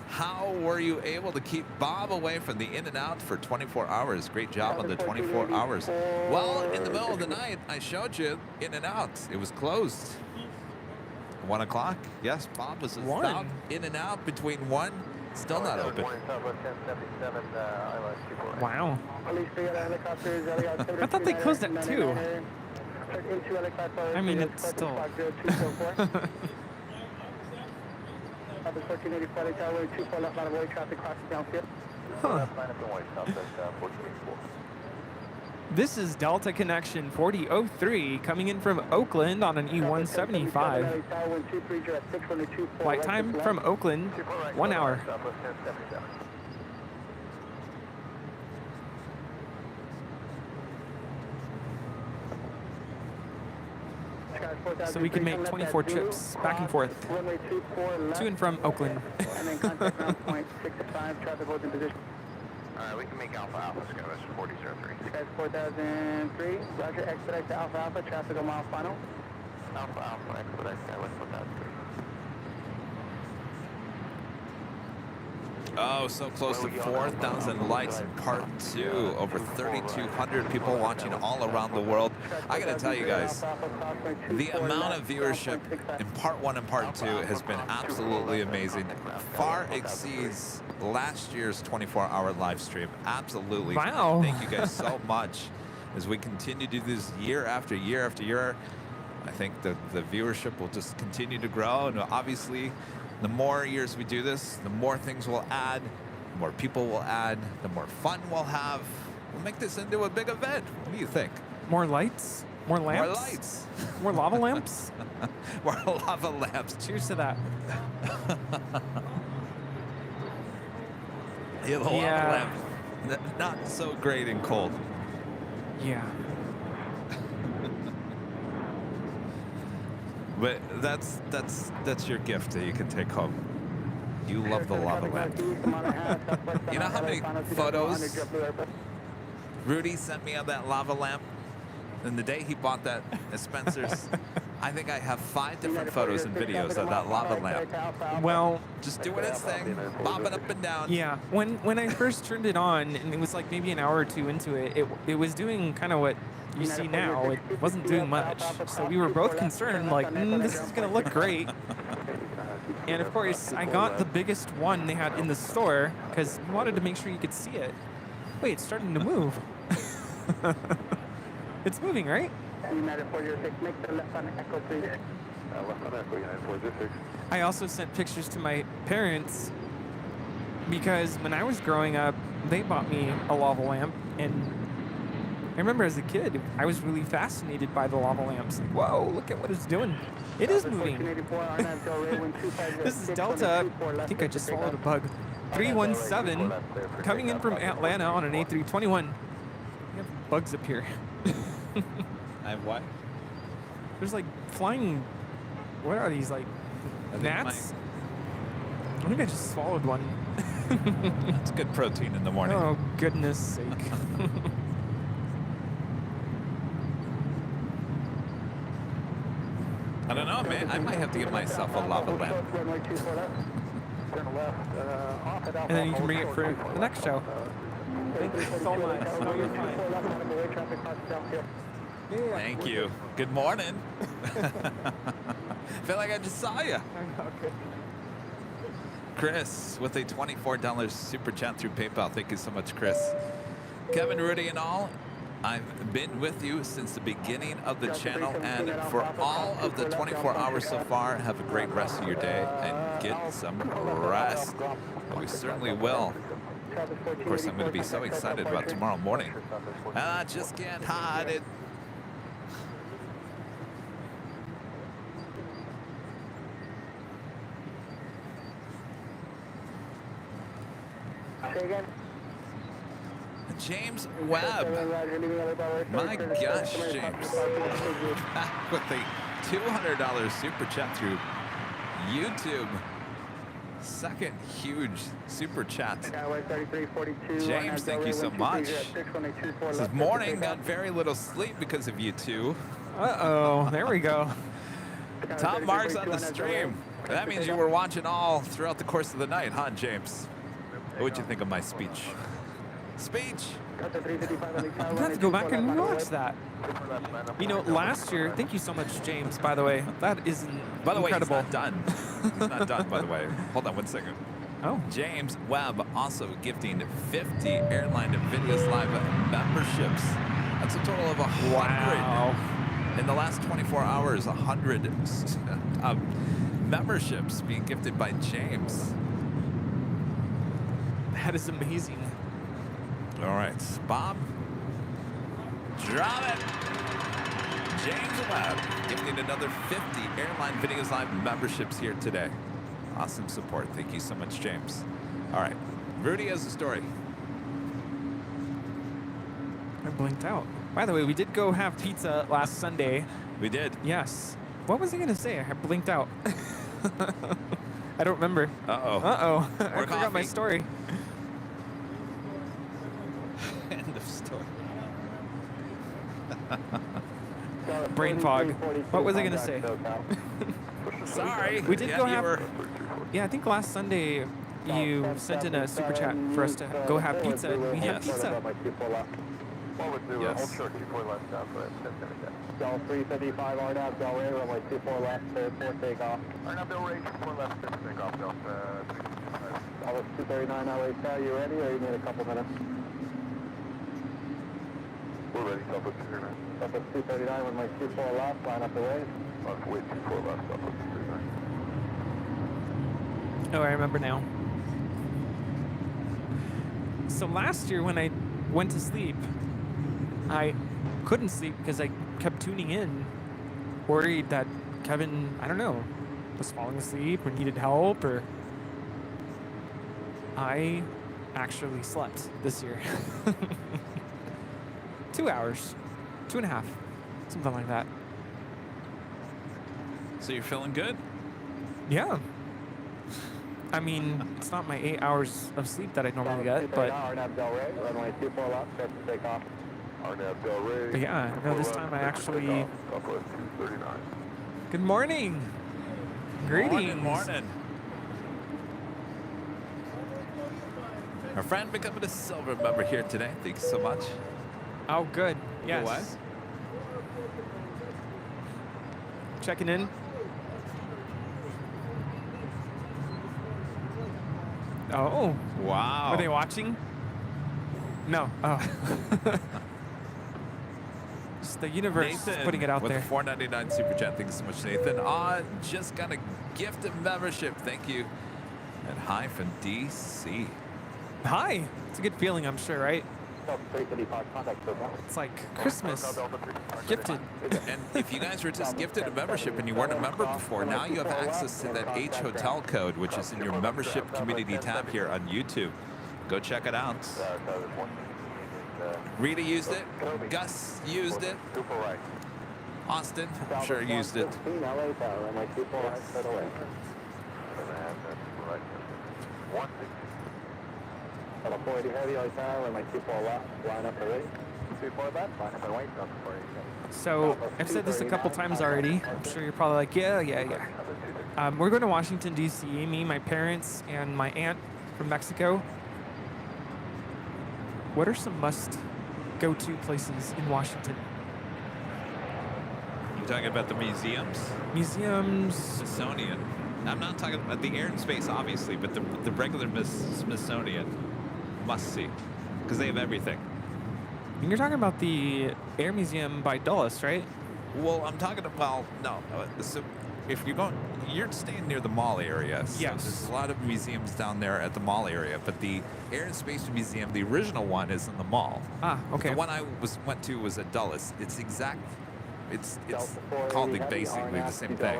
How were you able to keep Bob away from the In-N-Out for 24 hours? Great job on the 24 hours. Well, in the middle of the night, I showed you In-N-Out. It was closed. 1 o'clock. Yes, Bob was about In-N-Out between 1. Still not open. Wow. I thought they closed at 2. I mean, it's still... Huh. This is Delta Connection 4003 coming in from Oakland on an E175. Flight time from Oakland, 1 hour. So we can make 24 trips back and forth to and from Oakland. And then contact ground point 6-5, traffic holds in position. Alright, we can make Alpha Alpha, Skywest 4003. Skies 4003, roger, expedite to Alpha Alpha, traffic on mile final. Alpha Alpha, expedite Skywest 4003. Oh, so close to 4,000 likes in part 2. Over 3,200 people watching all around the world. I gotta tell you guys, the amount of viewership in part 1 and part 2 has been absolutely amazing. Far exceeds last year's 24-hour live stream. Absolutely. Wow. Thank you guys so much. As we continue to do this year after year after year, I think the viewership will just continue to grow. And obviously, the more years we do this, the more things we'll add, the more people we'll add, the more fun we'll have. We'll make this into a big event. What do you think? More lights? More lamps? More lights. More lava lamps? More lava lamps. Cheers to that. Yeah, the lava lamp. Not so great and cold. Yeah. But that's your gift that you can take home. You love the lava lamp. You know how many photos Rudy sent me of that lava lamp? And the day he bought that at Spencer's, I think I have 5 different photos and videos of that lava lamp. Well, Just doing its thing, bobbing up and down. yeah. When I first turned it on, and it was like maybe an hour or two into it, it was doing kind of what you see now. It wasn't doing much. So we were both concerned, like, this is gonna look great. And of course, I got the biggest one they had in the store because we wanted to make sure you could see it. Wait, it's starting to move. It's moving, right? United 406, make the left on Echo, please. Left on Echo, United 406. I also sent pictures to my parents because when I was growing up, they bought me a lava lamp, and I remember as a kid, I was really fascinated by the lava lamps. Like, whoa, look at what it's doing. It is moving. This is Delta. I think I just swallowed a bug. 317 coming in from Atlanta on an A321. We have bugs up here. I have what? There's like flying. What are these, like gnats? I think I just swallowed one. That's good protein in the morning. Oh, goodness sake. I don't know, man. I might have to get myself a lava lamp. And then you can bring it for the next show. Thank you so much. No, you're fine. Thank you. Good morning. Feel like I just saw you. Chris with a $24 super chat through PayPal. Thank you so much, Chris. Kevin, Rudy, and all. I've been with you since the beginning of the channel, and for all of the 24 hours so far, have a great rest of your day and get some rest. We certainly will. Of course, I'm going to be so excited about tomorrow morning. I just can't hide it. Say again? James Webb. My gosh, James. Back with a $200 super chat through YouTube. Second huge super chat. James, thank you so much. This morning, got very little sleep because of you two. Uh-oh, there we go. Top marks on the stream. That means you were watching all throughout the course of the night, huh, James? What would you think of my speech? Speech. I'm gonna have to go back and watch that. You know, last year, thank you so much, James, by the way. That is By the way, incredible. he's not done. He's not done, by the way. Hold on one second. Oh. James Webb also gifting 50 Airline Videos Live memberships. That's a total of 100. Wow. In the last 24 hours, 100 memberships being gifted by James. That is amazing. All right, Bob. Drop it. James Webb gifting another 50 Airline Videos Live memberships here today. Awesome support. Thank you so much, James. All right, Rudy has the story. I blinked out. By the way, we did go have pizza last Sunday. We did. Yes. What was I gonna say? I blinked out. I don't remember. Uh-oh. Uh-oh. I More forgot my coffee? story. End of story. Brain fog. What was I gonna say? Sorry. We did Yeah, go you have. were- Yeah, I think last Sunday you sent in a super chat for us to go have pizza. And we had pizza. What would do? Yes. Hold short, 24 left south, but that's going to get. Del 355, RNAV, Del Ray, runway 24 left, clear for takeoff. RNAV, Del Ray, 24 left, clear for takeoff, Delta 355. Dallas 239, LA, sir, you ready, or you need a couple minutes? We're ready, Southwest 239. Southwest 239, runway 24 left, line up the way. Wait, 24 left, Southwest 239. Oh, I remember now. So last year when I went to sleep, I couldn't sleep because I kept tuning in, worried that Kevin, I don't know, was falling asleep or needed help, or I actually slept this year. 2 hours, 2.5, something like that. So you're feeling good? Yeah. I mean, it's not my 8 hours of sleep that I normally get, but RNAV, Del Ray, runway 24 left, clear for takeoff. RNAV Del Rey. But yeah, no, this time I actually. Southwest 239. Good morning. Greetings. Morning. Our friend becoming a silver member here today. Thank you so much. Oh, good. Yes. What? Checking in. Oh. Wow. Were they watching? No. Oh. Just the universe Nathan putting it out with there. the $4.99 super chat. Thank you so much, Nathan. Just got a gifted membership. Thank you. At Hyphen DC. Hi. It's a good feeling, I'm sure, right? It's like Christmas. Gifted. And if you guys were just gifted a membership and you weren't a member before, now you have access to that H Hotel code, which is in your membership community tab here on YouTube. Go check it out. Rita used it. Gus used it. Austin, I'm sure used it. So I've said this a couple times already. I'm sure you're probably like, yeah. We're going to Washington, D.C. Me, my parents, and my aunt from Mexico. What are some must-go-to places in Washington? You talking about the museums? Museums. Smithsonian. I'm not talking about the Air and Space, obviously, but the regular Smithsonian must see, because they have everything. And you're talking about the Air Museum by Dulles, right? Well, I'm talking about, no. So if you're staying near the mall area. So Yes. there's a lot of museums down there at the mall area, but the Air and Space Museum, the original one, is in the mall. Ah, okay. The one I went to was at Dulles. It's called basically the same thing.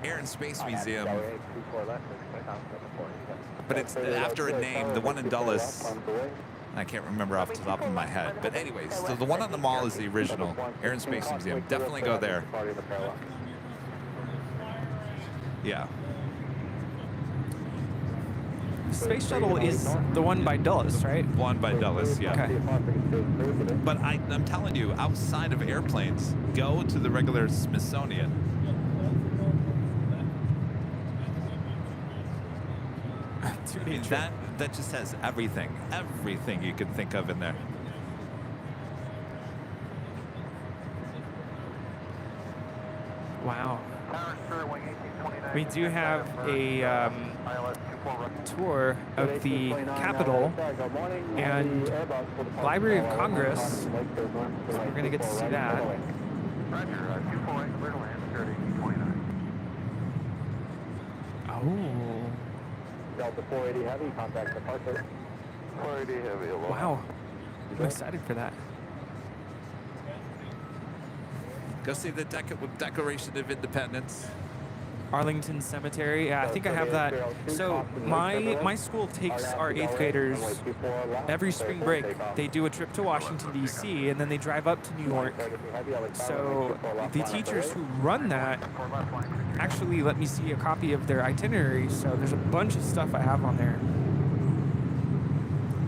Air and Space Museum, but it's after a name. The one in Dulles, I can't remember off the top of my head. But anyways, so the one on the mall is the original Air and Space Museum. Definitely go there. Yeah. The Space Shuttle is the one by Dulles, right? One by Dulles, yeah. Okay. But I'm telling you, outside of airplanes, go to the regular Smithsonian. I mean, that just has everything you can think of in there. Wow. We do have a tour of the Capitol and Library of Congress. So we're going to get to see that. Oh. Delta 480 Heavy, contact departure. 480 Heavy, aloha. Wow. I'm excited for that. Go see the Declaration of Independence. Arlington Cemetery. Yeah, I think I have that. So my school takes our 8th graders every spring break. They do a trip to Washington, D.C., and then they drive up to New York. So the teachers who run that actually let me see a copy of their itinerary. So there's a bunch of stuff I have on there.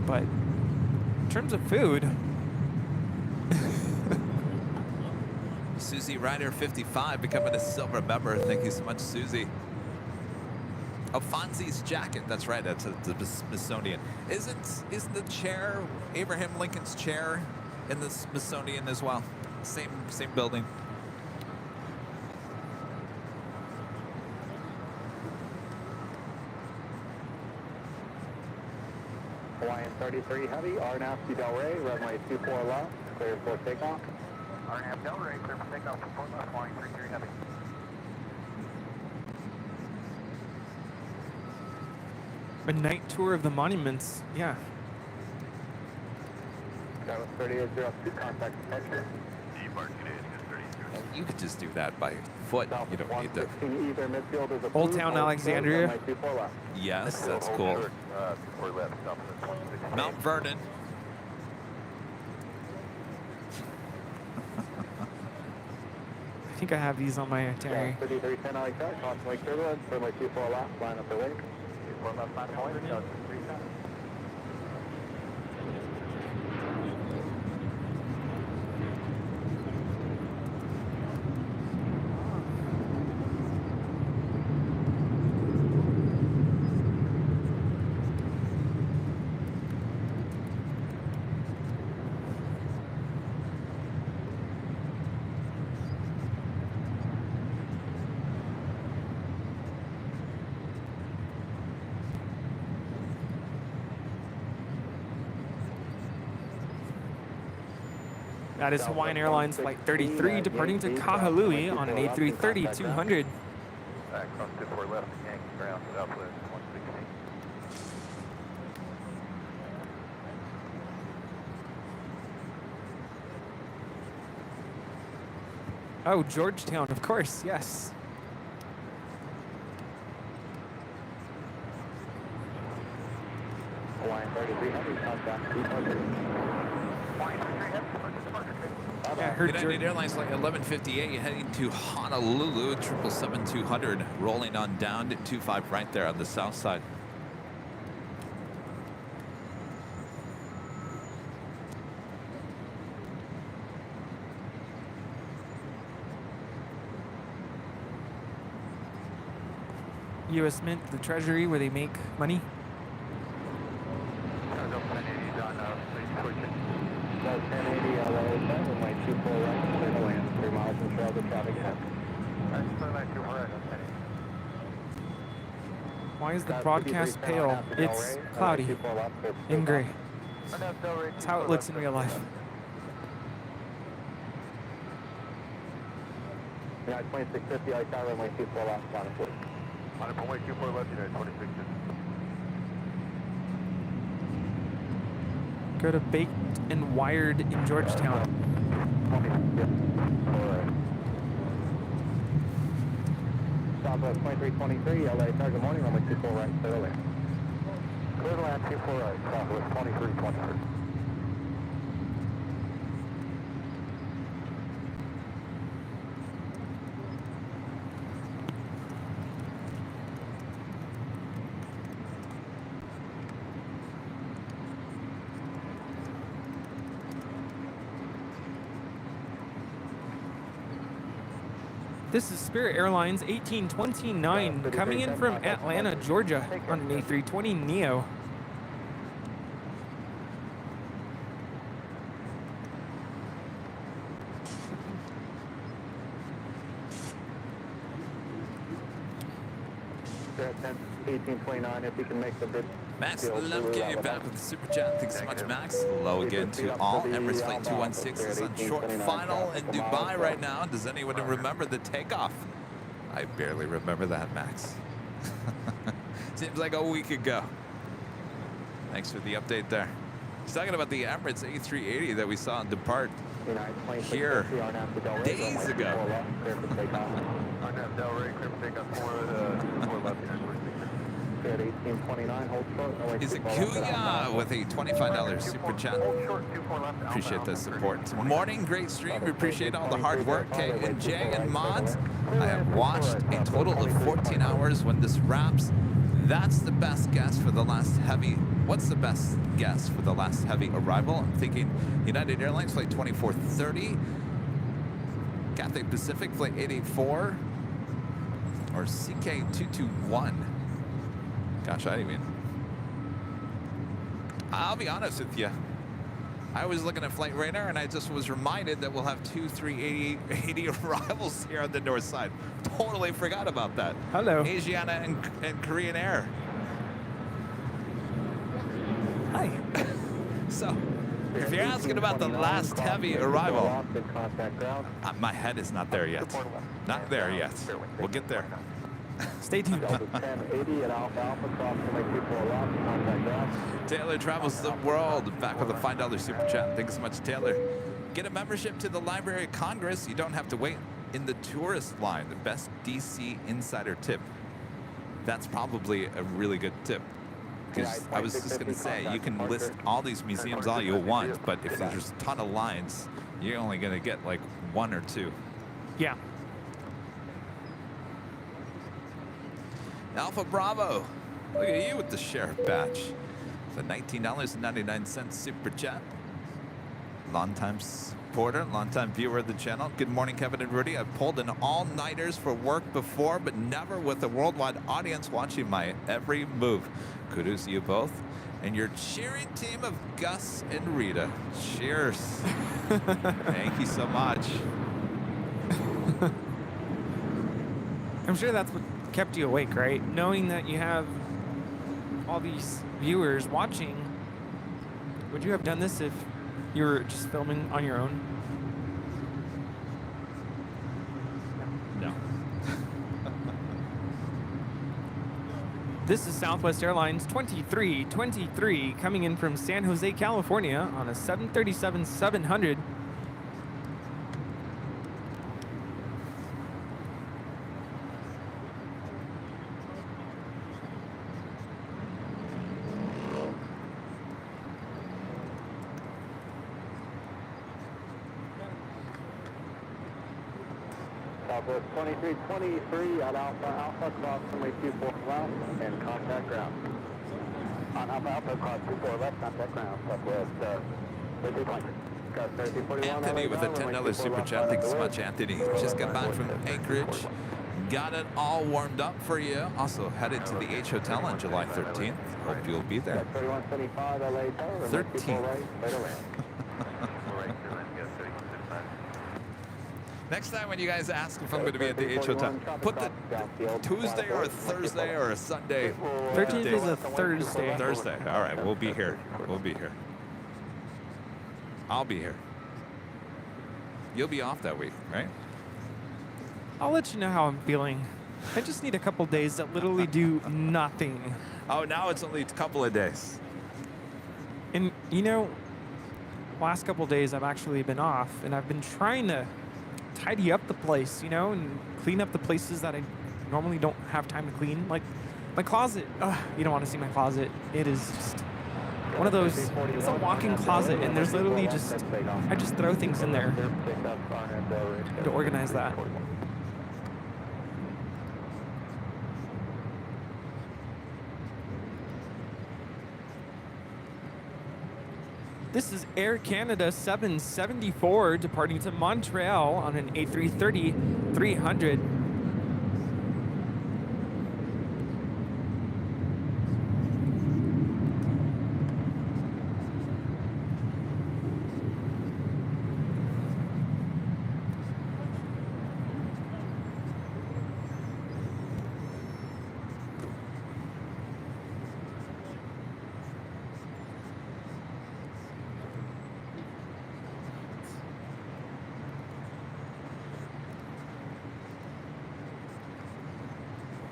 But in terms of food, Susie Ryder 55 becoming a silver member. Thank you so much, Susie. Oh, Fonzie's jacket. That's right. That's the Smithsonian. Isn't the chair, Abraham Lincoln's chair, in the Smithsonian as well? Same building. Hawaiian 33 Heavy, RNAV to Del Rey, runway 24 left, clear for takeoff. RNAV Del Rey, clear for takeoff, report left, Hawaiian 33 Heavy. a night tour of the monuments. Yeah. That was 3802, contact departure. You could just do that by foot. You don't need to. Old Town Alexandria. Yes, that's cool. Mount Vernon. I think I have these on my itinerary. 3310 LAX, cross Lake Turbulence, runway 24 left, line up the wing. 24 left, line up the wing, That is Hawaiian Airlines Flight 33 departing to Kahului on an A330-200. Cross 24 left, Yankee ground, Southwest 116. Oh, Georgetown, of course, yes. Hawaiian 3300, contact departure. Yeah, I heard United Airlines Flight 1158 heading to Honolulu, 777-200, rolling on down to 25 right there on the south side. U.S. Mint, the Treasury, where they make money. That's 1080 LA, runway 24 right, clear to land, 3 miles from trail to traffic ahead. Why is the broadcast pale? It's cloudy and gray. That's how it looks in real life. United 2650, I got runway 24 left, down to 40. On runway 24 left, United 2650. Go to Baked and Wired in Georgetown. Southwest 2323, LA, target morning, runway 24 right, clear to land. Clear to land, 24 right, Southwest 2323. This is Spirit Airlines 1829 coming in from Atlanta, Georgia on an A320 Neo. Spirit 1829, if you can make the bid. Max Lemke back with the super chat. Thanks so much, Max. Hello again to all. Emirates Flight 216 is on short final in Dubai right now. Does anyone remember the takeoff? I barely remember that, Max. Seems like a week ago. Thanks for the update there. He's talking about the Emirates A380 that we saw depart here days ago. Is it Kuya with a $25 super chat? Appreciate the support. Morning, great stream. We appreciate all the hard work. K and J and mods. I have watched a total of 14 hours. When this wraps, that's the best guess for the last heavy. What's the best guess for the last heavy arrival? I'm thinking United Airlines Flight 2430, Cathay Pacific Flight 884, or CK221. Gosh, I'll be honest with you. I was looking at Flight Radar and I just was reminded that we'll have 2 380 arrivals here on the north side. Totally forgot about that. Hello. Asiana and Korean Air. Hi. So, if you're asking about the last heavy arrival, my head is not there yet. Not there yet. We'll get there. Stay tuned. Taylor travels the world. Back with a $5 super chat. Thanks so much, Taylor. Get a membership to the Library of Congress. You don't have to wait in the tourist line. The best DC insider tip. That's probably a really good tip. Because I was just going to say, you can list all these museums all you want, but if there's a ton of lines, you're only going to get like 1 or 2. Yeah. Alpha Bravo, look at you with the sheriff badge. The $19.99 super chat. Long-time supporter, long-time viewer of the channel. Good morning, Kevin and Rudy. I've pulled in all-nighters for work before, but never with a worldwide audience watching my every move. Kudos to you both and your cheering team of Gus and Rita. Cheers. Thank you so much. I'm sure that's what kept you awake, right? Knowing that you have all these viewers watching. Would you have done this if You were just filming on your own? No. This is Southwest Airlines 2323 coming in from San Jose, California on a 737-700. Southwest 2323 at Alpha, cross runway 24 left, and contact ground. On Alpha, cross 24 left, contact ground. Southwest 2320. Anthony with a $10 super chat. Thanks so much, Anthony. Just got back from Anchorage. Got it all warmed up for you. Also headed to the H Hotel on July 13th. Hope you'll be there. 3125 LA Tower. 13th. Next time when you guys ask if I'm going to be at the H Hotel, put the Tuesday or a Thursday or a Sunday. 13th is a Thursday. Thursday. All right, we'll be here. We'll be here. I'll be here. You'll be off that week, right? I'll let you know how I'm feeling. I just need a couple days that literally do nothing. Oh, now it's only a couple of days. And, you know, last couple days I've actually been off, and I've been trying to tidy up the place, you know, and clean up the places that I normally don't have time to clean. Like my closet. You don't want to see my closet. It is just one of those, it's a walk-in closet, and there's literally just, I just throw things in there to organize that. This is Air Canada 774 departing to Montreal on an A330-300.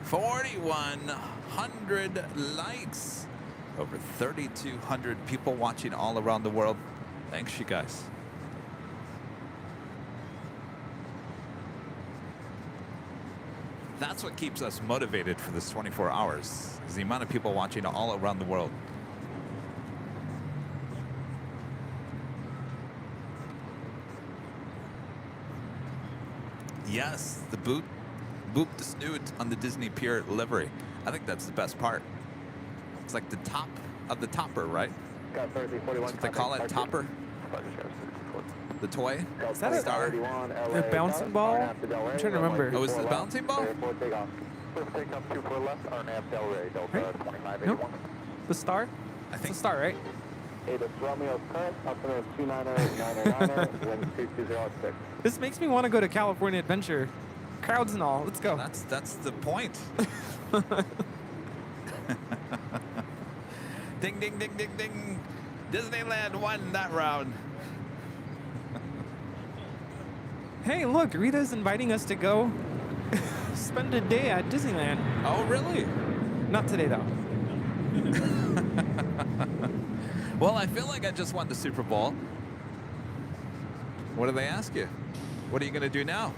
$4,100 likes. Over 3,200 people watching all around the world. Thanks, you guys. That's what keeps us motivated for this 24 hours, is the amount of people watching all around the world. Yes, the boot the snoot on the Disney Pier livery. I think that's the best part. It's like the top of the topper, right? That's what they call it, topper? The toy? Is that a star? The bouncing ball? I'm trying to remember. Oh, is it the bouncing ball? Right? Nope. The star? I It's think the star, right? This makes me want to go to California Adventure. Crowds and all. Let's go. That's the point. Ding, ding, ding, ding, ding. Disneyland won that round. Hey, look, Rita's inviting us to go spend a day at Disneyland. Oh, really? Not today, though. Well, I feel like I just won the Super Bowl. What do they ask you? What are you going to do now?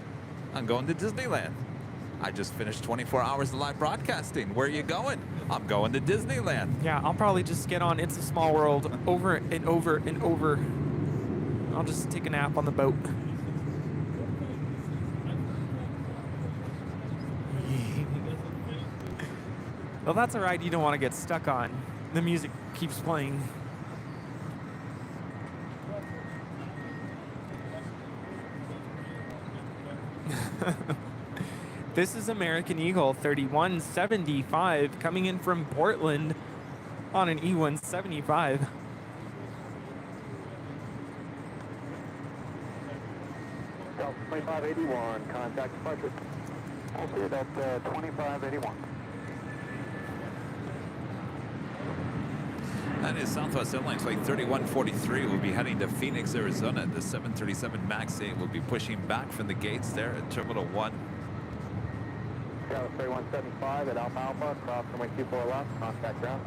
I'm going to Disneyland. I just finished 24 hours of live broadcasting. Where are you going? I'm going to Disneyland. Yeah, I'll probably just get on It's a Small World over and over and over. I'll just take a nap on the boat. Well, that's a ride you don't want to get stuck on. The music keeps playing. This is American Eagle 3175 coming in from Portland on an E175. South 2581, contact departure. I'll see it at 2581. That is Southwest Airlines Flight 3143. We'll be heading to Phoenix, Arizona. The 737 MAX 8 will be pushing back from the gates there at Terminal 1. Dallas 3175 at Alpha Alpha, cross runway 24 left, contact ground.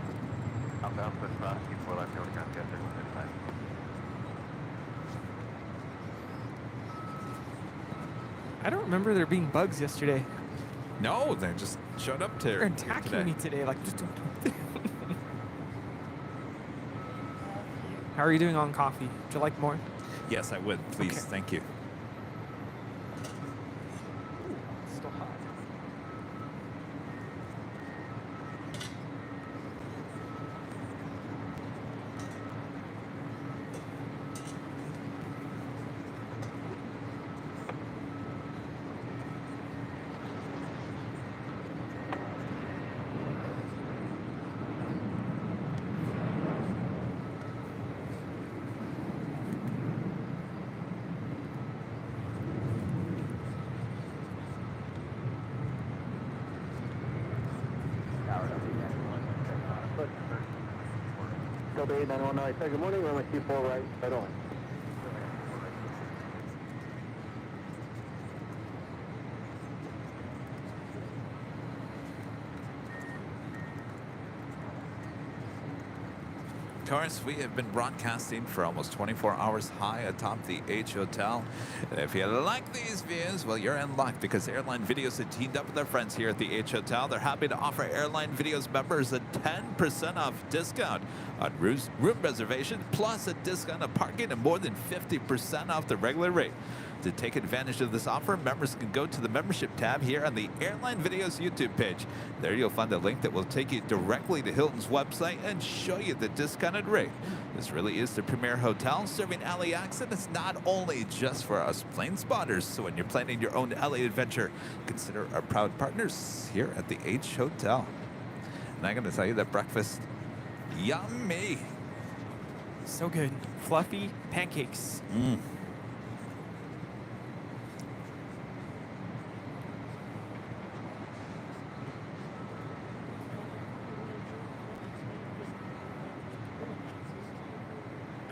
Alpha Alpha, cross, keep 4 left, over contact, 3175. I don't remember there being bugs yesterday. No, they just showed up They're attacking me today. Like, just. How are you doing on coffee? Would you like more? Yes, I would. Please. Okay. Thank you. Still hot. Delta 8919, good morning, runway 24 right, right on. Of course, we have been broadcasting for almost 24 hours high atop the H Hotel. And if you like these views, well, you're in luck because Airline Videos have teamed up with their friends here at the H Hotel. They're happy to offer Airline Videos members a 10% off discount on room reservations, plus a discount on parking and more than 50% off the regular rate. To take advantage of this offer, members can go to the membership tab here on the Airline Videos YouTube page. There you'll find a link that will take you directly to Hilton's website and show you the discounted rate. This really is the premier hotel serving LAX, and it's not only just for us plane spotters. So when you're planning your own LA adventure, consider our proud partners here at the H Hotel. And I'm going to tell you that breakfast, yummy. So good. Fluffy pancakes.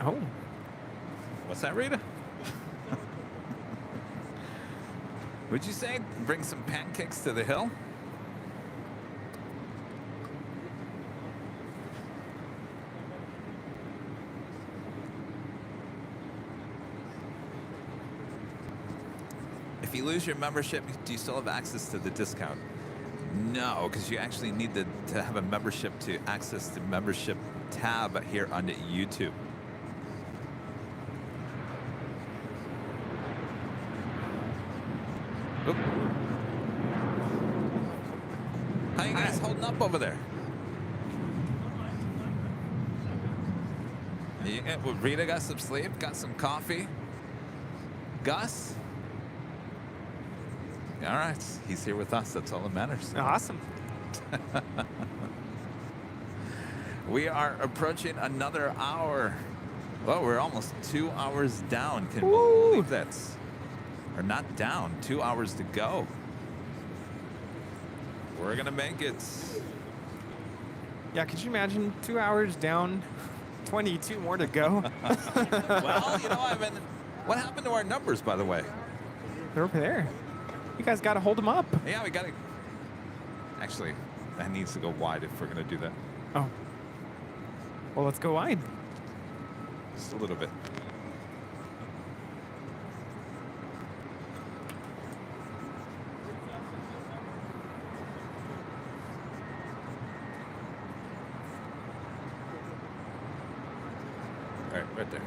Oh. What's that, Rita? Would you say bring some pancakes to the hill? If you lose your membership, do you still have access to the discount? No, because you actually need to have a membership to access the membership tab here on YouTube. Oop. How you guys holding up over there? Yeah, well, Rita got some sleep, got some coffee. Gus? All right, he's here with us. That's all that matters. Awesome. We are approaching another hour. Well, we're almost 2 hours down. Can we believe that? Or not down, 2 hours to go. We're gonna make it. Yeah, could you imagine 2 hours down, 22 more to go? Well, you know, what happened to our numbers, by the way? They're over there. You guys got to hold them up. Yeah, we gotta. Actually, that needs to go wide if we're gonna do that. Oh. Well, let's go wide. Just a little bit. All right, right there.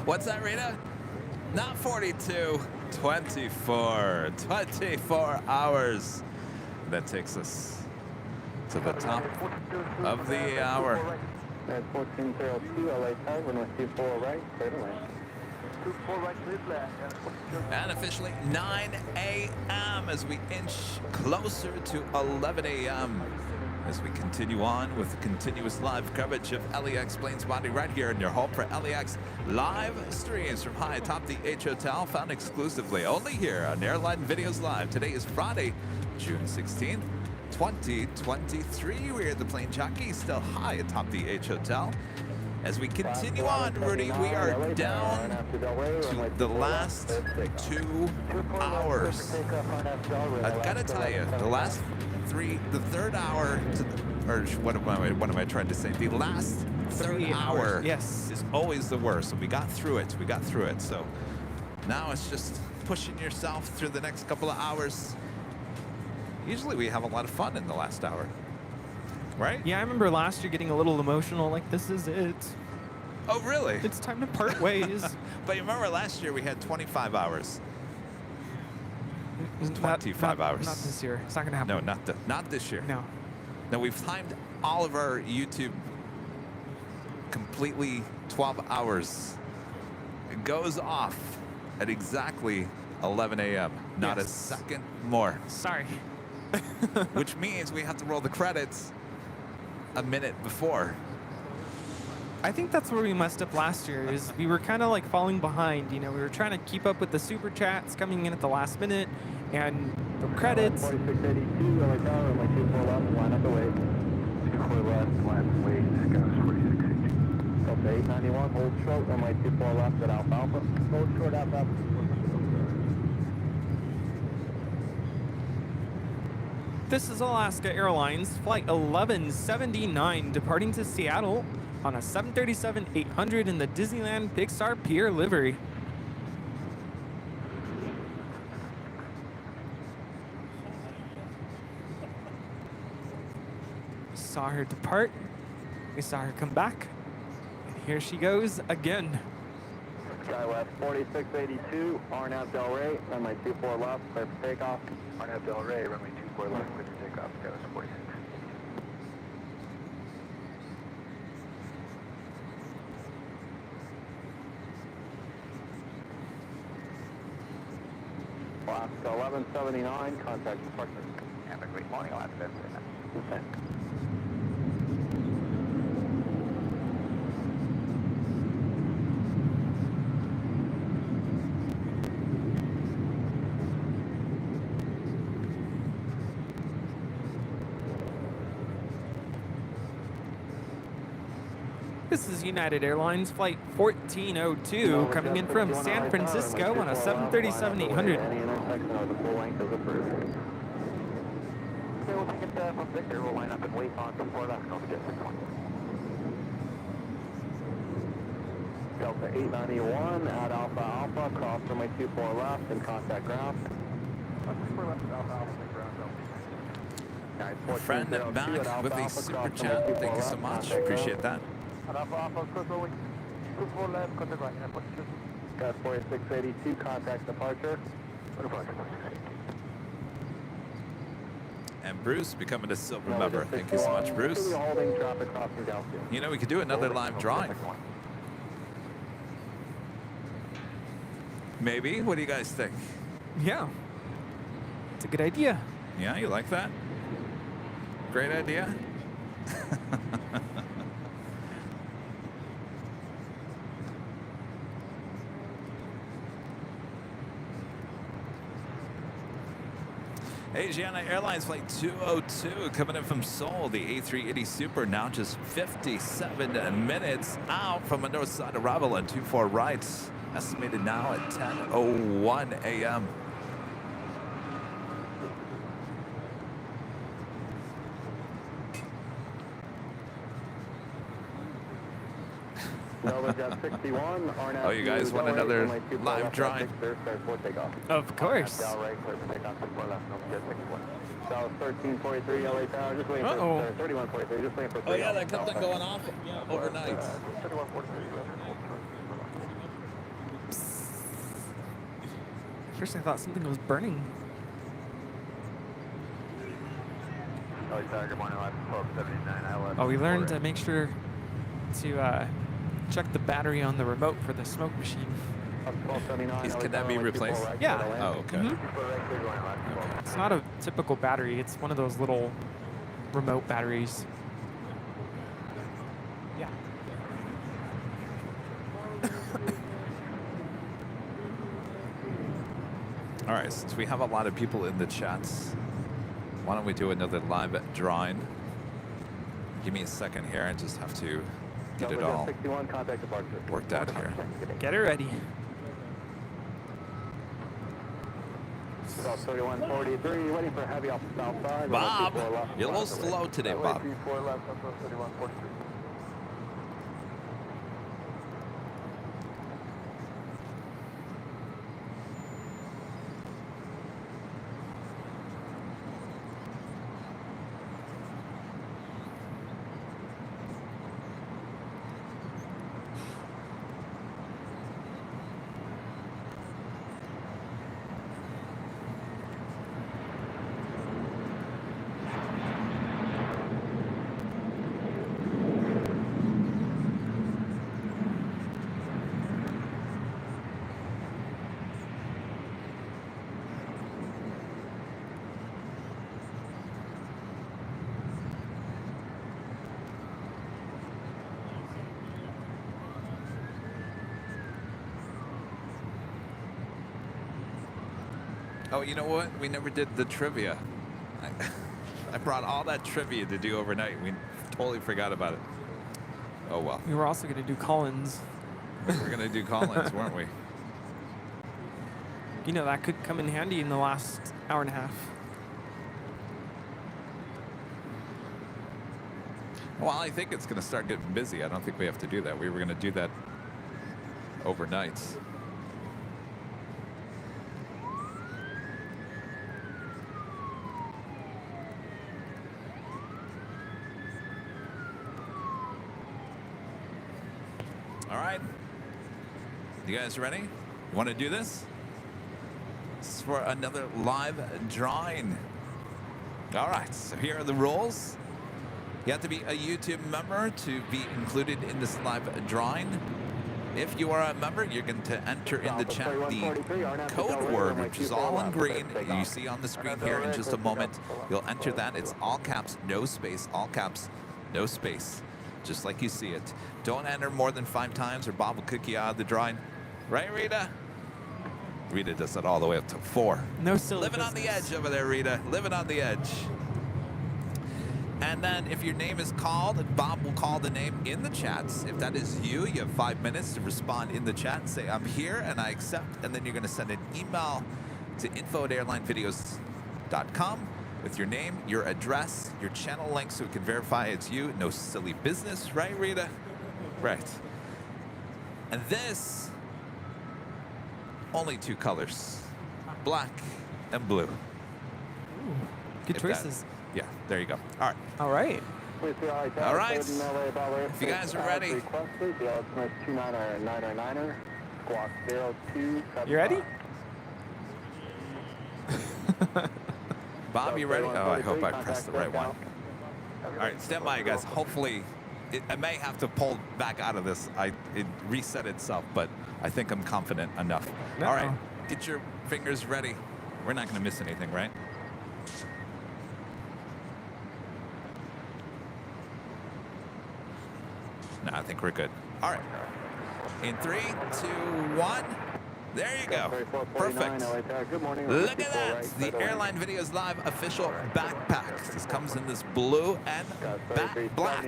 What's that, Rita? Not 42, 24. 24 hours. That takes us to the top of the hour. That's 1402 LA time, runway 24 right, straight away. 24 right, clear flat. And officially 9 a.m. as we inch closer to 11 a.m. as we continue on with continuous live coverage of LAX Plains Bonding right here in your home for LAX live streams from high atop the H Hotel, found exclusively only here on Airline Videos Live. Today is Friday, June 16th, 2023. We're at the plane jockey, still high atop the H Hotel. As we continue on, Rudy, we are down to the last 2 hours. I've got to tell you, the third hour, or what am I trying to say? The last third hour, yes, is always the worst. And we got through it. So now it's just pushing yourself through the next couple of hours. Usually we have a lot of fun in the last hour. Right? Yeah, I remember last year getting a little emotional, like, this is it. Oh, really? It's time to part ways. But you remember last year we had 25 hours. 25 hours. Not this year. It's not going to happen. No, not this year. No. No, we've timed all of our YouTube completely 12 hours. It goes off at exactly 11 a.m. Not a second more. Sorry. Which means we have to roll the credits a minute before. I think that's where we messed up last year, is we were kind of like falling behind. You know, we were trying to keep up with the super chats coming in at the last minute and the credits. 4682, LA Tower, runway 24 left, line up the way. 24 left, line wait, Scouts 4682. Delta 891, hold short, runway 24 left at Alpha Alpha. Hold short, Alpha Alpha. This is Alaska Airlines Flight 1179 departing to Seattle on a 737-800 in the Disneyland Pixar Pier livery. Saw her depart. We saw her come back. And here she goes again. SkyWest 4682, RNAV Del Rey, runway 24 left, clear for takeoff. RNAV Del Rey, runway 24 left, clear for takeoff, Scouts 46. Alaska 1179, contact departure. Have a great morning, Alaska 1179. This is United Airlines Flight 1402 coming in from San Francisco on a 737-800. Any intersection or the full length of the first. Okay, we'll take it from Victor. We'll line up and wait on before left. Don't forget 620. Delta 891 at Alpha Alpha, cross runway 24 left and contact ground. 24 left, Alpha Alpha, ground, Delta. Friend back with a super chat. Thank you so much. Appreciate that. Alpha Alpha, close rolling. 24 left, contact right. 4682, contact departure. And Bruce becoming a silver member. Thank you so much, Bruce. Holding traffic crossing Delta. You know, we could do another live drawing. Maybe. What do you guys think? Yeah. It's a good idea. Yeah, you like that? Great idea. Asiana Airlines Flight 202 coming in from Seoul. The A380 Super now just 57 minutes out from a north side arrival on 24 rights. Estimated now at 10:01 a.m. Oh, you guys want another live drawing? Of course. South 1343 LA Tower, just waiting Uh-oh. for 3143, just waiting for Oh yeah, that kept on going off overnight. First I thought something was burning. LA Tower, good morning, Alaska 1279. Oh, we learned to make sure to check the battery on the remote for the smoke machine. Can that be replaced? Yeah. Oh, okay. It's not a typical battery. It's one of those little remote batteries. Yeah. All right, since we have a lot of people in the chats, why don't we do another live drawing? Give me a second here. I just have to get it all 61, contact departure. worked out here. Get it ready. South 3143, waiting for heavy off the south side. Bob, you're a little slow today, Bob. 34 left, Southwest 3143. Oh, you know what? We never did the trivia. I brought all that trivia to do overnight. We totally forgot about it. Oh, well. We were also going to do Collins. We were going to do Collins, weren't we? You know, that could come in handy in the last hour and a half. Well, I think it's going to start getting busy. I don't think we have to do that. We were going to do that overnight. All right. You guys ready? You want to do this? This is for another live drawing. All right, so here are the rules. You have to be a YouTube member to be included in this live drawing. If you are a member, you're going to enter in the chat the code word, which is all in green. You see on the screen here in just a moment. You'll enter that. It's all caps, no space, all caps, no space, just like you see it. Don't enter more than 5 times or Bob will kick you out of the drawing. Right, Rita? Rita does it all the way up to 4. No silly Living on the edge over there, Rita. Living on the edge. And then if your name is called, Bob will call the name in the chats. If that is you, you have 5 minutes to respond in the chat and say, I'm here and I accept. And then you're going to send an email to info@airlinevideos.com with your name, your address, your channel link so we can verify it's you. No silly business, right, Rita? Right. And this, only 2 colors, black and blue. Ooh, good If choices. Yeah, there you go. All right. All right. All right. If you guys are ready. You ready? Bob, you ready? Oh, I hope I pressed the right one. All right, stand by, guys. Hopefully, I may have to pull back out of this. It reset itself, but I think I'm confident enough. All right, get your fingers ready. We're not going to miss anything, right? No, I think we're good. All right. In 3, 2, 1. There you go. Perfect. Look at that. The Airline Videos Live official backpack. This comes in this blue and black.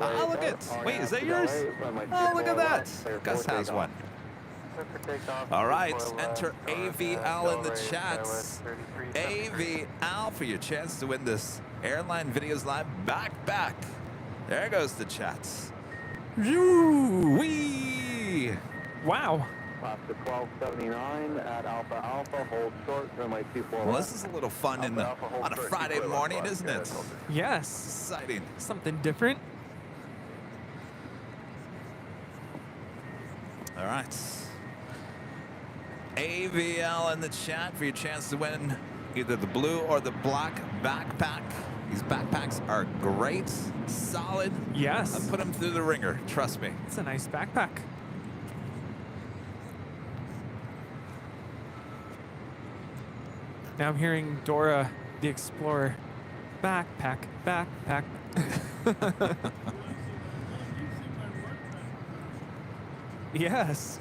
Oh, look at. Wait, is that yours? Oh, look at that. Gus has one. All right. Enter AVL in the chats. AVL for your chance to win this Airline Videos Live backpack. There goes the chats. Wee! Wow. Class to 1279 at Alpha Alpha, hold short, runway 24. Well, this is a little fun on a Friday morning, isn't it? Yes. Exciting. Something different. All right. AVL in the chat for your chance to win either the blue or the black backpack. These backpacks are great, solid. Yes. I put them through the ringer, trust me. It's a nice backpack. Now I'm hearing Dora the Explorer Backpack, backpack. Yes.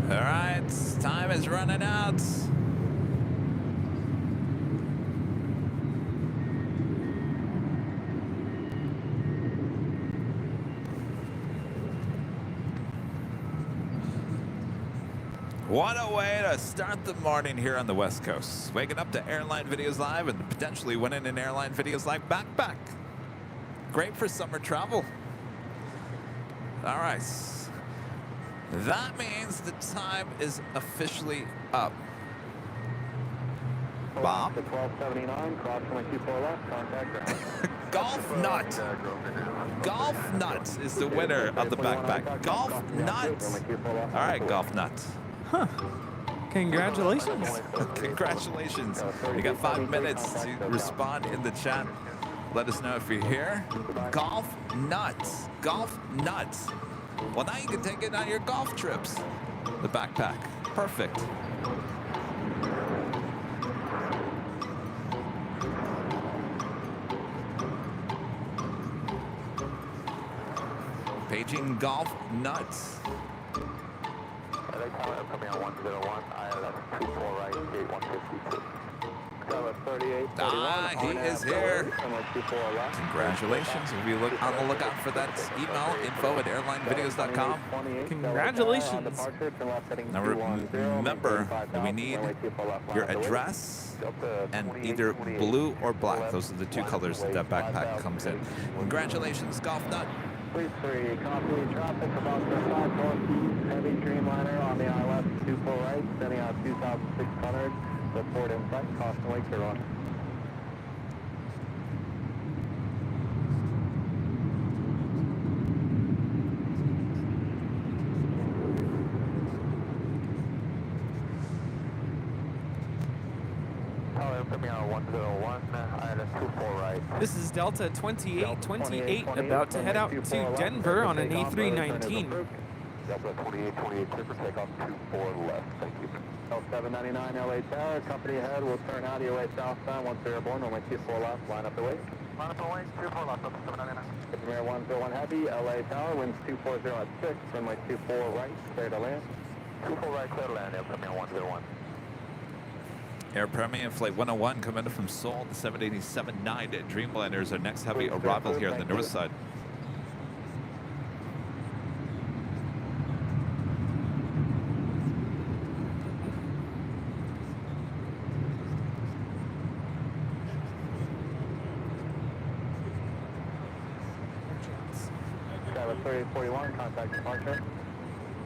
All right, time is running out. What a way to start the morning here on the West Coast. Waking up to Airline Videos Live and potentially winning an Airline Videos Live backpack. Great for summer travel. All right. That means the time is officially up. Bob? The 1279, cross 24 left, contact ground. Golf Nut. Golf Nut is the winner of the backpack. Golf Nut. All right, Golf Nut. Huh. Congratulations. Congratulations. You got 5 minutes to respond in the chat. Let us know if you're here. Golf Nuts. Golf Nuts. Well, now you can take it on your golf trips. The backpack. Perfect. Paging Golf Nuts. Coming on 101, ILS 24 right, gate 152. Skyline 38, He is here. Congratulations. We'll be on the lookout for that email, info@airlinevideos.com. Congratulations. Now remember that we need your address and either blue or black. Those are the two colors that that backpack comes in. Congratulations, Golf Nut. 3-3, copy traffic about the 5 northeast, heavy Dreamliner on the ILS 24 right, sending out 2,600, report in sight, caution wake to run. This is Delta 2828 about to head out to Denver on an A319. Delta 2828 clear for takeoff 24 left, thank you. L799 LA Tower, company ahead, we'll turn out of your way southbound once they're airborne, runway 24 left, line up the way. Line up the way, 24 left, Delta 799. Premier 101 Heavy, LA Tower, winds 240 at 6, runway 24 right, clear to land. 24 right, clear to land, Air Premier 101. Air Premier Flight 101 coming in from Seoul, the 787-9 at Dreamliner is our next heavy arrival here on the north side. Skyline 3841, contact departure.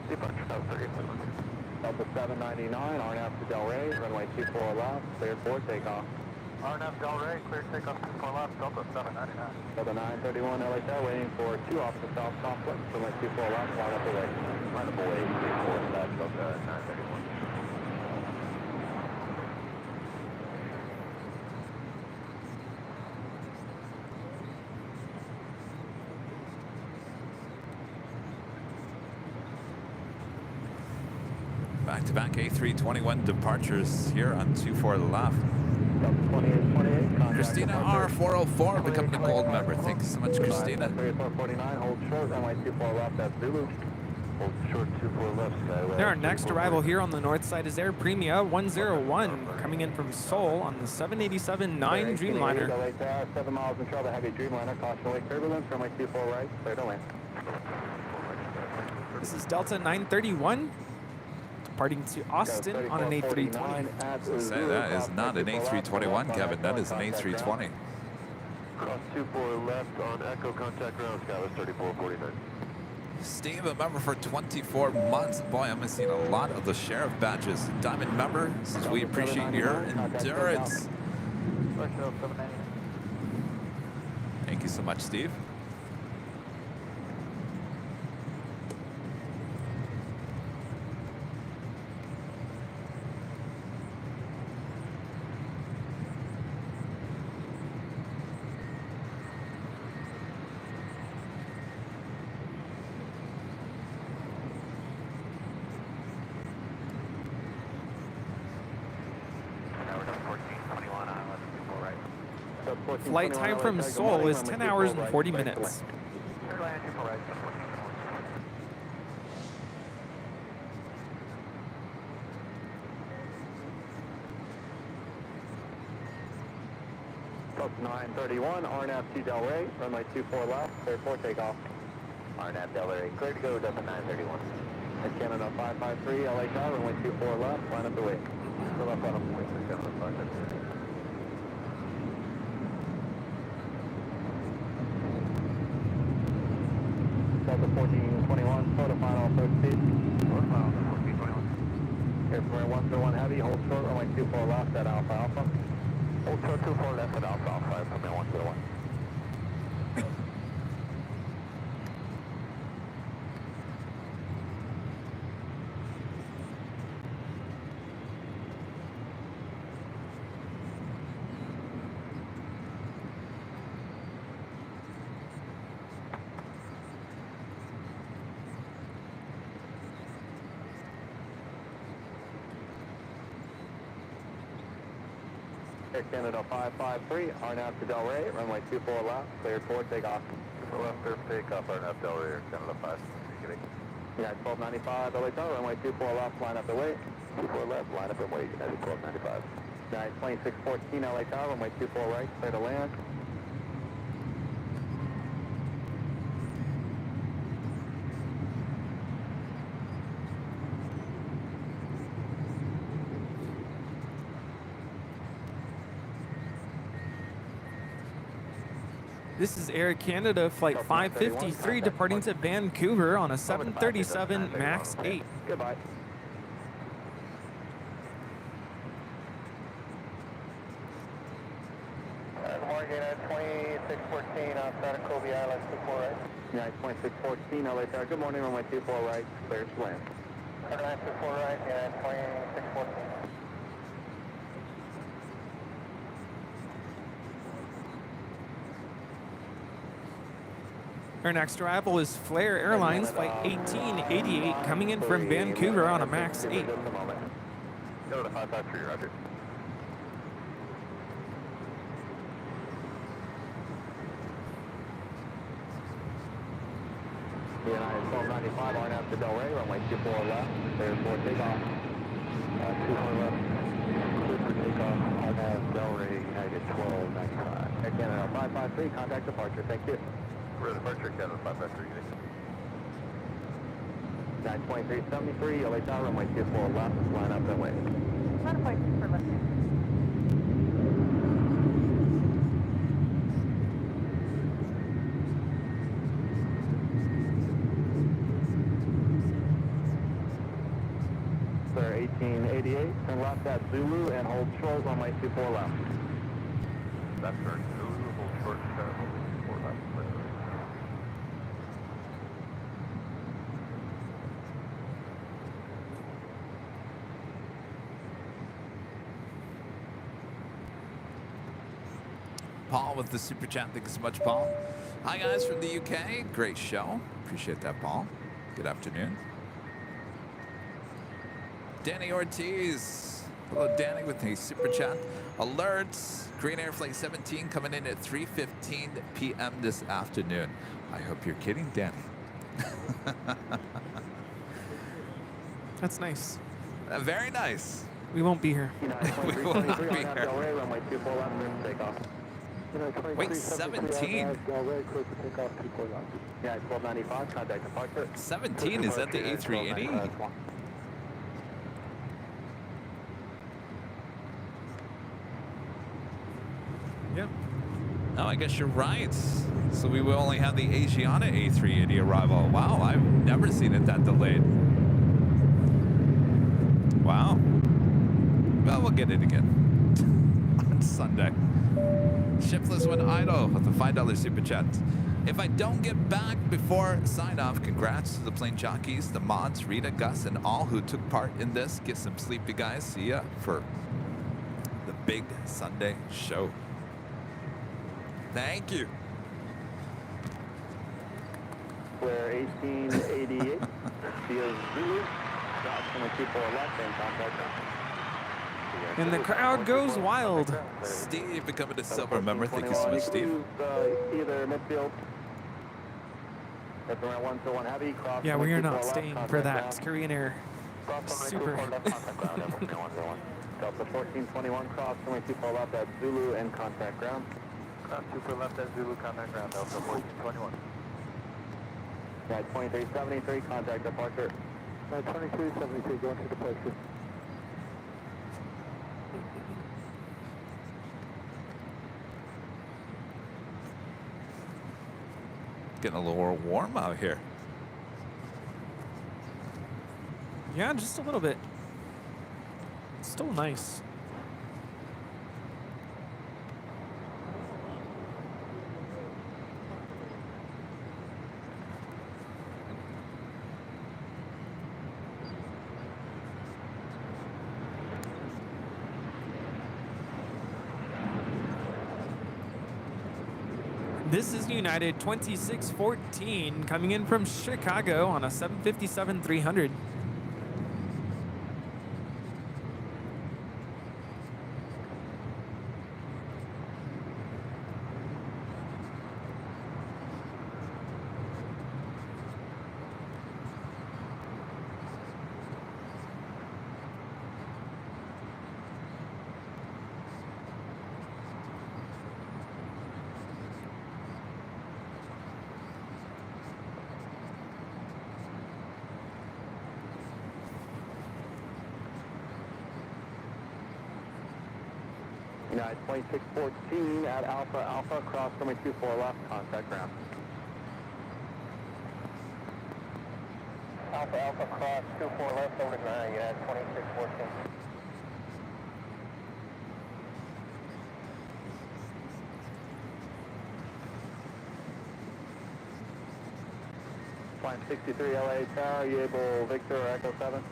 Departure, Delta 3841. Delta 799, RNAV to Del Rey, runway 24 left, cleared for takeoff. RNAV Del Rey, clear takeoff 24 left, Delta 799. Delta 931 LA Tower, waiting for 2 off the south complex, runway 24 left, line up the way. Line up the way, 24 left, Delta 931. Back-to-back A321 departures here on 24 left. Delta 2828, Christina R404 becoming a gold member. Thank you so much, Christina. 3449, hold short, runway 24 left, that's Zulu. Hold short, 24 left, Skyway. Our next arrival here on the north side is Air Premia 101 coming in from Seoul on the 787-9 Dreamliner. LA Tower, 7 miles in trouble, heavy Dreamliner, caution wake turbulence, runway 24 right, clear to land. This is Delta 931 departing to Austin on an A320. Say that is not an A321, Kevin. That is an A320. Cross 24 left on Echo, contact ground, Skyway 3449. Steve, a member for 24 months. Boy, I'm missing a lot of the sheriff badges. Diamond member, says we appreciate your endurance. Thank you so much, Steve. Flight time from Seoul is 10 hours and 40 minutes. AIRLINE 24 right, 931, RNAV to Delray, runway 24 left, clear for takeoff. RNAV Delray, clear to go, Delta 931. And Canada 553, LA Tower, runway 24 left, line up the way. Go left on them, wait for Canada 553. Delta 1421, photo final approach speed. Photo final, 1421. Airplane 101 heavy, hold short, runway 24 left at Alpha Alpha. Hold short 24 left at Alpha Alpha, airplane 101. Air Canada 553, RNAV to Delray, runway 24 left, cleared for takeoff. Left clear for takeoff, RNAV Delray, Air Canada 553. United 1295, LA Tower, runway 24 left, line up the way. 24 left, line up and wait, United 1295. United 2614, LA Tower, runway 24 right, clear to land. This is Air Canada Flight 553 departing to Vancouver on a 737 MAX 8. Goodbye. Good morning, United 2614 outside of Kobe Island, 24 right. United 2614, LA Tower, good morning, runway 24 right, clear to land. Airline 24 right, United 2614. Our next arrival is Flair Airlines Flight 1888 coming in from Vancouver on a MAX 8. Go to 553, roger. United 1295, RNAV to Delray, runway 24 left, clear for takeoff. 24 left, clear for takeoff, RNAV Delray, United 1295. Air Canada 553, contact departure, thank you. We're departure, Canada 553. 92373, LA Tower, runway 24 left, line up and wait. Not a point for listening. Clear 1888, turn left at Zulu and hold short, runway 24 left. That's correct, Zulu, hold short, hold 24 left. Paul with the super chat. Thank you so much, Paul. Hi, guys from the UK. Great show. Appreciate that, Paul. Good afternoon. Danny Ortiz. Hello, Danny, with a super chat. Alerts. Green Air Flight 17 coming in at 3:15 p.m. this afternoon. I hope you're kidding, Danny. That's nice. Very nice. We won't be here. We will not be here. Runway 24 left, take off. Wait, 17? Yeah, 1295, contact departure. 17? Is that the A380? Yeah. Oh, I guess you're right. So we will only have the Asiana A380 arrival. Wow, I've never seen it that delayed. Wow. Well, we'll get it again on Sunday. Shiftless when idle with the $5 super chat. If I don't get back before sign off, congrats to the plane jockeys, the mods, Rita, Gus, and all who took part in this. Get some sleep, you guys. See ya for the big Sunday show. Thank you. Clear 1888, via Zulu, Josh 24 left, and contact. And the crowd goes wild. Steve becoming a silver member. Thank you so much, Steve. Either midfield. That's around 1-1 heavy. Cross. Yeah, we are not staying for that. Korean Air. Super. Delta 1421, cross, runway 24 left at Zulu and contact ground. Cross 24 left at Zulu, contact ground, Delta 1421. Right, 2373, contact departure. Right, 2373, going to departure. Getting a little warm out here. Yeah, just a little bit. Still nice. This is United 2614 coming in from Chicago on a 757-300. United 2614 at Alpha Alpha, cross runway 24 left, contact ground. Alpha Alpha, cross 24 left over to ground, United 2614. Flight 63 LA Tower, you able Victor or Echo 7?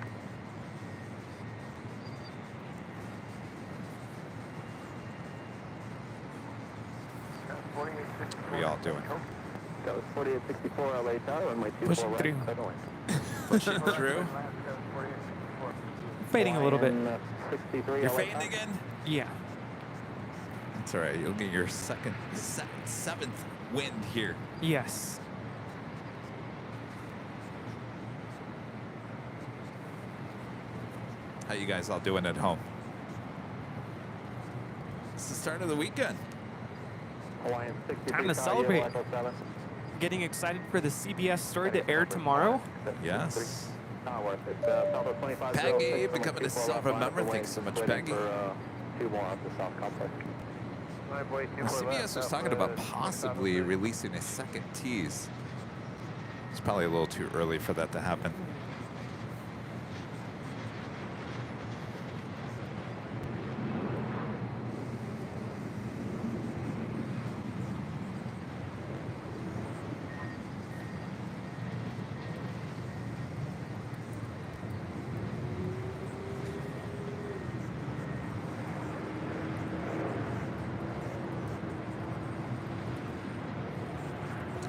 What are y'all doing? That was 4864 LA Tower, runway 24 Pushing left, through. settling. Pushing through. Fading a little bit. 63 You're LA fading Tower. again? Yeah. It's all right. You'll get your seventh wind here. Yes. How you guys all doing at home? It's the start of the weekend. Hawaiian 63 Time to Tower, celebrate. Echo 7. Getting excited for the CBS story to air tomorrow. Yes. Not worth it. Delta 2506, Peggy runway becoming a 24 silver left, member. runway Thanks so much, waiting Peggy. For, 2 more off the South Complex. CBS was talking about possibly releasing a second tease. It's probably a little too early for that to happen.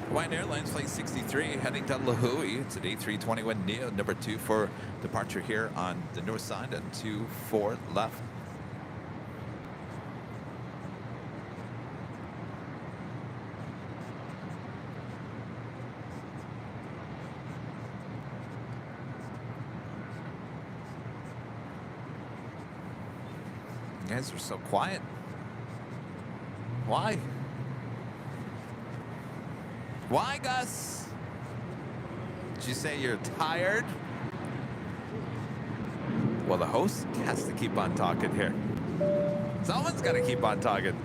Hawaiian Airlines Flight 63 heading to Lahui. It's an A321 Neo, number 2 for departure here on the north side and 24 left. You guys are so quiet. Why? Why, Gus? Did you say you're tired? Well, the host has to keep on talking here. Someone's got to keep on talking.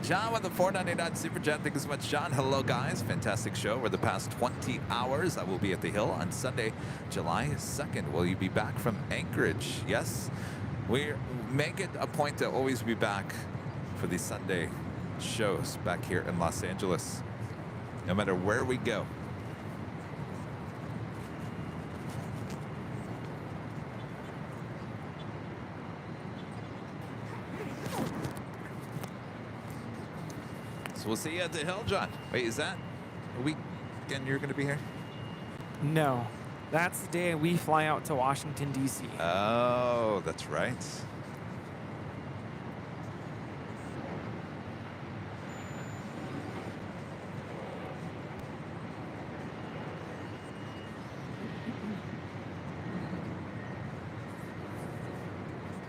John with the 499 Super Chat. Thank you so much, John. Hello, guys. Fantastic show. Over the past 20 hours, I will be at the Hill on Sunday, July 2nd. Will you be back from Anchorage? Yes. We make it a point to always be back for these Sunday shows back here in Los Angeles, no matter where we go. So we'll see you at the Hill, John. Wait, is that a weekend you're going to be here? No, that's the day we fly out to Washington, D.C. Oh, that's right.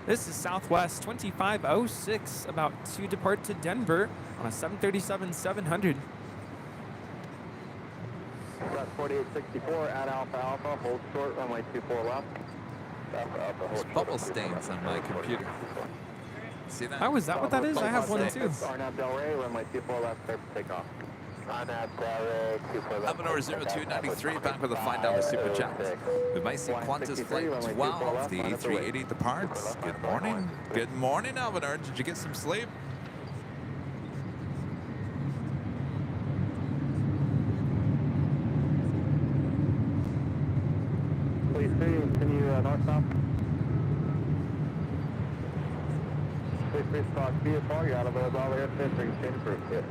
This is Southwest 2506, about to depart to Denver on a 737-700. That's 4864 at Alpha Alpha, hold short, runway 24 left. Alpha Alpha, hold There's short, bubble 24 stains left. on my computer. See that? Oh, is that what that is? I have one too. Arnab Del Rey, runway 24 left, clear for takeoff. Arnab Del Rey, 24 left. Commodore 0293 back with a $5 super chat. We might see Qantas Flight 12, the A380 departs. Good morning. Good morning, Alvador. Did you get some sleep? Please continue north-south. Please free stock VFR, you're out of those all air fish, you can change group. Yes.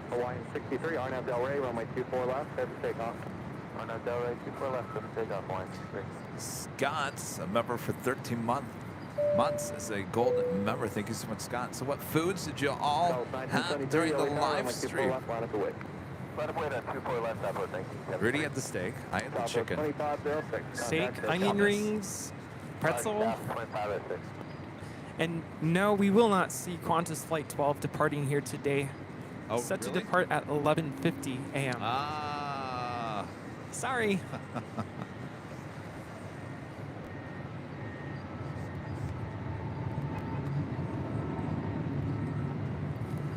Hawaiian 63, Arnab Del Rey, runway 24 left, clear for takeoff. Arnab Del Rey, 24 left, clear for takeoff, Hawaiian 63. Scott's a member for 13 months as a gold member. Thank you so much, Scott. So what foods did you all have during the live stream? Line up the way. Line up way at 24 left, upward, thank you. Rudy had the steak. I had the chicken. 2506. Steak, onion rings, pretzel. 2506. And no, we will not see Qantas Flight 12 departing here today. Oh, Set to really? depart at 11:50 a.m. Ah. Sorry.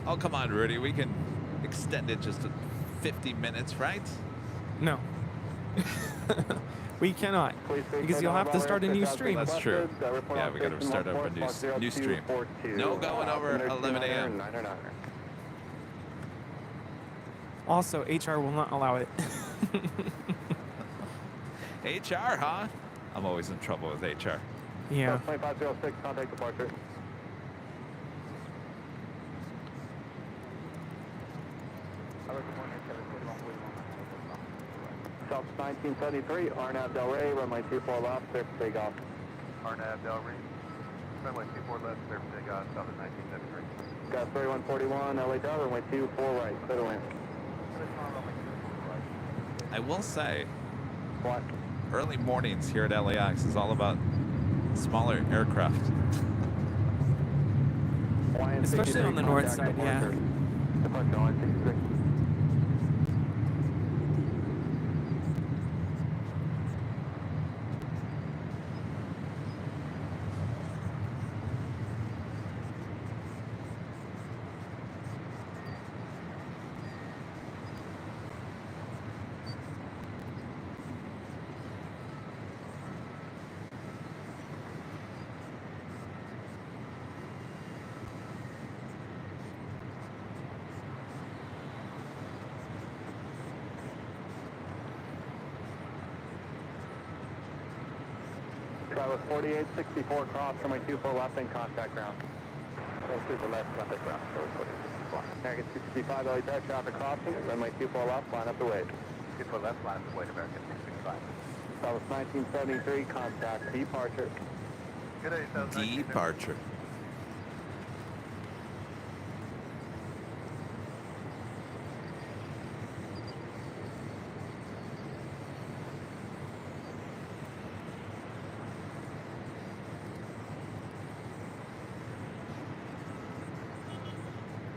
Oh, come on, Rudy. We can extend it just to 50 minutes, right? No. We cannot. Because you'll have to start a new stream. That's true. Yeah, we got to start up a new stream. No going over 11 a.m. Also, HR will not allow it. HR, huh? I'm always in trouble with HR. Yeah. 2506, contact departure. South 1973, Arnab Del Rey, runway 24 left, clear for takeoff. Arnab Del Rey, runway 24 left, clear for takeoff, South 1973. Got 3141, LA Delta, runway 24 right, clear to land. I will say, What? early mornings here at LAX is all about smaller aircraft. Hawaiian Especially 63, on the north contact side, yeah. departure. Departure, Hawaiian 63. Travis 4864, cross from my 24 left and contact ground. Super left, contact ground. American 265, LA Delta, traffic crossing, runway 24 left, line up the way. 24 left, line up the way to American 665. Travis 1973, contact departure. Good day, South 1973. Departure.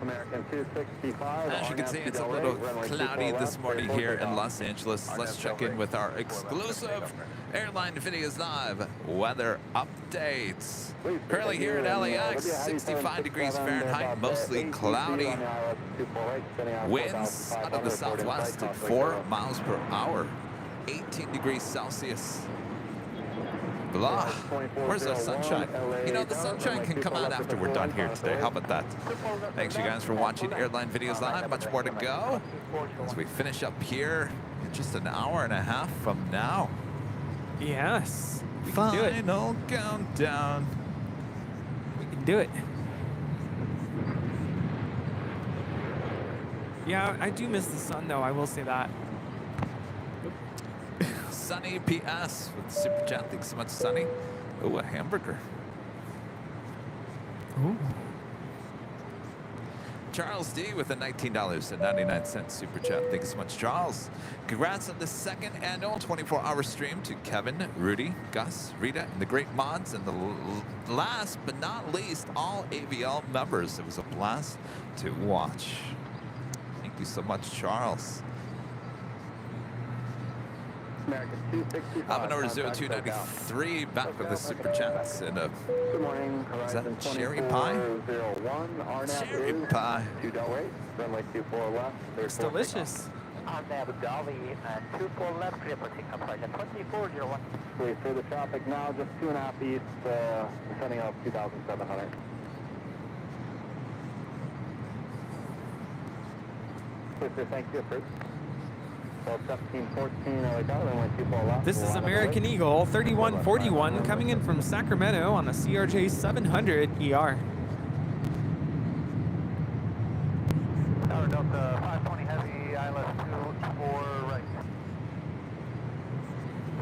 American 265. As you can see, it's a little cloudy this morning here in Los Angeles. Let's check in with our exclusive Airline Videos Live weather updates. Currently here at LAX, 65 degrees Fahrenheit, mostly cloudy. Winds out of the southwest at 4 miles per hour, 18 degrees Celsius. Blah. Where's the sunshine? You know, the sunshine can come out after we're done here today. How about that? Thanks, you guys, for watching Airline Videos Live. Much more to go as we finish up here in just an hour and a half from now. Yes. We can do it. Final countdown. do it. Yeah, I do miss the sun, though. I will say that. Sunny PS with the super chat. Thanks so much, Sunny. Oh, a hamburger. Ooh. Charles D with a $19.99 super chat. Thanks so much, Charles. Congrats on the second annual 24-hour stream to Kevin, Rudy, Gus, Rita, and the great mods, and the last but not least, all AVL members. It was a blast to watch. Thank you so much, Charles. American 265. Avenor 0293 back with the super chats and a Good morning, Horizon is that cherry pie? 2401. RNAV Cherry is pie. 2 runway 24 left. It's delicious. RNAV Dolly and 24 left, clear for takeoff, approach at 2401. Wait for the traffic now, just 2.5 east, descending up 2,700. Twister, thank you, approved. 1714, runway 24 left. This is American Eagle 3141 coming in from Sacramento on a CRJ 700 ER. Tower Delta 520 Heavy, ILS 24 right.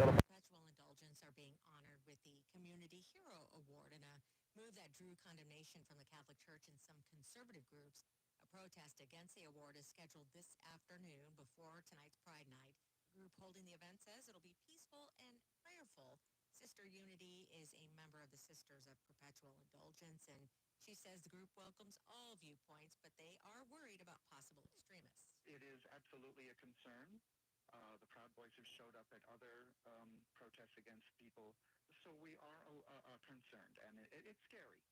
Perpetual indulgence are being honored with the Community Hero Award in a move that drew condemnation from the Catholic Church and some conservative groups. A protest against the award is scheduled this afternoon before tonight's Pride Night. The group holding the event says it'll be peaceful and prayerful. Sister Unity is a member of the Sisters of Perpetual Indulgence, and she says the group welcomes all viewpoints, but they are worried about possible extremists. It is absolutely a concern. The Proud Boys have showed up at other protests against people, so we are concerned, and it's scary.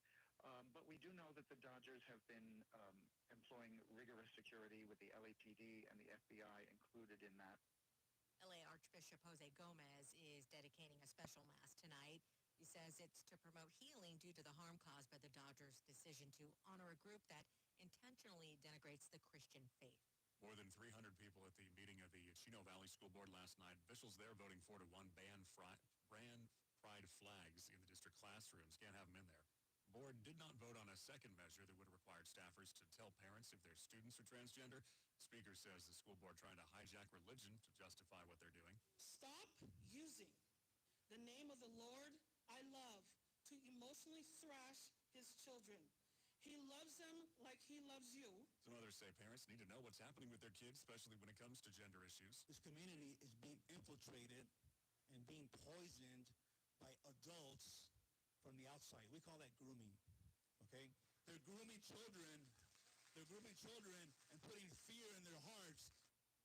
But we do know that the Dodgers have been employing rigorous security with the LAPD and the FBI included in that. LA Archbishop Jose Gomez is dedicating a special mass tonight. He says it's to promote healing due to the harm caused by the Dodgers' decision to honor a group that intentionally denigrates the Christian faith. More than 300 people at the meeting of the Chino Valley School Board last night. Officials there voting 4-1 ban pride flags in the district classrooms. Can't have them in there. The board did not vote on a second measure that would have required staffers to tell parents if their students are transgender. The speaker says the school board trying to hijack religion to justify what they're doing. Stop using the name of the Lord I love to emotionally thrash his children. He loves them like he loves you. Some others say parents need to know what's happening with their kids, especially when it comes to gender issues. This community is being infiltrated and being poisoned by adults from the outside. We call that grooming, okay? They're grooming children. They're grooming children and putting fear in their hearts.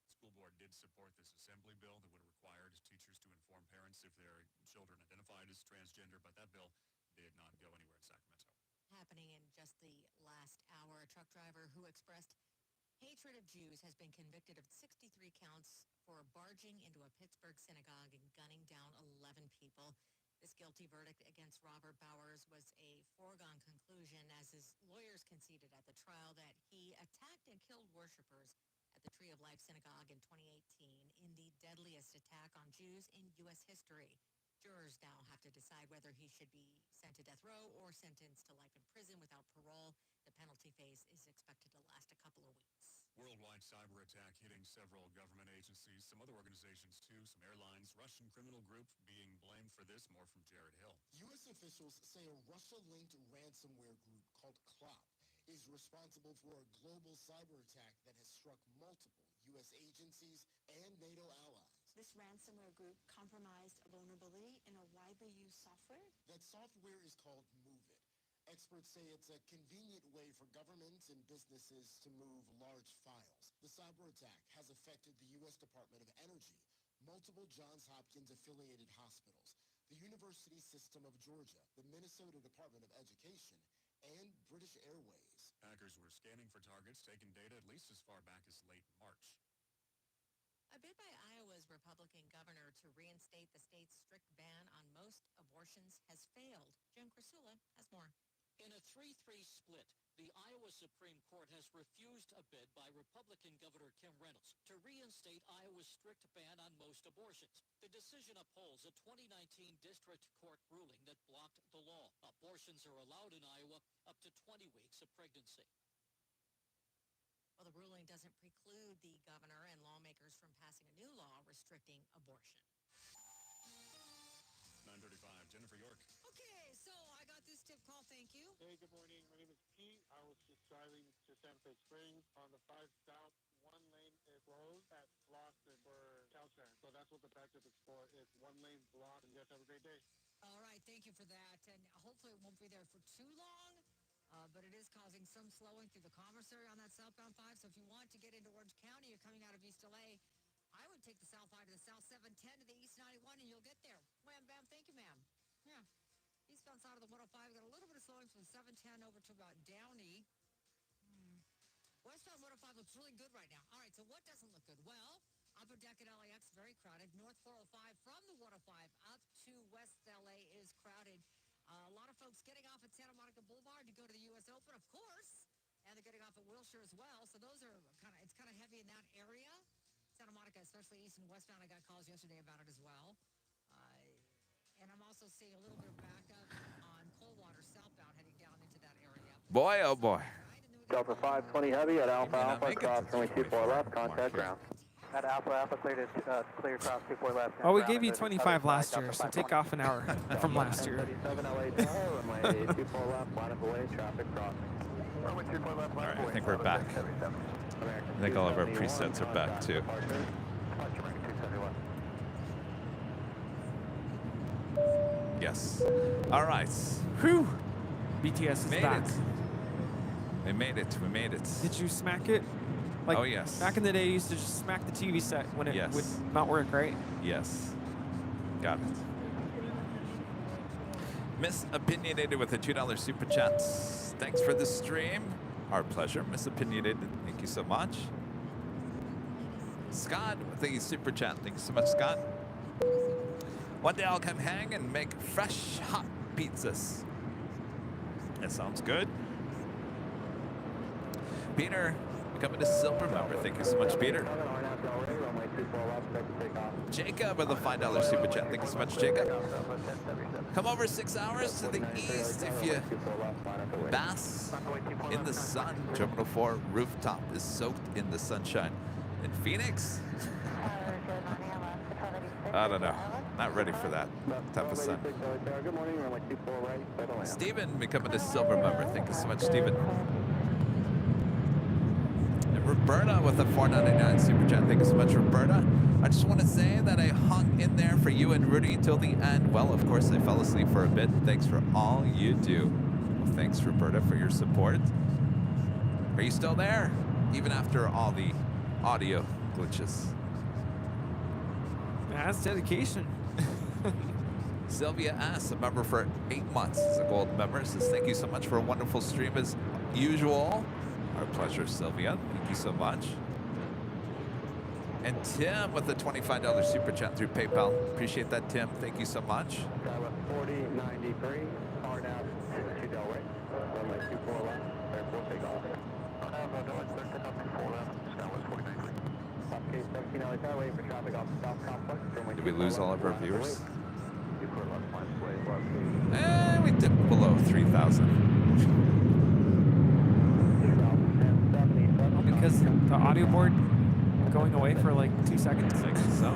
The school board did support this assembly bill that would have required teachers to inform parents if their children identified as transgender, but that bill did not go anywhere in Sacramento. Happening in just the last hour, a truck driver who expressed hatred of Jews has been convicted of 63 counts for barging into a Pittsburgh synagogue and gunning down 11 people. This guilty verdict against Robert Bowers was a foregone conclusion, as his lawyers conceded at the trial that he attacked and killed worshipers at the Tree of Life Synagogue in 2018 in the deadliest attack on Jews in U.S. history. Jurors now have to decide whether he should be sent to death row or sentenced to life in prison without parole. The penalty phase is expected to last a couple of weeks. Worldwide cyber attack hitting several government agencies, some other organizations too, some airlines, Russian criminal group being blamed for this. More from Jared Hill. U.S. officials say a Russia-linked ransomware group called CLOP is responsible for a global cyber attack that has struck multiple U.S. agencies and NATO allies. This ransomware group compromised a vulnerability in a widely used software. That software is called MoveIt. Experts say it's a convenient way for governments and businesses to move large files. The cyber attack has affected the U.S. Department of Energy, multiple Johns Hopkins affiliated hospitals, the University System of Georgia, the Minnesota Department of Education, and British Airways. Hackers were scanning for targets, taking data at least as far back as late March. A bid by Iowa's Republican governor to reinstate the state's strict ban on most abortions has failed. Jim Krasula has more. In a 3-3 split, the Iowa Supreme Court has refused a bid by Republican Governor Kim Reynolds to reinstate Iowa's strict ban on most abortions. The decision upholds a 2019 district court ruling that blocked the law. Abortions are allowed in Iowa up to 20 weeks of pregnancy. Well, the ruling doesn't preclude the governor and lawmakers from passing a new law restricting abortion. 9:35, Jennifer York. Okay, so I got this tip call. Thank you. Hey, good morning. My name is Pete. I was just driving to Santa Fe Springs on the 5 South. One lane is closed at Slauson for Caltrans. So that's what the back tip is for. It's one lane blocked. And you guys have a great day. All right, thank you for that. And hopefully it won't be there for too long. But it is causing some slowing through the commissary on that southbound 5. So if you want to get into Orange County, you're coming out of East LA, I would take the South 5 to the South 710 to the East 91, and you'll get there. Wham, bam, thank you, ma'am. Yeah. Eastbound side of the 105, got a little bit of slowing from 710 over to about Downey. Westbound 105 looks really good right now. All right, so what doesn't look good? Well, upper deck at LAX, very crowded. North 405 from the 105 up to West LA is crowded. A lot of folks getting off at Santa Monica Boulevard to go to the U.S. Open, of course, and they're getting off at Wilshire as well. So those are it's kind of heavy in that area. Santa Monica, especially east and westbound, I got calls yesterday about it as well. And I'm also seeing a little bit of backup on Coldwater southbound heading down into that area. Boy, oh boy. Delta 520 Heavy at Alpha Alpha, cross runway 24 left, contact ground. At Alpha Alpha, clear cross 24 left. Oh, we gave you 25 last year, so take off an hour from last year. 37 LA Tower, runway 24 left, line of way, traffic crossing. Runway 24 left, line of way. I think we're back. I think all of our presets are back too. Yes. All right. Whew. BTS is back. We made it. We made it. Did you smack it? Like, oh, yes. Back in the day, you used to just smack the TV set when it Yes. would not work, right? Yes. Got it. Miss Opinionated with a $2 super chat. Thanks for the stream. Our pleasure, Miss Opinionated. Thank you so much. Scott with a super chat. Thank you so much, Scott. One day I'll come hang and make fresh, hot pizzas. That sounds good. Peter, becoming a silver member. Thank you so much, Peter. Jacob with a $5 super chat. Thank you so much, Jacob. Come over 6 hours to the east if you bask in the sun. Terminal 4 rooftop is soaked in the sunshine. In Phoenix? I don't know. Not ready for that type of sun. Steven becoming a silver member. Thank you so much, Steven. And Roberta with a $4.99 super chat. Thank you so much, Roberta. I just want to say that I hung in there for you and Rudy till the end. Well, of course, I fell asleep for a bit. Thanks for all you do. Well, thanks, Roberta, for your support. Are you still there? Even after all the audio glitches. That's dedication. Sylvia S., a member for 8 months, is a gold member. Says thank you so much for a wonderful stream as usual. Our pleasure, Sylvia. Thank you so much. And Tim with a $25 super chat through PayPal. Appreciate that, Tim. Thank you so much. 4093, hard out to Delray. Runway 24 left, airport takeoff. Did we lose all of our viewers? We dipped below 3,000. Because the audio board going away for like 2 seconds. I think so.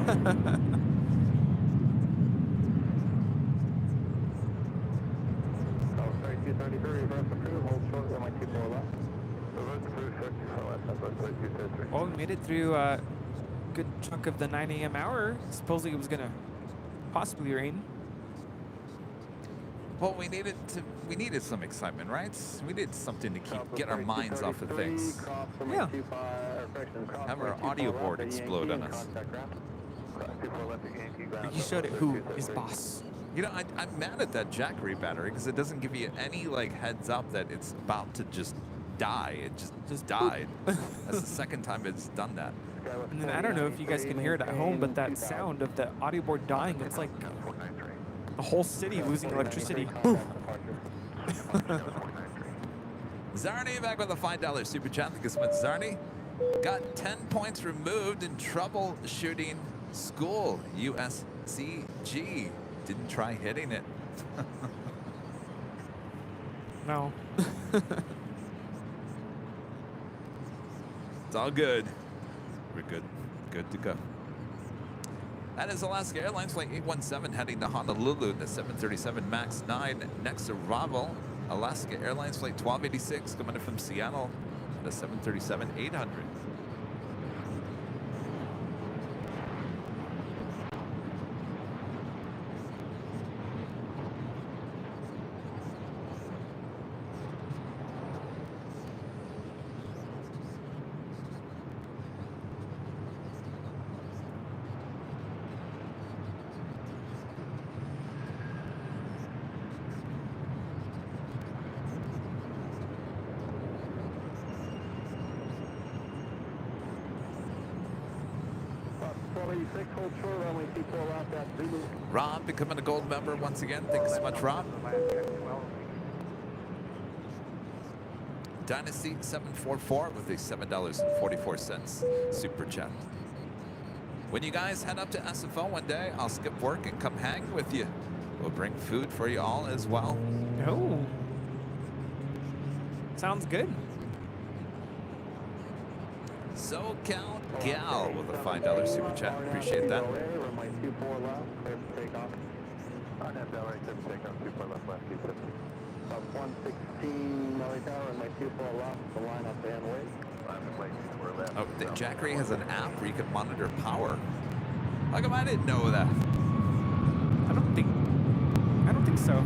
Well, we made it through a good chunk of the 9 a.m. hour. Supposedly it was going to possibly rain. Well, we needed some excitement, right? We needed something to get our minds off of things. Yeah. Have our audio board explode on us. You showed it who is boss. You know, I'm mad at that Jackery battery because it doesn't give you any like heads up that it's about to just die. It just died. That's the second time it's done that. And then I don't know if you guys can hear it at home, but that sound of the audio board dying, it's like the whole city losing electricity. Zarni back with a $5 super chat. Thank you so much, Zarni. Got 10 points removed in troubleshooting school. USCG. Didn't try hitting it. No. It's all good. We're good. Good to go. That is Alaska Airlines Flight 817 heading to Honolulu, the 737 MAX 9. Next arrival, Alaska Airlines Flight 1286 coming in from Seattle, the 737-800. Rob becoming a gold member once again. Thanks so much, Rob. Dynasty 744 with a $7.44 super chat. When you guys head up to SFO one day, I'll skip work and come hang with you. We'll bring food for you all as well. Oh. Sounds good. SoCal Gal with a $5 super chat. Appreciate that. Runway 24 left, clear for takeoff. RNAV Delray, clear for takeoff, 24 left, left 250. 116 Melly Tower, runway 24 left, the line up and wait. Runway 24 left. Oh, Jackery has an app where you can monitor power. How come I didn't know that? I don't think so.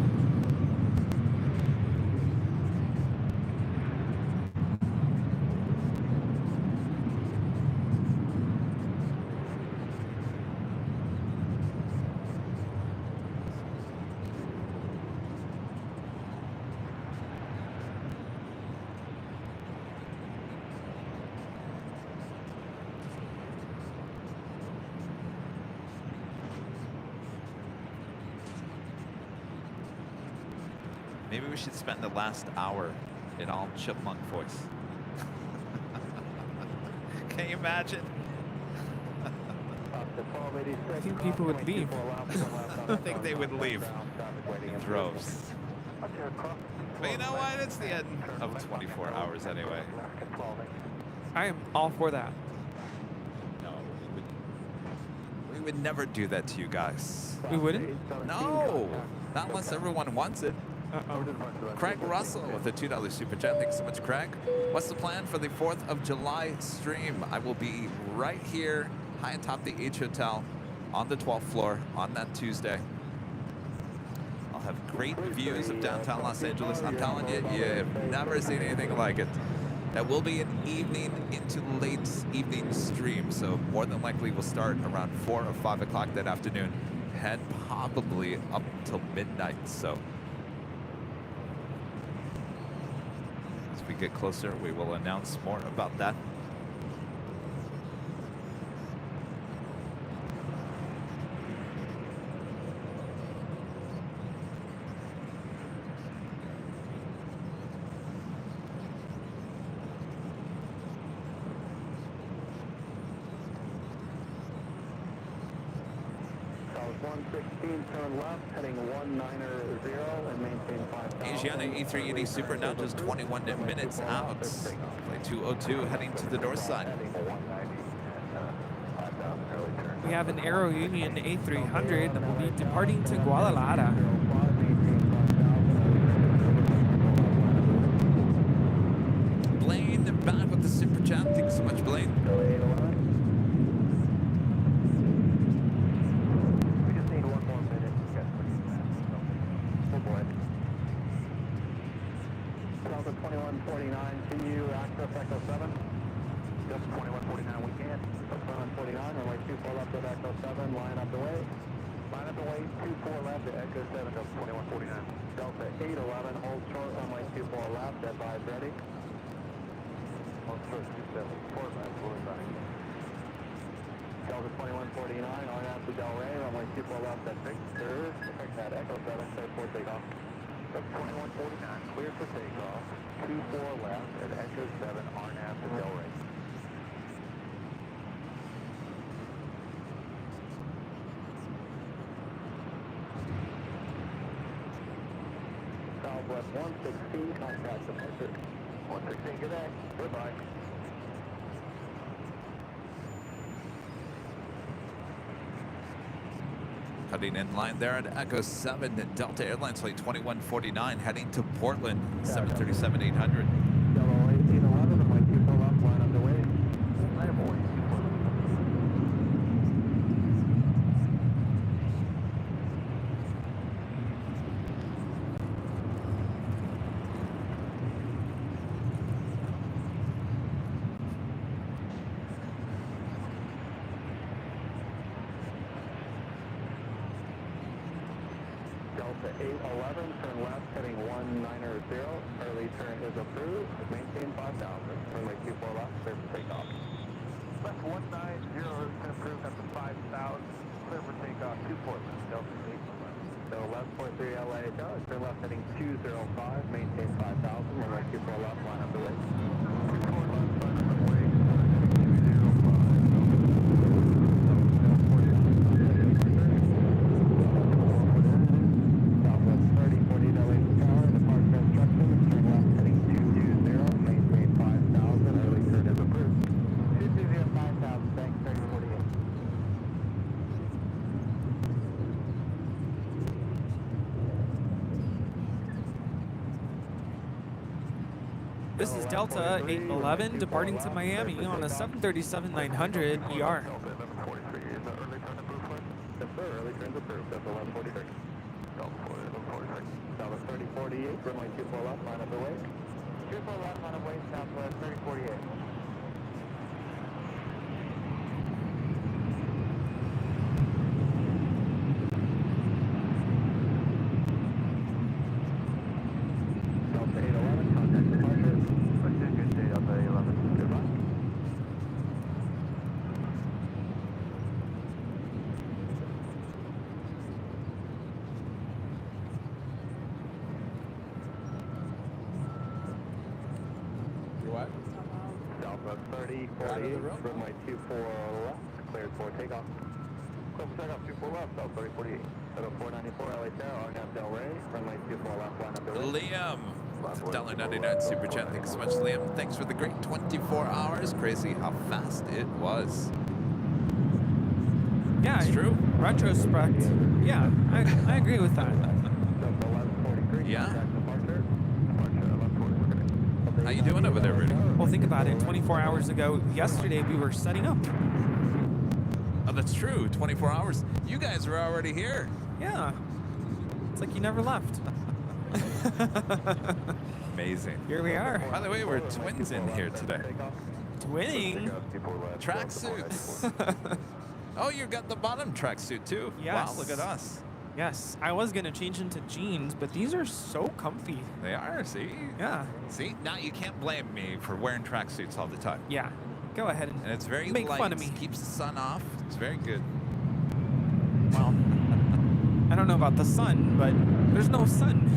Maybe we should spend the last hour in all chipmunk voice. Can you imagine? I think people would leave. I think they would leave in droves. But you know what? It's the end of 24 hours anyway. I am all for that. No, we would never do that to you guys. We wouldn't? No, not unless everyone wants it. Uh-oh. Craig Russell with a $2 super chat. Thanks so much, Craig. What's the plan for the 4th of July stream? I will be right here, high atop the H Hotel on the 12th floor on that Tuesday. I'll have great views of downtown Los Angeles. I'm telling you, you've never seen anything like it. That will be an evening into late evening stream, so more than likely we'll start around 4 or 5 o'clock that afternoon, head probably up till midnight. So as we get closer, we will announce more about that. Turn left, heading 190 and maintain 5,000. Asiana A380 Super now just 21 minutes out. Flight 202 heading to the north side. We have an Aero Union A300 that will be departing to Guadalajara. Blaine back with the super chat. Thanks so much, Blaine. That's 2149, clear for takeoff. 24 left at Echo 7, RNAV to Delray. Southwest 116, contact departure. 116, good day. Goodbye. Cutting in line there at Echo 7 at Delta Airlines flight 2149 heading to Portland, 737-800. Yellow 1811 and my 24 left line underway. I am away. Delta 811, turn left, heading 190. Early turn is approved. Maintain 5,000. Runway 24 left, clear for takeoff. Left 190 has been approved up to 5,000. Clear for takeoff to Portland. Delta 811. So left 43 LA, turn left heading 205, maintain 5,000. Runway 24 left, line underway. 24 left, line underway. 220. This is Delta 811 departing to Miami on a 737-900 ER. Yes, sir. Early turn's approved. That's 1143. Southwest 3048, runway 24 left, line underway. 24 left, line underway, Southwest 3048. Delta 811, contact departure. Wish you a good day, Delta 811. Goodbye. What? Southwest 3048, runway 24 left, cleared for takeoff. Clear for takeoff, 24 left, South 3048. At 494 LA Tower, RNAV Delray, runway 24 left, line up Delray. Liam, $1.99 super chat. Thanks so much, Liam. Thanks for the great 24 hours. Crazy how fast it was. Yeah, it's true. Retrospect. Yeah, I agree with that. Yeah. How you doing over there, Rudy? Well, think about it. 24 hours ago, yesterday, we were setting up. Oh, that's true. 24 hours. You guys were already here. Yeah. It's like you never left. Amazing. Here we are. By the way, we're twins in here today. Twinning? Tracksuits. Oh, you got the bottom tracksuit too. Yes. Wow, look at us. Yes, I was going to change into jeans, but these are so comfy. They are, see? Yeah. See, now you can't blame me for wearing tracksuits all the time. Yeah. Go ahead and it's very make light. fun of me. Keeps the sun off. It's very good. Well, I don't know about the sun, but there's no sun.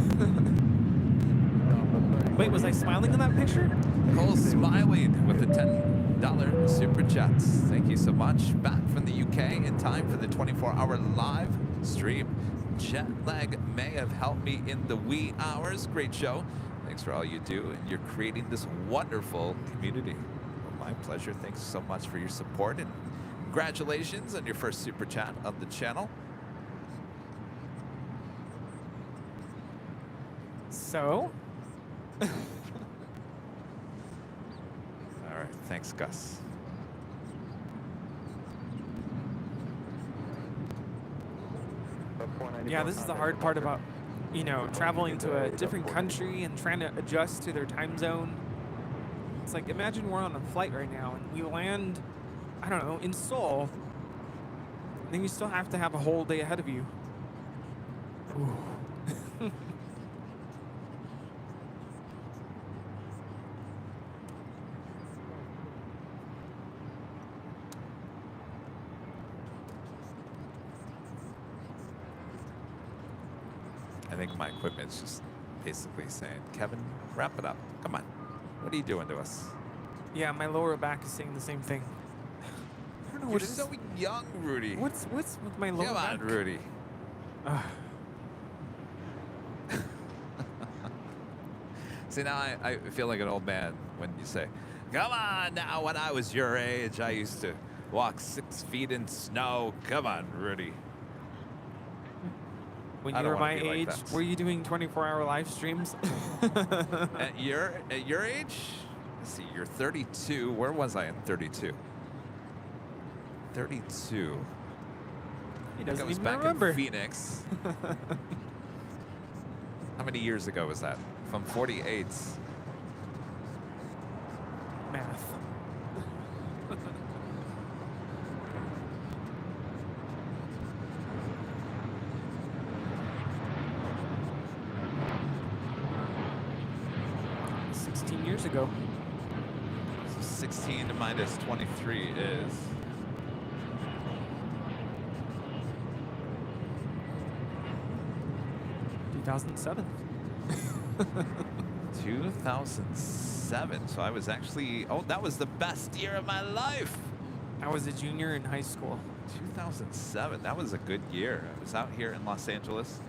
Wait, was I smiling in that picture? Cole smiling with the $10 super chats. Thank you so much. Back from the UK in time for the 24-hour live stream. Jet lag may have helped me in the wee hours. Great show. Thanks for all you do, and you're creating this wonderful community. Well, my pleasure. Thanks so much for your support, and congratulations on your first super chat of the channel. So? All right. Thanks, Gus. Yeah, this is the hard part about, you know, traveling to a different country and trying to adjust to their time zone. It's like, imagine we're on a flight right now and we land, I don't know, in Seoul. And then you still have to have a whole day ahead of you. Ooh. I think my equipment's just basically saying, Kevin, wrap it up. Come on. What are you doing to us? Yeah, my lower back is saying the same thing. I don't know You're what it is. so young, Rudy. What's with my lower Come back? on, Rudy. See, now I feel like an old man when you say, come on now, when I was your age, I used to walk 6 feet in snow. Come on, Rudy. When I you don't were wanna my be like age, that. were you doing 24-hour live streams? At your age? Let's see, you're 32. Where was I in 32? 32. He I doesn't was even back remember. in Phoenix. How many years ago was that? From 48. Math. Years ago. So 16 minus 23 is 2007. 2007. So I was actually, oh, that was the best year of my life. I was a junior in high school. 2007. That was a good year. I was out here in Los Angeles.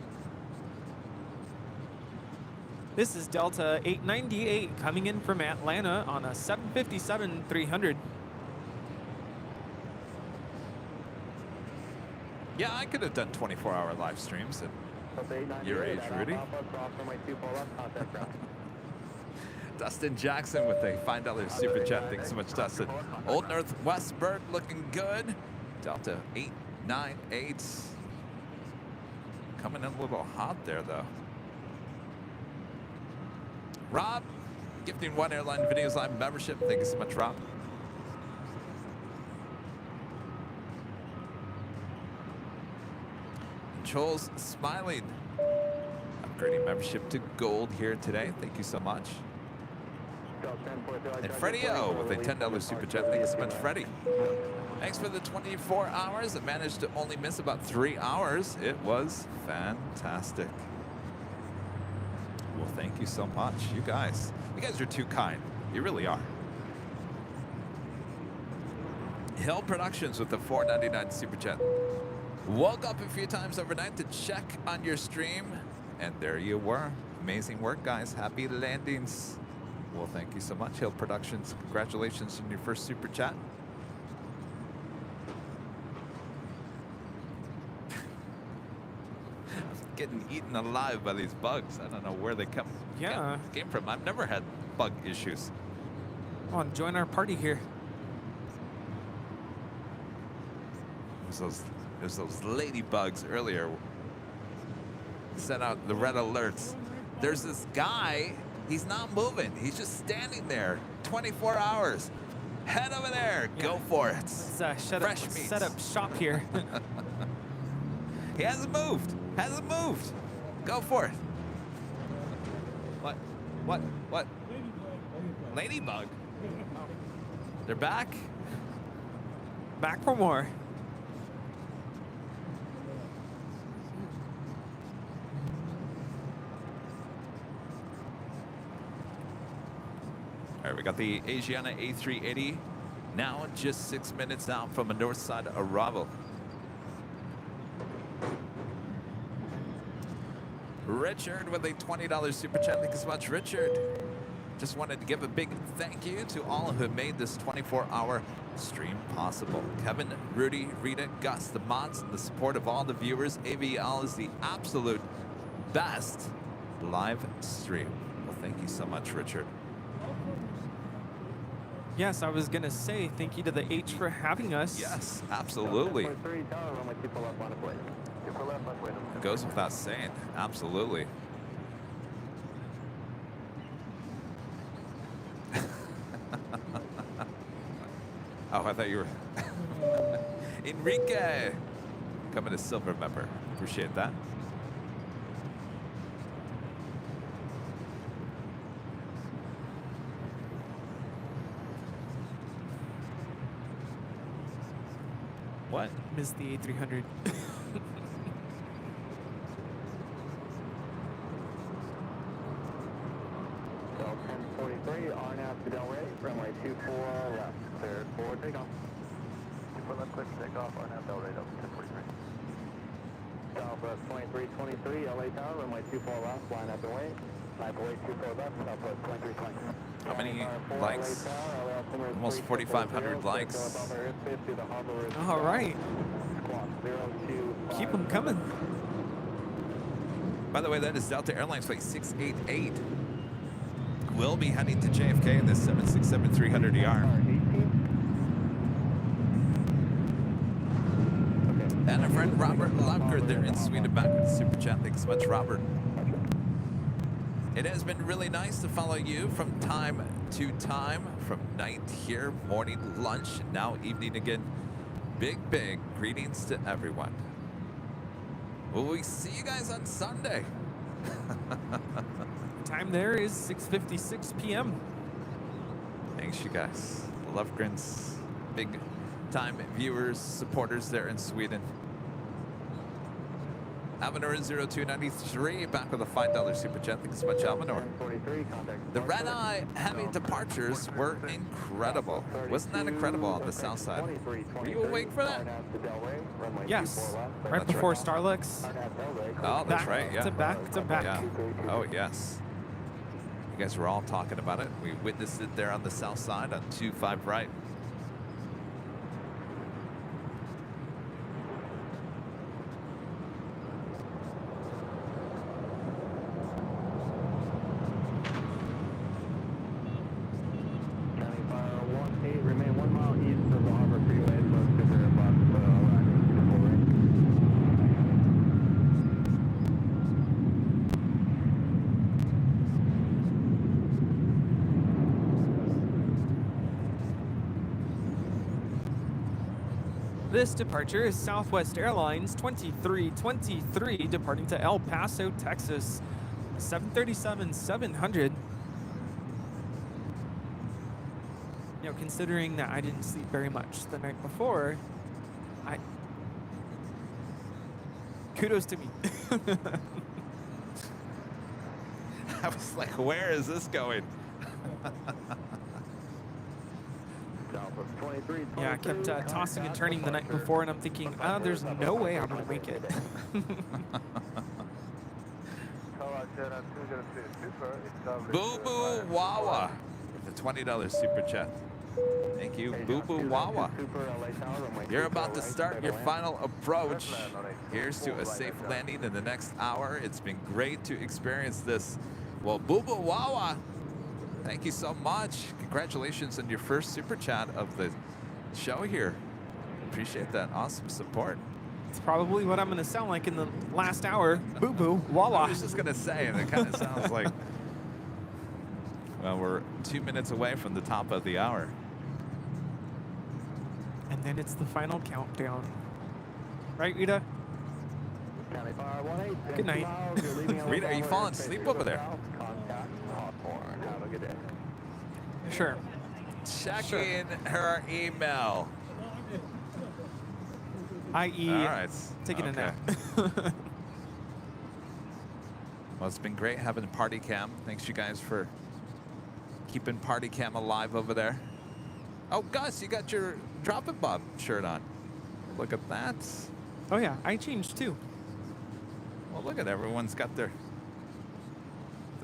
This is Delta 898 coming in from Atlanta on a 757-300. Yeah, I could have done 24-hour live streams at your age, Rudy. Dustin Jackson with a $5 super chat. Thanks so much, Dustin. Old Northwest Bird looking good. Delta 898. Coming in a little hot there, though. Rob, gifting 1 Airline Videos Live membership. Thank you so much, Rob. Joel's smiling. Upgrading membership to gold here today. Thank you so much. And Freddie O with a $10 super chat. Thank you so much, Freddie. Thanks for the 24 hours. I managed to only miss about 3 hours. It was fantastic. Well, thank you so much. You guys are too kind. You really are. Hill Productions with the $4.99 super chat. Woke up a few times overnight to check on your stream, and there you were. Amazing work, guys. Happy landings. Well, thank you so much, Hill Productions. Congratulations on your first super chat. Getting eaten alive by these bugs. I don't know where they came from. I've never had bug issues. Come on, join our party here. It was those ladybugs earlier. Sent out the red alerts. There's this guy. He's not moving. He's just standing there 24 hours. Head over there. Yeah. Go for it. Set up shop here. He hasn't moved. Hasn't moved. Go for it. What? Ladybug. They're back? Back for more. All right, we got the Asiana A380 now just 6 minutes out from a north side arrival. Richard with a $20 super chat. Thank you so much, Richard. Just wanted to give a big thank you to all who made this 24-hour stream possible. Kevin, Rudy, Rita, Gus, the mods, and the support of all the viewers. AVL is the absolute best live stream. Well, thank you so much, Richard. Yes, I was going to say thank you to the H for having us. Yes, absolutely. Goes without saying. Absolutely. Oh, I thought you were... Enrique! Coming a silver member. Appreciate that. What? Missed the A300. for the quick takeoff on that bell rate up 1043. Southwest 2323, LA Tower, runway 24 left, line up and wait. Line up and wait, 24 left, Southwest 2320. How many likes? Almost 4,500 likes. All right. Keep them coming. By the way, that is Delta Airlines flight 688. We'll be heading to JFK in this 767-300ER. And our friend Robert Lovegood there in Sweden back with the Super Chat. Thanks so much, Robert. It has been really nice to follow you from time to time, from night here, morning, lunch, and now evening again. Big greetings to everyone. Will we see you guys on Sunday? Time there is 6:56 p.m. Thanks, you guys. Lovegrins, big time viewers, supporters there in Sweden. Avenor 0293 back with a $5 super chat. Thanks so much, Avenor. The red eye heavy departures were incredible. Wasn't that incredible on the south side? Were you awake for that? Yes. Right before Starlux. Oh, that's right. Yeah. Back to back. Yeah. Oh, yes. You guys were all talking about it. We witnessed it there on the south side on 25 right. Remain 1 mile east of the Harbor Freeway, so sticker left, This departure is Southwest Airlines 2323 departing to El Paso, Texas. 737-700. You know, considering that I didn't sleep very much the night before, kudos to me. I was like, where is this going? Yeah, I kept tossing and turning the night before, and I'm thinking, there's no way I'm going to make it. Boo Boo Wawa with a $20 super chat. Thank you, Boo Boo Wawa. You're about to start your final approach. Here's to a safe landing in the next hour. It's been great to experience this. Well, Boo Boo Wawa, thank you so much. Congratulations on your first super chat of the show here. Appreciate that awesome support. It's probably what I'm going to sound like in the last hour. Boo Boo Wawa. I was just going to say, and it kind of sounds like, well, we're 2 minutes away from the top of the hour. And then it's the final countdown. Right, Rita? Good night. Rita, are you falling asleep over there? Sure. Checking her email. I.e. All right. taking a nap. Well, it's been great having Party Cam. Thanks, you guys, for keeping Party Cam alive over there. Oh, Gus, you got your Drop It Bob shirt on. Look at that. Oh, yeah. I changed, too. Well, look at everyone's got their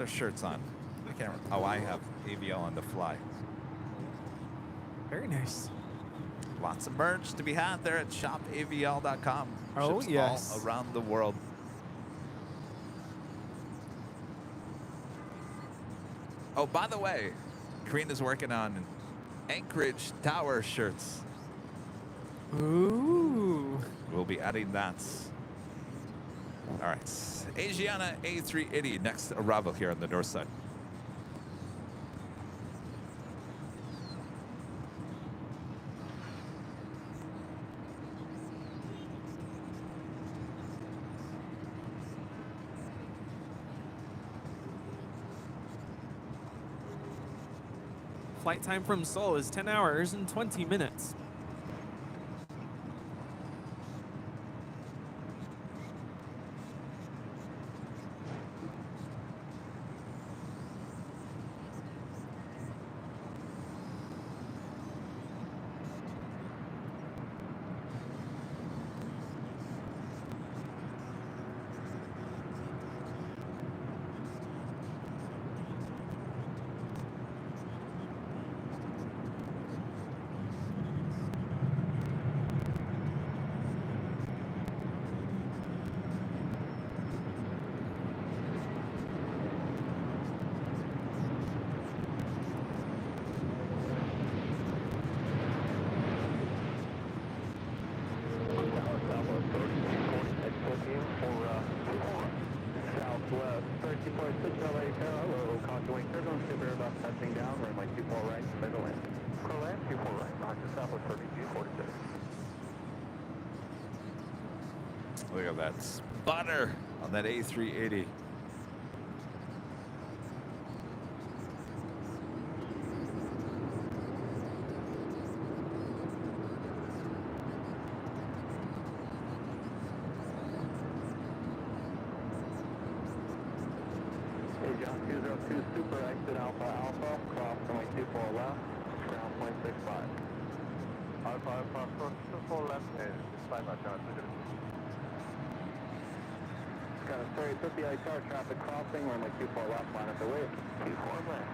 shirts on. I can't remember. Oh, I have AVL on the fly. Very nice. Lots of merch to be had there at shopavl.com. Oh, Ships yes. all around the world. Oh, by the way, Karina's working on Anchorage Tower shirts. Ooh. We'll be adding that. All right. Asiana A380, next arrival here on the north side. Flight time from Seoul is 10 hours and 20 minutes. Look at that sputter on that A380. Hey, John 202 Super, exit Alpha Alpha, cross runway 24 left, ground point 65. Alpha Alpha, cross 24 left, and 5 John. Got a straight 50 ITR traffic crossing, runway 24 left, line up the way. 24 left,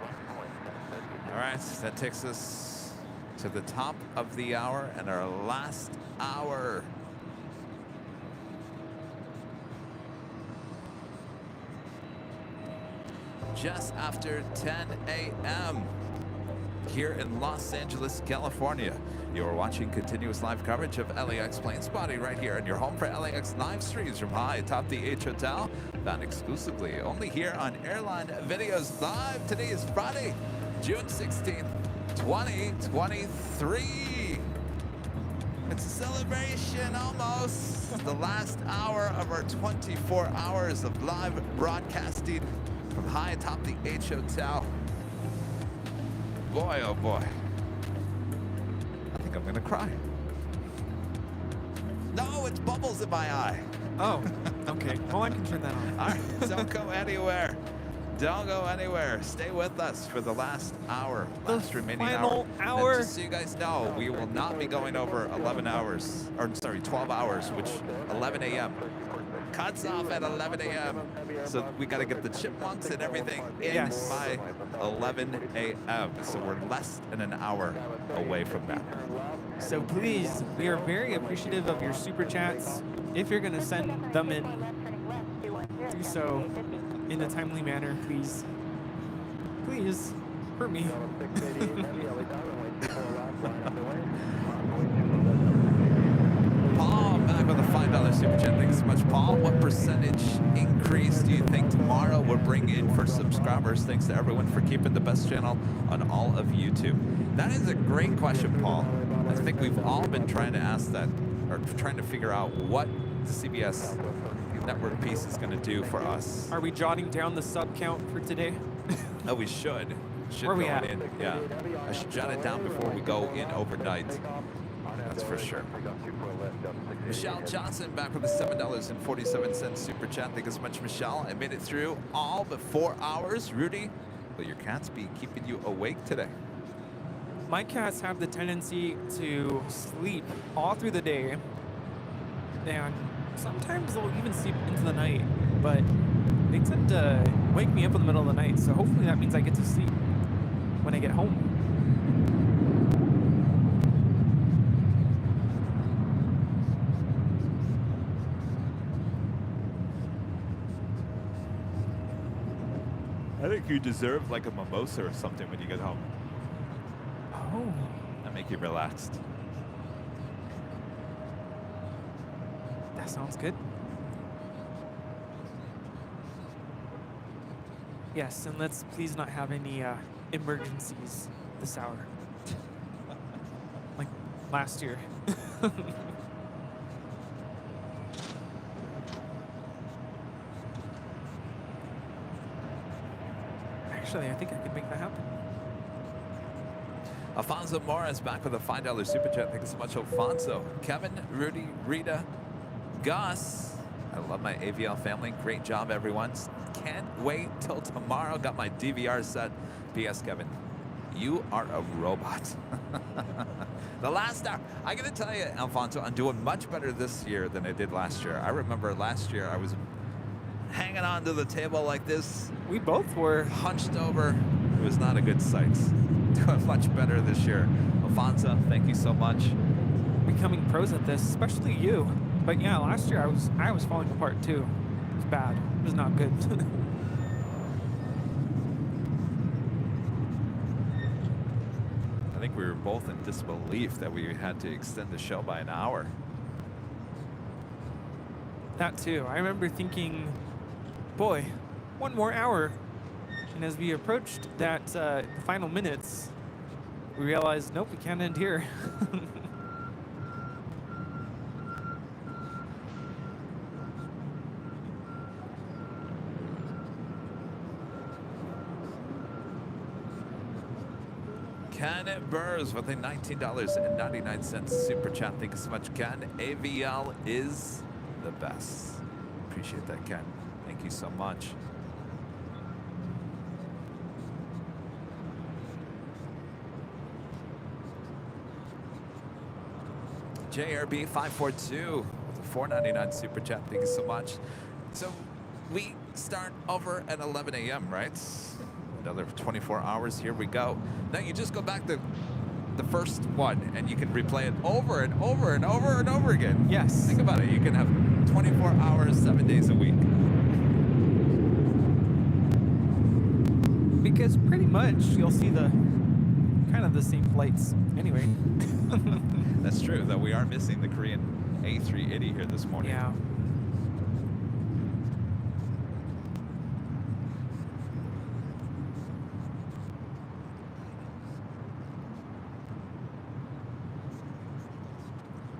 1.10. All right, that takes us to the top of the hour and our last hour. Just after 10 a.m. here in Los Angeles, California. You are watching continuous live coverage of LAX plane spotting right here in your home for LAX live streams from high atop the H Hotel, found exclusively only here on Airline Videos Live. Today is Friday, June 16th, 2023. It's a celebration almost. The last hour of our 24 hours of live broadcasting from high atop the H Hotel. Boy, oh boy. I think I'm gonna cry. No, it's bubbles in my eye. Oh, okay. Well, I can turn that on. All right, don't go anywhere. Don't go anywhere. Stay with us for the last hour, last remaining final hour. hour. And just so you guys know, we will not be going over 11 hours, or sorry, 12 hours, which 11 a.m. Cuts off at 11 a.m. So we got to get the chipmunks and everything in by 11 a.m. So we're less than an hour away from that. So please, we are very appreciative of your super chats. If you're going to send them in, do so in a timely manner, please. Please, for me. Paul, back with a $5 super chat. Thanks so much, Paul. What percentage increase do you think tomorrow will bring in for subscribers? Thanks to everyone for keeping the best channel on all of YouTube. That is a great question, Paul. I think we've all been trying to ask that, or trying to figure out what the CBS network piece is going to do for us. Are we jotting down the sub count for today? Oh, we should. Where are we at? In. Yeah. I should jot it down before we go in overnight. That's for sure. Michelle Johnson back with a $7.47 super chat. Thank you so much, Michelle. I made it through all but 4 hours. Rudy, will your cats be keeping you awake today? My cats have the tendency to sleep all through the day, and sometimes they'll even sleep into the night, but they tend to wake me up in the middle of the night, so hopefully that means I get to sleep when I get home. I think you deserve like a mimosa or something when you get home. Oh. That make you relaxed. That sounds good. Yes, and let's please not have any emergencies this hour. Like last year. Actually, I think I could make that happen. Alfonso Morris back with a $5 super chat. Thank you so much, Alfonso. Kevin, Rudy, Rita, Gus. I love my AVL family. Great job, everyone. Can't wait till tomorrow. Got my DVR set. P.S. Kevin, you are a robot. The last hour. I got to tell you, Alfonso, I'm doing much better this year than I did last year. I remember last year I was hanging onto the table like this. We both were. Hunched over. It was not a good sight. Doing much better this year. Alfonso, thank you so much. Becoming pros at this, especially you. But yeah, last year I was falling apart too. It was bad. It was not good. I think we were both in disbelief that we had to extend the show by an hour. That too. I remember thinking, boy, one more hour. And as we approached that final minutes, we realized, nope, we can't end here. Ken Burrs with a $19.99 super chat. Thank you so much, Ken. AVL is the best. Appreciate that, Ken. Thank you so much. JRB 542 with a $4.99 super chat. Thank you so much. So we start over at 11 a.m., right? Another 24 hours. Here we go. Now you just go back to the first one and you can replay it over and over and over and over again. Yes. Think about it. You can have 24 hours, 7 days a week. Because pretty much you'll see the kind of the same flights anyway. That's true, though we are missing the Korean A380 here this morning. Yeah.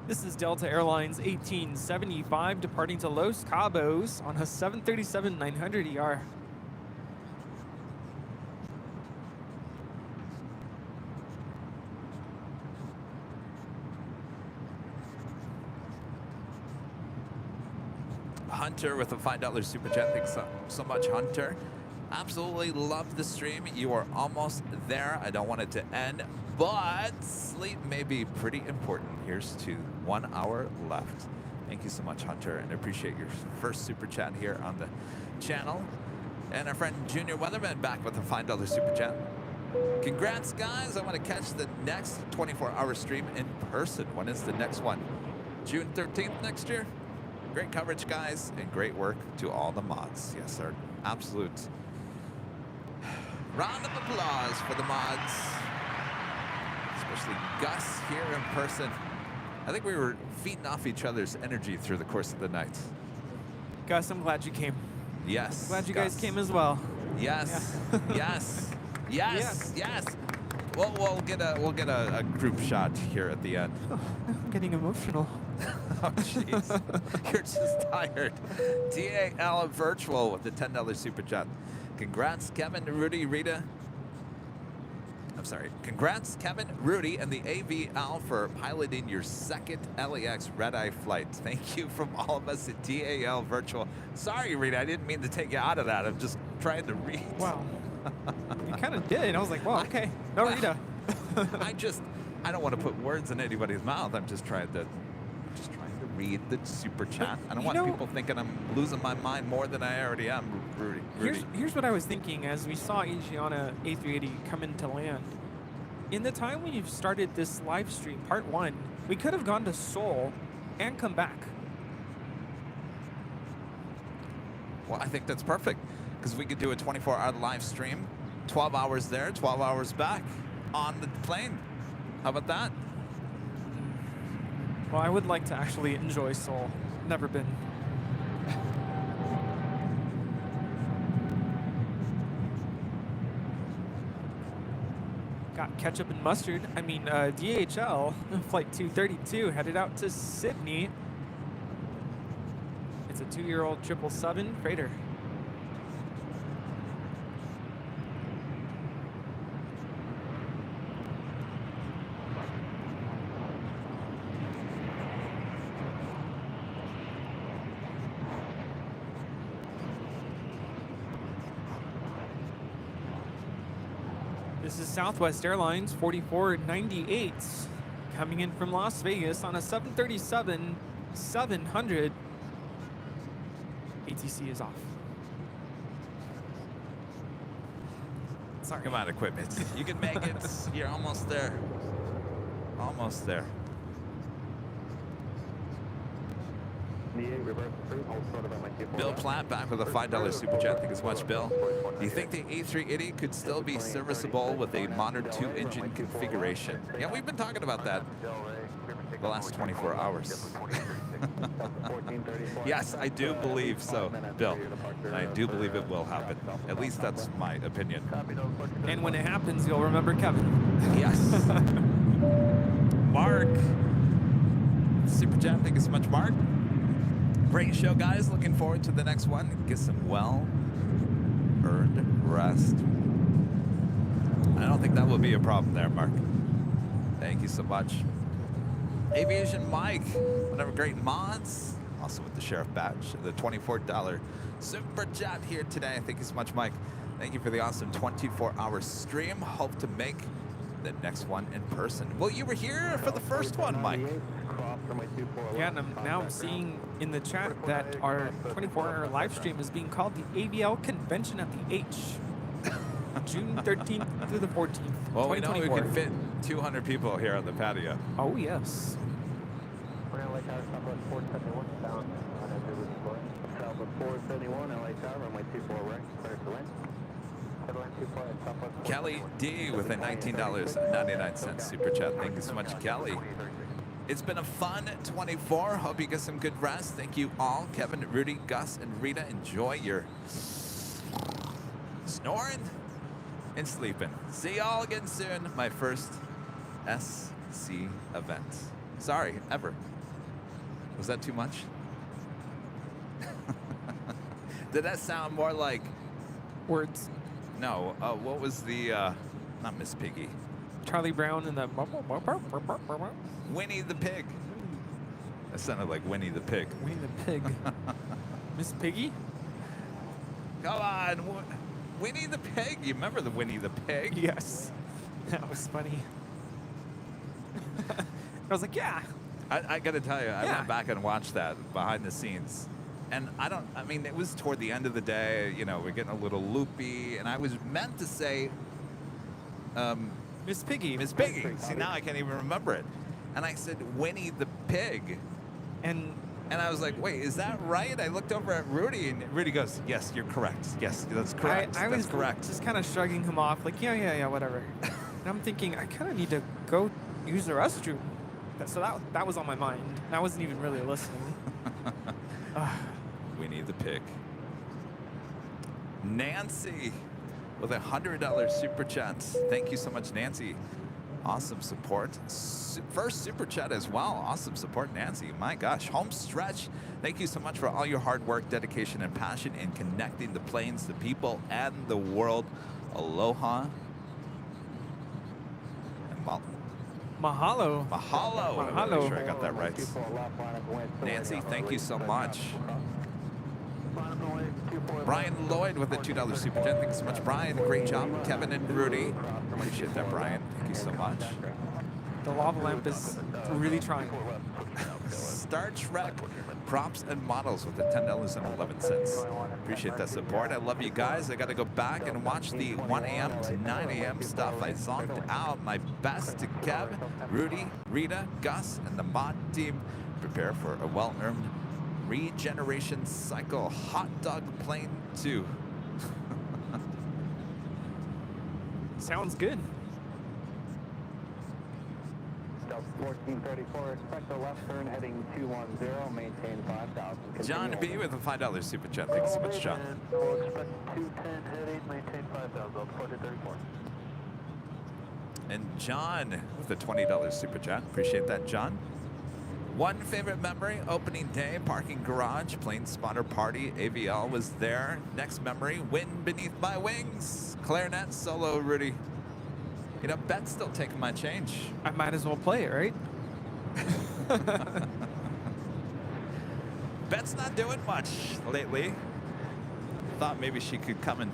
This is Delta Airlines 1875 departing to Los Cabos on a 737-900ER. Hunter with a $5 super chat. Thanks so much, Hunter. Absolutely love the stream. You are almost there. I don't want it to end, but sleep may be pretty important. Here's to 1 hour left. Thank you so much, Hunter, and I appreciate your first super chat here on the channel. And our friend Junior Weatherman back with a $5 super chat. Congrats, guys. I want to catch the next 24-hour stream in person. When is the next one? June 13th next year? Great coverage, guys, and great work to all the mods. Yes, sir. Absolute round of applause for the mods, especially Gus here in person. I think we were feeding off each other's energy through the course of the night. Gus, I'm glad you came. Yes. Glad you Gus. guys came as well. Yes. Yeah. Yes. Yes. Yes. We'll get a group shot here at the end. Oh, I'm getting emotional. Oh, jeez. You're just tired. TAL Virtual with the $10 super chat. Congrats, Kevin, Rudy, Rita. I'm sorry. Congrats, Kevin, Rudy, and the AVL for piloting your second LAX red-eye flight. Thank you from all of us at TAL Virtual. Sorry, Rita, I didn't mean to take you out of that. I'm just trying to read. Wow. You kind of did. I was like, well, okay. No, Rita. I don't want to put words in anybody's mouth. I'm just trying to read the super chat. I don't want people thinking I'm losing my mind more than I already am, Rudy. Here's what I was thinking as we saw Asiana A380 come into land. In the time when you've started this live stream, part 1, we could have gone to Seoul and come back. Well, I think that's perfect because we could do a 24-hour live stream, 12 hours there, 12 hours back on the plane. How about that? Well, I would like to actually enjoy Seoul. Never been. Got ketchup and mustard. I mean, DHL, flight 232, headed out to Sydney. It's a 2-year-old 777 freighter. This is Southwest Airlines 4498 coming in from Las Vegas on a 737-700. ATC is off. Sorry. Come on, equipment. You can make it. You're almost there. Almost there. Bill Platt back with a $5 super chat. Thank you so much, Bill. Do you think the A380 could still be serviceable with a modern 2-engine configuration? Yeah, we've been talking about that the last 24 hours. Yes, I do believe so, Bill. I do believe it will happen. At least that's my opinion. And when it happens, you'll remember Kevin. Yes. Mark. Super chat. Thank you so much, Mark. Great show, guys. Looking forward to the next one. Get some well-earned rest. I don't think that will be a problem there, Mark. Thank you so much. Aviation Mike, one of our great mods, also with the Sheriff badge, the $24 super chat here today. Thank you so much, Mike. Thank you for the awesome 24-hour stream. Hope to make the next one in person. Well, you were here for the first one, Mike. Yeah, and now I'm seeing in the chat that our 24-hour live stream is being called the AVL Convention at the H. June 13th through the 14th. Well, we know we can fit 200 people here on the patio. Oh, yes. We're going to LA Tower, Southwest 471, bound on a Zulu Sport. Southwest 471, LA Tower, runway 24 right, clear to land. Kelly D with a $19.99 super chat. Thank you so much, Kelly. It's been a fun 24. Hope you get some good rest. Thank you all. Kevin, Rudy, Gus, and Rita. Enjoy your snoring and sleeping. See y'all again soon. My first SC event. Sorry, ever. Was that too much? Did that sound more like words? No. What was the, not Miss Piggy. Charlie Brown and the... Winnie the Pig. That sounded like Winnie the Pig. Winnie the Pig. Miss Piggy? Come on. Winnie the Pig. You remember the Winnie the Pig? Yes. That was funny. I was like, yeah. I got to tell you, I went back and watched that behind the scenes. And I mean, it was toward the end of the day, you know, we're getting a little loopy, and I was meant to say, Miss Piggy. Miss Piggy. See, now I can't even remember it. And I said, Winnie the Pig. And I was like, wait, is that right? I looked over at Rudy, and Rudy goes, yes, you're correct. Yes, that's correct. I was correct. Just kind of shrugging him off, like, yeah, whatever. And I'm thinking, I kind of need to go use the restroom. So that was on my mind. I wasn't even really listening. Winnie the Pig. Nancy with $100 super chat. Thank you so much, Nancy. Awesome support. First super chat as well. Awesome support, Nancy. My gosh. Home stretch. Thank you so much for all your hard work, dedication, and passion in connecting the planes, the people, and the world. Aloha. And mahalo. Mahalo. Mahalo. I'm make sure I got that right. Nancy, thank you so much. Brian Lloyd with a $2 super chat. Thanks so much, Brian. Great job, Kevin and Rudy. Appreciate that, Brian. Thank you so much. The lava lamp is really trying. Star Trek props and models with the $10.11. Appreciate that support. I love you guys. I got to go back and watch the 1 a.m. to 9 a.m. stuff. I zonked out. My best to Kev, Rudy, Rita, Gus, and the mod team. Prepare for a well-earned regeneration cycle. Hot dog plane 2. Sounds good. 1434, expect a left turn heading 210, maintain 5,000. John B with a $5 super chat. Thanks so much, John. We'll expect 210 heading, maintain 5,000, 1434. And John with a $20 super chat. Appreciate that, John. One favorite memory, opening day, parking garage, plane spotter party, AVL was there. Next memory, wind beneath my wings, clarinet solo, Rudy. You know, Bet's still taking my change. I might as well play it, right? Bet's not doing much lately. Thought maybe she could come and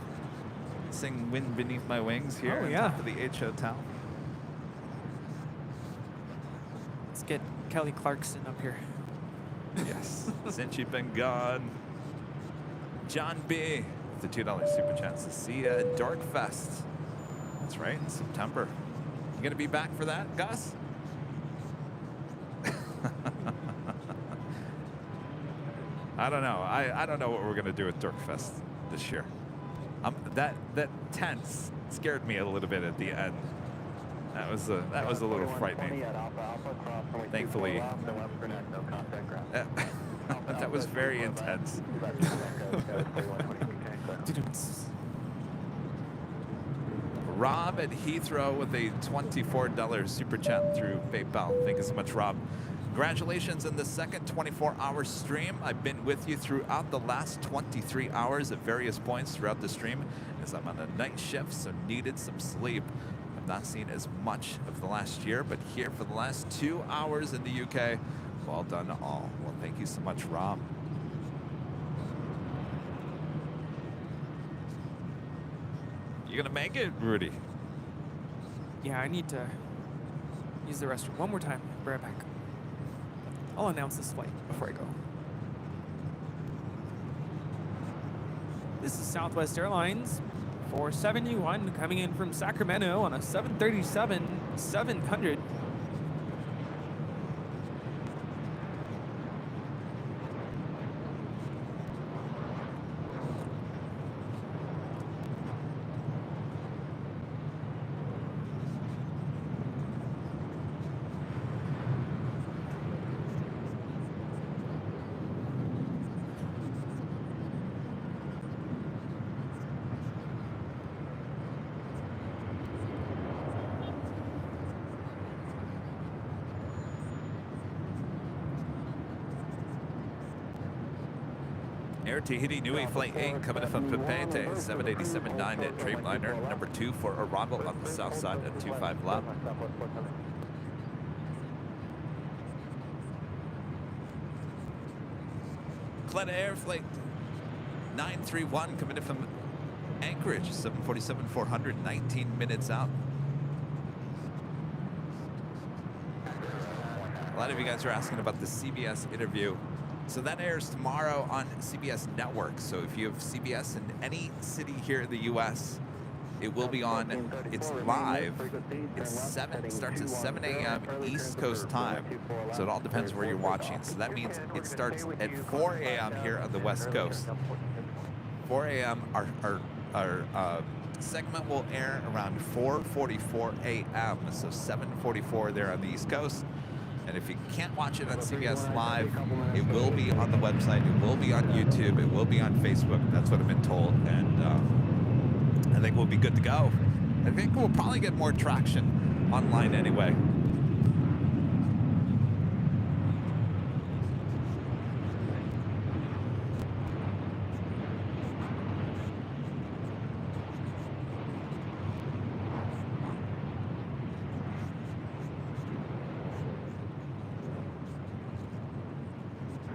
sing Wind Beneath My Wings here on top of the H Hotel. Let's get Kelly Clarkson up here. Yes, since you've been gone. John B. with the $2 super chance to see you at Dorkfest. That's right, in September. You gonna be back for that, Gus? I don't know. I don't know what we're gonna do at Dorkfest this year. That tent scared me a little bit at the end. That was a little frightening. Thankfully, that was very intense. Rob at Heathrow with a $24 super chat through PayPal. Thank you so much, Rob. Congratulations on the second 24-hour stream. I've been with you throughout the last 23 hours at various points throughout the stream as I'm on a night shift, so needed some sleep. have not seen as much of the last year, but here for the last 2 hours in the UK, well done all. Well, thank you so much, Rob. You gonna make it, Rudy? Yeah, I need to use the restroom one more time. Be right back. I'll announce this flight before I go. This is Southwest Airlines 471 coming in from Sacramento on a 737-700. Air Tahiti Nui Flight 8 coming in from Papeete, 787-9 at Dreamliner, number 2 for arrival on the south side at 25 left. Cleta Air Flight 931 coming in from Anchorage, 747-400, 19 minutes out. A lot of you guys are asking about the CBS interview. So that airs tomorrow on CBS Network. So if you have CBS in any city here in the U.S., it will be on. It's live. Starts at 7 a.m. East Coast time. So it all depends where you're watching. So that means it starts at 4 a.m. here on the West Coast. 4 a.m. Our segment will air around 4:44 a.m. So 7:44 there on the East Coast. And if you can't watch it on CBS Live, it will be on the website, it will be on YouTube, it will be on Facebook. That's what I've been told. And I think we'll be good to go. I think we'll probably get more traction online anyway.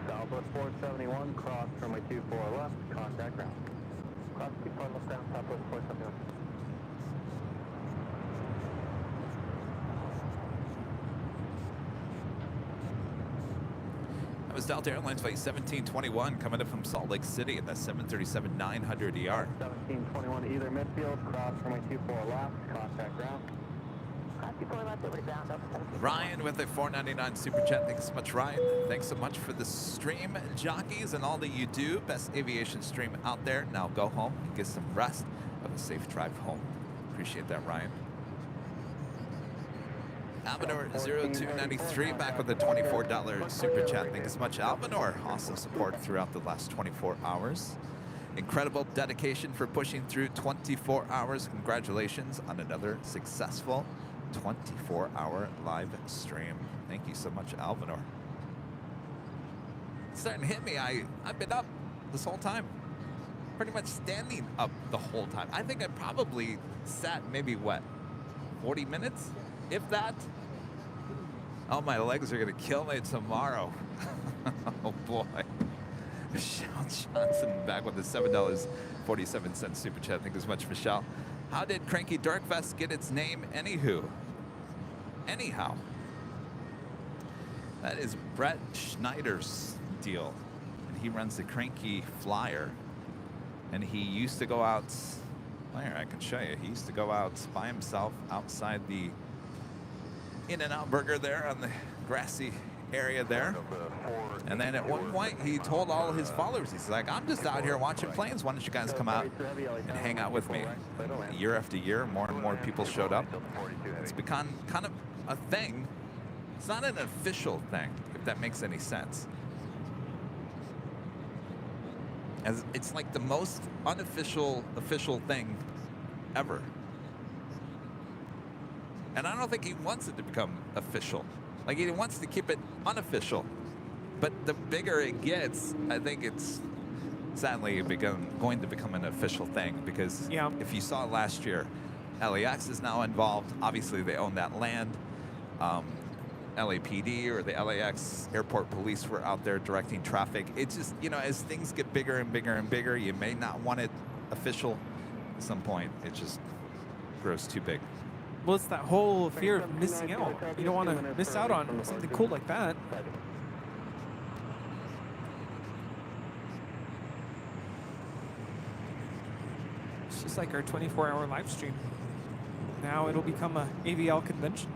Southwest 471, cross runway 24 left, contact ground. Cross 24 left ground, Southwest 471. That was Delta Airlines Flight 1721 coming in from Salt Lake City in the 737-900 ER. 1721 either midfield, cross runway 24 left, contact ground. Ryan with a $4.99 super chat. Thanks so much, Ryan. Thanks so much for the stream, jockeys, and all that you do. Best aviation stream out there. Now go home and get some rest. Have a safe drive home. Appreciate that, Ryan. Albanor 0293 back with the $24 super chat. Thanks so much, Albanor. Awesome support throughout the last 24 hours. Incredible dedication for pushing through 24 hours. Congratulations on another successful 24-hour live stream. Thank you so much, Alvanor. It's starting to hit me. I've been up this whole time. Pretty much standing up the whole time. I think I probably sat maybe, what, 40 minutes? If that? Oh, my legs are going to kill me tomorrow. Oh, boy. Michelle Johnson back with the $7.47 super chat. Thank you so much, Michelle. How did Cranky Dorkfest get its name anyhow? That is Brett Schneider's deal. And he runs the Cranky Flyer. And he used to go out, here, I can show you. He used to go out by himself outside the In-N-Out Burger there on the grassy area there. And then at one point he told all of his followers, he's like, I'm just out here watching planes. Why don't you guys come out and hang out with me? Year after year, more and more people showed up. It's become kind of a thing. It's not an official thing, if that makes any sense. As it's like the most unofficial official thing ever. And I don't think he wants it to become official. Like, he wants to keep it unofficial. But the bigger it gets, I think it's sadly going to become an official thing. Because if you saw last year, LAX is now involved. Obviously, they own that land. LAPD or the LAX airport police were out there directing traffic. It's just, you know, as things get bigger and bigger and bigger, you may not want it official. At some point, it just grows too big. Well, it's that whole fear of missing out. You don't want to miss out on something cool like that. It's just like our 24-hour live stream. Now it'll become a AVL convention.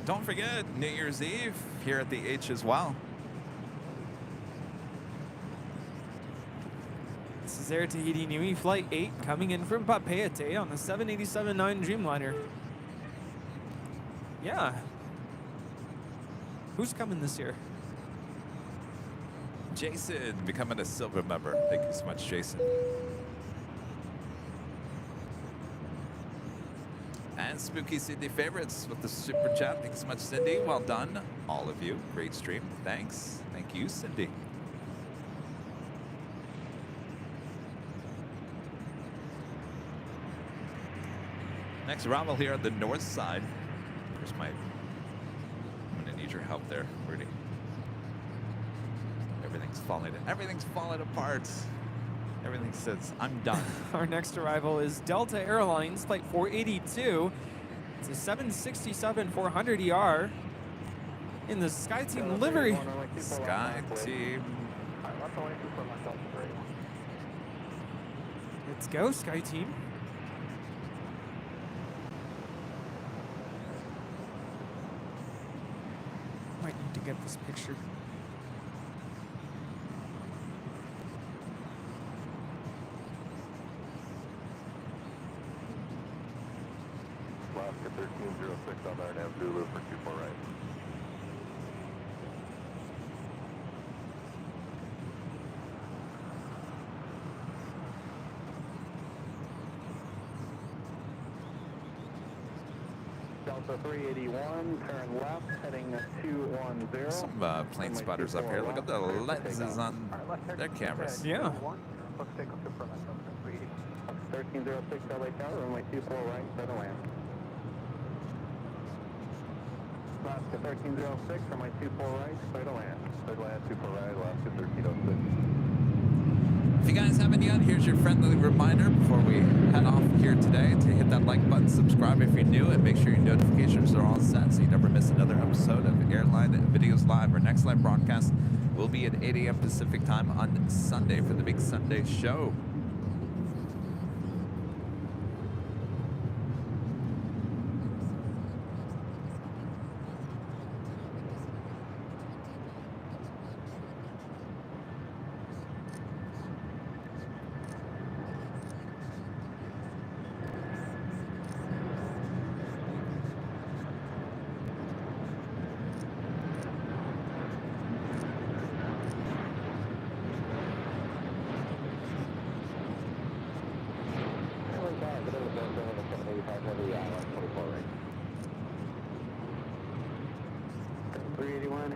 Don't forget, New Year's Eve here at the H as well. This is Air Tahiti Nui Flight 8 coming in from Papeete on the 787-9 Dreamliner. Yeah. Who's coming this year? Jason becoming a silver member. Thank you so much, Jason. And Spooky Cindy Favorites with the super chat. Thanks so much, Cindy. Well done, all of you. Great stream. Thanks. Thank you, Cindy. Next arrival here on the north side. Here's my. I'm gonna need your help there, Rudy. Everything's falling apart. Everything says, I'm done. Our next arrival is Delta Airlines Flight 482. It's a 767-400ER in the SkyTeam livery. SkyTeam. Let's go, SkyTeam. Might need to get this picture. Alaska 1306 on our nav Zulu for 24 right. Delta 381, turn left, heading 210. Some plane spotters up here. Look at the lenses on their cameras. Yeah. Let's take a confirm that Delta 380. 1306 LA Tower, runway 24 right, clear to land. Alaska 1306, runway 24 right, clear to land. Clear to land, 24 right, Alaska 1306. If you guys haven't yet, here's your friendly reminder before we head off here today to hit that like button, subscribe if you're new, and make sure your notifications are all set so you never miss another episode of Airline Videos Live. Our next live broadcast will be at 8 a.m. Pacific time on Sunday for the big Sunday show.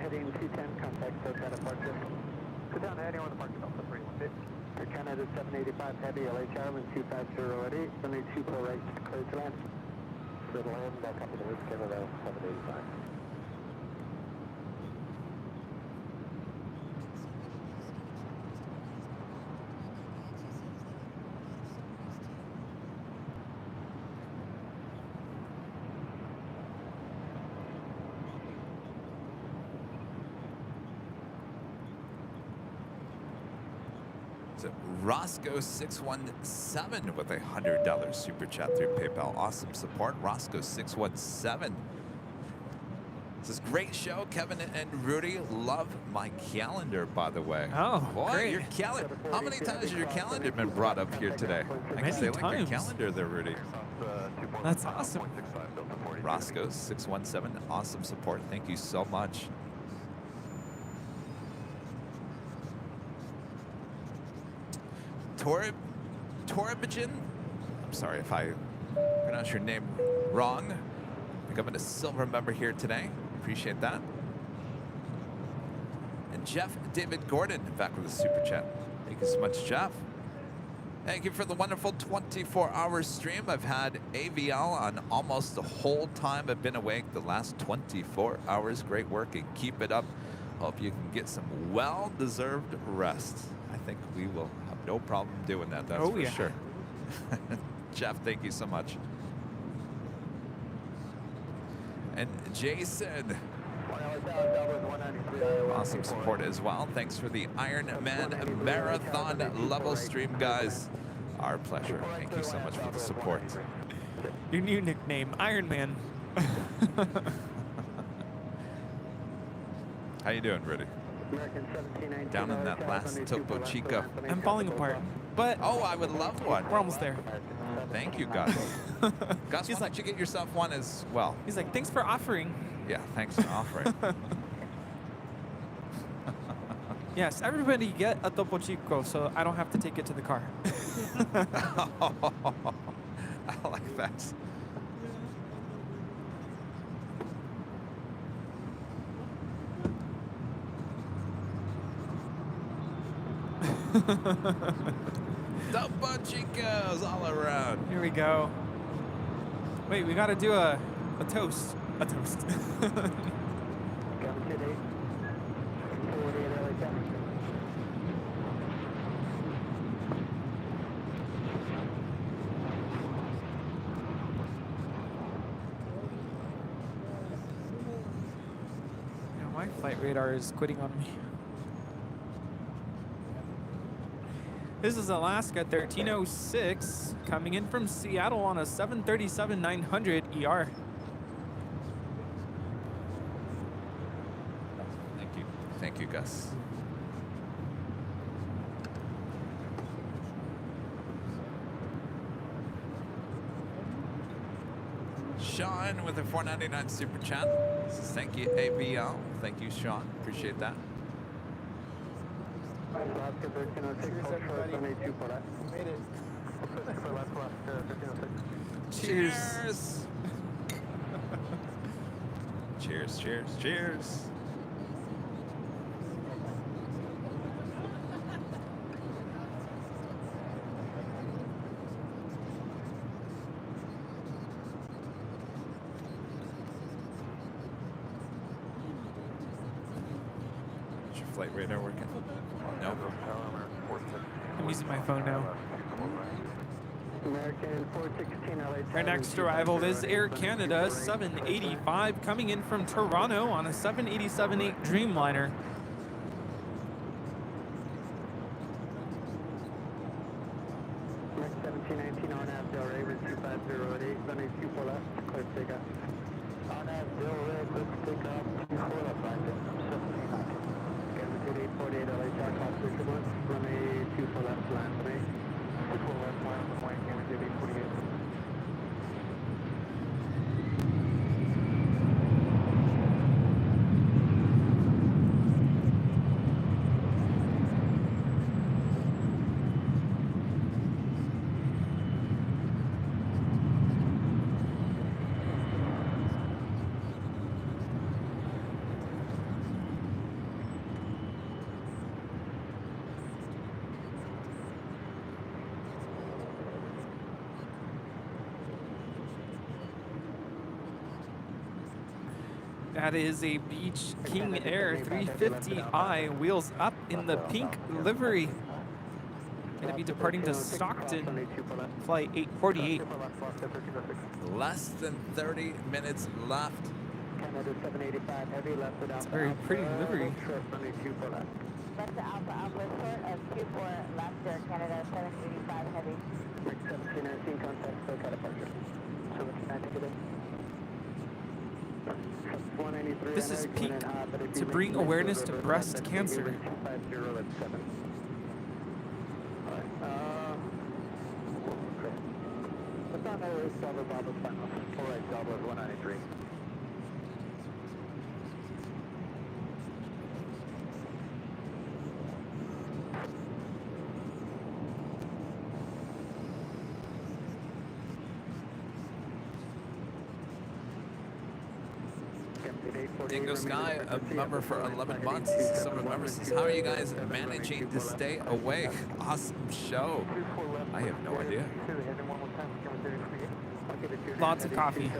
Heading 210, contact Coachella departure. Sit down to anyone departure, Delta 316. For Canada 785 Heavy, LA Charlie 250 runway 24 right, clear to land. Clear to land, back up to the Canada 785. Roscoe 617 with a $100 super chat through PayPal. Awesome support, Roscoe 617. This is great show, Kevin and Rudy. Love my calendar, by the way. Oh, boy, great. Your calendar. How many times has your calendar been brought up here today? I can say like your calendar there, Rudy. That's awesome. Roscoe 617, awesome support. Thank you so much. Torbigen, I'm sorry if I pronounce your name wrong. Becoming a silver member here today. Appreciate that. And Jeff David Gordon back with a super chat. Thank you so much, Jeff. Thank you for the wonderful 24-hour stream. I've had AVL on almost the whole time I've been awake, the last 24 hours. Great work and keep it up. Hope you can get some well-deserved rest. I think we will have no problem doing that, that's for sure. Jeff, thank you so much. And Jason, awesome support as well. Thanks for the Ironman Marathon level stream, guys. Our pleasure. Thank you so much for the support. Your new nickname, Ironman. How you doing, Rudy? Down in that last Topo Chico. I'm falling apart, but oh, I would love one. We're almost there. Thank you, Gus. Gus, why don't you get yourself one as well? He's like, thanks for offering. Yeah, thanks for offering. Yes, everybody get a Topo Chico so I don't have to take it to the car. I like that. Topo Chicos all around. Here we go. Wait, we gotta do a toast. A toast. My flight radar is quitting on me. This is Alaska 1306 coming in from Seattle on a 737-900 ER. Thank you. Thank you, Gus. Sean with a $4.99 super chat. Says, thank you, AVL. Thank you, Sean. Appreciate that. Made it. Cheers. Cheers, cheers, cheers. Is your flight radar working? No. I'm using my phone now. American 416 Our next arrival is Air Canada 785 coming in from Toronto on a 787-8 Dreamliner. Next 1719 on Avdale Ray with 2508, runway 24 left, clear takeoff. On Avdale Ray, clear takeoff, 24 left, line 1719. Altitude 848 LA takeoff, runway 24 left, line for me. 24 left, line for Wayne, altitude 848. That is a Beach King Air 350i, wheels up in the pink livery. Going to be departing to Stockton, flight 848. Less than 30 minutes left. It's a very pretty livery. That's the Alpha Alpha short of Q4 left Air Canada 785 heavy. 1719 contact, SoCal departure. 1719 This is peak to bring awareness to breast cancer. Dingo Sky, a member for 11 months. Some member says, how are you guys managing to stay awake? Awesome show. I have no idea. Lots of coffee.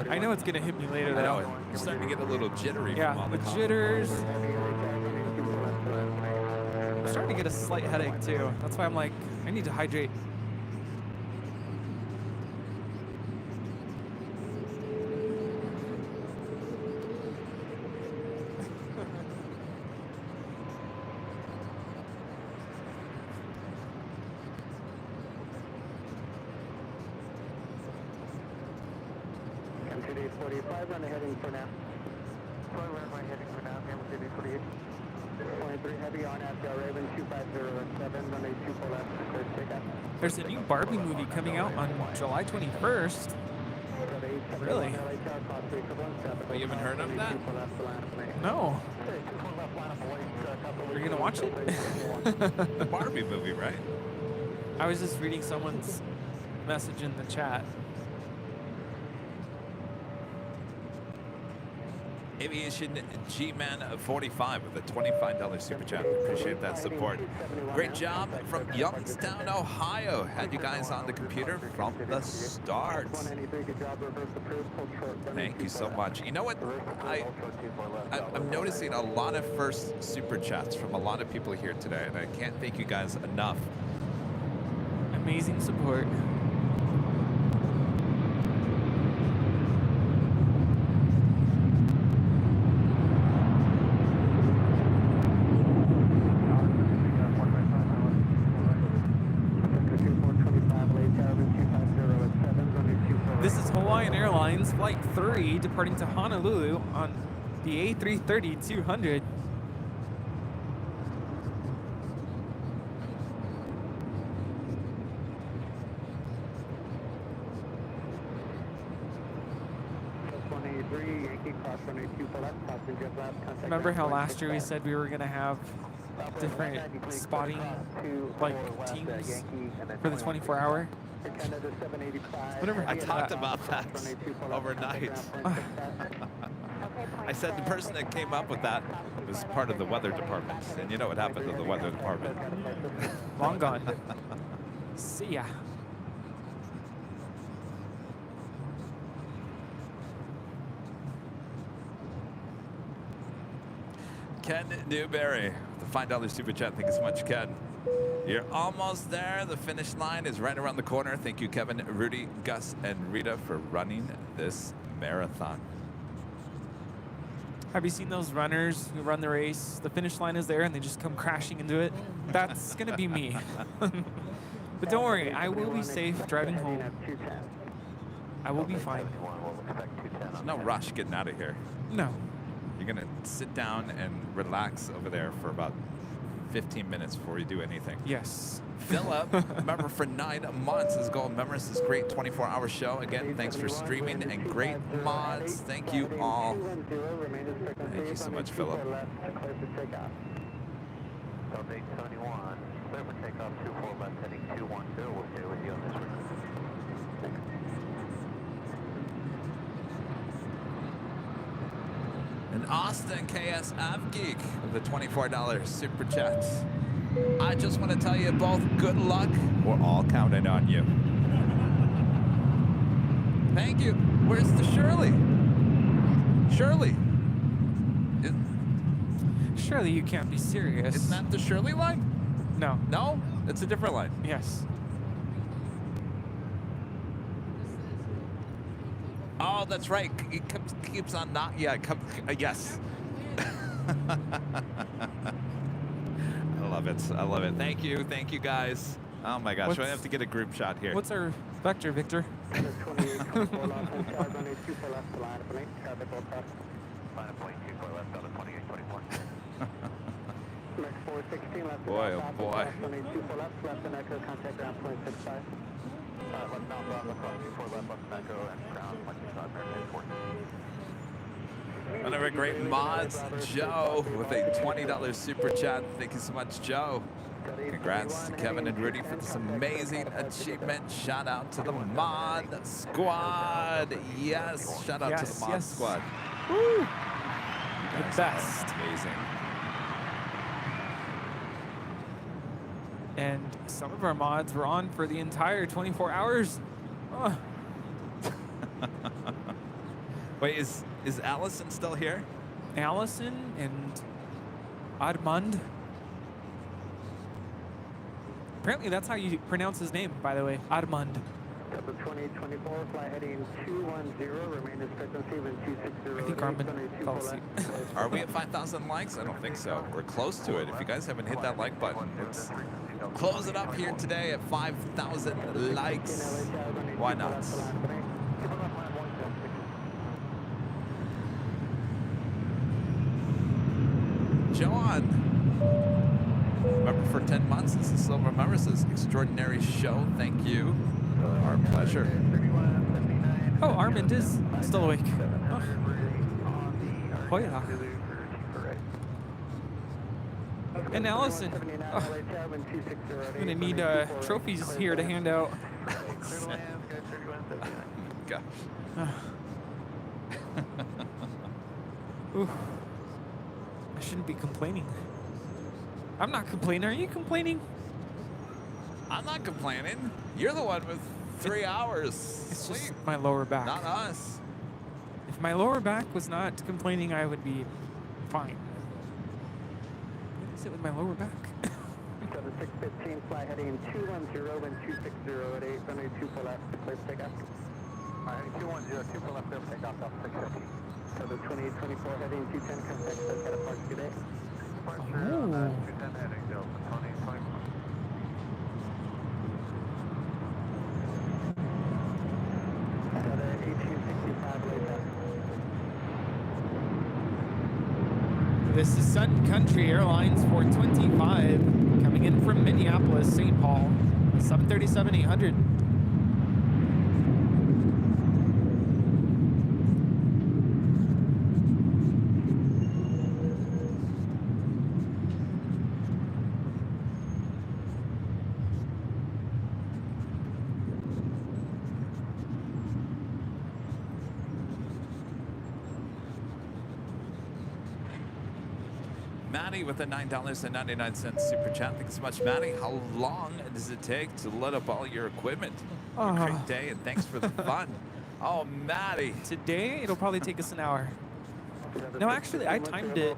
I know it's gonna hit me later I know. though. I'm starting to get a little jittery Yeah, from all the the coffee. jitters. I'm starting to get a slight headache too. That's why I'm like, I need to hydrate. MTD 45, runway heading for now. Runway heading for now, MTD 48. 23 heavy on FDR Raven 250 runway 24 left, clear to take off. There's a new Barbie movie coming out on July 21st. Really? Oh, you haven't heard of that? No. Are you gonna watch it? The Barbie movie, right? I was just reading someone's message in the chat. Aviation G-Man 45 with a $25 super chat. We appreciate that support. Great job from Youngstown, Ohio. Had you guys on the computer from the start. Thank you so much. You know what? I'm noticing a lot of first super chats from a lot of people here today, and I can't thank you guys enough. Amazing support. This is Hawaiian Airlines Flight 3 departing to Honolulu on the A330-200. Remember how last year we said we were going to have different spotting like teams for the 24-hour? I talked about that overnight. I said the person that came up with that was part of the weather department, and you know what happened to the weather department. Long gone. See ya. Ken Newberry, the $5 super chat. Thank you so much, Ken. You're almost there. The finish line is right around the corner. Thank you, Kevin, Rudy, Gus, and Rita for running this marathon. Have you seen those runners who run the race? The finish line is there and they just come crashing into it. That's going to be me. But don't worry, I will be safe driving home. I will be fine. There's no rush getting out of here. No. You're going to sit down and relax over there for about 15 minutes before you do anything. Yes. Philip, member for 9 months, is Gold members. This great 24-hour show. Again, thanks for streaming and great mods. Thank you all. Thank you so much, Philip. South 871, clear for takeoff 24 left heading 210. We'll stay with you on this one. And Austin KSF Geek with the $24 super chat. I just want to tell you both good luck. We're all counting on you. Thank you. Where's the Shirley? Shirley. Surely you can't be serious. Isn't that the Shirley line? No. No? It's a different line. Yes. Oh, that's right. It keeps on not. Yeah, yes. I love it. I love it. Thank you. Thank you, guys. Oh, my gosh. I have to get a group shot here. What's our vector, Victor? Boy, oh boy. Another great mods, Joe, with a $20 super chat. Thank you so much, Joe. Congrats to Kevin and Rudy for this amazing achievement. Shout out to the mod squad. Yes, shout out to the mod squad. Woo! The best. Amazing. And some of our mods were on for the entire 24 hours. Oh. Wait, is Allison still here? Allison and Admund. Apparently that's how you pronounce his name, by the way. Admund. Delta 2024, fly heading 210, remain in frequency when 260. I think Armin fell asleep. Are we at 5,000 likes? I don't think so. We're close to it. If you guys haven't hit that like button, let's close it up here today at 5,000 likes. Why not? Joan. Remember for 10 months, this is Silver Members' extraordinary show. Thank you. Our pleasure. Oh, Armand is still awake. Oh. Hola. And Allison. Oh. I'm gonna need trophies here to hand out. Gosh. Ooh. I shouldn't be complaining. I'm not complaining. Are you complaining? I'm not complaining. You're the one with 3 hours. It's sleep. just my lower back. Not us. If my lower back was not complaining, I would be fine. What is it with my lower back? 7615, fly heading 210 and 260 at 8, runway 2 for left, clear for takeoff. 210, 2 for left, clear for takeoff, Delta 650. So the 2024 heading 210, contact, that's got a park today. Departure on 210 heading, Delta 2024. This is Sun Country Airlines 425 coming in from Minneapolis, St. Paul, 737-800. Maddie with a $9.99 super chat. Thanks so much, Maddie. How long does it take to load up all your equipment? Great day, and thanks for the fun. Oh, Maddie. Today, it'll probably take us an hour. No, actually, I timed it.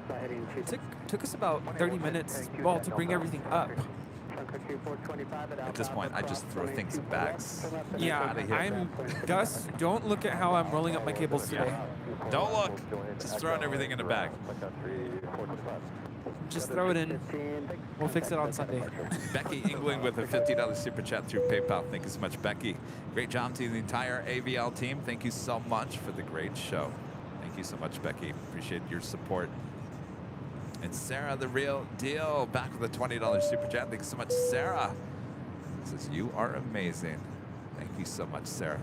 It took us about 30 minutes, well, to bring everything up. At this point, I just throw things in bags. Yeah, Gus, don't look at how I'm rolling up my cables today. Don't look. Just throwing everything in a bag. Just throw it in. We'll fix it on Sunday. Becky England with a $50 super chat through PayPal. Thank you so much, Becky. Great job to the entire AVL team. Thank you so much for the great show. Thank you so much, Becky. Appreciate your support. And Sarah, the real deal, back with a $20 super chat. Thank you so much, Sarah. Says, you are amazing. Thank you so much, Sarah.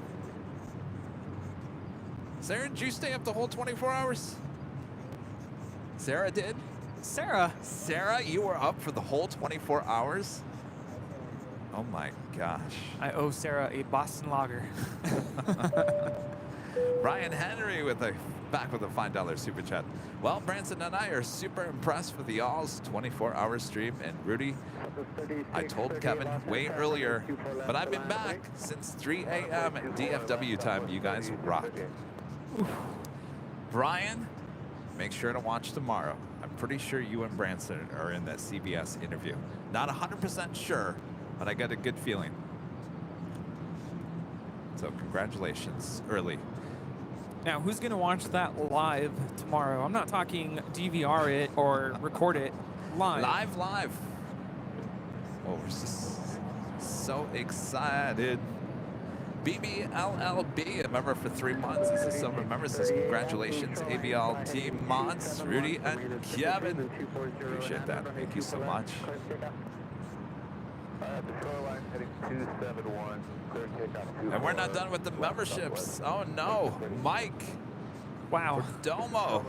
Sarah, did you stay up the whole 24 hours? Sarah did? Sarah, you were up for the whole 24 hours? Oh my gosh. I owe Sarah a Boston Lager. Ryan Henry with back with a $5 super chat. Well, Branson and I are super impressed with the All's 24-hour stream. And Rudy, I told Kevin way earlier, but I've been back since 3 a.m. at DFW time. You guys rock. Brian, make sure to watch tomorrow. I'm pretty sure you and Branson are in that CBS interview. Not 100% sure, but I got a good feeling. So congratulations early. Now, who's going to watch that live tomorrow? I'm not talking DVR it or record it. Live. Live. Oh, we're just so excited. BBLLB, a member for 3 months. This is Silver Member. Says congratulations, AVL team mods, Rudy and Kevin. Appreciate that. Thank you so much. Shoreline heading 271, clear takeoff. And we're not done with the memberships. Oh no, Mike. Wow. Domo.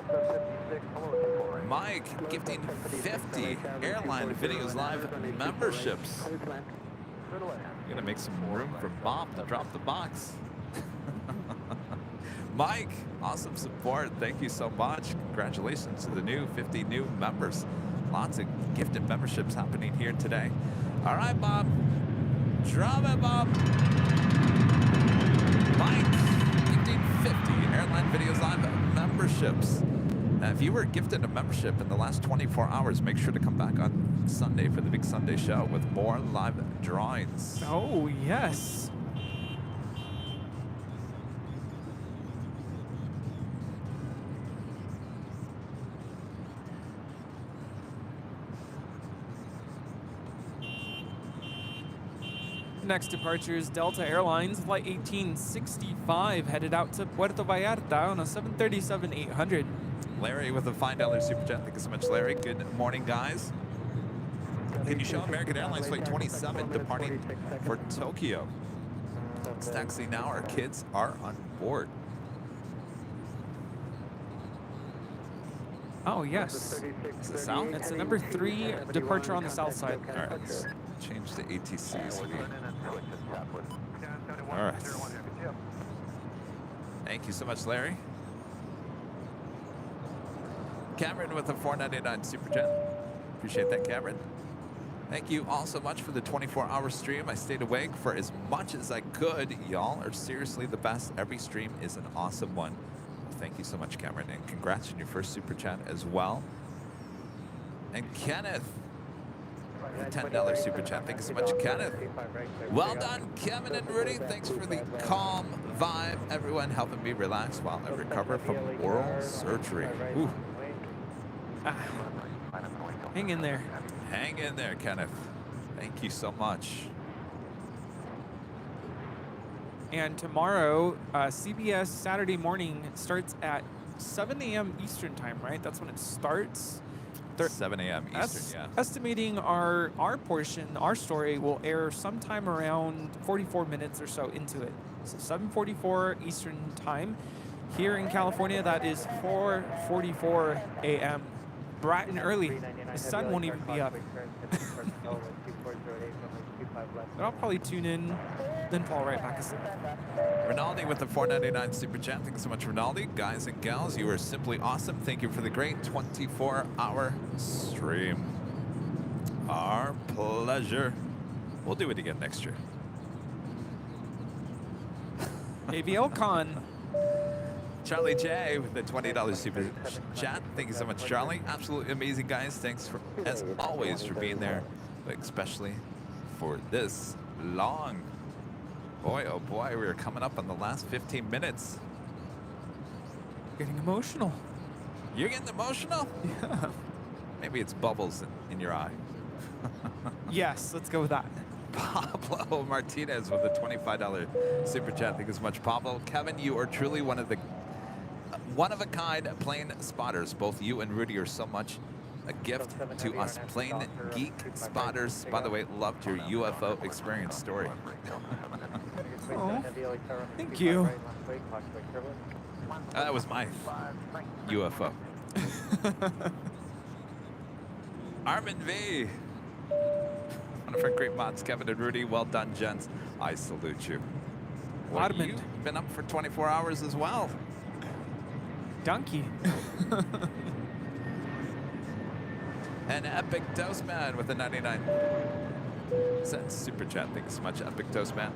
Mike gifting 50 Airline Videos Live memberships. You're gonna make some room for Bob to drop the box. Mike, awesome support. Thank you so much. Congratulations to the new 50 new members. Lots of gifted memberships happening here today. All right, Bob. Drop it, Bob. Mike, 1550 Airline Videos Live memberships. Now, if you were gifted a membership in the last 24 hours, make sure to come back on Sunday for the Big Sunday Show with more live drawings. Oh, yes. Next departure is Delta Airlines Flight 1865 headed out to Puerto Vallarta on a 737-800. Larry with a $5 super chat. Thank you so much, Larry. Good morning, guys. Can you show American Airlines Flight 27 departing for Tokyo? It's taxi now. Our kids are on board. Oh, yes. Is it south? It's the number 3 departure on the south side. All right, let's change the ATCs. All right. Thank you so much, Larry. Cameron with a $4.99 super chat. Appreciate that, Cameron. Thank you all so much for the 24-hour stream. I stayed awake for as much as I could. Y'all are seriously the best. Every stream is an awesome one. Thank you so much, Cameron, and congrats on your first super chat as well. And Kenneth, the $10 super chat. Thank you so much, Kenneth. Well done, Kevin and Rudy. Thanks for the calm vibe. Everyone helping me relax while I recover from oral surgery. Ooh. Hang in there. Hang in there, Kenneth. Thank you so much. And tomorrow, CBS Saturday morning starts at 7 a.m. Eastern time, right? That's when it starts. 7 a.m. Eastern, yeah. Estimating our portion, our story will air sometime around 44 minutes or so into it. So 7:44 Eastern time. Here in California, that is 4:44 a.m. Bright and early. The sun won't even be up. But I'll probably tune in, then fall right back asleep. Rinaldi with the $4.99 super chat. Thank you so much, Rinaldi. Guys and gals, you are simply awesome. Thank you for the great 24-hour stream. Our pleasure. We'll do it again next year. AVL Con. Charlie J with the $20 super chat. Thank you so much, Charlie. Absolutely amazing, guys. Thanks for, as always, for being there, but especially for this long. Boy, oh boy, we are coming up on the last 15 minutes. Getting emotional. You're getting emotional? Yeah. Maybe it's bubbles in your eye. Yes, let's go with that. Pablo Martinez with a $25 super chat. Thank you so much, Pablo. Kevin, you are truly one of a kind plane spotters. Both you and Rudy are so much a gift to us plane geek spotters. By the way, loved your UFO experience story. Oh, thank you. That was my UFO. Armin V. One of our great mods, Kevin and Rudy. Well done, gents. I salute you. Well, you've been up for 24 hours as well. Donkey. And Epic Toastman with a 99-cent super chat. Thank you so much, Epic Toastman.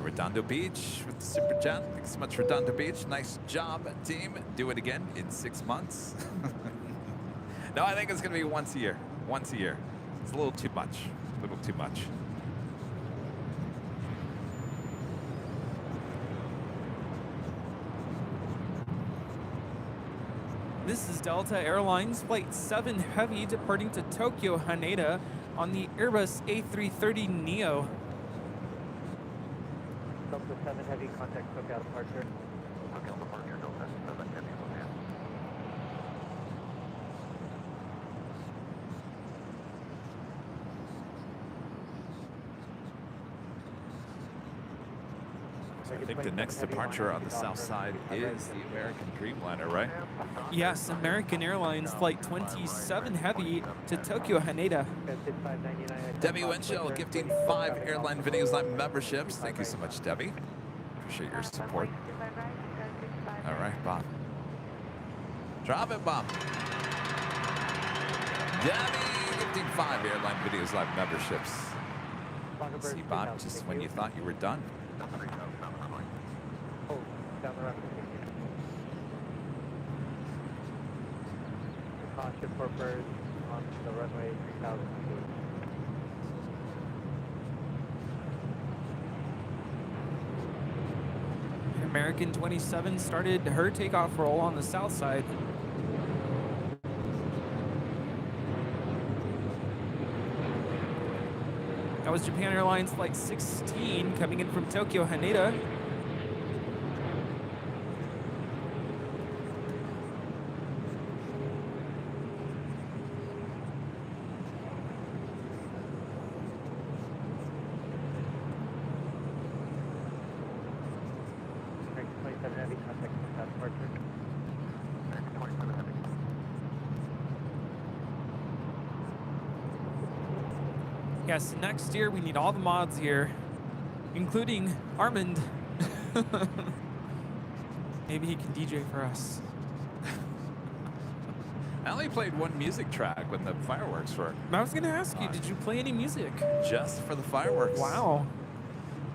Redondo Beach with the super chat. Thanks so much, Redondo Beach. Nice job, team. Do it again in 6 months. No, I think it's going to be once a year. Once a year. It's a little too much. A little too much. This is Delta Airlines Flight 7 Heavy departing to Tokyo, Haneda on the Airbus A330neo. Delta 7 Heavy, contact Tokyo departure. Tokyo departure, Delta 7 Heavy, okay. I think the next departure on the south side is the American Dreamliner, right? Yes, American Airlines Flight 27 Heavy to Tokyo, Haneda. Debbie Winchell gifting 5 Airline Videos Live memberships. Thank you so much, Debbie. Appreciate your support. All right, Bob. Drop it, Bob. Debbie, gifting 5 Airline Videos Live memberships. See, Bob, just when you thought you were done. Oh, down the runway. Caution for birds on the runway 3000 feet. American 27 started her takeoff roll on the south side. That was Japan Airlines Flight 16 coming in from Tokyo, Haneda. Yes, next year we need all the mods here, including Armand. Maybe he can DJ for us. I only played one music track when the fireworks were. I was going to ask you, did you play any music? Just for the fireworks. Wow.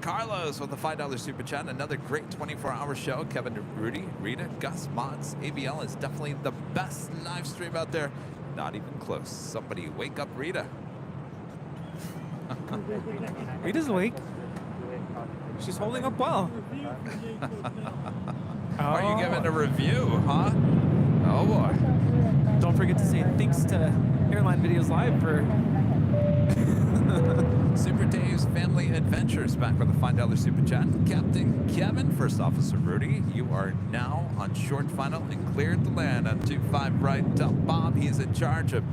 Carlos with the $5 super chat. Another great 24-hour show. Kevin, Rudy, Rita, Gus, Mods, ABL is definitely the best live stream out there. Not even close. Somebody wake up Rita. Rita's awake. She's holding up well. Are you giving a review, huh? Oh boy. Don't forget to say thanks to Airline Videos Live for Super Dave's Family Adventures back with a $5 super chat. Captain Kevin, First Officer Rudy, you are now on short final and cleared the land on 25 right. Tell Bob he's in charge of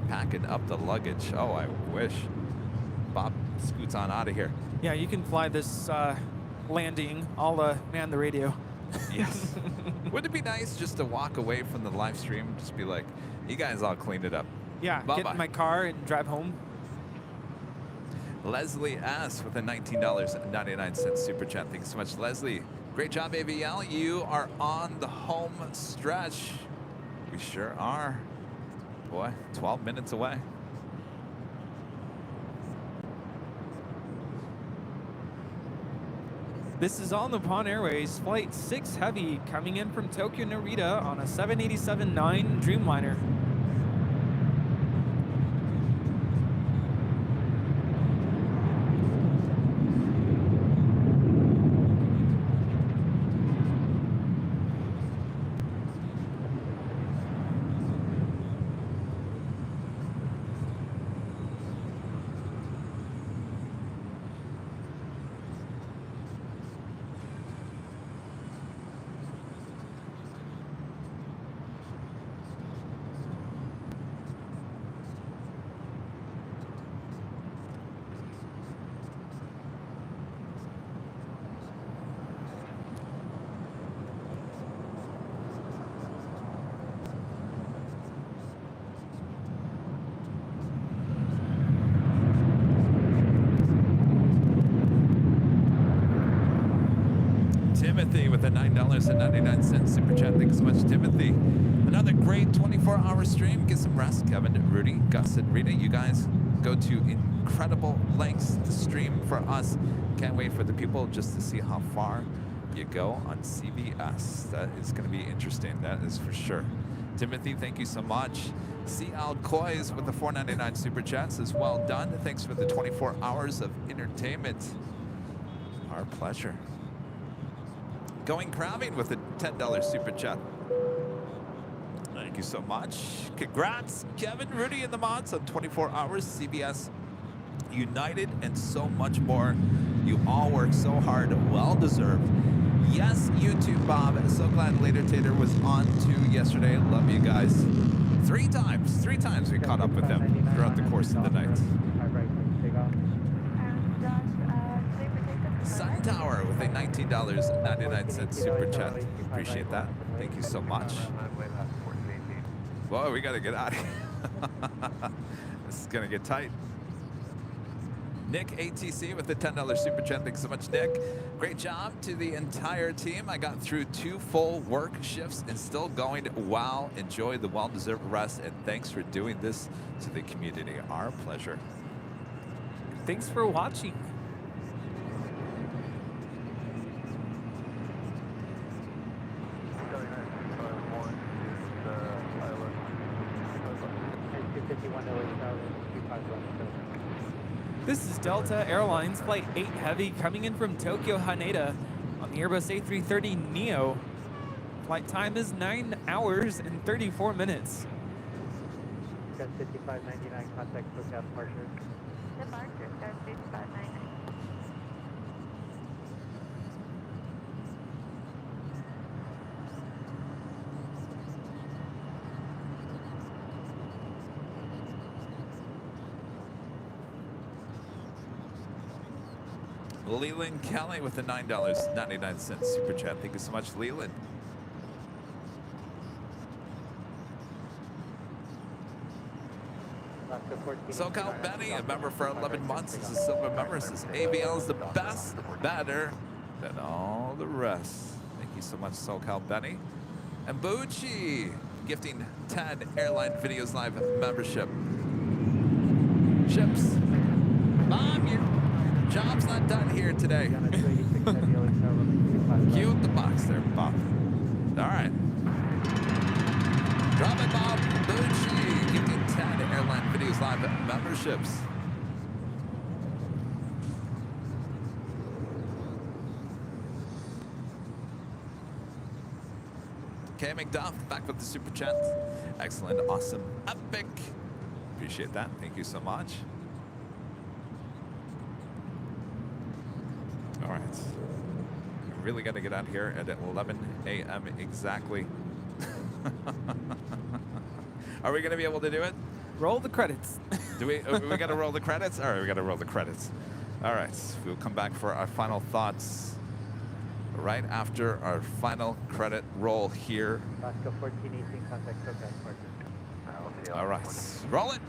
packing up the luggage. Oh, I wish. Bob scoots on out of here. Yeah, you can fly this landing. I'll man the radio. Yes. Wouldn't it be nice just to walk away from the live stream? Just be like, you guys all cleaned it up. Yeah, Bye-bye. get in my car and drive home. Leslie S. with a $19.99 super chat. Thanks so much, Leslie. Great job, AVL. You are on the home stretch. We sure are. Boy, 12 minutes away. This is All Nippon Airways Flight 6 Heavy coming in from Tokyo Narita on a 787-9 Dreamliner. Timothy with a $9.99 super chat. Thanks so much, Timothy. Another great 24-hour stream. Get some rest. Kevin, Rudy, Gus, and Rita, you guys go to incredible lengths to stream for us. Can't wait for the people just to see how far you go on CBS. That is going to be interesting. That is for sure. Timothy, thank you so much. C. Alcoys with the $4.99 super chat says, well done. Thanks for the 24 hours of entertainment. Our pleasure. Going Crabbing with a $10 super chat. Thank you so much. Congrats, Kevin, Rudy, and the mods on 24 hours, CBS United, and so much more. You all work so hard, well deserved. Yes, YouTube, Bob. So glad Later Tater was on too yesterday. Love you guys. Three times we caught up with them throughout the course of the night. Sun Tower with a $19.99 super chat. Appreciate that. Thank you so much. Boy, we got to get out of here. This is going to get tight. Nick ATC with the $10 super chat. Thanks so much, Nick. Great job to the entire team. I got through 2 full work shifts and still going. Wow, enjoy the well-deserved rest, and thanks for doing this to the community. Our pleasure. Thanks for watching. This is Delta Airlines Flight 8 Heavy coming in from Tokyo Haneda on the Airbus A330 NEO. Flight time is 9 hours and 34 minutes. Got 5599 contact SoCal departure. Departure, got 5599. Leland Kelly with the $9.99 super chat. Thank you so much, Leland. SoCal Benny, a member for 11 months, is a silver member. Says ABL is the best, better than all the rest. Thank you so much, SoCal Benny. And Bucci, gifting 10 Airline Videos Live membership. Ships. Mom, your job's not done here today. Cue the box there, Bob. All right. Drop it, Bob. Bucci, gifting 10 Airline Videos Live memberships. K McDuff back with the super chat. Excellent, awesome, epic. Appreciate that. Thank you so much. All right. We really got to get out here at 11 a.m. exactly. Are we going to be able to do it? Roll the credits. Do we got to roll the credits? All right, we got to roll the credits. All right, we'll come back for our final thoughts right after our final credit roll here. Alaska 1418 contact SoCal departure. All right, roll it.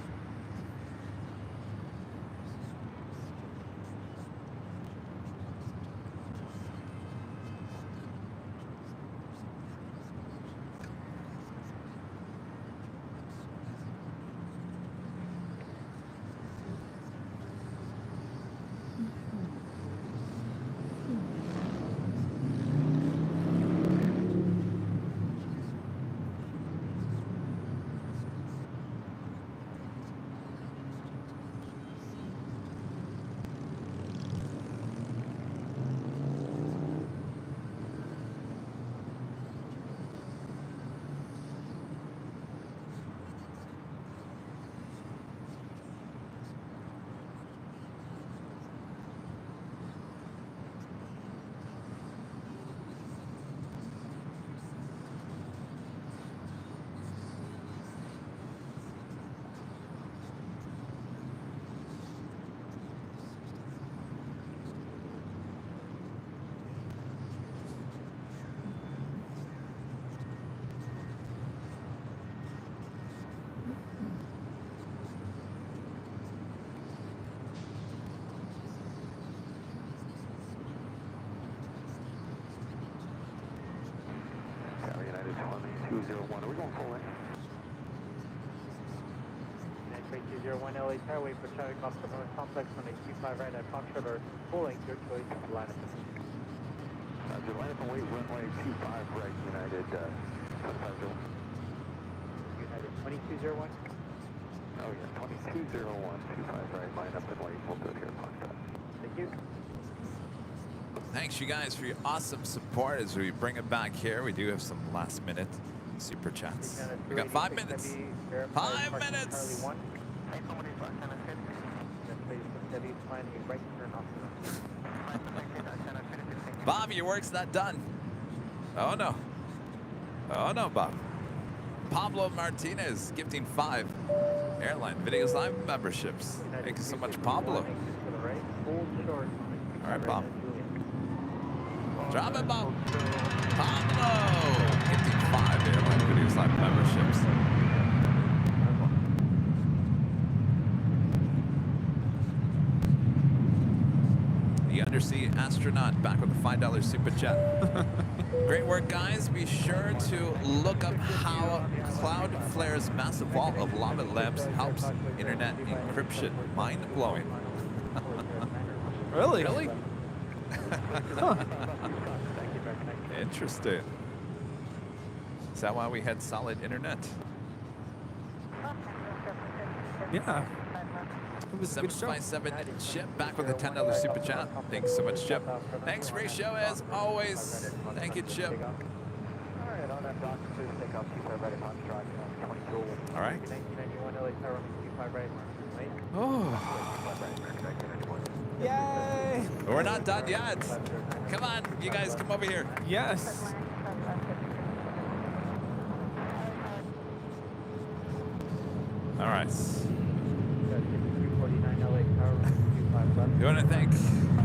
United 2201. Are we going full in? United 2201 LA Tower, wait for traffic off the North Complex on a Q5 right at Fox River. Pulling, your choice, line up. Roger, line up and wait, runway 25 right, United 2501. United 2201? Oh yeah, 2201, 25 right, line up and wait. We'll do it here at Foxtrot. Thank you. Thanks, you guys, for your awesome support as we bring it back here. We do have some last-minute super chats. We got 5 minutes. 5 minutes. Bob, your work's not done. Oh no. Oh no, Bob. Pablo Martinez gifting 5 Airline Videos Live memberships. Thank you so much, Pablo. All right, Bob. Drop it, Bob. Pablo gifting 5 Airline Videos Live memberships. The undersea astronaut back with a $5 super chat. Great work, guys. Be sure to look up how Cloudflare's massive vault of lava lamps helps internet encryption. Mind-blowing. Really? Really? Huh. Interesting. Is that why we had solid internet? Yeah. It was a good show. 757 Chip back with a $10 super chat. Thanks so much, Chip. Thanks, great show as always. Thank you, Chip. All right. Oh. Yay! We're not done yet. Come on, you guys, come over here. Yes. All right. You want to thank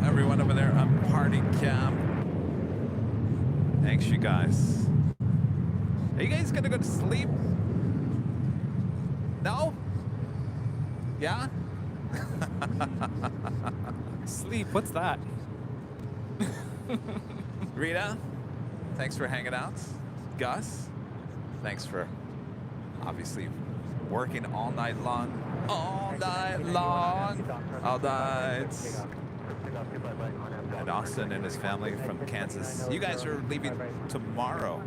everyone over there on Party Camp. Thanks, you guys. Are you guys gonna go to sleep? No? Yeah? Sleep, what's that? Rita, thanks for hanging out. Gus, thanks for obviously working all night long. All night long. All night. And Austin and his family from Kansas. You guys are leaving tomorrow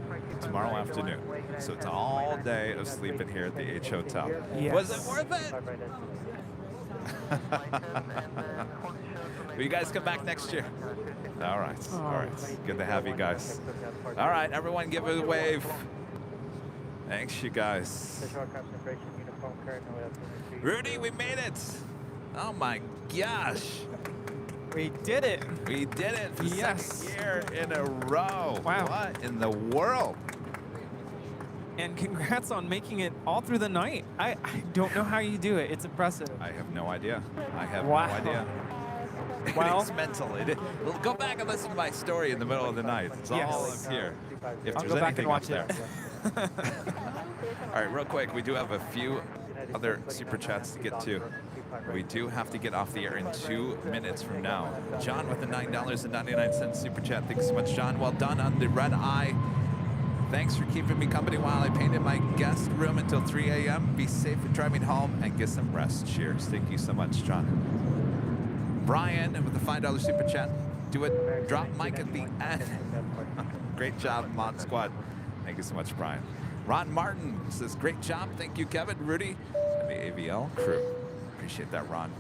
afternoon. So it's all day of sleeping here at the H Hotel. Yes. Was it worth it? Will you guys come back next year? All right. All right. Good to have you guys. All right, everyone give it a wave. Thanks, you guys. Rudy, we made it. Oh my gosh. We did it. We did it for the Yes. second year in a row. Wow. What in the world? And congrats on making it all through the night. I don't know how you do it. It's impressive. I have no idea. I have Wow. no idea. Well, It's mental. Go back and listen to my story in the middle of the night. It's all Yes. up here. If I'll there's go back anything and watch up it. there. All right, real quick, we do have a few other super chats to get to. We do have to get off the air in 2 minutes from now. John with the $9.99 super chat. Thanks so much, John. Well done on the red eye. Thanks for keeping me company while I painted my guest room until 3 a.m. Be safe for driving home and get some rest. Cheers. Thank you so much, John. Brian with the $5 super chat. Do a drop mic at the end. Great job, Mod Squad. Thank you so much, Brian. Ron Martin says, great job. Thank you, Kevin, Rudy, and the AVL crew. Appreciate that, Ron.